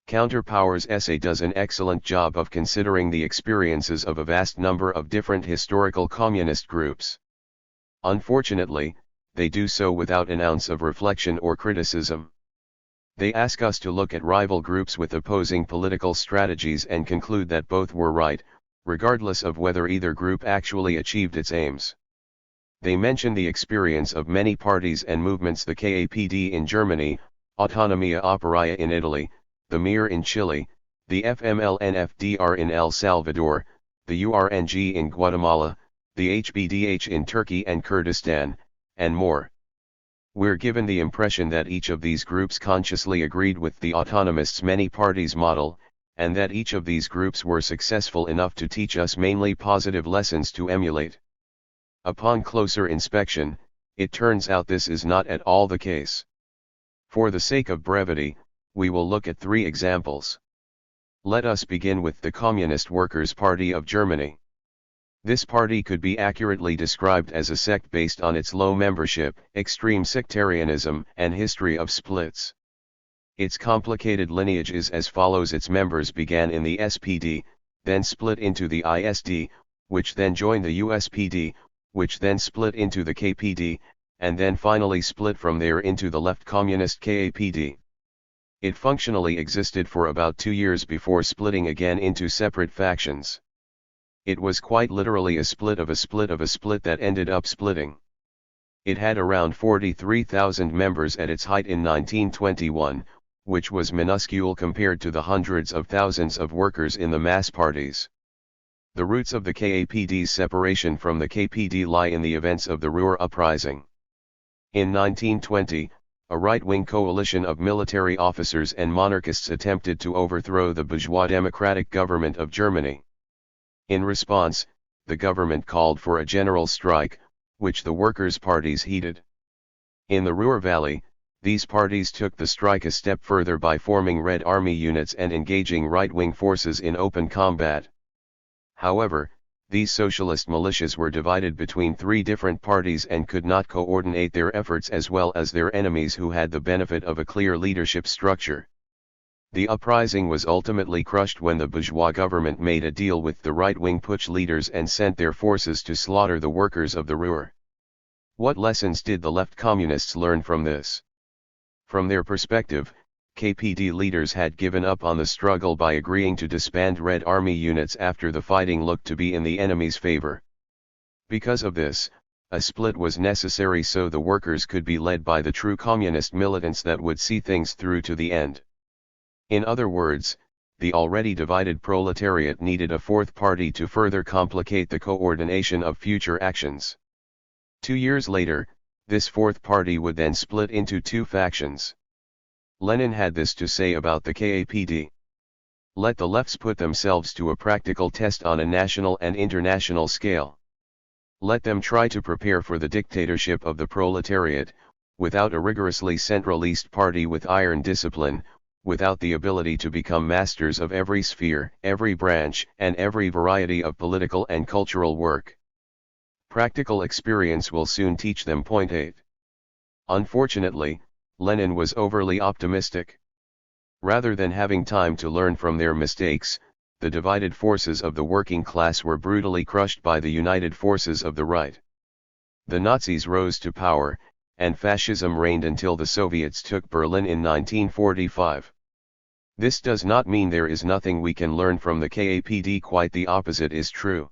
Counterpower's essay does an excellent job of considering the experiences of a vast number of different historical communist groups. Unfortunately, they do so without an ounce of reflection or criticism. They ask us to look at rival groups with opposing political strategies and conclude that both were right, regardless of whether either group actually achieved its aims. They mention the experience of many parties and movements: the KAPD in Germany, Autonomia Operaia in Italy, the MIR in Chile, the FMLN-FDR in El Salvador, the URNG in Guatemala, the HBDH in Turkey and Kurdistan, and more. We're given the impression that each of these groups consciously agreed with the autonomists' many parties model, and that each of these groups were successful enough to teach us mainly positive lessons to emulate. Upon closer inspection, it turns out this is not at all the case. For the sake of brevity, we will look at 3 examples. Let us begin with the Communist Workers' Party of Germany. This party could be accurately described as a sect based on its low membership, extreme sectarianism, and history of splits. Its complicated lineage is as follows: its members began in the SPD, then split into the ISD, which then joined the USPD, which then split into the KPD, and then finally split from there into the left communist KAPD. It functionally existed for about 2 years before splitting again into separate factions. It was quite literally a split of a split of a split that ended up splitting. It had around 43,000 members at its height in 1921, which was minuscule compared to the hundreds of thousands of workers in the mass parties. The roots of the KAPD's separation from the KPD lie in the events of the Ruhr Uprising. In 1920, a right-wing coalition of military officers and monarchists attempted to overthrow the bourgeois democratic government of Germany. In response, the government called for a general strike, which the workers' parties heeded. In the Ruhr Valley, these parties took the strike a step further by forming Red Army units and engaging right-wing forces in open combat. However, these socialist militias were divided between three different parties and could not coordinate their efforts as well as their enemies who had the benefit of a clear leadership structure. The uprising was ultimately crushed when the bourgeois government made a deal with the right-wing putsch leaders and sent their forces to slaughter the workers of the Ruhr. What lessons did the left communists learn from this? From their perspective, KPD leaders had given up on the struggle by agreeing to disband Red Army units after the fighting looked to be in the enemy's favor. Because of this, a split was necessary so the workers could be led by the true communist militants that would see things through to the end. In other words, the already divided proletariat needed a fourth party to further complicate the coordination of future actions. 2 years later, this fourth party would then split into two factions. Lenin had this to say about the KAPD. Let the lefts put themselves to a practical test on a national and international scale. Let them try to prepare for the dictatorship of the proletariat, without a rigorously centralist party with iron discipline, without the ability to become masters of every sphere, every branch, and every variety of political and cultural work. Practical experience will soon teach them. Point 8. Unfortunately, Lenin was overly optimistic. Rather than having time to learn from their mistakes, the divided forces of the working class were brutally crushed by the united forces of the right. The Nazis rose to power, and fascism reigned until the Soviets took Berlin in 1945. This does not mean there is nothing we can learn from the KAPD. Quite the opposite is true.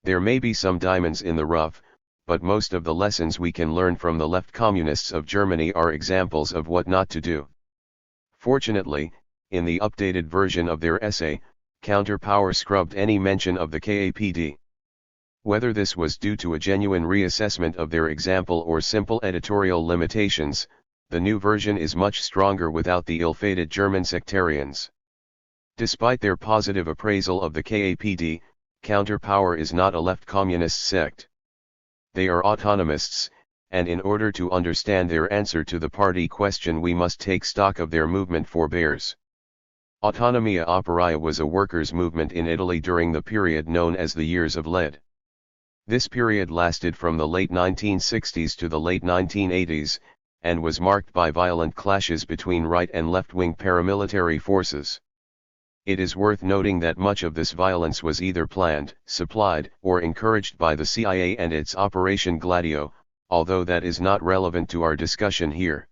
There may be some diamonds in the rough, but most of the lessons we can learn from the left communists of Germany are examples of what not to do. Fortunately, in the updated version of their essay, Counterpower scrubbed any mention of the KAPD. Whether this was due to a genuine reassessment of their example or simple editorial limitations, the new version is much stronger without the ill-fated German sectarians. Despite their positive appraisal of the KAPD, Counterpower is not a left communist sect. They are autonomists, and in order to understand their answer to the party question we must take stock of their movement forebears. Autonomia Operaia was a workers' movement in Italy during the period known as the Years of Lead. This period lasted from the late 1960s to the late 1980s, and was marked by violent clashes between right and left-wing paramilitary forces. It is worth noting that much of this violence was either planned, supplied, or encouraged by the CIA and its Operation Gladio, although that is not relevant to our discussion here.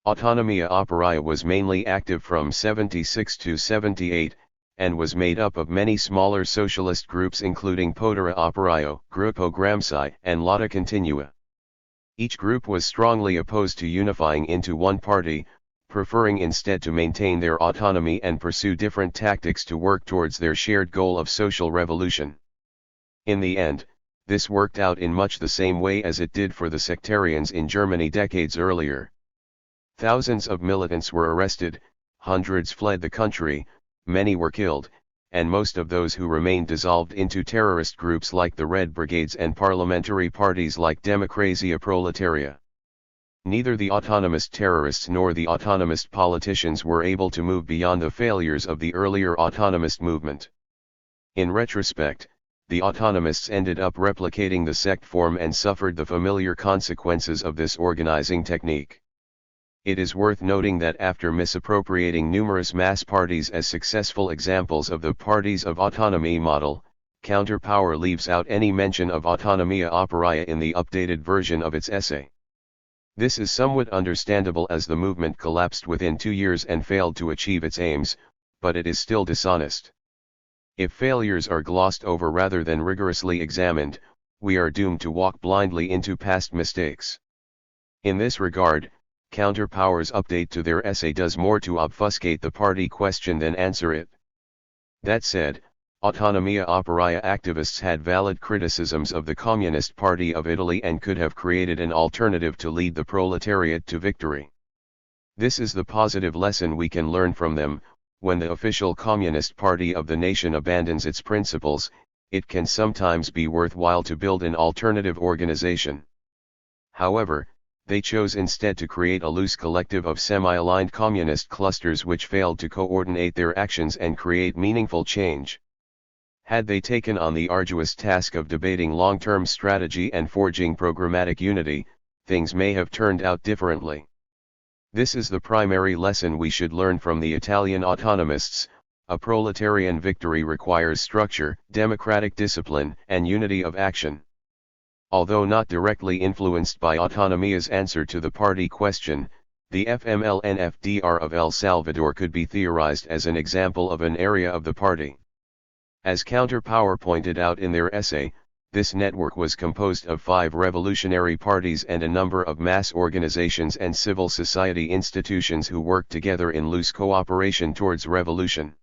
Autonomia Operaia was mainly active from 76 to 78, and was made up of many smaller socialist groups including Potera Operaio, Gruppo Gramsci, and Lotta Continua. Each group was strongly opposed to unifying into one party, preferring instead to maintain their autonomy and pursue different tactics to work towards their shared goal of social revolution. In the end, this worked out in much the same way as it did for the sectarians in Germany decades earlier. Thousands of militants were arrested, hundreds fled the country, many were killed, and most of those who remained dissolved into terrorist groups like the Red Brigades and parliamentary parties like Democrazia Proletaria. Neither the autonomist terrorists nor the autonomist politicians were able to move beyond the failures of the earlier autonomist movement. In retrospect, the autonomists ended up replicating the sect form and suffered the familiar consequences of this organizing technique. It is worth noting that after misappropriating numerous mass parties as successful examples of the parties of autonomy model, Counterpower leaves out any mention of Autonomia Operaia in the updated version of its essay. This is somewhat understandable as the movement collapsed within 2 years and failed to achieve its aims, but it is still dishonest. If failures are glossed over rather than rigorously examined, we are doomed to walk blindly into past mistakes. In this regard, Counterpower's update to their essay does more to obfuscate the party question than answer it. That said, Autonomia Operaia activists had valid criticisms of the Communist Party of Italy and could have created an alternative to lead the proletariat to victory. This is the positive lesson we can learn from them. When the official Communist Party of the nation abandons its principles, it can sometimes be worthwhile to build an alternative organization. However, they chose instead to create a loose collective of semi-aligned communist clusters which failed to coordinate their actions and create meaningful change. Had they taken on the arduous task of debating long-term strategy and forging programmatic unity, things may have turned out differently. This is the primary lesson we should learn from the Italian autonomists. A proletarian victory requires structure, democratic discipline, and unity of action. Although not directly influenced by Autonomia's answer to the party question, the FMLN-FDR of El Salvador could be theorized as an example of an area of the party. As Counterpower pointed out in their essay, this network was composed of 5 revolutionary parties and a number of mass organizations and civil society institutions who worked together in loose cooperation towards revolution.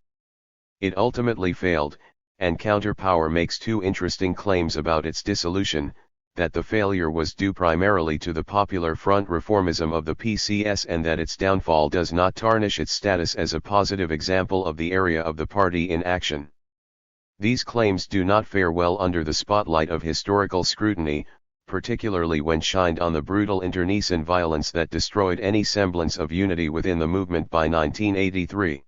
It ultimately failed, and Counterpower makes 2 interesting claims about its dissolution: that the failure was due primarily to the Popular Front reformism of the PCS and that its downfall does not tarnish its status as a positive example of the area of the party in action. These claims do not fare well under the spotlight of historical scrutiny, particularly when shined on the brutal internecine violence that destroyed any semblance of unity within the movement by 1983.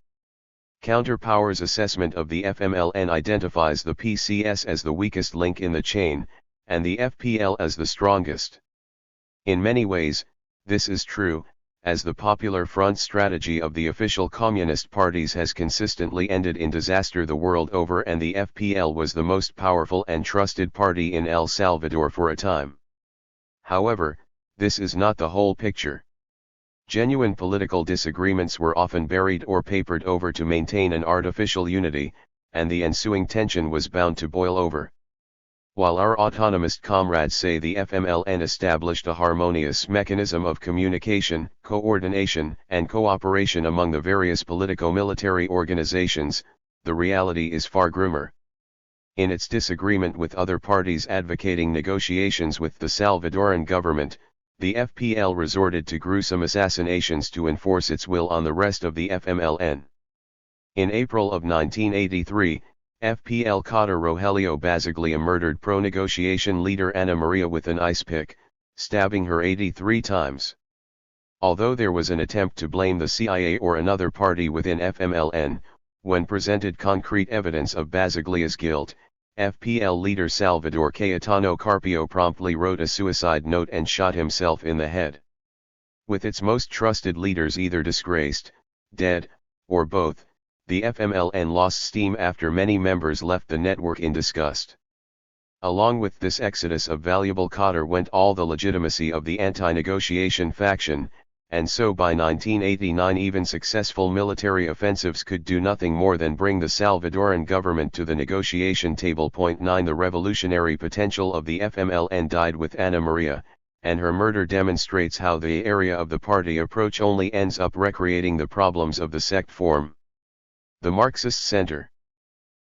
Counterpower's assessment of the FMLN identifies the PCS as the weakest link in the chain, and the FPL as the strongest. In many ways, this is true, as the Popular Front strategy of the official communist parties has consistently ended in disaster the world over, and the FPL was the most powerful and trusted party in El Salvador for a time. However, this is not the whole picture. Genuine political disagreements were often buried or papered over to maintain an artificial unity, and the ensuing tension was bound to boil over. While our autonomist comrades say the FMLN established a harmonious mechanism of communication, coordination, and cooperation among the various politico-military organizations, the reality is far grimmer. In its disagreement with other parties advocating negotiations with the Salvadoran government, the FPL resorted to gruesome assassinations to enforce its will on the rest of the FMLN. In April of 1983, FPL cadre Rogelio Basaglia murdered pro-negotiation leader Ana Maria with an ice pick, stabbing her 83 times. Although there was an attempt to blame the CIA or another party within FMLN, when presented concrete evidence of Basaglia's guilt, FPL leader Salvador Cayetano Carpio promptly wrote a suicide note and shot himself in the head. With its most trusted leaders either disgraced, dead, or both, the FMLN lost steam after many members left the network in disgust. Along with this exodus of valuable cadre went all the legitimacy of the anti-negotiation faction, and so by 1989 even successful military offensives could do nothing more than bring the Salvadoran government to the negotiation table. 9 The revolutionary potential of the FMLN died with Ana Maria, and her murder demonstrates how the area of the party approach only ends up recreating the problems of the sect form. The Marxist Center.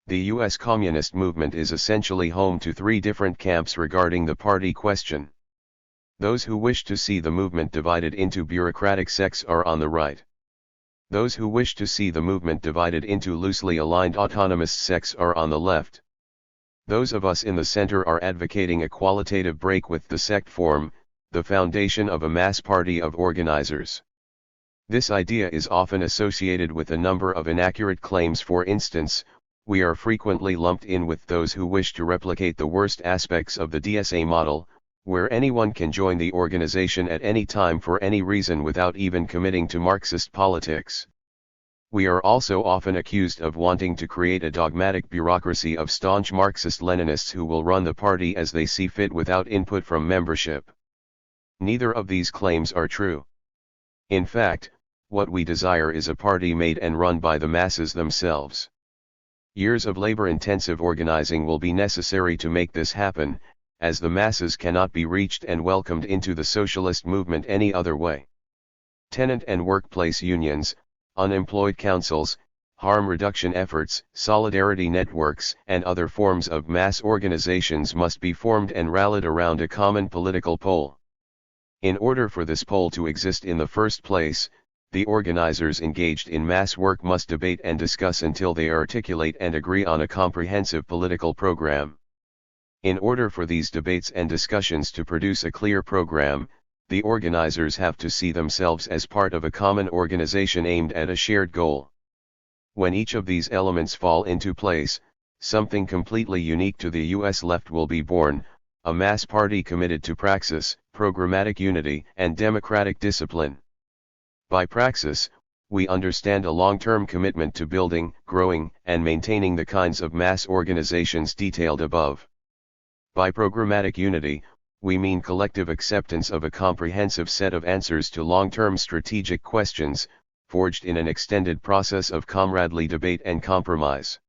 The U.S. communist movement is essentially home to 3 different camps regarding the party question. Those who wish to see the movement divided into bureaucratic sects are on the right. Those who wish to see the movement divided into loosely aligned autonomous sects are on the left. Those of us in the center are advocating a qualitative break with the sect form, the foundation of a mass party of organizers. This idea is often associated with a number of inaccurate claims. For instance, we are frequently lumped in with those who wish to replicate the worst aspects of the DSA model, where anyone can join the organization at any time for any reason without even committing to Marxist politics. We are also often accused of wanting to create a dogmatic bureaucracy of staunch Marxist-Leninists who will run the party as they see fit without input from membership. Neither of these claims are true. In fact, what we desire is a party made and run by the masses themselves. Years of labor-intensive organizing will be necessary to make this happen, as the masses cannot be reached and welcomed into the socialist movement any other way. Tenant and workplace unions, unemployed councils, harm reduction efforts, solidarity networks, and other forms of mass organizations must be formed and rallied around a common political pole. In order for this pole to exist in the first place, the organizers engaged in mass work must debate and discuss until they articulate and agree on a comprehensive political program. In order for these debates and discussions to produce a clear program, the organizers have to see themselves as part of a common organization aimed at a shared goal. When each of these elements fall into place, something completely unique to the US left will be born, a mass party committed to praxis, programmatic unity, and democratic discipline. By praxis, we understand a long-term commitment to building, growing, and maintaining the kinds of mass organizations detailed above. By programmatic unity, we mean collective acceptance of a comprehensive set of answers to long-term strategic questions, forged in an extended process of comradely debate and compromise.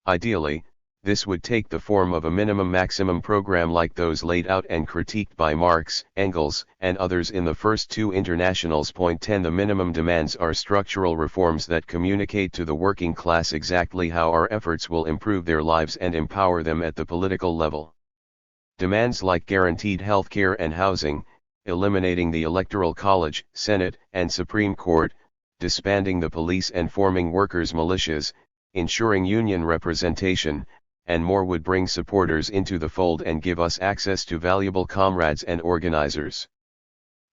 Ideally, this would take the form of a minimum-maximum program like those laid out and critiqued by Marx, Engels, and others in the first two internationals. Point 10. The minimum demands are structural reforms that communicate to the working class exactly how our efforts will improve their lives and empower them at the political level. Demands like guaranteed health care and housing, eliminating the Electoral College, Senate, and Supreme Court, disbanding the police and forming workers' militias, ensuring union representation, and more would bring supporters into the fold and give us access to valuable comrades and organizers.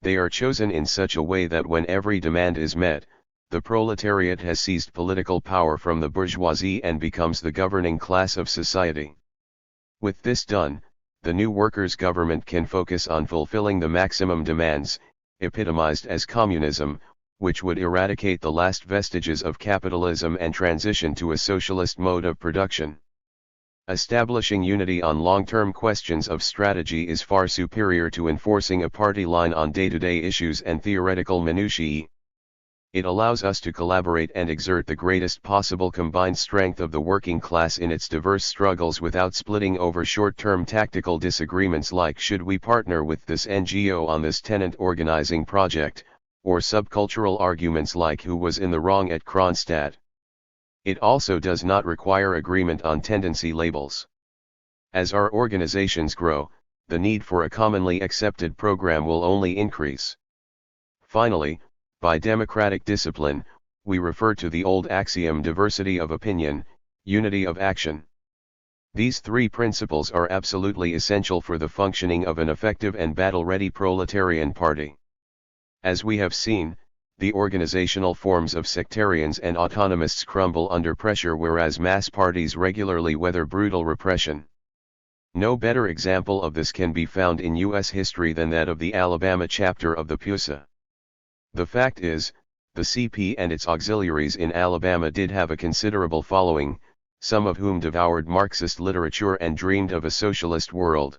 They are chosen in such a way that when every demand is met, the proletariat has seized political power from the bourgeoisie and becomes the governing class of society. With this done, the new workers' government can focus on fulfilling the maximum demands, epitomized as communism, which would eradicate the last vestiges of capitalism and transition to a socialist mode of production. Establishing unity on long-term questions of strategy is far superior to enforcing a party line on day-to-day issues and theoretical minutiae. It allows us to collaborate and exert the greatest possible combined strength of the working class in its diverse struggles without splitting over short-term tactical disagreements like should we partner with this NGO on this tenant organizing project, or subcultural arguments like who was in the wrong at Kronstadt. It also does not require agreement on tendency labels. As our organizations grow, the need for a commonly accepted program will only increase. Finally, by democratic discipline, we refer to the old axiom diversity of opinion, unity of action. These three principles are absolutely essential for the functioning of an effective and battle-ready proletarian party. As we have seen, the organizational forms of sectarians and autonomists crumble under pressure whereas mass parties regularly weather brutal repression. No better example of this can be found in U.S. history than that of the Alabama chapter of the PUSA. The fact is, the CP and its auxiliaries in Alabama did have a considerable following, some of whom devoured Marxist literature and dreamed of a socialist world.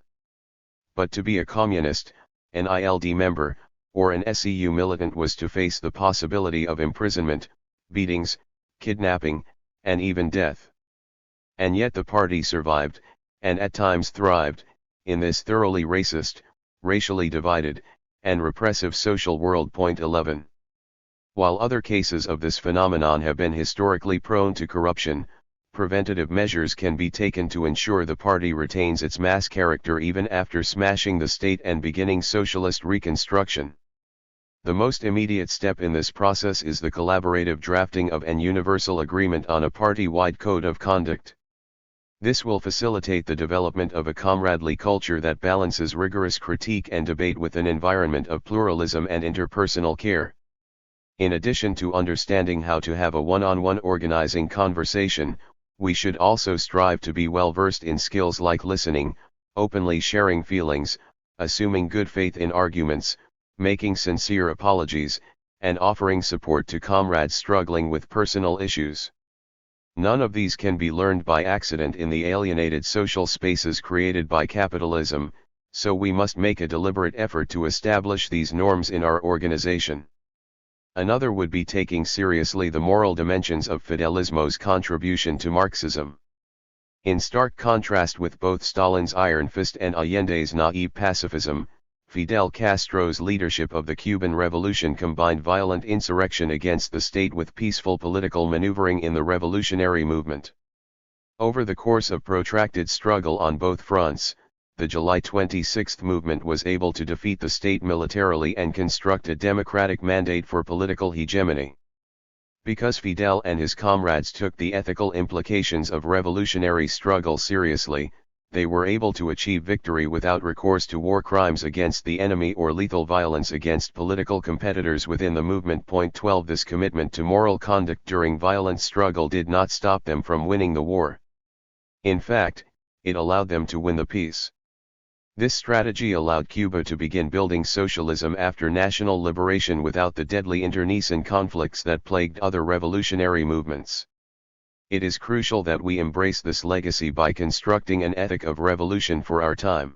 But to be a communist, an ILD member, or an SEU militant was to face the possibility of imprisonment, beatings, kidnapping, and even death. And yet the party survived, and at times thrived, in this thoroughly racist, racially divided, and repressive social world. Point 11. While other cases of this phenomenon have been historically prone to corruption, preventative measures can be taken to ensure the party retains its mass character even after smashing the state and beginning socialist reconstruction. The most immediate step in this process is the collaborative drafting of an universal agreement on a party-wide code of conduct. This will facilitate the development of a comradely culture that balances rigorous critique and debate with an environment of pluralism and interpersonal care. In addition to understanding how to have a one-on-one organizing conversation, we should also strive to be well versed in skills like listening, openly sharing feelings, assuming good faith in arguments, making sincere apologies, and offering support to comrades struggling with personal issues. None of these can be learned by accident in the alienated social spaces created by capitalism, so we must make a deliberate effort to establish these norms in our organization. Another would be taking seriously the moral dimensions of Fidelismo's contribution to Marxism. In stark contrast with both Stalin's iron fist and Allende's naive pacifism, Fidel Castro's leadership of the Cuban Revolution combined violent insurrection against the state with peaceful political maneuvering in the revolutionary movement. Over the course of protracted struggle on both fronts, the July 26 movement was able to defeat the state militarily and construct a democratic mandate for political hegemony. Because Fidel and his comrades took the ethical implications of revolutionary struggle seriously, they were able to achieve victory without recourse to war crimes against the enemy or lethal violence against political competitors within the movement. Point 12 This commitment to moral conduct during violent struggle did not stop them from winning the war. In fact, it allowed them to win the peace. This strategy allowed Cuba to begin building socialism after national liberation without the deadly internecine conflicts that plagued other revolutionary movements. It is crucial that we embrace this legacy by constructing an ethic of revolution for our time.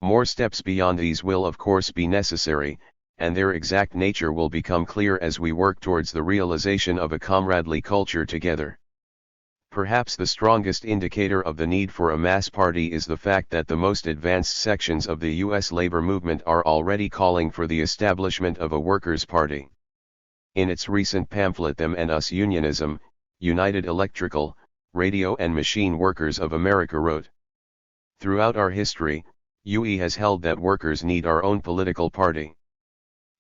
More steps beyond these will of course be necessary, and their exact nature will become clear as we work towards the realization of a comradely culture together. Perhaps the strongest indicator of the need for a mass party is the fact that the most advanced sections of the U.S. labor movement are already calling for the establishment of a workers' party. In its recent pamphlet Them and Us Unionism, United Electrical, Radio and Machine Workers of America wrote, "Throughout our history, UE has held that workers need our own political party.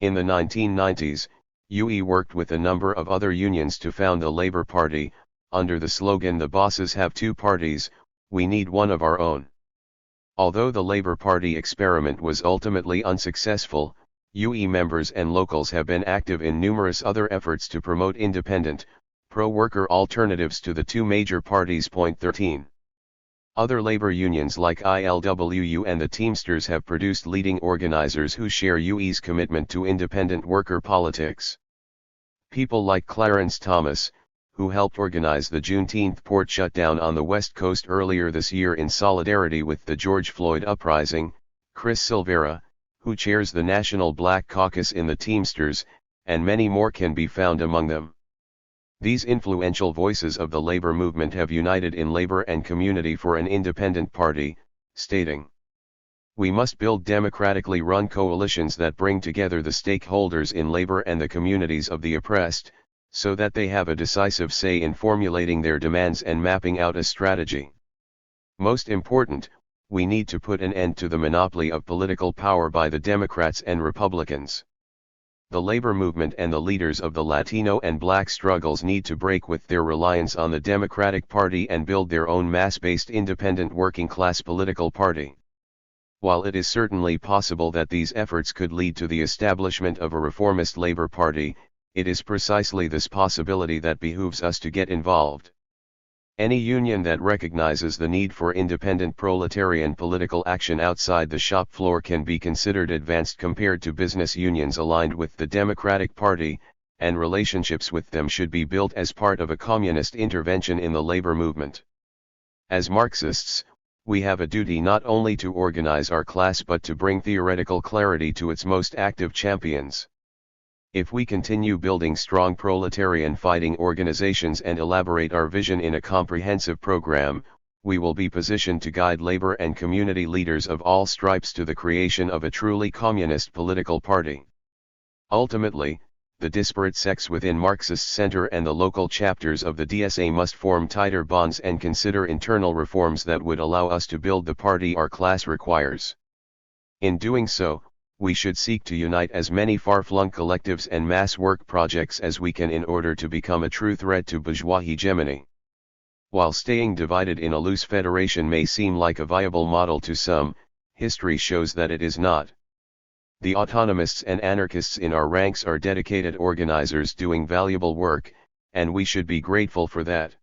In the 1990s, UE worked with a number of other unions to found the Labor Party, under the slogan The bosses have two parties, we need one of our own." Although the Labor Party experiment was ultimately unsuccessful, UE members and locals have been active in numerous other efforts to promote independent, pro-worker alternatives to the two major parties. Point 13. Other labor unions like ILWU and the Teamsters have produced leading organizers who share UE's commitment to independent worker politics. People like Clarence Thomas, who helped organize the Juneteenth port shutdown on the West Coast earlier this year in solidarity with the George Floyd uprising, Chris Silvera, who chairs the National Black Caucus in the Teamsters, and many more can be found among them. These influential voices of the labor movement have united in labor and community for an independent party, stating, "We must build democratically run coalitions that bring together the stakeholders in labor and the communities of the oppressed, so that they have a decisive say in formulating their demands and mapping out a strategy. Most important, we need to put an end to the monopoly of political power by the Democrats and Republicans. The labor movement and the leaders of the Latino and Black struggles need to break with their reliance on the Democratic Party and build their own mass-based independent working-class political party. While it is certainly possible that these efforts could lead to the establishment of a reformist Labor Party, it is precisely this possibility that behooves us to get involved. Any union that recognizes the need for independent proletarian political action outside the shop floor can be considered advanced compared to business unions aligned with the Democratic Party, and relationships with them should be built as part of a communist intervention in the labor movement. As Marxists, we have a duty not only to organize our class but to bring theoretical clarity to its most active champions. If we continue building strong proletarian fighting organizations and elaborate our vision in a comprehensive program, we will be positioned to guide labor and community leaders of all stripes to the creation of a truly communist political party. Ultimately, the disparate sects within Marxist Center and the local chapters of the DSA must form tighter bonds and consider internal reforms that would allow us to build the party our class requires. In doing so, we should seek to unite as many far-flung collectives and mass work projects as we can in order to become a true threat to bourgeois hegemony. While staying divided in a loose federation may seem like a viable model to some, history shows that it is not. The autonomists and anarchists in our ranks are dedicated organizers doing valuable work, and we should be grateful for that.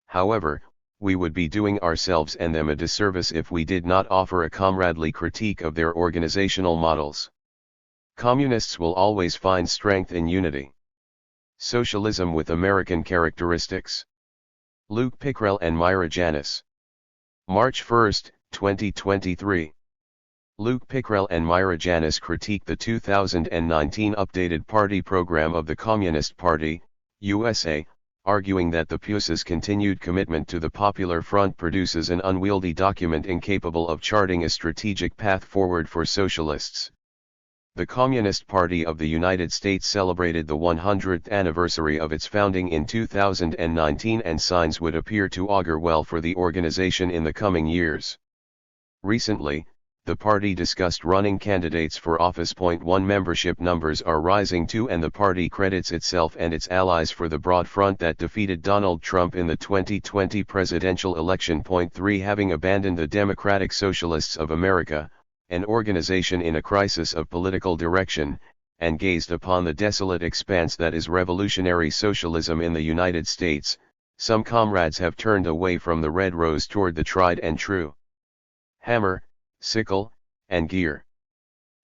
However, we would be doing ourselves and them a disservice if we did not offer a comradely critique of their organizational models. Communists will always find strength in unity. Socialism with American characteristics. Luke Pickrell and Myra Janis. March 1, 2023. Luke Pickrell and Myra Janis critique the 2019 updated party program of the Communist Party, USA, arguing that the PUSA's continued commitment to the Popular Front produces an unwieldy document incapable of charting a strategic path forward for socialists. The Communist Party of the United States celebrated the 100th anniversary of its founding in 2019, and signs would appear to augur well for the organization in the coming years. Recently, the party discussed running candidates for office. 1 Membership numbers are rising too, and the party credits itself and its allies for the broad front that defeated Donald Trump in the 2020 presidential election. 3 Having abandoned the Democratic Socialists of America, an organization in a crisis of political direction, and gazed upon the desolate expanse that is revolutionary socialism in the United States, some comrades have turned away from the red rose toward the tried and true hammer, sickle, and gear.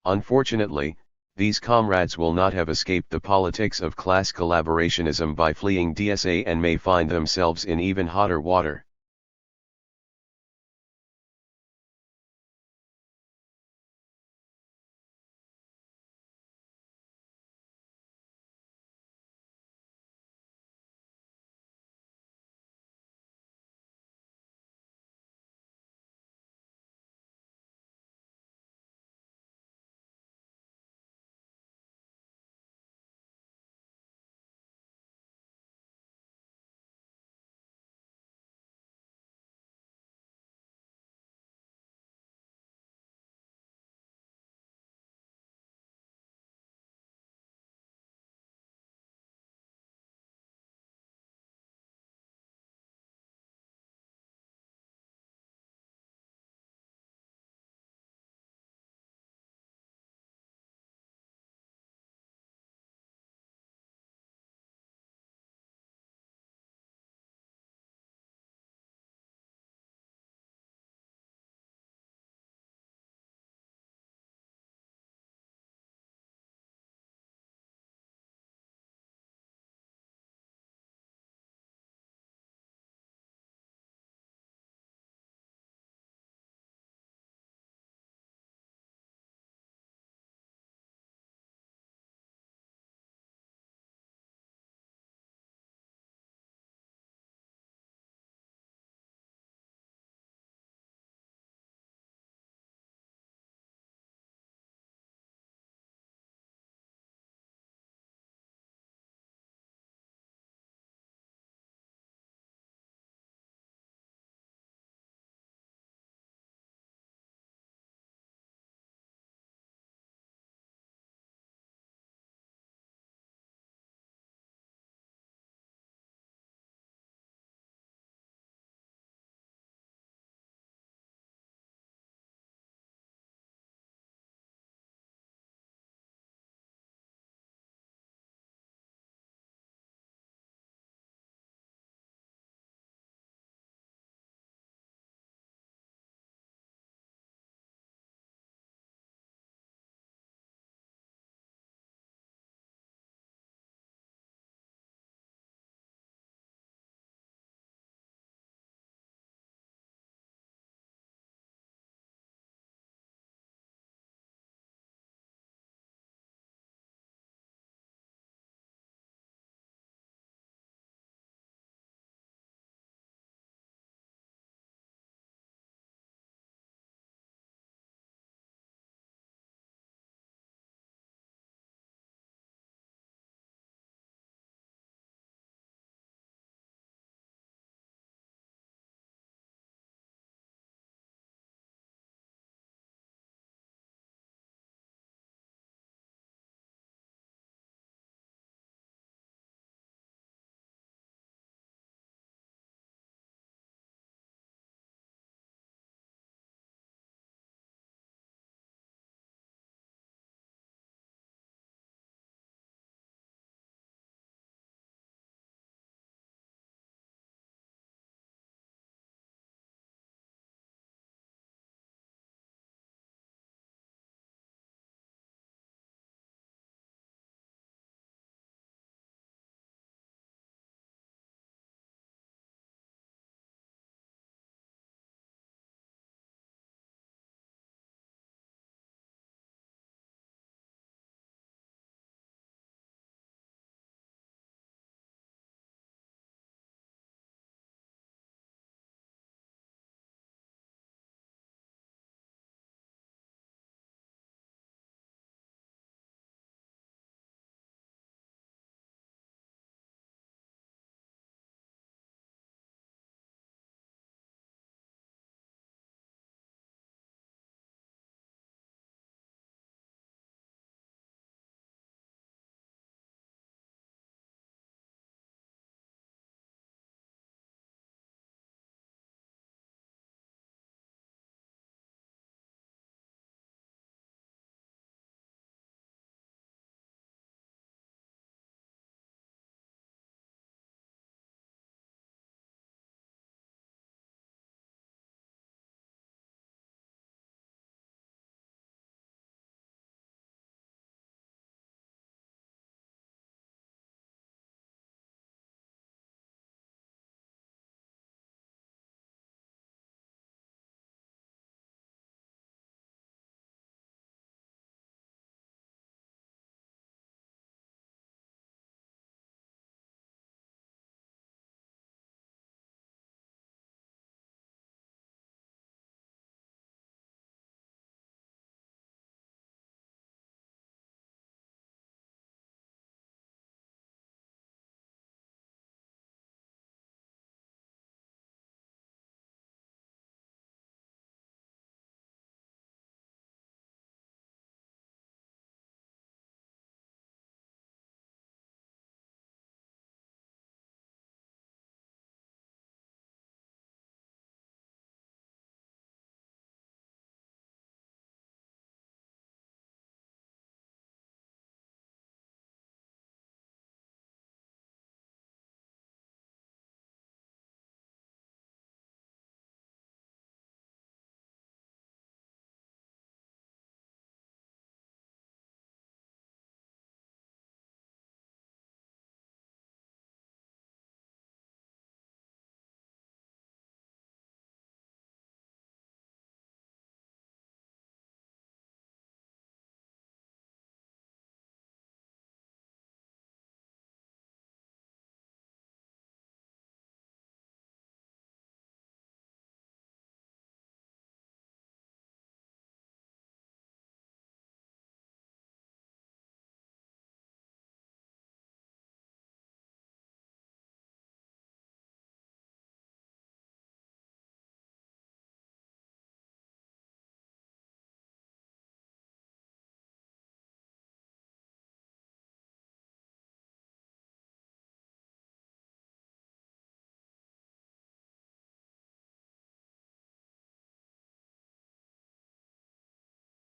Unfortunately, these comrades will not have escaped the politics of class collaborationism by fleeing DSA and may find themselves in even hotter water.